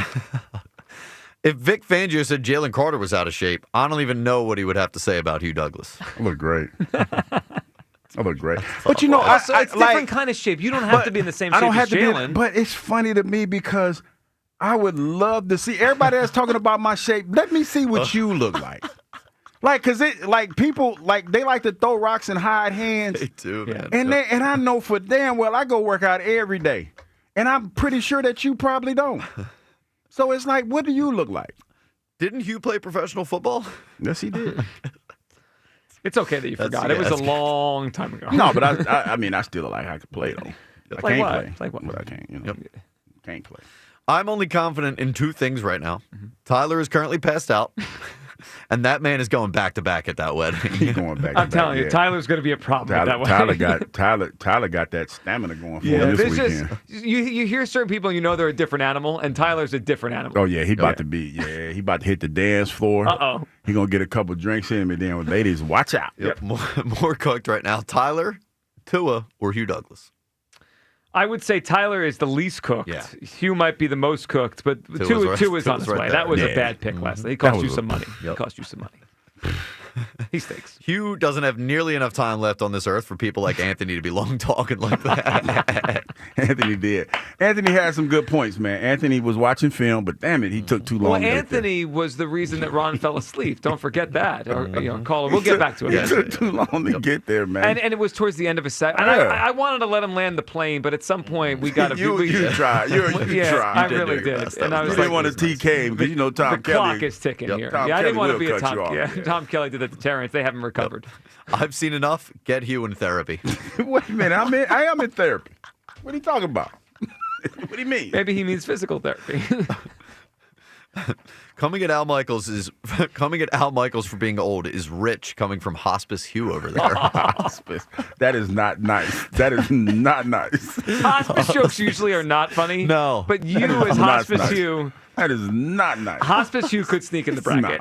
Speaker 5: If Vic Fangio said Jalen Carter was out of shape, I don't even know what he would have to say about Hugh Douglas.
Speaker 3: I look great. I look great.
Speaker 2: But you know, it's different kind of shape. You don't have to be in the same shape as Jalen.
Speaker 3: But it's funny to me because I would love to see everybody that's talking about my shape. Let me see what you look like. Like, cause people they like to throw rocks and hide hands.
Speaker 5: They do, man.
Speaker 3: And I know for damn well I go work out every day, and I'm pretty sure that you probably don't. So it's like, what do you look like?
Speaker 5: Didn't Hugh play professional football?
Speaker 3: Yes, he did.
Speaker 2: It's okay that you forgot. It was a long time ago.
Speaker 3: No, but I mean, I still like I could play though. I
Speaker 2: Like
Speaker 3: can't
Speaker 2: what?
Speaker 3: play.
Speaker 2: Like what?
Speaker 3: But I can't. Can't play.
Speaker 5: I'm only confident in two things right now. Tyler is currently passed out, and that man is going back to back at that wedding.
Speaker 3: He's going back.
Speaker 2: I'm telling you, Tyler's going to be a problem at that wedding.
Speaker 3: Tyler got that stamina going for him this weekend.
Speaker 2: You hear certain people, you know they're a different animal, and Tyler's a different animal.
Speaker 3: Oh yeah, he about to hit the dance floor. He gonna get a couple drinks in him, and then with ladies, watch out.
Speaker 5: Yep, more cooked right now. Tyler, Tua, or Hugh Douglas?
Speaker 2: I would say Tyler is the least cooked.
Speaker 5: Yeah.
Speaker 2: Hugh might be the most cooked, but Tua is on his way. That was a bad pick last night. He cost you some money. He cost you some money. He stinks.
Speaker 5: Hugh doesn't have nearly enough time left on this earth for people like Anthony to be long talking like that.
Speaker 3: Anthony did. Anthony had some good points, man. Anthony was watching film, but damn it, he took too long.
Speaker 2: Well,
Speaker 3: to
Speaker 2: Anthony was the reason that Ron fell asleep. Don't forget that. Or, Caller, we'll get back to it.
Speaker 3: It took too long to get there, man.
Speaker 2: And it was towards the end of a set. And I wanted to let him land the plane, but at some point we got to.
Speaker 3: You tried. You tried.
Speaker 2: I really did. And I was
Speaker 3: didn't want to TK him because you know Tom Kelly.
Speaker 2: The clock is ticking here. I didn't want to be a Tom. Tom Kelly did that to Terrence. They haven't recovered.
Speaker 5: I've seen enough. Get Hugh in therapy.
Speaker 3: Wait a minute. I am in therapy. What are you talking about? What do you mean?
Speaker 2: Maybe he means physical therapy.
Speaker 5: Coming at Al Michaels for being old is rich coming from Hospice Hugh over there.
Speaker 3: Hospice. That is not nice. That is not nice.
Speaker 2: Hospice jokes usually are not funny.
Speaker 5: No.
Speaker 2: But you as Hospice Hugh.
Speaker 3: That is not nice.
Speaker 2: Hospice Hugh could sneak in the bracket.
Speaker 3: No,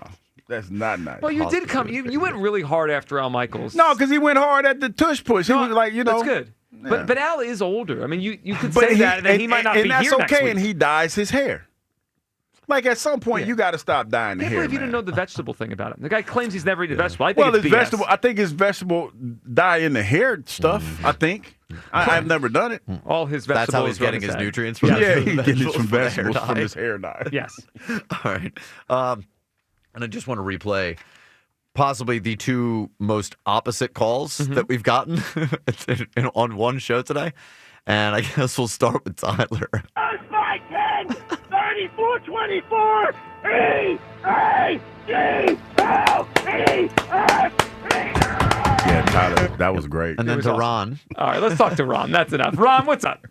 Speaker 3: that's not nice.
Speaker 2: Well, you did come. You went really hard after Al Michaels.
Speaker 3: No, because he went hard at the tush push. He was like,
Speaker 2: That's good. Yeah. But Al is older. I mean, you could say that, and he might not be here next week.
Speaker 3: And that's okay, and he dyes his hair. Like, at some point, you got to stop dyeing the hair,
Speaker 2: If you didn't know the vegetable thing about him. The guy claims he's never eaten a vegetable. I think
Speaker 3: well,
Speaker 2: it's BS.
Speaker 3: vegetable. I think it's vegetable dye in the hair stuff, I think. I've never done it.
Speaker 2: All his vegetables.
Speaker 5: That's how he's getting his nutrients from
Speaker 3: Yeah, he gets it from
Speaker 5: vegetables
Speaker 3: from his hair dye.
Speaker 2: Yes.
Speaker 5: All right. And I just want to replay possibly the two most opposite calls that we've gotten on one show today. And I guess we'll start with Tyler.
Speaker 16: That's my 10, 34-24,
Speaker 3: Yeah, Tyler, that was great.
Speaker 5: And then to Ron.
Speaker 2: All right, let's talk to Ron. That's enough. Ron, what's up?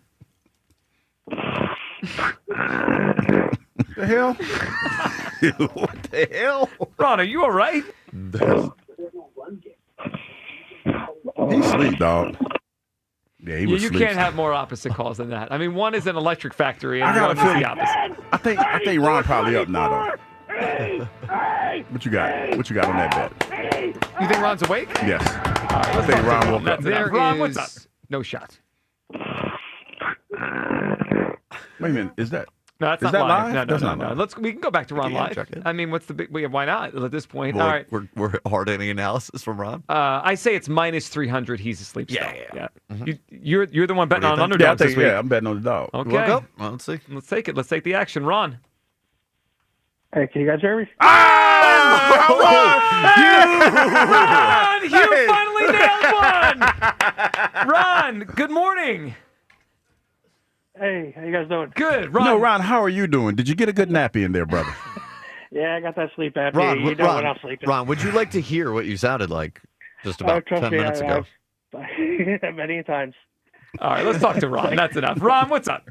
Speaker 3: The hell?
Speaker 5: What the hell?
Speaker 2: Ron, are you all right?
Speaker 3: He's asleep, dog. Yeah, he was
Speaker 2: you
Speaker 3: asleep.
Speaker 2: can't have more opposite calls than that. I mean, one is an electric factory, and one is the opposite.
Speaker 3: I think Ron probably up now, though. What you got? What you got on that bet?
Speaker 2: You think Ron's awake?
Speaker 3: Yes.
Speaker 2: All right,
Speaker 3: I think Ron woke up.
Speaker 2: Ron, what's up? No shots.
Speaker 3: Wait a minute. Is that?
Speaker 2: No, that's
Speaker 3: is
Speaker 2: not
Speaker 3: that
Speaker 2: live.
Speaker 3: live?
Speaker 2: No.
Speaker 3: Live.
Speaker 2: We can go back to Ron live. I mean, what's the big? Why not at this point?
Speaker 5: Well,
Speaker 2: all right,
Speaker 5: we're hard hitting analysis from Ron.
Speaker 2: I say it's minus 300. He's asleep.
Speaker 5: Yeah.
Speaker 2: Mm-hmm. You're the one betting on underdogs this week.
Speaker 3: Yeah, I'm betting on the dog.
Speaker 2: Okay.
Speaker 5: Well, let's see.
Speaker 2: Let's take it. Let's take the action, Ron.
Speaker 7: Hey, can you guys hear me?
Speaker 2: Ron, you finally nailed one. Ron, good morning.
Speaker 7: Hey, how you guys doing?
Speaker 2: Good, Ron.
Speaker 3: No, Ron, how are you doing? Did you get a good nappy in there, brother?
Speaker 7: Yeah, I got that sleep apnea.
Speaker 5: Ron,
Speaker 7: you know when I'm sleeping.
Speaker 5: Ron, would you like to hear what you sounded like just about 10 minutes ago?
Speaker 7: Many times.
Speaker 2: All right, let's talk to Ron. That's enough. Ron, what's up?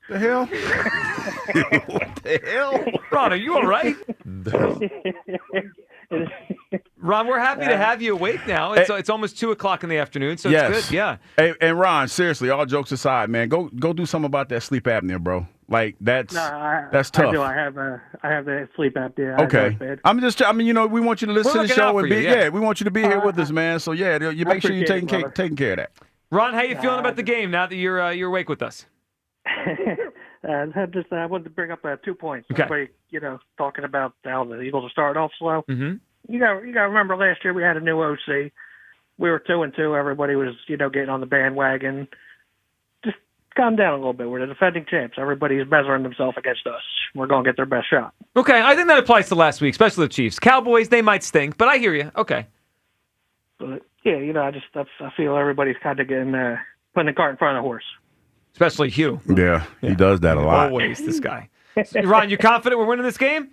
Speaker 3: The hell?
Speaker 5: What the hell?
Speaker 2: Ron, are you all right? Ron, we're happy to have you awake now. It's almost 2:00 in the afternoon, so it's good. Yeah.
Speaker 3: Hey, and Ron, seriously, all jokes aside, man, go do something about that sleep apnea, bro. Like that's tough.
Speaker 7: I do. I have the sleep apnea.
Speaker 3: Okay. We want you to listen to the show and be we want you to be here with us, man. So you make sure you're taking care of that.
Speaker 2: Ron, how you feeling about the game now that you're awake with us?
Speaker 7: I wanted to bring up 2 points.
Speaker 2: Okay.
Speaker 7: Everybody, talking about how the Eagles are starting off slow.
Speaker 2: Mm-hmm.
Speaker 7: You got to remember last year we had a new OC. We were 2-2. Everybody was, getting on the bandwagon. Just calm down a little bit. We're the defending champs. Everybody's measuring themselves against us. We're going to get their best shot.
Speaker 2: Okay, I think that applies to last week, especially the Chiefs. Cowboys, they might stink, but I hear you. Okay.
Speaker 7: But yeah, I feel everybody's kind of getting putting the cart in front of the horse.
Speaker 2: Especially Hugh.
Speaker 3: Yeah, he does that a lot.
Speaker 2: Always, this guy. Ron, you confident we're winning this game?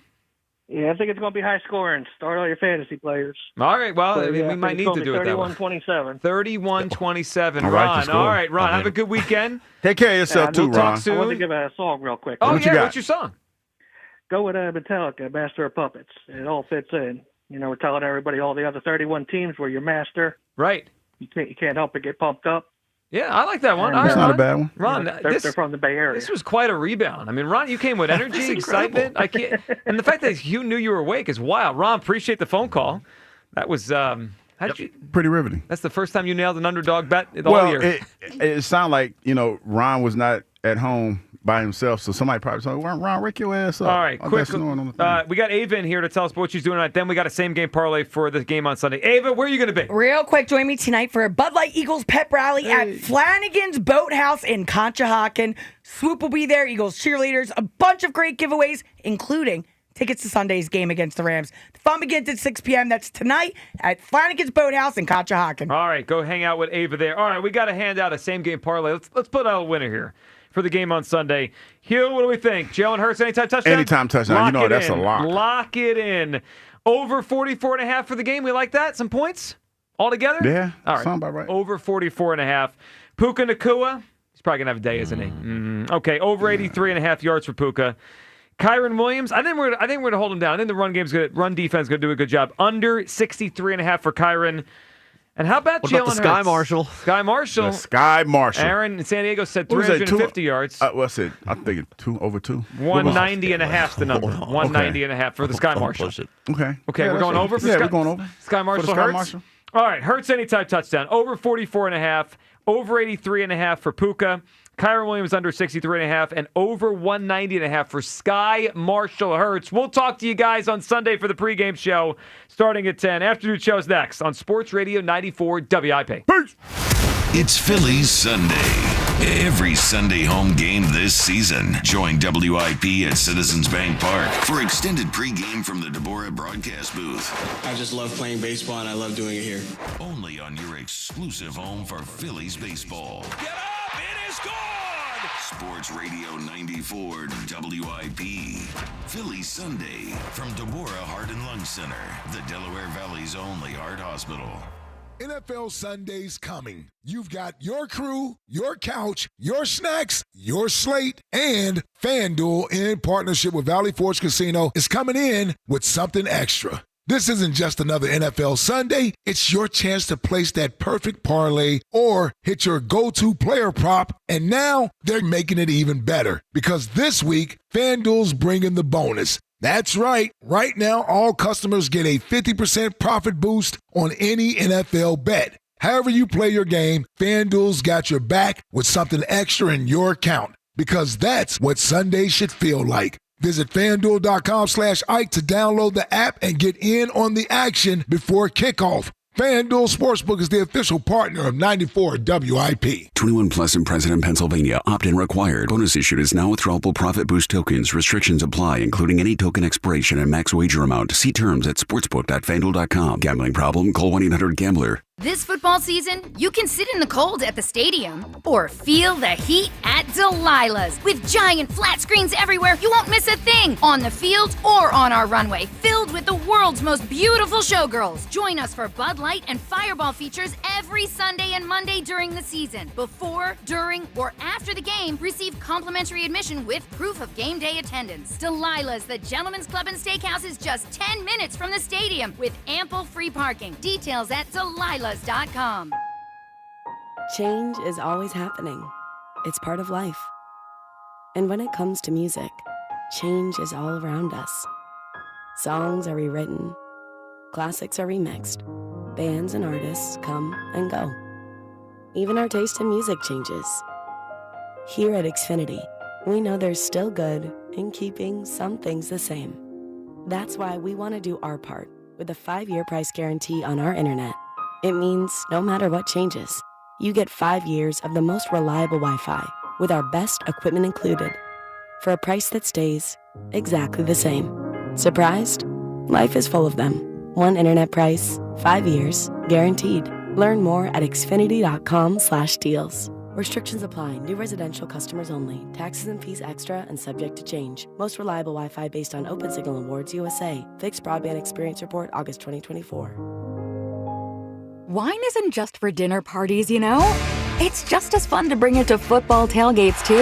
Speaker 7: Yeah, I think it's going to be high scoring. Start all your fantasy players.
Speaker 2: All right, well,
Speaker 7: So,
Speaker 2: we might need to do it that way.
Speaker 7: 31-27.
Speaker 2: 31-27.
Speaker 3: I like the
Speaker 2: Ron, all
Speaker 3: score.
Speaker 2: right, Ron, have a good weekend.
Speaker 3: Take care of yourself too,
Speaker 2: we'll talk
Speaker 3: Ron.
Speaker 2: soon.
Speaker 7: I want to give a song real quick.
Speaker 2: Oh,
Speaker 3: What you
Speaker 2: yeah,
Speaker 3: got?
Speaker 2: what's your song?
Speaker 7: Go with Metallica, Master of Puppets. It all fits in. We're telling everybody all the other 31 teams were your master.
Speaker 2: Right.
Speaker 7: You can't help but get pumped up.
Speaker 2: Yeah, I like that one.
Speaker 7: And,
Speaker 2: All right,
Speaker 3: That's not
Speaker 2: Ron.
Speaker 3: a bad one.
Speaker 2: Ron,
Speaker 7: They're from the Bay Area.
Speaker 2: This was quite a rebound. I mean, Ron, you came with energy, excitement. I can't, and the fact that Hugh knew you were awake is wild. Ron, appreciate the phone call. That was
Speaker 3: Pretty riveting.
Speaker 2: That's the first time you nailed an underdog bet all year.
Speaker 3: It sounded like Ron was not at home by himself, so somebody probably said, "Ron, wake your ass up."
Speaker 2: All right, quick.
Speaker 3: That's snoring on the thing.
Speaker 2: We got Ava in here to tell us what she's doing tonight. Then we got a same-game parlay for the game on Sunday. Ava, where are you going to be?
Speaker 9: Real quick, join me tonight for a Bud Light Eagles pep rally at Flanagan's Boathouse in Conshohocken. Swoop will be there, Eagles cheerleaders, a bunch of great giveaways, including tickets to Sunday's game against the Rams. The fun begins at 6 p.m. That's tonight at Flanagan's Boathouse in Conshohocken.
Speaker 2: All right, go hang out with Ava there. All right, we got to hand out a same-game parlay. Let's put out a winner here for the game on Sunday. Hugh, what do we think? Jalen Hurts, anytime touchdown?
Speaker 3: Anytime touchdown.
Speaker 2: Lock it
Speaker 3: That's
Speaker 2: in.
Speaker 3: a lock.
Speaker 2: Lock it in. Over 44.5 for the game. We like that? Some points altogether?
Speaker 3: Yeah,
Speaker 2: All right.
Speaker 3: sound about right.
Speaker 2: Over 44.5. Puka Nacua, he's probably going to have a day, isn't he? Okay, over 83.5 yards for Puka. Kyron Williams, I think we're going to hold him down. I think the run defense is going to do a good job. Under 63.5 for Kyron. And how about
Speaker 5: What
Speaker 2: Jalen
Speaker 5: about the Sky
Speaker 2: Hurts?
Speaker 5: Marshal?
Speaker 2: Sky Marshal.
Speaker 3: The Sky Marshal.
Speaker 2: Aaron in San Diego said
Speaker 3: What was that,
Speaker 2: 350 yards.
Speaker 3: What's it? I'm thinking over 2.
Speaker 2: 190 and a half the number. 190 and a half for the Sky Marshal.
Speaker 3: Okay.
Speaker 2: Okay,
Speaker 3: Yeah,
Speaker 2: we're going over for
Speaker 3: yeah,
Speaker 2: Sky,
Speaker 3: we're going over.
Speaker 2: Sky Marshal.
Speaker 3: For the Sky
Speaker 2: Hurts.
Speaker 3: Marshal.
Speaker 2: All right, Hurts anytime touchdown. Over 44 and a half. Over 83 and a half for Puka. Kyron Williams under 63 and a half, and over 190 and a half for Sky Marshal Hurts. We'll talk to you guys on Sunday for the pregame show starting at 10. Afternoon show's next on Sports Radio 94 WIP.
Speaker 3: Peace.
Speaker 4: It's Phillies Sunday. Every Sunday home game this season. Join WIP at Citizens Bank Park for extended pregame from the Deborah broadcast booth.
Speaker 10: I just love playing baseball and I love doing it here.
Speaker 4: Only on your exclusive home for Phillies baseball.
Speaker 21: Get up! It is gone!
Speaker 4: Sports Radio 94 WIP. Phillies Sunday from Deborah Heart and Lung Center, the Delaware Valley's only heart hospital.
Speaker 23: NFL Sunday's coming. You've got your crew, your couch, your snacks, your slate, and FanDuel in partnership with Valley Forge Casino is coming in with something extra. This isn't just another NFL Sunday. It's your chance to place that perfect parlay or hit your go-to player prop. And now they're making it even better because this week, FanDuel's bringing the bonus. That's right. Right now, all customers get a 50% profit boost on any NFL bet. However you play your game, FanDuel's got your back with something extra in your account because that's what Sunday should feel like. Visit FanDuel.com/Ike to download the app and get in on the action before kickoff. FanDuel Sportsbook is the official partner of 94 WIP.
Speaker 11: 21 plus in President, Pennsylvania. Opt-in required. Bonus issued is now withdrawable profit boost tokens. Restrictions apply, including any token expiration and max wager amount. See terms at sportsbook.fanduel.com. Gambling problem? Call 1-800-GAMBLER.
Speaker 13: This football season, you can sit in the cold at the stadium or feel the heat at Delilah's. With giant flat screens everywhere, you won't miss a thing on the field or on our runway, filled with the world's most beautiful showgirls. Join us for Bud Light and Fireball features every Sunday and Monday during the season. Before, during, or after the game, receive complimentary admission with proof of game day attendance. Delilah's, the Gentlemen's Club and Steakhouse, is just 10 minutes from the stadium with ample free parking. Details at Delilah's.com.
Speaker 24: Change is always happening. It's part of life. And when it comes to music, change is all around us. Songs are rewritten, classics are remixed, bands and artists come and go. Even our taste in music changes. Here at Xfinity, we know there's still good in keeping some things the same. That's why we want to do our part with a 5-year price guarantee on our internet. It means no matter what changes, you get 5 years of the most reliable Wi-Fi with our best equipment included for a price that stays exactly the same. Surprised? Life is full of them. One internet price, 5 years, guaranteed. Learn more at xfinity.com/deals. Restrictions apply. New residential customers only. Taxes and fees extra and subject to change. Most reliable Wi-Fi based on Open Signal Awards USA. Fixed Broadband Experience Report, August 2024.
Speaker 6: Wine isn't just for dinner parties, you know? It's just as fun to bring it to football tailgates, too.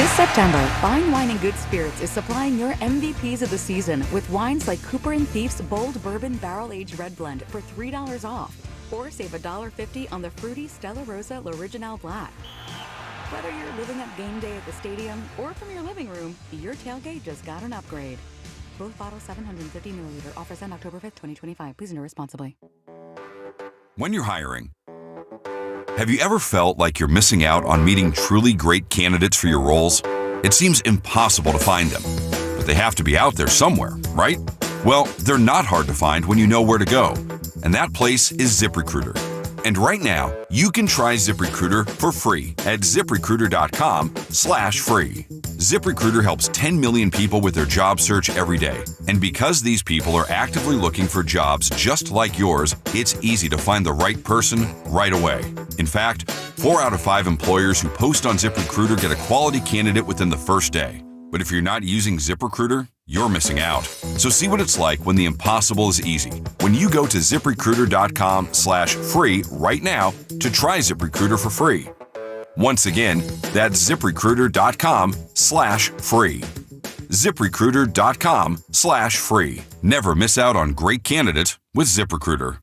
Speaker 6: This September, Fine Wine and Good Spirits is supplying your MVPs of the season with wines like Cooper & Thief's Bold Bourbon Barrel Aged Red Blend for $3 off. Or save $1.50 on the fruity Stella Rosa L'Original Black. Whether you're living up game day at the stadium or from your living room, your tailgate just got an upgrade. Both bottles 750 milliliter. Offers end October 5th, 2025. Please enter responsibly.
Speaker 12: When you're hiring, have you ever felt like you're missing out on meeting truly great candidates for your roles? It seems impossible to find them, but they have to be out there somewhere, right? Well, they're not hard to find when you know where to go. And that place is ZipRecruiter. And right now, you can try ZipRecruiter for free at ZipRecruiter.com/free. ZipRecruiter helps 10 million people with their job search every day. And because these people are actively looking for jobs just like yours, it's easy to find the right person right away. In fact, 4 out of 5 employers who post on ZipRecruiter get a quality candidate within the first day. But if you're not using ZipRecruiter, you're missing out. So see what it's like when the impossible is easy. When you go to ZipRecruiter.com/free right now to try ZipRecruiter for free. Once again, that's ZipRecruiter.com/free. ZipRecruiter.com/free. Never miss out on great candidates with ZipRecruiter.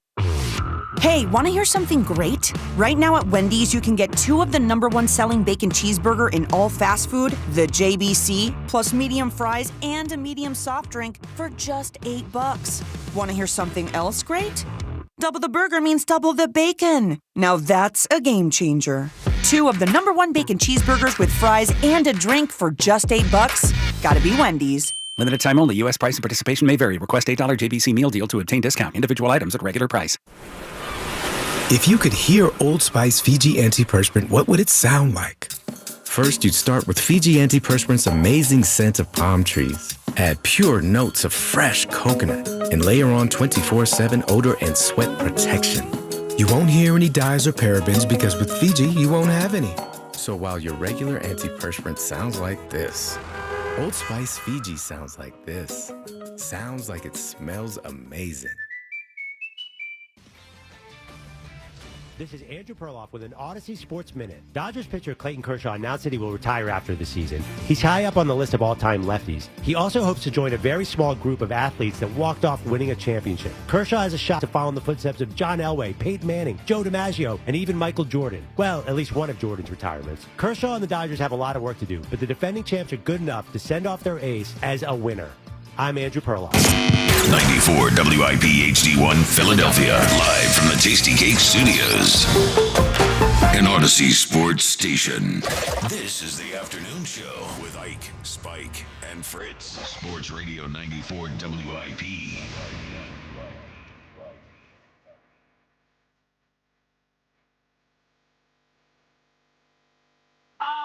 Speaker 14: Hey, want to hear something great? Right now at Wendy's, you can get 2 of the #1 selling bacon cheeseburger in all fast food, the JBC, plus medium fries and a medium soft drink for just $8. Want to hear something else great? Double the burger means double the bacon. Now that's a game changer. 2 of the #1 bacon cheeseburgers with fries and a drink for just $8. Gotta be Wendy's.
Speaker 19: Limited time only. U.S. price and participation may vary. Request $8 JBC meal deal to obtain discount. Individual items at regular price.
Speaker 20: If you could hear Old Spice Fiji Antiperspirant, what would it sound like? First, you'd start with Fiji Antiperspirant's amazing scent of palm trees. Add pure notes of fresh coconut and layer on 24/7 odor and sweat protection. You won't hear any dyes or parabens because with Fiji, you won't have any. So while your regular antiperspirant sounds like this, Old Spice Fiji sounds like this. Sounds like it smells amazing.
Speaker 25: This is Andrew Perloff with an Odyssey Sports Minute. Dodgers pitcher Clayton Kershaw announced that he will retire after the season. He's high up on the list of all-time lefties. He also hopes to join a very small group of athletes that walked off winning a championship. Kershaw has a shot to follow in the footsteps of John Elway, Peyton Manning, Joe DiMaggio, and even Michael Jordan. Well, at least one of Jordan's retirements. Kershaw and the Dodgers have a lot of work to do, but the defending champs are good enough to send off their ace as a winner. I'm Andrew Perloff.
Speaker 4: 94 WIP HD1 Philadelphia, live from the Tasty Cake Studios. An Odyssey Sports Station. This is the afternoon show with Ike, Spike, and Fritz. Sports Radio 94 WIP.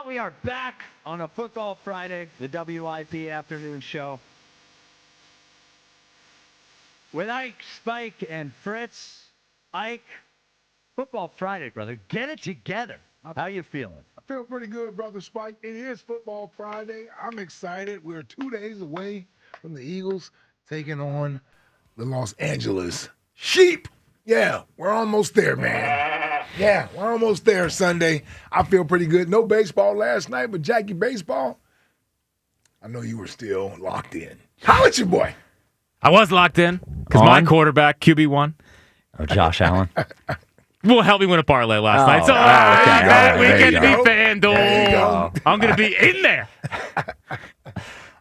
Speaker 26: We are back on a Football Friday, the WIP afternoon show. With Ike, Spike, and Fritz. Ike, Football Friday, brother. Get it together. How you feeling?
Speaker 27: I feel pretty good, Brother Spike. It is Football Friday. I'm excited. We're 2 days away from the Eagles taking on the Los Angeles Sheep. Yeah, we're almost there, man. Yeah, we're almost there Sunday. I feel pretty good. No baseball last night, but Jackie Baseball, I know you were still locked in. Holla at your boy.
Speaker 28: I was locked in because my quarterback, QB1.
Speaker 2: Oh, Josh Allen.
Speaker 28: Will help me win a parlay last night. So we can be FanDuel. I'm going to be in there.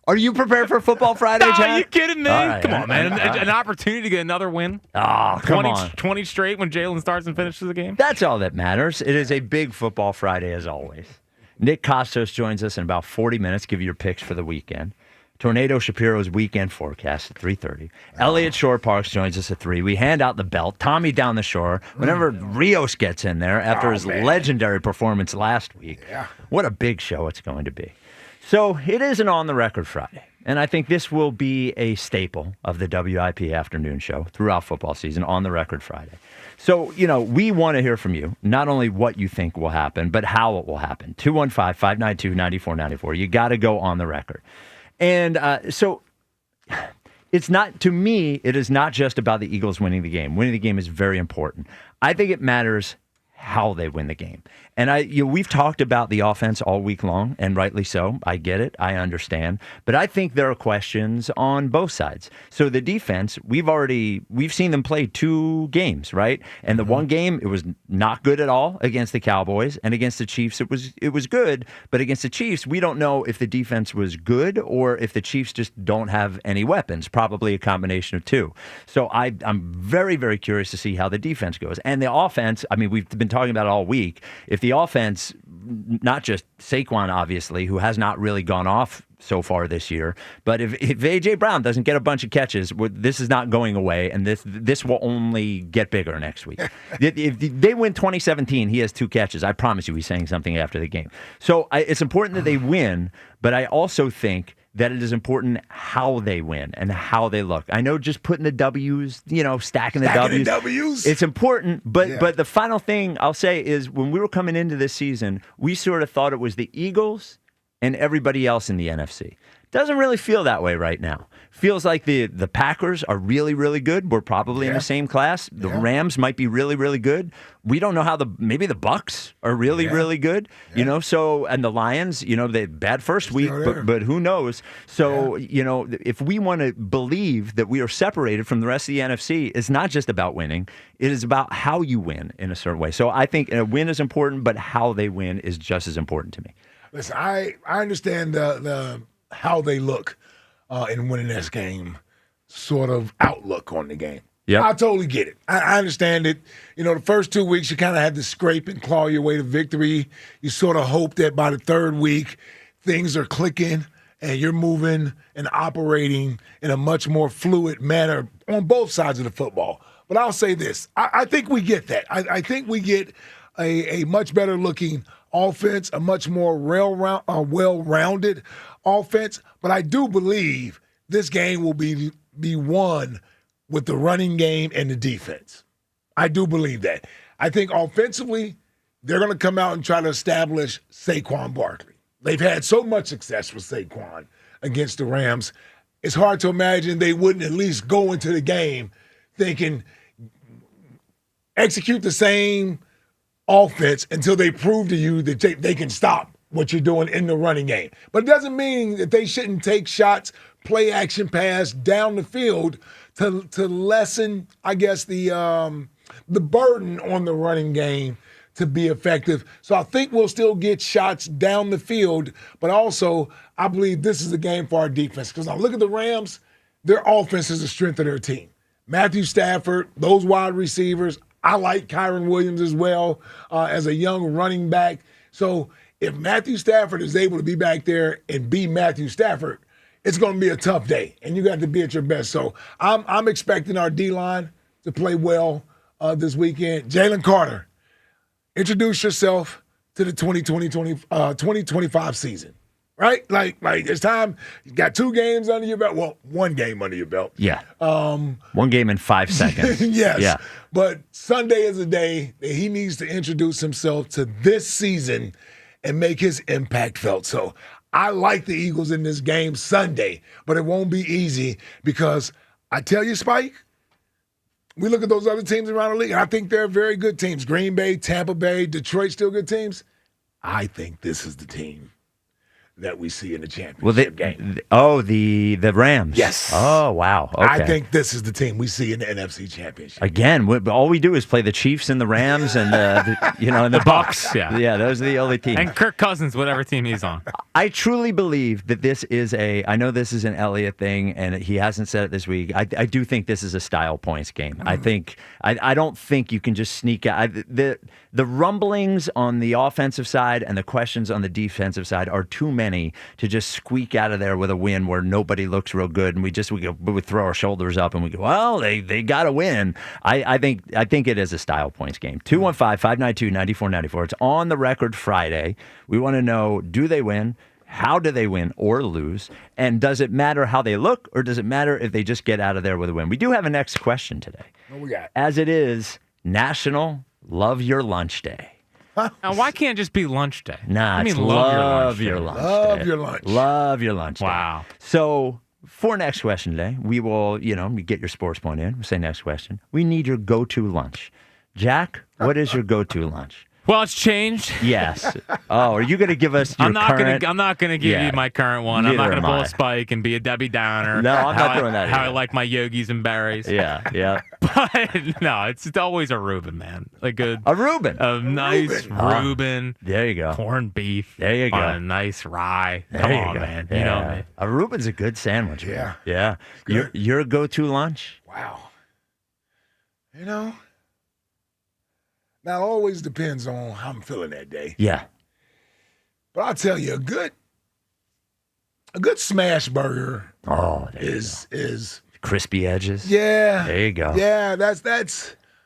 Speaker 1: Are you prepared for Football Friday, John?
Speaker 28: Are you kidding me?
Speaker 1: All right,
Speaker 28: Come on, man.
Speaker 1: all right.
Speaker 28: An opportunity to get another win.
Speaker 1: Oh, come on.
Speaker 28: 20 straight when Jalen starts and finishes the game.
Speaker 1: That's all that matters. It is a big Football Friday as always. Nick Costos joins us in about 40 minutes. Give you your picks for the weekend. Tornado Shapiro's weekend forecast at 3:30. Elliot Shore Parks joins us at 3. We hand out the belt. Tommy down the shore. Whenever Rios gets in there after his legendary performance last week.
Speaker 27: Yeah.
Speaker 1: What a big show it's going to be. So it is an on-the-record Friday. And I think this will be a staple of the WIP afternoon show throughout football season, on the record Friday. So, we want to hear from you, not only what you think will happen, but how it will happen. 215-592-9494. You got to go on the record. And so it's not, to me, it is not just about the Eagles winning the game. Winning the game is very important. I think it matters how they win the game. And we've talked about the offense all week long, and rightly so. I get it. I understand. But I think there are questions on both sides. So the defense, we've seen them play 2 games, right? And the one game, it was not good at all against the Cowboys, and against the Chiefs, it was good. But against the Chiefs, we don't know if the defense was good or if the Chiefs just don't have any weapons. Probably a combination of 2. So I'm very, very curious to see how the defense goes. And the offense, we've been talking about it all week. If the offense, not just Saquon, obviously, who has not really gone off so far this year, but if A.J. Brown doesn't get a bunch of catches, this is not going away, and this will only get bigger next week. If they win 2017, he has 2 catches. I promise you he's saying something after the game. So it's important that they win, but I also think that it is important how they win and how they look. I know just putting the W's, stacking the W's. It's important, but the final thing I'll say is when we were coming into this season, we sort of thought it was the Eagles and everybody else in the NFC. Doesn't really feel that way right now. Feels like the Packers are really, really good. We're probably in the same class. The Rams might be really, really good. We don't know how maybe the Bucks are really, really good. So, and the Lions, they bad first week, but who knows? So, if we want to believe that we are separated from the rest of the NFC, it's not just about winning. It is about how you win in a certain way. So I think a win is important, but how they win is just as important to me.
Speaker 27: Listen, I understand the how they look in winning this game, sort of outlook on the game.
Speaker 1: Yeah,
Speaker 27: I totally get it. I understand it. The first 2 weeks you kind of had to scrape and claw your way to victory. You sort of hope that by the 3rd week things are clicking and you're moving and operating in a much more fluid manner on both sides of the football. But I'll say this: I think we get that. I think we get a much better looking offense, a much more well-rounded offense. But I do believe this game will be won with the running game and the defense. I do believe that. I think offensively, they're going to come out and try to establish Saquon Barkley. They've had so much success with Saquon against the Rams. It's hard to imagine they wouldn't at least go into the game thinking, execute the same offense until they prove to you that they can stop what you're doing in the running game. But it doesn't mean that they shouldn't take shots, play action pass down the field to lessen, I guess, the burden on the running game to be effective. So I think we'll still get shots down the field, but also I believe this is a game for our defense. Because now look at the Rams, their offense is the strength of their team. Matthew Stafford, those wide receivers, I like Kyron Williams as well as a young running back. So if Matthew Stafford is able to be back there and be Matthew Stafford, it's going to be a tough day, and you got to be at your best. So I'm expecting our D-line to play well this weekend. Jalen Carter, introduce yourself to the 2025 season, right? Like it's time. You got 2 games under your belt. Well, 1 game under your belt.
Speaker 1: Yeah. 1 game in 5 seconds.
Speaker 27: Yes.
Speaker 1: Yeah.
Speaker 27: But Sunday is a day that he needs to introduce himself to this season and make his impact felt. So I like the Eagles in this game Sunday, but it won't be easy because I tell you, Spike, we look at those other teams around the league, and I think they're very good teams. Green Bay, Tampa Bay, Detroit, still good teams. I think this is the team that we see in the championship
Speaker 1: Well,
Speaker 27: game.
Speaker 1: the Rams.
Speaker 27: Yes.
Speaker 1: Oh, wow. Okay.
Speaker 27: I think this is the team we see in the NFC Championship.
Speaker 1: Again, all we do is play the Chiefs and the Rams and and the Bucks.
Speaker 28: Yeah.
Speaker 1: Those are the only teams.
Speaker 28: And Kirk Cousins, whatever team he's on.
Speaker 1: I truly believe that this is I know this is an Elliott thing, and he hasn't said it this week. I do think this is a style points game. I don't think you can just sneak out. The rumblings on the offensive side and the questions on the defensive side are too many to just squeak out of there with a win where nobody looks real good, and we throw our shoulders up and we go, well, they got to win. I think it is a style points game. 215-592-9494. It's on the record Friday. We want to know, do they win? How do they win or lose? And does it matter how they look, or does it matter if they just get out of there with a win? We do have a next question today.
Speaker 27: What we got?
Speaker 1: As it is National Love Your Lunch Day.
Speaker 28: Now, why can't it just be lunch day?
Speaker 1: Nah,
Speaker 28: I mean,
Speaker 1: it's
Speaker 28: love
Speaker 1: your lunch day.
Speaker 27: Love your lunch.
Speaker 1: Love your lunch day.
Speaker 28: Wow.
Speaker 1: So for next question today, we will, we get your sports point in. We'll say next question. We need your go-to lunch. Jack, what is your go-to lunch?
Speaker 28: Well, it's changed.
Speaker 1: Yes. Oh, are you going to give us your
Speaker 28: I'm not
Speaker 1: current?
Speaker 28: I'm not gonna give you my current one. I'm not gonna pull a spike and be a Debbie Downer.
Speaker 1: No, I'm not doing that
Speaker 28: How
Speaker 1: either.
Speaker 28: I like my yogis and berries.
Speaker 1: Yeah.
Speaker 28: But no, it's always a Reuben, man. Like a
Speaker 1: Reuben.
Speaker 28: A nice Reuben.
Speaker 1: There you go.
Speaker 28: Corned beef.
Speaker 1: There you go.
Speaker 28: On a nice rye.
Speaker 1: There
Speaker 28: Come
Speaker 1: you
Speaker 28: on,
Speaker 1: go.
Speaker 28: man.
Speaker 1: Yeah.
Speaker 28: You know me.
Speaker 1: A Reuben's a good sandwich.
Speaker 27: Yeah.
Speaker 1: Yeah. Your go-to lunch?
Speaker 27: Wow. Now, it always depends on how I'm feeling that day.
Speaker 1: Yeah.
Speaker 27: But I'll tell you, a good smash burger is
Speaker 1: crispy edges.
Speaker 27: Yeah.
Speaker 1: There you go.
Speaker 27: Yeah, that's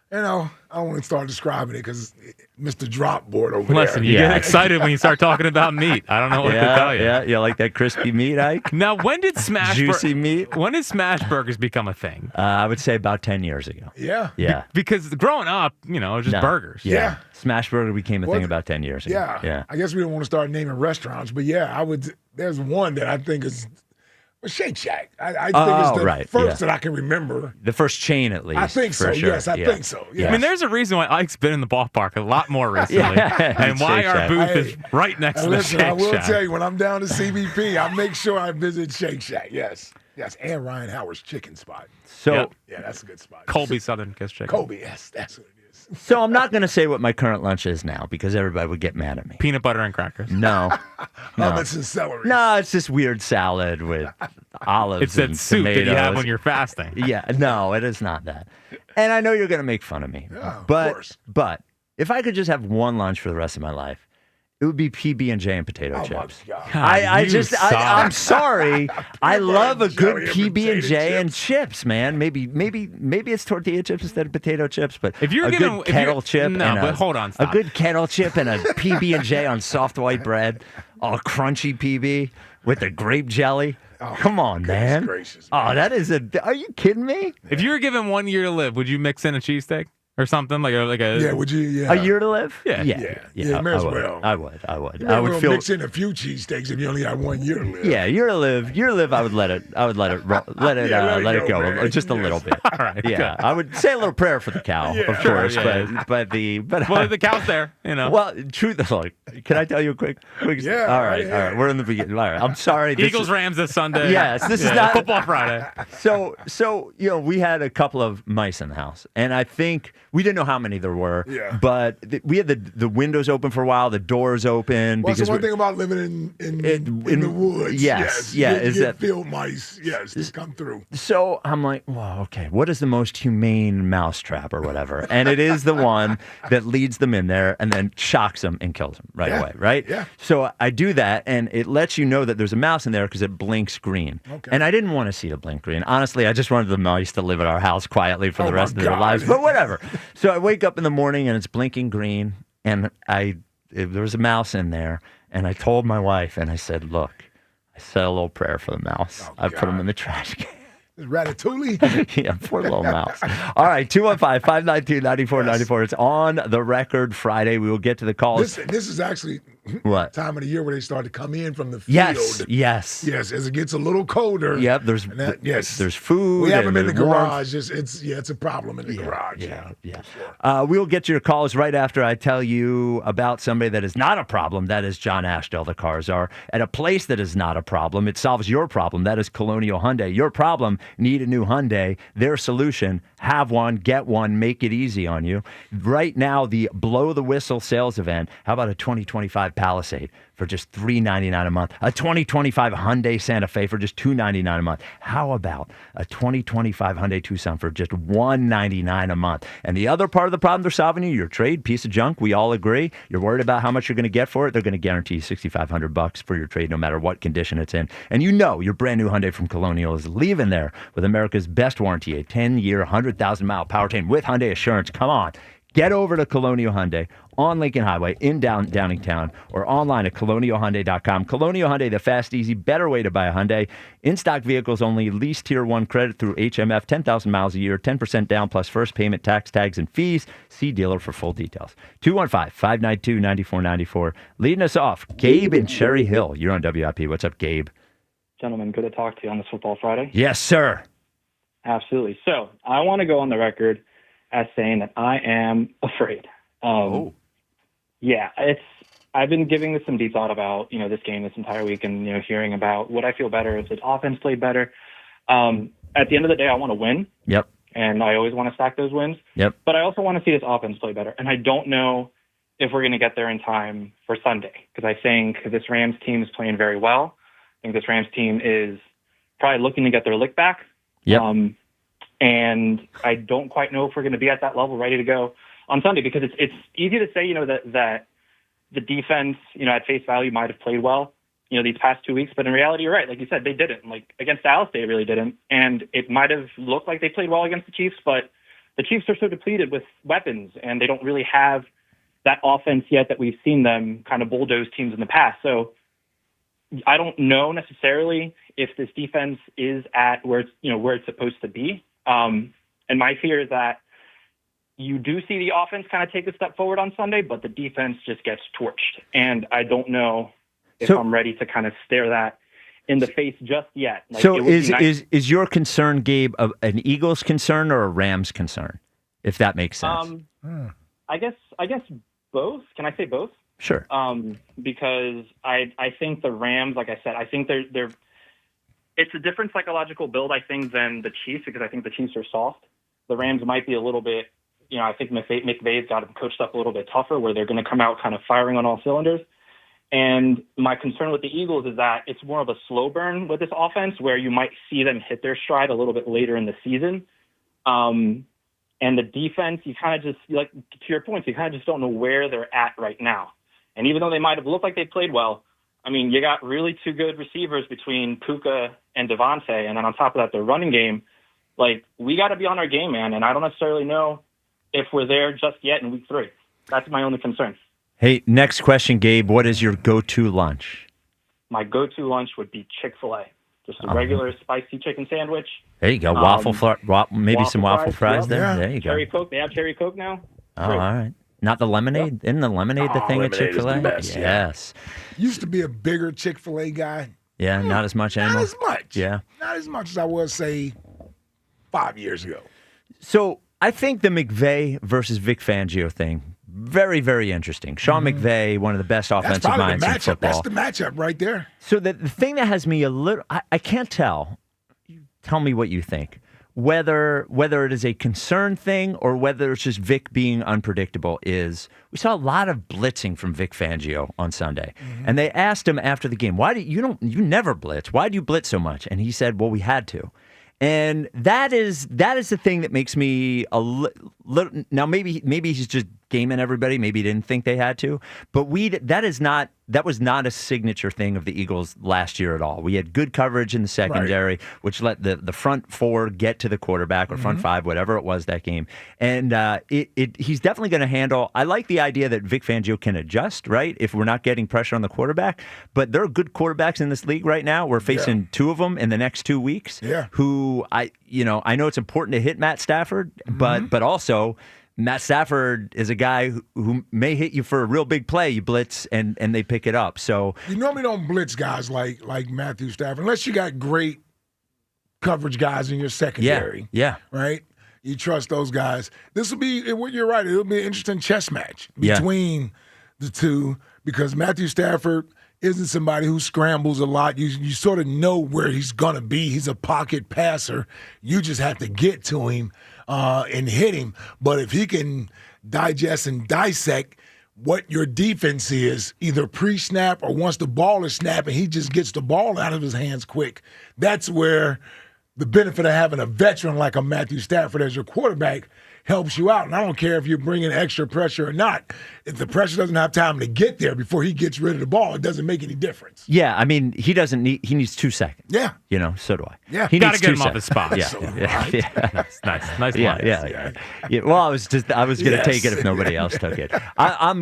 Speaker 27: I don't want to start describing it because Mr. Drop Board over
Speaker 28: Listen,
Speaker 27: there.
Speaker 28: you get excited when you start talking about meat. I don't know what to tell you.
Speaker 1: Yeah, you like that crispy meat, Ike?
Speaker 28: Now, when did
Speaker 1: Juicy meat?
Speaker 28: When did smash burgers become a thing?
Speaker 1: I would say about 10 years ago.
Speaker 27: Yeah.
Speaker 1: Yeah.
Speaker 28: Because growing up, it was just burgers.
Speaker 1: Yeah. Smash burger became a thing about 10 years ago.
Speaker 27: Yeah.
Speaker 1: Yeah.
Speaker 27: I guess we don't want to start naming restaurants, but I would. There's one that I think is Shake Shack. I think it's the first that I can remember.
Speaker 1: The first chain, at least.
Speaker 27: I think so.
Speaker 1: Sure.
Speaker 27: Yes, I think so. Yes.
Speaker 28: I mean, there's a reason why Ike's been in the ballpark a lot more recently, and why our booth is right next to the Shake Shack.
Speaker 27: I will tell you, when I'm down to CBP, I make sure I visit Shake Shack. Yes, and Ryan Howard's chicken spot.
Speaker 1: So
Speaker 27: yeah, that's a good spot.
Speaker 28: Colby Southern Kiss Chicken.
Speaker 27: Colby, yes, that's what it is.
Speaker 1: So I'm not going to say what my current lunch is now because everybody would get mad at me.
Speaker 28: Peanut butter and crackers.
Speaker 1: No.
Speaker 27: Hummus and celery.
Speaker 1: No, it's this weird salad with olives.
Speaker 28: It's that
Speaker 1: and
Speaker 28: soup
Speaker 1: tomatoes.
Speaker 28: that you have when you're fasting.
Speaker 1: Yeah, no, it is not that. And I know you're going to make fun of me.
Speaker 27: Yeah,
Speaker 1: but,
Speaker 27: of course.
Speaker 1: But if I could just have one lunch for the rest of my life, it would be PB&J and potato chips. I'm sorry. I love a good PB&J and chips, man. Maybe it's tortilla chips instead of potato chips, but
Speaker 28: if you're
Speaker 1: good kettle chip.
Speaker 28: No,
Speaker 1: and
Speaker 28: but hold on, stop.
Speaker 1: A good kettle chip and a PB&J on soft white bread, all crunchy PB with the grape jelly. Come on, man.
Speaker 27: Gracious,
Speaker 1: man. Oh, that is are you kidding me?
Speaker 28: If you were given 1 year to live, would you mix in a cheesesteak? Or something like a
Speaker 27: yeah, would you? Yeah,
Speaker 1: a year to live?
Speaker 28: Yeah,
Speaker 27: may as well.
Speaker 1: I would.
Speaker 27: You
Speaker 1: I would feel
Speaker 27: mix in a few cheesesteaks if you only have 1 year to live.
Speaker 1: Yeah, year to live. I would let it go just a little bit.
Speaker 28: All right,
Speaker 1: yeah,
Speaker 28: good.
Speaker 1: I would say a little prayer for the cow, of course. But
Speaker 28: the cow's there,
Speaker 1: Well, truth, like, can I tell you a quick?
Speaker 27: Yeah.
Speaker 1: All right. We're in the beginning. All right. I'm sorry.
Speaker 28: Eagles Rams this Sunday.
Speaker 1: Yes, this is not
Speaker 28: Football Friday.
Speaker 1: So we had a couple of mice in the house, and I think. We didn't know how many there were, but we had the windows open for a while, the doors open.
Speaker 27: Well,
Speaker 1: because
Speaker 27: one thing about living in the woods.
Speaker 1: Yes,
Speaker 27: is that field mice? Yes, they come through.
Speaker 1: So I'm like, well, okay, what is the most humane mousetrap or whatever? And it is the one that leads them in there and then shocks them and kills them right away, right?
Speaker 27: Yeah.
Speaker 1: So I do that, and it lets you know that there's a mouse in there because it blinks green.
Speaker 27: Okay.
Speaker 1: And I didn't want to see the blink green. Honestly, I just wanted the mice to live at our house quietly for the rest of their lives. But whatever. So I wake up in the morning and it's blinking green, and there was a mouse in there, and I told my wife, and I said, look, I said a little prayer for the mouse. I put him in the trash can.
Speaker 27: Ratatouille?
Speaker 1: Yeah, poor little mouse. All right, 215-592-9494. It's on the record Friday. We will get to the calls.
Speaker 27: This is actually
Speaker 1: What?
Speaker 23: Time of the year where they start to come in from the field.
Speaker 1: Yes.
Speaker 23: Yes, as it gets a little colder.
Speaker 1: Yep, there's food.
Speaker 23: We have them in the
Speaker 1: there's warmth.
Speaker 23: garage. It's a problem in the garage.
Speaker 1: We'll get to your calls right after I tell you about somebody that is not a problem. That is John Ashdell, the Cars Are. At a place that is not a problem, it solves your problem. That is Colonial Hyundai. Your problem, need a new Hyundai. Their solution, have one, get one, make it easy on you. Right now, the Blow the Whistle sales event. How about a 2025 Palisade for just $399 a month? A 2025 Hyundai Santa Fe for just $299 a month? How about a 2025 Hyundai Tucson for just $199 a month? And the other part of the problem they're solving you, your trade, piece of junk, we all agree. You're worried about how much you're going to get for it. They're going to guarantee you $6,500 for your trade no matter what condition it's in. And you know your brand new Hyundai from Colonial is leaving there with America's best warranty, a 10-year, 100,000-mile powertrain with Hyundai Assurance. Come on. Get over to Colonial Hyundai on Lincoln Highway in Downingtown or online at colonialhyundai.com. Colonial Hyundai, the fast, easy, better way to buy a Hyundai. In-stock vehicles only, lease Tier 1 credit through HMF, 10,000 miles a year, 10% down plus first payment, tax, tags, and fees. See dealer for full details. 215-592-9494. Leading us off, Gabe in Cherry Hill. You're on WIP. What's up, Gabe?
Speaker 7: Gentlemen, good to talk to you on this Football Friday.
Speaker 1: Yes, sir.
Speaker 7: Absolutely. So I want to go on the record as saying that I am afraid. Yeah, I've been giving this some deep thought about, this game this entire week and, hearing about would I feel better if the offense played better. At the end of the day, I want to win.
Speaker 1: Yep.
Speaker 7: And I always want to stack those wins.
Speaker 1: Yep.
Speaker 7: But I also want to see this offense play better. And I don't know if we're going to get there in time for Sunday, because I think this Rams team is playing very well. I think this Rams team is probably looking to get their lick back.
Speaker 1: Yep.
Speaker 7: And I don't quite know if we're going to be at that level ready to go on Sunday, because it's easy to say, that the defense, at face value might have played well, these past 2 weeks. But in reality, you're right. Like you said, they didn't. Like against Dallas, they really didn't. And it might have looked like they played well against the Chiefs, but the Chiefs are so depleted with weapons and they don't really have that offense yet that we've seen them kind of bulldoze teams in the past. So I don't know necessarily if this defense is at where it's supposed to be. And my fear is that you do see the offense kind of take a step forward on Sunday, but the defense just gets torched. And I don't know if I'm ready to kind of stare that in the face just yet. Like,
Speaker 1: so is your concern, Gabe, an Eagles concern or a Rams concern, if that makes sense?
Speaker 7: I guess both. Can I say both?
Speaker 1: Sure.
Speaker 7: Because I think the Rams, like I said, I think they're it's a different psychological build, I think, than the Chiefs, because I think the Chiefs are soft. The Rams might be a little bit, I think McVay's got them coached up a little bit tougher, where they're going to come out kind of firing on all cylinders. And my concern with the Eagles is that it's more of a slow burn with this offense, where you might see them hit their stride a little bit later in the season. And the defense, you kind of just, like, to your point, you kind of just don't know where they're at right now. And even though they might have looked like they played well, I mean, you got really two good receivers between Puka and Devontae, and then on top of that, their running game. Like, we got to be on our game, man, and I don't necessarily know if we're there just yet in week 3. That's my only concern.
Speaker 1: Hey, next question, Gabe. What is your go-to lunch?
Speaker 7: My go-to lunch would be Chick-fil-A. Just a regular spicy chicken sandwich.
Speaker 1: There you go. Maybe some waffle fries
Speaker 7: yep.
Speaker 1: there.
Speaker 7: Yeah.
Speaker 1: There you go.
Speaker 7: Cherry Coke. They have Cherry Coke now.
Speaker 1: Oh, all right. Not the lemonade? Isn't the lemonade the thing at Chick-fil-A?
Speaker 23: Is the best,
Speaker 1: yes.
Speaker 23: Used to be a bigger Chick-fil-A guy.
Speaker 1: Yeah, not as much anymore.
Speaker 23: Not as much.
Speaker 1: Yeah.
Speaker 23: Not as much as I was, say, 5 years ago.
Speaker 1: So I think the McVay versus Vic Fangio thing, very, very interesting. Sean McVay, one of the best offensive minds in football.
Speaker 23: That's the matchup right there.
Speaker 1: So the thing that has me a little, I can't tell. Tell me what you think. Whether it is a concern thing or whether it's just Vic being unpredictable is we saw a lot of blitzing from Vic Fangio on Sunday. And they asked him after the game, why do you never blitz? Why do you blitz so much? And he said, well, we had to. And that is the thing that makes me a little. Now maybe he's just gaming everybody. Maybe he didn't think they had to. But that was not a signature thing of the Eagles last year at all. We had good coverage in the secondary, which let the front four get to the quarterback or front five, whatever it was that game. And he's definitely going to handle. I like the idea that Vic Fangio can adjust, right? If we're not getting pressure on the quarterback. But there are good quarterbacks in this league right now. We're facing two of them in the next 2 weeks.
Speaker 23: Yeah.
Speaker 1: Who I know it's important to hit Matt Stafford, but also Matt Stafford is a guy who may hit you for a real big play. You blitz and they pick it up. So
Speaker 27: you normally don't blitz guys like Matthew Stafford unless you got great coverage guys in your secondary.
Speaker 1: Yeah.
Speaker 27: Right? You trust those guys. This will be, you're right, it'll be an interesting chess match between the two because Matthew Stafford isn't somebody who scrambles a lot. You sort of know where he's going to be. He's a pocket passer. You just have to get to him and hit him. But if he can digest and dissect what your defense is, either pre-snap or once the ball is snapped and he just gets the ball out of his hands quick, that's where the benefit of having a veteran like a Matthew Stafford as your quarterback helps you out. And I don't care if you're bringing extra pressure or not. If the pressure doesn't have time to get there before he gets rid of the ball, it doesn't make any difference.
Speaker 1: Yeah, I mean, he needs 2 seconds.
Speaker 27: Yeah.
Speaker 1: So do I.
Speaker 27: Yeah.
Speaker 28: He got to get him off his spot.
Speaker 1: Yeah.
Speaker 28: Nice.
Speaker 1: Yeah. Well, I was going to take it if nobody else took it. I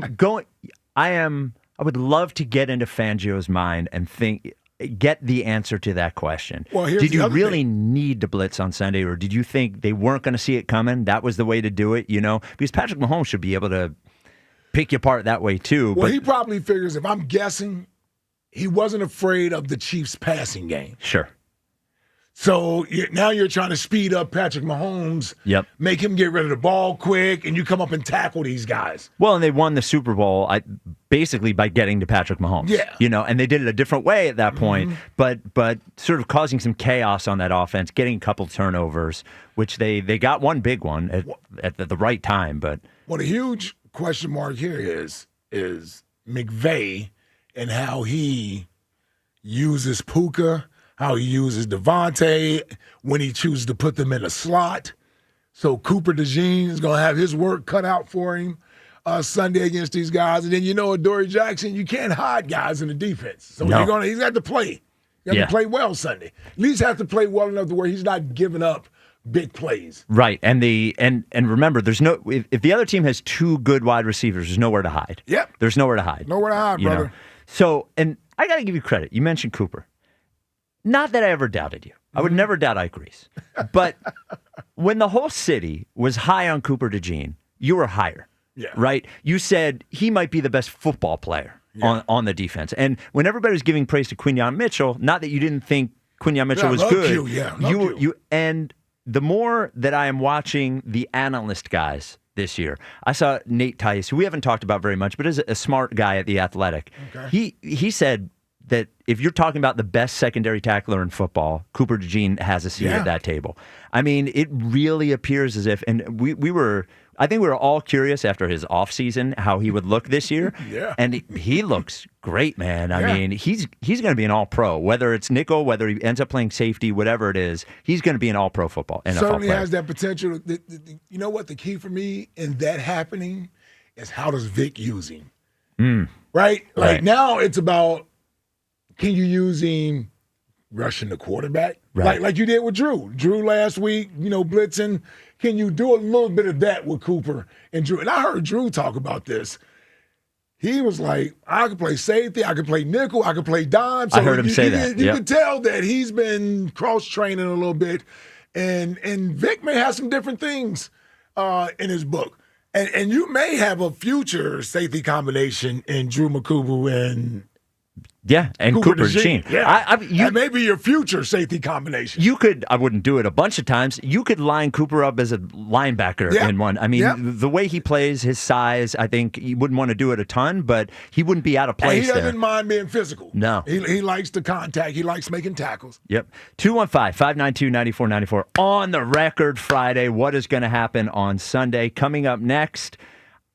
Speaker 1: would love to get into Fangio's mind and get the answer to that question.
Speaker 27: Well, here's
Speaker 1: did you
Speaker 27: the other
Speaker 1: really
Speaker 27: thing.
Speaker 1: need to blitz on Sunday, or did you think they weren't going to see it coming? That was the way to do it, Because Patrick Mahomes should be able to pick you apart that way too.
Speaker 27: Well, he probably figures, if I'm guessing, he wasn't afraid of the Chiefs' passing game.
Speaker 1: Sure.
Speaker 27: So now you're trying to speed up Patrick Mahomes, make him get rid of the ball quick, and you come up and tackle these guys.
Speaker 1: Well, and they won the Super Bowl basically by getting to Patrick Mahomes.
Speaker 27: Yeah.
Speaker 1: And they did it a different way at that point, but sort of causing some chaos on that offense, getting a couple turnovers, which they got one big one at the right time. But
Speaker 27: what a huge question mark here is McVay and how he uses Puka, how he uses Devontae, when he chooses to put them in a slot. So Cooper DeJean is going to have his work cut out for him Sunday against these guys. And then Adoree Jackson, you can't hide guys in the defense. So he's got to play. You have to play well Sunday. At least have to play well enough to where he's not giving up big plays.
Speaker 1: Right. And remember, there's no if the other team has 2 good wide receivers, there's nowhere to hide.
Speaker 27: Yep.
Speaker 1: There's nowhere to hide.
Speaker 27: Nowhere to hide, brother.
Speaker 1: So, and I got to give you credit. You mentioned Cooper. Not that I ever doubted you. I would never doubt Ike Reese. But when the whole city was high on Cooper DeJean, you were higher.
Speaker 27: Yeah.
Speaker 1: Right? You said he might be the best football player on the defense. And when everybody was giving praise to Quinyon Mitchell, not that you didn't think Quinyon Mitchell was good. You and the more that I am watching the analyst guys this year, I saw Nate Tice, who we haven't talked about very much, but is a smart guy at The Athletic.
Speaker 27: Okay.
Speaker 1: He said that if you're talking about the best secondary tackler in football, Cooper DeJean has a seat at that table. I mean, it really appears as if, and I think we were all curious after his offseason how he would look this year. And he looks great, man. I mean, he's going to be an all-pro. Whether it's nickel, whether he ends up playing safety, whatever it is, he's going to be an all-pro football NFL
Speaker 27: Certainly
Speaker 1: player.
Speaker 27: has that potential. You know what? The key for me in that happening is how does Vic use him? Right? Like now it's about, can you use him rushing the quarterback?
Speaker 1: Right.
Speaker 27: Like you did with Drew. Drew last week, blitzing. Can you do a little bit of that with Cooper and Drew? And I heard Drew talk about this. He was like, I could play safety, I could play nickel, I could play dime. So
Speaker 1: I heard him say that.
Speaker 27: You can tell that he's been cross-training a little bit. And Vic may have some different things in his book. And you may have a future safety combination in Drew McCoubu and
Speaker 1: and Cooper DeJean.
Speaker 27: Yeah, that may be your future safety combination.
Speaker 1: You could, I wouldn't do it a bunch of times, you could line Cooper up as a linebacker in one. I mean, the way he plays, his size, I think he wouldn't want to do it a ton, but he wouldn't be out of place
Speaker 27: and he doesn't mind being physical.
Speaker 1: No.
Speaker 27: He likes the contact. He likes making tackles.
Speaker 1: Yep. 215-592-9494 on the record Friday. What is going to happen on Sunday? Coming up next,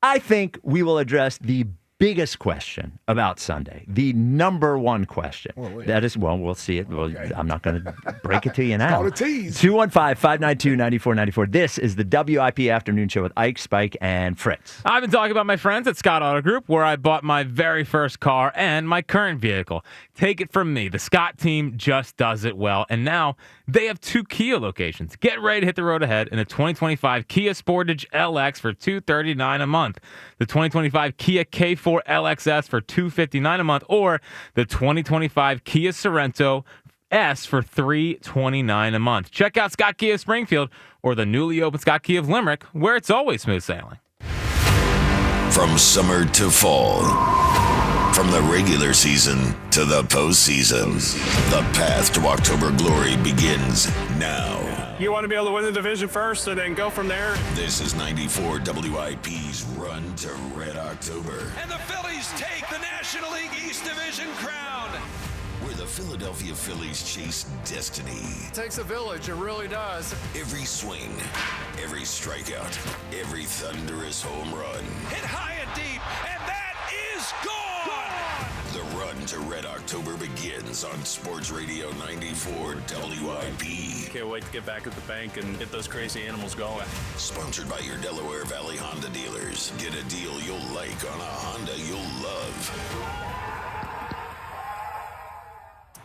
Speaker 1: I think we will address the biggest question about Sunday, the number one question. That is, we'll see it. Well, I'm not going to break it to you now.
Speaker 27: Call a tease.
Speaker 1: 215-592-9494. This is the WIP Afternoon Show with Ike, Spike, and Fritz.
Speaker 28: I've been talking about my friends at Scott Auto Group, where I bought my very first car and my current vehicle. Take it from me, the Scott team just does it well, and now they have 2 Kia locations. Get ready to hit the road ahead in a 2025 Kia Sportage LX for $239 a month, the 2025 Kia K4 LXS for $259 a month, or the 2025 Kia Sorento S for $329 a month. Check out Scott Kia of Springfield or the newly opened Scott Kia of Limerick, where it's always smooth sailing.
Speaker 4: From summer to fall, from the regular season to the postseason, the path to October glory begins now.
Speaker 5: You want to be able to win the division first and then go from there?
Speaker 4: This is 94 WIP's Run to Red October,
Speaker 21: And the Phillies take the National League East Division crown.
Speaker 4: where the Philadelphia Phillies chase destiny.
Speaker 5: It takes a village, it really does.
Speaker 4: Every swing, every strikeout, every thunderous home run.
Speaker 21: Hit high and deep, and that is gone!
Speaker 4: The Run to Red October begins on Sports Radio 94 WIP.
Speaker 5: Can't wait to get back at the bank and get those crazy animals going.
Speaker 4: Sponsored by your Delaware Valley Honda dealers. Get a deal you'll like on a Honda you'll love.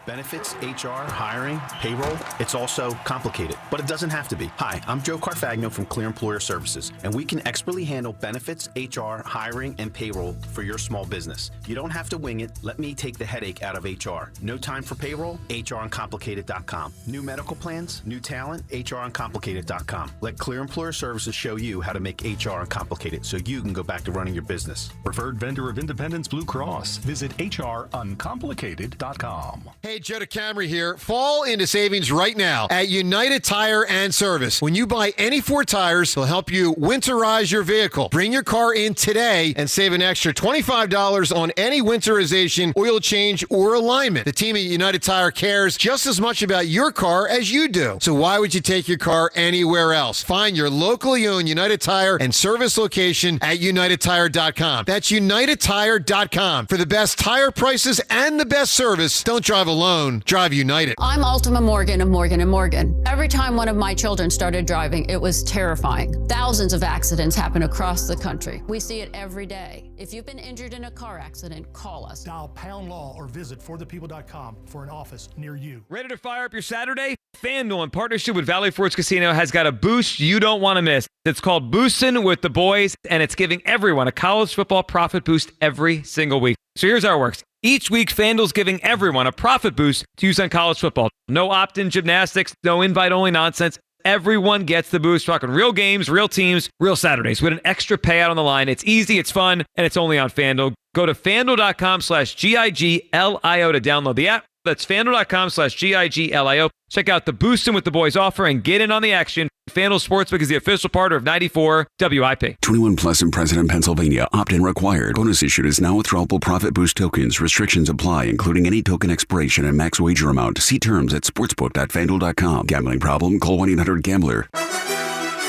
Speaker 8: Benefits, HR, hiring, payroll, it's also complicated, but it doesn't have to be. Hi, I'm Joe Carfagno from Clear Employer Services, and we can expertly handle benefits, HR, hiring, and payroll for your small business. You don't have to wing it. Let me take the headache out of HR. No time for payroll? HRuncomplicated.com. New medical plans, new talent? HRuncomplicated.com. Let Clear Employer Services show you how to make HR uncomplicated so you can go back to running your business.
Speaker 9: Preferred vendor of Independence Blue Cross. Visit HRuncomplicated.com.
Speaker 15: Hey, Joe DeCamry here. Fall into savings right now at United Tire and Service. When you buy any 4 tires, they'll help you winterize your vehicle. Bring your car in today and save an extra $25 on any winterization, oil change, or alignment. The team at United Tire cares just as much about your car as you do. So why would you take your car anywhere else? Find your locally owned United Tire and Service location at UnitedTire.com. That's UnitedTire.com. For the best tire prices and the best service, don't drive alone. Drive United.
Speaker 16: I'm Ultima Morgan of Morgan & Morgan. Every time one of my children started driving, it was terrifying. Thousands of accidents happen across the country. We see it every day. If you've been injured in a car accident, call us.
Speaker 17: Dial pound law or visit forthepeople.com for an office near you.
Speaker 2: Ready to fire up your Saturday? FanDuel, in partnership with Valley Forge Casino, has got a boost you don't want to miss. It's called Boostin' with the Boys, and it's giving everyone a college football profit boost every single week. So here's how it works. Each week, FanDuel's giving everyone a profit boost to use on college football. No opt-in gymnastics, no invite-only nonsense. Everyone gets the boost. Talking real games, real teams, real Saturdays with an extra payout on the line. It's easy, it's fun, and it's only on FanDuel. Go to FanDuel.com/GIGLIO to download the app. That's FanDuel.com/GIGLIO. Check out the Boostin' with the Boys offer and get in on the action. FanDuel Sportsbook is the official partner of 94 WIP.
Speaker 11: 21 plus in President, Pennsylvania. Opt-in required. Bonus issued is now withdrawable profit boost tokens. Restrictions apply, including any token expiration and max wager amount. See terms at sportsbook.fanduel.com. Gambling problem? Call 1-800-GAMBLER.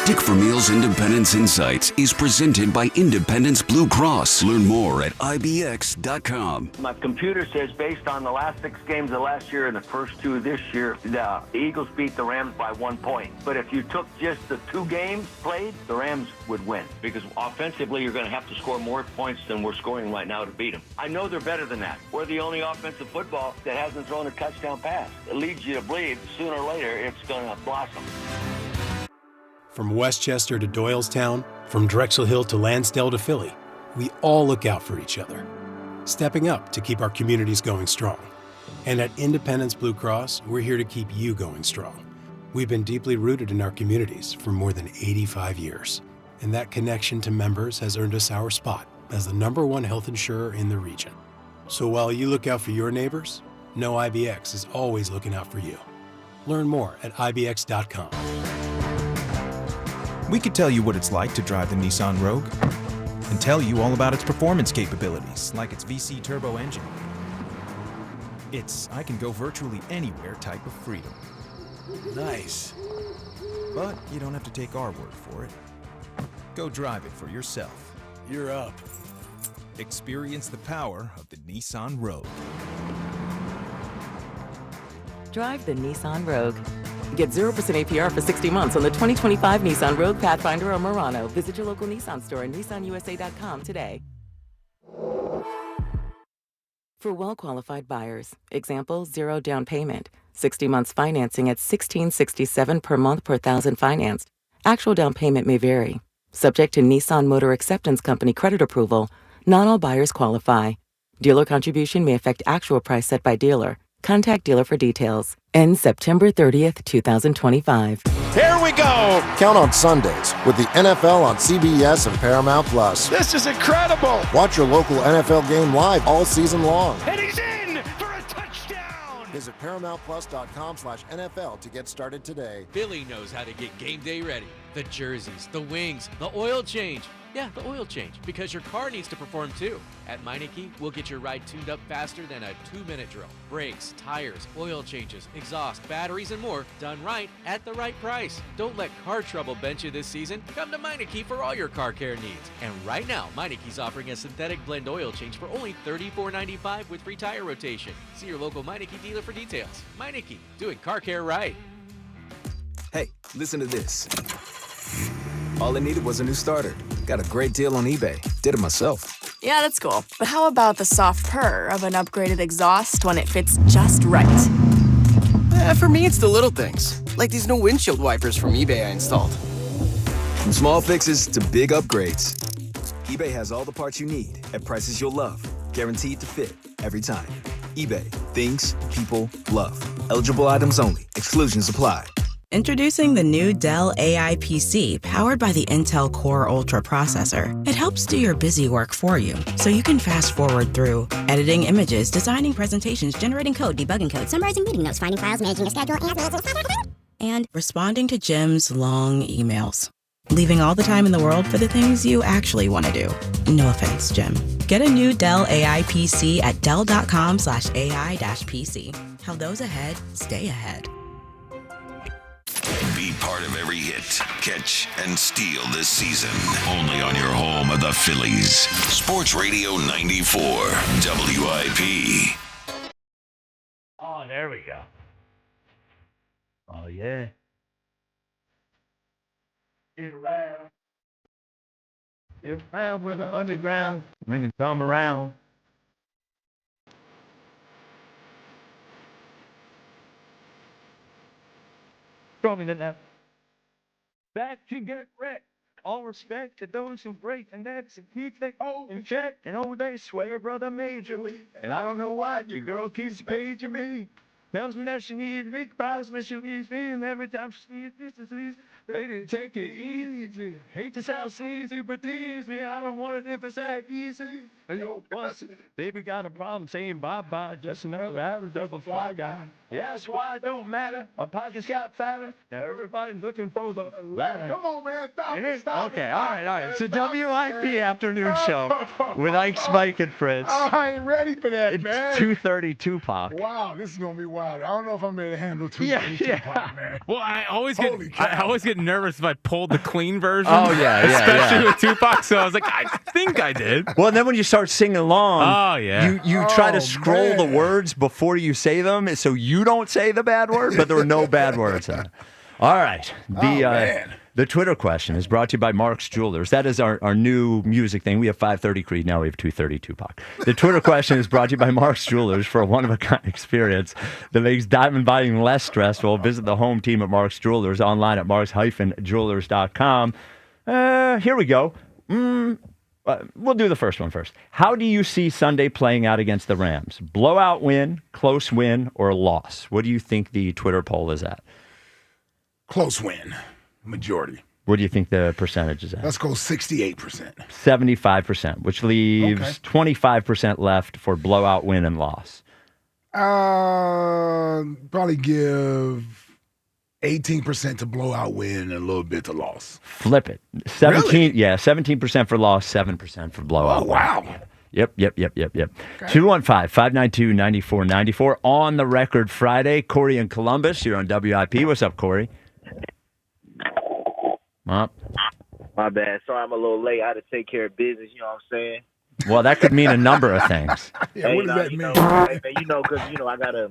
Speaker 11: Dick Vermeil's Independence Insights is presented by Independence Blue Cross. Learn more at IBX.com.
Speaker 18: My computer says based on the last 6 games of last year and the first 2 this year, the Eagles beat the Rams by 1 point. But if you took just the 2 games played, the Rams would win. Because offensively, you're going to have to score more points than we're scoring right now to beat them. I know they're better than that. We're the only offensive football that hasn't thrown a touchdown pass. It leads you to believe sooner or later it's going to blossom.
Speaker 22: From Westchester to Doylestown, from Drexel Hill to Lansdale to Philly, we all look out for each other, stepping up to keep our communities going strong. And at Independence Blue Cross, we're here to keep you going strong. We've been deeply rooted in our communities for more than 85 years, and that connection to members has earned us our spot as the #1 health insurer in the region. So while you look out for your neighbors, know IBX is always looking out for you. Learn more at IBX.com.
Speaker 29: We could tell you what it's like to drive the Nissan Rogue and tell you all about its performance capabilities, like its VC turbo engine. It's I can go virtually anywhere type of freedom. Nice. But you don't have to take our word for it. Go drive it for yourself. You're up. Experience the power of the Nissan Rogue.
Speaker 30: Drive the Nissan Rogue. Get 0% APR for 60 months on the 2025 Nissan Rogue, Pathfinder, or Murano. Visit your local Nissan store and nissanusa.com today. For well-qualified buyers, example, 0 down payment, 60 months financing at $1,667 per month per thousand financed. Actual down payment may vary. Subject to Nissan Motor Acceptance Company credit approval, not all buyers qualify. Dealer contribution may affect actual price set by dealer. Contact dealer for details. Ends September 30th, 2025.
Speaker 3: Here we go!
Speaker 6: Count on Sundays with the NFL on CBS and Paramount Plus.
Speaker 3: This is incredible!
Speaker 6: Watch your local NFL game live all season long.
Speaker 21: And he's in for a touchdown!
Speaker 6: Visit ParamountPlus.com/NFL to get started today.
Speaker 10: Billy knows how to get game day ready. The jerseys, the wings, the oil change. Yeah, the oil change, because your car needs to perform too. At Meineke, we'll get your ride tuned up faster than a 2-minute drill. Brakes, tires, oil changes, exhaust, batteries, and more done right at the right price. Don't let car trouble bench you this season. Come to Meineke for all your car care needs. And right now, Meineke's offering a synthetic blend oil change for only $34.95 with free tire rotation. See your local Meineke dealer for details. Meineke, doing car care right.
Speaker 12: Hey, listen to this. All I needed was a new starter. Got a great deal on eBay. Did it myself.
Speaker 13: Yeah, that's cool. But how about the soft purr of an upgraded exhaust when it fits just right?
Speaker 12: For me, it's the little things. Like these new windshield wipers from eBay I installed. From small fixes to big upgrades, eBay has all the parts you need at prices you'll love. Guaranteed to fit every time. eBay. Things people love. Eligible items only. Exclusions apply.
Speaker 14: Introducing the new Dell AI PC powered by the Intel Core Ultra processor. It helps do your busy work for you, so you can fast forward through editing images, designing presentations, generating code, debugging code, summarizing meeting notes, finding files, managing a schedule, and responding to Jim's long emails. Leaving all the time in the world for the things you actually want to do. No offense, Jim. Get a new Dell AI PC at dell.com/AI-PC. How those ahead stay ahead.
Speaker 4: Be part of every hit, catch, and steal this season. Only on your home of the Phillies. Sports Radio 94, WIP.
Speaker 26: Oh, there we go. Oh, yeah. Get around. Get around with the underground. Make it come around. Stronger than that. Back to get wrecked. All respect to those who break the nets and keep their in check. And oh, they swear, brother, majorly. And I don't know why your girl keeps paging me. Tells me that she needs me, cries when she needs me, and every time she needs this disease, they didn't take it easy. Hate to sound sleazy, but tease me. I don't want it if it's that easy. And yo, bust it. Baby got a problem saying bye-bye, just another average double fly guy. Yeah, that's why it don't matter. My pockets got fatter. Now everybody's looking for the ladder.
Speaker 27: Come on, man. Stop.
Speaker 26: Okay, all right. It's a WIP afternoon show with Ike, Spike, and Fritz.
Speaker 27: I ain't ready for that, man.
Speaker 26: It's 2:30 Tupac.
Speaker 27: Wow, this is gonna be wild. I don't know if I'm ready to handle 2:30 Tupac, man.
Speaker 28: Well, I always get nervous if I pulled the clean version.
Speaker 1: Oh, yeah,
Speaker 28: especially with Tupac. So I was like, I think I did.
Speaker 1: Well, and then when you start singing along, you try to scroll the words before you say them, so you don't say the bad word, but there were no bad words. All right. The Twitter question is brought to you by Mark's Jewelers. That is our new music thing. We have 5:30 Creed. Now we have 2:30 Tupac. The Twitter question is brought to you by Mark's Jewelers. For a one-of-a-kind experience that makes diamond buying less stressful, visit the home team at Mark's Jewelers online at marks-jewelers.com. Here we go. We'll do the first one first. How do you see Sunday playing out against the Rams? Blowout win, close win, or loss? What do you think the Twitter poll is at?
Speaker 27: Close win. Majority.
Speaker 1: What do you think the percentage is at?
Speaker 27: Let's go 68%.
Speaker 1: 75%, which leaves 25% left for blowout win and loss.
Speaker 27: Probably give 18% to blowout win and a little bit to loss.
Speaker 1: Flip it. 17% for loss, 7% for blowout.
Speaker 27: Oh, wow.
Speaker 1: Win. Yep. 215-592-9494 on the record Friday. Corey in Columbus, you're on WIP. What's up, Corey?
Speaker 19: My bad. Sorry I'm a little late. I had to take care of business, you know what I'm saying?
Speaker 1: Well, that could mean a number of things.
Speaker 27: What does that mean?
Speaker 19: Hey, man, because, I got to,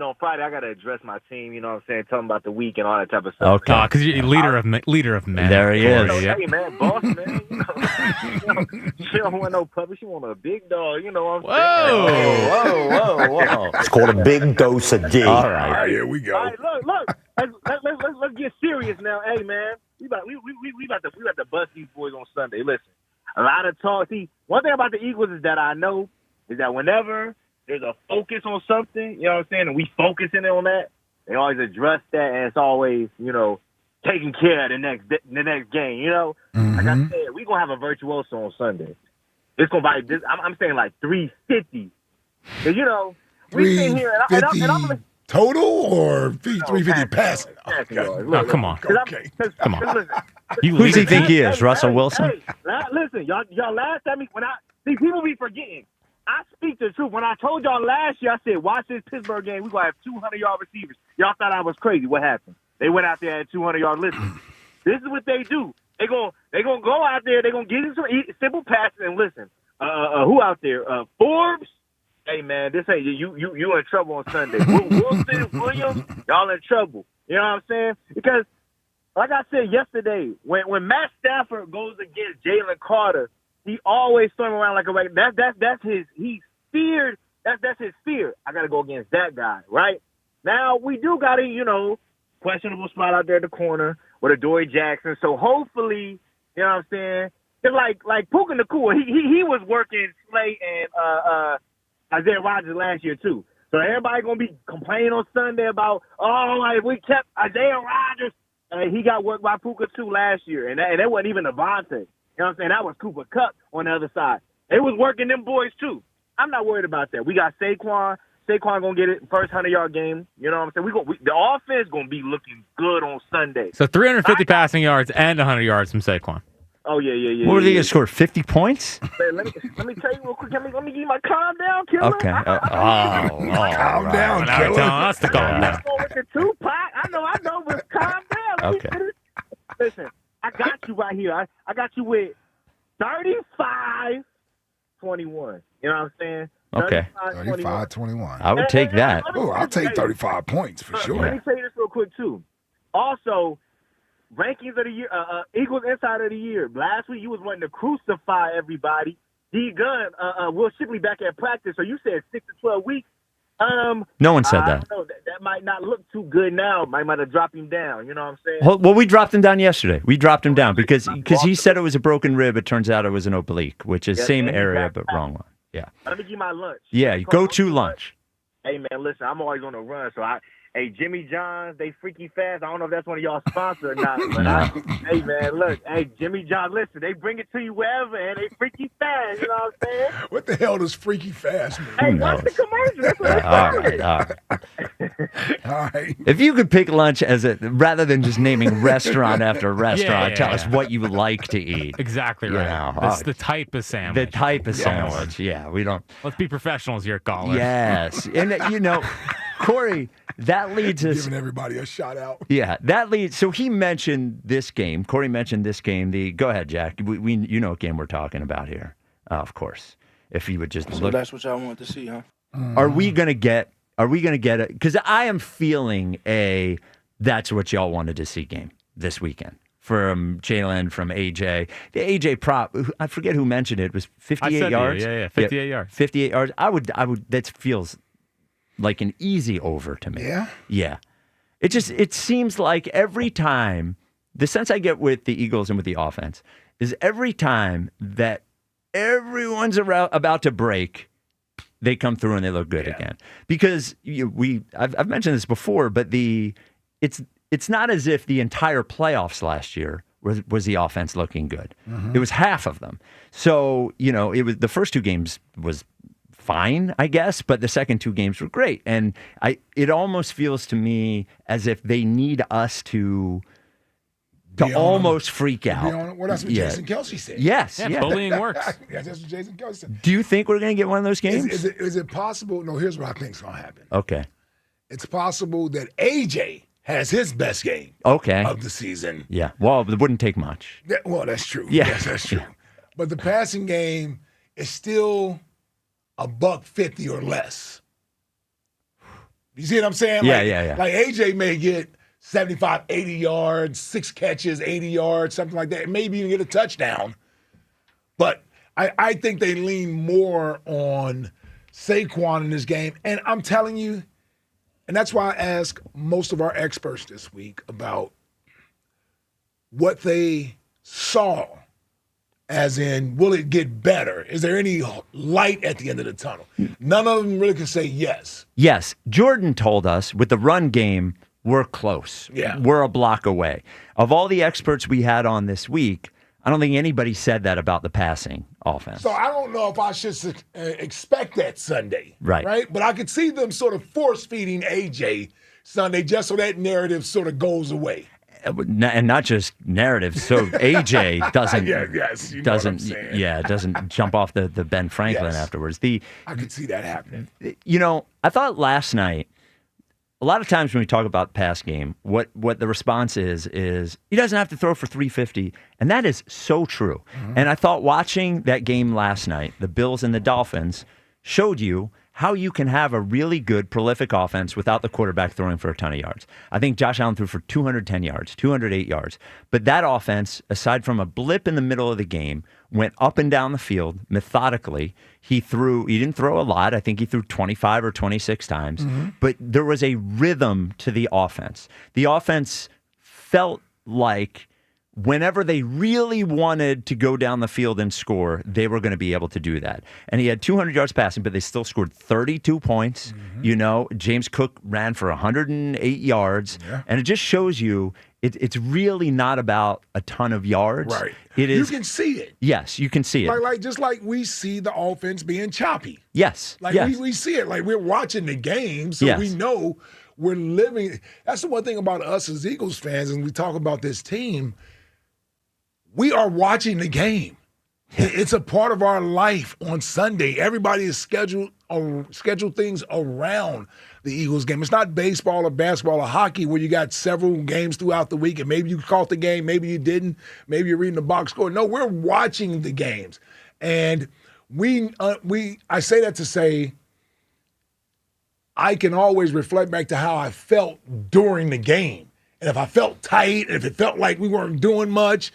Speaker 19: on Friday, I got to address my team, you know what I'm saying? Tell them about the week and all that type of stuff.
Speaker 1: Okay.
Speaker 28: Because you're leader of men.
Speaker 1: There he is.
Speaker 19: Hey, man, boss, man. She don't want no puppy. She want a big dog, you know what I'm saying?
Speaker 1: Whoa.
Speaker 20: It's called a big dose of D.
Speaker 1: All right.
Speaker 27: Here we go.
Speaker 19: All right, look. Let's get serious now. Hey, man, we about to bust these boys on Sunday. Listen, a lot of talk. See, one thing about the Eagles is that I know is that whenever there's a focus on something, you know what I'm saying, and we focusing on that, they always address that, and it's always, taking care of the next game, Like I said, we're going to have a virtuoso on Sunday. It's going to be, I'm saying like 350. Because, we sitting here, and I'm
Speaker 27: total or 350 passing?
Speaker 28: Look, come on. Come on.
Speaker 19: Listen,
Speaker 1: Who does he think he is? Russell Wilson?
Speaker 19: Listen, y'all laughed at me when see, people be forgetting. I speak the truth. When I told y'all last year, I said, watch this Pittsburgh game. We're going to have 200-yard receivers. Y'all thought I was crazy. What happened? They went out there at 200-yard listen. This is what they do. They gonna go out there. They're going to give you some simple passes and listen. Who out there? Forbes? Hey, man, this ain't you in trouble on Sunday. Wilson, Williams, y'all in trouble. You know what I'm saying? Because, like I said yesterday, when Matt Stafford goes against Jalen Carter, he always throws him around like a regular. That's he's feared. That's his fear. I got to go against that guy, right? Now, we do got a, questionable spot out there at the corner with Adoree Jackson. So, hopefully, you know what I'm saying? It's like Puka Nacua. He was working Slay and Isaiah Rodgers last year, too. So, everybody going to be complaining on Sunday about, if we kept Isaiah Rodgers. He got worked by Puka, too, last year. And that wasn't even Avante. You know what I'm saying? That was Cooper Kupp on the other side. It was working them boys, too. I'm not worried about that. We got Saquon. Saquon going to get it first 100-yard game. You know what I'm saying? The offense going to be looking good on Sunday.
Speaker 28: So 350 passing yards and 100 yards from Saquon.
Speaker 19: Oh, yeah.
Speaker 1: What were they going to score, 50 points?
Speaker 19: Let me tell you real quick. Let me give you my calm down, killer.
Speaker 1: Okay.
Speaker 27: Calm down, killer.
Speaker 28: Telling us to calm down.
Speaker 19: With the Tupac. I know, but calm down.
Speaker 1: Okay.
Speaker 19: Listen, I got you right here. I got you with 35-21. You know what I'm saying?
Speaker 1: Okay.
Speaker 27: 35-21.
Speaker 1: I would take that.
Speaker 27: Oh, I'll take 35 points for sure.
Speaker 19: Let me tell you this real quick, too. Also, rankings of the year, Eagles Insider of the Year. Last week, you was wanting to crucify everybody. D. Gunn, Will Shipley back at practice. So you said 6 to 12 weeks.
Speaker 1: No one said that.
Speaker 19: That might not look too good now. Might have dropped him down. You know what I'm saying?
Speaker 1: Well, we dropped him down yesterday. We dropped him down because he said it was a broken rib. It turns out it was an oblique, which is same area but wrong one. Yeah.
Speaker 19: Let me give you my lunch.
Speaker 1: Yeah, go to lunch.
Speaker 19: Hey, man, listen, I'm always on the run. So, Jimmy John's, they freaky fast. I don't know if that's one of y'all sponsors or not. But hey, man, look. Hey, Jimmy John's, listen, they bring it to you wherever, and they freaky fast. You know what I'm saying?
Speaker 27: What the hell does freaky fast mean?
Speaker 19: Hey, watch the commercial. That's what it's
Speaker 1: All right. If you could pick lunch rather than just naming restaurant after restaurant, tell us what you would like to eat.
Speaker 28: Exactly right. That's the type of sandwich.
Speaker 1: The type of sandwich. Yeah, we don't.
Speaker 28: Let's be professionals here, caller.
Speaker 1: Yes. And, Corey, that leads us.
Speaker 27: Giving everybody a shout out.
Speaker 1: Yeah, that leads. So he mentioned this game. Corey mentioned this game. Go ahead, Jack. We you know what game we're talking about here. Of course. If you would just look.
Speaker 5: That's what y'all want to see, huh?
Speaker 1: Are we gonna get it? Because I am feeling that's what y'all wanted to see game this weekend from Jalen, from AJ. The AJ prop, I forget who mentioned it. Was 58 yards.
Speaker 28: Yeah, 58 yards.
Speaker 1: 58 yards. I would. That feels like an easy over to me.
Speaker 27: Yeah?
Speaker 1: Yeah. It seems like every time, the sense I get with the Eagles and with the offense is every time that everyone's about to break, they come through and they look good again. Because I've mentioned this before, but it's not as if the entire playoffs last year was the offense looking good. Mm-hmm. It was half of them. So, it was the first two games was fine, I guess, but the second two games were great. And it almost feels to me as if they need us to almost freak out.
Speaker 27: Well, that's what Jason Kelce said.
Speaker 1: Yes.
Speaker 28: Yeah, bullying works.
Speaker 27: That's what Jason Kelce said.
Speaker 1: Do you think we're going to get one of those games?
Speaker 27: Is it possible? No, here's what I think is going to happen.
Speaker 1: Okay.
Speaker 27: It's possible that AJ has his best game of the season.
Speaker 1: Yeah. Well, it wouldn't take much.
Speaker 27: That's true.
Speaker 1: Yeah.
Speaker 27: Yes, that's true.
Speaker 1: Yeah.
Speaker 27: But the passing game is still $150 or less. You see what I'm saying?
Speaker 1: Yeah.
Speaker 27: Like AJ may get 75, 80 yards, 6 catches, 80 yards, something like that. Maybe even get a touchdown. But I think they lean more on Saquon in this game. And I'm telling you, and that's why I asked most of our experts this week about what they saw As in, will it get better? Is there any light at the end of the tunnel? None of them really can say yes.
Speaker 1: Yes. Jordan told us with the run game, we're close.
Speaker 27: Yeah.
Speaker 1: We're a block away. Of all the experts we had on this week, I don't think anybody said that about the passing offense.
Speaker 27: So I don't know if I should expect that Sunday.
Speaker 1: Right.
Speaker 27: But I could see them sort of force-feeding AJ Sunday just so that narrative sort of goes away.
Speaker 1: And not just narrative. So AJ doesn't doesn't jump off the Ben Franklin afterwards.
Speaker 27: I could see that happening.
Speaker 1: I thought last night, a lot of times when we talk about pass game, what the response is he doesn't have to throw for 350, and that is so true. Mm-hmm. And I thought watching that game last night, the Bills and the Dolphins, showed you how you can have a really good, prolific offense without the quarterback throwing for a ton of yards. I think Josh Allen threw for 210 yards, 208 yards. But that offense, aside from a blip in the middle of the game, went up and down the field methodically. He didn't throw a lot. I think he threw 25 or 26 times. Mm-hmm. But there was a rhythm to the offense. The offense felt like whenever they really wanted to go down the field and score, they were going to be able to do that. And he had 200 yards passing, but they still scored 32 points. Mm-hmm. James Cook ran for 108 yards. Yeah. And it just shows you it's really not about a ton of yards.
Speaker 27: Right.
Speaker 1: It is.
Speaker 27: You can see it.
Speaker 1: Yes, you can see it.
Speaker 27: Just like we see the offense being choppy.
Speaker 1: Yes.
Speaker 27: We see it. Like we're watching the game, so we know we're living. That's the one thing about us as Eagles fans, and we talk about this team. We are watching the game. It's a part of our life on Sunday. Everybody is scheduled things around the Eagles game. It's not baseball or basketball or hockey where you got several games throughout the week and maybe you caught the game, maybe you didn't, maybe you're reading the box score. No, we're watching the games. And I say that to say I can always reflect back to how I felt during the game. And if I felt tight, and if it felt like we weren't doing much,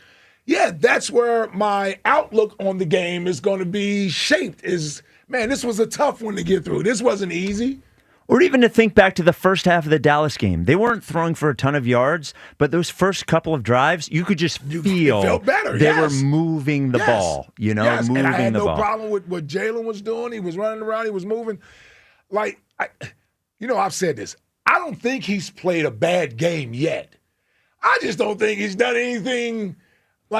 Speaker 27: that's where my outlook on the game is going to be shaped. This was a tough one to get through. This wasn't easy.
Speaker 1: Or even to think back to the first half of the Dallas game. They weren't throwing for a ton of yards, but those first couple of drives, you could just feel
Speaker 27: it felt better.
Speaker 1: They were moving the ball, moving the ball.
Speaker 27: And I had no problem with what Jalen was doing. He was running around. He was moving. I've said this. I don't think he's played a bad game yet. I just don't think he's done anything.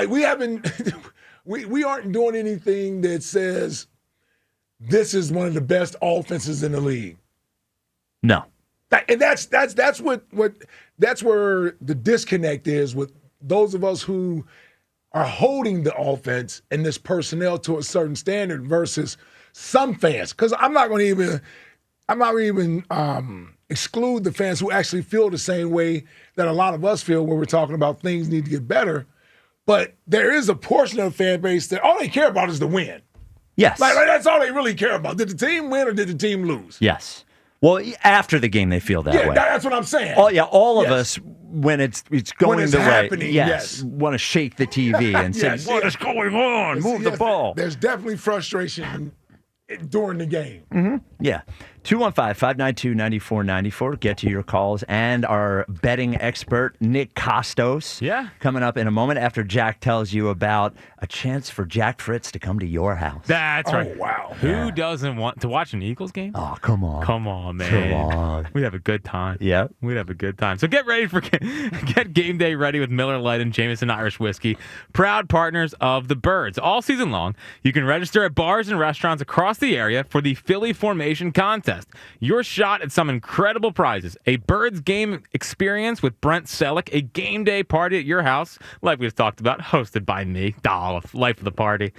Speaker 27: We haven't, we aren't doing anything that says this is one of the best offenses in the league.
Speaker 1: No.
Speaker 27: And that's where the disconnect is with those of us who are holding the offense and this personnel to a certain standard versus some fans. Because I'm not going to even exclude the fans who actually feel the same way that a lot of us feel when we're talking about things need to get better. But there is a portion of the fan base that all they care about is the win.
Speaker 1: Yes.
Speaker 27: That's all they really care about. Did the team win or did the team lose?
Speaker 1: Yes. Well, after the game, they feel that way.
Speaker 27: That's what I'm saying.
Speaker 1: All of us, when it's going the
Speaker 27: happening,
Speaker 1: way, want to shake the TV and say, what is going on? Move the ball.
Speaker 27: There's definitely frustration during the game.
Speaker 1: Mm-hmm. Yeah. 215-592-9494. Get to your calls. And our betting expert, Nick Costos.
Speaker 28: Yeah.
Speaker 1: Coming up in a moment after Jack tells you about a chance for Jack Fritz to come to your house.
Speaker 28: That's right.
Speaker 27: Oh, wow.
Speaker 28: Who doesn't want to watch an Eagles game?
Speaker 1: Oh, come on.
Speaker 28: Come on, man.
Speaker 1: Come on.
Speaker 28: We'd have a good time.
Speaker 1: Yeah.
Speaker 28: We'd have a good time. So get ready get game day ready with Miller Lite and Jameson Irish Whiskey, proud partners of the Birds. All season long, you can register at bars and restaurants across the area for the Philly Formation Contest. Your shot at some incredible prizes. A Birds game experience with Brent Selleck, a game day party at your house, like we've talked about, hosted by me, life of the party.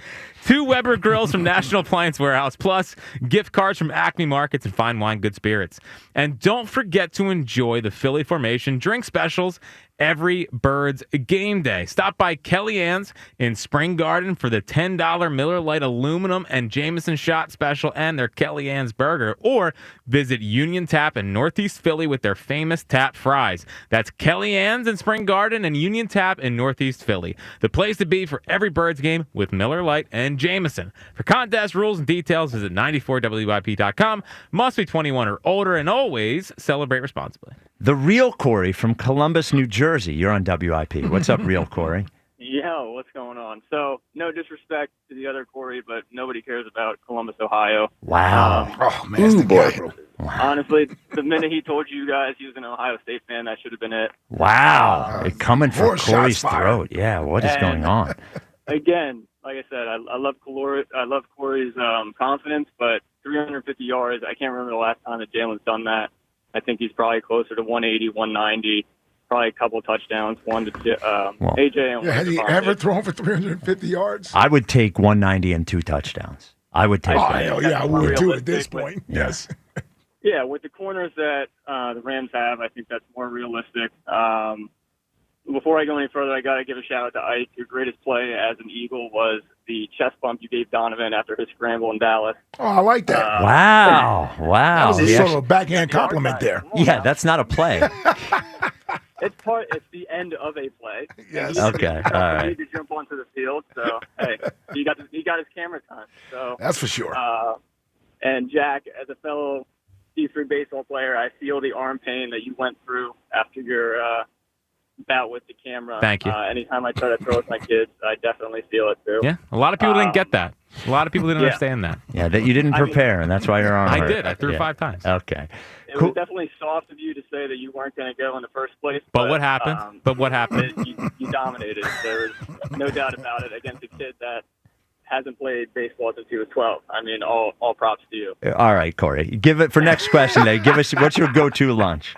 Speaker 28: 2 Weber grills from National Appliance Warehouse, plus gift cards from Acme Markets and Fine Wine Good Spirits. And don't forget to enjoy the Philly Formation drink specials every Birds game day. Stop by Kellyanne's in Spring Garden for the $10 Miller Lite aluminum and Jameson shot special and their Kellyanne's burger, or visit Union Tap in Northeast Philly with their famous tap fries. That's Kellyanne's in Spring Garden and Union Tap in Northeast Philly. The place to be for every Birds game with Miller Lite and Jameson. For contest rules and details, visit 94WIP.com. Must be 21 or older, and always celebrate responsibly.
Speaker 1: The real Corey from Columbus, New Jersey. You're on WIP. What's up, real Corey?
Speaker 5: Yo, Yo, what's going on? So, no disrespect to the other Corey, but nobody cares about Columbus, Ohio.
Speaker 1: Wow.
Speaker 27: Oh, man, it's the capital.
Speaker 5: Honestly, the minute he told you guys he was an Ohio State fan, that should have been it.
Speaker 1: Wow. Coming for
Speaker 27: more
Speaker 1: Corey's
Speaker 27: shots fired.
Speaker 1: throat. Yeah, what is going on?
Speaker 5: Again, like I said, I love Corey's confidence, but 350 yards, I can't remember the last time that Jalen's done that. I think he's probably closer to 180, 190. Probably a couple of touchdowns, one to AJ. And
Speaker 27: Has he ever thrown for 350 yards?
Speaker 1: I would take 190 and 2 touchdowns. I would take that.
Speaker 27: Hell yeah, I would too at this point. Yes.
Speaker 5: Yeah, with the corners that the Rams have, I think that's more realistic. Before I go any further, I got to give a shout out to Ike. Your greatest play as an Eagle was the chest bump you gave Donovan after his scramble in Dallas.
Speaker 27: Oh, I like that.
Speaker 1: Wow.
Speaker 27: That was a sort of a backhand compliment there.
Speaker 1: Yeah, that's not a play.
Speaker 5: It's the end of a play.
Speaker 27: Yes.
Speaker 1: Okay. All right.
Speaker 5: He needed to jump onto the field, so hey, he got his camera time. So
Speaker 27: that's for sure.
Speaker 5: And Jack, as a fellow D3 baseball player, I feel the arm pain that you went through after your bout with the camera.
Speaker 28: Thank you.
Speaker 5: Anytime I try to throw with my kids, I definitely feel it too.
Speaker 28: Yeah, a lot of people didn't get that. A lot of people didn't understand that.
Speaker 1: Yeah, that you didn't prepare, and that's why your arm
Speaker 28: I
Speaker 1: hurt.
Speaker 28: did. I threw 5 times.
Speaker 1: Okay.
Speaker 5: It was definitely soft of you to say that you weren't going to go in the first place.
Speaker 28: But what happened?
Speaker 5: You dominated. There's no doubt about it against a kid that hasn't played baseball since he was 12. I mean, all props to you.
Speaker 1: All right, Corey. Give it for next question. Give us what's your go-to lunch?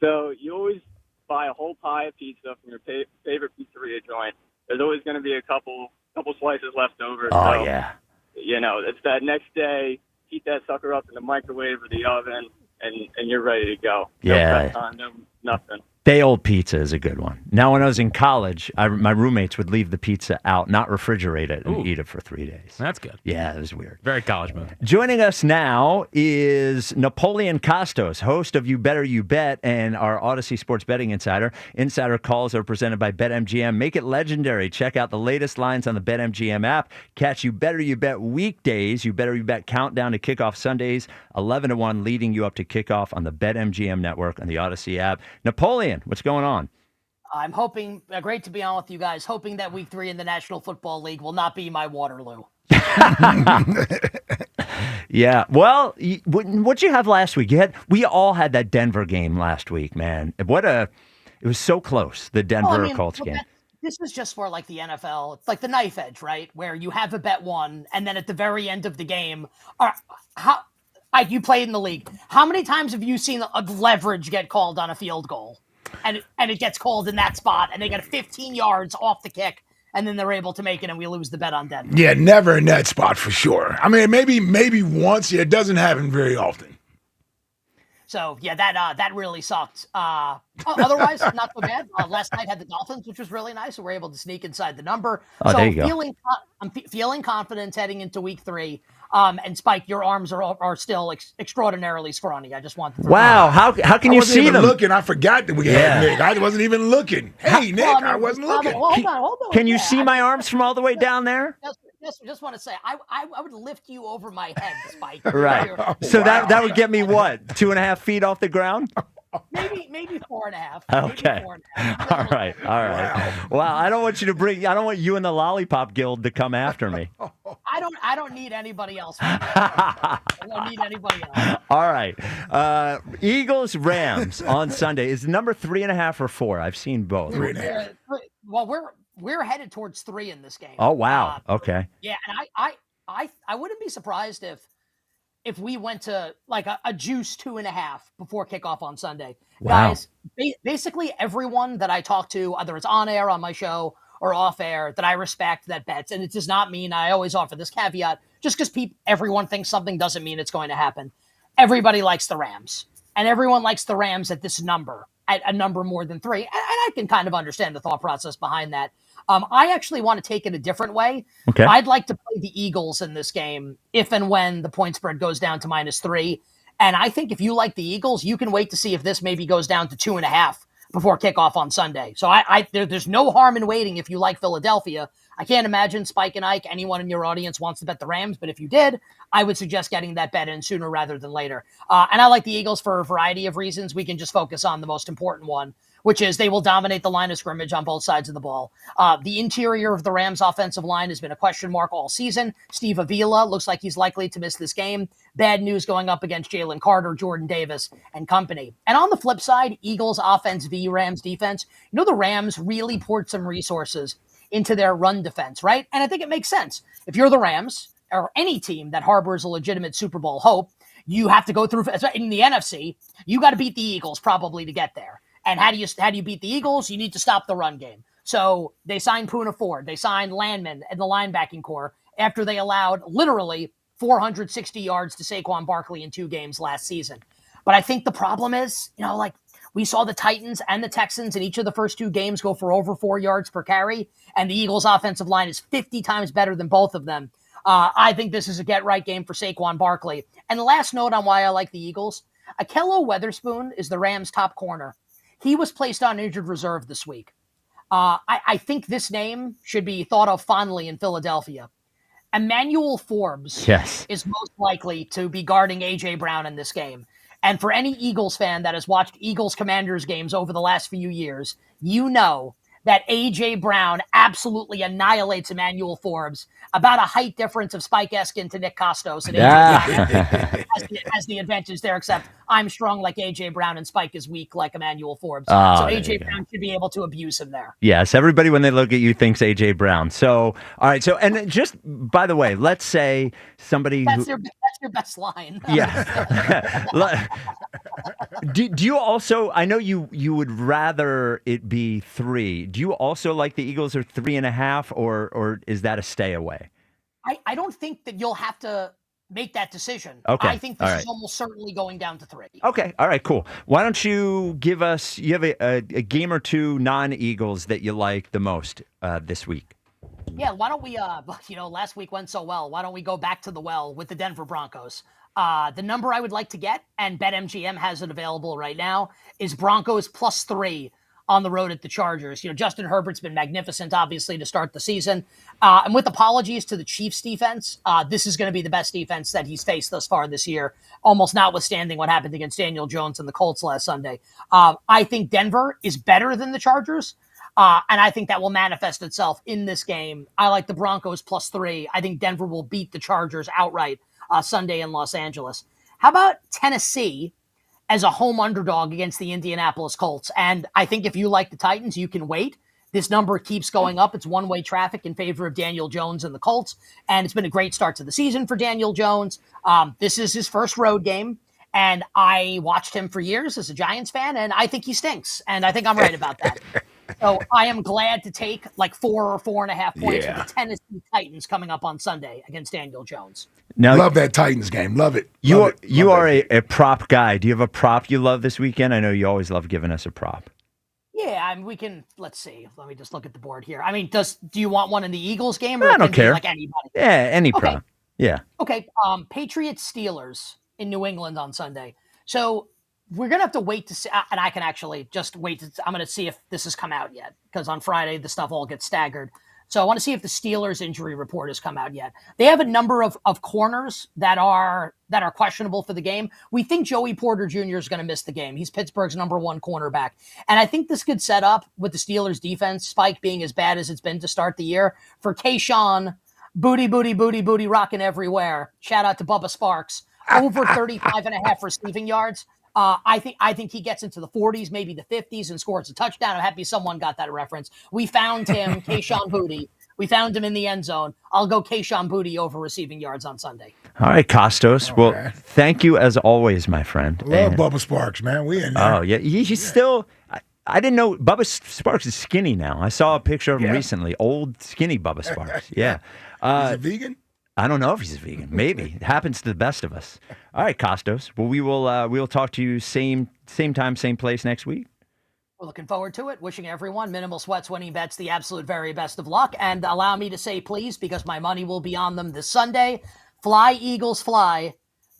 Speaker 5: So you always buy a whole pie of pizza from your favorite pizzeria joint. There's always going to be a couple slices left over.
Speaker 1: Oh,
Speaker 5: so,
Speaker 1: yeah.
Speaker 5: You know, it's that next day, heat that sucker up in the microwave or the oven, and you're ready to go.
Speaker 1: Yeah.
Speaker 5: No prep time, no nothing.
Speaker 1: Day-old pizza is a good one. Now, when I was in college, my roommates would leave the pizza out, not refrigerate it, and eat it for 3 days.
Speaker 28: That's good.
Speaker 1: Yeah, it was weird.
Speaker 28: Very college move.
Speaker 1: Joining us now is Napoleon Costos, host of You Better You Bet and our Odyssey Sports Betting Insider. Insider calls are presented by BetMGM. Make it legendary. Check out the latest lines on the BetMGM app. Catch You Better You Bet weekdays. You Better You Bet countdown to kickoff Sundays, 11-1, leading you up to kickoff on the BetMGM network and the Odyssey app. Napoleon, what's going on?
Speaker 7: I'm hoping, great to be on with you guys, hoping that week 3 in the National Football League will not be my Waterloo.
Speaker 1: Yeah. Well, what'd you have last week? We all had that Denver game last week, man. It was so close, the Denver Colts game.
Speaker 7: This is just for like the NFL. It's like the knife edge, right? Where you have a bet one, and then at the very end of the game, you played in the league. How many times have you seen a leverage get called on a field goal? And it gets called in that spot, and they get 15 yards off the kick, and then they're able to make it, and we lose the bet on Denver.
Speaker 27: Yeah, never in that spot for sure. I mean, maybe once. Yeah, it doesn't happen very often.
Speaker 7: So yeah, that really sucked. Otherwise, not so bad. Last night had the Dolphins, which was really nice, so we're able to sneak inside the number.
Speaker 1: Oh,
Speaker 7: so
Speaker 1: there you go.
Speaker 7: I'm feeling confident heading into week 3. And Spike, your arms are still extraordinarily scrawny. I just want to.
Speaker 1: Wow, how can you see them?
Speaker 27: I wasn't even looking. I forgot that we had Nick. I wasn't even looking. Hey, Nick, I wasn't looking.
Speaker 7: Hold on.
Speaker 1: Can you see my arms from all the way down there?
Speaker 7: Just want to say, I would lift you over my head, Spike.
Speaker 1: Right. So that would get me what? 2.5 feet off the ground?
Speaker 7: Maybe 4.5.
Speaker 1: Okay. All right. Wow. I don't want you and the Lollipop Guild to come after me.
Speaker 7: I don't need anybody else. I don't need anybody else.
Speaker 1: All right. Eagles Rams on Sunday. Is the number 3.5 or 4? I've seen both.
Speaker 27: 3.5.
Speaker 7: Well, we're headed towards 3 in this game.
Speaker 1: Oh wow. Okay.
Speaker 7: Yeah, and I wouldn't be surprised if we went to like a juice 2.5 before kickoff on Sunday.
Speaker 1: Wow.
Speaker 7: Guys, basically everyone that I talk to, whether it's on air on my show or off air, that I respect that bets, and it does not mean, I always offer this caveat, just because everyone thinks something doesn't mean it's going to happen. Everybody likes the Rams, and everyone likes the Rams at this number, at a number more than 3, and I can kind of understand the thought process behind that. I actually want to take it a different way.
Speaker 1: Okay.
Speaker 7: I'd like to play the Eagles in this game if and when the point spread goes down to -3. And I think if you like the Eagles, you can wait to see if this maybe goes down to 2.5 before kickoff on Sunday. So there's no harm in waiting if you like Philadelphia. I can't imagine Spike and Ike, anyone in your audience wants to bet the Rams, but if you did, I would suggest getting that bet in sooner rather than later. And I like the Eagles for a variety of reasons. We can just focus on the most important one, which is they will dominate the line of scrimmage on both sides of the ball. The interior of the Rams offensive line has been a question mark all season. Steve Avila looks like he's likely to miss this game. Bad news going up against Jalen Carter, Jordan Davis, and company. And on the flip side, Eagles offense v Rams defense. You know, the Rams really poured some resources into their run defense, right? And I think it makes sense. If you're the Rams or any team that harbors a legitimate Super Bowl hope, you have to go through in the NFC. You got to beat the Eagles probably to get there. And how do you beat the Eagles? You need to stop the run game. So they signed Poona Ford. They signed Landman in the linebacking core after they allowed literally 460 yards to Saquon Barkley in 2 games last season. But I think the problem is, we saw the Titans and the Texans in each of the first 2 games go for over 4 yards per carry, and the Eagles' offensive line is 50 times better than both of them. I think this is a get-right game for Saquon Barkley. And the last note on why I like the Eagles, Akello Weatherspoon is the Rams' top corner. He was placed on injured reserve this week. I think this name should be thought of fondly in Philadelphia. Emmanuel Forbes is most likely to be guarding A.J. Brown in this game. And for any Eagles fan that has watched Eagles-Commanders games over the last few years, you know that A.J. Brown absolutely annihilates Emmanuel Forbes, about a height difference of Spike Eskin to Nick Costos. And A.J. has the advantage there, except I'm strong like A.J. Brown and Spike is weak like Emmanuel Forbes. So A.J. Brown should be able to abuse him there.
Speaker 1: Yes, everybody when they look at you thinks A.J. Brown. So, all right. So, and just, by the way, let's say somebody...
Speaker 7: That's your best line.
Speaker 1: Yeah. Do you also, I know you would rather it be 3. Do you also like the Eagles are 3.5, or is that a stay away?
Speaker 7: I don't think that you'll have to make that decision.
Speaker 1: Okay.
Speaker 7: I think this is almost certainly going down to 3.
Speaker 1: Okay. All right, cool. Why don't you give us, you have a game or 2 non-Eagles that you like the most this week?
Speaker 7: Yeah, why don't we, last week went so well. Why don't we go back to the well with the Denver Broncos? The number I would like to get, and BetMGM has it available right now, is Broncos +3 on the road at the Chargers. Justin Herbert's been magnificent, obviously, to start the season. And with apologies to the Chiefs defense, this is going to be the best defense that he's faced thus far this year, almost notwithstanding what happened against Daniel Jones and the Colts last Sunday. I think Denver is better than the Chargers. And I think that will manifest itself in this game. I like the Broncos +3. I think Denver will beat the Chargers outright Sunday in Los Angeles. How about Tennessee as a home underdog against the Indianapolis Colts? And I think if you like the Titans, you can wait. This number keeps going up. It's one-way traffic in favor of Daniel Jones and the Colts. And it's been a great start to the season for Daniel Jones. This is his first road game. And I watched him for years as a Giants fan, and I think he stinks. And I think I'm right about that. So I am glad to take 4 or 4.5 points for the Tennessee Titans coming up on Sunday against Daniel Jones.
Speaker 27: Now, love that Titans game. Love it.
Speaker 1: You are a prop guy. Do you have a prop you love this weekend? I know you always love giving us a prop.
Speaker 7: Yeah, we can. Let's see. Let me just look at the board here. Do you want one in the Eagles game? Or
Speaker 1: I don't care.
Speaker 7: Anybody?
Speaker 1: Yeah, any prop. Yeah.
Speaker 7: Okay. Patriots Steelers in New England on Sunday. So we're going to have to wait to see, and I can actually just wait. I'm going to see if this has come out yet, because on Friday, the stuff all gets staggered. So I want to see if the Steelers injury report has come out yet. They have a number of corners that are questionable for the game. We think Joey Porter Jr. is going to miss the game. He's Pittsburgh's number 1 cornerback. And I think this could set up with the Steelers defense, Spike being as bad as it's been to start the year, for Kayshawn, booty, rocking everywhere. Shout out to Bubba Sparks. Over 35.5 receiving yards. I think he gets into the 40s, maybe the 50s, and scores a touchdown. I'm happy someone got that reference. We found him, Kayshawn Booty. We found him in the end zone. I'll go Kayshawn Booty over receiving yards on Sunday.
Speaker 1: All right, Costos. Well, thank you as always, my friend.
Speaker 27: Love Bubba Sparks, man. We in there.
Speaker 1: Oh, yeah. He's still... I didn't know Bubba Sparks is skinny now. I saw a picture of him recently. Old, skinny Bubba Sparks. Yeah.
Speaker 27: Is he vegan?
Speaker 1: I don't know if he's a vegan. Maybe. It happens to the best of us. All right, Costos. Well, we'll talk to you same time, same place next week.
Speaker 7: We're looking forward to it. Wishing everyone minimal sweats, winning bets, the absolute very best of luck. And allow me to say please, because my money will be on them this Sunday. Fly, Eagles, fly.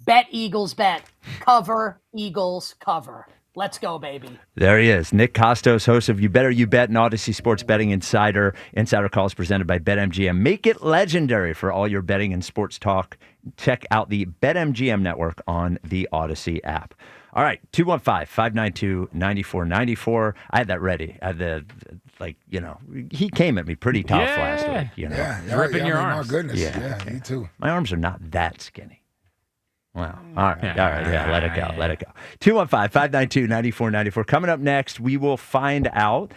Speaker 7: Bet, Eagles, bet. Cover, Eagles, cover. Let's go, baby.
Speaker 1: There he is, Nick Costos, host of You Better You Bet, an Odyssey Sports Betting Insider. Insider Calls presented by BetMGM. Make it legendary for all your betting and sports talk. Check out the BetMGM network on the Odyssey app. All right, 215-592-9494. I had that ready. I had he came at me pretty tough last week.
Speaker 27: Ripping your arms. My goodness. Yeah, me too.
Speaker 1: My arms are not that skinny. Wow. All right. Let it go. 215-592-9494. Coming up next, we will find out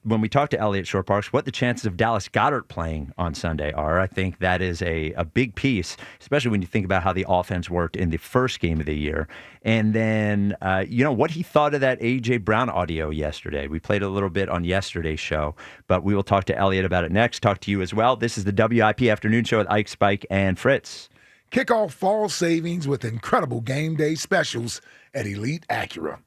Speaker 1: when we talk to Elliot Shore-Parks what the chances of Dallas Goedert playing on Sunday are. I think that is a big piece, especially when you think about how the offense worked in the first game of the year. And then, what he thought of that A.J. Brown audio yesterday. We played a little bit on yesterday's show, but we will talk to Elliot about it next. Talk to you as well. This is the WIP Afternoon Show with Ike, Spike, and Fritz.
Speaker 27: Kick off fall savings with incredible game day specials at Elite Acura.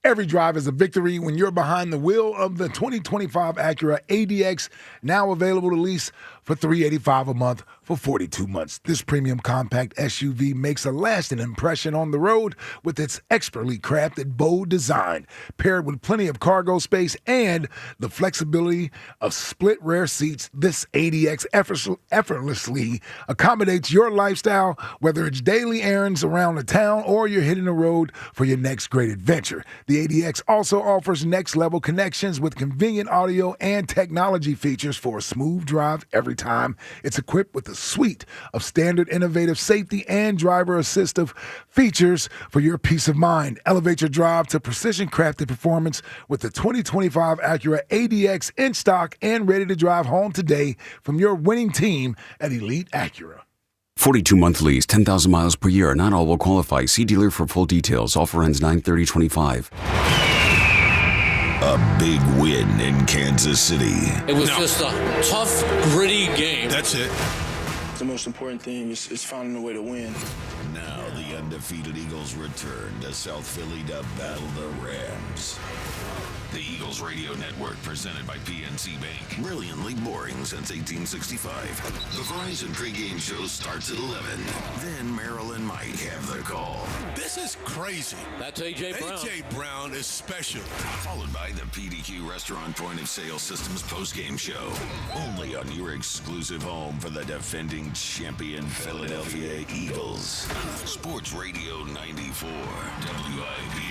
Speaker 27: Every drive is a victory when you're behind the wheel of the 2025 Acura ADX, now available to lease for $385 a month for 42 months. This premium compact SUV makes a lasting impression on the road with its expertly crafted, bold design, paired with plenty of cargo space and the flexibility of split rear seats. This ADX effortlessly accommodates your lifestyle, whether it's daily errands around the town or you're hitting the road for your next great adventure. The ADX also offers next-level connections with convenient audio and technology features for a smooth drive every time. It's equipped with a suite of standard innovative safety and driver assistive features for your peace of mind. Elevate your drive to precision-crafted performance with the 2025 Acura ADX in stock and ready to drive home today from your winning team at Elite Acura.
Speaker 2: 42-month lease, 10,000 miles per year. Not all will qualify. See dealer for full details. Offer ends 9/30/25.
Speaker 4: A big win in Kansas City.
Speaker 8: It was just a tough, gritty game.
Speaker 4: That's it.
Speaker 9: The most important thing is finding a way to win.
Speaker 4: Now the undefeated Eagles return to South Philly to battle the Rams. The Eagles Radio Network, presented by PNC Bank. Brilliantly boring since 1865. The Verizon pregame show starts at 11. Then Marilyn might have the call.
Speaker 21: This is crazy.
Speaker 8: That's A.J. Brown.
Speaker 21: A.J. Brown is special.
Speaker 4: Followed by the PDQ Restaurant Point of Sale Systems postgame show. Only on your exclusive home for the defending champion Philadelphia Eagles. Sports Radio 94, WIP.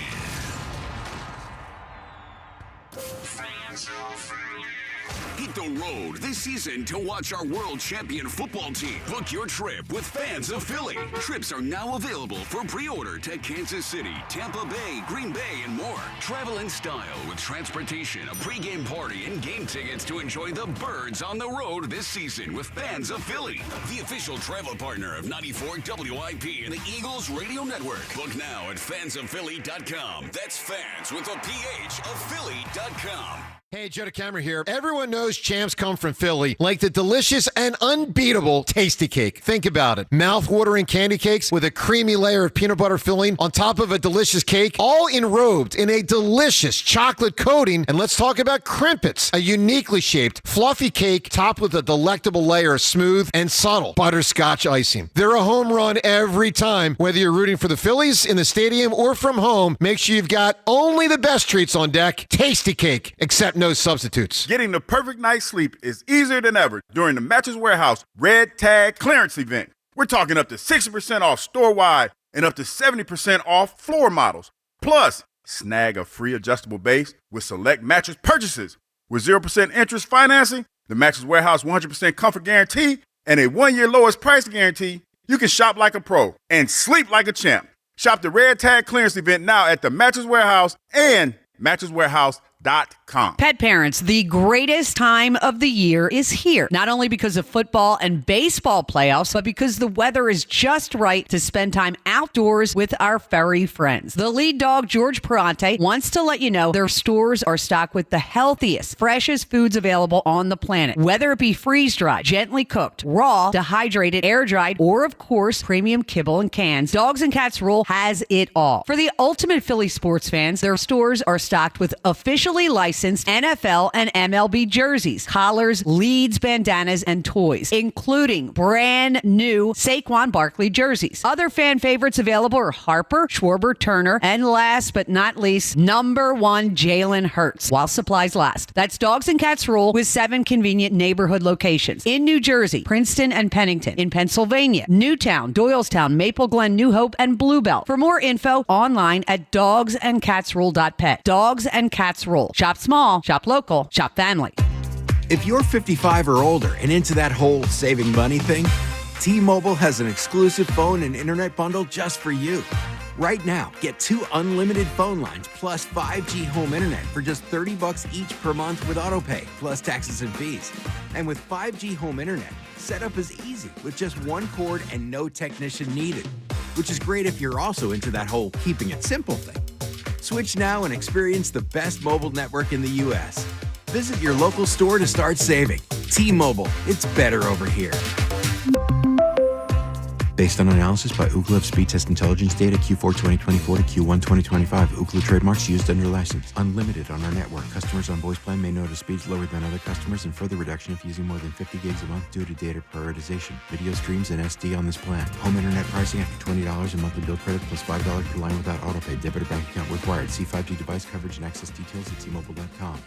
Speaker 11: Hit the road this season to watch our world champion football team. Book your trip with Fans of Philly. Trips are now available for pre-order to Kansas City, Tampa Bay, Green Bay, and more. Travel in style with transportation, a pregame party, and game tickets to enjoy the birds on the road this season with Fans of Philly. The official travel partner of 94 WIP and the Eagles Radio Network. Book now at fansofphilly.com. That's fans with a PH of Philly.com.
Speaker 15: Hey, Joe DeCamera here. Everyone knows champs come from Philly, like the delicious and unbeatable Tasty Cake. Think about it. Mouth-watering candy cakes with a creamy layer of peanut butter filling on top of a delicious cake, all enrobed in a delicious chocolate coating. And let's talk about Crimpets, a uniquely shaped, fluffy cake topped with a delectable layer of smooth and subtle butterscotch icing. They're a home run every time. Whether you're rooting for the Phillies in the stadium or from home, make sure you've got only the best treats on deck. Tasty Cake, except no substitutes.
Speaker 16: Getting the perfect night's sleep is easier than ever during the Mattress Warehouse Red Tag Clearance Event. We're talking up to 60% off store-wide and up to 70% off floor models. Plus, snag a free adjustable base with select mattress purchases. With 0% interest financing, the Mattress Warehouse 100% comfort guarantee, and a 1-year lowest price guarantee, you can shop like a pro and sleep like a champ. Shop the Red Tag Clearance Event now at the Mattress Warehouse and mattresswarehouse.com.
Speaker 17: Pet parents, the greatest time of the year is here. Not only because of football and baseball playoffs, but because the weather is just right to spend time outdoors with our furry friends. The lead dog, George Perante, wants to let you know their stores are stocked with the healthiest, freshest foods available on the planet. Whether it be freeze-dried, gently cooked, raw, dehydrated, air-dried, or of course, premium kibble and cans, Dogs and Cats Rule has it all. For the ultimate Philly sports fans, their stores are stocked with official officially licensed NFL and MLB jerseys, collars, leads, bandanas, and toys, including brand new Saquon Barkley jerseys. Other fan favorites available are Harper, Schwarber, Turner, and last but not least, number one Jalen Hurts, while supplies last. That's Dogs and Cats Rule with 7 convenient neighborhood locations in New Jersey, Princeton and Pennington, in Pennsylvania, Newtown, Doylestown, Maple Glen, New Hope, and Bluebell. For more info, online at dogsandcatsrule.pet. Dogs and Cats Rule. Shop small, shop local, shop family.
Speaker 3: If you're 55 or older and into that whole saving money thing, T-Mobile has an exclusive phone and internet bundle just for you. Right now, get 2 unlimited phone lines plus 5G home internet for just $30 each per month with AutoPay, plus taxes and fees. And with 5G home internet, setup is easy with just 1 cord and no technician needed, which is great if you're also into that whole keeping it simple thing. Switch now and experience the best mobile network in the U.S. Visit your local store to start saving. T-Mobile, it's better over here.
Speaker 6: Based on analysis by Ookla of Speed Test Intelligence data Q4 2024 to Q1 2025. Ookla trademarks used under license. Unlimited on our network. Customers on voice plan may notice speeds lower than other customers and further reduction if using more than 50 gigs a month due to data prioritization. Video streams and SD on this plan. Home internet pricing after $20 and monthly bill credit plus $5 per line without autopay. Debit or bank account required. See 5G device coverage and access details at T-Mobile.com.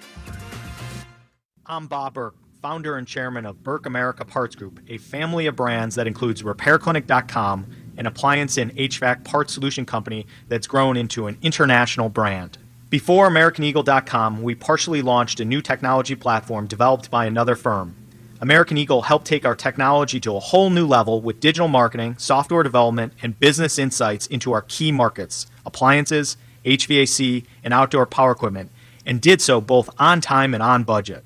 Speaker 10: I'm Bob Burke, founder and chairman of Burke America Parts Group, a family of brands that includes RepairClinic.com, an appliance and HVAC parts solution company that's grown into an international brand. Before AmericanEagle.com, we partially launched a new technology platform developed by another firm. American Eagle helped take our technology to a whole new level with digital marketing, software development, and business insights into our key markets, appliances, HVAC, and outdoor power equipment, and did so both on time and on budget.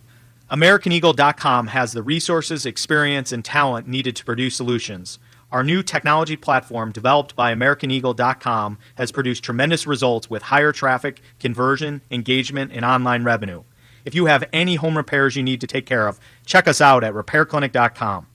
Speaker 10: AmericanEagle.com has the resources, experience, and talent needed to produce solutions. Our new technology platform, developed by AmericanEagle.com, has produced tremendous results with higher traffic, conversion, engagement, and online revenue. If you have any home repairs you need to take care of, check us out at RepairClinic.com.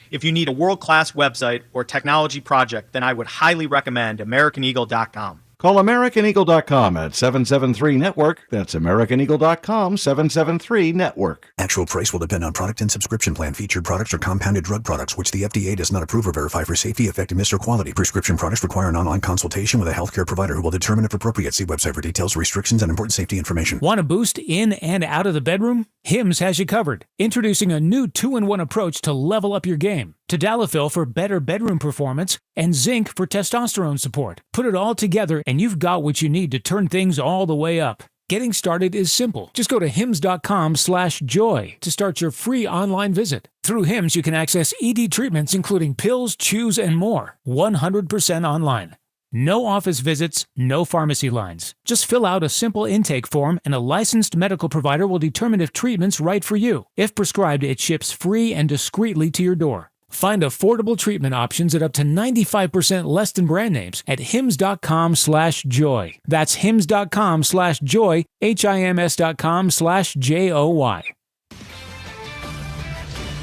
Speaker 10: If you need a world-class website or technology project, then I would highly recommend AmericanEagle.com.
Speaker 18: Call AmericanEagle.com at 773-NETWORK. That's AmericanEagle.com, 773-NETWORK.
Speaker 22: Actual price will depend on product and subscription plan. Featured products are compounded drug products, which the FDA does not approve or verify for safety, effectiveness, or quality. Prescription products require an online consultation with a healthcare provider who will determine if appropriate. See website for details, restrictions, and important safety information.
Speaker 23: Want a boost in and out of the bedroom? Hims has you covered. Introducing a new 2-in-1 approach to level up your game. Tadalafil for better bedroom performance and zinc for testosterone support. Put it all together and you've got what you need to turn things all the way up. Getting started is simple. Just go to hims.com/joy to start your free online visit. Through Hims, you can access ED treatments including pills, chews, and more. 100% online. No office visits, no pharmacy lines. Just fill out a simple intake form and a licensed medical provider will determine if treatment's right for you. If prescribed, it ships free and discreetly to your door. Find affordable treatment options at up to 95% less than brand names at hims.com/joy. That's hims.com/joy, hims.com/joy.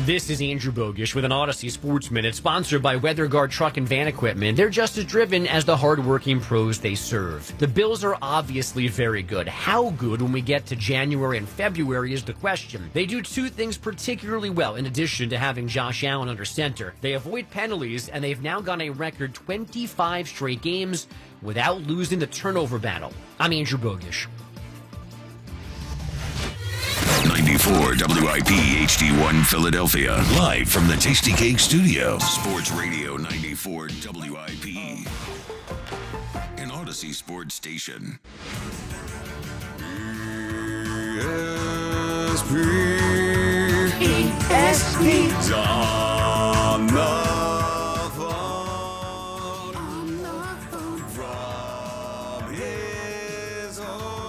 Speaker 24: This is Andrew Bogish with an Odyssey Sports Minute, sponsored by WeatherGuard Truck and Van Equipment. They're just as driven as the hardworking pros they serve. The Bills are obviously very good. How good when we get to January and February is the question. They do 2 things particularly well, in addition to having Josh Allen under center. They avoid penalties, and they've now gone a record 25 straight games without losing the turnover battle. I'm Andrew Bogish.
Speaker 4: 94 WIP HD1 Philadelphia. Live from the Tasty Cake Studio. Sports Radio 94 WIP. An Odyssey Sports Station. ESP. On the phone. From his home.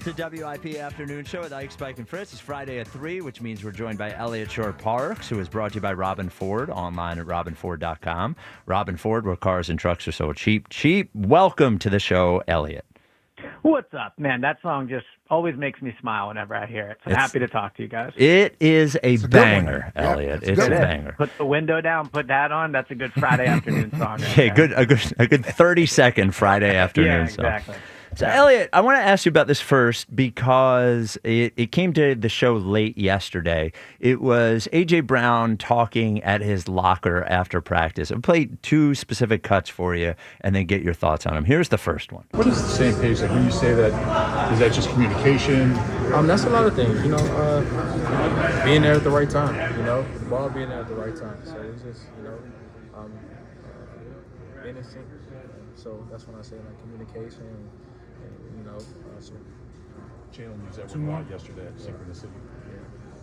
Speaker 1: The WIP Afternoon Show with Ike, Spike, and Fritz. It's Friday at 3, which means we're joined by Elliott Shore-Parks, who is brought to you by Robin Ford, online at robinford.com. Robin Ford, where cars and trucks are so cheap. Welcome to the show, Elliott.
Speaker 5: What's up, man? That song just always makes me smile whenever I hear it. So I'm happy to talk to you guys.
Speaker 1: It is a banger, Elliot. It's a
Speaker 5: It is.
Speaker 1: banger.
Speaker 5: Put the window down, put that on. That's a good Friday afternoon song. Right
Speaker 1: Okay,
Speaker 5: there.
Speaker 1: a good 30-second Friday afternoon song.
Speaker 5: exactly.
Speaker 1: So, Elliot, I want to ask you about this first because it came to the show late yesterday. It was A.J. Brown talking at his locker after practice. I'll play two specific cuts for you and then get your thoughts on them. Here's the first one.
Speaker 12: What is the same page? Like when you say that, is that just communication?
Speaker 13: That's a lot of things, being there at the right time, the ball being there at the right time. So it's just, being in sync. So that's when I say like communication and so.
Speaker 12: Channel used that word a lot yesterday, synchronicity.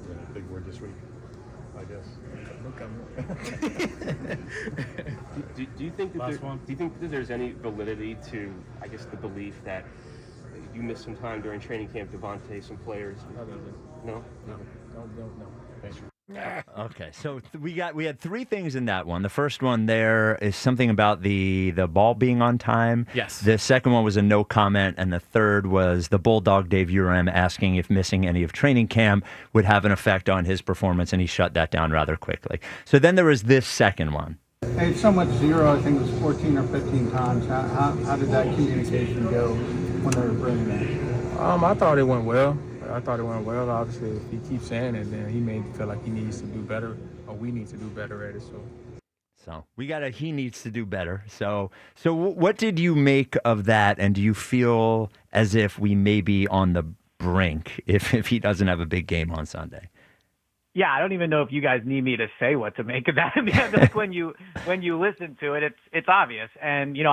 Speaker 12: Yeah, big word this week, I guess.
Speaker 14: Do you think that there's any validity to, I guess, the belief that you missed some time during training camp, Devontae, some players? No.
Speaker 12: Thanks.
Speaker 1: Okay, so we had three things in that one. The first one there is something about the ball being on time.
Speaker 28: Yes.
Speaker 1: The second one was a no comment, and the third was the Bulldog Dave Urem asking if missing any of training camp would have an effect on his performance, and he shut that down rather quickly. So then there was this second one.
Speaker 19: Hey, so much zero, I think it was 14 or 15 times. How did that communication go when they were bringing that?
Speaker 13: I thought it went well. Obviously, if he keeps saying it, then he may feel like he needs to do better, or we need to do better at it.
Speaker 1: So we got he needs to do better. So what did you make of that? And do you feel as if we may be on the brink if he doesn't have a big game on Sunday?
Speaker 5: Yeah, I don't even know if you guys need me to say what to make of that. Because like when you listen to it, it's obvious. And you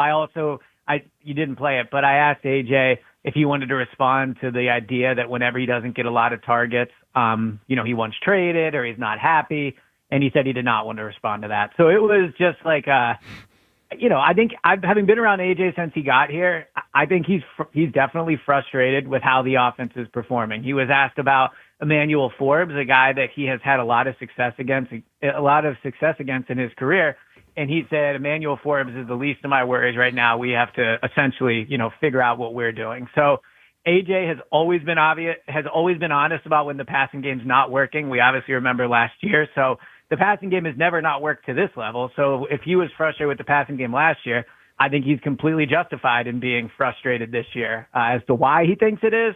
Speaker 5: didn't play it, but I asked AJ if he wanted to respond to the idea that whenever he doesn't get a lot of targets, he wants traded or he's not happy. And he said he did not want to respond to that. So it was just like, I think having been around AJ since he got here, I think he's definitely frustrated with how the offense is performing. He was asked about Emmanuel Forbes, a guy that he has had a lot of success against in his career. And he said, Emmanuel Forbes is the least of my worries right now. We have to essentially, figure out what we're doing. So AJ has always been honest about when the passing game's not working. We obviously remember last year. So the passing game has never not worked to this level. So if he was frustrated with the passing game last year, I think he's completely justified in being frustrated this year. As to why he thinks it is,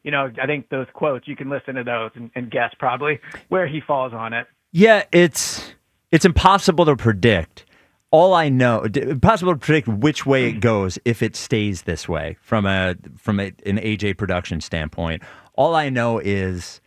Speaker 5: I think those quotes, you can listen to those and guess probably where he falls on it.
Speaker 1: Yeah, it's impossible to predict. All I know, impossible to predict which way it goes if it stays this way from an AJ production standpoint. All I know is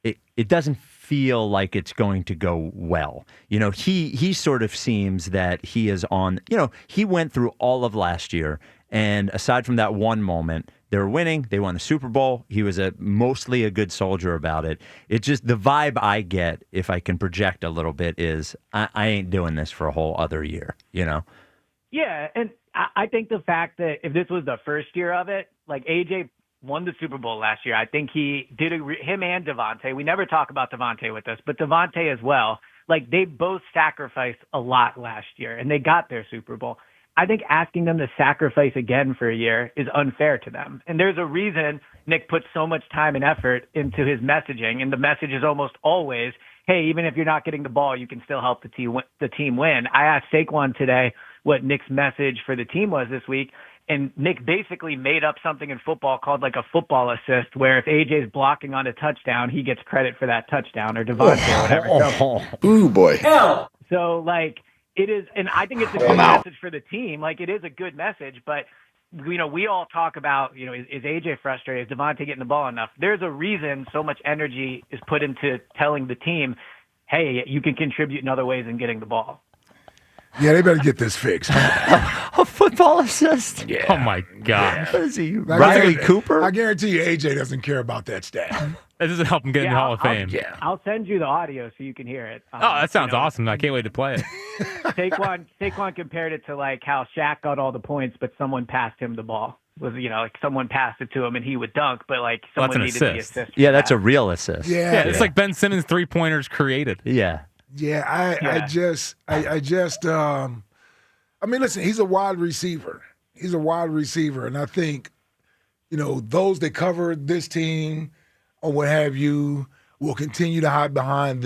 Speaker 1: it doesn't feel like it's going to go well. He sort of seems that he is on, he went through all of last year, and aside from that one moment, they were winning. They won the Super Bowl. He was mostly a good soldier about it. It's just the vibe I get, if I can project a little bit, is I ain't doing this for a whole other year,
Speaker 5: Yeah, and I think the fact that if this was the first year of it, like AJ won the Super Bowl last year, I think he did him and Devontae. We never talk about Devontae with us, but Devontae as well. Like they both sacrificed a lot last year, and they got their Super Bowl. I think asking them to sacrifice again for a year is unfair to them. And there's a reason Nick puts so much time and effort into his messaging. And the message is almost always, hey, even if you're not getting the ball, you can still help the team win. I asked Saquon today what Nick's message for the team was this week. And Nick basically made up something in football called like a football assist, where if AJ's blocking on a touchdown, he gets credit for that touchdown, or Devontae or whatever.
Speaker 27: Ooh, boy.
Speaker 5: So like, it is, and I think it's a good message for the team. Like, it is a good message, but, we all talk about, is AJ frustrated? Is Devontae getting the ball enough? There's a reason so much energy is put into telling the team, hey, you can contribute in other ways than getting the ball.
Speaker 27: Yeah, they better get this fixed.
Speaker 1: A football assist?
Speaker 28: Yeah. Oh, my God.
Speaker 1: What is he, Riley Cooper?
Speaker 27: I guarantee you AJ doesn't care about that stat.
Speaker 28: That doesn't help him get in the Hall of Fame.
Speaker 5: I'll send you the audio so you can hear it.
Speaker 28: That sounds awesome. I can't wait to play it.
Speaker 5: Saquon compared it to like how Shaq got all the points, but someone passed him the ball. Like someone passed it to him and he would dunk, but like someone needed the assist.
Speaker 1: Yeah, that's a real assist.
Speaker 28: Yeah, it's like Ben Simmons 3-pointers created.
Speaker 1: Yeah.
Speaker 27: Yeah, I mean, listen, he's a wide receiver. And I think, those that cover this team or what have you will continue to hide behind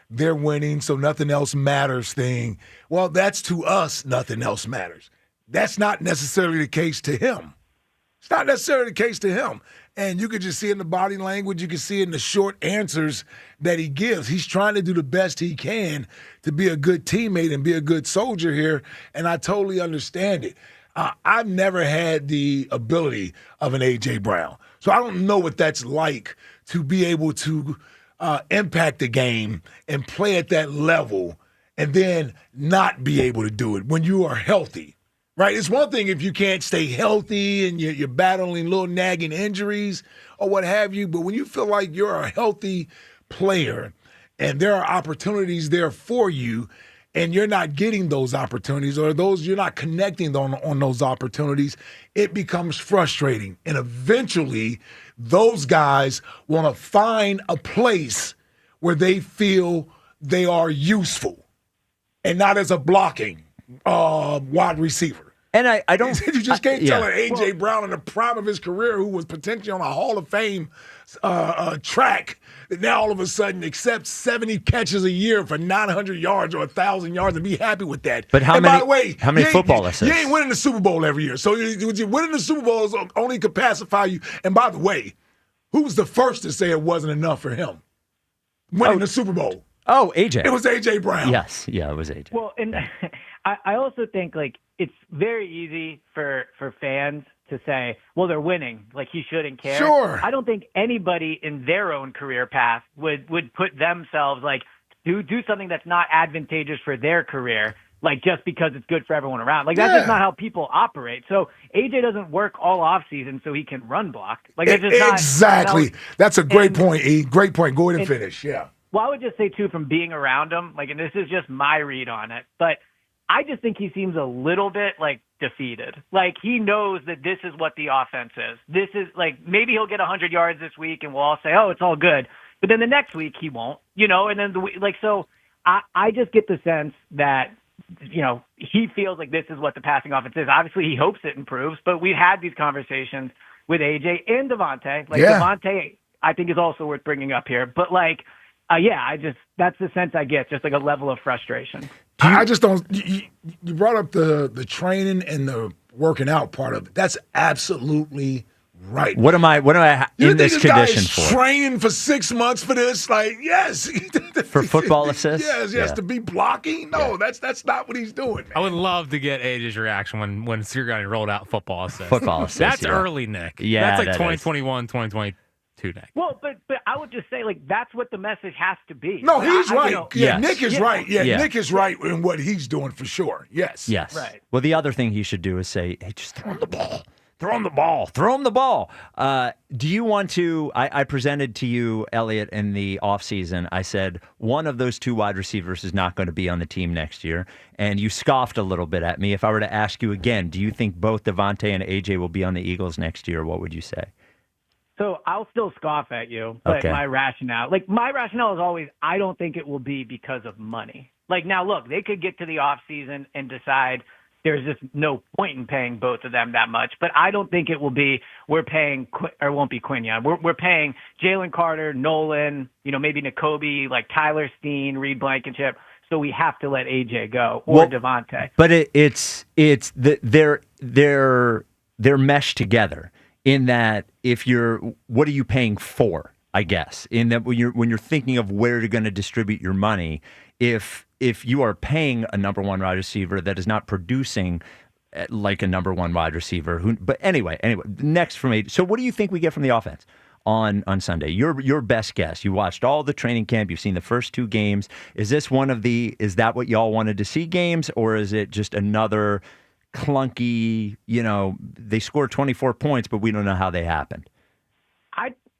Speaker 27: they're winning, so nothing else matters thing. Well, that's to us, nothing else matters. That's not necessarily the case to him. It's not necessarily the case to him. And you could just see it in the body language. You can see it in the short answers that he gives. He's trying to do the best he can to be a good teammate and be a good soldier here, and I totally understand it. I've never had the ability of an A.J. Brown, so I don't know what that's like to be able to impact the game and play at that level and then not be able to do it when you are healthy. Right, it's one thing if you can't stay healthy and you're battling little nagging injuries or what have you, but when you feel like you're a healthy player and there are opportunities there for you and you're not getting those opportunities or you're not connecting on those opportunities, it becomes frustrating. And eventually, those guys want to find a place where they feel they are useful and not as a blocking wide receiver.
Speaker 1: And I don't.
Speaker 27: You just can't tell an A.J. Brown in the prime of his career, who was potentially on a Hall of Fame track, that now all of a sudden accepts 70 catches a year for 900 yards or 1,000 yards and be happy with that.
Speaker 1: But how
Speaker 27: and
Speaker 1: many?
Speaker 27: By the way,
Speaker 1: how many football assists?
Speaker 27: You ain't winning the Super Bowl every year, so winning the Super Bowl is only could pacify you. And by the way, who was the first to say it wasn't enough for him winning the Super Bowl?
Speaker 1: Oh, A.J.
Speaker 27: It was A.J. Brown.
Speaker 1: Yes, yeah, it was A.J.
Speaker 5: Well, and I also think it's very easy for fans to say, well, they're winning, like he shouldn't care.
Speaker 27: Sure.
Speaker 5: I don't think anybody in their own career path would put themselves do something that's not advantageous for their career, just because it's good for everyone around. That's just not how people operate. So AJ doesn't work all off season so he can run block. That's just
Speaker 27: exactly.
Speaker 5: Not,
Speaker 27: that's a great point, E. Great point. Go ahead and finish. Yeah.
Speaker 5: Well, I would just say, too, from being around him, and this is just my read on it, but I just think he seems a little bit, defeated. He knows that this is what the offense is. This is, maybe he'll get 100 yards this week and we'll all say, oh, it's all good. But then the next week he won't, and then, so I just get the sense that, he feels like this is what the passing offense is. Obviously, he hopes it improves, but we've had these conversations with AJ and Devontae. Devontae, I think, is also worth bringing up here. But, that's the sense I get, just a level of frustration.
Speaker 27: I just don't. You brought up the training and the working out part of it. That's absolutely right.
Speaker 1: What am I in this condition for?
Speaker 27: Training for 6 months for this? Yes.
Speaker 1: For football assists?
Speaker 27: Yes, to be blocking? No, that's not what he's doing, man.
Speaker 28: I would love to get AJ's reaction when Sirianni rolled out football assists.
Speaker 1: Football assists.
Speaker 28: That's early, Nick.
Speaker 1: Yeah,
Speaker 28: that's 2021, 2022. Nick.
Speaker 5: Well, but I would just say, that's what the message has to be.
Speaker 27: No, he's right.
Speaker 1: Yes.
Speaker 27: Nick is right. Yeah, Nick is right in what he's doing for sure. Yes.
Speaker 5: Right.
Speaker 1: Well, the other thing he should do is say, hey, just throw him the ball. Throw him the ball. Throw him the ball. Do you want to I presented to you, Elliot, in the offseason. I said one of those two wide receivers is not going to be on the team next year. And you scoffed a little bit at me. If I were to ask you again, do you think both Devontae and AJ will be on the Eagles next year? What would you say?
Speaker 5: So I'll still scoff at you, but
Speaker 1: okay.
Speaker 5: my rationale is always, I don't think it will be because of money. Now, look, they could get to the off season and decide there's just no point in paying both of them that much. But I don't think it will be we're paying or won't be Quinion. We're paying Jalen Carter, Nolan, maybe Nakobe, Tyler Steen, Reed Blankenship. So we have to let AJ go or Devontae.
Speaker 1: But they're meshed together. In that, what are you paying for? I guess in that when you're thinking of where you're going to distribute your money, if you are paying a number one wide receiver that is not producing like a number one wide receiver, but anyway, next for me. So what do you think we get from the offense on Sunday? Your best guess. You watched all the training camp. You've seen the first two games. Is this is that what y'all wanted to see games, or is it just another clunky, they scored 24 points, but we don't know how they happened?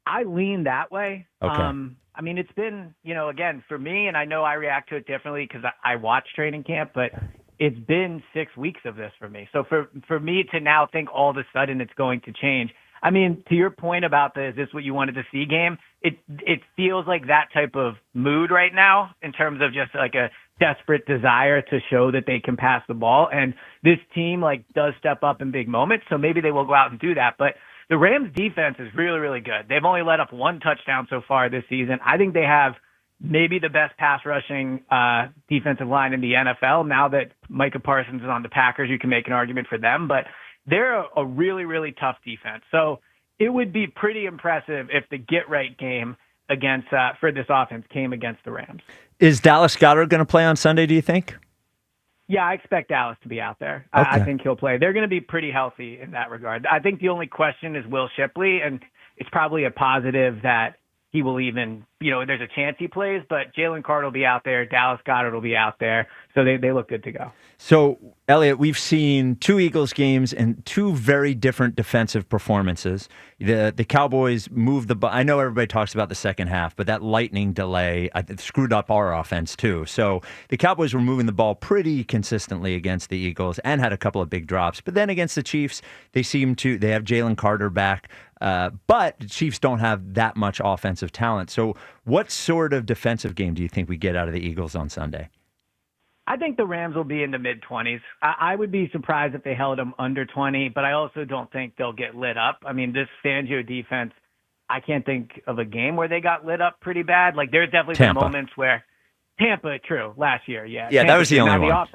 Speaker 5: I lean that way.
Speaker 1: Okay.
Speaker 5: It's been, again, for me, and I know I react to it differently because I watch training camp, but it's been 6 weeks of this for me. So for me to now think all of a sudden it's going to change, to your point about is this what you wanted to see game, it feels like that type of mood right now in terms of just a desperate desire to show that they can pass the ball. And this team does step up in big moments. So maybe they will go out and do that. But the Rams defense is really, really good. They've only let up 1 touchdown so far this season. I think they have maybe the best pass rushing defensive line in the NFL. Now that Micah Parsons is on the Packers, you can make an argument for them, but they're a really, really tough defense. So it would be pretty impressive if the get-right game against for this offense came against the Rams.
Speaker 1: Is Dallas Goedert going to play on Sunday, do you think?
Speaker 5: Yeah, I expect Dallas to be out there.
Speaker 1: Okay.
Speaker 5: I think he'll play. They're going to be pretty healthy in that regard. I think the only question is Will Shipley, and it's probably a positive that he will even, there's a chance he plays, but Jalen Carter will be out there. Dallas Goedert will be out there. So they look good to go.
Speaker 1: So, Elliot, we've seen 2 Eagles games and 2 very different defensive performances. The Cowboys moved the ball. I know everybody talks about the second half, but that lightning delay screwed up our offense too. So the Cowboys were moving the ball pretty consistently against the Eagles and had a couple of big drops. But then against the Chiefs, they have Jalen Carter back. But the Chiefs don't have that much offensive talent. So what sort of defensive game do you think we get out of the Eagles on Sunday?
Speaker 5: I think the Rams will be in the mid-20s. I would be surprised if they held them under 20, but I also don't think they'll get lit up. I mean, this Fangio defense, I can't think of a game where they got lit up pretty bad. Like, there's definitely some moments where Tampa, true, last year, yeah.
Speaker 1: Yeah,
Speaker 5: Tampa
Speaker 1: that was the only one.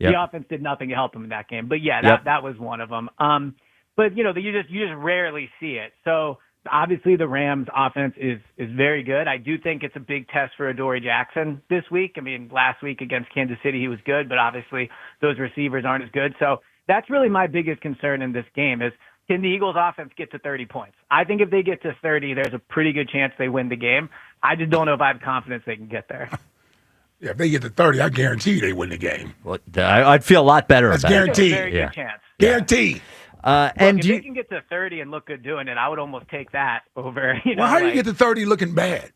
Speaker 5: The offense did nothing to help them in that game. But, yeah, that was one of them. But, you just rarely see it. So, obviously, the Rams' offense is very good. I do think it's a big test for Adoree Jackson this week. I mean, last week against Kansas City, he was good, but obviously those receivers aren't as good. So that's really my biggest concern in this game is, can the Eagles' offense get to 30 points? I think if they get to 30, there's a pretty good chance they win the game. I just don't know if I have confidence they can get there.
Speaker 27: Yeah, if they get to 30, I guarantee you they win the game.
Speaker 1: Well, I'd feel a lot better
Speaker 27: That's
Speaker 1: about
Speaker 27: guaranteed.
Speaker 1: it.
Speaker 5: Very good chance.
Speaker 27: Guaranteed.
Speaker 1: And
Speaker 5: if they can get to 30 and look good doing it, I would almost take that over.
Speaker 27: Well, how do you get to 30 looking bad?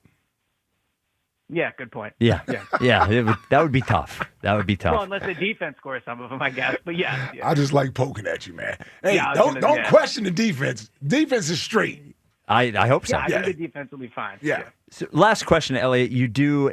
Speaker 5: Yeah, good point.
Speaker 1: Yeah. That would be tough. That would be tough.
Speaker 5: Well, unless the defense scores some of them, I guess. But yeah.
Speaker 27: I just like poking at you, man. Hey,
Speaker 5: Yeah,
Speaker 27: don't question the defense. Defense is straight.
Speaker 1: I hope so.
Speaker 5: Yeah, I think the defense will be fine.
Speaker 27: Yeah.
Speaker 1: So last question, Elliot. You do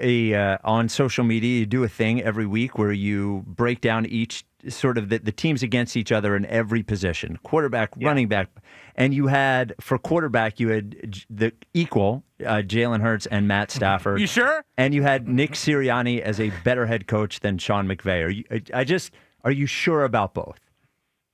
Speaker 1: on social media, you do a thing every week where you break down each sort of the teams against each other in every position, quarterback, running back. And you had, for quarterback, you had the equal Jalen Hurts and Matt Stafford.
Speaker 28: You sure?
Speaker 1: And you had Nick Sirianni as a better head coach than Sean McVay. Are you sure about both?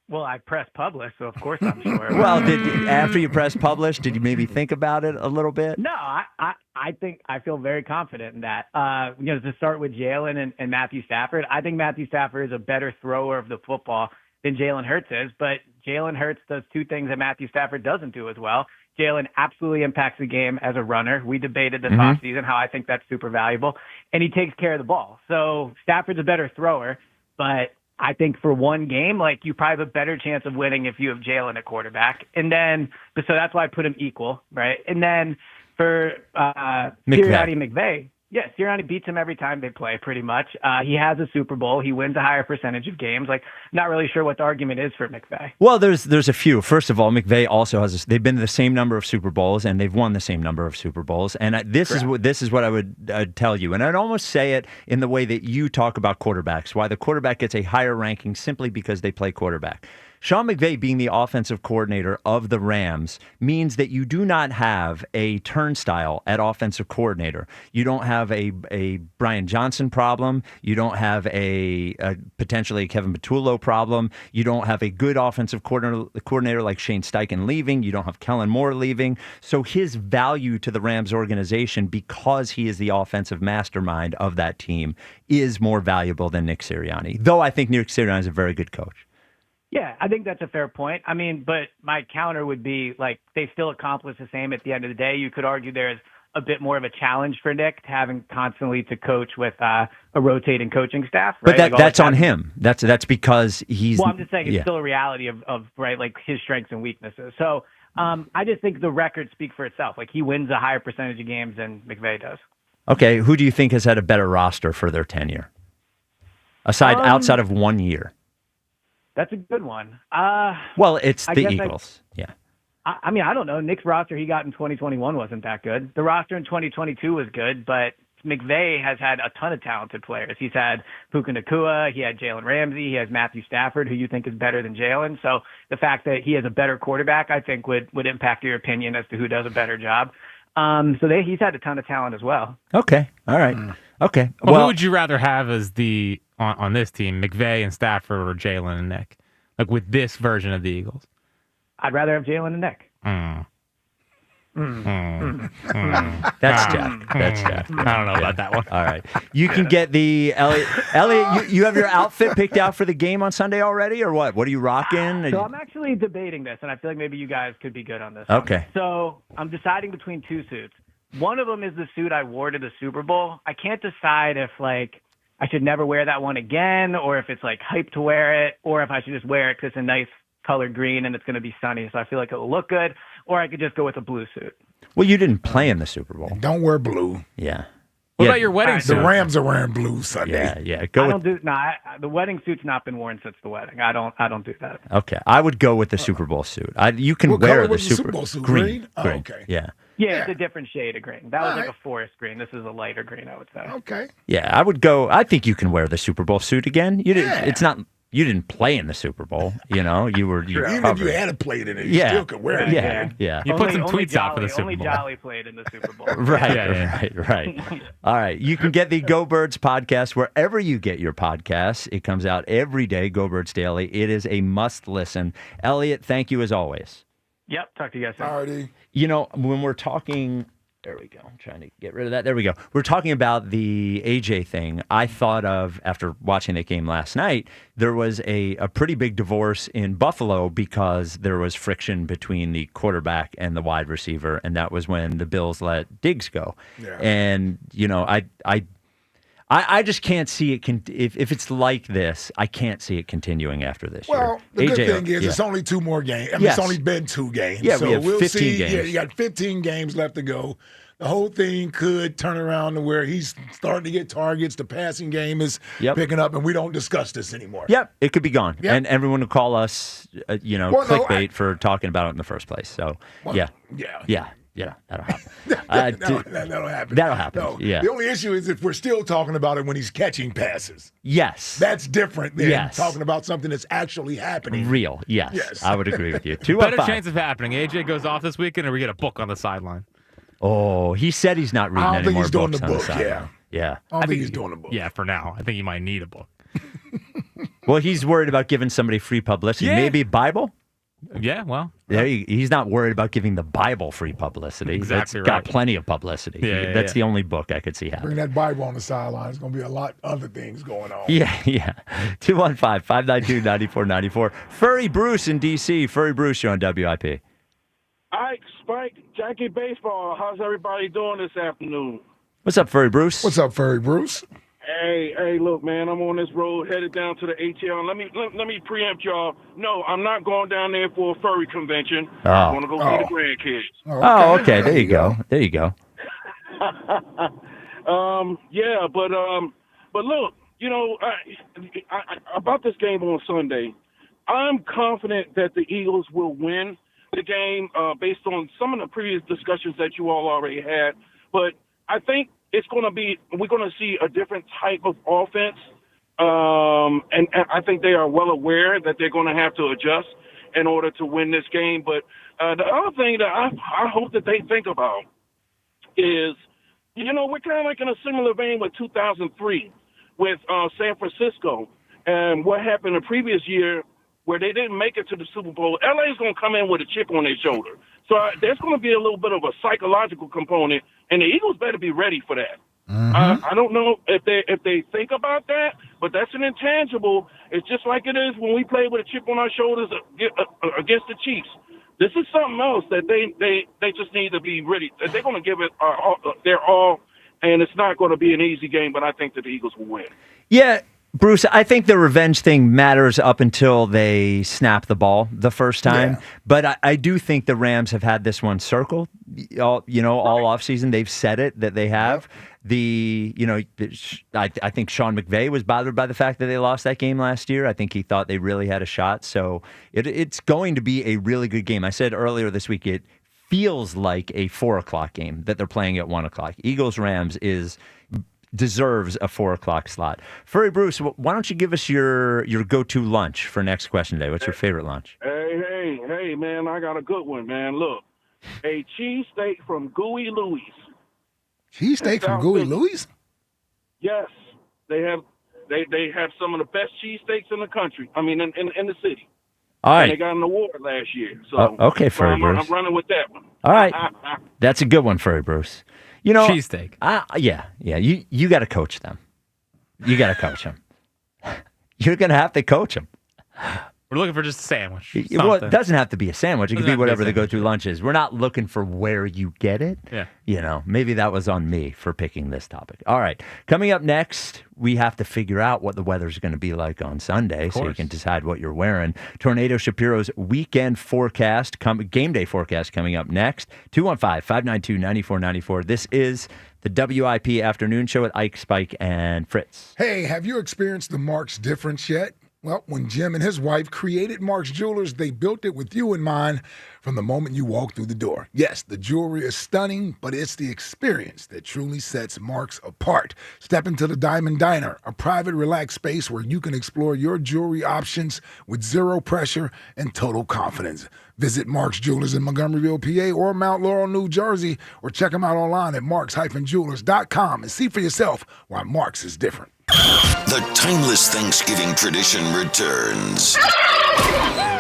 Speaker 5: Well, I pressed publish, so of course I'm sure.
Speaker 1: Well, after you pressed publish, did you maybe think about it a little bit?
Speaker 5: No, I think I feel very confident in that. To start with Jalen and Matthew Stafford, I think Matthew Stafford is a better thrower of the football than Jalen Hurts is, but Jalen Hurts does 2 things that Matthew Stafford doesn't do as well. Jalen absolutely impacts the game as a runner. We debated this offseason how I think that's super valuable, and he takes care of the ball. So Stafford's a better thrower, but I think for one game, you probably have a better chance of winning if you have Jalen at quarterback. And then, so that's why I put him equal, right? And then for Sirianni McVay, yeah, Sirianni beats him every time they play, pretty much. He has a Super Bowl. He wins a higher percentage of games. Not really sure what the argument is for McVay.
Speaker 1: Well, there's a few. First of all, McVay also has they've been to the same number of Super Bowls and they've won the same number of Super Bowls. And this is what I would tell you. And I'd almost say it in the way that you talk about quarterbacks. Why the quarterback gets a higher ranking simply because they play quarterback. Sean McVay being the offensive coordinator of the Rams means that you do not have a turnstile at offensive coordinator. You don't have a Brian Johnson problem. You don't have a potentially a Kevin Patullo problem. You don't have a good offensive coordinator like Shane Steichen leaving. You don't have Kellen Moore leaving. So his value to the Rams organization, because he is the offensive mastermind of that team, is more valuable than Nick Sirianni. Though I think Nick Sirianni is a very good coach.
Speaker 5: Yeah, I think that's a fair point. I mean, but my counter would be they still accomplish the same at the end of the day. You could argue there's a bit more of a challenge for Nick having constantly to coach with a rotating coaching staff. Right?
Speaker 1: But that's on him. That's because he's.
Speaker 5: Well, I'm just saying it's still a reality of his strengths and weaknesses. So I just think the records speak for itself. He wins a higher percentage of games than McVay does.
Speaker 1: Okay, who do you think has had a better roster for their tenure? Outside of 1 year.
Speaker 5: That's a good one.
Speaker 1: Well, it's the Eagles.
Speaker 5: I mean, I don't know. Nick's roster he got in 2021 wasn't that good. The roster in 2022 was good, but McVay has had a ton of talented players. He's had Puka Nacua, he had Jalen Ramsey, he has Matthew Stafford, who you think is better than Jalen. So the fact that he has a better quarterback, I think, would impact your opinion as to who does a better job. He's had a ton of talent as well.
Speaker 1: Okay. All right. Okay.
Speaker 28: Well, who would you rather have as on this team, McVay and Stafford or Jalen and Nick? Like with this version of the Eagles?
Speaker 5: I'd rather have Jalen and Nick.
Speaker 1: That's Jack. That's Jack.
Speaker 28: I don't know about that one.
Speaker 1: All right. You can get the Elliot, you have your outfit picked out for the game on Sunday already, or what? What are you rocking?
Speaker 5: So I'm actually debating this, and I feel like maybe you guys could be good on this.
Speaker 1: Okay.
Speaker 5: So I'm deciding between two suits. One of them is the suit I wore to the Super Bowl. I can't decide if, like, I should never wear that one again, or if it's, like, hype to wear it, or if I should just wear it because it's a nice colored green and it's going to be sunny, so I feel like it will look good, or I could just go with a blue suit.
Speaker 1: Well, you didn't play in the Super Bowl.
Speaker 27: Don't wear blue.
Speaker 1: Yeah.
Speaker 28: What about your wedding suit?
Speaker 27: The Rams are wearing blue Sunday.
Speaker 1: Yeah.
Speaker 5: The wedding suit's not been worn since the wedding. I don't do that.
Speaker 1: Okay. I would go with the Super Bowl suit. You can
Speaker 27: What
Speaker 1: wear
Speaker 27: color
Speaker 1: the
Speaker 27: was the
Speaker 1: Super
Speaker 27: Bowl suit?
Speaker 1: green.
Speaker 27: Oh,
Speaker 1: Green.
Speaker 27: okay.
Speaker 1: Yeah.
Speaker 5: Yeah, it's a different shade of green. That was like
Speaker 27: right.
Speaker 5: a forest green. This is a lighter green, I would say.
Speaker 27: Okay.
Speaker 1: Yeah, I would go. I think you can wear the Super Bowl suit again. You didn't. It's not. You didn't play in the Super Bowl. You know, you were. You
Speaker 27: Even
Speaker 1: covered.
Speaker 27: if you had played in it, you still could wear it.
Speaker 1: Yeah.
Speaker 28: You put some tweets out for the Super
Speaker 5: Only
Speaker 28: Bowl.
Speaker 5: Jolly played in the Super Bowl.
Speaker 1: Right. All right. You can get the Go Birds podcast wherever you get your podcasts. It comes out every day, Go Birds Daily. It is a must listen. Elliot, thank you as always.
Speaker 5: Yep. Talk to you guys soon.
Speaker 27: Alrighty.
Speaker 1: You know, when we're talking, there we go. I'm trying to get rid of that. There we go. We're talking about the AJ thing. I thought of, after watching that game last night, there was a pretty big divorce in Buffalo because there was friction between the quarterback and the wide receiver, and that was when the Bills let Diggs go.
Speaker 27: Yeah.
Speaker 1: And, you know, I just can't see it. If it's like this, I can't see it continuing after this year.
Speaker 27: Well, the good thing is it's only two more games. I mean,
Speaker 1: Yes.
Speaker 27: it's only been 2 games.
Speaker 1: Yeah,
Speaker 27: so
Speaker 1: we have
Speaker 27: we'll
Speaker 1: 15
Speaker 27: see.
Speaker 1: games.
Speaker 27: Yeah, you got 15 games left to go. The whole thing could turn around to where he's starting to get targets. The passing game is picking up, and we don't discuss this anymore.
Speaker 1: Yep, it could be gone,
Speaker 27: Yep.
Speaker 1: and everyone will call us, clickbait for talking about it in the first place. So, yeah, that'll happen.
Speaker 27: That'll happen.
Speaker 1: That'll happen.
Speaker 27: No,
Speaker 1: yeah.
Speaker 27: The only issue is if we're still talking about it when he's catching passes.
Speaker 1: Yes.
Speaker 27: That's different than
Speaker 1: Yes.
Speaker 27: talking about something that's actually happening.
Speaker 1: Real. Yes. I would agree with you.
Speaker 28: Better
Speaker 1: 215.
Speaker 28: chance of happening. AJ goes off this weekend, or we get a book on the sideline.
Speaker 1: Oh, he said he's not reading
Speaker 27: I don't
Speaker 1: any
Speaker 27: think
Speaker 1: more
Speaker 27: he's doing
Speaker 1: books
Speaker 27: the
Speaker 1: on
Speaker 27: book,
Speaker 1: sideline. Yeah.
Speaker 27: I don't think he's doing the book.
Speaker 28: Yeah, for now. I think he might need a book.
Speaker 1: Well, he's worried about giving somebody free publicity.
Speaker 28: Yeah.
Speaker 1: Maybe Bible?
Speaker 28: Yeah, well.
Speaker 1: He's not worried about giving the Bible free publicity.
Speaker 28: Exactly
Speaker 1: It's got
Speaker 28: right.
Speaker 1: plenty of publicity.
Speaker 28: Yeah,
Speaker 1: That's the only book I could see happening.
Speaker 27: Bring that Bible on the sideline. There's going to be a lot of other things going on.
Speaker 1: Yeah. 215-592-9494. Furry Bruce in D.C. Furry Bruce, you're on WIP.
Speaker 2: Ike, Spike, Jackie Baseball. How's everybody doing this afternoon?
Speaker 1: What's up, Furry Bruce?
Speaker 27: What's up, Furry Bruce?
Speaker 2: Hey, look, man, I'm on this road headed down to the ATL. Let me preempt y'all. No, I'm not going down there for a furry convention.
Speaker 1: Oh.
Speaker 2: I'm going to go see the grandkids.
Speaker 1: Oh, okay. There you go. There you go.
Speaker 2: But look, you know, about this game on Sunday, I'm confident that the Eagles will win the game based on some of the previous discussions that you all already had. But I think we're going to see a different type of offense. And I think they are well aware that they're going to have to adjust in order to win this game. But the other thing that I hope that they think about is, you know, we're kind of like in a similar vein with 2003 with San Francisco and what happened the previous year where they didn't make it to the Super Bowl. LA's going to come in with a chip on their shoulder. So there's going to be a little bit of a psychological component, and the Eagles better be ready for that. I don't know if they think about that, but that's an intangible. It's just like it is when we play with a chip on our shoulders against the Chiefs. This is something else that they just need to be ready. They're going to give it their all, and it's not going to be an easy game, but I think that the Eagles will win.
Speaker 1: Yeah, Bruce, I think the revenge thing matters up until they snap the ball the first time. Yeah. But I do think the Rams have had this one circled, all offseason. They've said it that they have. I think Sean McVay was bothered by the fact that they lost that game last year. I think he thought they really had a shot. So it's going to be a really good game. I said earlier this week, it feels like a 4:00 game that they're playing at 1:00. Eagles-Rams deserves a 4:00 slot. Furry Bruce, why don't you give us your go-to lunch for next question today? What's your favorite lunch?
Speaker 2: Hey, man, I got a good one, man. Look, a cheesesteak from Gooey Louie's.
Speaker 27: Cheesesteak from Gooey Louie's?
Speaker 2: Yes, they have some of the best cheesesteaks in the country. I mean, in the city.
Speaker 1: All right.
Speaker 2: And they got an award last year. So
Speaker 1: okay, Furry Bruce.
Speaker 2: I'm running with that one.
Speaker 1: All right. That's a good one, Furry Bruce. You know,
Speaker 28: cheesesteak.
Speaker 1: Yeah. You got to coach them. You got to coach them. You're going to have to coach them.
Speaker 28: We're looking for just a sandwich.
Speaker 1: Well, it doesn't have to be a sandwich. It
Speaker 28: Doesn't
Speaker 1: can be
Speaker 28: have to be a
Speaker 1: whatever the
Speaker 28: sandwich,
Speaker 1: go-to lunch is. We're not looking for where you get it.
Speaker 28: Yeah.
Speaker 1: You know, maybe that was on me for picking this topic. All right. Coming up next, we have to figure out what the weather's going to be like on Sunday so you can decide what you're wearing. Tornado Shapiro's weekend forecast, game day forecast coming up next. 215-592-9494. This is the WIP Afternoon Show with Ike, Spike, and Fritz.
Speaker 27: Hey, have you experienced the Marks difference yet? Well, when Jim and his wife created Marks Jewelers, they built it with you in mind from the moment you walk through the door. Yes, the jewelry is stunning, but it's the experience that truly sets Marks apart. Step into the Diamond Diner, a private, relaxed space where you can explore your jewelry options with zero pressure and total confidence. Visit Marks Jewelers in Montgomeryville, PA, or Mount Laurel, New Jersey, or check them out online at marks-jewelers.com and see for yourself why Marks is different.
Speaker 4: The timeless Thanksgiving tradition returns.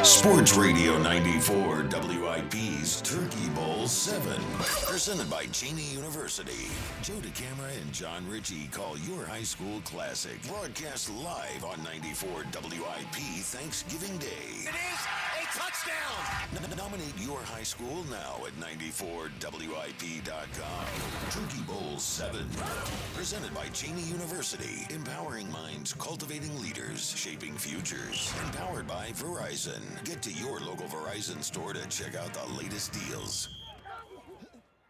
Speaker 4: Sports Radio 94 WIP's Turkey Bowl 7. Presented by Cheney University. Joe DeCamera and John Ritchie call your high school classic. Broadcast live on 94 WIP Thanksgiving Day.
Speaker 15: It is a touchdown.
Speaker 4: Nominate your high school now at 94WIP.com. Turkey Bowl 7. Presented by Cheney University. Empowering minds, cultivating leaders, shaping futures. Empowered by Verizon. Get to your local Verizon store to check out the latest deals.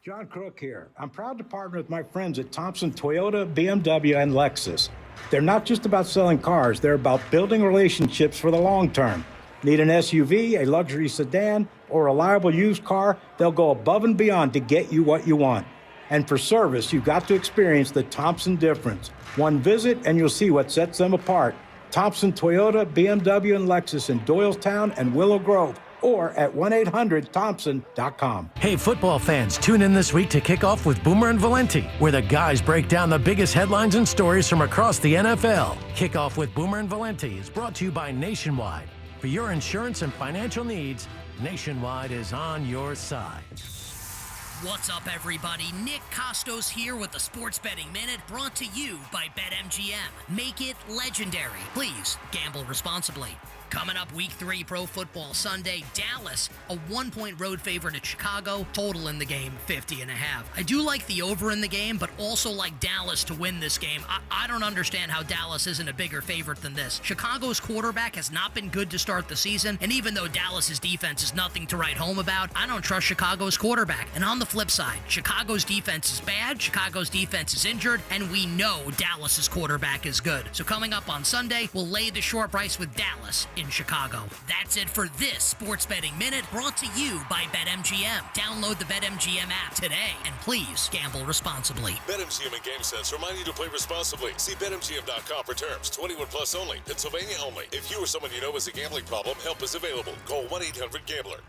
Speaker 7: John Crook here. I'm proud to partner with my friends at Thompson Toyota, BMW, and Lexus. They're not just about selling cars, they're about building relationships for the long term. Need an SUV, a luxury sedan, or a reliable used car? They'll go above and beyond to get you what you want. And for service, you've got to experience the Thompson difference. One visit and you'll see what sets them apart. Thompson Toyota, BMW, and Lexus in Doylestown and Willow Grove, or at 1-800-THOMPSON.com.
Speaker 8: Hey, football fans, tune in this week to kick off with Boomer and Valenti, where the guys break down the biggest headlines and stories from across the NFL. Kickoff with Boomer and Valenti is brought to you by Nationwide. For your insurance and financial needs, Nationwide is on your side.
Speaker 9: What's up, everybody? Nick Costos here with the Sports Betting Minute, brought to you by BetMGM. Make it legendary. Please gamble responsibly. Coming up week 3 Pro Football Sunday, Dallas, a 1-point road favorite at Chicago, total in the game 50.5. I do like the over in the game, but also like Dallas to win this game. I don't understand how Dallas isn't a bigger favorite than this. Chicago's quarterback has not been good to start the season, and even though Dallas's defense is nothing to write home about, I don't trust Chicago's quarterback. And on the flip side, Chicago's defense is bad, Chicago's defense is injured, and we know Dallas's quarterback is good. So coming up on Sunday, we'll lay the short price with Dallas in Chicago. That's it for this Sports Betting Minute, brought to you by BetMGM. Download the BetMGM app today, and please gamble responsibly.
Speaker 11: BetMGM and GameSense remind you to play responsibly. See BetMGM.com for terms. 21 plus only. Pennsylvania only. If you or someone you know has a gambling problem, help is available. Call 1-800-GAMBLER.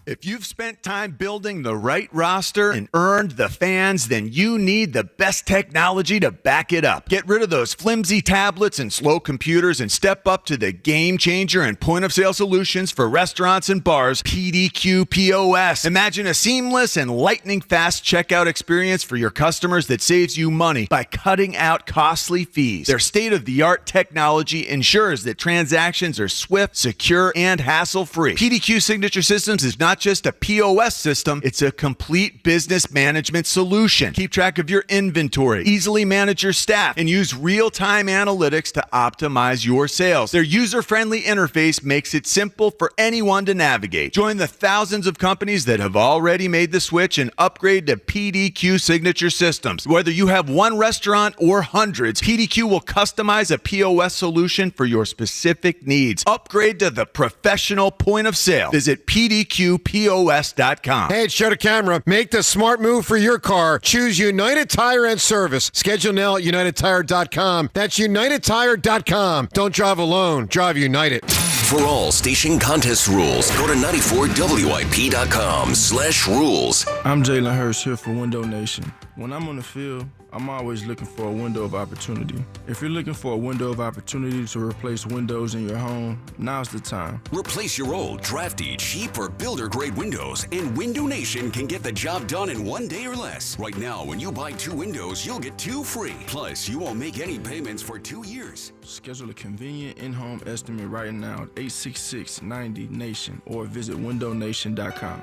Speaker 20: If you've spent time building the right roster and earned the fans, then you need the best technology to back it up. Get rid of those flimsy tablets and slow computers and step up to the game changer and point-of-sale solutions for restaurants and bars, PDQ POS. Imagine a seamless and lightning-fast checkout experience for your customers that saves you money by cutting out costly fees. Their state-of-the-art technology ensures that transactions are swift, secure, and hassle-free. PDQ Signature Systems is not just a POS system, it's a complete business management solution. Keep track of your inventory, easily manage your staff, and use real-time analytics to optimize your sales. Their user-friendly interface makes it simple for anyone to navigate. Join the thousands of companies that have already made the switch and upgrade to PDQ Signature Systems. Whether you have one restaurant or hundreds, PDQ will customize a POS solution for your specific needs. Upgrade to the professional point of sale. Visit PDQ UnitedTireUPOS.com.
Speaker 15: Hey, it's Shut a Camera. Make the smart move for your car. Choose United Tire and Service. Schedule now at UnitedTire.com. That's UnitedTire.com. Don't drive alone. Drive United.
Speaker 4: For all station contest rules, go to 94WIP.com/rules.
Speaker 3: I'm Jalen Hurst here for Window Nation. When I'm on the field, I'm always looking for a window of opportunity. If you're looking for a window of opportunity to replace windows in your home, now's the time.
Speaker 4: Replace your old, drafty, cheap, or builder-grade windows, and Window Nation can get the job done in 1 day or less. Right now, when you buy 2 windows, you'll get 2 free. Plus, you won't make any payments for 2 years.
Speaker 3: Schedule a convenient in-home estimate right now at 866-90-NATION or visit windownation.com.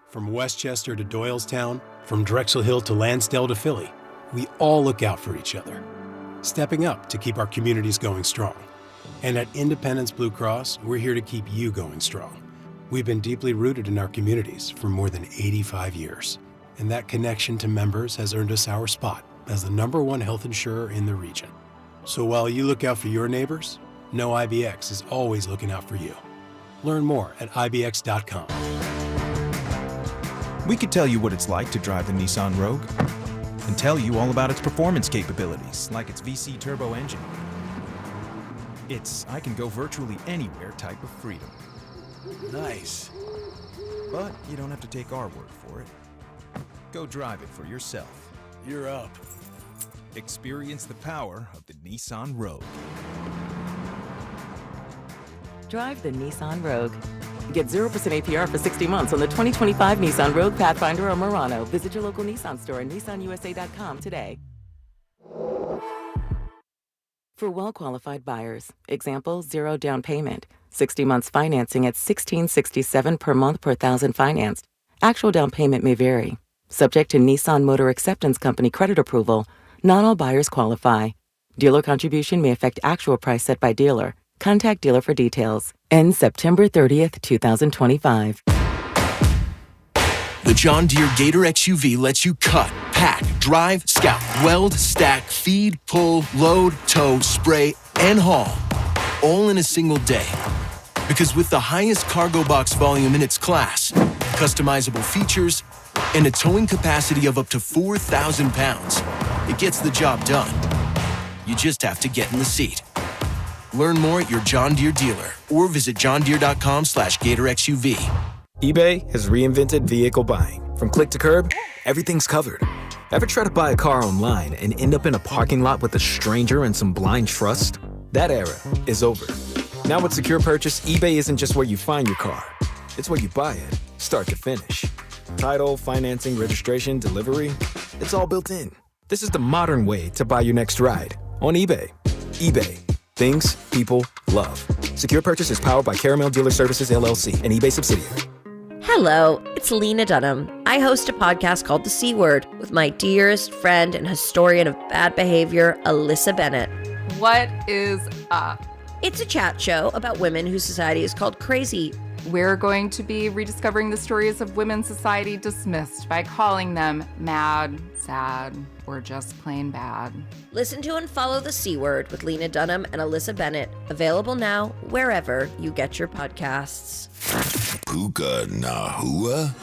Speaker 6: From Westchester to Doylestown, from Drexel Hill to Lansdale to Philly, we all look out for each other, stepping up to keep our communities going strong. And at Independence Blue Cross, we're here to keep you going strong. We've been deeply rooted in our communities for more than 85 years, and that connection to members has earned us our spot as the #1 health insurer in the region. So while you look out for your neighbors, know IBX is always looking out for you. Learn more at IBX.com.
Speaker 10: We could tell you what it's like to drive the Nissan Rogue and tell you all about its performance capabilities, like its VC turbo engine. It's I can go virtually anywhere type of freedom. Nice. But you don't have to take our word for it. Go drive it for yourself. You're up. Experience the power of the Nissan Rogue.
Speaker 16: Drive the Nissan Rogue. Get 0% APR for 60 months on the 2025 Nissan Rogue, Pathfinder, or Murano. Visit your local Nissan store and nissanusa.com today. For well-qualified buyers, example, 0 down payment, 60 months financing at $1,667 per month per thousand financed. Actual down payment may vary. Subject to Nissan Motor Acceptance Company credit approval, not all buyers qualify. Dealer contribution may affect actual price set by dealer. Contact dealer for details. Ends September 30th, 2025.
Speaker 17: The John Deere Gator XUV lets you cut, pack, drive, scout, weld, stack, feed, pull, load, tow, spray, and haul, all in a single day. Because with the highest cargo box volume in its class, customizable features, and a towing capacity of up to 4,000 pounds, it gets the job done. You just have to get in the seat. Learn more at your John Deere dealer or visit johndeere.com/GatorXUV.
Speaker 21: eBay has reinvented vehicle buying. From click to curb, everything's covered. Ever try to buy a car online and end up in a parking lot with a stranger and some blind trust? That era is over. Now with Secure Purchase, eBay isn't just where you find your car. It's where you buy it, start to finish. Title, financing, registration, delivery, it's all built in. This is the modern way to buy your next ride on eBay. eBay. Things people love. Secure Purchase is powered by Caramel Dealer Services, LLC, an eBay subsidiary.
Speaker 25: Hello, it's Lena Dunham. I host a podcast called The C Word with my dearest friend and historian of bad behavior, Alyssa Bennett.
Speaker 26: What is up?
Speaker 25: It's a chat show about women whose society is called crazy.
Speaker 26: We're going to be rediscovering the stories of women society dismissed by calling them mad, sad, or just plain bad.
Speaker 25: Listen to and follow The C Word with Lena Dunham and Alyssa Bennett. Available now wherever you get your podcasts.
Speaker 4: Puka Nahua?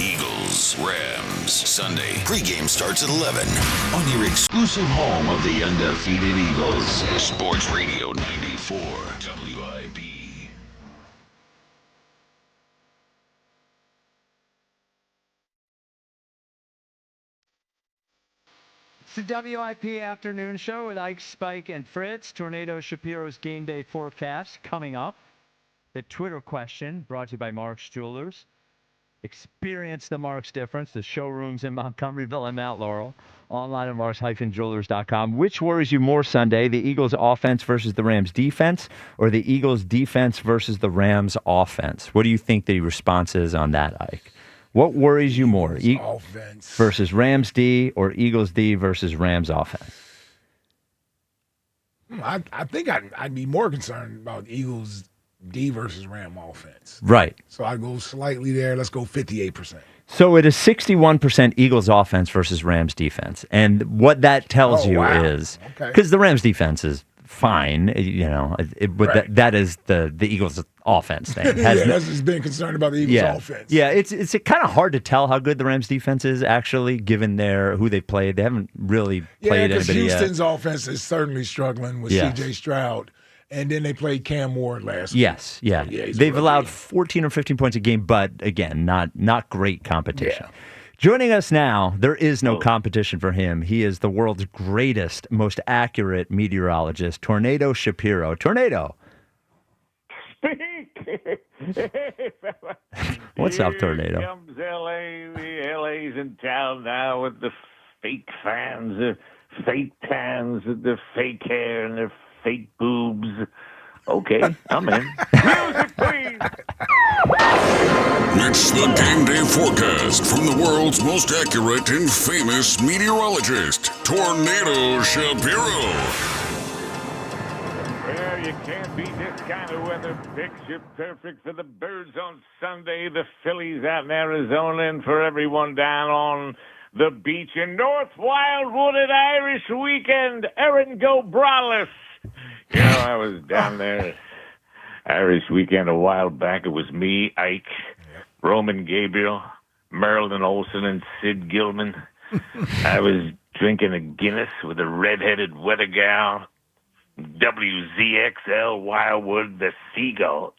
Speaker 4: Eagles, Rams, Sunday. Pregame starts at 11 on your exclusive home of the undefeated Eagles. Sports Radio 94 WIP.
Speaker 1: It's the WIP afternoon show with Ike, Spike, and Fritz. Tornado Shapiro's game day forecast coming up. The Twitter question brought to you by Mark's Jewelers. Experience the Mark's difference. The showrooms in Montgomeryville and Mount Laurel. Online at marks-jewelers.com. Which worries you more Sunday, the Eagles offense versus the Rams defense, or the Eagles defense versus the Rams offense? What do you think the response is on that, Ike? What worries you more,
Speaker 27: offense
Speaker 1: versus Rams D or Eagles D versus Rams offense?
Speaker 27: I think I'd be more concerned about Eagles D versus Ram offense.
Speaker 1: Right.
Speaker 27: So I go slightly there. Let's go 58%.
Speaker 1: So it is 61% Eagles offense versus Rams defense. And what that tells you is, because the Rams defense is fine, but that is the Eagles' offense thing.
Speaker 27: That's just being concerned about the Eagles' offense.
Speaker 1: Yeah, it's kind of hard to tell how good the Rams' defense is actually, given who they've played. They haven't really played
Speaker 27: because
Speaker 1: anybody
Speaker 27: Houston's
Speaker 1: yet.
Speaker 27: offense is certainly struggling with
Speaker 1: Yes.
Speaker 27: C.J. Stroud, and then they played Cam Ward last week.
Speaker 1: Yes, yeah.
Speaker 27: So, he's
Speaker 1: They've
Speaker 27: rookie.
Speaker 1: allowed 14 or 15 points a game, but again, not great competition. Joining us now, there is no competition for him. He is the world's greatest, most accurate meteorologist, Tornado Shapiro. Tornado. What's up, Tornado?
Speaker 12: Here comes L.A. The L.A.'s in town now with the fake fans, the fake tans, the fake hair, and their fake boobs. Okay, I'm in. Music, please.
Speaker 4: It's the game day forecast from the world's most accurate and famous meteorologist, Tornado Shapiro.
Speaker 12: Well, you can't beat this kind of weather. Picture perfect for the birds on Sunday, the Phillies out in Arizona, and for everyone down on the beach in North Wildwood at Irish Weekend. Erin Go Braless. You know, I was down there Irish Weekend a while back. It was me, Ike, Roman Gabriel, Marilyn Olsen, and Sid Gilman. I was drinking a Guinness with a red-headed weather gal. WZXL Wildwood, the Seagull.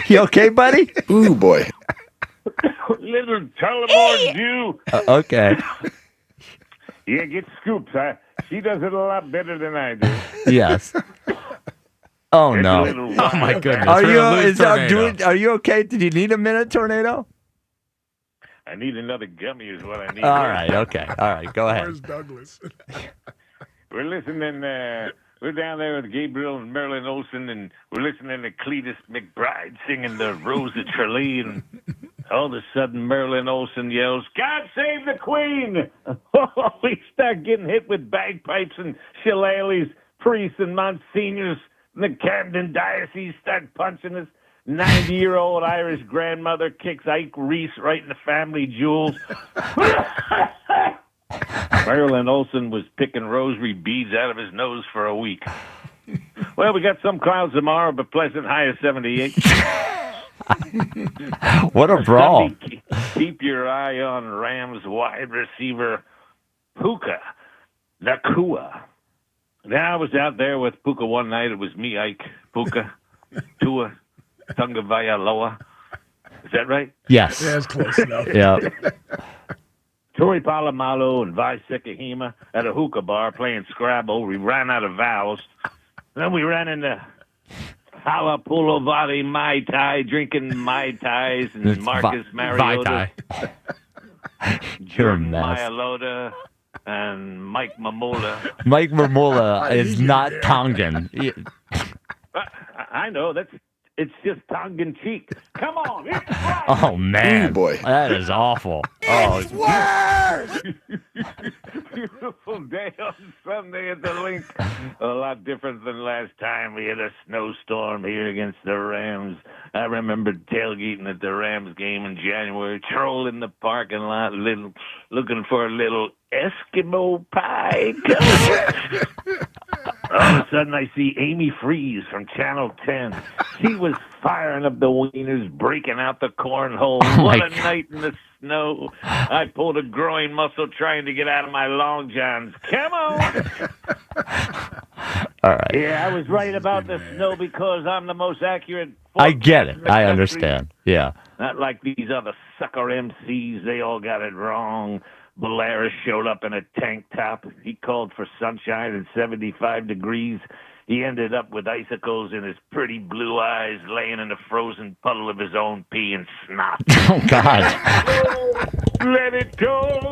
Speaker 1: You okay, buddy?
Speaker 27: Ooh, boy.
Speaker 12: Little Tullamore Jew.
Speaker 1: Okay.
Speaker 12: Yeah, get scoops. She does it a lot better than I do.
Speaker 1: Yes. Oh,
Speaker 12: It's a
Speaker 1: no.
Speaker 12: little
Speaker 28: Oh, my
Speaker 12: wild.
Speaker 28: goodness.
Speaker 1: Are
Speaker 28: We're gonna lose Tornado.
Speaker 1: are you okay? Did you need a minute, Tornado?
Speaker 12: I need another gummy is what I need.
Speaker 1: All right, okay. All right, go ahead.
Speaker 27: Where's Douglas?
Speaker 12: We're listening, we're down there with Gabriel and Marilyn Olsen, and we're listening to Cletus McBride singing the Rose of Tralee, and all of a sudden Marilyn Olsen yells, "God save the Queen!" We start getting hit with bagpipes and shillelaghs, priests and monsignors, and the Camden Diocese start punching us. 90-year-old Irish grandmother kicks Ike Reese right in the family jewels. Marilyn Olsen was picking rosary beads out of his nose for a week. Well, we got some clouds tomorrow, but pleasant high of 78.
Speaker 1: What a brawl.
Speaker 12: Sunday, keep your eye on Rams wide receiver Puka Nakua. Now, I was out there with Puka one night. It was me, Ike, Puka, Tua, Tungavailoa. Is that right?
Speaker 1: Yes.
Speaker 27: Yeah, it's close enough.
Speaker 1: Yeah.
Speaker 12: Tori Palomalo and Vi Sekahima at a hookah bar playing Scrabble. We ran out of vowels. Then we ran into Halapulovati Mai Tai, drinking Mai Tais, and Marcus Mariota,
Speaker 1: You're a mess.
Speaker 12: Mayalota, and Mike Mamola.
Speaker 1: Mike Mamola is not Tongan.
Speaker 12: I know, it's just tongue-in-cheek. Come on, it's right.
Speaker 1: Oh, man.
Speaker 27: Ooh, boy.
Speaker 1: That is awful. Oh,
Speaker 12: Beautiful day on Sunday at the Link. A lot different than last time. We had a snowstorm here against the Rams. I remember tailgating at the Rams game in January, trolling the parking lot, looking for a little Eskimo pie. All of a sudden, I see Amy Freeze from Channel 10. She was firing up the wieners, breaking out the cornhole. What a night in the snow. I pulled a groin muscle trying to get out of my long johns. Come on.
Speaker 1: All right.
Speaker 12: Yeah, I was right about the snow because I'm the most accurate.
Speaker 1: I get it.
Speaker 12: forecaster in the
Speaker 1: I
Speaker 12: country.
Speaker 1: understand. Yeah.
Speaker 12: Not like these other sucker MCs. They all got it wrong. Bolaris showed up in a tank top. He called for sunshine and 75 degrees. He ended up with icicles in his pretty blue eyes, laying in a frozen puddle of his own pee and snot.
Speaker 1: Oh, God.
Speaker 12: Let it go.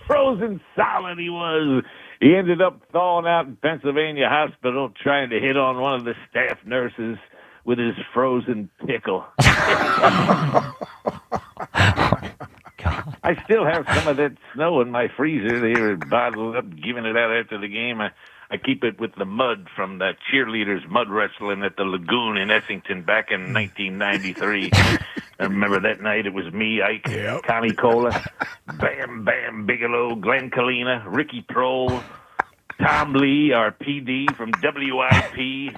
Speaker 12: Frozen solid he was. He ended up thawing out in Pennsylvania hospital trying to hit on one of the staff nurses with his frozen pickle. I still have some of that snow in my freezer. They were bottled up, giving it out after the game. I I keep it with the mud from the cheerleaders mud wrestling at the Lagoon in Essington back in 1993. I remember that night it was me, Ike, Connie Cola, Bam Bam Bigelow, Glenn Kalina, Ricky Prohl, Tom Lee, our PD from WIP,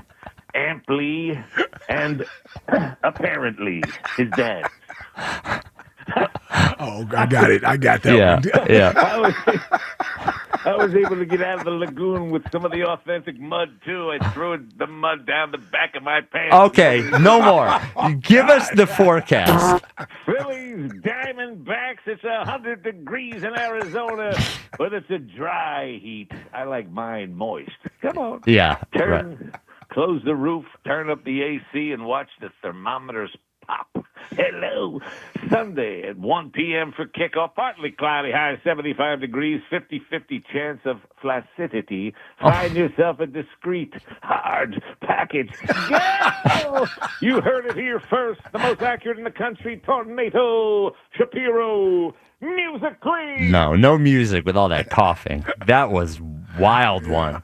Speaker 12: Amp Lee, and apparently his dad.
Speaker 27: Oh, I got it. I got that one.
Speaker 1: Yeah.
Speaker 12: I was able to get out of the lagoon with some of the authentic mud, too. I threw the mud down the back of my pants.
Speaker 1: Okay, no more. Give us the forecast.
Speaker 12: Phillies, Diamondbacks, it's 100 degrees in Arizona, but it's a dry heat. I like mine moist. Come on.
Speaker 1: Yeah, right.
Speaker 12: Close the roof, turn up the AC, and watch the thermometers pop. Hello. Sunday at 1 p.m. for kickoff. Partly cloudy, high 75 degrees, 50-50 chance of flaccidity. Find yourself a discreet, hard package. Go! You heard it here first. The most accurate in the country, Tornado Shapiro. Musically.
Speaker 1: No music with all that coughing. That was wild one.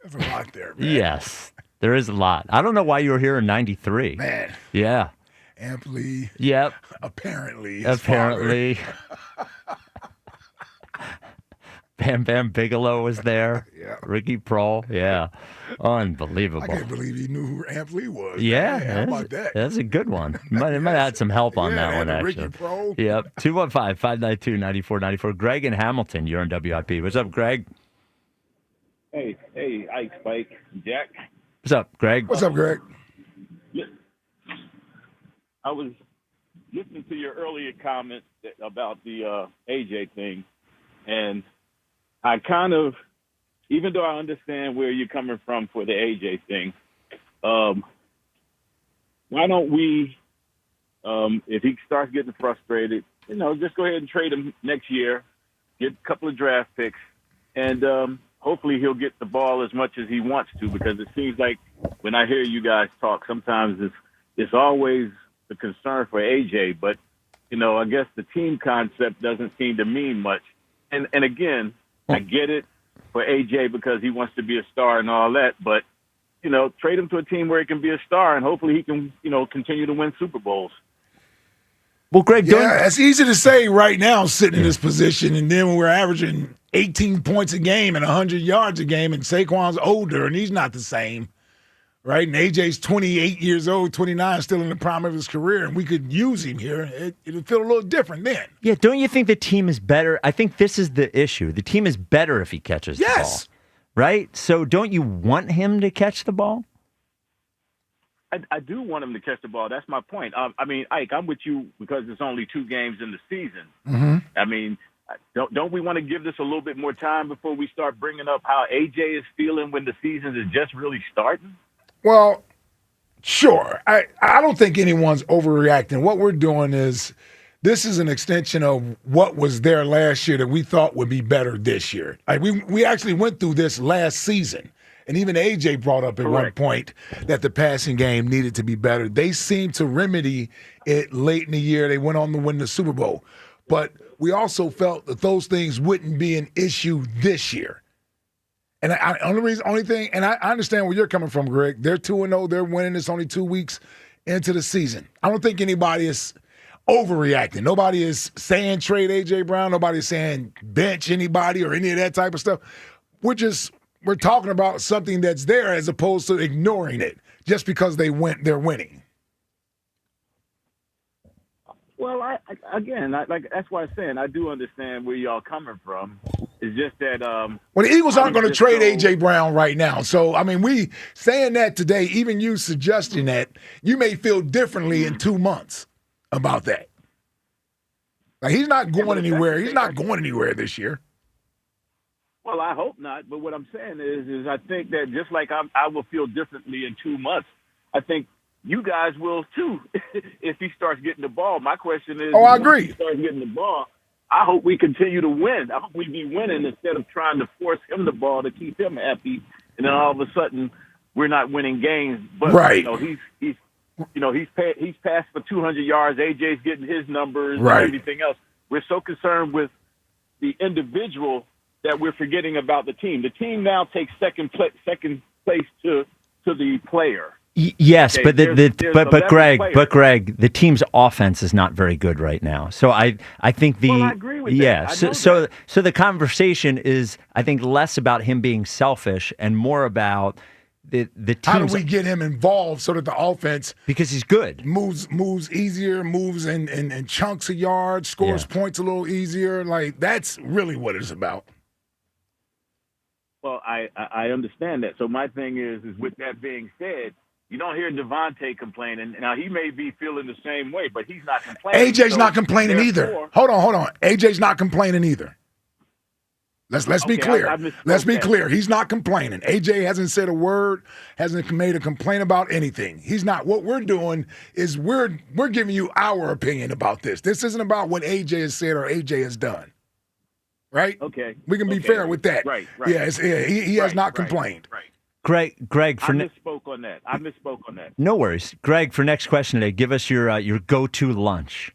Speaker 27: There's a lot there, man.
Speaker 1: Yes, there is a lot. I don't know why you were here in 93.
Speaker 27: Man.
Speaker 1: Yeah.
Speaker 27: Amply.
Speaker 1: Yep.
Speaker 27: Apparently.
Speaker 1: Bam Bam Bigelow was there.
Speaker 27: Yeah.
Speaker 1: Ricky Prohl. Yeah. Unbelievable.
Speaker 27: I can't believe he knew who Amply was.
Speaker 1: Yeah.
Speaker 27: Man, how about that?
Speaker 1: That's a good one. Might have had some help on that one, actually.
Speaker 27: Ricky Prohl.
Speaker 1: Yep. 215-592-9494. Greg in Hamilton, you're on WIP. What's up, Greg?
Speaker 5: Hey, Ike, Spike, Jack.
Speaker 1: What's up, Greg?
Speaker 27: What's up, Greg?
Speaker 5: I was listening to your earlier comment about the AJ thing, and I kind of, even though I understand where you're coming from for the AJ thing, why don't we, if he starts getting frustrated, just go ahead and trade him next year, get a couple of draft picks, and hopefully he'll get the ball as much as he wants to, because it seems like when I hear you guys talk, sometimes it's always the concern for AJ, but I guess the team concept doesn't seem to mean much. And again, I get it for AJ because he wants to be a star and all that, but trade him to a team where he can be a star and hopefully he can continue to win Super Bowls.
Speaker 1: Well, Greg,
Speaker 27: it's easy to say right now, sitting in this position, and then when we're averaging 18 points a game and 100 yards a game, and Saquon's older and he's not the same. Right, and AJ's 28 years old, 29, still in the prime of his career, and we could use him here. It would feel a little different then.
Speaker 1: Yeah, don't you think the team is better? I think this is the issue. The team is better if he catches the ball. Right? So don't you want him to catch the ball?
Speaker 5: I do want him to catch the ball. That's my point. I mean, Ike, I'm with you because it's only 2 games in the season.
Speaker 27: Mm-hmm.
Speaker 5: I mean, don't we want to give this a little bit more time before we start bringing up how AJ is feeling when the season is just really starting?
Speaker 27: Well, sure. I don't think anyone's overreacting. What we're doing is this is an extension of what was there last year that we thought would be better this year. We actually went through this last season, and even AJ brought up at one point that the passing game needed to be better. They seemed to remedy it late in the year. They went on to win the Super Bowl. But we also felt that those things wouldn't be an issue this year. And I understand where you're coming from, Greg. They're 2-0. They're winning. It's only 2 weeks into the season. I don't think anybody is overreacting. Nobody is saying trade A.J. Brown. Nobody is saying bench anybody or any of that type of stuff. We're talking about something that's there as opposed to ignoring it just because they're winning.
Speaker 5: Well, that's why I'm saying I do understand where y'all coming from. It's just that
Speaker 27: well, the Eagles aren't going to trade A.J. Brown right now. So, I mean, we saying that today, even you suggesting that, you may feel differently in 2 months about that. Like, he's not going anywhere. He's not going anywhere this year.
Speaker 5: Well, I hope not. But what I'm saying is I think that just like I will feel differently in 2 months, I think you guys will too if he starts getting the ball. My question is,
Speaker 27: I agree.
Speaker 5: If he starts getting the ball, I hope we continue to win. I hope we be winning instead of trying to force him the ball to keep him happy, and then all of a sudden we're not winning games. But
Speaker 27: right.
Speaker 5: He's passed for 200 yards. AJ's getting his numbers
Speaker 27: right.
Speaker 5: and everything else. We're so concerned with the individual that we're forgetting about the team. The team now takes second place to the player.
Speaker 1: Yes,
Speaker 5: Okay,
Speaker 1: but
Speaker 5: there's
Speaker 1: but
Speaker 5: 11
Speaker 1: Greg,
Speaker 5: players.
Speaker 1: the team's offense is not very good right now. So I think the
Speaker 5: Well, I agree with
Speaker 1: yeah.
Speaker 5: that. I know
Speaker 1: So the conversation is, I think, less about him being selfish and more about the team's.
Speaker 27: How do we get him involved so that the offense,
Speaker 1: because he's good,
Speaker 27: moves easier, moves in chunks of yards, scores points a little easier? Like, that's really what it's about.
Speaker 5: Well, I understand that. So my thing is with that being said, you don't hear Devontae complaining. Now, he may be feeling the same way, but he's not complaining.
Speaker 27: AJ's not complaining either. Hold on. AJ's not complaining either. Let's be clear. Let's be clear. He's not complaining. AJ hasn't said a word, hasn't made a complaint about anything. He's not. What we're doing is we're giving you our opinion about this. This isn't about what AJ has said or AJ has done. Right?
Speaker 5: Okay.
Speaker 27: We can be fair with that.
Speaker 5: Right.
Speaker 27: Yeah, he has not complained.
Speaker 5: Right.
Speaker 1: Greg,
Speaker 5: I misspoke on that.
Speaker 1: No worries, Greg. For next question today, give us your go-to lunch.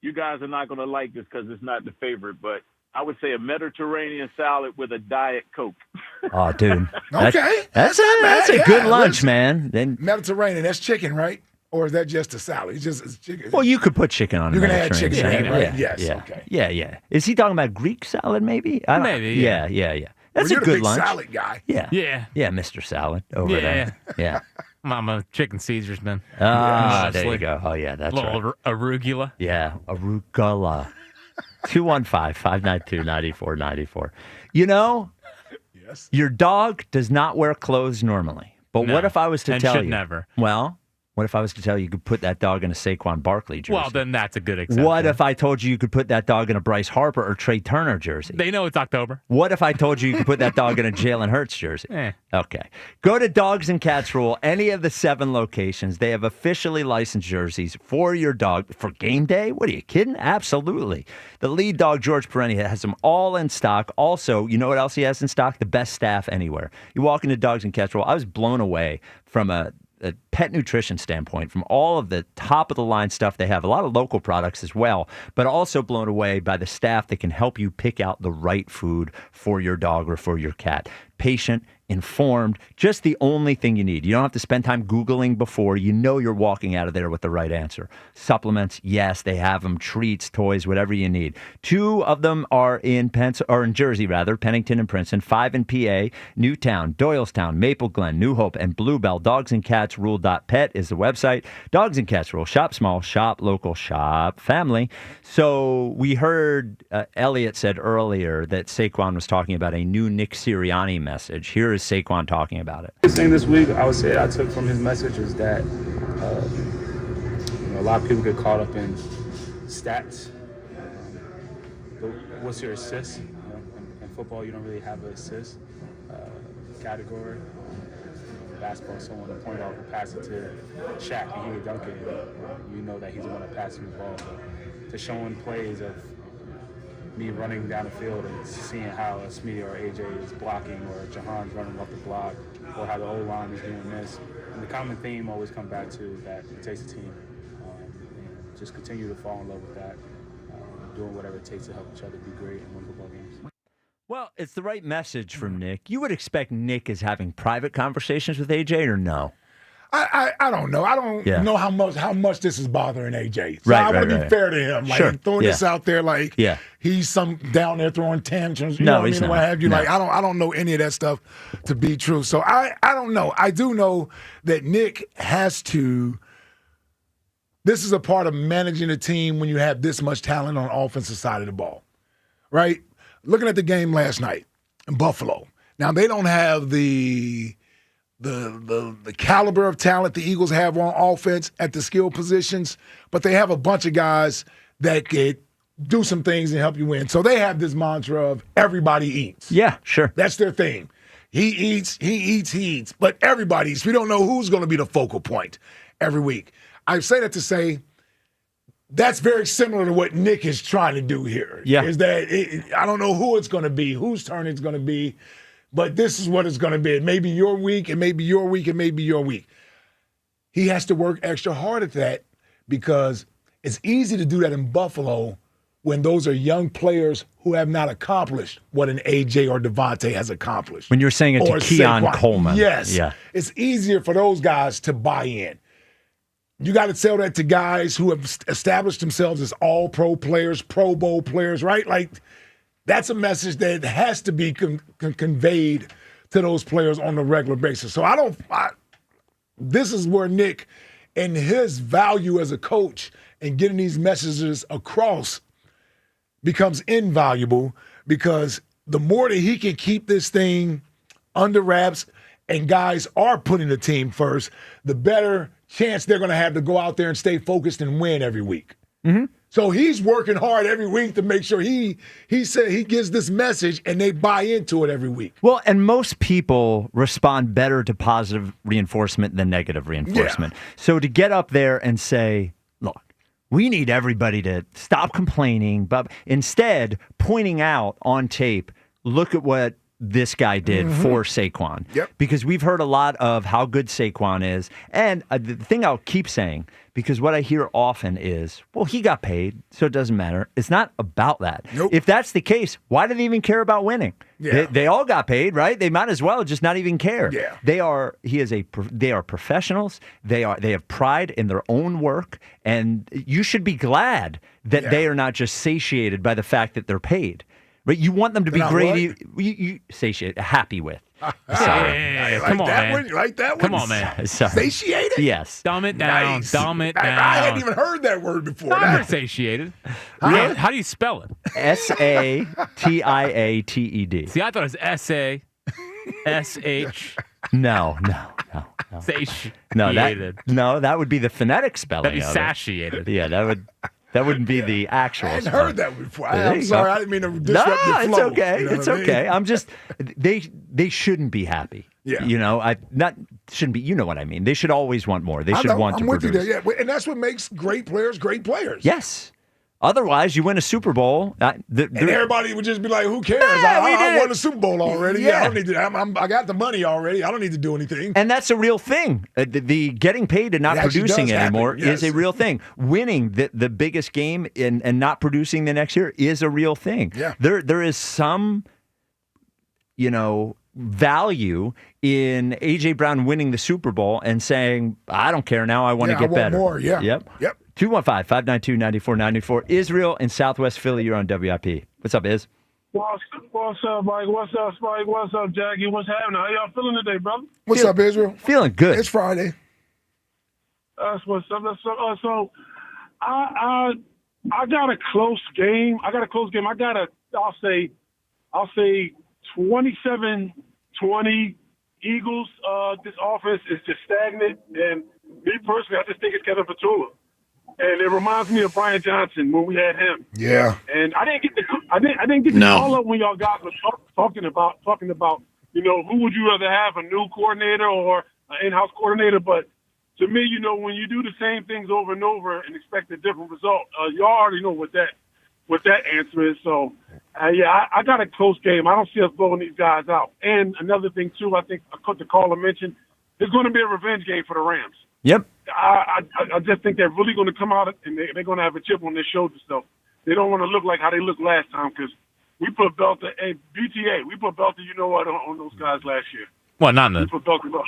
Speaker 5: You guys are not going to like this because it's not the favorite, but I would say a Mediterranean salad with a Diet Coke.
Speaker 1: Oh, dude.
Speaker 27: Okay.
Speaker 1: That's a good lunch, man. Then
Speaker 27: Mediterranean, that's chicken, right? Or is that just a salad? It's chicken.
Speaker 1: well, you could put chicken on it.
Speaker 27: You're going to add chicken,
Speaker 1: Mediterranean
Speaker 27: right?
Speaker 1: salad.
Speaker 27: Yes,
Speaker 1: Yeah.
Speaker 27: okay.
Speaker 1: Yeah. Is he talking about Greek salad, maybe?
Speaker 28: Maybe,
Speaker 1: Yeah. That's
Speaker 27: Well,
Speaker 1: a
Speaker 27: you're
Speaker 1: good
Speaker 27: the big
Speaker 1: lunch.
Speaker 27: salad guy.
Speaker 1: Yeah, Mr. Salad over there. Yeah.
Speaker 28: I'm a chicken Caesars man.
Speaker 1: Ah, there you go. Oh, yeah, that's
Speaker 28: little
Speaker 1: right.
Speaker 28: arugula.
Speaker 1: Yeah, arugula. 215-592-9494. You know,
Speaker 27: yes,
Speaker 1: your dog does not wear clothes normally. But
Speaker 28: No,
Speaker 1: what if I was to
Speaker 28: and
Speaker 1: tell
Speaker 28: should
Speaker 1: you?
Speaker 28: never.
Speaker 1: Well, what if I was to tell you could put that dog in a Saquon Barkley jersey?
Speaker 28: Well, then that's a good exception.
Speaker 1: What if I told you could put that dog in a Bryce Harper or Trey Turner jersey?
Speaker 28: They know it's October.
Speaker 1: What if I told you could put that dog in a Jalen Hurts jersey? Okay. Go to Dogs and Cats Rule, any of the 7 locations. They have officially licensed jerseys for your dog for game day. What are you kidding? Absolutely. The lead dog, George Perenni, has them all in stock. Also, you know what else he has in stock? The best staff anywhere. You walk into Dogs and Cats Rule, I was blown away from a pet nutrition standpoint, from all of the top of the line stuff they have, a lot of local products as well, but also blown away by the staff that can help you pick out the right food for your dog or for your cat. Patient, informed, just the only thing you need. You don't have to spend time Googling before. You know you're walking out of there with the right answer. Supplements, yes, they have them. Treats, toys, whatever you need. 2 of them are in Jersey, Pennington and Princeton. 5 in PA, Newtown, Doylestown, Maple Glen, New Hope, and Bluebell. Dogsandcatsrule.pet is the website. Dogs and Cats Rule. Shop small, shop local, shop family. So we heard Elliot said earlier that Saquon was talking about a new Nick Sirianni message. Here is Saquon talking about it.
Speaker 2: The thing this week I would say I took from his message is that a lot of people get caught up in stats. But what's your assist? In football, you don't really have an assist category. Basketball, someone to point out who pass it to Shaq and he can dunk it. You know that he's the one that passes the ball. But to showing plays of me running down the field and seeing how Smitty or AJ is blocking or Jahan's running off the block or how the O-line is doing this. And the common theme always come back to that it takes a team. And just continue to fall in love with that, doing whatever it takes to help each other be great and win football games.
Speaker 1: Well, it's the right message from Nick. You would expect Nick is having private conversations with AJ or no?
Speaker 27: I don't know. I don't know how much this is bothering AJ. So
Speaker 1: Right,
Speaker 27: I want to
Speaker 1: right.
Speaker 27: be fair to him. Like
Speaker 1: Sure.
Speaker 27: throwing this out there like he's some down there throwing tantrums. You know what I
Speaker 1: he's
Speaker 27: mean?
Speaker 1: not.
Speaker 27: What have you?
Speaker 1: No.
Speaker 27: Like I don't know any of that stuff to be true. So I don't know. I do know that Nick has to. This is a part of managing a team when you have this much talent on the offensive side of the ball, right? Looking at the game last night in Buffalo. Now they don't have the caliber of talent the Eagles have on offense at the skill positions, but they have a bunch of guys that could do some things and help you win. So they have this mantra of everybody eats.
Speaker 1: Yeah, sure.
Speaker 27: That's their thing. He eats, but everybody eats. We don't know who's going to be the focal point every week. I say that to say that's very similar to what Nick is trying to do here.
Speaker 1: Yeah.
Speaker 27: Is that I don't know who it's going to be, whose turn it's going to be, but this is what it's going to be. It may be your week, it may be your week, it may be your week. He has to work extra hard at that because it's easy to do that in Buffalo when those are young players who have not accomplished what an AJ or Devontae has accomplished.
Speaker 1: When you're saying it to
Speaker 27: Or
Speaker 1: Keon
Speaker 27: Saquon.
Speaker 1: Coleman.
Speaker 27: Yes.
Speaker 1: Yeah.
Speaker 27: It's easier for those guys to buy in. You got to tell that to guys who have established themselves as all-pro players, Pro Bowl players, right? Like, that's a message that has to be conveyed to those players on a regular basis. So this is where Nick and his value as a coach and getting these messages across becomes invaluable, because the more that he can keep this thing under wraps and guys are putting the team first, the better chance they're going to have to go out there and stay focused and win every week.
Speaker 1: Mm-hmm.
Speaker 27: So he's working hard every week to make sure he said he gives this message and they buy into it every week.
Speaker 1: Well, and most people respond better to positive reinforcement than negative reinforcement. Yeah. So to get up there and say, look, we need everybody to stop complaining, but instead pointing out on tape, look at what this guy did for Saquon.
Speaker 27: Yep.
Speaker 1: Because we've heard a lot of how good Saquon is. And the thing I'll keep saying, because what I hear often is, well, he got paid, so it doesn't matter. It's not about that.
Speaker 27: Nope.
Speaker 1: If that's the case, why do they even care about winning?
Speaker 27: Yeah.
Speaker 1: They all got paid, right? They might as well just not even care.
Speaker 27: Yeah.
Speaker 1: They are professionals. They have pride in their own work, and you should be glad that they are not just satiated by the fact that they're paid. Right? You want them to be great. You satiated, happy with.
Speaker 27: Sorry.
Speaker 28: Come on, man.
Speaker 27: One? You like that one?
Speaker 28: Come on, man.
Speaker 1: Sorry.
Speaker 27: Satiated?
Speaker 1: Yes.
Speaker 28: Dumb it down.
Speaker 27: Nice.
Speaker 28: Dumb it down.
Speaker 27: I hadn't even heard that word before.
Speaker 28: Not satiated.
Speaker 27: Huh?
Speaker 28: How do you spell it?
Speaker 1: Satiated.
Speaker 28: See, I thought it was S-A-S-H.
Speaker 1: No.
Speaker 28: Satiated.
Speaker 1: No, that would be the phonetic spelling.
Speaker 28: That'd be
Speaker 1: of
Speaker 28: satiated.
Speaker 1: It. Yeah, that wouldn't be the actual.
Speaker 27: I hadn't
Speaker 1: spelling.
Speaker 27: heard that before. I'm sorry, I didn't mean to disrupt your flow.
Speaker 1: It's okay.
Speaker 27: You know
Speaker 1: It's
Speaker 27: what I mean?
Speaker 1: okay. I'm just they shouldn't be happy.
Speaker 27: Yeah.
Speaker 1: Shouldn't be. You know what I mean? They should always want more. They should want to
Speaker 27: I'm with
Speaker 1: produce.
Speaker 27: you there, yeah. And that's what makes great players great players.
Speaker 1: Yes. Otherwise, you win a Super Bowl.
Speaker 27: And everybody would just be like, "Who cares?
Speaker 1: Yeah,
Speaker 27: I won a Super Bowl already.
Speaker 1: Yeah.
Speaker 27: I don't need to. I got the money already. I don't need to do anything."
Speaker 1: And that's a real thing. The getting paid and not
Speaker 27: It actually
Speaker 1: producing
Speaker 27: does happen,
Speaker 1: anymore
Speaker 27: yes.
Speaker 1: is a real thing. Winning the biggest game and not producing the next year is a real thing.
Speaker 27: Yeah.
Speaker 1: There is some, value in A.J. Brown winning the Super Bowl and saying, I don't care now, I want to get better.
Speaker 27: More, yeah.
Speaker 1: Yep. 215-592-9494. Israel in Southwest Philly, you're on WIP. What's up, Iz?
Speaker 7: What's up, Mike? What's up, Spike? What's up, Jackie? What's happening? How y'all feeling today, brother?
Speaker 27: What's up, Israel?
Speaker 1: Feeling good.
Speaker 27: It's Friday.
Speaker 7: That's what's up. So I got a close game. I got I'll say 27-20 Eagles. This offense is just stagnant, and me personally, I just think it's Kevin Petula. And it reminds me of Brian Johnson when we had him.
Speaker 27: Yeah.
Speaker 7: And I didn't get to call up when y'all guys were talking about who would you rather have, a new coordinator or an in-house coordinator? But to me, when you do the same things over and over and expect a different result, you already know what that answer is. So, I got a close game. I don't see us blowing these guys out. And another thing too, I think the caller mentioned, it's going to be a revenge game for the Rams.
Speaker 1: Yep.
Speaker 7: I just think they're really going to come out and they're going to have a chip on their shoulder. So they don't want to look like how they looked last time, because we put Belter and BTA. We put Belter, on those guys last year.
Speaker 28: Well, not in the.
Speaker 7: We put Belter on.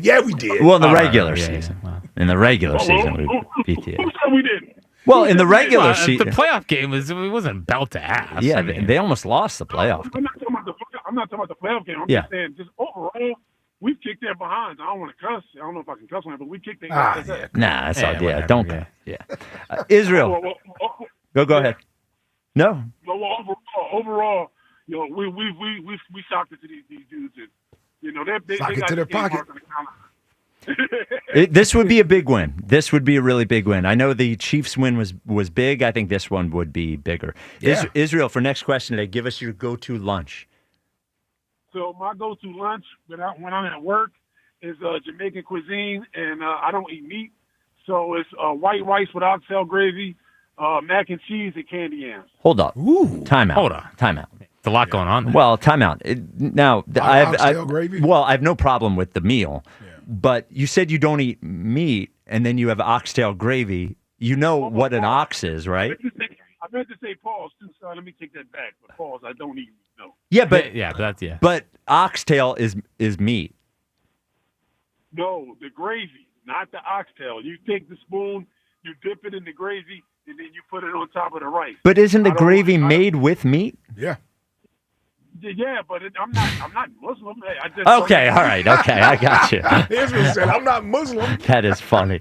Speaker 27: Yeah, we did.
Speaker 1: Well, in the regular season. In the regular season, we BTA.
Speaker 7: Who said we didn't?
Speaker 1: Well, in the regular season.
Speaker 28: The playoff game wasn't belt to ass.
Speaker 1: Yeah, they almost lost the playoff
Speaker 7: I'm
Speaker 1: game.
Speaker 7: not talking about the playoff game. I'm just saying, just overall, we've kicked their behinds. I don't want to cuss. I don't know if I can cuss on it, but we kicked their behinds.
Speaker 1: Nah, that's all. Yeah, don't. Yeah. Israel. Go ahead. No.
Speaker 7: Overall, we socked it to these dudes, and they
Speaker 27: Sock it
Speaker 7: got
Speaker 27: to their
Speaker 7: the game
Speaker 27: pocket.
Speaker 7: mark on the counter.
Speaker 1: This would be a big win. This would be a really big win. I know the Chiefs win was big. I think this one would be bigger.
Speaker 27: Yeah.
Speaker 1: Israel, for next question today, give us your go-to lunch.
Speaker 7: So my go-to lunch when I'm at work is Jamaican cuisine, and I don't eat meat. So it's white rice with oxtail gravy, mac and cheese, and candy yams.
Speaker 1: Hold up. Time out.
Speaker 28: Hold on.
Speaker 1: Time out.
Speaker 28: It's a lot going on there.
Speaker 1: Well, time out. Now,
Speaker 27: Oxtail gravy?
Speaker 1: Well, I have no problem with the meal, but you said you don't eat meat, and then you have oxtail gravy. You know what an ox is, right?
Speaker 7: I meant to say pause too, so let me take that back. But pause, I don't eat meat, no.
Speaker 1: Yeah, but
Speaker 28: But
Speaker 1: oxtail is meat.
Speaker 7: No, the gravy, not the oxtail. You take the spoon, you dip it in the gravy, and then you put it on top of the rice.
Speaker 1: But isn't the gravy made with meat?
Speaker 27: Yeah.
Speaker 7: Yeah, but I'm not Muslim. I just
Speaker 1: Okay, all right, okay, I got you.
Speaker 27: Israel said, I'm not Muslim.
Speaker 1: That is funny.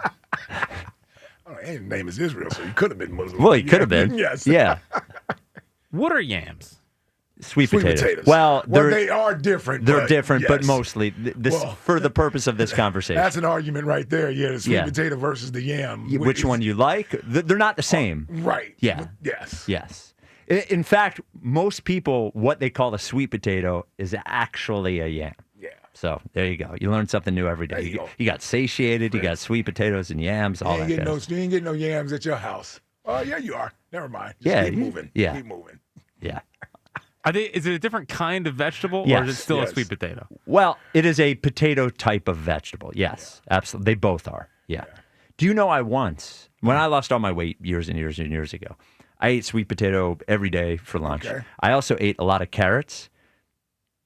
Speaker 27: His name is Israel, so he could have been Muslim.
Speaker 1: Well, he could have been.
Speaker 27: Yes.
Speaker 1: Yeah.
Speaker 28: What are yams?
Speaker 1: Sweet potatoes.
Speaker 27: Well, they are different.
Speaker 1: They're
Speaker 27: but
Speaker 1: different, but
Speaker 27: yes.
Speaker 1: mostly for the purpose of this conversation.
Speaker 27: That's an argument right there. Yeah, the sweet
Speaker 1: Yeah.
Speaker 27: potato versus the yam.
Speaker 1: Which one you like? They're not the same.
Speaker 27: Right.
Speaker 1: Yeah.
Speaker 27: Yes.
Speaker 1: Yes. In fact, most people, what they call a sweet potato is actually a yam.
Speaker 27: Yeah.
Speaker 1: So there you go. You learn something new every day. You got satiated. You got sweet potatoes and yams. All that.
Speaker 27: You ain't getting no yams at your house. Oh, yeah, you are. Never mind. Just
Speaker 1: Yeah,
Speaker 27: keep moving.
Speaker 1: yeah.
Speaker 27: Keep moving.
Speaker 1: Yeah.
Speaker 28: Is it a different kind of vegetable, or
Speaker 1: Yes.
Speaker 28: is it still
Speaker 1: Yes.
Speaker 28: a sweet potato?
Speaker 1: Well, it is a potato type of vegetable. Yes, absolutely. They both are. Yeah. Do you know when I lost all my weight years and years and years ago, I ate sweet potato every day for lunch.
Speaker 27: Okay.
Speaker 1: I also ate a lot of carrots.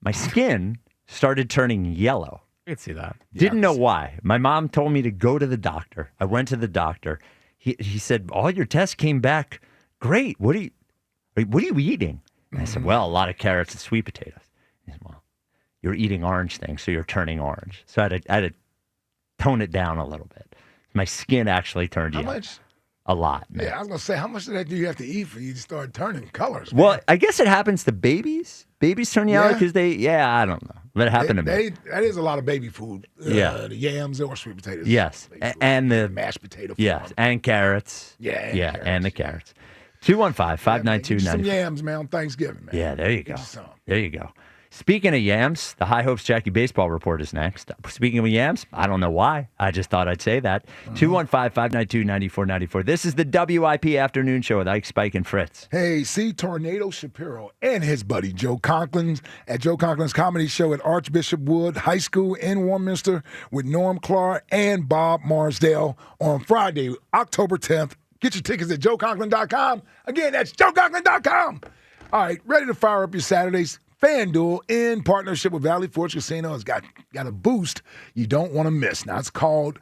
Speaker 1: My skin started turning yellow.
Speaker 28: I can see that.
Speaker 1: Didn't know why. My mom told me to go to the doctor. I went to the doctor. He said, all your tests came back great. What are you eating? And I said, well, a lot of carrots and sweet potatoes. He said, well, you're eating orange things, so you're turning orange. So I had to tone it down a little bit. My skin actually turned yellow.
Speaker 27: How much?
Speaker 1: A lot, man.
Speaker 27: Yeah, I was going to say, how much of that do you have to eat for you to start turning colors? Man?
Speaker 1: Well, I guess it happens to babies. Babies turn yellow
Speaker 27: Yeah.
Speaker 1: because I don't know. But it happened to me.
Speaker 27: That is a lot of baby food.
Speaker 1: Yeah.
Speaker 27: The yams or sweet potatoes.
Speaker 1: Yes. And the
Speaker 27: mashed potato.
Speaker 1: Yes.
Speaker 27: form.
Speaker 1: And carrots.
Speaker 27: Yeah.
Speaker 1: And the carrots. 215-592-94.
Speaker 27: Some yams, man, on Thanksgiving, man.
Speaker 1: Yeah, there you go.
Speaker 27: Get you some.
Speaker 1: There you go. Speaking of yams, the High Hopes Jackie Baseball Report is next. Speaking of yams, I don't know why. I just thought I'd say that. 215-592-9494. This is the WIP Afternoon Show with Ike, Spike, and Fritz.
Speaker 27: Hey, see Tornado Shapiro and his buddy Joe Conklin at Joe Conklin's Comedy Show at Archbishop Wood High School in Warminster with Norm Clark and Bob Marsdale on Friday, October 10th. Get your tickets at joeconklin.com. Again, that's joeconklin.com. All right, ready to fire up your Saturdays? FanDuel, in partnership with Valley Forge Casino, has got a boost you don't want to miss. Now, it's called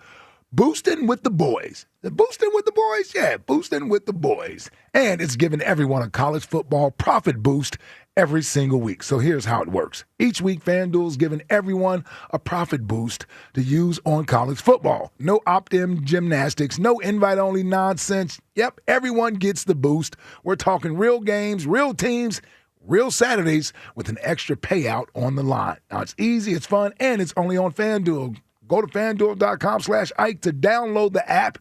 Speaker 27: Boosting with the Boys. The Boosting with the Boys? Yeah, Boosting with the Boys. And it's giving everyone a college football profit boost every single week. So here's how it works. Each week, FanDuel's giving everyone a profit boost to use on college football. No opt-in gymnastics, no invite-only nonsense. Yep, everyone gets the boost. We're talking real games, real teams, real Saturdays with an extra payout on the line. Now, it's easy, it's fun, and it's only on FanDuel. Go to FanDuel.com/Ike to download the app.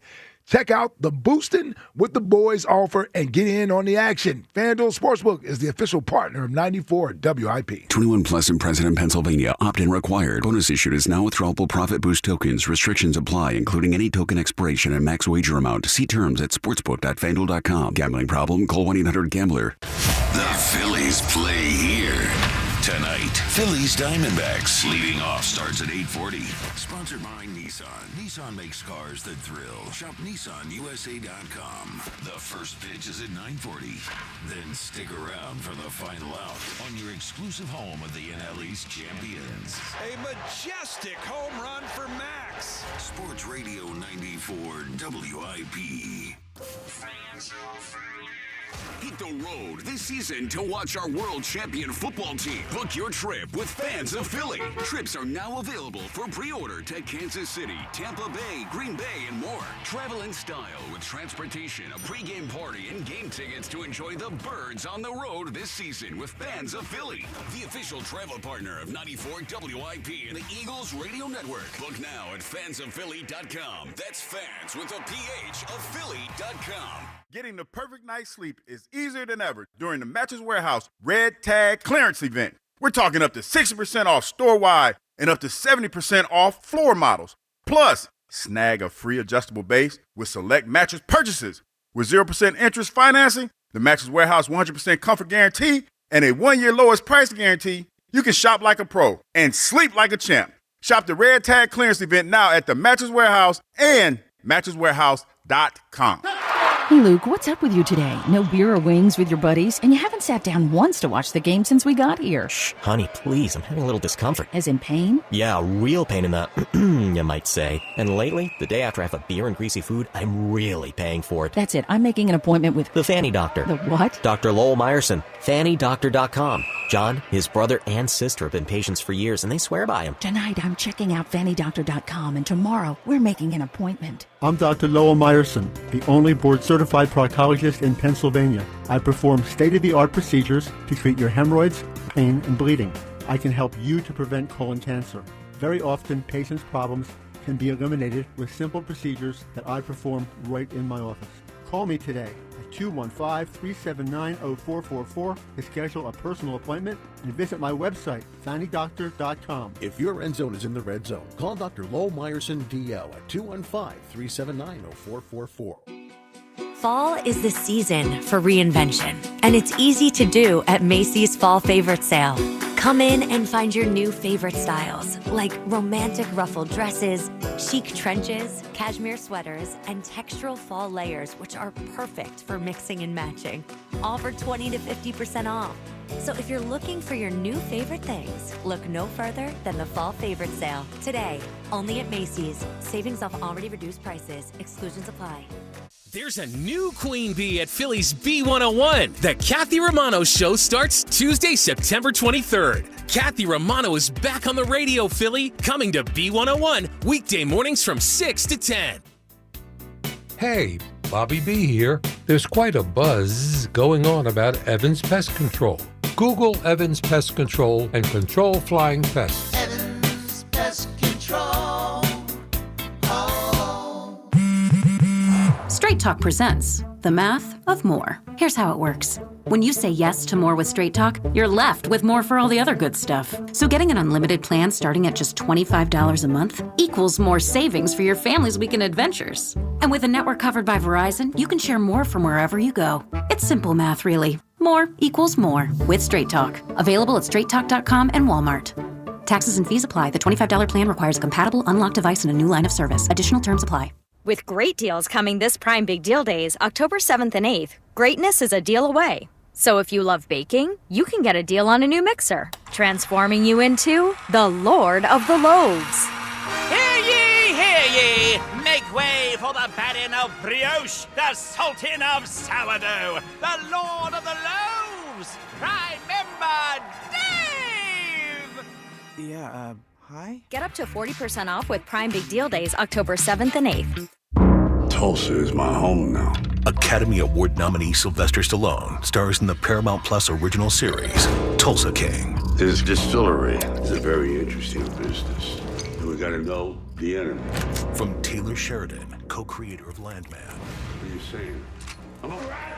Speaker 27: Check out the Boostin' with the Boys offer and get in on the action. FanDuel Sportsbook is the official partner of 94 WIP.
Speaker 8: 21 plus and present in Pennsylvania. Opt-in required. Bonus issued is now withdrawable profit boost tokens. Restrictions apply, including any token expiration and max wager amount. See terms at sportsbook.fanduel.com. Gambling problem? Call 1-800-GAMBLER.
Speaker 4: The Phillies play here tonight. Phillies Diamondbacks. Leading off starts at 8:40. Sponsored by Nissan. Nissan makes cars that thrill. Shop NissanUSA.com. The first pitch is at 9:40. Then stick around for the final out on your exclusive home of the NL East champions.
Speaker 13: A majestic home run for Max.
Speaker 4: Sports Radio 94 WIP. Hit the road this season to watch our world champion football team. Book your trip with Fans of Philly. Trips are now available for pre-order to Kansas City, Tampa Bay, Green Bay, and more. Travel in style with transportation, a pregame party, and game tickets to enjoy the Birds on the road this season with Fans of Philly. The official travel partner of 94 WIP and the Eagles Radio Network. Book now at fansofphilly.com. That's fans with a PH of Philly.com.
Speaker 14: Getting the perfect night's sleep is easier than ever during the Mattress Warehouse Red Tag Clearance Event. We're talking up to 60% off store-wide and up to 70% off floor models. Plus, snag a free adjustable base with select mattress purchases. With 0% interest financing, the Mattress Warehouse 100% comfort guarantee, and a 1-year lowest price guarantee, you can shop like a pro and sleep like a champ. Shop the Red Tag Clearance Event now at the Mattress Warehouse and mattresswarehouse.com.
Speaker 9: Hey, Luke, what's up with you today? No beer or wings with your buddies, and you haven't sat down once to watch the game since we got here.
Speaker 11: Shh, honey, please, I'm having a little discomfort.
Speaker 9: As in pain?
Speaker 11: Yeah, a real pain in the, you might say. And lately, the day after I have a beer and greasy food, I'm really paying for it.
Speaker 9: That's it. I'm making an appointment with...
Speaker 11: The Fanny Doctor.
Speaker 9: The what?
Speaker 11: Dr. Lowell Meyerson. FannyDoctor.com. John, his brother and sister have been patients for years, and they swear by him.
Speaker 9: Tonight, I'm checking out FannyDoctor.com, and tomorrow, we're making an appointment.
Speaker 18: I'm Dr. Lowell Meyerson, the only board-certified proctologist in Pennsylvania. I perform state-of-the-art procedures to treat your hemorrhoids, pain, and bleeding. I can help you to prevent colon cancer. Very often, patients' problems can be eliminated with simple procedures that I perform right in my office. Call me today at 215-379-0444 to schedule a personal appointment and visit my website, FannyDoctor.com.
Speaker 19: If your end zone is in the red zone, call Dr. Lowell Meyerson DL at 215-379-0444.
Speaker 20: Fall is the season for reinvention, and it's easy to do at Macy's Fall Favorite Sale. Come in and find your new favorite styles, like romantic ruffled dresses, chic trenches, cashmere sweaters, and textural fall layers, which are perfect for mixing and matching. All for 20 to 50% off. So if you're looking for your new favorite things, look no further than the Fall Favorite Sale. Today, only at Macy's. Savings off already reduced prices. Exclusions apply.
Speaker 22: There's a new queen bee at Phillies B101. The Kathy Romano Show starts Tuesday, September 23rd. Kathy Romano is back on the radio, Philly, coming to B101 weekday mornings from 6 to 10.
Speaker 23: Hey, Bobby B here. There's quite a buzz going on about Evans Pest Control. Google Evans Pest Control and control flying pests.
Speaker 24: Evans Pest Control.
Speaker 29: Straight Talk presents The Math of More. Here's how it works. When you say yes to more with Straight Talk, you're left with more for all the other good stuff. So getting an unlimited plan starting at just $25 a month equals more savings for your family's weekend adventures. And with a network covered by Verizon, you can share more from wherever you go. It's simple math, really. More equals more with Straight Talk. Available at straighttalk.com and Walmart. Taxes and fees apply. The $25 plan requires a compatible unlocked device and a new line of service. Additional terms apply.
Speaker 30: With great deals coming this Prime Big Deal Days, October 7th and 8th, greatness is a deal away. So if you love baking, you can get a deal on a new mixer, transforming you into the Lord of the Loaves.
Speaker 31: Hear ye, hear ye! Make way for the baron of brioche, the sultan of sourdough, the Lord of the Loaves, Prime Member Dave!
Speaker 32: Yeah, hi?
Speaker 30: Get up to 40% off with Prime Big Deal Days, October 7th and 8th.
Speaker 33: Tulsa is my home now.
Speaker 34: Academy Award nominee Sylvester Stallone stars in the Paramount Plus original series, Tulsa King.
Speaker 33: This distillery is a very interesting business. We gotta know the enemy.
Speaker 34: From Taylor Sheridan, co-creator of Landman.
Speaker 33: What are you saying? I'm all right.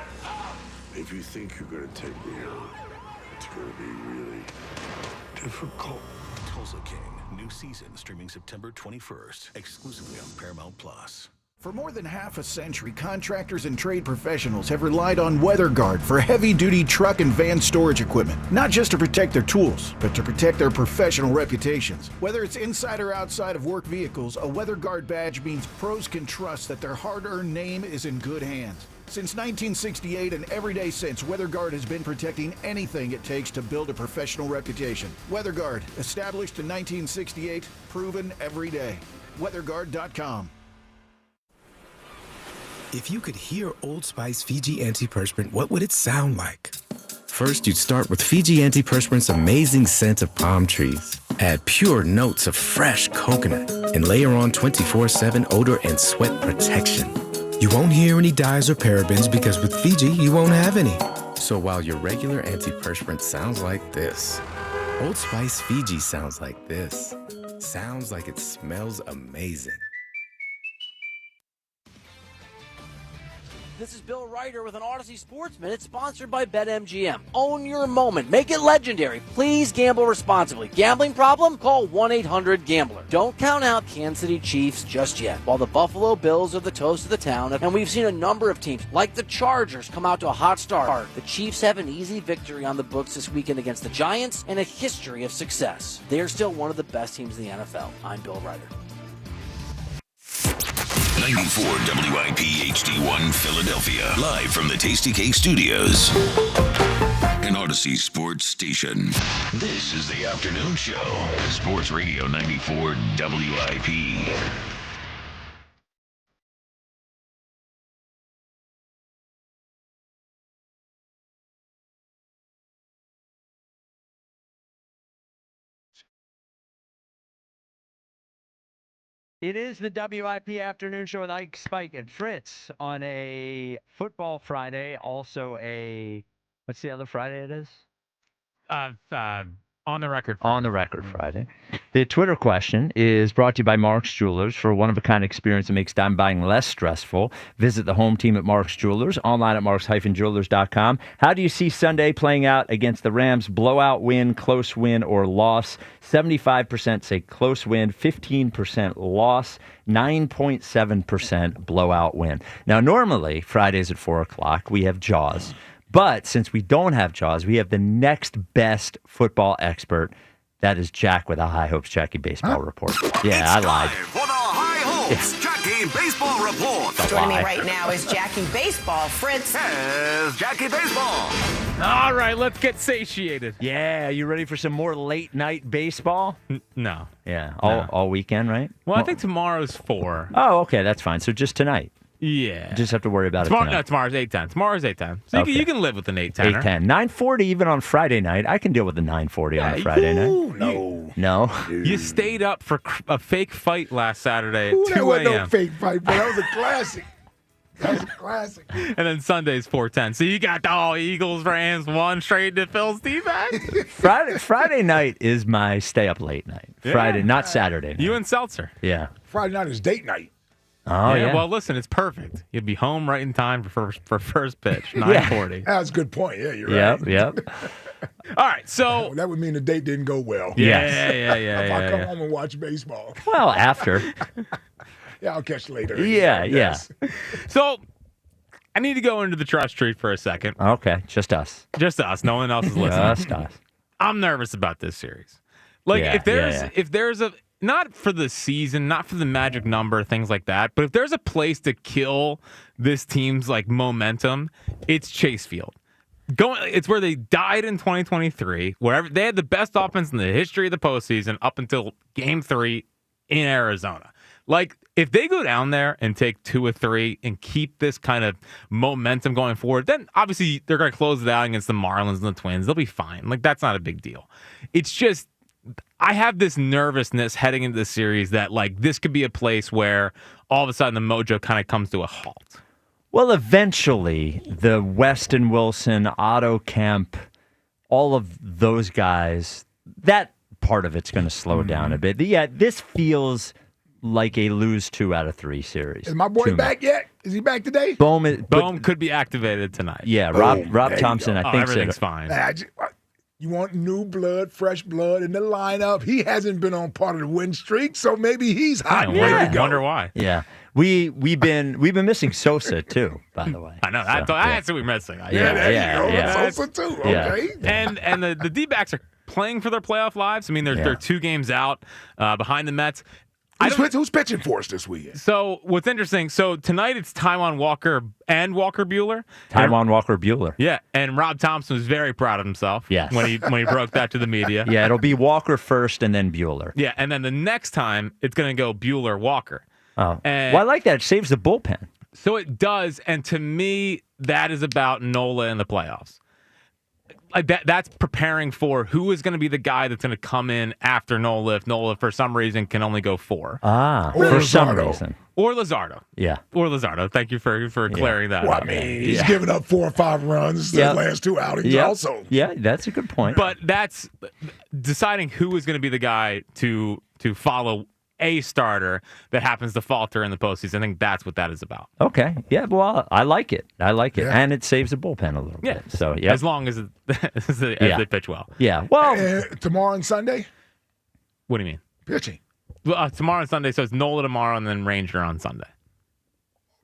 Speaker 33: If you think you're gonna take me on, it's gonna be really difficult.
Speaker 34: Tulsa King, new season streaming September 21st, exclusively on Paramount Plus.
Speaker 35: For more than half a century, contractors and trade professionals have relied on WeatherGuard for heavy-duty truck and van storage equipment, not just to protect their tools, but to protect their professional reputations. Whether it's inside or outside of work vehicles, a WeatherGuard badge means pros can trust that their hard-earned name is in good hands. Since 1968 and every day since, WeatherGuard has been protecting anything it takes to build a professional reputation. WeatherGuard, established in 1968, proven every day. WeatherGuard.com.
Speaker 36: If you could hear Old Spice Fiji Antiperspirant, what would it sound like? First, you'd start with Fiji Antiperspirant's amazing scent of palm trees. Add pure notes of fresh coconut and layer on 24/7 odor and sweat protection. You won't hear any dyes or parabens because with Fiji, you won't have any. So while your regular antiperspirant sounds like this, Old Spice Fiji sounds like this. Sounds like it smells amazing.
Speaker 37: This is Bill Ryder with an Odyssey Sports Minute sponsored by BetMGM. Own your moment. Make it legendary. Please gamble responsibly. Gambling problem? Call 1-800-GAMBLER. Don't count out Kansas City Chiefs just yet. While the Buffalo Bills are the toast of the town, and we've seen a number of teams, like the Chargers, come out to a hot start, the Chiefs have an easy victory on the books this weekend against the Giants and a history of success. They're still one of the best teams in the NFL. I'm Bill Ryder.
Speaker 4: 94 WIP HD1 Philadelphia. Live from the Tasty Cake Studios. An Odyssey Sports Station. This is the afternoon show. Sports Radio 94 WIP.
Speaker 1: It is the WIP Afternoon Show with Ike, Spike, and Fritz on a Football Friday. Also what's the other Friday it is?
Speaker 2: On the Record Friday.
Speaker 1: On the Record Friday. The Twitter question is brought to you by Mark's Jewelers. For a one-of-a-kind experience that makes dime buying less stressful, visit the home team at Mark's Jewelers, online at marks-jewelers.com. How do you see Sunday playing out against the Rams? Blowout win, close win, or loss? 75% say close win, 15% loss, 9.7% blowout win. Now, normally, Fridays at 4 o'clock, we have Jaws. But since we don't have Jaws, we have the next best football expert. That is Jack with a High Hopes Jackie Baseball Report. Yeah, I lied.
Speaker 3: For the High Hopes Jackie Baseball Report.
Speaker 5: Joining me right now is Jackie Baseball. Fritz.
Speaker 3: Here's Jackie Baseball.
Speaker 2: All right, let's get satiated.
Speaker 1: Yeah, you ready for some more late night baseball?
Speaker 2: No.
Speaker 1: Yeah, all weekend, right?
Speaker 2: Well, I think tomorrow's 4.
Speaker 1: Oh, okay, that's fine. So just tonight.
Speaker 2: Yeah.
Speaker 1: Just have to worry about it tonight.
Speaker 2: No, tomorrow's 8:10. Tomorrow's 8:10. So you can live with an 8:10.
Speaker 1: 8:10. 9:40 even on Friday night. I can deal with the 9:40 on a Friday night. No.
Speaker 2: You stayed up for a fake fight last Saturday at 2
Speaker 6: That wasn't no
Speaker 2: a.m.
Speaker 6: fake fight, but that was a classic. That was a classic.
Speaker 2: And then Sunday's 4:10. So you got the Eagles, Rams, one straight to Phil's defense.
Speaker 1: Friday night is my stay up late night.
Speaker 2: Yeah.
Speaker 1: Friday, not Saturday night.
Speaker 2: You and Seltzer.
Speaker 1: Yeah.
Speaker 6: Friday night is date night.
Speaker 1: Oh, yeah.
Speaker 2: Well, listen, it's perfect. You'll be home right in time for first pitch, 9:40.
Speaker 6: That's a good point. Yeah, you're right.
Speaker 1: Yep.
Speaker 2: All right, so
Speaker 6: that would mean the date didn't go well.
Speaker 2: Yeah.
Speaker 6: If I come home and watch baseball.
Speaker 1: Well, after.
Speaker 6: Yeah, I'll catch you later.
Speaker 1: Yeah.
Speaker 2: So I need to go into the trust tree for a second.
Speaker 1: Okay, just us.
Speaker 2: Just us. No one else is listening.
Speaker 1: Just us.
Speaker 2: I'm nervous about this series. Like if there's a not for the season, not for the magic number, things like that, but if there's a place to kill this team's like momentum, it's Chase Field. It's where they died in 2023, wherever they had the best offense in the history of the postseason up until Game 3 in Arizona. Like, if they go down there and take 2 or 3 and keep this kind of momentum going forward, then obviously they're going to close it out against the Marlins and the Twins. They'll be fine. Like, that's not a big deal. It's just, I have this nervousness heading into the series that, like, this could be a place where all of a sudden the mojo kind of comes to a halt.
Speaker 1: Well, eventually, the Weston Wilson, Otto Kemp, all of those guys, that part of it's going to slow down a bit. Yeah, this feels like a lose 2 out of 3 series.
Speaker 6: Is my boy back yet? Is he back today?
Speaker 2: Bohm could be activated tonight.
Speaker 1: Yeah, Rob Thompson, I think
Speaker 2: everything's fine.
Speaker 6: You want new blood, fresh blood in the lineup. He hasn't been on part of the win streak, so maybe he's hot and ready to go.
Speaker 2: Wonder why.
Speaker 1: Yeah. We've been missing Sosa too, by the way.
Speaker 2: I know. That's what we're missing.
Speaker 6: Yeah. Sosa too. Okay.
Speaker 2: And the D-backs are playing for their playoff lives. I mean, they're 2 games out behind the Mets.
Speaker 6: Who's pitching for us this weekend?
Speaker 2: So what's interesting, tonight it's Taijuan Walker and Walker Buehler.
Speaker 1: Taijuan Walker Buehler.
Speaker 2: Yeah, and Rob Thompson was very proud of himself when he broke that to the media.
Speaker 1: Yeah, it'll be Walker first and then Buehler.
Speaker 2: Yeah, and then the next time it's going to go Buehler-Walker.
Speaker 1: Oh, well, I like that. It saves the bullpen.
Speaker 2: So it does, and to me, that is about Nola in the playoffs. Like that's preparing for who is going to be the guy that's going to come in after Nola if Nola, for some reason, can only go 4.
Speaker 1: For some reason.
Speaker 2: Or Luzardo.
Speaker 1: Yeah.
Speaker 2: Or Luzardo. Thank you for clearing that up.
Speaker 6: I mean, he's given up 4 or 5 runs the last 2 outings also.
Speaker 1: Yeah, that's a good point.
Speaker 2: But that's deciding who is going to be the guy to follow a starter that happens to falter in the postseason. I think that's what that is about.
Speaker 1: Okay. Yeah, well, I like it. Yeah. And it saves the bullpen a little bit. So, yeah.
Speaker 2: As long as they pitch well.
Speaker 1: Yeah. Well,
Speaker 6: tomorrow and Sunday?
Speaker 2: What do you mean?
Speaker 6: Pitching.
Speaker 2: Well, tomorrow and Sunday, so it's Nola tomorrow and then Ranger on Sunday.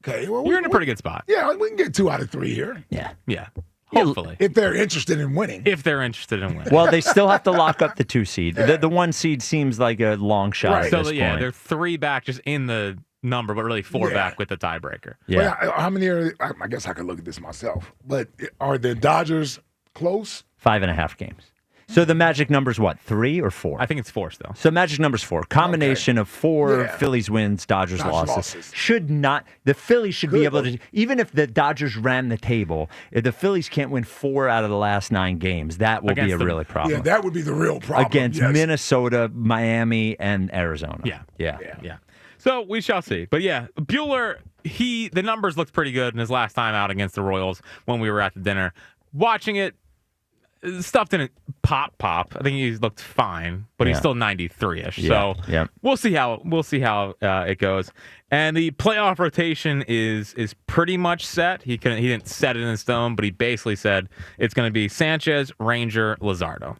Speaker 6: Okay. Well,
Speaker 2: you're in a pretty good spot.
Speaker 6: Yeah, we can get 2 out of 3 here.
Speaker 2: Yeah. Hopefully.
Speaker 6: If they're interested in winning.
Speaker 1: Well, they still have to lock up the 2 seed. The 1 seed seems like a long shot at this point.
Speaker 2: They're 3 back just in the number, but really 4 back with the tiebreaker.
Speaker 1: Yeah.
Speaker 6: Well, how many are? I guess I could look at this myself. But are the Dodgers close?
Speaker 1: 5.5 games. So the magic number's what, 3 or 4?
Speaker 2: I think it's 4 still.
Speaker 1: So magic number's 4. Combination of 4 Phillies wins, Dodgers losses. The Phillies should be able to, even if the Dodgers ran the table, if the Phillies can't win 4 out of the last 9 games, that will be a really problem.
Speaker 6: Yeah, that would be the real problem.
Speaker 1: Against Minnesota, Miami, and Arizona.
Speaker 2: Yeah. So we shall see. But yeah, Buehler, the numbers looked pretty good in his last time out against the Royals when we were at the dinner. Watching it, stuff didn't pop. I think he looked fine, but he's still 93-ish. So we'll see how it goes. And the playoff rotation is pretty much set. He didn't set it in stone, but he basically said it's going to be Sanchez, Ranger, Luzardo.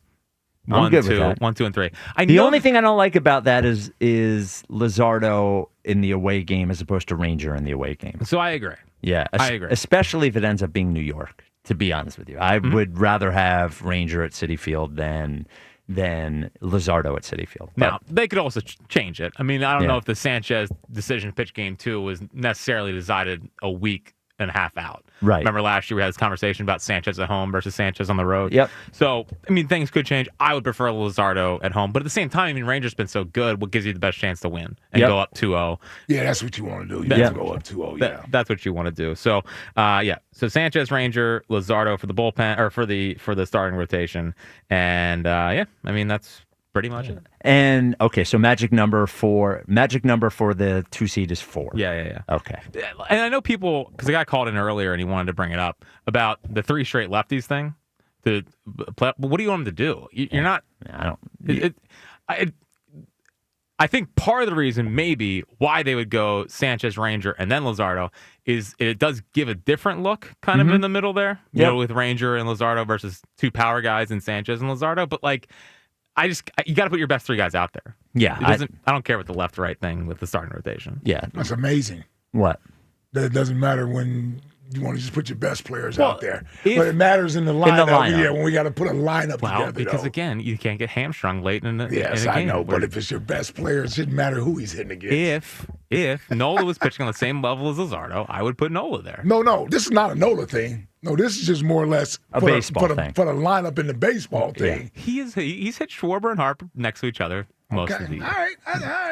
Speaker 1: I'm good with that.
Speaker 2: 1, 2, and 3.
Speaker 1: The only thing I don't like about that is Luzardo in the away game as opposed to Ranger in the away game.
Speaker 2: So I agree.
Speaker 1: Yeah,
Speaker 2: I agree.
Speaker 1: Especially if it ends up being New York. To be honest with you, I would rather have Ranger at Citi Field than Luzardo at Citi Field.
Speaker 2: Now, they could also change it. I mean, I don't know if the Sanchez decision pitch game 2 was necessarily decided a week and a half out.
Speaker 1: Right.
Speaker 2: Remember last year we had this conversation about Sanchez at home versus Sanchez on the road?
Speaker 1: Yep.
Speaker 2: So, I mean, things could change. I would prefer Luzardo at home. But at the same time, I mean, Ranger's been so good. What gives you the best chance to win and go up 2-0?
Speaker 6: Yeah, that's what you want to do. You have to go up 2-0,
Speaker 2: That's what you want to do. So, So Sanchez, Ranger, Luzardo for the bullpen, or for the starting rotation. And, I mean, that's pretty much it.
Speaker 1: And okay, so magic number for the 2 seed is 4.
Speaker 2: Yeah.
Speaker 1: Okay.
Speaker 2: And I know people, because the guy called in earlier and he wanted to bring it up about the 3 straight lefties thing. What do you want him to do? You're not.
Speaker 1: I don't.
Speaker 2: I think part of the reason maybe why they would go Sanchez, Ranger, and then Luzardo is it does give a different look kind of in the middle there. You know, with Ranger and Luzardo versus 2 power guys and Sanchez and Luzardo, but like. You got to put your best 3 guys out there.
Speaker 1: Yeah.
Speaker 2: I don't care with the left-right thing with the starting rotation.
Speaker 1: Yeah.
Speaker 6: That's amazing.
Speaker 1: What?
Speaker 6: That it doesn't matter when you want to just put your best players out there. But it matters in the lineup. Yeah, when we got to put a lineup together.
Speaker 2: Because again, you can't get hamstrung late in a
Speaker 6: Yes,
Speaker 2: in a game.
Speaker 6: I know. But if it's your best player, it shouldn't matter who he's hitting against.
Speaker 2: If Nola was pitching on the same level as Luzardo, I would put Nola there.
Speaker 6: No. This is not a Nola thing. No, this is just more or less
Speaker 1: a baseball thing.
Speaker 6: For the lineup in the baseball thing.
Speaker 2: Yeah. He's hit Schwarber and Harper next to each other most of the year.
Speaker 6: All right.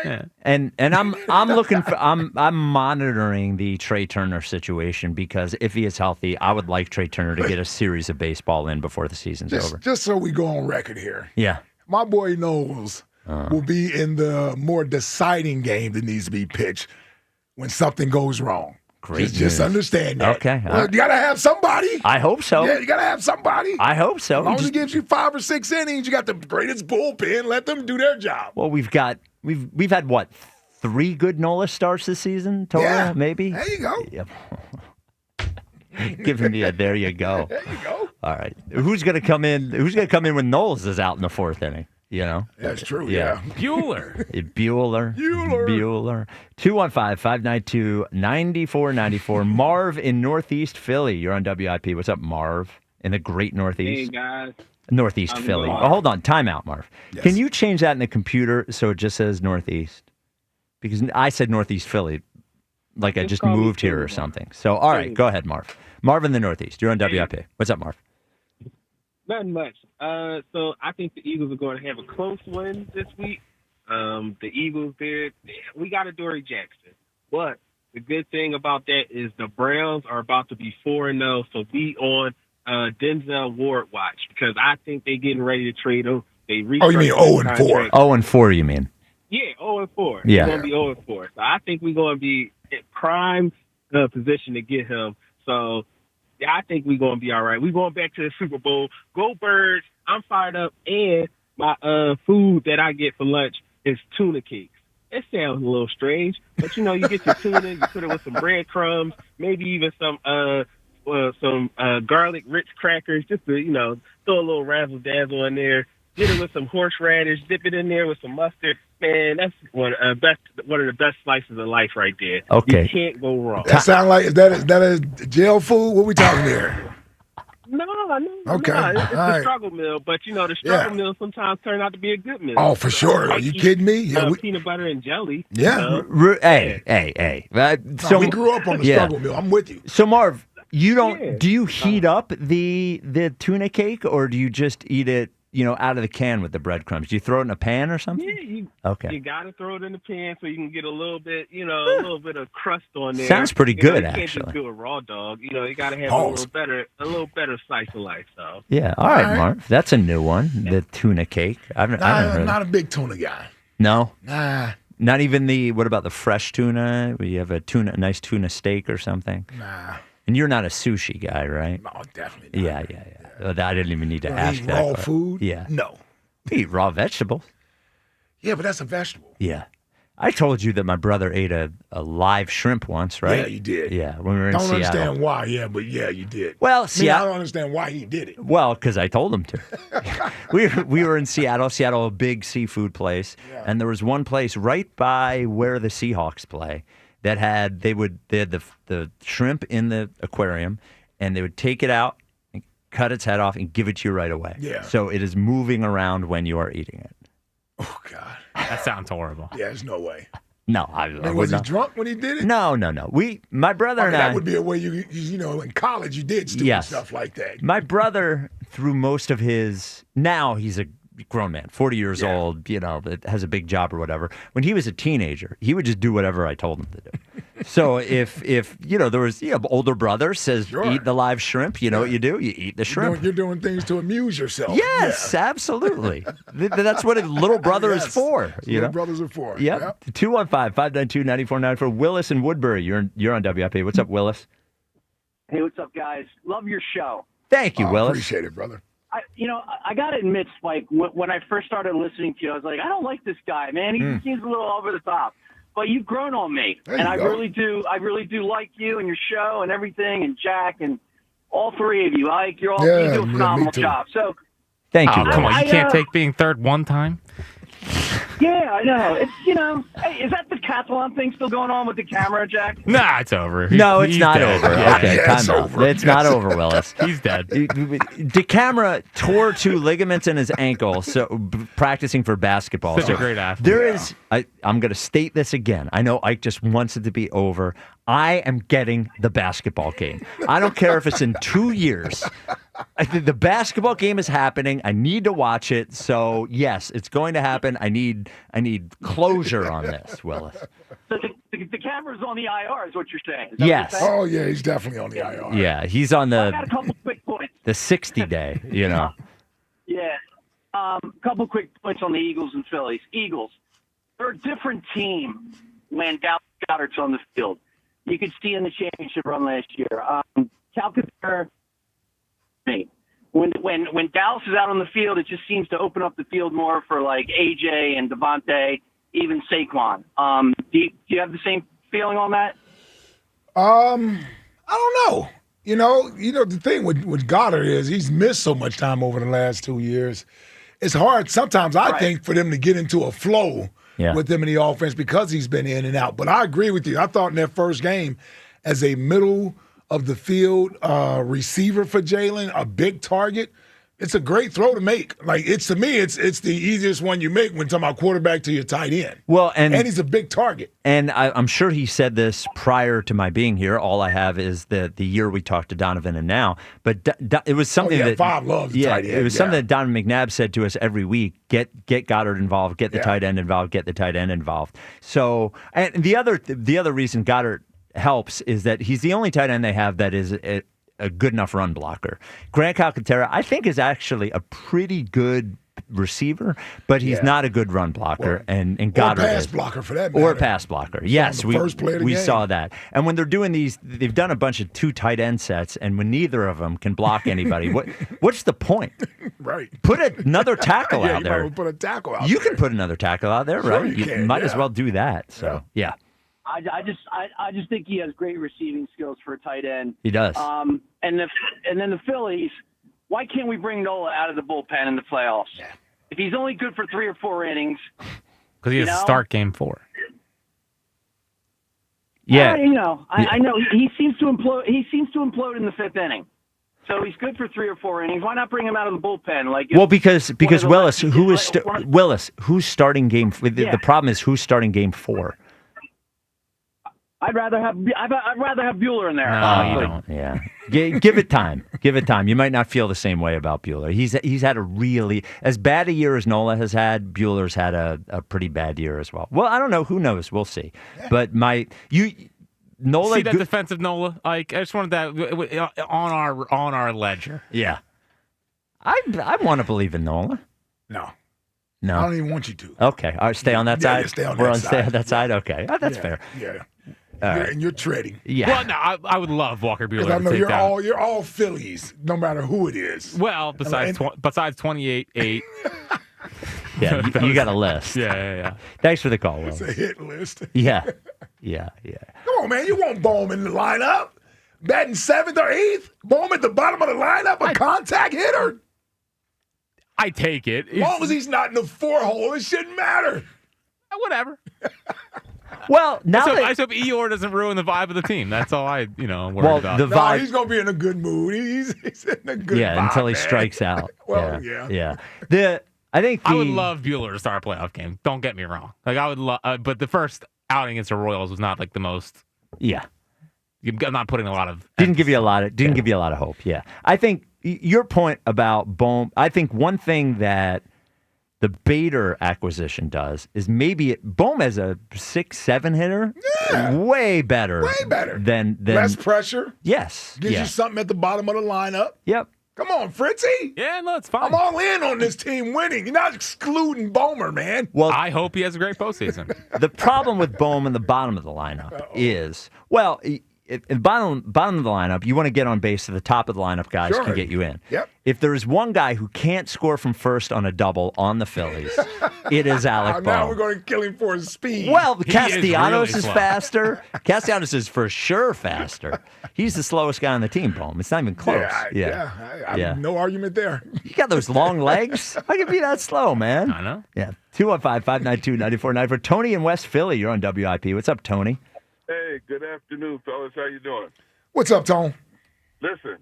Speaker 2: Yeah.
Speaker 1: And I'm looking for I'm monitoring the Trey Turner situation because if he is healthy, I would like Trey Turner to get a series of baseball in before the season's over.
Speaker 6: Just so we go on record here.
Speaker 1: Yeah.
Speaker 6: My boy Knowles will be in the more deciding game that needs to be pitched when something goes wrong.
Speaker 1: Great.
Speaker 6: Just understand that.
Speaker 1: Okay.
Speaker 6: Well, you got to have somebody.
Speaker 1: I hope so.
Speaker 6: Yeah, you got to have somebody.
Speaker 1: I hope so.
Speaker 6: As long as it gives you 5 or 6 innings, you got the greatest bullpen. Let them do their job.
Speaker 1: Well, we've had what, 3 good Nola starts this season total, maybe?
Speaker 6: There you go.
Speaker 1: Yep. Giving me a there you go.
Speaker 6: There you go.
Speaker 1: All right. Who's going to come in when Knowles is out in the 4th inning? You know?
Speaker 6: That's true, yeah.
Speaker 2: Buehler.
Speaker 1: Buehler. 215-592-9494. Marv in Northeast Philly. You're on WIP. What's up, Marv? In the great Northeast.
Speaker 7: Hey, guys.
Speaker 1: Northeast Philly. Oh, hold on. Time out, Marv. Yes. Can you change that in the computer so it just says Northeast? Because I said Northeast Philly like I just moved here or something. So, all right. Go ahead, Marv. Marv in the Northeast. You're on WIP. What's up, Marv?
Speaker 7: Not much. So I think the Eagles are going to have a close win this week. The Eagles we got a Dory Jackson. But the good thing about that is the Browns are about to be 4-0, so be on Denzel Ward watch because I think they're getting ready to trade him.
Speaker 6: You mean 0-4?
Speaker 1: 0-4, you mean?
Speaker 7: Yeah, 0-4.
Speaker 1: Yeah.
Speaker 7: It's going to be 0-4. So I think we're going to be in prime position to get him. So I think we're going to be all right. We're going back to the Super Bowl. Go Birds. I'm fired up. And my food that I get for lunch is tuna cakes. It sounds a little strange, but, you get your tuna, you put it with some breadcrumbs, maybe even some garlic Ritz crackers, just to, throw a little razzle-dazzle in there. Get it with some horseradish, dip it in there with some mustard. Man, that's one of the best slices of life right there.
Speaker 1: Okay.
Speaker 7: You can't go wrong.
Speaker 6: That sound like is that a jail food? What we talking here?
Speaker 7: No.
Speaker 6: Okay.
Speaker 7: No. It's
Speaker 6: All
Speaker 7: the
Speaker 6: right.
Speaker 7: struggle meal, but the struggle meal sometimes turn out to be a good meal.
Speaker 6: Oh, for sure. Are you kidding me? Yeah,
Speaker 7: peanut butter and jelly.
Speaker 6: Yeah.
Speaker 1: Hey.
Speaker 6: So we grew up on the struggle meal. I'm with you.
Speaker 1: So Marv, you don't? Do you heat up the tuna cake, or do you just eat it? Out of the can with the breadcrumbs. Do you throw it in a pan or something?
Speaker 7: Yeah, you gotta throw it in the pan so you can get a little bit, a little bit of crust on there.
Speaker 1: Sounds pretty good,
Speaker 7: you can't
Speaker 1: actually.
Speaker 7: just do a raw dog. You gotta have
Speaker 1: Pause.
Speaker 7: a little better slice of life. So
Speaker 1: Yeah. All right, Marv. That's a new one. The tuna cake. I haven't heard.
Speaker 6: Not a big tuna guy.
Speaker 1: No.
Speaker 6: Nah.
Speaker 1: Not even the. What about the fresh tuna? Where you have a nice tuna steak or something.
Speaker 6: Nah.
Speaker 1: And you're not a sushi guy, right?
Speaker 6: No, definitely not.
Speaker 1: Yeah. I didn't even need to ask
Speaker 6: eat
Speaker 1: that.
Speaker 6: raw food?
Speaker 1: Yeah.
Speaker 6: No.
Speaker 1: We eat raw vegetables.
Speaker 6: Yeah, but that's a vegetable.
Speaker 1: Yeah. I told you that my brother ate a live shrimp once, right?
Speaker 6: Yeah, you did.
Speaker 1: Yeah, when we were in
Speaker 6: Don't
Speaker 1: Seattle.
Speaker 6: understand why, but you did.
Speaker 1: Well,
Speaker 6: I don't understand why he did it.
Speaker 1: Well, because I told him to. we were in Seattle, a big seafood place, and there was one place right by where the Seahawks play that had they had the shrimp in the aquarium, and they would take it out, and cut its head off, and give it to you right away.
Speaker 6: Yeah.
Speaker 1: So it is moving around when you are eating it.
Speaker 6: Oh God.
Speaker 2: That sounds horrible.
Speaker 6: Yeah, there's no way.
Speaker 1: No, I
Speaker 6: was he
Speaker 1: not.
Speaker 6: drunk when he did it?
Speaker 1: No. My brother and I.
Speaker 6: That would be a way in college you did stupid stuff like that.
Speaker 1: My brother, through most of his, now he's a grown man, 40 years old, that has a big job or whatever. When he was a teenager, he would just do whatever I told him to do. So if there was older brother says eat the live shrimp, what you do? You eat the shrimp.
Speaker 6: You're doing things to amuse yourself.
Speaker 1: Yes, absolutely. That's what a little brother is for.
Speaker 6: Little brothers are for.
Speaker 1: Yep. 215-592-9494. Willis in Woodbury. You're on WIP. What's up, Willis?
Speaker 8: Hey, what's up, guys? Love your show.
Speaker 1: Thank you, Willis.
Speaker 6: Appreciate it, brother.
Speaker 8: I got to admit, Spike, when I first started listening to you, I was like, I don't like this guy, man. He seems a little over the top. But you've grown on me, and I really do like you and your show and everything, and Jack and all three of you. You do a phenomenal job. So,
Speaker 1: thank you.
Speaker 2: Come on, you can't take being third one time.
Speaker 8: Yeah, I know. It's hey, is that the decathlon thing still going on with the camera, Jack?
Speaker 2: Nah, it's over.
Speaker 1: No, it's not
Speaker 2: dead.
Speaker 1: over.
Speaker 2: Yeah,
Speaker 1: Okay,
Speaker 6: it's
Speaker 1: time out.
Speaker 6: over.
Speaker 1: It's not over, Willis.
Speaker 2: He's dead.
Speaker 1: DeCamera tore 2 ligaments in his ankle, practicing for basketball.
Speaker 2: Such a great athlete.
Speaker 1: There is. I'm going to state this again. I know Ike just wants it to be over. I am getting the basketball game. I don't care if it's in 2 years. The basketball game is happening. I need to watch it. So yes, it's going to happen. I need closure on this, Willis.
Speaker 8: So the camera's on the IR, is what you're saying? Is that
Speaker 1: Yes.
Speaker 8: what you're saying?
Speaker 6: Oh yeah, he's definitely on the IR.
Speaker 1: Yeah, he's on
Speaker 8: I got a couple quick points.
Speaker 1: the 60 day.
Speaker 8: Yeah. Couple quick points on the Eagles and Phillies. Eagles, they're a different team when Dallas Goedert's on the field. You could see in the championship run last year. Cal Qatar, when Dallas is out on the field, it just seems to open up the field more for like AJ and Devontae, even Saquon. Do you have the same feeling on that?
Speaker 6: I don't know. The thing with Goddard is he's missed so much time over the last 2 years. It's hard sometimes, I think, for them to get into a flow with him in the offense because he's been in and out. But I agree with you. I thought in that first game, as a middle of the field receiver for Jalen, a big target, it's a great throw to make. Like to me, it's the easiest one you make when talking about quarterback to your tight end.
Speaker 1: Well, and
Speaker 6: he's a big target.
Speaker 1: And I'm sure he said this prior to my being here. All I have is the year we talked to Donovan and now. But it was something that
Speaker 6: Bob loves the tight end.
Speaker 1: It was something that Donovan McNabb said to us every week: get Goddard involved, get the tight end involved, get the tight end involved. So, and the other reason Goddard helps is that he's the only tight end they have that is a good enough run blocker. Grant Calcaterra, I think, is actually a pretty good receiver, but he's not a good run blocker. And Goddard
Speaker 6: or pass
Speaker 1: is.
Speaker 6: blocker for that matter.
Speaker 1: Or pass blocker. Yes,
Speaker 6: first play of the
Speaker 1: we
Speaker 6: game.
Speaker 1: saw that. And when they're doing these, they've done a bunch of 2 tight end sets, and when neither of them can block anybody, what's the point?
Speaker 6: Right.
Speaker 1: Put another tackle out
Speaker 6: you
Speaker 1: there.
Speaker 6: might as well put a tackle out
Speaker 1: You
Speaker 6: there.
Speaker 1: can put another tackle out there,
Speaker 6: Sure
Speaker 1: right?
Speaker 6: you can,
Speaker 1: might as well do that. So, yeah.
Speaker 8: I just think he has great receiving skills for a tight end.
Speaker 1: He does.
Speaker 8: And then the Phillies, why can't we bring Nola out of the bullpen in the playoffs? Yeah. If he's only good for 3 or 4 innings,
Speaker 2: because he has to start game 4.
Speaker 1: Yeah,
Speaker 8: I know he seems to implode. He seems to implode in the 5th inning. So he's good for 3 or 4 innings. Why not bring him out of the bullpen?
Speaker 1: Well, because Willis, Willis, who's starting game? The problem is who's starting game 4.
Speaker 8: I'd rather have Buehler in there.
Speaker 1: No, you don't. Yeah, give it time. Give it time. You might not feel the same way about Buehler. He's had a really as bad a year as Nola has had. Buehler's had a pretty bad year as well. Well, I don't know. Who knows? We'll see. Yeah. But Nola.
Speaker 2: See that defensive Nola? Like I just wanted that on our ledger.
Speaker 1: Yeah, I want to believe in Nola.
Speaker 6: No.
Speaker 1: No,
Speaker 6: I don't even want you to.
Speaker 1: Okay, all right, stay on that side.
Speaker 6: Stay on
Speaker 1: We're
Speaker 6: that
Speaker 1: on
Speaker 6: side.
Speaker 1: Stay on that side. Okay, that's fair.
Speaker 6: Yeah.
Speaker 1: Right.
Speaker 6: And you're treading.
Speaker 1: Yeah.
Speaker 2: Well, no, I would love Walker Buehler.
Speaker 6: I know
Speaker 2: to take down.
Speaker 6: you're all Phillies, no matter who it is.
Speaker 2: Well, besides 28-8.
Speaker 1: Yeah, you got a list.
Speaker 2: Yeah.
Speaker 1: Thanks for the call, Will.
Speaker 6: It's a hit list.
Speaker 1: Yeah.
Speaker 6: Come on, man. You want Bowman in the lineup? Batting 7th or 8th? Bowman at the bottom of the lineup? A contact hitter?
Speaker 2: I take it.
Speaker 6: As long as he's not in the 4-hole, it shouldn't matter.
Speaker 2: Whatever.
Speaker 1: Well, now
Speaker 2: I just hope Eeyore doesn't ruin the vibe of the team. That's all I, worry about.
Speaker 1: The vibe.
Speaker 6: He's gonna be in a good mood. He's in a good vibe,
Speaker 1: until he
Speaker 6: man.
Speaker 1: strikes out.
Speaker 6: Well,
Speaker 1: yeah.
Speaker 2: I would love Buehler to start a playoff game. Don't get me wrong. Like I would love, but the first outing against the Royals was not like the most.
Speaker 1: Yeah.
Speaker 2: I'm not putting a lot of.
Speaker 1: Didn't give you a lot of hope. Yeah. I think your point about Bohm. I think one thing that the Bader acquisition does is maybe Bohm as a 6-7 hitter, way better than
Speaker 6: less pressure.
Speaker 1: Yes,
Speaker 6: gives you something at the bottom of the lineup.
Speaker 1: Yep.
Speaker 6: Come on, Fritzy.
Speaker 2: Yeah, no, it's fine.
Speaker 6: I'm all in on this team winning. You're not excluding Bomer, man.
Speaker 1: Well,
Speaker 2: I hope he has a great postseason.
Speaker 1: The problem with Bohm in the bottom of the lineup is, well, at the bottom of the lineup, you want to get on base so the top of the lineup guys can get you in.
Speaker 6: Yep.
Speaker 1: If there is one guy who can't score from first on a double on the Phillies, it is Alec Bohm.
Speaker 6: Now we're going to kill him for his speed.
Speaker 1: Well, Castellanos
Speaker 2: really
Speaker 1: is
Speaker 2: slow.
Speaker 1: faster. Castellanos is for sure faster. He's the slowest guy on the team, Bohm. It's not even close.
Speaker 6: Yeah. No argument there.
Speaker 1: You got those long legs. How can you be that slow, man?
Speaker 2: I know.
Speaker 1: Yeah. 215-592-9494. Tony in West Philly, you're on WIP. What's up, Tony?
Speaker 9: Hey, good afternoon, fellas. How you doing?
Speaker 6: What's up, Tone?
Speaker 9: Listen,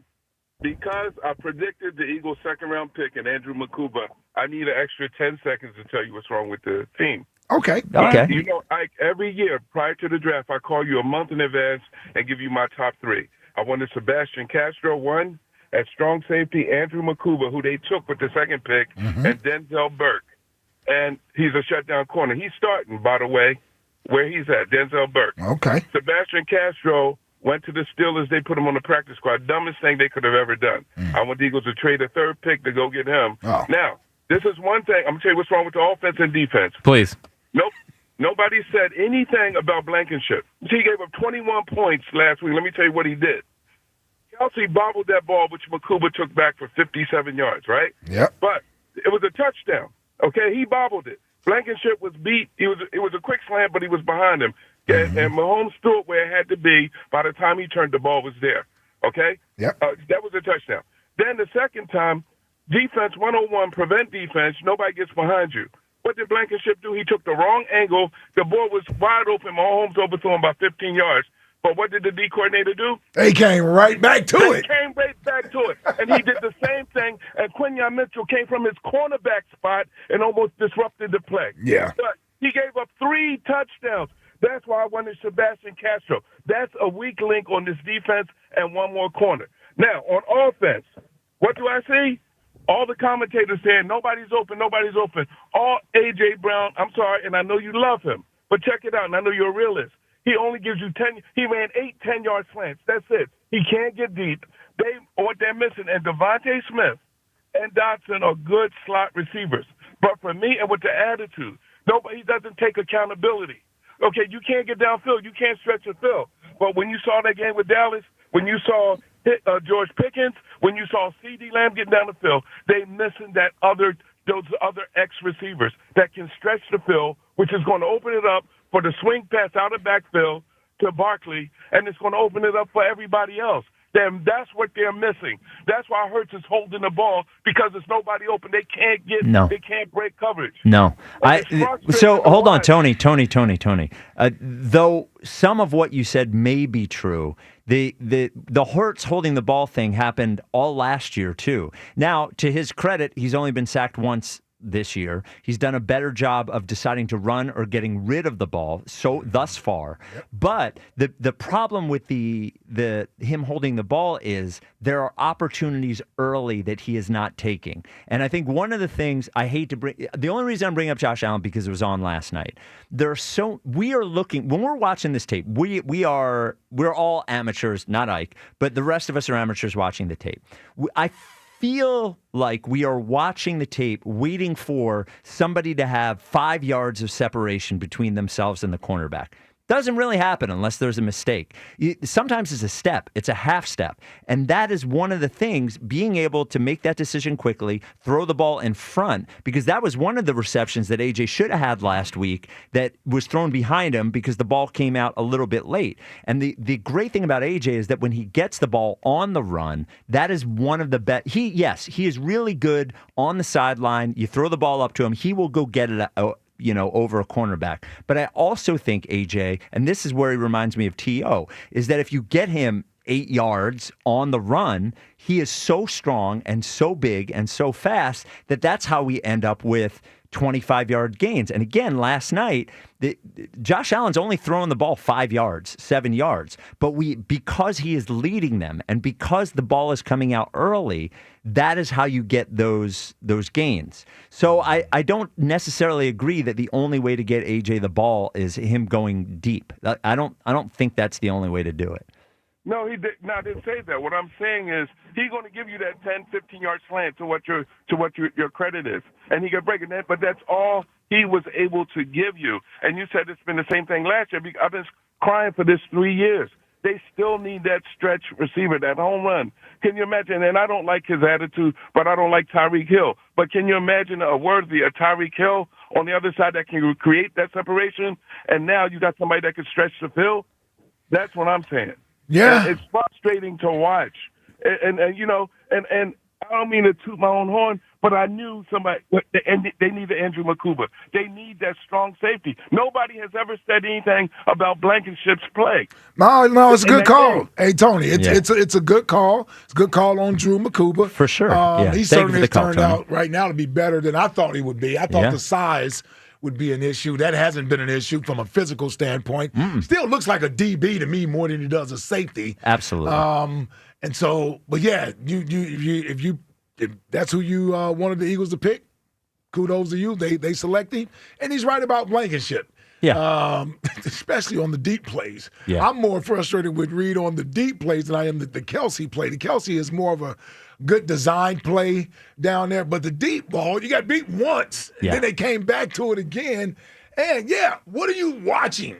Speaker 9: because I predicted the Eagles' second-round pick and Andrew Makuba, I need an extra 10 seconds to tell you what's wrong with the team.
Speaker 6: Okay.
Speaker 9: Every year prior to the draft, I call you a month in advance and give you my top 3. I wanted Sebastian Castro, 1, at strong safety, Andrew Makuba, who they took with the second pick, and Denzel Burke. And he's a shutdown corner. He's starting, by the way, where he's at, Denzel Burke.
Speaker 6: Okay.
Speaker 9: Sebastian Castro went to the Steelers. They put him on the practice squad. Dumbest thing they could have ever done. I want the Eagles to trade a 3rd pick to go get him.
Speaker 6: Oh.
Speaker 9: Now, this is one thing. I'm going to tell you what's wrong with the offense and defense.
Speaker 2: Please.
Speaker 9: Nope. Nobody said anything about Blankenship. He gave up 21 points last week. Let me tell you what he did. Kelsey bobbled that ball, which Makuba took back for 57 yards, right?
Speaker 6: Yep.
Speaker 9: But it was a touchdown. Okay, he bobbled it. Blankenship was beat. It was a quick slant, but he was behind him. And Mahomes threw it where it had to be. By the time he turned, the ball was there. Okay?
Speaker 6: Yep.
Speaker 9: That was a touchdown. Then the second time, defense 101, prevent defense. Nobody gets behind you. What did Blankenship do? He took the wrong angle. The ball was wide open. Mahomes overthrew him by 15 yards. But what did the D coordinator do?
Speaker 6: They came right back to it.
Speaker 9: He came right back to it. And he did the same thing. And Quinyon Mitchell came from his cornerback spot and almost disrupted the play.
Speaker 6: Yeah.
Speaker 9: But he gave up 3 touchdowns. That's why I wanted Sebastian Castro. That's a weak link on this defense and one more corner. Now, on offense, what do I see? All the commentators saying nobody's open. All A.J. Brown, I'm sorry, and I know you love him. But check it out, and I know you're a realist. He only gives you 10. He ran 8 10-yard slants. That's it. He can't get deep. What they're missing, and Devontae Smith and Dotson are good slot receivers. But for me, and with the attitude, he doesn't take accountability. Okay, you can't get downfield. You can't stretch the field. But when you saw that game with Dallas, when you saw George Pickens, when you saw C.D. Lamb getting down the field, they missing those other X-receivers that can stretch the field, which is going to open it up for the swing pass out of backfield to Barkley, and it's going to open it up for everybody else. then that's what they're missing. That's why Hurts is holding the ball because there's nobody open. They can't break coverage.
Speaker 1: No. So hold on,
Speaker 9: watch.
Speaker 1: Tony. Though some of what you said may be true, the Hurts holding the ball thing happened all last year too. Now, to his credit, he's only been sacked once this year. He's done a better job of deciding to run or getting rid of the ball thus far. Yep. But the problem with him holding the ball is there are opportunities early that he is not taking. And I think one of the things I hate to bring, the only reason I'm bringing up Josh Allen because it was on last night. We are looking when we're watching this tape. We're all amateurs, not Ike, but the rest of us are amateurs watching the tape. I feel like we are watching the tape, waiting for somebody to have 5 yards of separation between themselves and the cornerback. Doesn't really happen unless there's a mistake. Sometimes it's a step. It's a half step. And that is one of the things, being able to make that decision quickly, throw the ball in front, because that was one of the receptions that A.J. should have had last week that was thrown behind him because the ball came out a little bit late. And the great thing about A.J. is that when he gets the ball on the run, that is one of the best. He is really good on the sideline. You throw the ball up to him, he will go get it over a cornerback. But I also think, AJ, and this is where he reminds me of T.O., is that if you get him 8 yards on the run, he is so strong and so big and so fast that's how we end up with 25-yard gains. And again, last night, Josh Allen's only throwing the ball 5 yards, 7 yards. But because he is leading them and because the ball is coming out early, that is how you get those gains. So I don't necessarily agree that the only way to get A.J. the ball is him going deep. I don't think that's the only way to do it.
Speaker 9: No, he did. No, I didn't say that. What I'm saying is he's going to give you that 10, 15-yard slant to what your credit is, and he can break it. But that's all he was able to give you. And you said it's been the same thing last year. I've been crying for this 3 years. They still need that stretch receiver, that home run. Can you imagine? And I don't like his attitude, but I don't like Tyreek Hill. But can you imagine a Tyreek Hill on the other side that can create that separation? And now you got somebody that can stretch the field? That's what I'm saying.
Speaker 6: Yeah.
Speaker 9: And it's frustrating to watch. And I don't mean to toot my own horn, but I knew somebody, and they need the Andrew McCuba. They need that strong safety. Nobody has ever said anything about Blankenship's play.
Speaker 6: No, it's a good call. Game. Hey, Tony, it's a good call. It's a good call on Drew McCuba.
Speaker 1: For sure.
Speaker 6: He certainly has turned out right now to be better than I thought he would be. I thought the size would be an issue. That hasn't been an issue from a physical standpoint. Still looks like a DB to me more than he does a safety.
Speaker 1: Absolutely.
Speaker 6: And so, but yeah, if that's who you wanted the Eagles to pick, kudos to you. They select him, and he's right about Blankenship.
Speaker 1: Yeah.
Speaker 6: Especially on the deep plays.
Speaker 1: Yeah.
Speaker 6: I'm more frustrated with Reed on the deep plays than I am the Kelsey play. The Kelsey is more of a good design play down there, but the deep ball, you got beat once, and then they came back to it again. And what are you watching?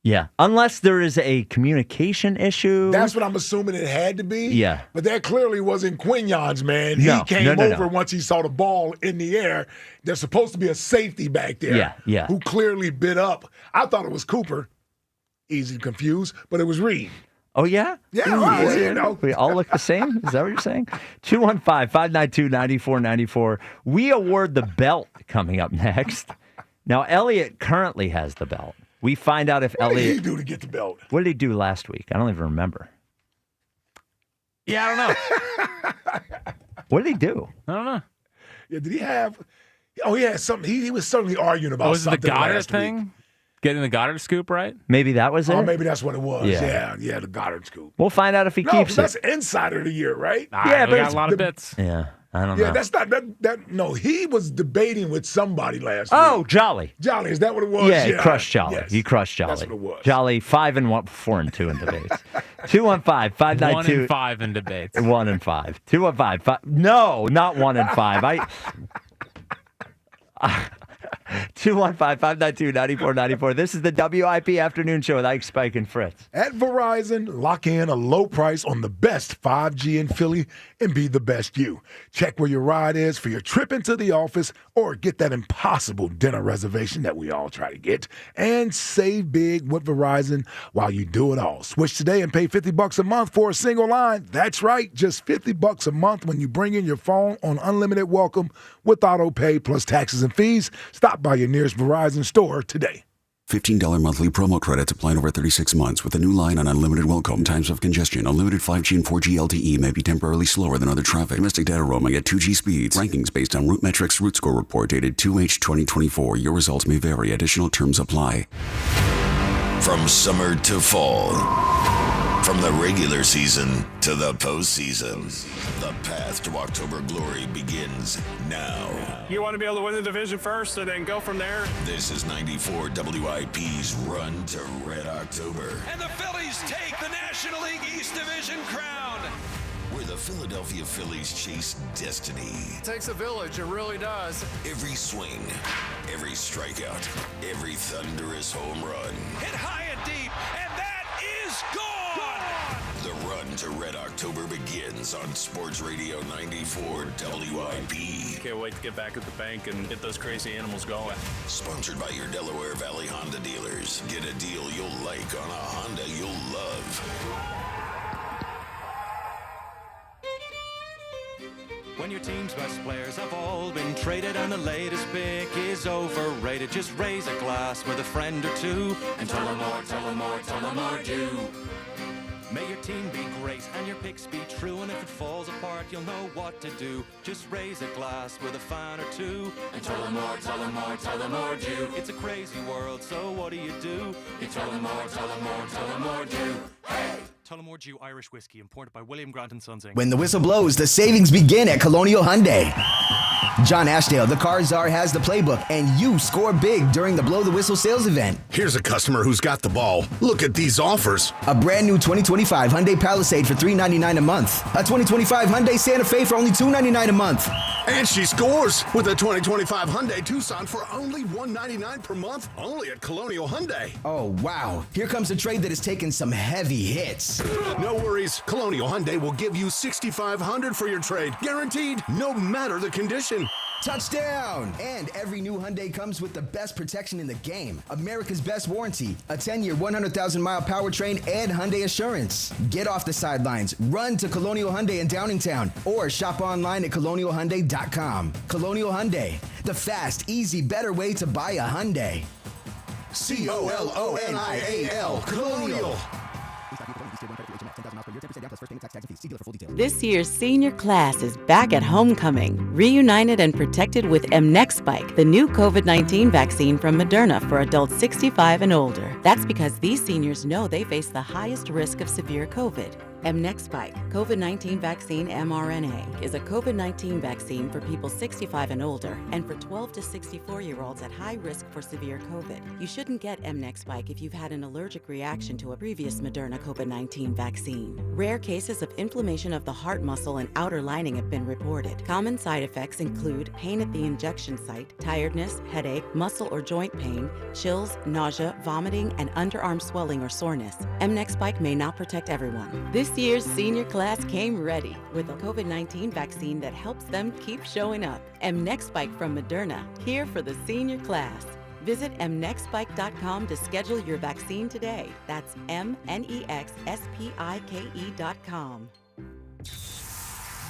Speaker 1: Yeah, unless there is a communication issue.
Speaker 6: That's what I'm assuming it had to be.
Speaker 1: Yeah.
Speaker 6: But that clearly wasn't Quignon's, man. He came over once he saw the ball in the air. There's supposed to be a safety back there who clearly bit up. I thought it was Cooper. Easy to confuse, but it was Reed.
Speaker 1: Oh, yeah?
Speaker 6: Yeah,
Speaker 1: We all look the same? Is that what you're saying? 215-592-9494. We award the belt coming up next. Now, Elliot currently has the belt. We find out if Elliot...
Speaker 6: What did he do to get the belt?
Speaker 1: What did he do last week? I don't even remember.
Speaker 2: Yeah, I don't know.
Speaker 1: What did he do?
Speaker 2: I don't know.
Speaker 6: Yeah, did he have... Oh, he had something. He was certainly arguing about something.
Speaker 2: Was it the Goddard
Speaker 6: last
Speaker 2: thing?
Speaker 6: Week.
Speaker 2: Getting the Goddard scoop, right?
Speaker 1: Maybe that was it?
Speaker 6: Oh, maybe that's what it was.
Speaker 1: Yeah,
Speaker 6: the Goddard scoop.
Speaker 1: We'll find out if he keeps it.
Speaker 6: That's Insider of the Year, right?
Speaker 2: Yeah, but got a lot of bits.
Speaker 1: Yeah. I don't know.
Speaker 6: Yeah, that's not that. No, he was debating with somebody last week.
Speaker 1: Oh, Jolly.
Speaker 6: Jolly, is that what it was?
Speaker 1: Yeah, he crushed Jolly.
Speaker 6: Yes.
Speaker 1: He crushed Jolly.
Speaker 6: That's what it was.
Speaker 1: Jolly 5-1, 4-2 in debates. 215-592.
Speaker 2: 1-5 in debates.
Speaker 1: 1-5. 215. No, not 1-5. 215-592-9494. This is the WIP Afternoon Show with Ike, Spike, and Fritz.
Speaker 6: At Verizon, lock in a low price on the best 5G in Philly and be the best you. Check where your ride is for your trip into the office or get that impossible dinner reservation that we all try to get. And save big with Verizon while you do it all. Switch today and pay $50 a month for a single line. That's right, just $50 a month when you bring in your phone on unlimited welcome with auto pay plus taxes and fees. Stop by your nearest Verizon store today.
Speaker 10: $15 monthly promo credits applying over 36 months with a new line on unlimited welcome. Times of congestion. Unlimited 5G and 4G LTE may be temporarily slower than other traffic. Domestic data roaming at 2G speeds. Rankings based on Root Metrics Root Score report dated 2H 2024. Your results may vary. Additional terms apply.
Speaker 4: From summer to fall. From the regular season to the postseason, the path to October glory begins now.
Speaker 11: You want to be able to win the division first and then go from there?
Speaker 4: This is 94 WIP's Run to Red October.
Speaker 12: And the Phillies take the National League East Division crown.
Speaker 4: Where the Philadelphia Phillies chase destiny.
Speaker 11: It takes a village, it really does.
Speaker 4: Every swing, every strikeout, every thunderous home run.
Speaker 12: Hit high and deep, and that is gone!
Speaker 4: The Run to Red October begins on Sports Radio 94 WIP.
Speaker 11: Can't wait to get back at the bank and get those crazy animals going.
Speaker 4: Sponsored by your Delaware Valley Honda dealers. Get a deal you'll like on a Honda you'll love.
Speaker 13: When your team's best players have all been traded and the latest pick is overrated, just raise a glass with a friend or two and tell them more, tell them more, tell them more, do. May your team be great and your picks be true, and if it falls apart, you'll know what to do. Just raise a glass with a fan or two and tell them more, tell them more, tell them more, do. It's a crazy world, so what do? You tell them more, tell them more, tell them more, do. Hey! Tullamore Dew Irish Whiskey, imported by William Grant & Sons Inc.
Speaker 14: When the whistle blows, the savings begin at Colonial Hyundai. John Ashdale, the car czar, has the playbook, and you score big during the Blow the Whistle sales event.
Speaker 15: Here's a customer who's got the ball. Look at these offers.
Speaker 14: A brand new 2025 Hyundai Palisade for $399 a month. A 2025 Hyundai Santa Fe for only $299 a month.
Speaker 15: And she scores with a 2025 Hyundai Tucson for only $199 per month, only at Colonial Hyundai.
Speaker 14: Oh, wow. Here comes a trade that has taken some heavy hits.
Speaker 15: No worries. Colonial Hyundai will give you $6,500 for your trade. Guaranteed, no matter the condition.
Speaker 14: Touchdown! And every new Hyundai comes with the best protection in the game. America's best warranty, a 10-year, 100,000-mile powertrain, and Hyundai Assurance. Get off the sidelines, run to Colonial Hyundai in Downingtown, or shop online at colonialhyundai.com. Colonial Hyundai, the fast, easy, better way to buy a Hyundai.
Speaker 15: COLONIAL, Colonial.
Speaker 16: This year's senior class is back at homecoming, reunited and protected with Mnexspike, the new COVID-19 vaccine from Moderna for adults 65 and older. That's because these seniors know they face the highest risk of severe COVID. Mnexspike, COVID-19 vaccine mRNA, is a COVID-19 vaccine for people 65 and older and for 12 to 64-year-olds at high risk for severe COVID. You shouldn't get Mnexspike if you've had an allergic reaction to a previous Moderna COVID-19 vaccine. Rare cases of inflammation of the heart muscle and outer lining have been reported. Common side effects include pain at the injection site, tiredness, headache, muscle or joint pain, chills, nausea, vomiting, and underarm swelling or soreness. Mnexspike may not protect everyone. This year's senior class came ready with a COVID-19 vaccine that helps them keep showing up. Mnexspike from Moderna, here for the senior class. Visit mnexspike.com to schedule your vaccine today. That's mnexspike.com.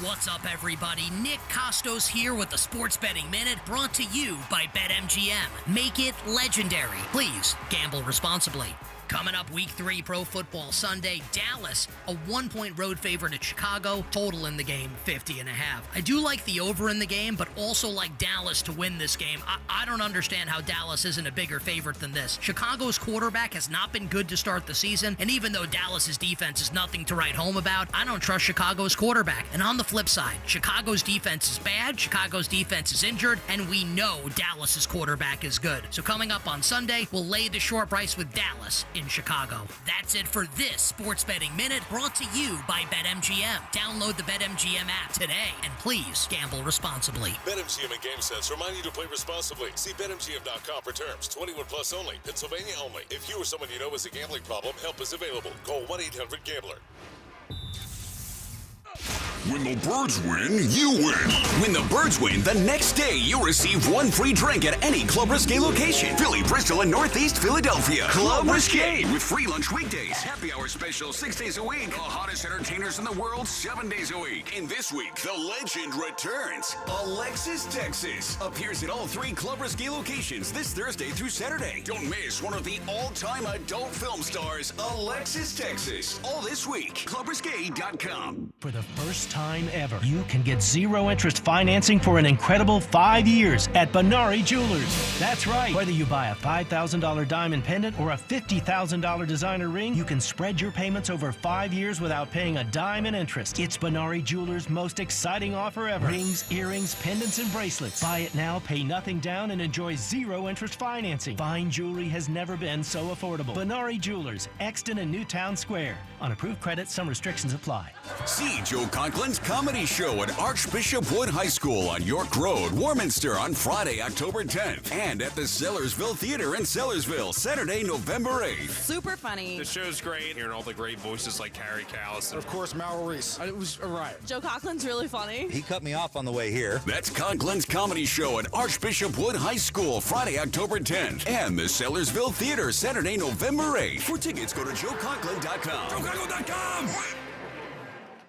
Speaker 17: What's up, everybody? Nick Costos here with the Sports Betting Minute, brought to you by BetMGM. Make it legendary. Please gamble responsibly. Coming up, Week 3 Pro Football Sunday, Dallas, a 1-point road favorite at Chicago, total in the game, 50.5. I do like the over in the game, but also like Dallas to win this game. I don't understand how Dallas isn't a bigger favorite than this. Chicago's quarterback has not been good to start the season, and even though Dallas's defense is nothing to write home about, I don't trust Chicago's quarterback. And on the flip side, Chicago's defense is bad, Chicago's defense is injured, and we know Dallas's quarterback is good. So coming up on Sunday, we'll lay the short price with Dallas in Chicago. That's it for this Sports Betting Minute, brought to you by BetMGM. Download the BetMGM app today, and please gamble responsibly.
Speaker 12: BetMGM and GameSense remind you to play responsibly. See BetMGM.com for terms. 21 plus only. Pennsylvania only. If you or someone you know has a gambling problem, help is available. Call 1-800-GAMBLER.
Speaker 4: When the Birds win, you win. When the Birds win, the next day you receive one free drink at any Club Risque location. Philly, Bristol, and Northeast Philadelphia. Club Risque with free lunch weekdays. Happy hour special 6 days a week. The hottest entertainers in the world 7 days a week. And this week, the legend returns. Alexis Texas appears at all 3 Club Risque locations this Thursday through Saturday. Don't miss one of the all-time adult film stars, Alexis Texas. All this week. ClubRisque.com.
Speaker 18: For the first time ever, you can get zero interest financing for an incredible 5 years at Benari Jewelers. That's right. Whether you buy a $5,000 diamond pendant or a $50,000 designer ring, you can spread your payments over 5 years without paying a dime in interest. It's Benari Jewelers' most exciting offer ever. Rings, earrings, pendants, and bracelets. Buy it now, pay nothing down, and enjoy zero interest financing. Fine jewelry has never been so affordable. Benari Jewelers, Exton and Newtown Square. On approved credit, some restrictions apply.
Speaker 4: See Joe Conklin's comedy show at Archbishop Wood High School on York Road, Warminster on Friday, October 10th. And at the Sellersville Theater in Sellersville, Saturday, November 8th.
Speaker 19: Super funny.
Speaker 11: The show's great. Hearing all the great voices like Carrie Callis.
Speaker 15: Of course, Mal Reese.
Speaker 19: It was a riot. Joe Conklin's really funny.
Speaker 20: He cut me off on the way here.
Speaker 4: That's Conklin's comedy show at Archbishop Wood High School, Friday, October 10th. And the Sellersville Theater, Saturday, November 8th. For tickets, go to joeconklin.com. JoeConklin.com!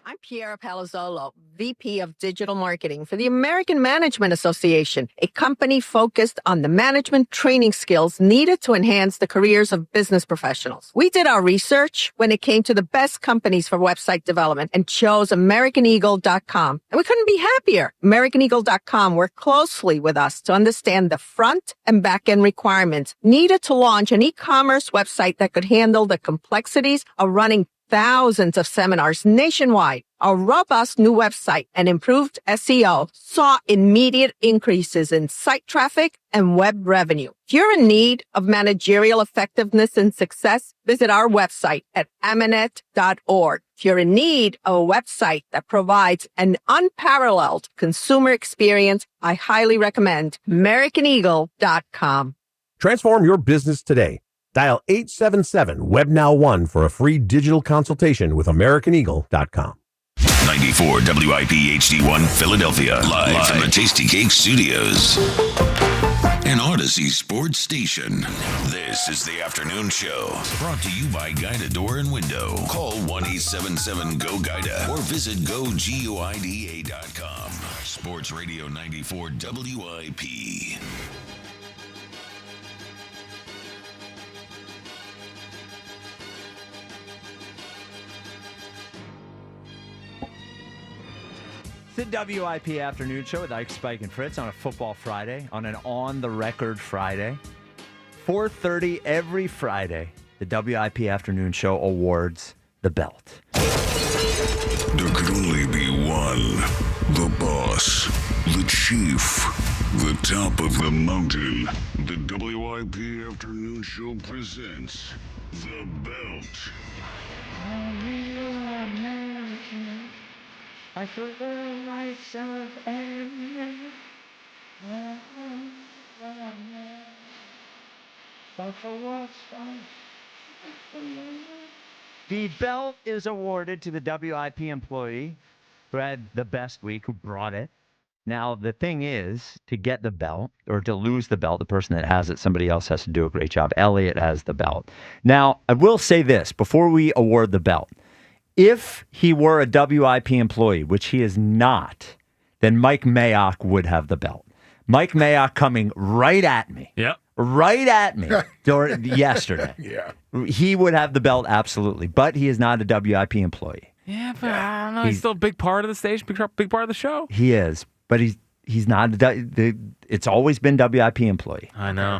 Speaker 21: I'm Piera Palazzolo, VP of Digital Marketing for the American Management Association, a company focused on the management training skills needed to enhance the careers of business professionals. We did our research when it came to the best companies for website development and chose AmericanEagle.com. And we couldn't be happier. AmericanEagle.com worked closely with us to understand the front and back end requirements needed to launch an e-commerce website that could handle the complexities of running thousands of seminars nationwide. Our robust new website and improved SEO saw immediate increases in site traffic and web revenue. If you're in need of managerial effectiveness and success, visit our website at amanet.org. If you're in need of a website that provides an unparalleled consumer experience, I highly recommend AmericanEagle.com.
Speaker 22: Transform your business today. Dial 877-WEB-NOW1 for a free digital consultation with AmericanEagle.com.
Speaker 4: 94 WIP HD1 Philadelphia. Live from the Tasty Cake Studios. An Odyssey sports station. This is the afternoon show. Brought to you by Guida Door and Window. Call 1-877-GO-GUIDA or visit GoGuida.com. Sports Radio 94 WIP.
Speaker 1: The WIP Afternoon Show with Ike, Spike, and Fritz on a football Friday, on an on-the-record Friday. 4:30 every Friday, the WIP Afternoon Show awards the belt.
Speaker 4: There could only be one. The boss. The chief. The top of the mountain. The WIP Afternoon Show presents the belt.
Speaker 23: I forgot myself and
Speaker 1: the belt is awarded to the WIP employee who had the best week, who brought it. Now, the thing is, to get the belt, or to lose the belt, the person that has it, somebody else has to do a great job. Elliot has the belt. Now, I will say this, before we award the belt. If he were a WIP employee, which he is not, then Mike Mayock would have the belt. Mike Mayock coming right at me.
Speaker 2: Yep.
Speaker 1: Right at me yesterday.
Speaker 6: Yeah.
Speaker 1: He would have the belt, absolutely. But he is not a WIP employee.
Speaker 2: Yeah, but I don't know. He's still a big part of the station, big part of the show.
Speaker 1: He is. But he's not. It's always been WIP employee.
Speaker 2: I know.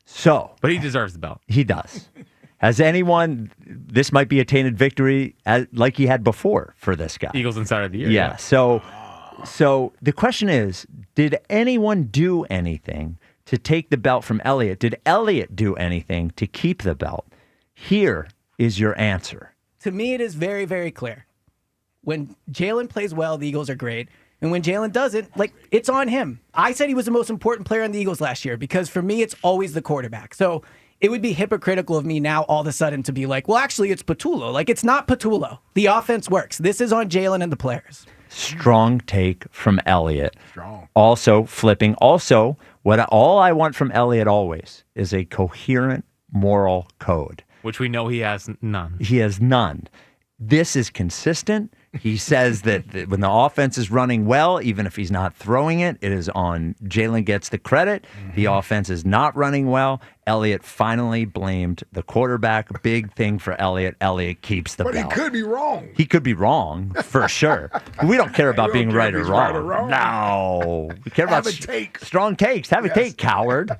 Speaker 1: So.
Speaker 2: But he deserves the belt.
Speaker 1: He does. Has anyone, this might be a tainted victory like he had before for this guy.
Speaker 2: Eagles Insider of the Year.
Speaker 1: Yeah. So the question is, did anyone do anything to take the belt from Elliott? Did Elliott do anything to keep the belt? Here is your answer.
Speaker 3: To me, it is very, very clear. When Jalen plays well, the Eagles are great. And when Jalen doesn't, it's on him. I said he was the most important player on the Eagles last year because for me, it's always the quarterback. So it would be hypocritical of me now all of a sudden to be like, well, actually, it's Patullo. It's not Patullo. The offense works. This is on Jalen and the players.
Speaker 1: Strong take from Elliott.
Speaker 6: Strong.
Speaker 1: Also flipping. Also, all I want from Elliott always is a coherent moral code.
Speaker 2: Which we know he has none.
Speaker 1: He has none. This is consistent. He says that when the offense is running well, even if he's not throwing it, it is on Jalen gets the credit. The offense is not running well. Elliott finally blamed the quarterback. Big thing for Elliott. Elliott keeps the belt.
Speaker 6: But he could be wrong.
Speaker 1: He could be wrong, for sure. We don't care about being right or wrong. No. We care about strong takes. Have a take, coward.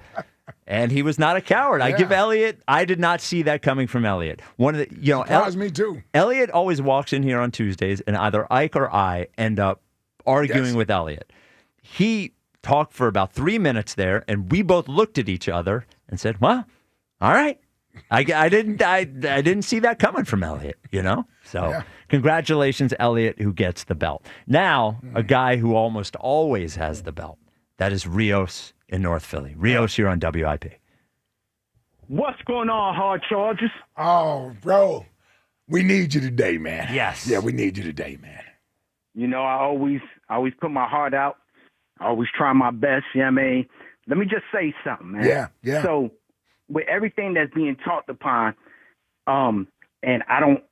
Speaker 1: And he was not a coward. I give Elliott. I did not see that coming from Elliott.
Speaker 6: Surprised me too.
Speaker 1: Elliott always walks in here on Tuesdays, and either Ike or I end up arguing with Elliott. He talked for about 3 minutes there, and we both looked at each other and said, "Well, all right." I didn't see that coming from Elliott. So congratulations, Elliott, who gets the belt. Now, a guy who almost always has the belt. That is Rios in North Philly. Rios, you're on WIP.
Speaker 5: What's going on, Hard Chargers?
Speaker 6: Oh, bro, we need you today, man.
Speaker 1: Yes.
Speaker 6: Yeah, we need you today, man.
Speaker 5: I always put my heart out. I always try my best, Let me just say something, man.
Speaker 6: Yeah.
Speaker 5: So, with everything that's being talked upon, and I don't,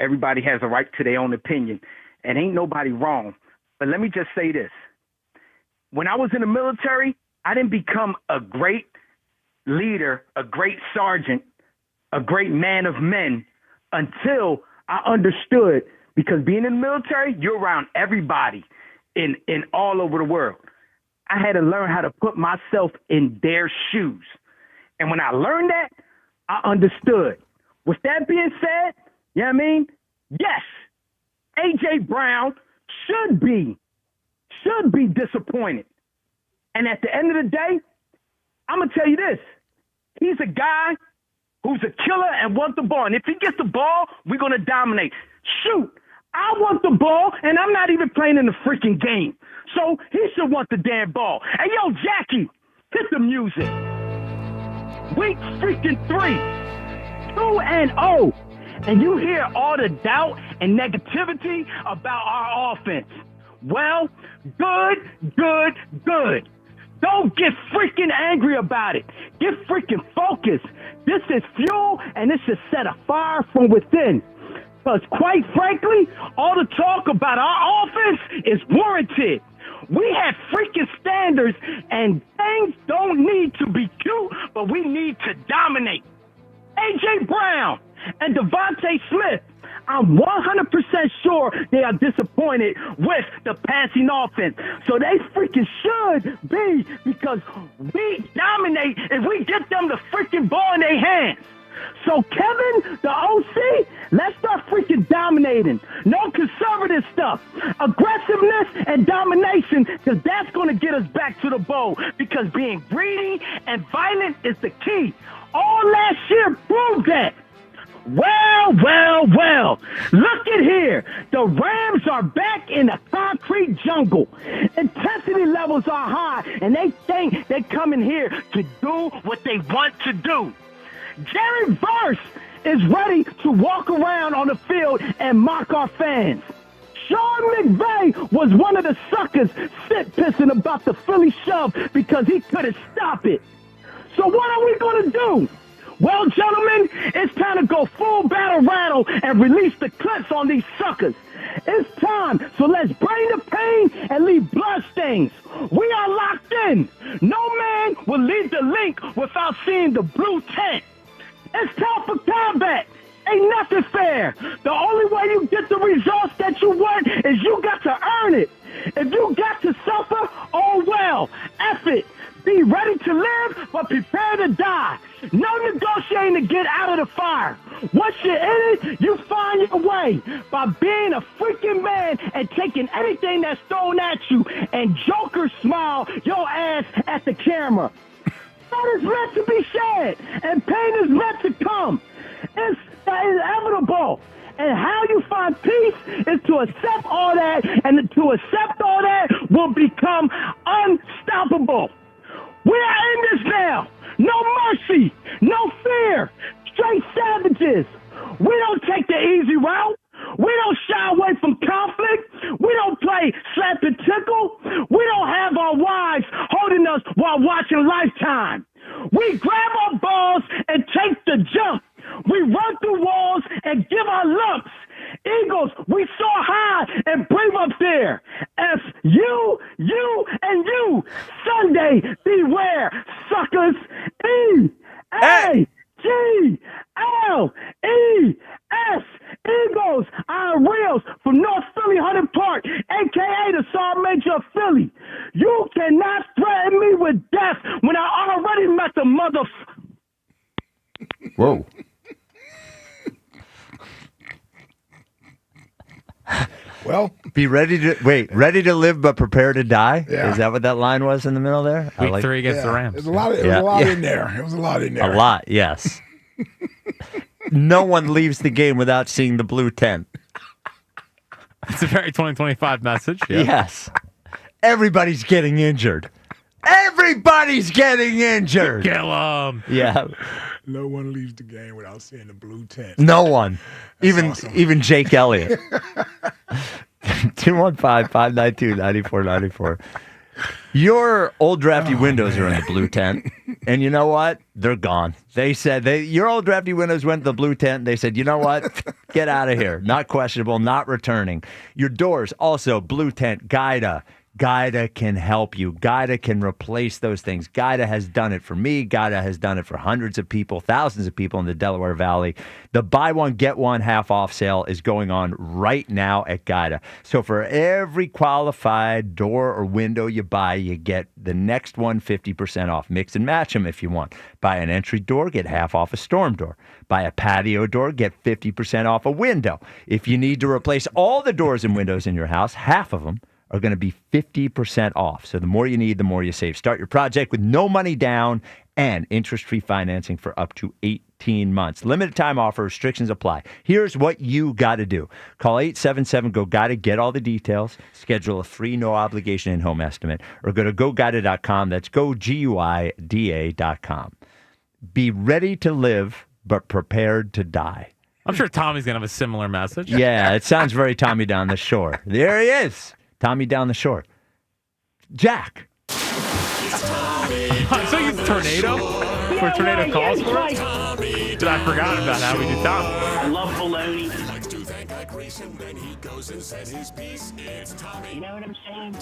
Speaker 5: everybody has a right to their own opinion, and ain't nobody wrong. But let me just say this. When I was in the military, I didn't become a great leader, a great sergeant, a great man of men until I understood, because being in the military, you're around everybody in all over the world. I had to learn how to put myself in their shoes. And when I learned that, I understood. With that being said, yes, A.J. Brown should be disappointed. And at the end of the day, I'm going to tell you this. He's a guy who's a killer and wants the ball. And if he gets the ball, we're going to dominate. Shoot, I want the ball, and I'm not even playing in the freaking game. So he should want the damn ball. Hey, yo, Jackie, hit the music. Week freaking 3, 2-0. And you hear all the doubt and negativity about our offense. Well, good. Don't get freaking angry about it. Get freaking focused. This is fuel, and this should set a fire from within. Because quite frankly, all the talk about our offense is warranted. We have freaking standards, and things don't need to be cute, but we need to dominate. A.J. Brown and Devontae Smith, I'm 100% sure they are disappointed with the passing offense. So they freaking should be, because we dominate if we get them the freaking ball in their hands. So Kevin, the OC, let's start freaking dominating. No conservative stuff. Aggressiveness and domination, because that's going to get us back to the bowl. Because being greedy and violent is the key. All last year proved that. Well. Look at here. The Rams are back in the concrete jungle. Intensity levels are high, and they think they come in here to do what they want to do. Jerry Verse is ready to walk around on the field and mock our fans. Sean McVay was one of the suckers sit-pissing about the Philly shove because he couldn't stop it. So what are we going to do? Well, gentlemen, it's time to go full battle rattle and release the clips on these suckers. It's time, so let's bring the pain and leave bloodstains. We are locked in. No man will leave the link without seeing the blue tent. It's time for combat. Ain't nothing fair. The only way you get the results that you want is you got to earn it. If you got to suffer, oh well, F it. Be ready to live, but prepare to die. No negotiating to get out of the fire. Once you're in it, you find your way by being a freaking man and taking anything that's thrown at you and Joker smile your ass at the camera. Blood is meant to be shed, and pain is meant to come. It's inevitable. And how you find peace is to accept all that, and to accept all that will become unstoppable. We are in this now. No mercy, no fear, straight savages. We don't take the easy route. We don't shy away from conflict. We don't play slap and tickle. We don't have our wives holding us while watching Lifetime. We grab our balls and take the jump. We run through walls and give our lumps. Eagles, we soar high and brave up there. F you, and you. Sunday, beware, suckers. E-A-G-L-E-S. Eagles, our reals from North Philly, 100 Park, a.k.a. the Sergeant Major of Philly. You cannot threaten me with death when I already met the mother...
Speaker 1: Whoa.
Speaker 6: Well,
Speaker 1: ready to live but prepare to die?
Speaker 6: Yeah.
Speaker 1: Is that what that line was in the middle there?
Speaker 2: Week 3 against the Rams.
Speaker 6: There's a lot, in there. It was a lot in there.
Speaker 1: A lot, yes. No one leaves the game without seeing the blue tent.
Speaker 2: It's a very 2025 message. Yeah.
Speaker 1: Yes. Everybody's getting injured. Everybody's getting injured.
Speaker 2: Kill 'em.
Speaker 1: Yeah.
Speaker 6: No one leaves the game without seeing the blue tent.
Speaker 1: No one.
Speaker 6: That's awesome.
Speaker 1: Even Jake Elliott. 215-592-9494. Your old drafty windows are in the blue tent. And you know what? They're gone. They said your old drafty windows went to the blue tent. They said, you know what? Get out of here. Not questionable, not returning. Your doors, also blue tent, Guida. Guida can help you. Guida can replace those things. Guida has done it for me. Guida has done it for hundreds of people, thousands of people in the Delaware Valley. The buy one, get one half off sale is going on right now at Guida. So for every qualified door or window you buy, you get the next one 50% off. Mix and match them if you want. Buy an entry door, get half off a storm door. Buy a patio door, get 50% off a window. If you need to replace all the doors and windows in your house, half of them are going to be 50% off. So the more you need, the more you save. Start your project with no money down and interest-free financing for up to 18 months. Limited time offer, restrictions apply. Here's what you got to do. Call 877-GO-GUIDA, get all the details, schedule a free no-obligation in-home estimate, or go to GoGuida.com. That's GoGuida.com. Be ready to live, but prepared to die.
Speaker 2: I'm sure Tommy's going to have a similar message.
Speaker 1: Yeah, it sounds very Tommy down the shore. There he is. Tommy down the shore. Jack.
Speaker 2: So you tornado? Where tornado calls for us? But I forgot about how we do Tommy.
Speaker 5: I love baloney. You know what I'm saying?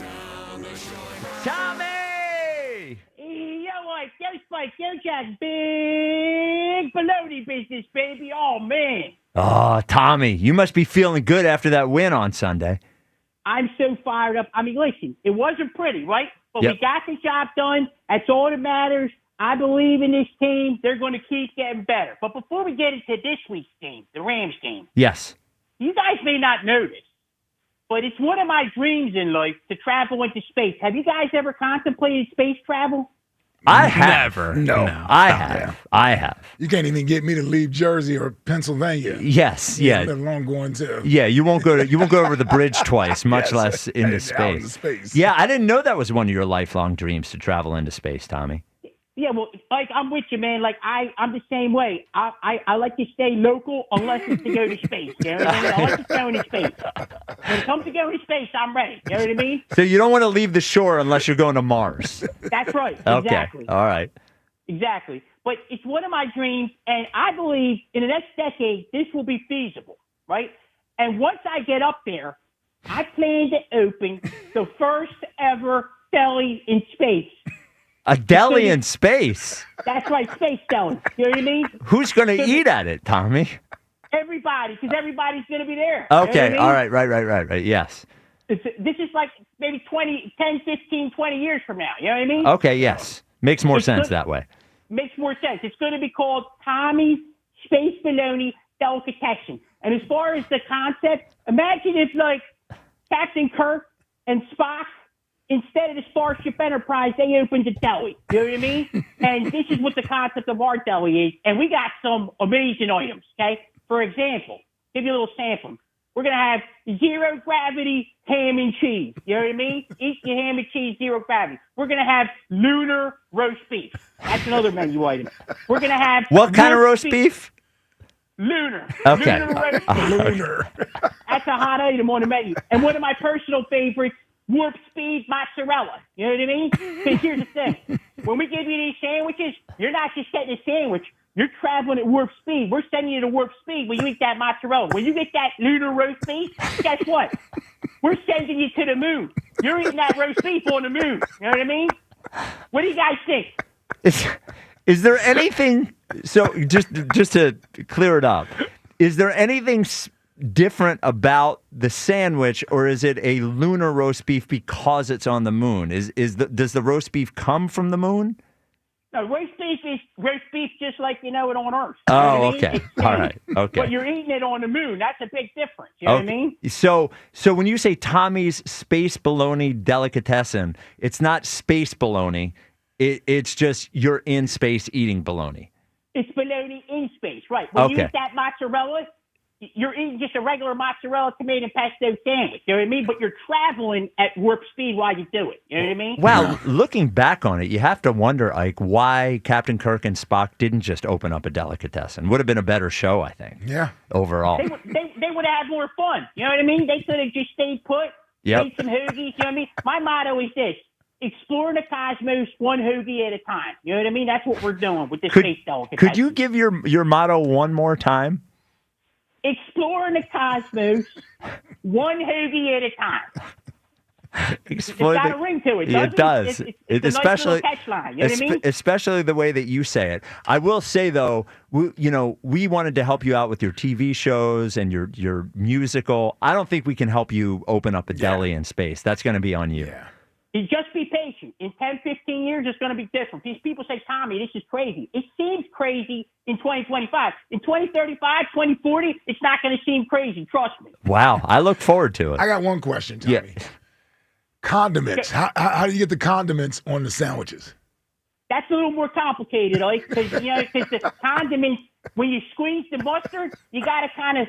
Speaker 1: Tommy!
Speaker 5: Yo, Mike, yo, Spike, yo, Jack. Big baloney business, baby. Oh, man.
Speaker 1: Oh, Tommy, you must be feeling good after that win on Sunday.
Speaker 5: I'm so fired up. I mean, listen, it wasn't pretty, right? But
Speaker 1: Yep.
Speaker 5: we got the job done. That's all that matters. I believe in this team. They're going to keep getting better. But before we get into this week's game, the Rams game,
Speaker 1: Yes.
Speaker 5: you guys may not know this, but it's one of my dreams in life to travel into space. Have you guys ever contemplated space travel?
Speaker 1: I have.
Speaker 2: Never.
Speaker 6: No.
Speaker 1: I have.
Speaker 6: You can't even get me to leave Jersey or Pennsylvania.
Speaker 1: Yes, yeah.
Speaker 6: Let alone going to.
Speaker 1: Yeah, you won't go over the bridge twice, much
Speaker 6: Yes,
Speaker 1: less into
Speaker 6: out
Speaker 1: space.
Speaker 6: into space.
Speaker 1: Yeah, I didn't know that was one of your lifelong dreams to travel into space, Tommy.
Speaker 5: Yeah, well, like, I'm with you, man. Like, I'm the same way. I like to stay local unless it's to go to space. You know what I mean? I like to go into space. When it comes to going to space, I'm ready. You know what I mean?
Speaker 1: So you don't want to leave the shore unless you're going to Mars.
Speaker 5: That's right.
Speaker 1: Okay.
Speaker 5: Exactly.
Speaker 1: All right.
Speaker 5: Exactly. But it's one of my dreams, and I believe in the next decade, this will be feasible, right? And once I get up there, I plan to open the first ever deli in space.
Speaker 1: A deli in space.
Speaker 5: That's right, space deli. You know what I mean?
Speaker 1: Who's going to eat at it, Tommy?
Speaker 5: Everybody, because everybody's going to be there. You know
Speaker 1: Okay.
Speaker 5: what I mean?
Speaker 1: All right. Yes.
Speaker 5: This is like maybe 10, 15, 20 years from now. You know what I mean?
Speaker 1: Okay. Yes. Makes more
Speaker 5: It's
Speaker 1: sense
Speaker 5: good.
Speaker 1: that way.
Speaker 5: Makes more sense. It's going to be called Tommy's Space Baloney Delicatessen. And as far as the concept, imagine if, like, Captain Kirk and Spock instead of the Starship Enterprise, they opened a deli. You know what I mean? And this is what the concept of our deli is. And we got some amazing items, okay? For example, give you a little sample. We're going to have zero gravity ham and cheese. You know what I mean? Eat your ham and cheese, zero gravity. We're going to have lunar roast beef. That's another menu item. We're going to have...
Speaker 1: What kind of roast beef?
Speaker 5: Lunar.
Speaker 1: Okay.
Speaker 5: Lunar roast beef.
Speaker 6: Lunar.
Speaker 5: That's a hot item on the menu. And one of my personal favorites, warp speed mozzarella. You know what I mean? Because here's the thing. When we give you these sandwiches, you're not just getting a sandwich. You're traveling at warp speed. We're sending you to warp speed when you eat that mozzarella. When you get that lunar roast beef, guess what? We're sending you to the moon. You're eating that roast beef on the moon. You know what I mean? What do you guys think?
Speaker 1: Is there anything? So just to clear it up, is there anything different about the sandwich, or is it a lunar roast beef because it's on the moon? Does the roast beef come from the moon?
Speaker 5: No, roast beef is roast beef just like you know it on Earth.
Speaker 1: Oh,
Speaker 5: you know what I
Speaker 1: okay.
Speaker 5: mean?
Speaker 1: All right. Okay.
Speaker 5: But you're eating it on the moon. That's a big difference. You know what I mean?
Speaker 1: So when you say Tommy's Space Bologna Delicatessen, it's not space bologna. It's just you're in space eating bologna.
Speaker 5: It's bologna in space, right? When you
Speaker 1: Okay.
Speaker 5: eat that mozzarella, you're eating just a regular mozzarella, tomato, and pesto sandwich. You know what I mean? But you're traveling at warp speed while you do it. You know what I mean?
Speaker 1: Wow, looking back on it, you have to wonder, Ike, why Captain Kirk and Spock didn't just open up a delicatessen. Would have been a better show, I think.
Speaker 6: Yeah.
Speaker 1: Overall.
Speaker 5: They would have had more fun. You know what I mean? They could have just stayed put,
Speaker 1: Yep.
Speaker 5: made some hoagies. You know what I mean? My motto is this: explore the cosmos one hoagie at a time. You know what I mean? That's what we're doing with this space delicatessen.
Speaker 1: Could you give your motto one more time?
Speaker 5: Exploring the cosmos one hoagie at a time. It's got a ring to it, doesn't
Speaker 1: It does.
Speaker 5: It's a
Speaker 1: especially,
Speaker 5: nice little catchline. You know what I mean?
Speaker 1: Especially the way that you say it. I will say, though, we wanted to help you out with your TV shows and your musical. I don't think we can help you open up a deli in space. That's going to be on you.
Speaker 6: Yeah.
Speaker 5: You just be patient. In 10, 15 years, it's going to be different. These people say, Tommy, this is crazy. It seems crazy in 2025. In 2035, 2040, it's not going to seem crazy. Trust me.
Speaker 1: Wow. I look forward to it.
Speaker 6: I got one question, Tommy.
Speaker 1: Yeah.
Speaker 6: Condiments. How do you get the condiments on the sandwiches?
Speaker 5: That's a little more complicated, like, because the condiments, when you squeeze the mustard, you got to kind of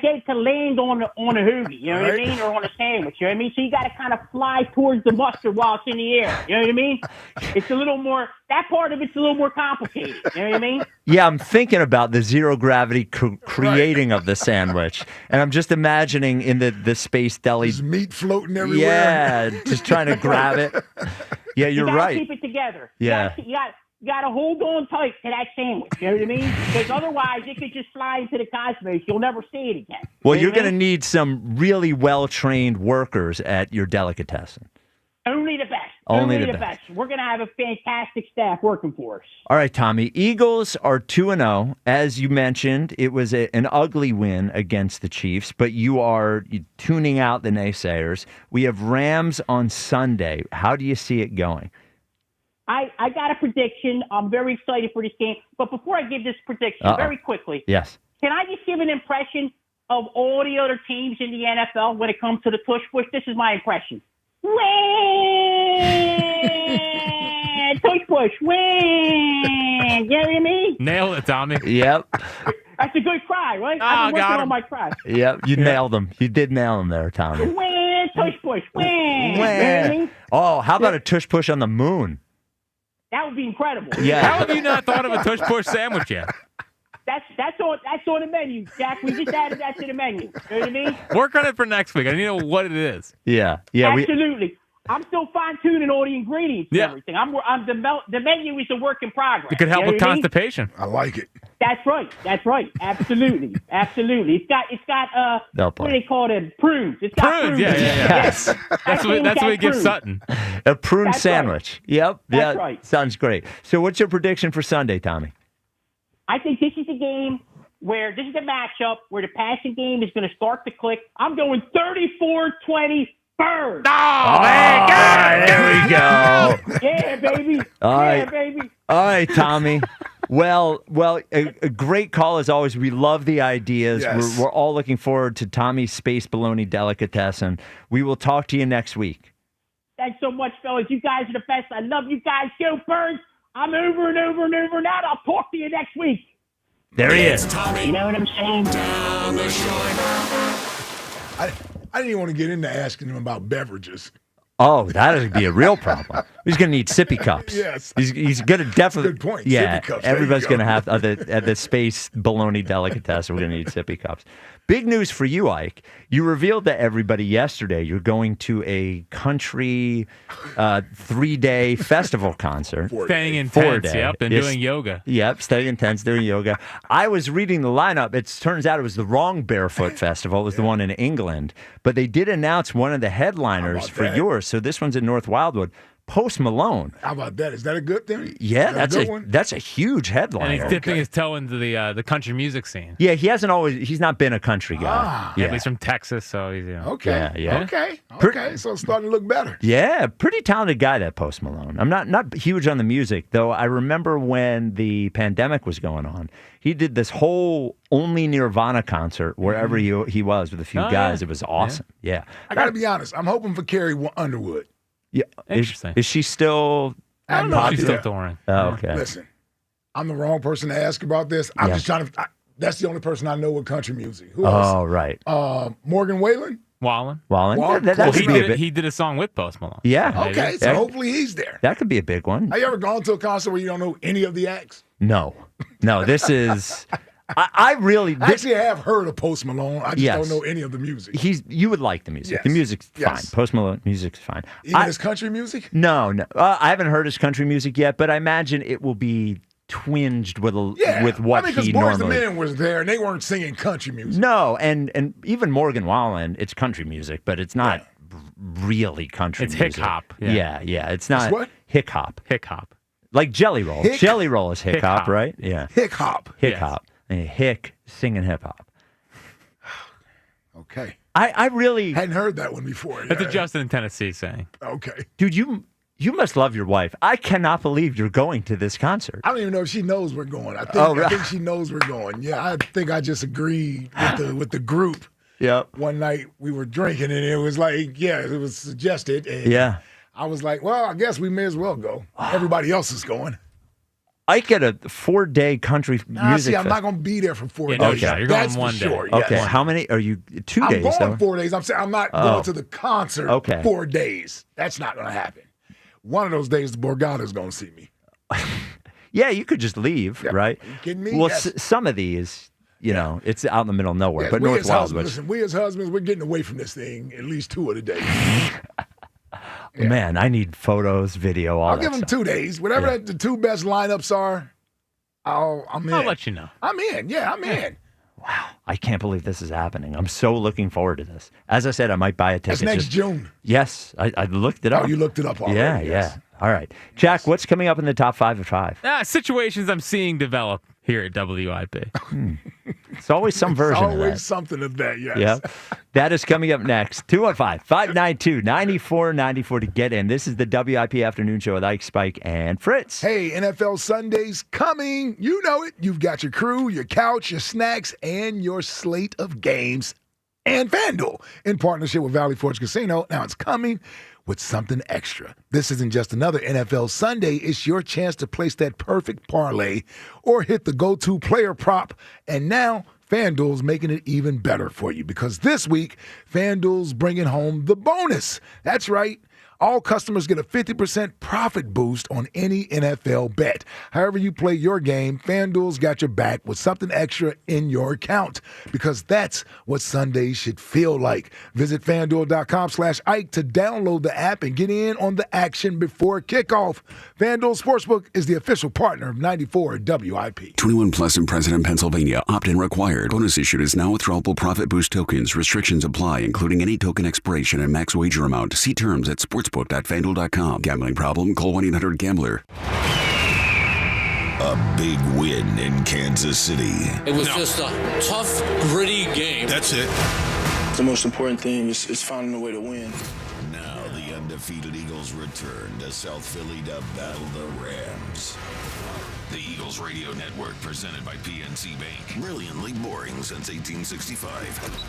Speaker 5: get it to land on a hoagie, you know what I mean, or on a sandwich, you know what I mean? So you got to kind of fly towards the mustard while it's in the air, you know what I mean? It's a little more, that part of it's a little more complicated, you know what I mean?
Speaker 1: Yeah, I'm thinking about the zero gravity creating of the sandwich, and I'm just imagining in the space deli.
Speaker 6: There's meat floating everywhere.
Speaker 1: Yeah, just trying to grab it. Yeah, you're
Speaker 5: you gotta
Speaker 1: right.
Speaker 5: Keep it together.
Speaker 1: Yeah.
Speaker 5: You got to hold on tight to that sandwich. You know what I mean? Because otherwise, it could just fly into the cosmos. You'll never see it again.
Speaker 1: Well,
Speaker 5: You know
Speaker 1: you're
Speaker 5: what I
Speaker 1: going to
Speaker 5: mean?
Speaker 1: need some really well-trained workers at your delicatessen.
Speaker 5: Only the best.
Speaker 1: Only the
Speaker 5: best. We're going to have a fantastic staff working for us.
Speaker 1: All right, Tommy. Eagles are 2-0. As you mentioned, it was an ugly win against the Chiefs, but you are tuning out the naysayers. We have Rams on Sunday. How do you see it going?
Speaker 5: I got a prediction. I'm very excited for this game. But before I give this prediction, very quickly,
Speaker 1: Yes.
Speaker 5: can I just give an impression of all the other teams in the NFL when it comes to the tush push? This is my impression. Win! Tush push, win! You know what I mean?
Speaker 2: Nailed it, Tommy.
Speaker 1: Yep.
Speaker 5: That's a good cry, right? I've been working on my cry.
Speaker 1: Yep. You nailed them. You did nail them there, Tommy.
Speaker 5: Win! Tush push, win! You know what I mean?
Speaker 1: Oh, how about a tush push on the moon?
Speaker 5: That would be incredible.
Speaker 1: Yeah.
Speaker 2: How have you not thought of a tush push sandwich yet?
Speaker 5: That's on the menu, Jack. We just added that to the menu. You know what I mean?
Speaker 2: Work on it for next week. I need to know what it is.
Speaker 1: Yeah.
Speaker 5: Absolutely. I'm still fine tuning all the ingredients and everything. The menu is a work in progress.
Speaker 2: It could help
Speaker 5: You know
Speaker 2: with
Speaker 5: what I mean?
Speaker 2: constipation.
Speaker 6: I like it.
Speaker 5: That's right. Absolutely. It's got what do they call them? Prunes. It's got prunes.
Speaker 2: Yeah.
Speaker 1: Yes.
Speaker 2: That's what we give Sutton.
Speaker 1: A prune
Speaker 5: That's
Speaker 1: sandwich.
Speaker 5: right.
Speaker 1: Yep.
Speaker 5: That's right.
Speaker 1: Sounds great. So what's your prediction for Sunday, Tommy?
Speaker 5: I think this is a game where this is a matchup where the passing game is going to start to click. I'm going 34-20 Birds.
Speaker 1: Oh, man. There we go.
Speaker 5: Yeah, baby.
Speaker 1: All right.
Speaker 5: baby.
Speaker 1: All right, Tommy. Well, a great call as always. We love the ideas.
Speaker 6: Yes.
Speaker 1: We're all looking forward to Tommy's Space Bologna Delicatessen. We will talk to you next week.
Speaker 5: That's Thanks so much, fellas. You guys are the best. I love you guys. Go Birds. I'm over and over and over and out. I'll talk to you next week.
Speaker 1: There he is.
Speaker 5: You know what I'm saying?
Speaker 15: Down the shore.
Speaker 6: I didn't even want to get into asking him about beverages.
Speaker 1: Oh, that would be a real problem. He's going to need sippy cups.
Speaker 6: Yes.
Speaker 1: He's going to definitely.
Speaker 6: Good point.
Speaker 1: Yeah,
Speaker 6: Sippy cups. There you
Speaker 1: everybody's
Speaker 6: go.
Speaker 1: going to have at the space bologna delicatessen. We're going to need sippy cups. Big news for you, Ike. You revealed to everybody yesterday you're going to a country 3-day festival concert.
Speaker 2: Staying in
Speaker 1: 4
Speaker 2: tents,
Speaker 1: day.
Speaker 2: yep, and
Speaker 1: Yes.
Speaker 2: doing yoga.
Speaker 1: Yep, staying in tents, doing yoga. I was reading the lineup. It turns out it was the wrong Barefoot Festival. It was the one in England. But they did announce one of the headliners for yours. So this one's in North Wildwood. Post Malone.
Speaker 6: How about that? Is that a good thing?
Speaker 1: Yeah,
Speaker 6: Is that a good one?
Speaker 1: that's a huge headliner.
Speaker 2: And he's dipping his toe into the country music scene.
Speaker 1: Yeah, he's not been a country guy.
Speaker 2: Yeah, but he's from Texas, so he's
Speaker 6: Okay.
Speaker 1: Yeah.
Speaker 6: Okay. So it's starting to look better.
Speaker 1: Yeah, pretty talented guy, that Post Malone. I'm not huge on the music, though. I remember when the pandemic was going on, he did this whole only Nirvana concert wherever he was with a few guys.
Speaker 2: Yeah.
Speaker 1: It was awesome. Yeah.
Speaker 6: I got to be honest. I'm hoping for Carrie Underwood.
Speaker 1: Yeah.
Speaker 2: Interesting.
Speaker 1: Is she still
Speaker 2: I don't know if she's still
Speaker 1: popular?
Speaker 2: touring.
Speaker 1: Oh, okay.
Speaker 6: Listen, I'm the wrong person to ask about this. I'm just trying to. That's the only person I know with country music. Who else?
Speaker 1: Oh, right.
Speaker 6: Morgan Wallen.
Speaker 2: Wallen. He did a song with Post Malone.
Speaker 1: Yeah.
Speaker 6: Okay, so hopefully he's there.
Speaker 1: That could be a big one.
Speaker 6: Have you ever gone to a concert where you don't know any of the acts?
Speaker 1: No, this is. I really
Speaker 6: Actually, I have heard of Post Malone. I just
Speaker 1: Yes.
Speaker 6: don't know any of the music.
Speaker 1: You would like the music.
Speaker 6: Yes.
Speaker 1: The music's
Speaker 6: Yes.
Speaker 1: fine. Post Malone music's fine.
Speaker 6: Even his country music?
Speaker 1: No. I haven't heard his country music yet, but I imagine it will be twinged with what
Speaker 6: because
Speaker 1: he
Speaker 6: Boys
Speaker 1: normally.
Speaker 6: the Men was there and they weren't singing country music.
Speaker 1: No, and even Morgan Wallen, it's country music, but it's not really country
Speaker 2: It's
Speaker 1: music.
Speaker 2: hick hop.
Speaker 1: Yeah, it's not
Speaker 6: It's what?
Speaker 1: hick hop.
Speaker 2: Hick hop.
Speaker 1: Like Jelly Roll.
Speaker 6: Hick-
Speaker 1: Jelly Roll is hick hop,
Speaker 2: hop.
Speaker 1: right? Yeah.
Speaker 6: Hick hop.
Speaker 1: Hick
Speaker 2: Yes.
Speaker 1: hop. And hick singing hip hop.
Speaker 6: Okay.
Speaker 1: I really
Speaker 6: Hadn't heard that one before.
Speaker 2: That's
Speaker 6: yeah.
Speaker 2: a Justin in Tennessee saying.
Speaker 6: Okay.
Speaker 1: Dude, you must love your wife. I cannot believe you're going to this concert.
Speaker 6: I don't even know if she knows we're going. I think she knows we're going. Yeah, I think I just agreed with the group.
Speaker 1: Yep.
Speaker 6: One night we were drinking and it was like, it was suggested. And
Speaker 1: Yeah.
Speaker 6: I was like, well, I guess we may as well go. Everybody else is going.
Speaker 1: I get a 4-day country music.
Speaker 6: I'm not going to be there for 4
Speaker 2: Yeah,
Speaker 6: days.
Speaker 2: no shot. You're going
Speaker 6: That's
Speaker 2: one
Speaker 6: for
Speaker 2: day.
Speaker 6: sure.
Speaker 1: Okay,
Speaker 6: yes.
Speaker 1: how many are you? 2
Speaker 6: I'm
Speaker 1: days.
Speaker 6: going
Speaker 1: though.
Speaker 6: 4 days. I'm saying I'm not
Speaker 1: Oh.
Speaker 6: going to the concert
Speaker 1: Okay.
Speaker 6: 4 days. That's not going to happen. One of those days, the Borgata's going to see me.
Speaker 1: Yeah, you could just leave, right?
Speaker 6: Are you kidding me?
Speaker 1: Well,
Speaker 6: Yes.
Speaker 1: some of these, it's out in the middle of nowhere.
Speaker 6: Yes,
Speaker 1: but
Speaker 6: we
Speaker 1: North
Speaker 6: as husbands,
Speaker 1: Wildwood,
Speaker 6: listen, we as husbands, we're getting away from this thing at least 2 of the days.
Speaker 1: man, I need photos, video, all
Speaker 6: I'll
Speaker 1: that
Speaker 6: give them
Speaker 1: stuff.
Speaker 6: 2 days. Whatever the 2 best lineups are, I'm in.
Speaker 2: I'll let you know.
Speaker 6: I'm in. Yeah, I'm in.
Speaker 1: I can't believe this is happening. I'm so looking forward to this. As I said, I might buy a ticket.
Speaker 6: That's next June.
Speaker 1: Yes, I looked it up.
Speaker 6: Oh, you looked it up already.
Speaker 1: Yeah,
Speaker 6: yes.
Speaker 1: yeah. All right. Jack, what's coming up in the top 5 of 5?
Speaker 2: Situations I'm seeing develop here at WIP.
Speaker 1: It's always some version
Speaker 6: It's
Speaker 1: of
Speaker 6: always
Speaker 1: that.
Speaker 6: something of that, yes.
Speaker 1: Yep. That is coming up next. 215-592-9494 to get in. This is the WIP Afternoon Show with Ike, Spike, and Fritz.
Speaker 6: Hey, NFL Sunday's coming. You know it. You've got your crew, your couch, your snacks, and your slate of games. And FanDuel, in partnership with Valley Forge Casino, now it's coming with something extra. This isn't just another NFL Sunday. It's your chance to place that perfect parlay or hit the go-to player prop. And now FanDuel's making it even better for you because this week, FanDuel's bringing home the bonus. That's right. All customers get a 50% profit boost on any NFL bet. However you play your game, FanDuel's got your back with something extra in your account because that's what Sundays should feel like. Visit FanDuel.com/Ike to download the app and get in on the action before kickoff. FanDuel Sportsbook is the official partner of 94 WIP.
Speaker 10: 21 plus in President, Pennsylvania. Opt-in required. Bonus issued is now withdrawable profit boost tokens. Restrictions apply, including any token expiration and max wager amount. See terms at sportsbook.fanduel.com. Gambling problem? Call 1-800-GAMBLER.
Speaker 4: A big win in Kansas City.
Speaker 7: It was just a tough, gritty game.
Speaker 15: That's it.
Speaker 8: The most important thing is finding a way to win.
Speaker 4: Now the undefeated Eagles return to South Philly to battle the Rams. The Eagles Radio Network, presented by PNC Bank. Brilliantly boring since 1865.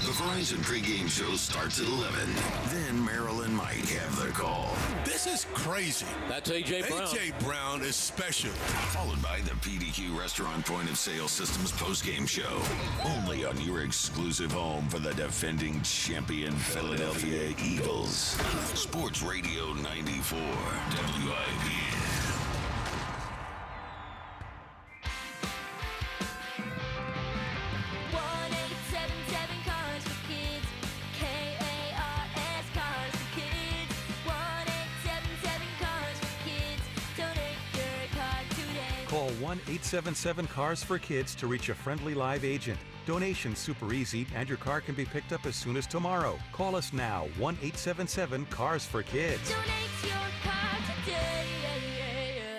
Speaker 4: The Verizon pregame show starts at 11. Then Merrill and Mike have the call.
Speaker 15: This is crazy.
Speaker 7: That's A.J. Brown.
Speaker 15: A.J. Brown is special.
Speaker 4: Followed by the PDQ Restaurant Point of Sale Systems postgame show. Only on your exclusive home for the defending champion Philadelphia Eagles. Sports Radio 94 WIP.
Speaker 9: Call 1-877-CARS-FOR-KIDS to reach a friendly live agent. Donation's super easy, and your car can be picked up as soon as tomorrow. Call us now, 1-877-CARS-FOR-KIDS.
Speaker 13: Donate your car today.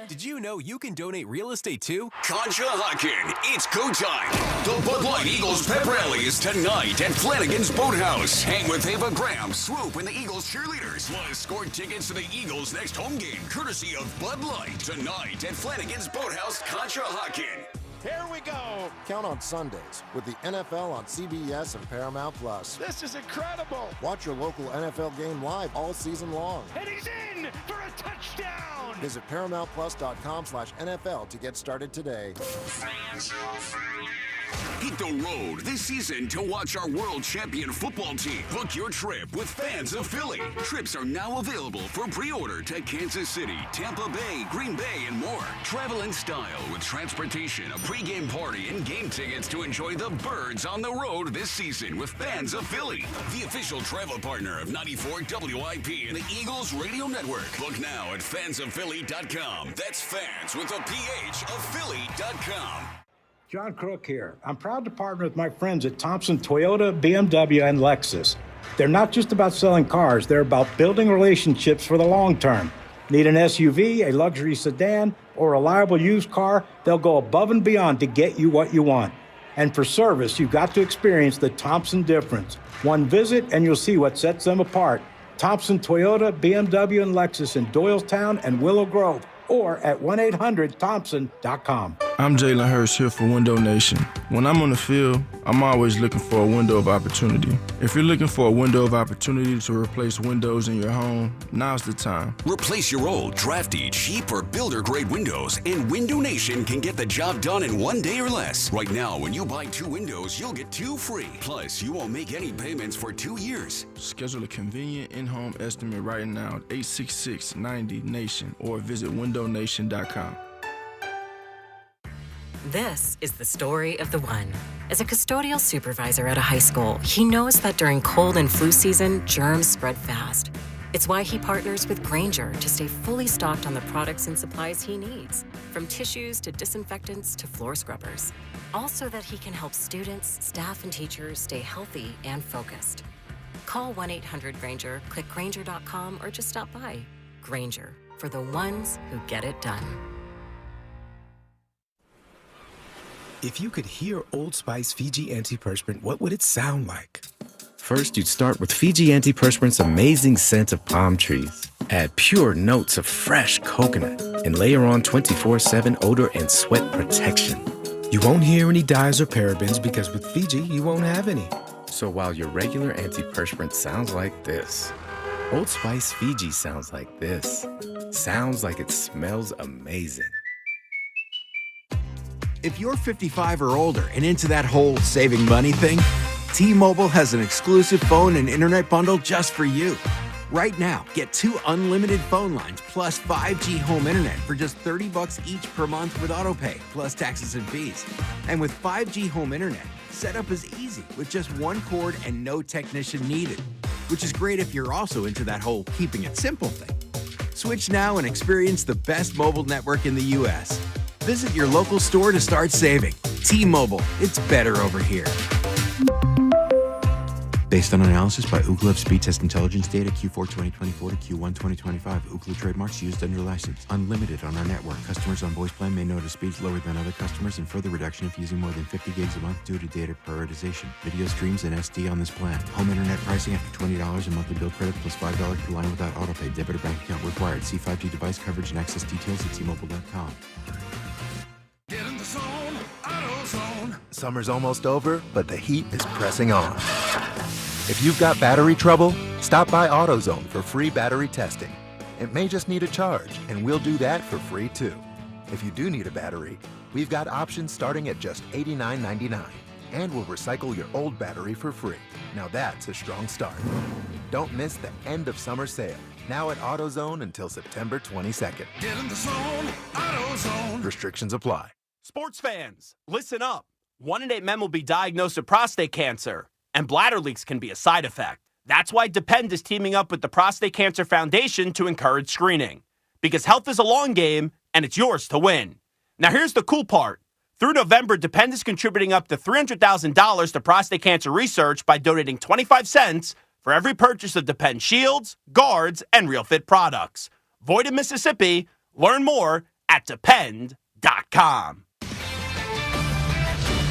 Speaker 20: Did you know you can donate real estate too?
Speaker 10: Conshohocken, it's go time. The Bud Light Eagles Pep Rally is tonight at Flanagan's Boathouse. Hang with Ava Graham, Swoop, and the Eagles cheerleaders. Plus, score tickets to the Eagles' next home game, courtesy of Bud Light. Tonight at Flanagan's Boathouse, Conshohocken.
Speaker 24: Here we go. Count on Sundays with the NFL on CBS and Paramount Plus.
Speaker 25: This is incredible.
Speaker 24: Watch your local NFL game live all season long.
Speaker 25: And he's in for a touchdown.
Speaker 24: Visit ParamountPlus.com/NFL to get started today.
Speaker 10: Hit the road this season to watch our world champion football team. Book your trip with Fans of Philly. Trips are now available for pre-order to Kansas City, Tampa Bay, Green Bay, and more. Travel in style with transportation, a pregame party, and game tickets to enjoy the birds on the road this season with Fans of Philly, the official travel partner of 94 WIP and the Eagles Radio Network. Book now at fansofphilly.com. That's fans with a PH of Philly.com.
Speaker 26: John Crook here. I'm proud to partner with my friends at Thompson Toyota, BMW, and Lexus. They're not just about selling cars, they're about building relationships for the long term. Need an SUV, a luxury sedan, or a reliable used car? They'll go above and beyond to get you what you want. And for service, you've got to experience the Thompson difference. One visit and you'll see what sets them apart. Thompson Toyota, BMW, and Lexus in Doylestown and Willow Grove, or at 1-800-THOMPSON.com.
Speaker 27: I'm Jalen Hurst here for Window Nation. When I'm on the field, I'm always looking for a window of opportunity. If you're looking for a window of opportunity to replace windows in your home, now's the time.
Speaker 10: Replace your old, drafty, cheap, or builder-grade windows, and Window Nation can get the job done in 1 day or less. Right now, when you buy 2 windows, you'll get 2 free. Plus, you won't make any payments for 2 years.
Speaker 27: Schedule a convenient in-home estimate right now at 866-90-NATION or visit windownation.com.
Speaker 28: This is the story of the one. As a custodial supervisor at a high school, he knows that during cold and flu season, germs spread fast. It's why he partners with Grainger to stay fully stocked on the products and supplies he needs, from tissues to disinfectants to floor scrubbers. All so that he can help students, staff, and teachers stay healthy and focused. Call 1-800-GRAINGER, click Grainger.com, or just stop by. Grainger, for the ones who get it done.
Speaker 29: If you could hear Old Spice Fiji Antiperspirant, what would it sound like? First, you'd start with Fiji Antiperspirant's amazing scent of palm trees. Add pure notes of fresh coconut and layer on 24/7 odor and sweat protection. You won't hear any dyes or parabens because with Fiji, you won't have any. So while your regular antiperspirant sounds like this, Old Spice Fiji sounds like this. Sounds like it smells amazing.
Speaker 30: If you're 55 or older and into that whole saving money thing, T-Mobile has an exclusive phone and internet bundle just for you. Right now, get 2 unlimited phone lines plus 5G home internet for just $30 each per month with AutoPay, plus taxes and fees. And with 5G home internet, setup is easy with just 1 cord and no technician needed, which is great if you're also into that whole keeping it simple thing. Switch now and experience the best mobile network in the U.S. Visit your local store to start saving. T-Mobile, it's better over here.
Speaker 31: Based on analysis by Ookla of speed test intelligence data Q4 2024 to Q1 2025, Ookla trademarks used under license. Unlimited on our network. Customers on voice plan may notice speeds lower than other customers and further reduction if using more than 50 gigs a month due to data prioritization. Video streams and SD on this plan. Home internet pricing after $20 and monthly bill credit plus $5 per line without autopay. Debit or bank account required. See 5G device coverage and access details at T-Mobile.com.
Speaker 3: Summer's almost over, but the heat is pressing on. If you've got battery trouble, stop by AutoZone for free battery testing. It may just need a charge, and we'll do that for free too. If you do need a battery, we've got options starting at just $89.99, and we'll recycle your old battery for free. Now that's a strong start. Don't miss the end of summer sale, now at AutoZone until September 22nd.
Speaker 15: Get in the zone, AutoZone.
Speaker 3: Restrictions apply.
Speaker 11: Sports fans, listen up. 1 in 8 men will be diagnosed with prostate cancer, and bladder leaks can be a side effect. That's why Depend is teaming up with the Prostate Cancer Foundation to encourage screening. Because health is a long game, and it's yours to win. Now here's the cool part. Through November, Depend is contributing up to $300,000 to prostate cancer research by donating 25 cents for every purchase of Depend shields, guards, and Real Fit products. Void in Mississippi. Learn more at Depend.com.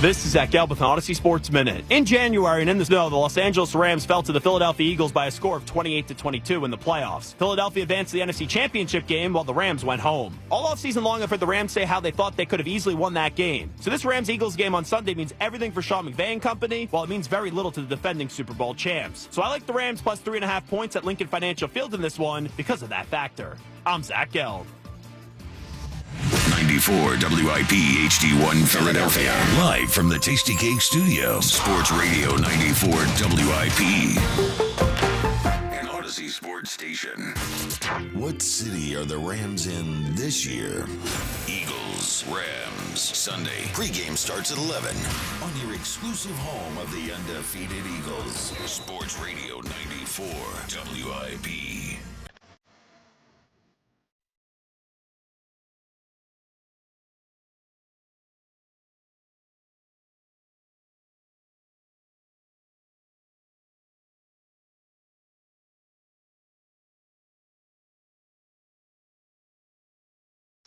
Speaker 11: This is Zach Gelb with an Odyssey Sports Minute. In January and in the snow, the Los Angeles Rams fell to the Philadelphia Eagles by a score of 28-22 in the playoffs. Philadelphia advanced to the NFC Championship game while the Rams went home. All offseason long, I've heard the Rams say how they thought they could have easily won that game. So this Rams-Eagles game on Sunday means everything for Sean McVay and company, while it means very little to the defending Super Bowl champs. So I like the Rams plus 3.5 points at Lincoln Financial Field in this one because of that factor. I'm Zach Gelb.
Speaker 4: 94 WIP HD1 Philadelphia. Live from the Tasty Cake Studio. Sports Radio 94 WIP. An Odyssey Sports Station. What city are the Rams in this year? Eagles, Rams. Sunday. Pregame starts at 11 on your exclusive home of the undefeated Eagles. Sports Radio 94 WIP.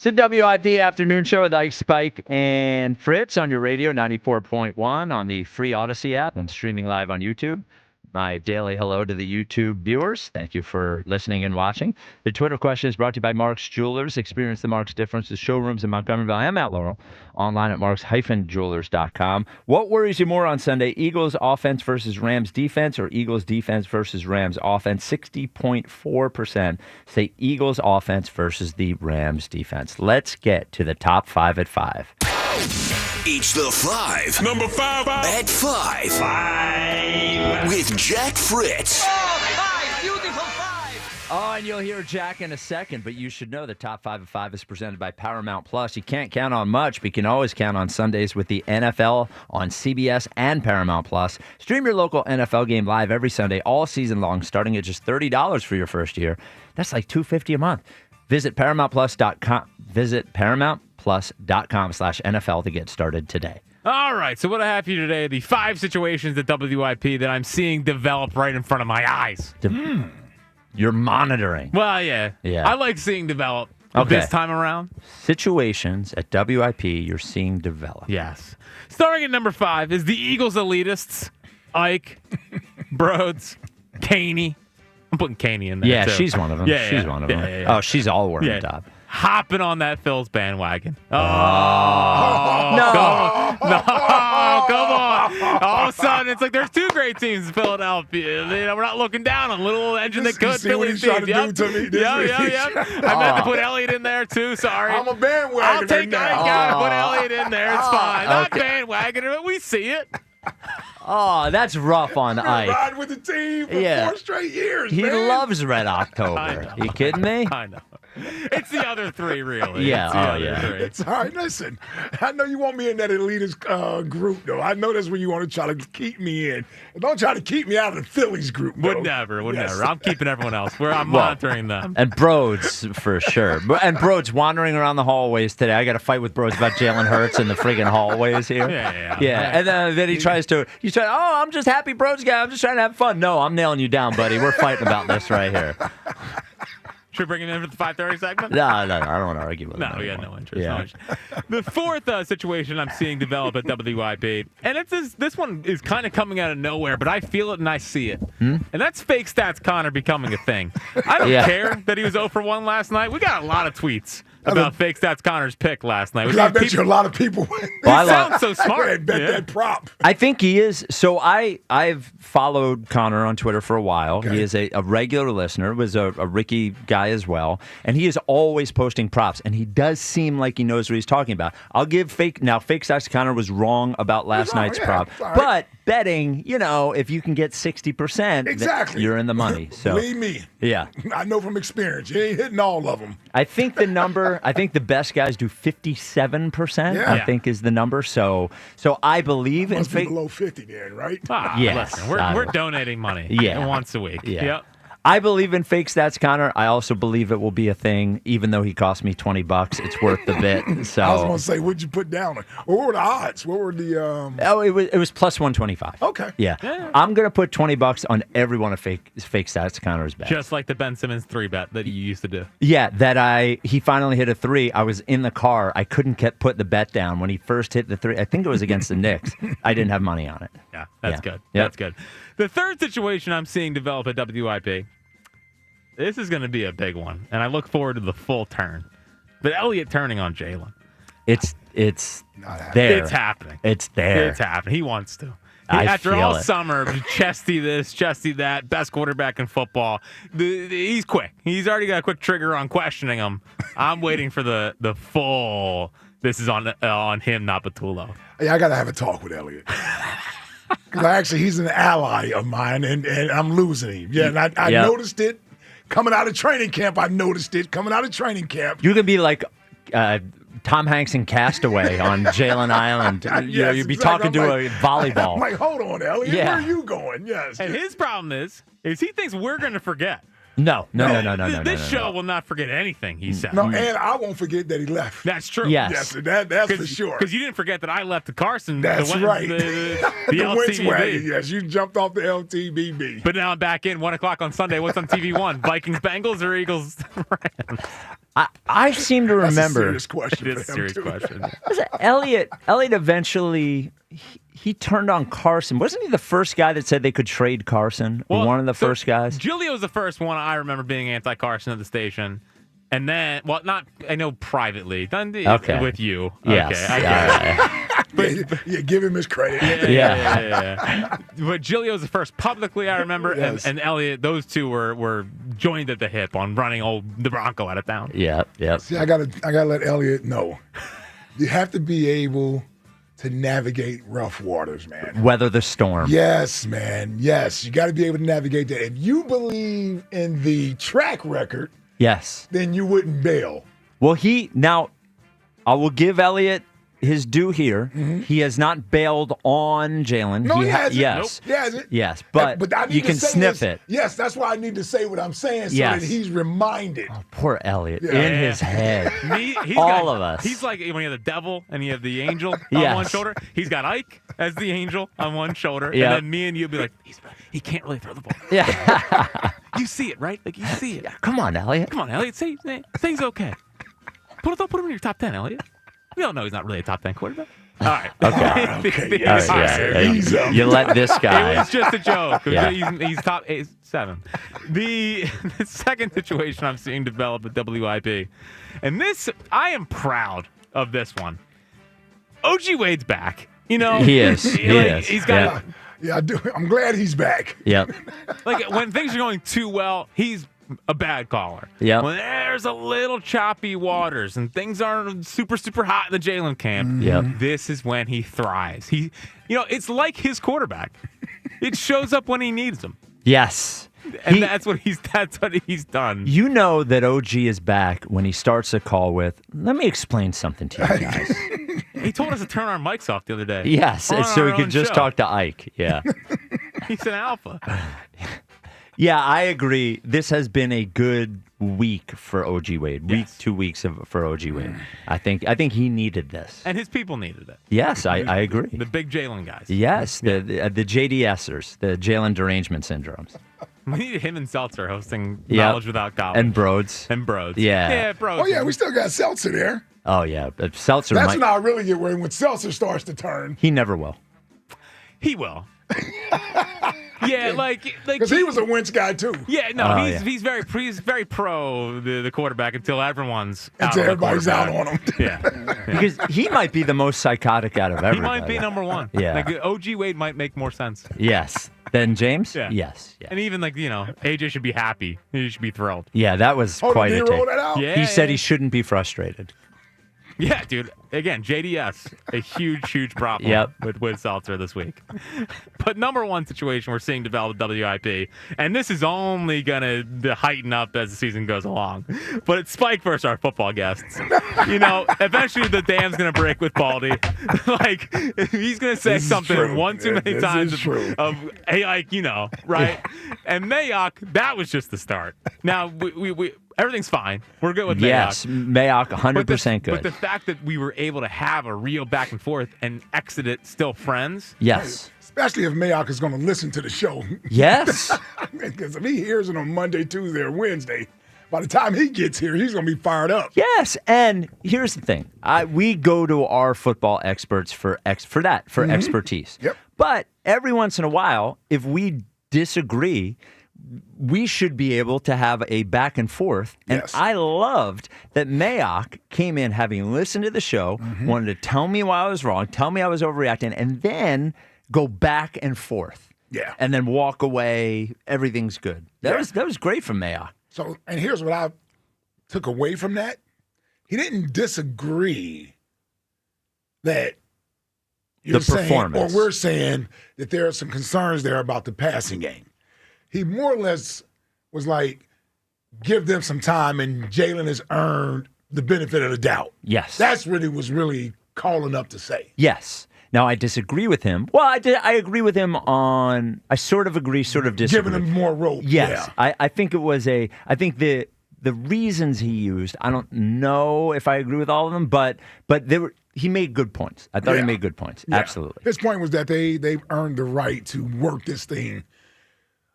Speaker 1: It's the WIP Afternoon Show with Ike, Spike, and Fritz on your radio, 94.1 on the free Odyssey app and streaming live on YouTube. My daily hello to the YouTube viewers. Thank you for listening and watching. The Twitter question is brought to you by Mark's Jewelers. Experience the Mark's difference with showrooms in Montgomeryville and Mount Laurel. Online at marks-jewelers.com. What worries you more on Sunday? Eagles offense versus Rams defense or Eagles defense versus Rams offense? 60.4% say Eagles offense versus the Rams defense. Let's get to the top 5 at 5.
Speaker 4: It's the 5.
Speaker 15: Number 5.
Speaker 4: At 5. 5. With Jack Fritz.
Speaker 1: Oh, and you'll hear Jack in a second, but you should know the top 5 at 5 is presented by Paramount Plus. You can't count on much, but you can always count on Sundays with the NFL on CBS and Paramount Plus. Stream your local NFL game live every Sunday all season long, starting at just $30 for your first year. That's like $250 a month. Visit ParamountPlus.com. Visit ParamountPlus.com/NFL to get started today.
Speaker 2: All right, so what I have for you today, the 5 situations at WIP that I'm seeing develop right in front of my eyes.
Speaker 1: You're monitoring.
Speaker 2: Well, yeah. I like seeing develop this time around.
Speaker 1: Situations at WIP you're seeing develop.
Speaker 2: Yes. Starting at number 5 is the Eagles elitists, Ike, Broads, Caney. I'm putting Caney in there,
Speaker 1: Yeah,
Speaker 2: too.
Speaker 1: she's one of them. She's one of them.
Speaker 2: Yeah.
Speaker 1: Oh, she's all over the top.
Speaker 2: Hopping on that Phil's bandwagon.
Speaker 1: No.
Speaker 2: Come on. All of a sudden, it's like there's 2 great teams in Philadelphia. You know, we're not looking down on a little engine that could.
Speaker 6: Phillies teams.
Speaker 2: Yep. I meant to put Elliott in there, too. Sorry.
Speaker 6: I'm a bandwagoner.
Speaker 2: I'll take
Speaker 6: now.
Speaker 2: I gotta put Elliott in there. It's fine. Not bandwagoner, but we see it.
Speaker 1: Oh, that's rough on Ike.
Speaker 6: Riding with the team for 4 straight years,
Speaker 1: He
Speaker 6: man.
Speaker 1: loves Red October. You kidding me?
Speaker 2: I know. It's the other 3, really.
Speaker 1: Yeah,
Speaker 6: It's all right. Listen, I know you want me in that elitist group, though. I know that's where you want to try to keep me in. Don't try to keep me out of the Phillies group, though.
Speaker 2: Would never. I'm keeping everyone else. I'm monitoring them.
Speaker 1: And Broads, for sure. And Broads wandering around the hallways today. I got to fight with Broads about Jalen Hurts in the friggin' hallways here. Yeah. And then he tries to, I'm just happy Broads guy. I'm just trying to have fun. No, I'm nailing you down, buddy. We're fighting about this right here.
Speaker 2: Should we bring him in for the 5:30 segment?
Speaker 1: No, I don't want to argue with him.
Speaker 2: No, we got no interest.
Speaker 1: Yeah.
Speaker 2: No interest. The 4th situation I'm seeing develop at WIP, and this one is kind of coming out of nowhere, but I feel it and I see it. And that's fake stats Connor becoming a thing. I don't care that he was 0 for 1 last night. We got a lot of tweets about Fake Stats Connor's pick last night.
Speaker 6: I bet you a lot of people went.
Speaker 2: He sounds so smart.
Speaker 6: Bet that prop.
Speaker 1: I think he is. So I've followed Connor on Twitter for a while. Okay. He is a regular listener, was a Ricky guy as well. And he is always posting props. And he does seem like he knows what he's talking about. I'll give Fake Stats Connor was wrong about last night's prop. Right. But betting, if you can get 60%,
Speaker 6: exactly,
Speaker 1: you're in the money. So
Speaker 6: believe me.
Speaker 1: Yeah.
Speaker 6: I know from experience. You ain't hitting all of them.
Speaker 1: I think the best guys do 57%,
Speaker 6: yeah.
Speaker 1: I think is the number. So I believe
Speaker 6: in fake. Below 50 then, right?
Speaker 1: Yes.
Speaker 2: Listen, we're donating money once a week.
Speaker 1: Yeah.
Speaker 2: Yep.
Speaker 1: I believe in Fake Stats Connor. I also believe it will be a thing, even though he cost me $20. It's worth the bit. So
Speaker 6: I was going to say, what'd you put down? What were the odds? What were the?
Speaker 1: Oh, it was plus 125.
Speaker 6: Okay.
Speaker 1: Yeah. I'm going to put $20 on every one of Fake Stats Connor's bets.
Speaker 2: Just like the Ben Simmons 3 bet that you used to do.
Speaker 1: Yeah, he finally hit a 3. I was in the car. I couldn't put the bet down when he first hit the 3. I think it was against the Knicks. I didn't have money on it.
Speaker 2: Yeah, that's good.
Speaker 1: Yep.
Speaker 2: That's good. The third situation I'm seeing develop at WIP. This is going to be a big one, and I look forward to the full turn. But Elliott turning on Jalen.
Speaker 1: It's there.
Speaker 2: It's happening.
Speaker 1: It's there.
Speaker 2: It's happening. He wants to.
Speaker 1: After
Speaker 2: all summer, chesty this, chesty that, best quarterback in football. He's quick. He's already got a quick trigger on questioning him. I'm waiting for the full. This is on him, not Batullo.
Speaker 6: Yeah, I got to have a talk with Elliott. Because actually, he's an ally of mine, and I'm losing him. Yeah, and I noticed it. Coming out of training camp, I noticed it. Coming out of training camp.
Speaker 1: You can be like Tom Hanks in Castaway on Jalen Island.
Speaker 6: Yes,
Speaker 1: you'd be talking to a volleyball.
Speaker 6: I'm like, hold on, Elliot.
Speaker 1: Yeah.
Speaker 6: Where are you going? Yes.
Speaker 2: And his problem is he thinks we're going to forget.
Speaker 1: No.
Speaker 2: This show will not forget anything he said.
Speaker 6: No, and I won't forget that he left.
Speaker 2: That's true.
Speaker 1: Yes.
Speaker 6: That's for sure.
Speaker 2: Because you didn't forget that I left the Carson.
Speaker 6: That's right.
Speaker 2: The
Speaker 6: Wentz wagon,
Speaker 2: LTBB.
Speaker 6: yes. You jumped off the LTBB.
Speaker 2: But now I'm back in 1 o'clock on Sunday. What's on TV1? Vikings, Bengals, or Eagles?
Speaker 1: I seem to remember.
Speaker 6: That's a serious question.
Speaker 2: It is a serious question.
Speaker 1: Elliott eventually. He turned on Carson. Wasn't he the first guy that said they could trade Carson?
Speaker 2: Well,
Speaker 1: one of the first guys?
Speaker 2: Julio was the first one I remember being anti-Carson at the station. And then, I know privately. With you.
Speaker 1: Yes.
Speaker 2: Okay.
Speaker 6: But give him his credit.
Speaker 2: Yeah. But Julio was the first publicly, I remember.
Speaker 6: Yes.
Speaker 2: And Elliott, those two were joined at the hip on running the Bronco out of town.
Speaker 1: Yeah.
Speaker 6: See, I gotta let Elliott know. You have to be able to navigate rough waters, man.
Speaker 1: Weather the storm.
Speaker 6: Yes, man. Yes. You got to be able to navigate that. If you believe in the track record,
Speaker 1: yes,
Speaker 6: then you wouldn't bail.
Speaker 1: Well, I will give Elliott his due here. Mm-hmm. He has not bailed on Jalen.
Speaker 6: No, he hasn't.
Speaker 1: Yes.
Speaker 6: Nope. He hasn't.
Speaker 1: Yes, but you can sniff it.
Speaker 6: Yes, that's why I need to say what I'm saying so that he's reminded.
Speaker 1: Oh, poor Elliott. In his head. All of us.
Speaker 2: He's like when you have the devil and you have the angel on one shoulder. He's got Ike as the angel on one shoulder. Yep. And then me and you be like, he can't really throw the ball.
Speaker 1: Yeah.
Speaker 2: You see it, right? Like you see it.
Speaker 1: Come on, Elliott.
Speaker 2: Say he's okay. Put him in your top 10, Elliott. We all know he's not really a top 10 quarterback. All right.
Speaker 1: Okay. All right. You let this guy.
Speaker 2: It was just a joke.
Speaker 1: Yeah.
Speaker 2: He's top 7. The second situation I'm seeing develop at WIP, and this, I am proud of this one. OG Wade's back. He
Speaker 1: is.
Speaker 2: He's got.
Speaker 6: Yeah, I do. I'm glad he's back.
Speaker 1: Yep.
Speaker 2: Like when things are going too well, he's a bad caller.
Speaker 1: Yeah.
Speaker 2: When there's a little choppy waters and things aren't super, super hot in the Jalen camp, this is when he thrives. It's like his quarterback. It shows up when he needs him.
Speaker 1: Yes.
Speaker 2: And that's what he's done.
Speaker 1: You know that OG is back when he starts a call with, let me explain something to you guys.
Speaker 2: He told us to turn our mics off the other day.
Speaker 1: Yes, so he could just talk to Ike. Yeah.
Speaker 2: He's an alpha.
Speaker 1: Yeah, I agree. This has been a good week for OG Wade.
Speaker 2: Yes.
Speaker 1: 2 weeks for OG Wade. I think he needed this.
Speaker 2: And his people needed it.
Speaker 1: Yes, I agree.
Speaker 2: The big Jalen guys.
Speaker 1: Yes, the JDSers, the Jalen derangement syndromes.
Speaker 2: We needed him and Seltzer hosting Knowledge Without College.
Speaker 1: And Broads.
Speaker 2: Yeah.
Speaker 1: Yeah,
Speaker 2: Broads.
Speaker 6: Oh, yeah, we still got Seltzer there.
Speaker 1: Oh, yeah. Seltzer
Speaker 6: That's when I really get worried, when Seltzer starts to turn.
Speaker 1: He never will.
Speaker 2: He will. Yeah,
Speaker 6: because he was a Wentz guy too.
Speaker 2: Yeah, no, he's very pro the quarterback until everyone's
Speaker 6: until everybody's out on him.
Speaker 2: Yeah.
Speaker 1: Because he might be the most psychotic out of everybody.
Speaker 2: He might be number one.
Speaker 1: Yeah.
Speaker 2: Like OG Wade might make more sense.
Speaker 1: Yes. Then James?
Speaker 2: Yeah.
Speaker 1: Yes.
Speaker 2: And even AJ should be happy. He should be thrilled.
Speaker 1: Yeah, that was quite a
Speaker 6: did he roll that out?
Speaker 1: take.
Speaker 2: Yeah,
Speaker 1: He said he shouldn't be frustrated.
Speaker 2: Yeah, dude. Again, JDS, a huge problem with Seltzer this week. But number one situation we're seeing develop with WIP, and this is only going to heighten up as the season goes along, but it's Spike versus our football guests. Eventually the dam's going to break with Baldy. He's going to say something one too many times of, hey, right? And Mayock, that was just the start. Now, we everything's fine. We're good with Mayock.
Speaker 1: Yes, Mayock, 100% good.
Speaker 2: But the fact that we were able to have a real back and forth and exit it still friends.
Speaker 1: Yes.
Speaker 6: Especially if Mayock is going to listen to the show.
Speaker 1: Yes.
Speaker 6: Because if he hears it on Monday, Tuesday, or Wednesday, by the time he gets here, he's going to be fired up.
Speaker 1: Yes, and here's the thing. We go to our football experts for expertise.
Speaker 6: Yep.
Speaker 1: But every once in a while, if we disagree, we should be able to have a back and forth. And I loved that Mayock came in having listened to the show, wanted to tell me why I was wrong, tell me I was overreacting, and then go back and forth.
Speaker 6: Yeah.
Speaker 1: And then walk away. Everything's good. That was great from Mayock.
Speaker 6: So, and here's what I took away from that. He didn't disagree that you're
Speaker 1: the
Speaker 6: saying,
Speaker 1: performance.
Speaker 6: or we're saying that there are some concerns there about the passing game. He more or less was like, give them some time, and Jalen has earned the benefit of the doubt.
Speaker 1: Yes.
Speaker 6: That's what he was really calling up to say.
Speaker 1: Yes. Now, I disagree with him. Well, I agree with him on, I sort of agree, sort of disagree.
Speaker 6: Giving him more rope.
Speaker 1: Yes.
Speaker 6: Yeah.
Speaker 1: I think it was I think the reasons he used, I don't know if I agree with all of them, but he made good points. I thought he made good points.
Speaker 6: Yeah.
Speaker 1: Absolutely.
Speaker 6: His point was that they've earned the right to work this thing.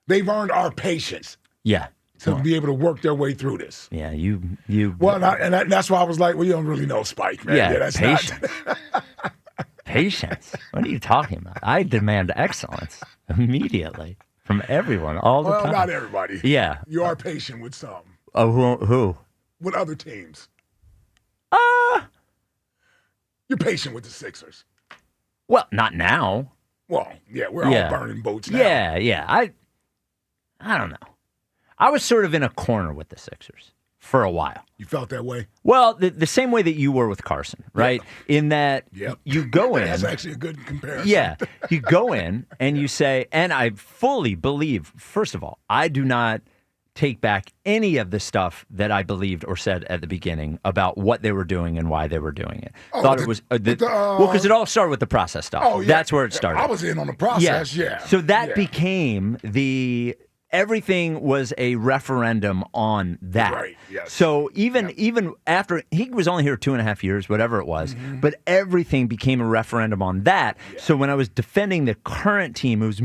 Speaker 6: They've earned our patience.
Speaker 1: Yeah.
Speaker 6: To be able to work their way through this.
Speaker 1: Yeah, you.
Speaker 6: Well, that's why I was like, well, you don't really know Spike, man.
Speaker 1: Yeah,
Speaker 6: that's
Speaker 1: patience.
Speaker 6: not.
Speaker 1: Patience. What are you talking about? I demand excellence immediately from everyone all the time.
Speaker 6: Well, not everybody.
Speaker 1: Yeah.
Speaker 6: You are patient with some.
Speaker 1: Oh, who?
Speaker 6: With other teams. You're patient with the Sixers.
Speaker 1: Well, not now.
Speaker 6: Well, yeah, we're all burning boats now.
Speaker 1: Yeah. I don't know. I was sort of in a corner with the Sixers for a while.
Speaker 6: You felt that way?
Speaker 1: Well, the same way that you were with Carson, right?
Speaker 6: Yeah.
Speaker 1: In that you go in.
Speaker 6: That's actually a good comparison.
Speaker 1: Yeah. You go in and you say, and I fully believe, first of all, I do not take back any of the stuff that I believed or said at the beginning about what they were doing and why they were doing it. Thought it was because it all started with the process stuff.
Speaker 6: Oh, yeah.
Speaker 1: That's where it started.
Speaker 6: I was in on the process, yeah.
Speaker 1: So that became everything was a referendum on that.
Speaker 6: Right, yes.
Speaker 1: So even after, he was only here 2.5 years, whatever it was, but everything became a referendum on that. Yeah. So when I was defending the current team, it was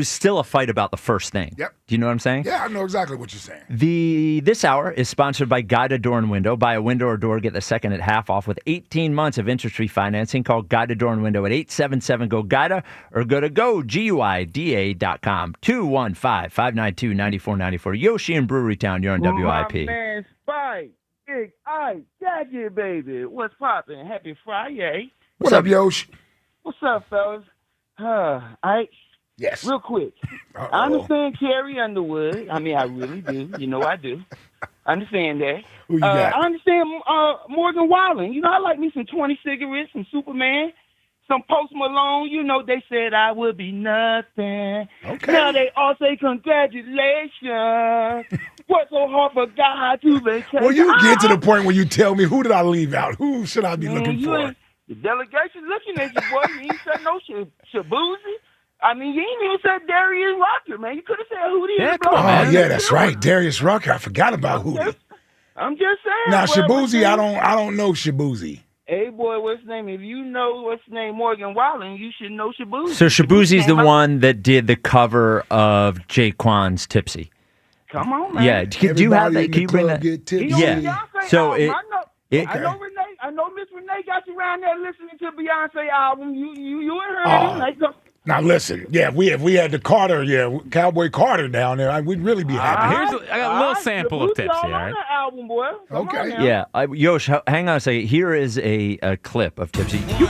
Speaker 1: still a fight about the first thing.
Speaker 6: Yep.
Speaker 1: Do you know what I'm saying?
Speaker 6: Yeah, I know exactly what you're saying.
Speaker 1: This hour is sponsored by Guided Door and Window. Buy a window or door, get the second at half off with 18 months of interest-free financing. Call Guided Door and Window at 877-GO-GUIDA or go to GUIDA.com. 215-592-9494. Yoshi in Brewery Town, you're on WIP.
Speaker 5: My man Spike, Big Ike, Gadget, baby. What's poppin'? Happy Friday.
Speaker 6: What's up, Yoshi?
Speaker 5: What's up, fellas? Ike.
Speaker 6: Yes.
Speaker 5: Real quick. I understand Carrie Underwood. I mean, I really do. You know I do. I understand that.
Speaker 6: Who you got?
Speaker 5: I understand Morgan Wallen. You know, I like me some 20 cigarettes, some Superman, some Post Malone. You know, they said I would be nothing.
Speaker 6: Okay.
Speaker 5: Now they all say congratulations. What's so hard for God to vacation?
Speaker 6: Well, you get to the point where you tell me, who did I leave out? Who should I be looking for?
Speaker 5: The delegation looking at you, boy. You ain't said no Shabuzi. I mean, you ain't even said Darius Rucker, man. You could have said Hootie.
Speaker 1: Yeah, come on, man.
Speaker 6: Oh, yeah, that's right. Darius Rucker. I forgot about Hootie.
Speaker 5: I'm just saying.
Speaker 6: Now, Shabuzi, I don't know Shabuzi.
Speaker 5: Hey, boy, what's his name? If you know what's his name, Morgan Wallen, you should know Shabuzi.
Speaker 1: So Shabuzi's the one that did the cover of Jaquan's Tipsy.
Speaker 5: Come on, man.
Speaker 1: Yeah, do you have that? Can you bring that?
Speaker 5: Yeah.
Speaker 1: So
Speaker 5: I know Miss Renee got you around there listening to Beyonce album. You and her.
Speaker 6: Now listen, if we had the Carter, Cowboy Carter down there, we'd really be happy.
Speaker 2: I got a little sample of tips here.
Speaker 5: On the album, boy. Come on now.
Speaker 1: Yeah, Yosh, hang on a second. Here is a clip of Tipsy.
Speaker 7: Here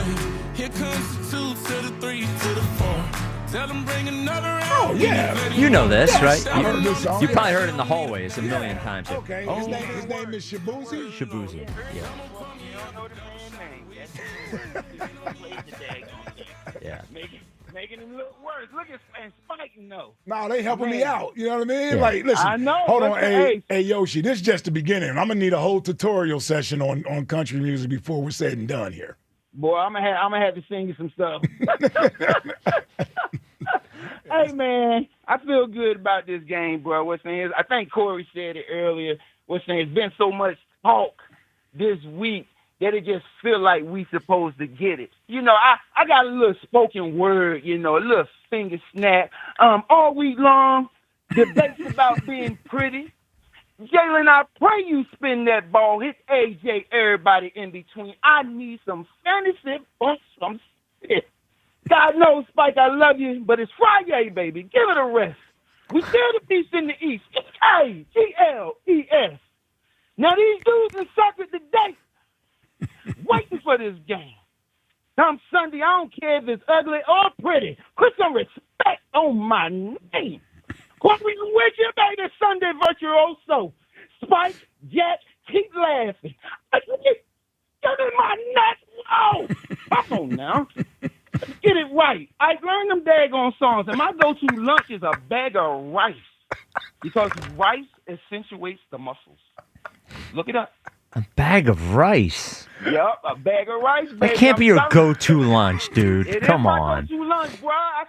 Speaker 7: comes the 2 to the 3 to the 4. Tell them bring another round.
Speaker 6: Oh, yeah.
Speaker 1: You know this, right?
Speaker 6: I heard this song.
Speaker 1: You probably heard it in the hallways a million times.
Speaker 6: Okay, his name is Shabuzi?
Speaker 1: Shabuzi, yeah. Yeah.
Speaker 5: Making him look worse. Look at Spike, no.
Speaker 6: No, they helping me out. You know what I mean?
Speaker 1: Yeah.
Speaker 6: Like, listen.
Speaker 5: I know.
Speaker 6: Hold on,
Speaker 5: Hey.
Speaker 6: hey Yoshi. This is just the beginning. I'm gonna need a whole tutorial session on country music before we're said and done here.
Speaker 5: Boy, I'm gonna have to sing you some stuff. Hey man, I feel good about this game, bro. What's saying is, I think Corey said it earlier. What's saying it's been so much talk this week that it just feel like we supposed to get it. You know, I got a little spoken word, you know, a little finger snap. All week long, debates about being pretty. Jalen, I pray you spin that ball. Hit AJ, everybody in between. I need some fantasy or some shit. God knows, Spike, I love you, but it's Friday, baby. Give it a rest. We still the beast in the East. It's K-G-L-E-S. Now, these dudes in sucker today waiting for this game. Come Sunday, I don't care if it's ugly or pretty. Put some respect on my name. Corey, with you, baby, Sunday virtuoso. Spike, Jet, keep laughing. Get in my neck. Whoa. Come on now. Get it right. I learned them daggone songs, and my go-to lunch is a bag of rice because rice accentuates the muscles. Look it up.
Speaker 1: A bag of rice.
Speaker 5: Yep, a bag of rice. Baby.
Speaker 1: That can't be your go-to lunch, dude.
Speaker 5: It
Speaker 1: Come
Speaker 5: is my
Speaker 1: on.
Speaker 5: go-to lunch, bro. I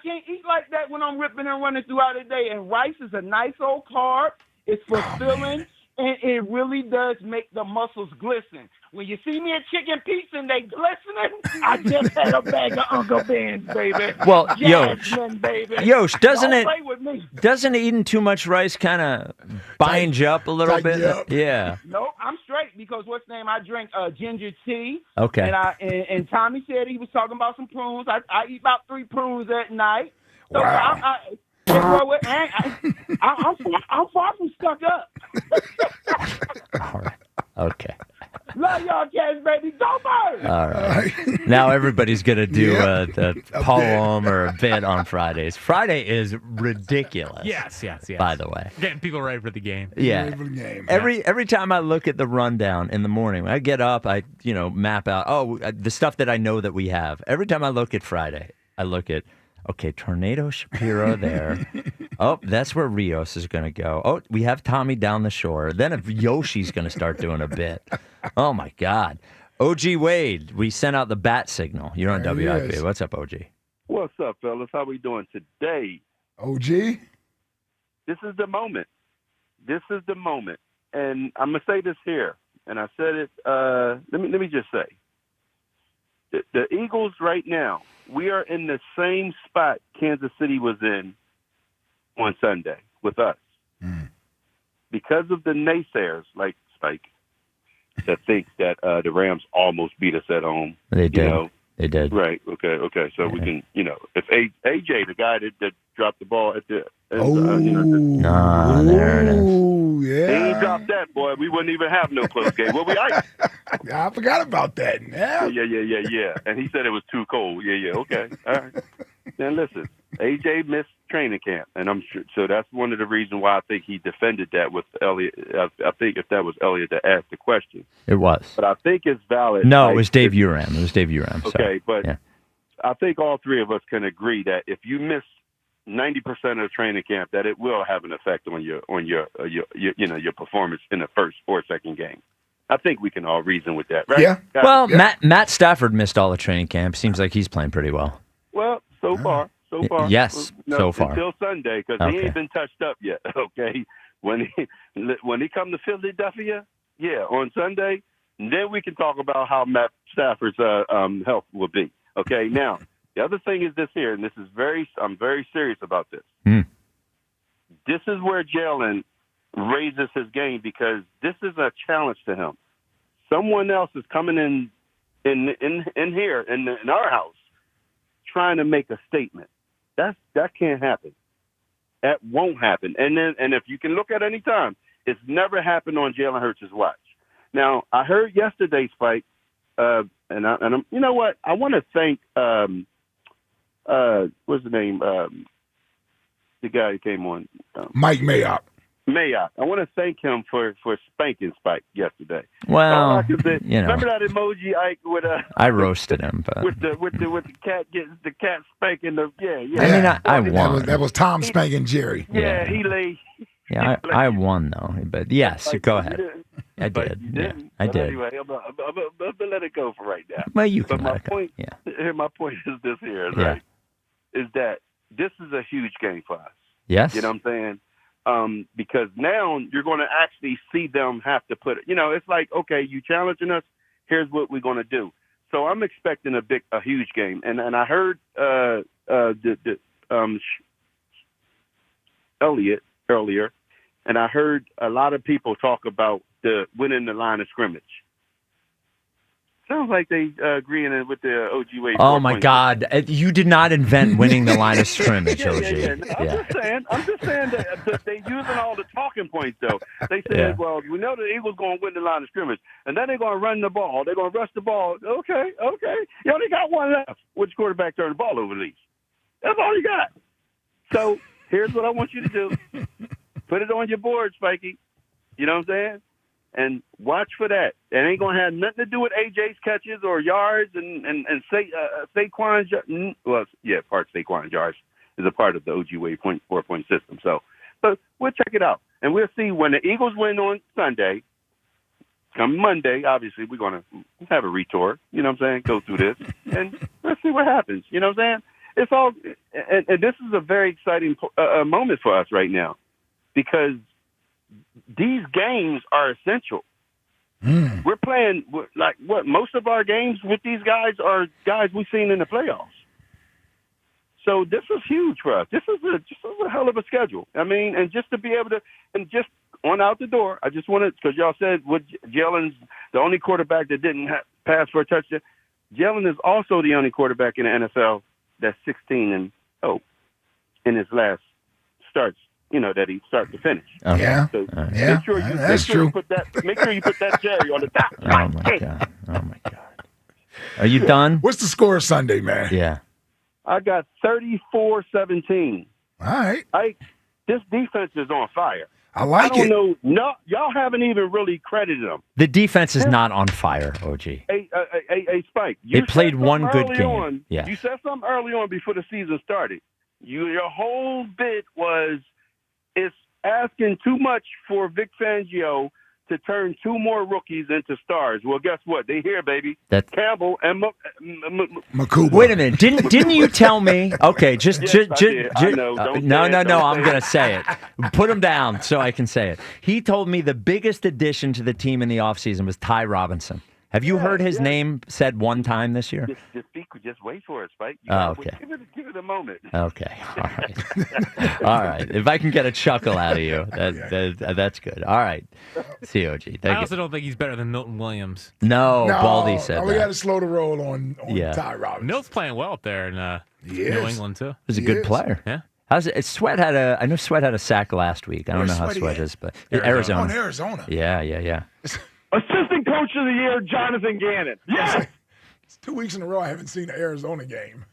Speaker 5: can't eat like that when I'm ripping and running throughout the day. And rice is a nice old carb. It's fulfilling, and it really does make the muscles glisten. When you see me at Chicken Pizza and they glistening, I just had a bag of Uncle Ben's, baby.
Speaker 1: Well,
Speaker 5: Jasmine, baby.
Speaker 1: Yosh,
Speaker 5: Don't play with me.
Speaker 1: doesn't eating too much rice kind of bind you up a little bit? Yeah.
Speaker 5: No, I'm straight because what's the name? I drink ginger tea.
Speaker 1: Okay.
Speaker 5: And Tommy said he was talking about some prunes. I eat about 3 prunes at night. So
Speaker 6: Wow.
Speaker 5: I'm far from stuck up.
Speaker 1: All right. Okay.
Speaker 5: Love y'all cats, baby. Go Birds!
Speaker 1: All right. Now everybody's going to do a poem or a bit on Fridays. Friday is ridiculous.
Speaker 2: Yes.
Speaker 1: By the way.
Speaker 2: Getting people ready for the game.
Speaker 1: Yeah. Every time I look at the rundown in the morning, when I get up, I map out, the stuff that I know that we have. Every time I look at Friday, I look at, okay, Tornado Shapiro there. Oh, that's where Rios is going to go. Oh, we have Tommy down the shore. Then if Yoshi's going to start doing a bit. Oh, my God. OG Wade, we sent out the bat signal. You're on WIP.
Speaker 6: is.
Speaker 1: What's up, OG?
Speaker 8: What's up, fellas? How we doing today?
Speaker 6: OG?
Speaker 8: This is the moment. This is the moment. And I'm going to say this here. And I said it, let me just say. The Eagles right now, we are in the same spot Kansas City was in on Sunday with us. Because of the naysayers like Spike that think that the Rams almost beat us at home.
Speaker 1: They did.
Speaker 8: You know?
Speaker 1: They did.
Speaker 8: Right. Okay. So we can, if AJ, the guy that dropped the ball at the
Speaker 1: there it is.
Speaker 6: Yeah.
Speaker 8: He ain't dropped that, boy. We wouldn't even have no close game. Well, I
Speaker 6: forgot about that.
Speaker 8: Yeah. And he said it was too cold. Yeah. Okay. All right. Then listen, AJ missed training camp, and I'm sure. So that's one of the reasons why I think he defended that with Elliott. I think if that was Elliott that asked the question,
Speaker 1: it was.
Speaker 8: But I think it's valid.
Speaker 1: No, it was Dave Uram.
Speaker 8: Okay, but I think all three of us can agree that if you miss 90% of the training camp, that it will have an effect on your performance in the first or second game. I think we can all reason with that, right?
Speaker 6: Yeah.
Speaker 1: Well, Matt Stafford missed all the training camp. Seems like he's playing pretty well.
Speaker 8: Well, so far.
Speaker 1: Yes, so far.
Speaker 8: Until Sunday, because he ain't been touched up yet. Okay, when he come to Philadelphia, on Sunday, then we can talk about how Matt Stafford's health will be. Okay, now the other thing is this here, and this is I'm very serious about this. This is where Jalen raises his game because this is a challenge to him. Someone else is coming in here in our house, trying to make a statement. That can't happen. That won't happen. And if you can look at any time, it's never happened on Jalen Hurts' watch. Now, I heard yesterday's fight, and I'm, you know what? I want to thank what's the name? The guy who came on,
Speaker 6: Mike Mayock.
Speaker 8: Mayock. I want to thank him for spanking Spike yesterday.
Speaker 1: Well,
Speaker 8: remember that emoji Ike with
Speaker 1: I roasted him, but
Speaker 8: with the cat getting the cat spanking the
Speaker 1: I mean, I won.
Speaker 6: That was Tom spanking Jerry.
Speaker 8: Yeah, he lay.
Speaker 1: Yeah, I won though. But yes, go ahead. I did. Yeah, I
Speaker 8: but
Speaker 1: did.
Speaker 8: Anyway, I'm gonna let it go for right now.
Speaker 1: Well, you can
Speaker 8: But
Speaker 1: let
Speaker 8: my
Speaker 1: it go.
Speaker 8: point,
Speaker 1: Yeah.
Speaker 8: my point is this here,
Speaker 1: Yeah.
Speaker 8: right? Is that this is a huge game for us.
Speaker 1: Yes.
Speaker 8: You know what I'm saying? Because now you're going to actually see them have to put it. You know, it's like, okay, you challenging us. Here's what we're going to do. So I'm expecting a huge game. And I heard Elliott earlier, and I heard a lot of people talk about the winning the line of scrimmage. Sounds like they agreeing with the OG Wade.
Speaker 1: Oh my God! You did not invent winning the line of scrimmage, OG.
Speaker 8: Yeah. I'm just saying that they using all the talking points though. They said, well, we know the Eagles going to win the line of scrimmage, and then they're going to run the ball. They're going to rush the ball. Okay. You only got one left. Which quarterback turned the ball over, at least? That's all you got. So here's what I want you to do: put it on your board, Spikey. You know what I'm saying? And watch for that. It ain't going to have nothing to do with AJ's catches or yards and Saquon's. Well, yeah, part of Saquon's yards is a part of the OG Wade 4-point system. So, but we'll check it out. And we'll see when the Eagles win on Sunday. Come Monday, obviously, we're going to have a retour. You know what I'm saying? Go through this. And let's see what happens. You know what I'm saying? It's all, and this is a very exciting moment for us right now because these games are essential. We're playing like what most of our games with these guys are guys we've seen in the playoffs. So this is huge for us. This is a hell of a schedule. I mean, and just to be able to, and just on out the door, I just wanted, because y'all said Jalen's the only quarterback that didn't pass for a touchdown. Jalen is also the only quarterback in the NFL that's 16-0 in his last starts. You know, that he starts to finish.
Speaker 1: Okay.
Speaker 6: Yeah.
Speaker 8: So
Speaker 6: Yeah.
Speaker 8: make sure
Speaker 6: That's true.
Speaker 8: Make sure you put that cherry on the top.
Speaker 1: Oh my God! Are you done?
Speaker 6: What's the score Sunday, man?
Speaker 1: Yeah.
Speaker 8: I got 34-17.
Speaker 6: All right.
Speaker 8: This defense is on fire.
Speaker 6: I like it.
Speaker 8: I don't know. No, y'all haven't even really credited them.
Speaker 1: The defense is not on fire, OG.
Speaker 8: Hey, Spike.
Speaker 1: They played one good game.
Speaker 8: On,
Speaker 1: yeah.
Speaker 8: You said something early on before the season started. Your whole bit was it's asking too much for Vic Fangio to turn two more rookies into stars. Well, guess what? They here, baby. Campbell and
Speaker 6: Makuba.
Speaker 1: Wait a minute. Didn't you tell me? Okay,
Speaker 8: I know.
Speaker 1: No. I'm going to say it. Put him down so I can say it. He told me the biggest addition to the team in the offseason was Ty Robinson. Have you heard his name said one time this year?
Speaker 8: Just wait for it, Spike.
Speaker 1: Okay.
Speaker 8: Give it a moment.
Speaker 1: Okay. All right. All right. If I can get a chuckle out of you, that's good. All right. COG. Thank
Speaker 2: I
Speaker 1: you.
Speaker 2: also don't think he's better than Milton Williams.
Speaker 1: No, Baldy said
Speaker 6: we
Speaker 1: that.
Speaker 6: got to slow the roll on Ty Robinson.
Speaker 2: Milt's playing well up there in New England, too.
Speaker 1: He's a good player.
Speaker 2: Yeah.
Speaker 1: I know Sweat had a sack last week. I don't know how Sweat is, but Arizona.
Speaker 6: Oh, in Arizona.
Speaker 1: Yeah.
Speaker 9: Assistant Coach of the Year, Jonathan Gannon.
Speaker 6: Yes. It's 2 weeks in a row I haven't seen an Arizona game.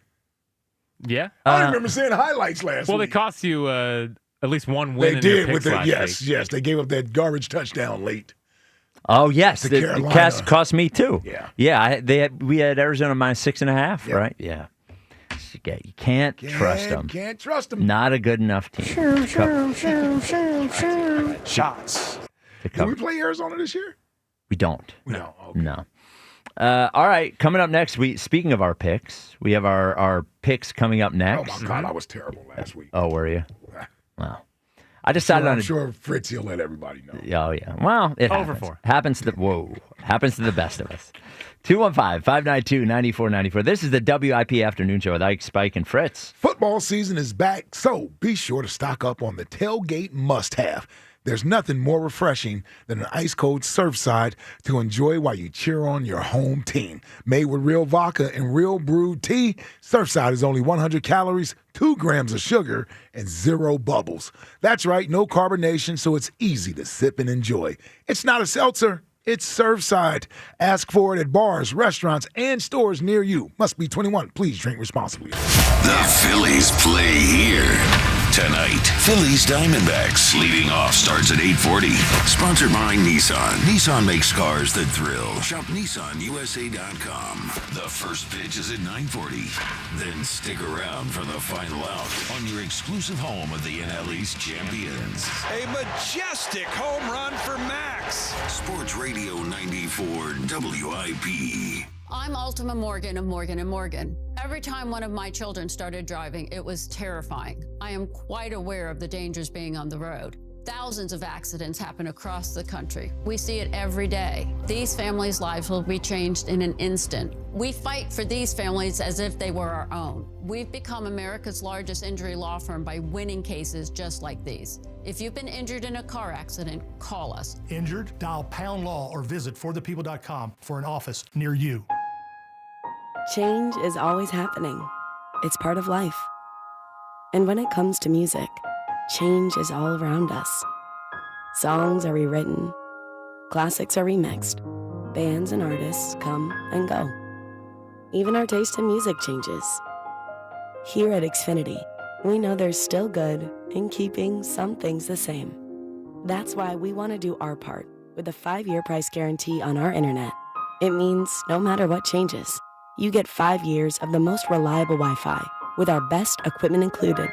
Speaker 2: Yeah.
Speaker 6: I don't remember seeing highlights last
Speaker 2: Well,
Speaker 6: week.
Speaker 2: they cost you at least one win.
Speaker 6: They
Speaker 2: in your
Speaker 6: did
Speaker 2: picks
Speaker 6: with it.
Speaker 2: last week.
Speaker 6: Yes. They gave up that garbage touchdown late.
Speaker 1: Oh yes,
Speaker 6: To
Speaker 1: it
Speaker 6: Carolina.
Speaker 1: cost me too.
Speaker 6: Yeah.
Speaker 1: We had Arizona minus 6.5, right? Yeah. You can't trust them.
Speaker 6: Can't trust them.
Speaker 1: Not a good enough team.
Speaker 6: Shots. Did we play Arizona this year?
Speaker 1: We don't.
Speaker 6: No.
Speaker 1: No. All right. Coming up next, speaking of our picks, we have our picks coming up next.
Speaker 6: Oh my God, I was terrible last week.
Speaker 1: Oh, were you? Wow. I decided
Speaker 6: I'm sure Fritz will let everybody know.
Speaker 1: Oh yeah. Well, it happens to the best of us. 215-592-9494. This is the WIP Afternoon Show with Ike, Spike, and Fritz.
Speaker 6: Football season is back, so be sure to stock up on the tailgate must-have. There's nothing more refreshing than an ice-cold Surfside to enjoy while you cheer on your home team. Made with real vodka and real brewed tea, Surfside is only 100 calories, 2 grams of sugar, and 0 bubbles. That's right, no carbonation, so it's easy to sip and enjoy. It's not a seltzer. It's Surfside. Ask for it at bars, restaurants, and stores near you. Must be 21. Please drink responsibly.
Speaker 4: The Phillies play here tonight. Phillies Diamondbacks. Leading off starts at 8:40. Sponsored by Nissan. Nissan makes cars that thrill. Shop NissanUSA.com. The first pitch is at 9:40. Then stick around for the final out on your exclusive home of the NL East champions.
Speaker 25: A majestic home run for Max.
Speaker 4: Sports Radio 94 WIP.
Speaker 12: I'm Ultima Morgan of Morgan & Morgan. Every time one of my children started driving, it was terrifying. I am quite aware of the dangers being on the road. Thousands of accidents happen across the country. We see it every day. These families' lives will be changed in an instant. We fight for these families as if they were our own. We've become America's largest injury law firm by winning cases just like these. If you've been injured in a car accident, call us.
Speaker 13: Injured? Dial pound law or visit forthepeople.com for an office near you.
Speaker 14: Change is always happening. It's part of life. And when it comes to music, change is all around us. Songs are rewritten, classics are remixed, bands and artists come and go. Even our taste in music changes. Here at Xfinity, we know there's still good in keeping some things the same. That's why we want to do our part with a 5-year price guarantee on our internet. It means no matter what changes, you get 5 years of the most reliable Wi-Fi with our best equipment included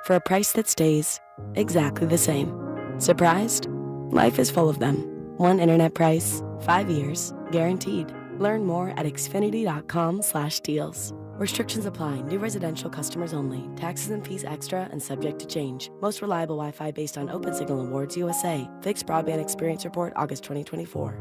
Speaker 14: for a price that stays exactly the same. Surprised? Life is full of them. One internet price, 5 years, guaranteed. Learn more at xfinity.com/deals. Restrictions apply. New residential customers only. Taxes and fees extra and subject to change. Most reliable Wi-Fi based on OpenSignal Awards USA. Fixed Broadband Experience Report, August 2024.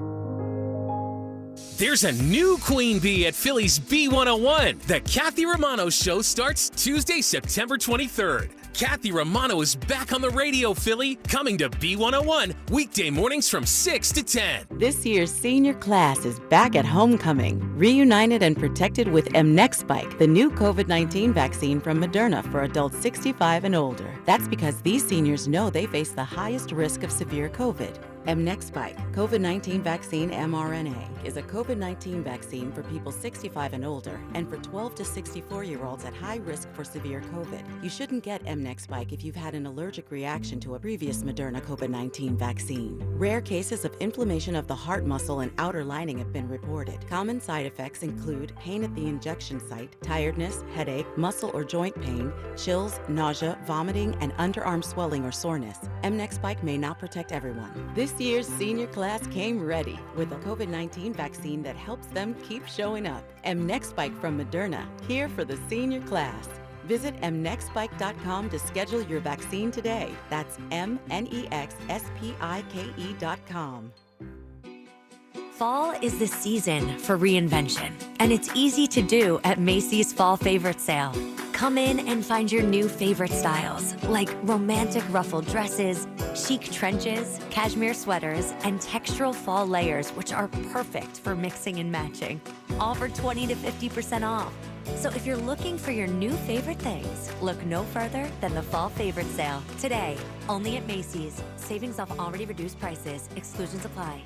Speaker 16: There's a new queen bee at Philly's B101. The Kathy Romano Show starts Tuesday, September 23rd. Kathy Romano is back on the radio, Philly, coming to B101 weekday mornings from 6 to 10.
Speaker 17: This year's senior class is back at homecoming, reunited and protected with mNEXSpike, the new COVID-19 vaccine from Moderna for adults 65 and older. That's because these seniors know they face the highest risk of severe COVID. mNEXSpike, COVID-19 vaccine mRNA, is a COVID-19 vaccine for people 65 and older and for 12 to 64-year-olds at high risk for severe COVID. You shouldn't get mNEXSpike if you've had an allergic reaction to a previous Moderna COVID-19 vaccine. Rare cases of inflammation of the heart muscle and outer lining have been reported. Common side effects include pain at the injection site, tiredness, headache, muscle or joint pain, chills, nausea, vomiting, and underarm swelling or soreness. mNEXSpike may not protect everyone. This year's senior class came ready with a COVID-19 vaccine that helps them keep showing up. mNEXSpike from Moderna, here for the senior class. Visit mnexspike.com to schedule your vaccine today. That's mnexspike.com.
Speaker 18: Fall is the season for reinvention, and it's easy to do at Macy's Fall Favorite Sale. Come in and find your new favorite styles, like romantic ruffled dresses, chic trenches, cashmere sweaters, and textural fall layers, which are perfect for mixing and matching. All for 20 to 50% off. So if you're looking for your new favorite things, look no further than the Fall Favorite Sale. Today, only at Macy's. Savings off already reduced prices. Exclusions apply.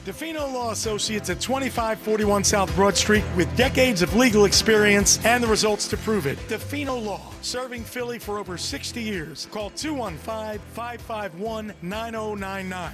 Speaker 13: DeFino Law Associates at 2541 South Broad Street with decades of legal experience and the results to prove it. DeFino Law, serving Philly for over 60 years. Call 215-551-9099.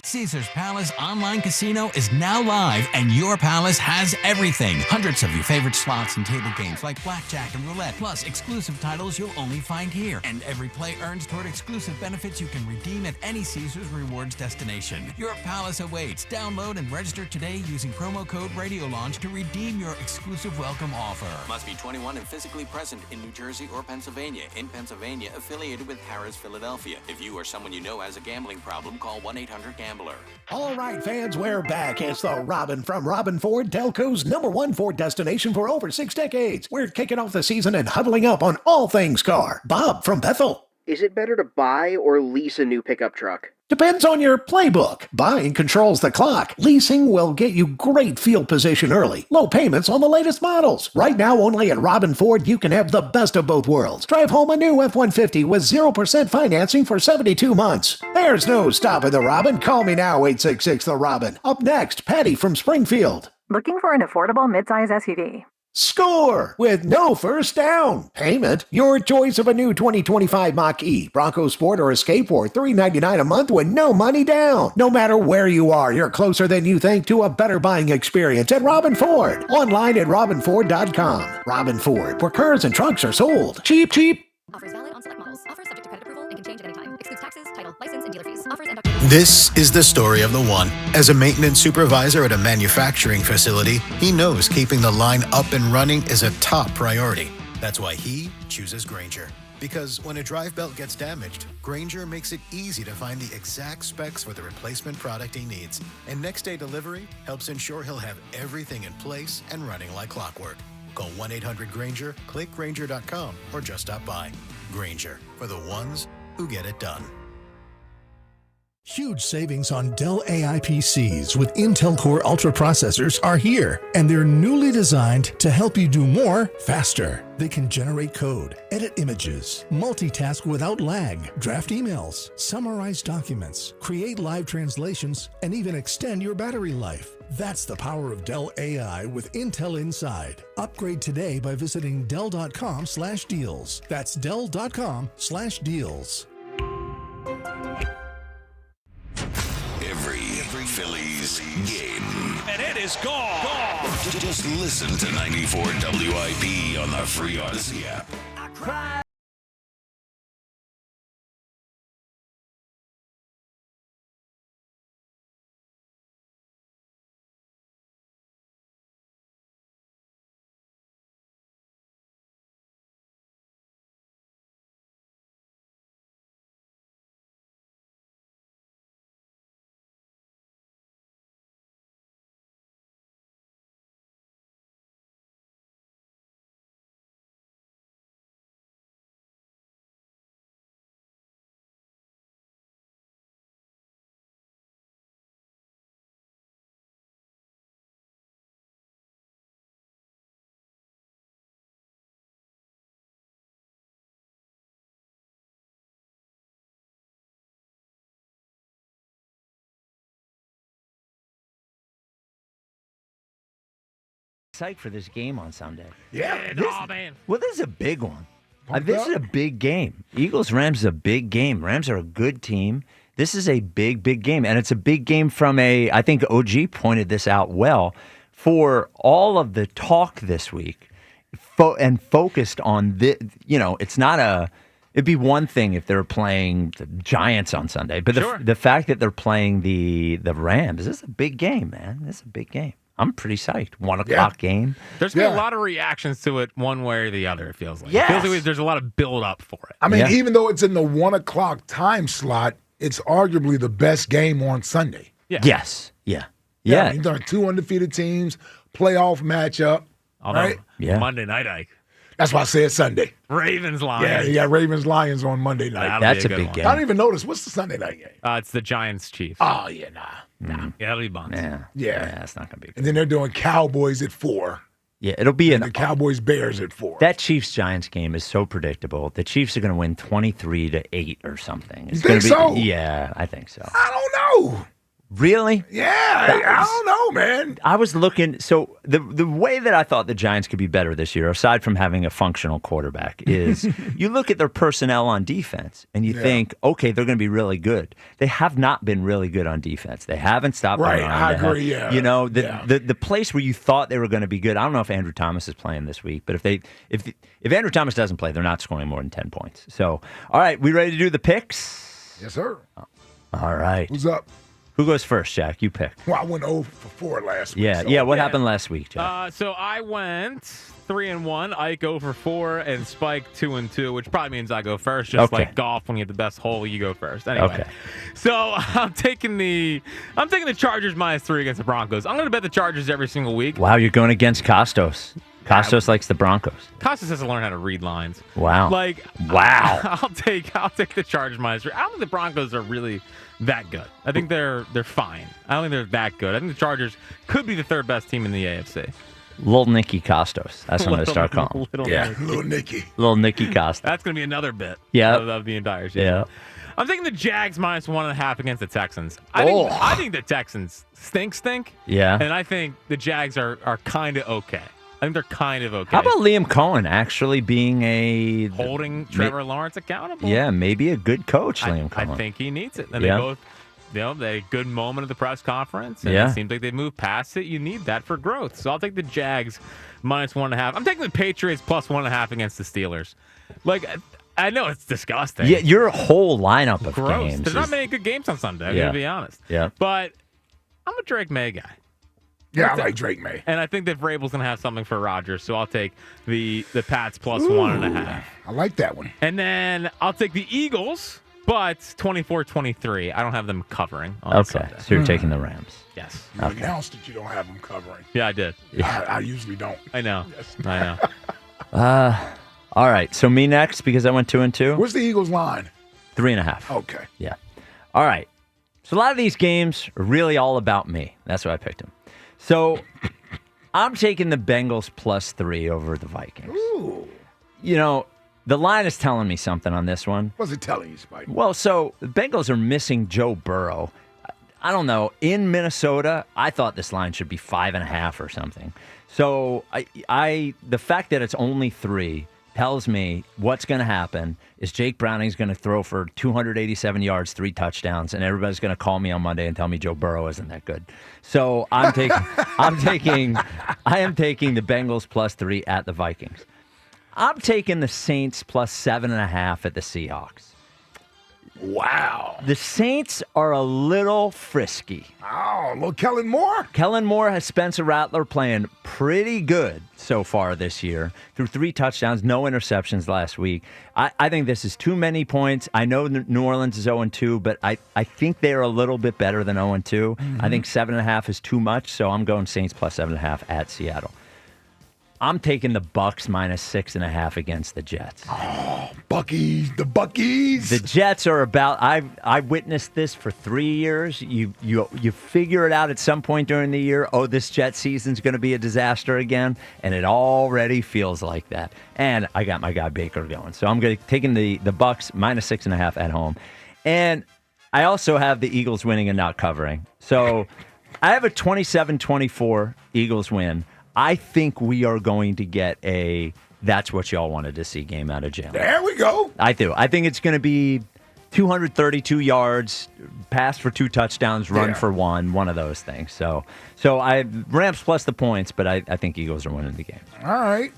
Speaker 19: Caesars Palace Online Casino is now live, and your palace has everything. Hundreds of your favorite slots and table games like blackjack and roulette, plus exclusive titles you'll only find here. And every play earns toward exclusive benefits you can redeem at any Caesars Rewards destination. Your palace awaits. Download and register today using promo code RadioLaunch to redeem your exclusive welcome offer.
Speaker 10: Must be 21 and physically present in New Jersey or Pennsylvania. In Pennsylvania, affiliated with Harrah's Philadelphia. If you or someone you know has a gambling problem, call 1-800-GAMBLER.
Speaker 20: All right, fans, we're back. It's the Robin from Robin Ford, Delco's #1 Ford destination for over 6 decades. We're kicking off the season and huddling up on all things car. Bob from Bethel.
Speaker 3: Is it better to buy or lease a new pickup truck?
Speaker 20: Depends on your playbook. Buying controls the clock. Leasing will get you great field position early. Low payments on the latest models. Right now, only at Robin Ford, you can have the best of both worlds. Drive home a new F-150 with 0% financing for 72 months. There's no stopping the Robin. Call me now, 866-THE-ROBIN. Up next, Patty from Springfield.
Speaker 21: Looking for an affordable midsize SUV?
Speaker 20: Score with no first down payment. Your choice of a new 2025 Mach-E, Bronco Sport, or Escape for $399 a month with no money down. No matter where you are, you're closer than you think to a better buying experience at Robin Ford. Online at robinford.com. Robin Ford, where cars and trucks are sold. Cheap, cheap.
Speaker 21: Offers valid on select models. Offers subject to credit approval and can change at any time. Excludes taxes, title, license, and dealer fees. Offers and
Speaker 22: This is the story of the one. As a maintenance supervisor at a manufacturing facility, he knows keeping the line up and running is a top priority. That's why he chooses Grainger. Because when a drive belt gets damaged, Grainger makes it easy to find the exact specs for the replacement product he needs. And next day delivery helps ensure he'll have everything in place and running like clockwork. Call 1-800-GRAINGER, click Grainger.com, or just stop by. Grainger, for the ones who get it done.
Speaker 23: Huge savings on Dell AI PCs with Intel Core Ultra processors are here, and they're newly designed to help you do more faster. They can generate code, edit images, multitask without lag, draft emails, summarize documents, create live translations, and even extend your battery life. That's the power of Dell AI with Intel Inside. Upgrade today by visiting Dell.com/deals. That's Dell.com/deals.
Speaker 4: Every Phillies game.
Speaker 25: And it is gone.
Speaker 4: Just listen to 94 WIP on the free Odyssey app.
Speaker 1: Psyched for this game on Sunday.
Speaker 6: Yeah,
Speaker 2: man.
Speaker 1: Well, this is a big one. This is a big game. Eagles-Rams is a big game. Rams are a good team. This is a big, big game. And it's a big game from I think OG pointed this out well, for all of the talk this week and focused on this. You know, it's not it'd be one thing if they were playing the Giants on Sunday, but the fact that they're playing the Rams, this is a big game, man. This is a big game. I'm pretty psyched. 1 o'clock game.
Speaker 2: There's been a lot of reactions to it one way or the other, it feels like.
Speaker 1: Yes.
Speaker 2: It feels like there's a lot of build up for it.
Speaker 6: I mean, even though it's in the 1 o'clock time slot, it's arguably the best game on Sunday.
Speaker 2: Yeah.
Speaker 1: Yes. Yeah.
Speaker 6: I mean, there are 2 undefeated teams, playoff matchup.
Speaker 2: Although,
Speaker 6: right?
Speaker 2: Monday night, Ike.
Speaker 6: That's why I said Sunday.
Speaker 2: Ravens Lions.
Speaker 6: Yeah, you got Ravens Lions on Monday night.
Speaker 1: That's a big game.
Speaker 6: I don't even notice. What's the Sunday night game?
Speaker 2: It's the Giants Chiefs.
Speaker 6: Oh, yeah, nah.
Speaker 2: Yeah, that'll be buns.
Speaker 6: Yeah,
Speaker 1: that's not going to be good.
Speaker 6: And then they're doing Cowboys at 4.
Speaker 1: Yeah, it'll be
Speaker 6: the Cowboys Bears at 4.
Speaker 1: That Chiefs-Giants game is so predictable. The Chiefs are going to win 23-8 or something.
Speaker 6: You think so?
Speaker 1: Yeah, I think so.
Speaker 6: I don't know.
Speaker 1: Really?
Speaker 6: Yeah, I don't know, man.
Speaker 1: I was looking. So the way that I thought the Giants could be better this year, aside from having a functional quarterback, is you look at their personnel on defense and you think, okay, they're going to be really good. They have not been really good on defense. They haven't stopped.
Speaker 6: Right,
Speaker 1: the run.
Speaker 6: I agree. Yeah,
Speaker 1: you know, the place where you thought they were going to be good. I don't know if Andrew Thomas is playing this week, but if Andrew Thomas doesn't play, they're not scoring more than 10 points. So, all right, we ready to do the picks?
Speaker 6: Yes, sir.
Speaker 1: All right.
Speaker 6: Who's up?
Speaker 1: Who goes first, Jack? You pick.
Speaker 6: Well, I went 0 for 4 last week.
Speaker 1: Yeah, What happened last week, Jack?
Speaker 2: So I went 3-1. Ike go for 4, and Spike 2-2, which probably means I go first. Just like golf, when you have the best hole, you go first. Anyway, so I'm taking the Chargers -3 against the Broncos. I'm going to bet the Chargers every single week.
Speaker 1: Wow, you're going against Costos. Costos likes the Broncos.
Speaker 2: Costas has to learn how to read lines.
Speaker 1: Wow. Wow.
Speaker 2: I'll take the Chargers -3. I don't think the Broncos are really that good. I think they're fine. I don't think they're that good. I think the Chargers could be the third best team in the AFC.
Speaker 1: Little Nicky Costos. That's what I'm going to start calling.
Speaker 6: Little Nicky.
Speaker 1: Little Nicky Costos.
Speaker 2: That's going to be another bit.
Speaker 1: Yeah.
Speaker 2: Of the entire season.
Speaker 1: Yeah.
Speaker 2: I'm taking the Jags -1.5 against the Texans. I think the Texans stink.
Speaker 1: Yeah.
Speaker 2: And I think the Jags are kind of okay. I think they're kind of okay.
Speaker 1: How about Liam Cohen actually being
Speaker 2: holding Trevor Lawrence accountable?
Speaker 1: Yeah, maybe a good coach, Liam Cohen.
Speaker 2: I think he needs it. And they both, they had a good moment at the press conference. And it seems like they moved past it. You need that for growth. So I'll take the Jags -1.5. I'm taking the Patriots +1.5 against the Steelers. I know it's disgusting.
Speaker 1: Yeah, your whole lineup of
Speaker 2: Gross.
Speaker 1: games.
Speaker 2: There's not many good games on Sunday, I'm going to be honest.
Speaker 1: Yeah.
Speaker 2: But I'm a Drake May guy.
Speaker 6: Yeah, I like Drake May.
Speaker 2: And I think that Vrabel's going to have something for Rodgers, so I'll take the Pats +1.5.
Speaker 6: I like that one.
Speaker 2: And then I'll take the Eagles, but 24-23. I don't have them covering on Sunday.
Speaker 1: So you're taking the Rams.
Speaker 2: Yes.
Speaker 6: You announced that you don't have them covering.
Speaker 2: Yeah, I did.
Speaker 6: I usually don't.
Speaker 2: I know.
Speaker 6: Yes.
Speaker 2: I know.
Speaker 1: All right. So me next because I went 2-2.
Speaker 6: What's the Eagles line?
Speaker 1: 3.5.
Speaker 6: Okay.
Speaker 1: Yeah. All right. So a lot of these games are really all about me. That's why I picked them. So I'm taking the Bengals +3 over the Vikings.
Speaker 6: Ooh.
Speaker 1: You know, the line is telling me something on this one.
Speaker 6: What's it telling you, Spike?
Speaker 1: Well, so the Bengals are missing Joe Burrow. I don't know. In Minnesota, I thought this line should be 5.5 or something. So the fact that it's only 3 tells me what's going to happen is Jake Browning's going to throw for 287 yards, 3 touchdowns, and everybody's going to call me on Monday and tell me Joe Burrow isn't that good. So I am taking the Bengals +3 at the Vikings. I'm taking the Saints +7.5 at the Seahawks.
Speaker 6: Wow.
Speaker 1: The Saints are a little frisky.
Speaker 6: Oh, little Kellen Moore?
Speaker 1: Kellen Moore has Spencer Rattler playing pretty good so far this year. Threw 3 touchdowns, no interceptions last week. I think this is too many points. I know New Orleans is 0-2, but I think they're a little bit better than 0-2. Mm-hmm. I think 7.5 is too much, so I'm going Saints +7.5 at Seattle. I'm taking the Bucks -6.5 against the Jets.
Speaker 6: Oh, Buckies, the Buckies.
Speaker 1: The Jets are about. I witnessed this for 3 years. You figure it out at some point during the year. Oh, this Jet season's going to be a disaster again, and it already feels like that. And I got my guy Baker going, so I'm taking the Bucks -6.5 at home, and I also have the Eagles winning and not covering. So I have a 27-24 Eagles win. I think we are going to get a that's what y'all wanted to see game out of Jalen.
Speaker 6: There we go.
Speaker 1: I do. I think it's going to be 232 yards, pass for 2 touchdowns, run for 1 of those things. So I Rams plus the points, but I think Eagles are winning the game.
Speaker 6: All right.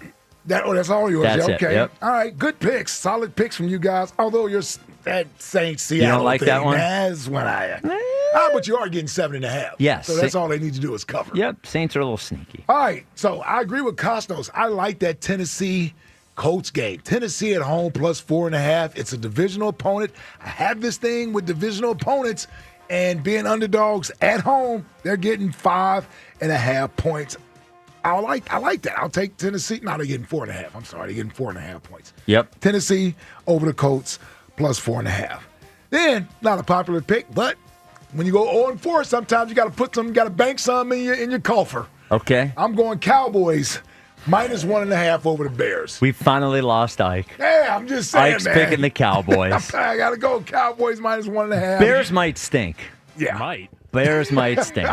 Speaker 6: That's all yours.
Speaker 1: That's
Speaker 6: okay.
Speaker 1: it. Yep.
Speaker 6: All right. Good picks. Solid picks from you guys. Although that Saints Seattle
Speaker 1: you don't like
Speaker 6: thing,
Speaker 1: that one?
Speaker 6: That's when but you are getting 7.5.
Speaker 1: Yes.
Speaker 6: So that's all they need to do is cover.
Speaker 1: Yep. Saints are a little sneaky.
Speaker 6: All right. So I agree with Costos. I like that Tennessee Colts game. Tennessee at home +4.5. It's a divisional opponent. I have this thing with divisional opponents and being underdogs at home. They're getting 5.5 points. I like that. I'll take Tennessee. No, they're getting 4.5. I'm sorry. They're getting 4.5 points.
Speaker 1: Yep.
Speaker 6: Tennessee over the Colts +4.5. Then, not a popular pick, but when you go 0-4, sometimes you got to bank some in your coffer.
Speaker 1: Okay.
Speaker 6: I'm going Cowboys -1.5 over the Bears.
Speaker 1: We finally lost Ike.
Speaker 6: Yeah, I'm just saying,
Speaker 1: Ike's
Speaker 6: man.
Speaker 1: picking the Cowboys.
Speaker 6: I got to go Cowboys -1.5.
Speaker 1: Bears might stink.
Speaker 6: Yeah.
Speaker 2: Might.
Speaker 1: Bears might stink.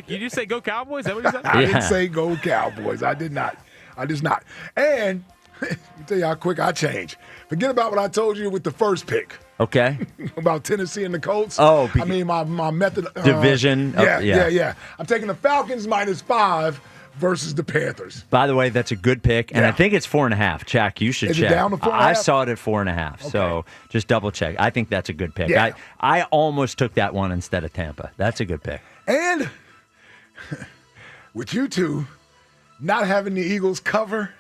Speaker 2: Did you say go Cowboys? Is that what you said?
Speaker 6: I didn't say go Cowboys. I did not. And let me tell you how quick I change. Forget about what I told you with the first pick.
Speaker 1: Okay.
Speaker 6: About Tennessee and the Colts.
Speaker 1: Oh,
Speaker 6: I mean, my method.
Speaker 1: Division.
Speaker 6: Yeah. I'm taking the Falcons -5 versus the Panthers.
Speaker 1: By the way, that's a good pick, and I think it's 4.5. Jack, you should
Speaker 6: Is
Speaker 1: check.
Speaker 6: it down to 4.5?
Speaker 1: I saw it at 4.5, so just double check. I think that's a good pick.
Speaker 6: Yeah.
Speaker 1: I almost took that one instead of Tampa. That's a good pick.
Speaker 6: And with you two not having the Eagles cover,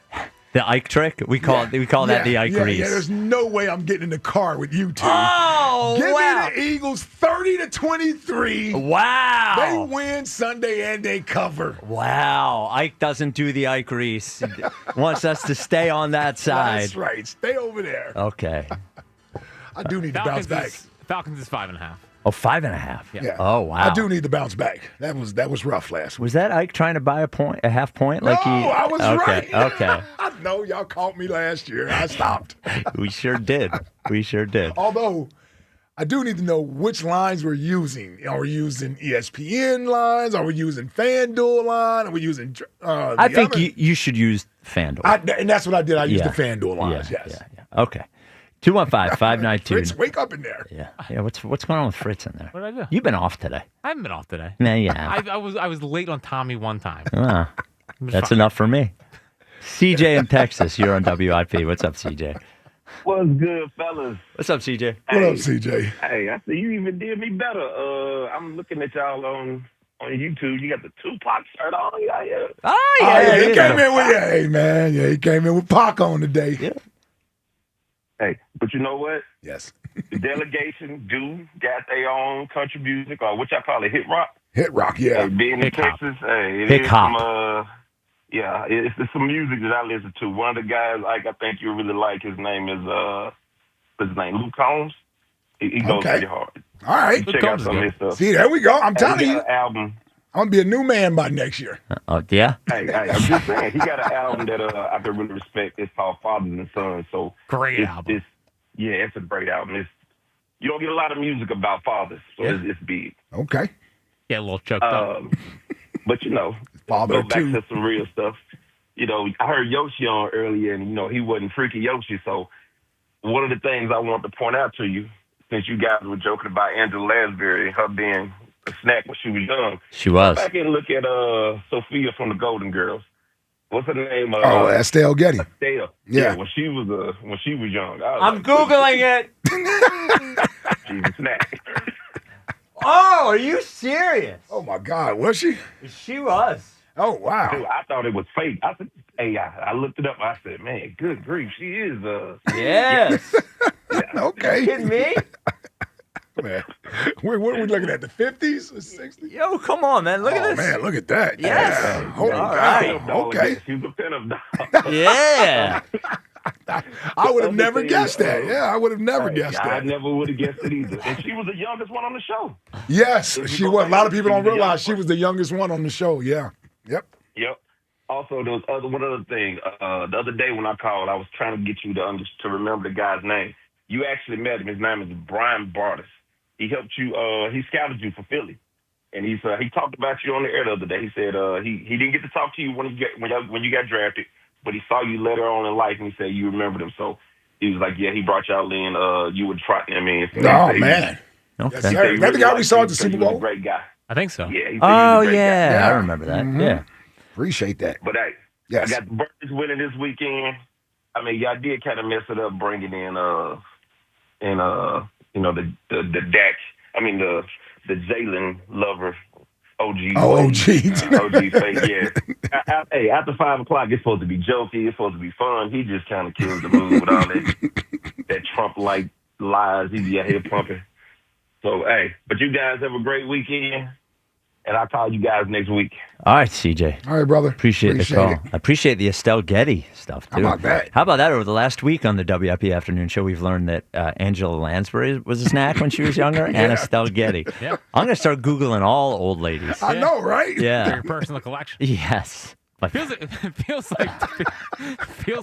Speaker 1: The Ike trick? We call that the Ike grease.
Speaker 6: Yeah, there's no way I'm getting in the car with you two.
Speaker 1: Oh,
Speaker 6: Give
Speaker 1: wow.
Speaker 6: me the Eagles 30-23.
Speaker 1: Wow.
Speaker 6: They win Sunday and they cover.
Speaker 1: Wow. Ike doesn't do the Ike grease. He wants us to stay on that side.
Speaker 6: That's right. Stay over there.
Speaker 1: Okay.
Speaker 6: I do need to bounce back.
Speaker 2: Falcons is 5.5.
Speaker 1: Oh, 5.5.
Speaker 6: Yeah.
Speaker 1: Oh, wow.
Speaker 6: I do need to bounce back. That was rough last week.
Speaker 1: Was that Ike trying to buy a half point?
Speaker 6: No, I was right.
Speaker 1: Okay.
Speaker 6: I know y'all caught me last year. I stopped.
Speaker 1: We sure did.
Speaker 6: Although, I do need to know which lines we're using. Are we using ESPN lines? Are we using FanDuel line? Are we using
Speaker 1: I think you should use FanDuel.
Speaker 6: And that's what I did. I used the FanDuel lines,
Speaker 1: Yeah.
Speaker 6: Okay.
Speaker 1: 215-592.
Speaker 6: Fritz, wake up in there.
Speaker 1: Yeah. What's going on with Fritz in there?
Speaker 2: What did I do?
Speaker 1: You've been off today.
Speaker 2: I haven't been off today.
Speaker 1: No, yeah.
Speaker 2: I was late on Tommy one time.
Speaker 1: That's enough for me. CJ in Texas, you're on WIP. What's up, CJ?
Speaker 5: What's good, fellas?
Speaker 1: What's up, CJ?
Speaker 6: What up, CJ?
Speaker 5: Hey, I see you even did me better. I'm looking at y'all on YouTube. You got the Tupac shirt on.
Speaker 1: Oh, yeah.
Speaker 6: He came in with, hey, man. Yeah, he came in with Pac on today.
Speaker 1: Yeah.
Speaker 5: Hey, but you know what?
Speaker 6: Yes.
Speaker 5: The delegation got their own country music, or what y'all call it, hit rock.
Speaker 6: Hit rock, yeah.
Speaker 5: Hey, being in
Speaker 1: Hip hop.
Speaker 5: Texas, it
Speaker 1: Hip
Speaker 5: is
Speaker 1: hop.
Speaker 5: some, it's some music that I listen to. One of the guys, I think you really like, his name is, Luke Combs. He goes pretty hard.
Speaker 6: All right.
Speaker 5: Check out some of his stuff.
Speaker 6: See, there we go. I'm telling
Speaker 5: he
Speaker 6: you.
Speaker 5: got an album.
Speaker 6: I'm going to be a new man by next year.
Speaker 1: Oh, yeah?
Speaker 5: Hey, I'm just saying, he got an album that I can really respect. It's called Fathers and Sons. So
Speaker 2: Great album.
Speaker 5: It's a great album. You don't get a lot of music about fathers, so it's big.
Speaker 6: Okay.
Speaker 2: Get a little choked up.
Speaker 5: But,
Speaker 6: Father
Speaker 5: go back
Speaker 6: too.
Speaker 5: to some real stuff. I heard Yoshi on earlier, and, he wasn't Freaky Yoshi. So one of the things I want to point out to you, since you guys were joking about Angela Lansbury and her being a snack when she was young.
Speaker 1: She was.
Speaker 5: Go back and look at Sophia from the Golden Girls. What's her name?
Speaker 6: Estelle Getty.
Speaker 5: Estelle.
Speaker 6: Yeah.
Speaker 5: When she was young.
Speaker 1: I'm Googling it.
Speaker 5: She's a snack.
Speaker 1: Oh, are you serious?
Speaker 6: Oh, my God. Was she?
Speaker 1: She was.
Speaker 6: Oh, wow.
Speaker 5: Dude, I thought it was fake. I said, hey, I looked it up. I said, man, good grief. She is.
Speaker 1: Yes.
Speaker 6: Okay.
Speaker 1: You kidding me?
Speaker 6: Man, what are we looking at? The 50s or 60s?
Speaker 1: Yo, come on, man. Look at this.
Speaker 6: Man, look at that.
Speaker 1: Yes.
Speaker 6: Yeah. Holy
Speaker 1: All
Speaker 6: cow.
Speaker 1: right.
Speaker 6: Okay.
Speaker 5: She's a pinup doll.
Speaker 1: Yeah.
Speaker 6: I would have never guessed that. Yeah, I would have never guessed
Speaker 5: I
Speaker 6: that.
Speaker 5: never would have guessed it either. And she was the youngest one on the show.
Speaker 6: Yes, she was. A lot of people don't
Speaker 5: She was the
Speaker 6: realize
Speaker 5: youngest
Speaker 6: she was the youngest one on the show. Yeah. Yep.
Speaker 5: Yep. Also, there was one other thing. The other day when I called, I was trying to get you to remember the guy's name. You actually met him. His name is Brian Bartis. He helped you. He scouted you for Philly, and he talked about you on the air the other day. He said he didn't get to talk to you when you got drafted, but he saw you later on in life, and he said you remembered him. So he was like, yeah, he brought y'all in. You were trotting him in. So
Speaker 6: Oh, man.
Speaker 1: Okay.
Speaker 6: Yes, sir. Is that the guy we saw at the Super
Speaker 5: He was a
Speaker 6: Bowl?
Speaker 5: great guy.
Speaker 2: I think so.
Speaker 5: Yeah. He said he
Speaker 1: Oh,
Speaker 5: was a great guy.
Speaker 1: yeah. I remember that.
Speaker 6: Mhm.
Speaker 1: Yeah.
Speaker 6: Appreciate that.
Speaker 5: But hey,
Speaker 6: Yes.
Speaker 5: I got the Birds winning this weekend. I mean, y'all did kind of mess it up bringing in the Dak. I mean the Jalen Lover OG.
Speaker 6: Oh, OG.
Speaker 5: OG fake, yeah. Hey, after 5 o'clock, it's supposed to be jokey. It's supposed to be fun. He just kind of kills the mood with all that Trump-like lies he's out here pumping. So, hey, but you guys have a great weekend, and I'll call you guys next week.
Speaker 1: All right, CJ.
Speaker 6: All right, brother.
Speaker 1: Appreciate the call.
Speaker 6: it.
Speaker 1: I appreciate the Estelle Getty stuff, too.
Speaker 6: How about that?
Speaker 1: How about that? Over the last week on the WIP Afternoon Show, we've learned that Angela Lansbury was a snack when she was younger, and Estelle Getty.
Speaker 2: Yeah.
Speaker 1: I'm going to start Googling all old ladies.
Speaker 6: I know, right?
Speaker 2: For
Speaker 1: Yeah.
Speaker 2: your personal collection.
Speaker 1: Yes. But
Speaker 2: It feels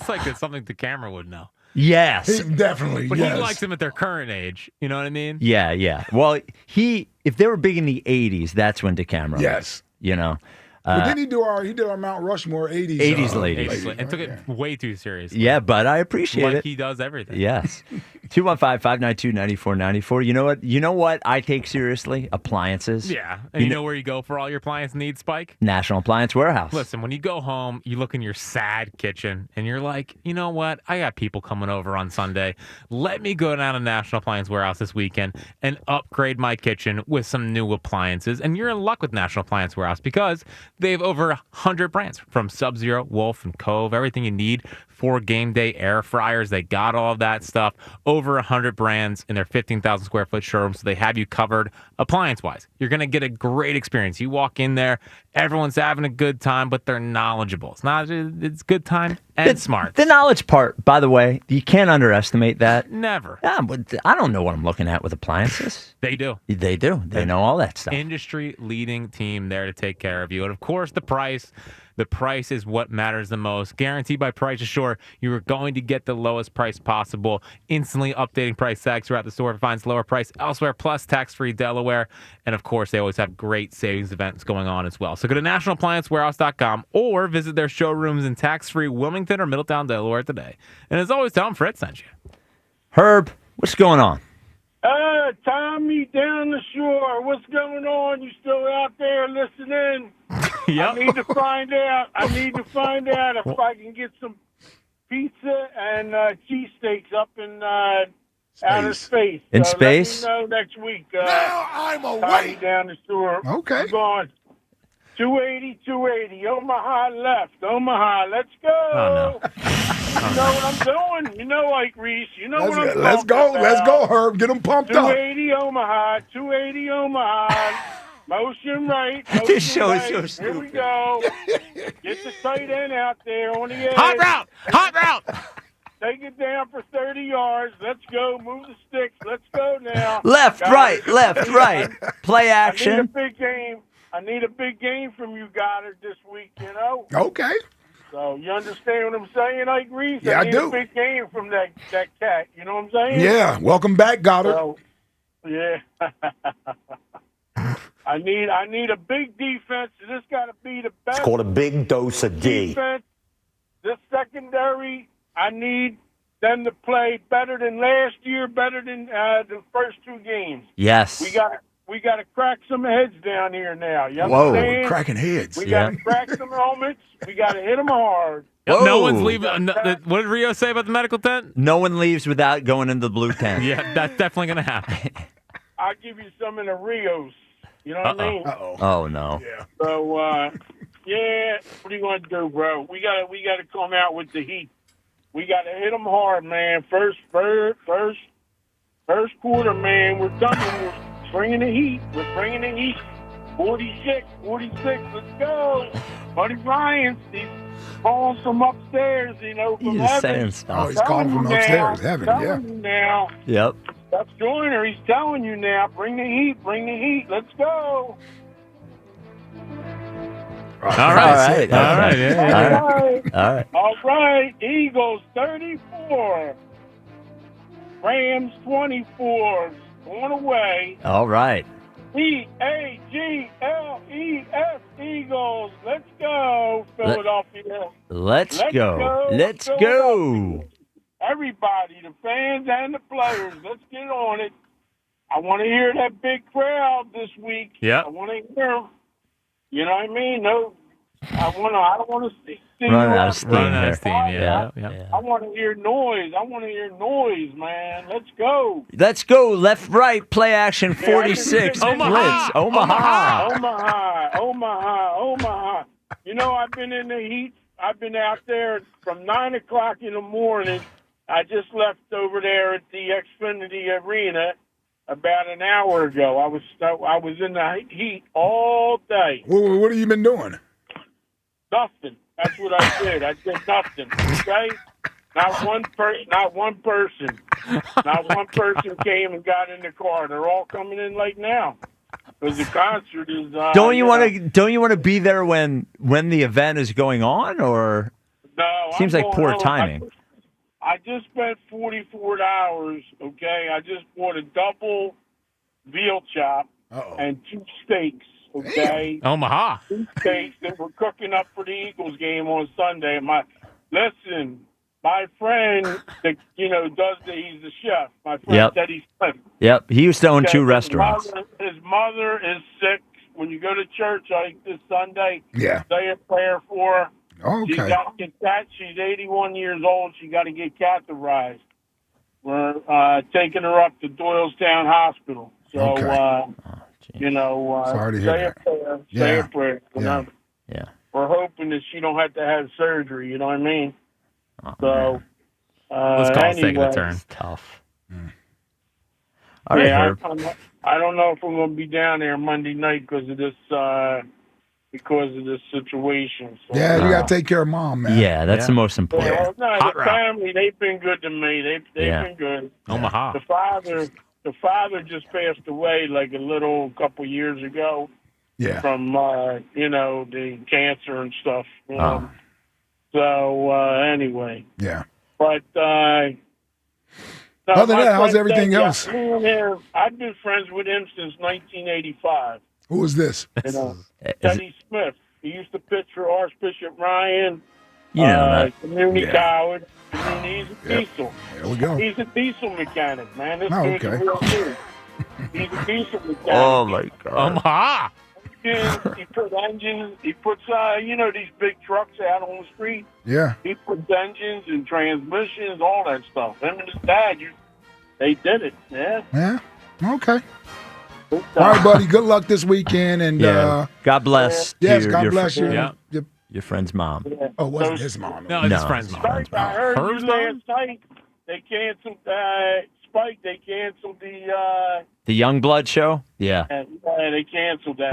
Speaker 2: like it's something the camera would know.
Speaker 1: yes.
Speaker 6: Definitely,
Speaker 2: But
Speaker 6: yes.
Speaker 2: he likes them at their current age. You know what I mean?
Speaker 1: Yeah, yeah. Well, if they were big in the 80s, that's when DeCamera.
Speaker 6: Yes.
Speaker 1: You know.
Speaker 6: But then he did our Mount Rushmore 80s.
Speaker 1: 80s ladies.
Speaker 2: And took it way too seriously.
Speaker 1: Yeah, but I appreciate
Speaker 2: like
Speaker 1: it.
Speaker 2: he does everything.
Speaker 1: Yes. 215-592-9494. You know what I take seriously? Appliances.
Speaker 2: Yeah. And you know where you go for all your appliance needs, Spike?
Speaker 1: National Appliance Warehouse.
Speaker 2: Listen, when you go home, you look in your sad kitchen and you're like, you know what? I got people coming over on Sunday. Let me go down to National Appliance Warehouse this weekend and upgrade my kitchen with some new appliances. And you're in luck with National Appliance Warehouse because they have over 100 brands from Sub-Zero, Wolf, and Cove. Everything you need for game day air fryers. They got all of that stuff. Over 100 brands in their 15,000 square foot showroom, so they have you covered appliance-wise. You're going to get a great experience. You walk in there, everyone's having a good time, but they're knowledgeable. It's good time and smart.
Speaker 1: The knowledge part, by the way, you can't underestimate that.
Speaker 2: Never.
Speaker 1: Yeah, but I don't know what I'm looking at with appliances.
Speaker 2: They do.
Speaker 1: They do. They know all that stuff.
Speaker 2: Industry-leading team there to take care of you. And, of course, the price. The price is what matters the most. Guaranteed by Price Assure, you are going to get the lowest price possible. Instantly updating price tags throughout the store to find lower price elsewhere, plus tax-free Delaware. And, of course, they always have great savings events going on as well. So go to nationalappliancewarehouse.com or visit their showrooms in tax-free Wilmington or Middletown, Delaware today. And as always, tell them Fred sent you.
Speaker 1: Herb, what's going on?
Speaker 7: Tommy down the shore. What's going on? You still out there listening?
Speaker 2: Yep.
Speaker 7: I need to find out if I can get some pizza and cheesesteaks up in outer space.
Speaker 1: In space?
Speaker 7: Let me know next week.
Speaker 6: Now I'm
Speaker 7: Tommy
Speaker 6: away.
Speaker 7: down the shore.
Speaker 6: Okay.
Speaker 7: I'm going 280. Omaha left. Omaha. Let's go.
Speaker 2: Oh, no.
Speaker 7: You know what I'm doing. You know, Ike Reese. You know what I'm
Speaker 6: Let's go.
Speaker 7: about.
Speaker 6: Let's go, Herb. Get them pumped up.
Speaker 7: 280 Omaha. Motion right.
Speaker 1: This show is
Speaker 7: right.
Speaker 1: so
Speaker 7: Here we
Speaker 1: stupid.
Speaker 7: go. Get the tight end out there on the edge.
Speaker 2: Hot route.
Speaker 7: Take it down for 30 yards. Let's go. Move the sticks. Let's go now.
Speaker 1: Left,
Speaker 7: Got
Speaker 1: right,
Speaker 7: it.
Speaker 1: left, right. Play
Speaker 7: I need a
Speaker 1: action.
Speaker 7: big game. I need a big game from you, Goddard, this week, you know?
Speaker 6: Okay.
Speaker 7: So you understand what I'm saying, Ike Reese?
Speaker 6: Yeah, I
Speaker 7: need
Speaker 6: do.
Speaker 7: a big game from that cat. You know what I'm saying?
Speaker 6: Yeah. Welcome back, Goddard.
Speaker 7: So, yeah. I need a big defense. This got to be the best.
Speaker 8: It's called a big dose of D.
Speaker 7: Defense. This secondary, I need them to play better than last year, better than the first two games.
Speaker 1: Yes.
Speaker 7: We got to crack some heads down here now. You
Speaker 6: Whoa,
Speaker 7: understand?
Speaker 6: cracking heads.
Speaker 7: We got to crack some helmets. We got to hit them hard.
Speaker 2: Yep, no one's leaving. What did Rio say about the medical tent?
Speaker 1: No one leaves without going into the blue tent.
Speaker 2: Yeah, that's definitely going to happen.
Speaker 7: I'll give you some in the Rios. You know what I mean?
Speaker 1: Oh, no.
Speaker 7: Yeah. So, yeah, what are you going to do, bro? We got to come out with the heat. We got to hit them hard, man. First quarter, man. We're coming. We're bringing the heat. We're bringing the heat. 46. Let's go. Buddy Bryant, he's calling from upstairs, you know, from
Speaker 1: He's
Speaker 7: heaven.
Speaker 1: saying stuff.
Speaker 6: Oh, he's calling from upstairs, heaven, yeah.
Speaker 7: Telling you now.
Speaker 1: Yep.
Speaker 7: That's Joyner. He's telling you now. Bring the heat. Let's go.
Speaker 2: All right. Yeah.
Speaker 7: All right. Eagles 34. Rams 24. Going away.
Speaker 1: All right.
Speaker 7: Eagles. Eagles. Let's go, Philadelphia.
Speaker 1: Let's go. Let's go.
Speaker 7: Philadelphia. Everybody, the fans and the players, let's get on it. I want to hear that big crowd this week.
Speaker 2: Yeah.
Speaker 7: I want to hear them. You know what I mean? No, I don't want to see.
Speaker 1: Running out of steam.
Speaker 2: Yeah.
Speaker 7: I want to hear noise. Man. Let's go.
Speaker 1: Let's go. Left, right. Play action. 46. Blitz. Omaha.
Speaker 7: You know, I've been in the heat. I've been out there from 9 o'clock in the morning. I just left over there at the Xfinity Arena about an hour ago. I was in the heat all day.
Speaker 6: What have you been doing?
Speaker 7: Nothing. That's what I did. I did nothing. Okay? Not one person came and got in the car. They're all coming in late now. Because the concert is.
Speaker 1: Don't you want to be there when the event is going on, or?
Speaker 7: No.
Speaker 1: Seems like poor timing.
Speaker 7: I just spent $44. Okay, I just bought a double veal chop and 2 steaks. Okay,
Speaker 2: Omaha.
Speaker 7: 2 steaks that we're cooking up for the Eagles game on Sunday. Listen, my friend that he's the chef. My friend Teddy Smith.
Speaker 1: Yep. He used to own 2
Speaker 7: His
Speaker 1: restaurants.
Speaker 7: His mother is sick. When you go to church like this Sunday, say a prayer for her.
Speaker 6: Oh, okay.
Speaker 7: She's got to get she's 81 years old. She got to get catheterized. We're taking her up to Doylestown Hospital. So,
Speaker 6: Sorry to hear that.
Speaker 7: Say a prayer.
Speaker 1: Yeah.
Speaker 7: We're hoping that she don't have to have surgery. You know what I mean?
Speaker 1: Oh,
Speaker 2: Let's call it taking a
Speaker 7: anyway.
Speaker 2: turn.
Speaker 1: It's tough. All right, Herb.
Speaker 7: I don't know if I'm going to be down there Monday night because of this situation. So.
Speaker 6: Yeah, you got to take care of Mom, man.
Speaker 1: Yeah, that's the most important.
Speaker 7: Well, no, the family, they've been good to me. They've been good.
Speaker 2: Omaha.
Speaker 7: The father just passed away like a couple years ago.
Speaker 6: Yeah.
Speaker 7: From the cancer and stuff. So anyway.
Speaker 6: Yeah.
Speaker 7: But
Speaker 6: other than that, how's everything else?
Speaker 7: I've been friends with him since 1985.
Speaker 6: Who was this?
Speaker 7: Teddy Smith. He used to pitch for Archbishop Ryan. Community college. He's a diesel.
Speaker 6: There we go.
Speaker 7: He's a diesel mechanic, man. This dude's
Speaker 6: okay.
Speaker 7: a real dude. He's a diesel mechanic.
Speaker 1: Oh, my God.
Speaker 2: Omaha.
Speaker 7: He put engines. He puts these big trucks out on the street.
Speaker 6: Yeah.
Speaker 7: He puts engines and transmissions, all that stuff. Him and his dad, they did it. Yeah.
Speaker 6: Yeah. Okay. All right, buddy. Good luck this weekend, and
Speaker 1: God bless.
Speaker 6: Yes, God bless you.
Speaker 1: Yeah. Your friend's mom.
Speaker 7: Yeah.
Speaker 6: Oh, it wasn't his mom.
Speaker 2: No, it's his friend's mom.
Speaker 7: I heard you last night. They canceled Spike. They canceled the
Speaker 1: Youngblood show. Yeah.
Speaker 7: they canceled that.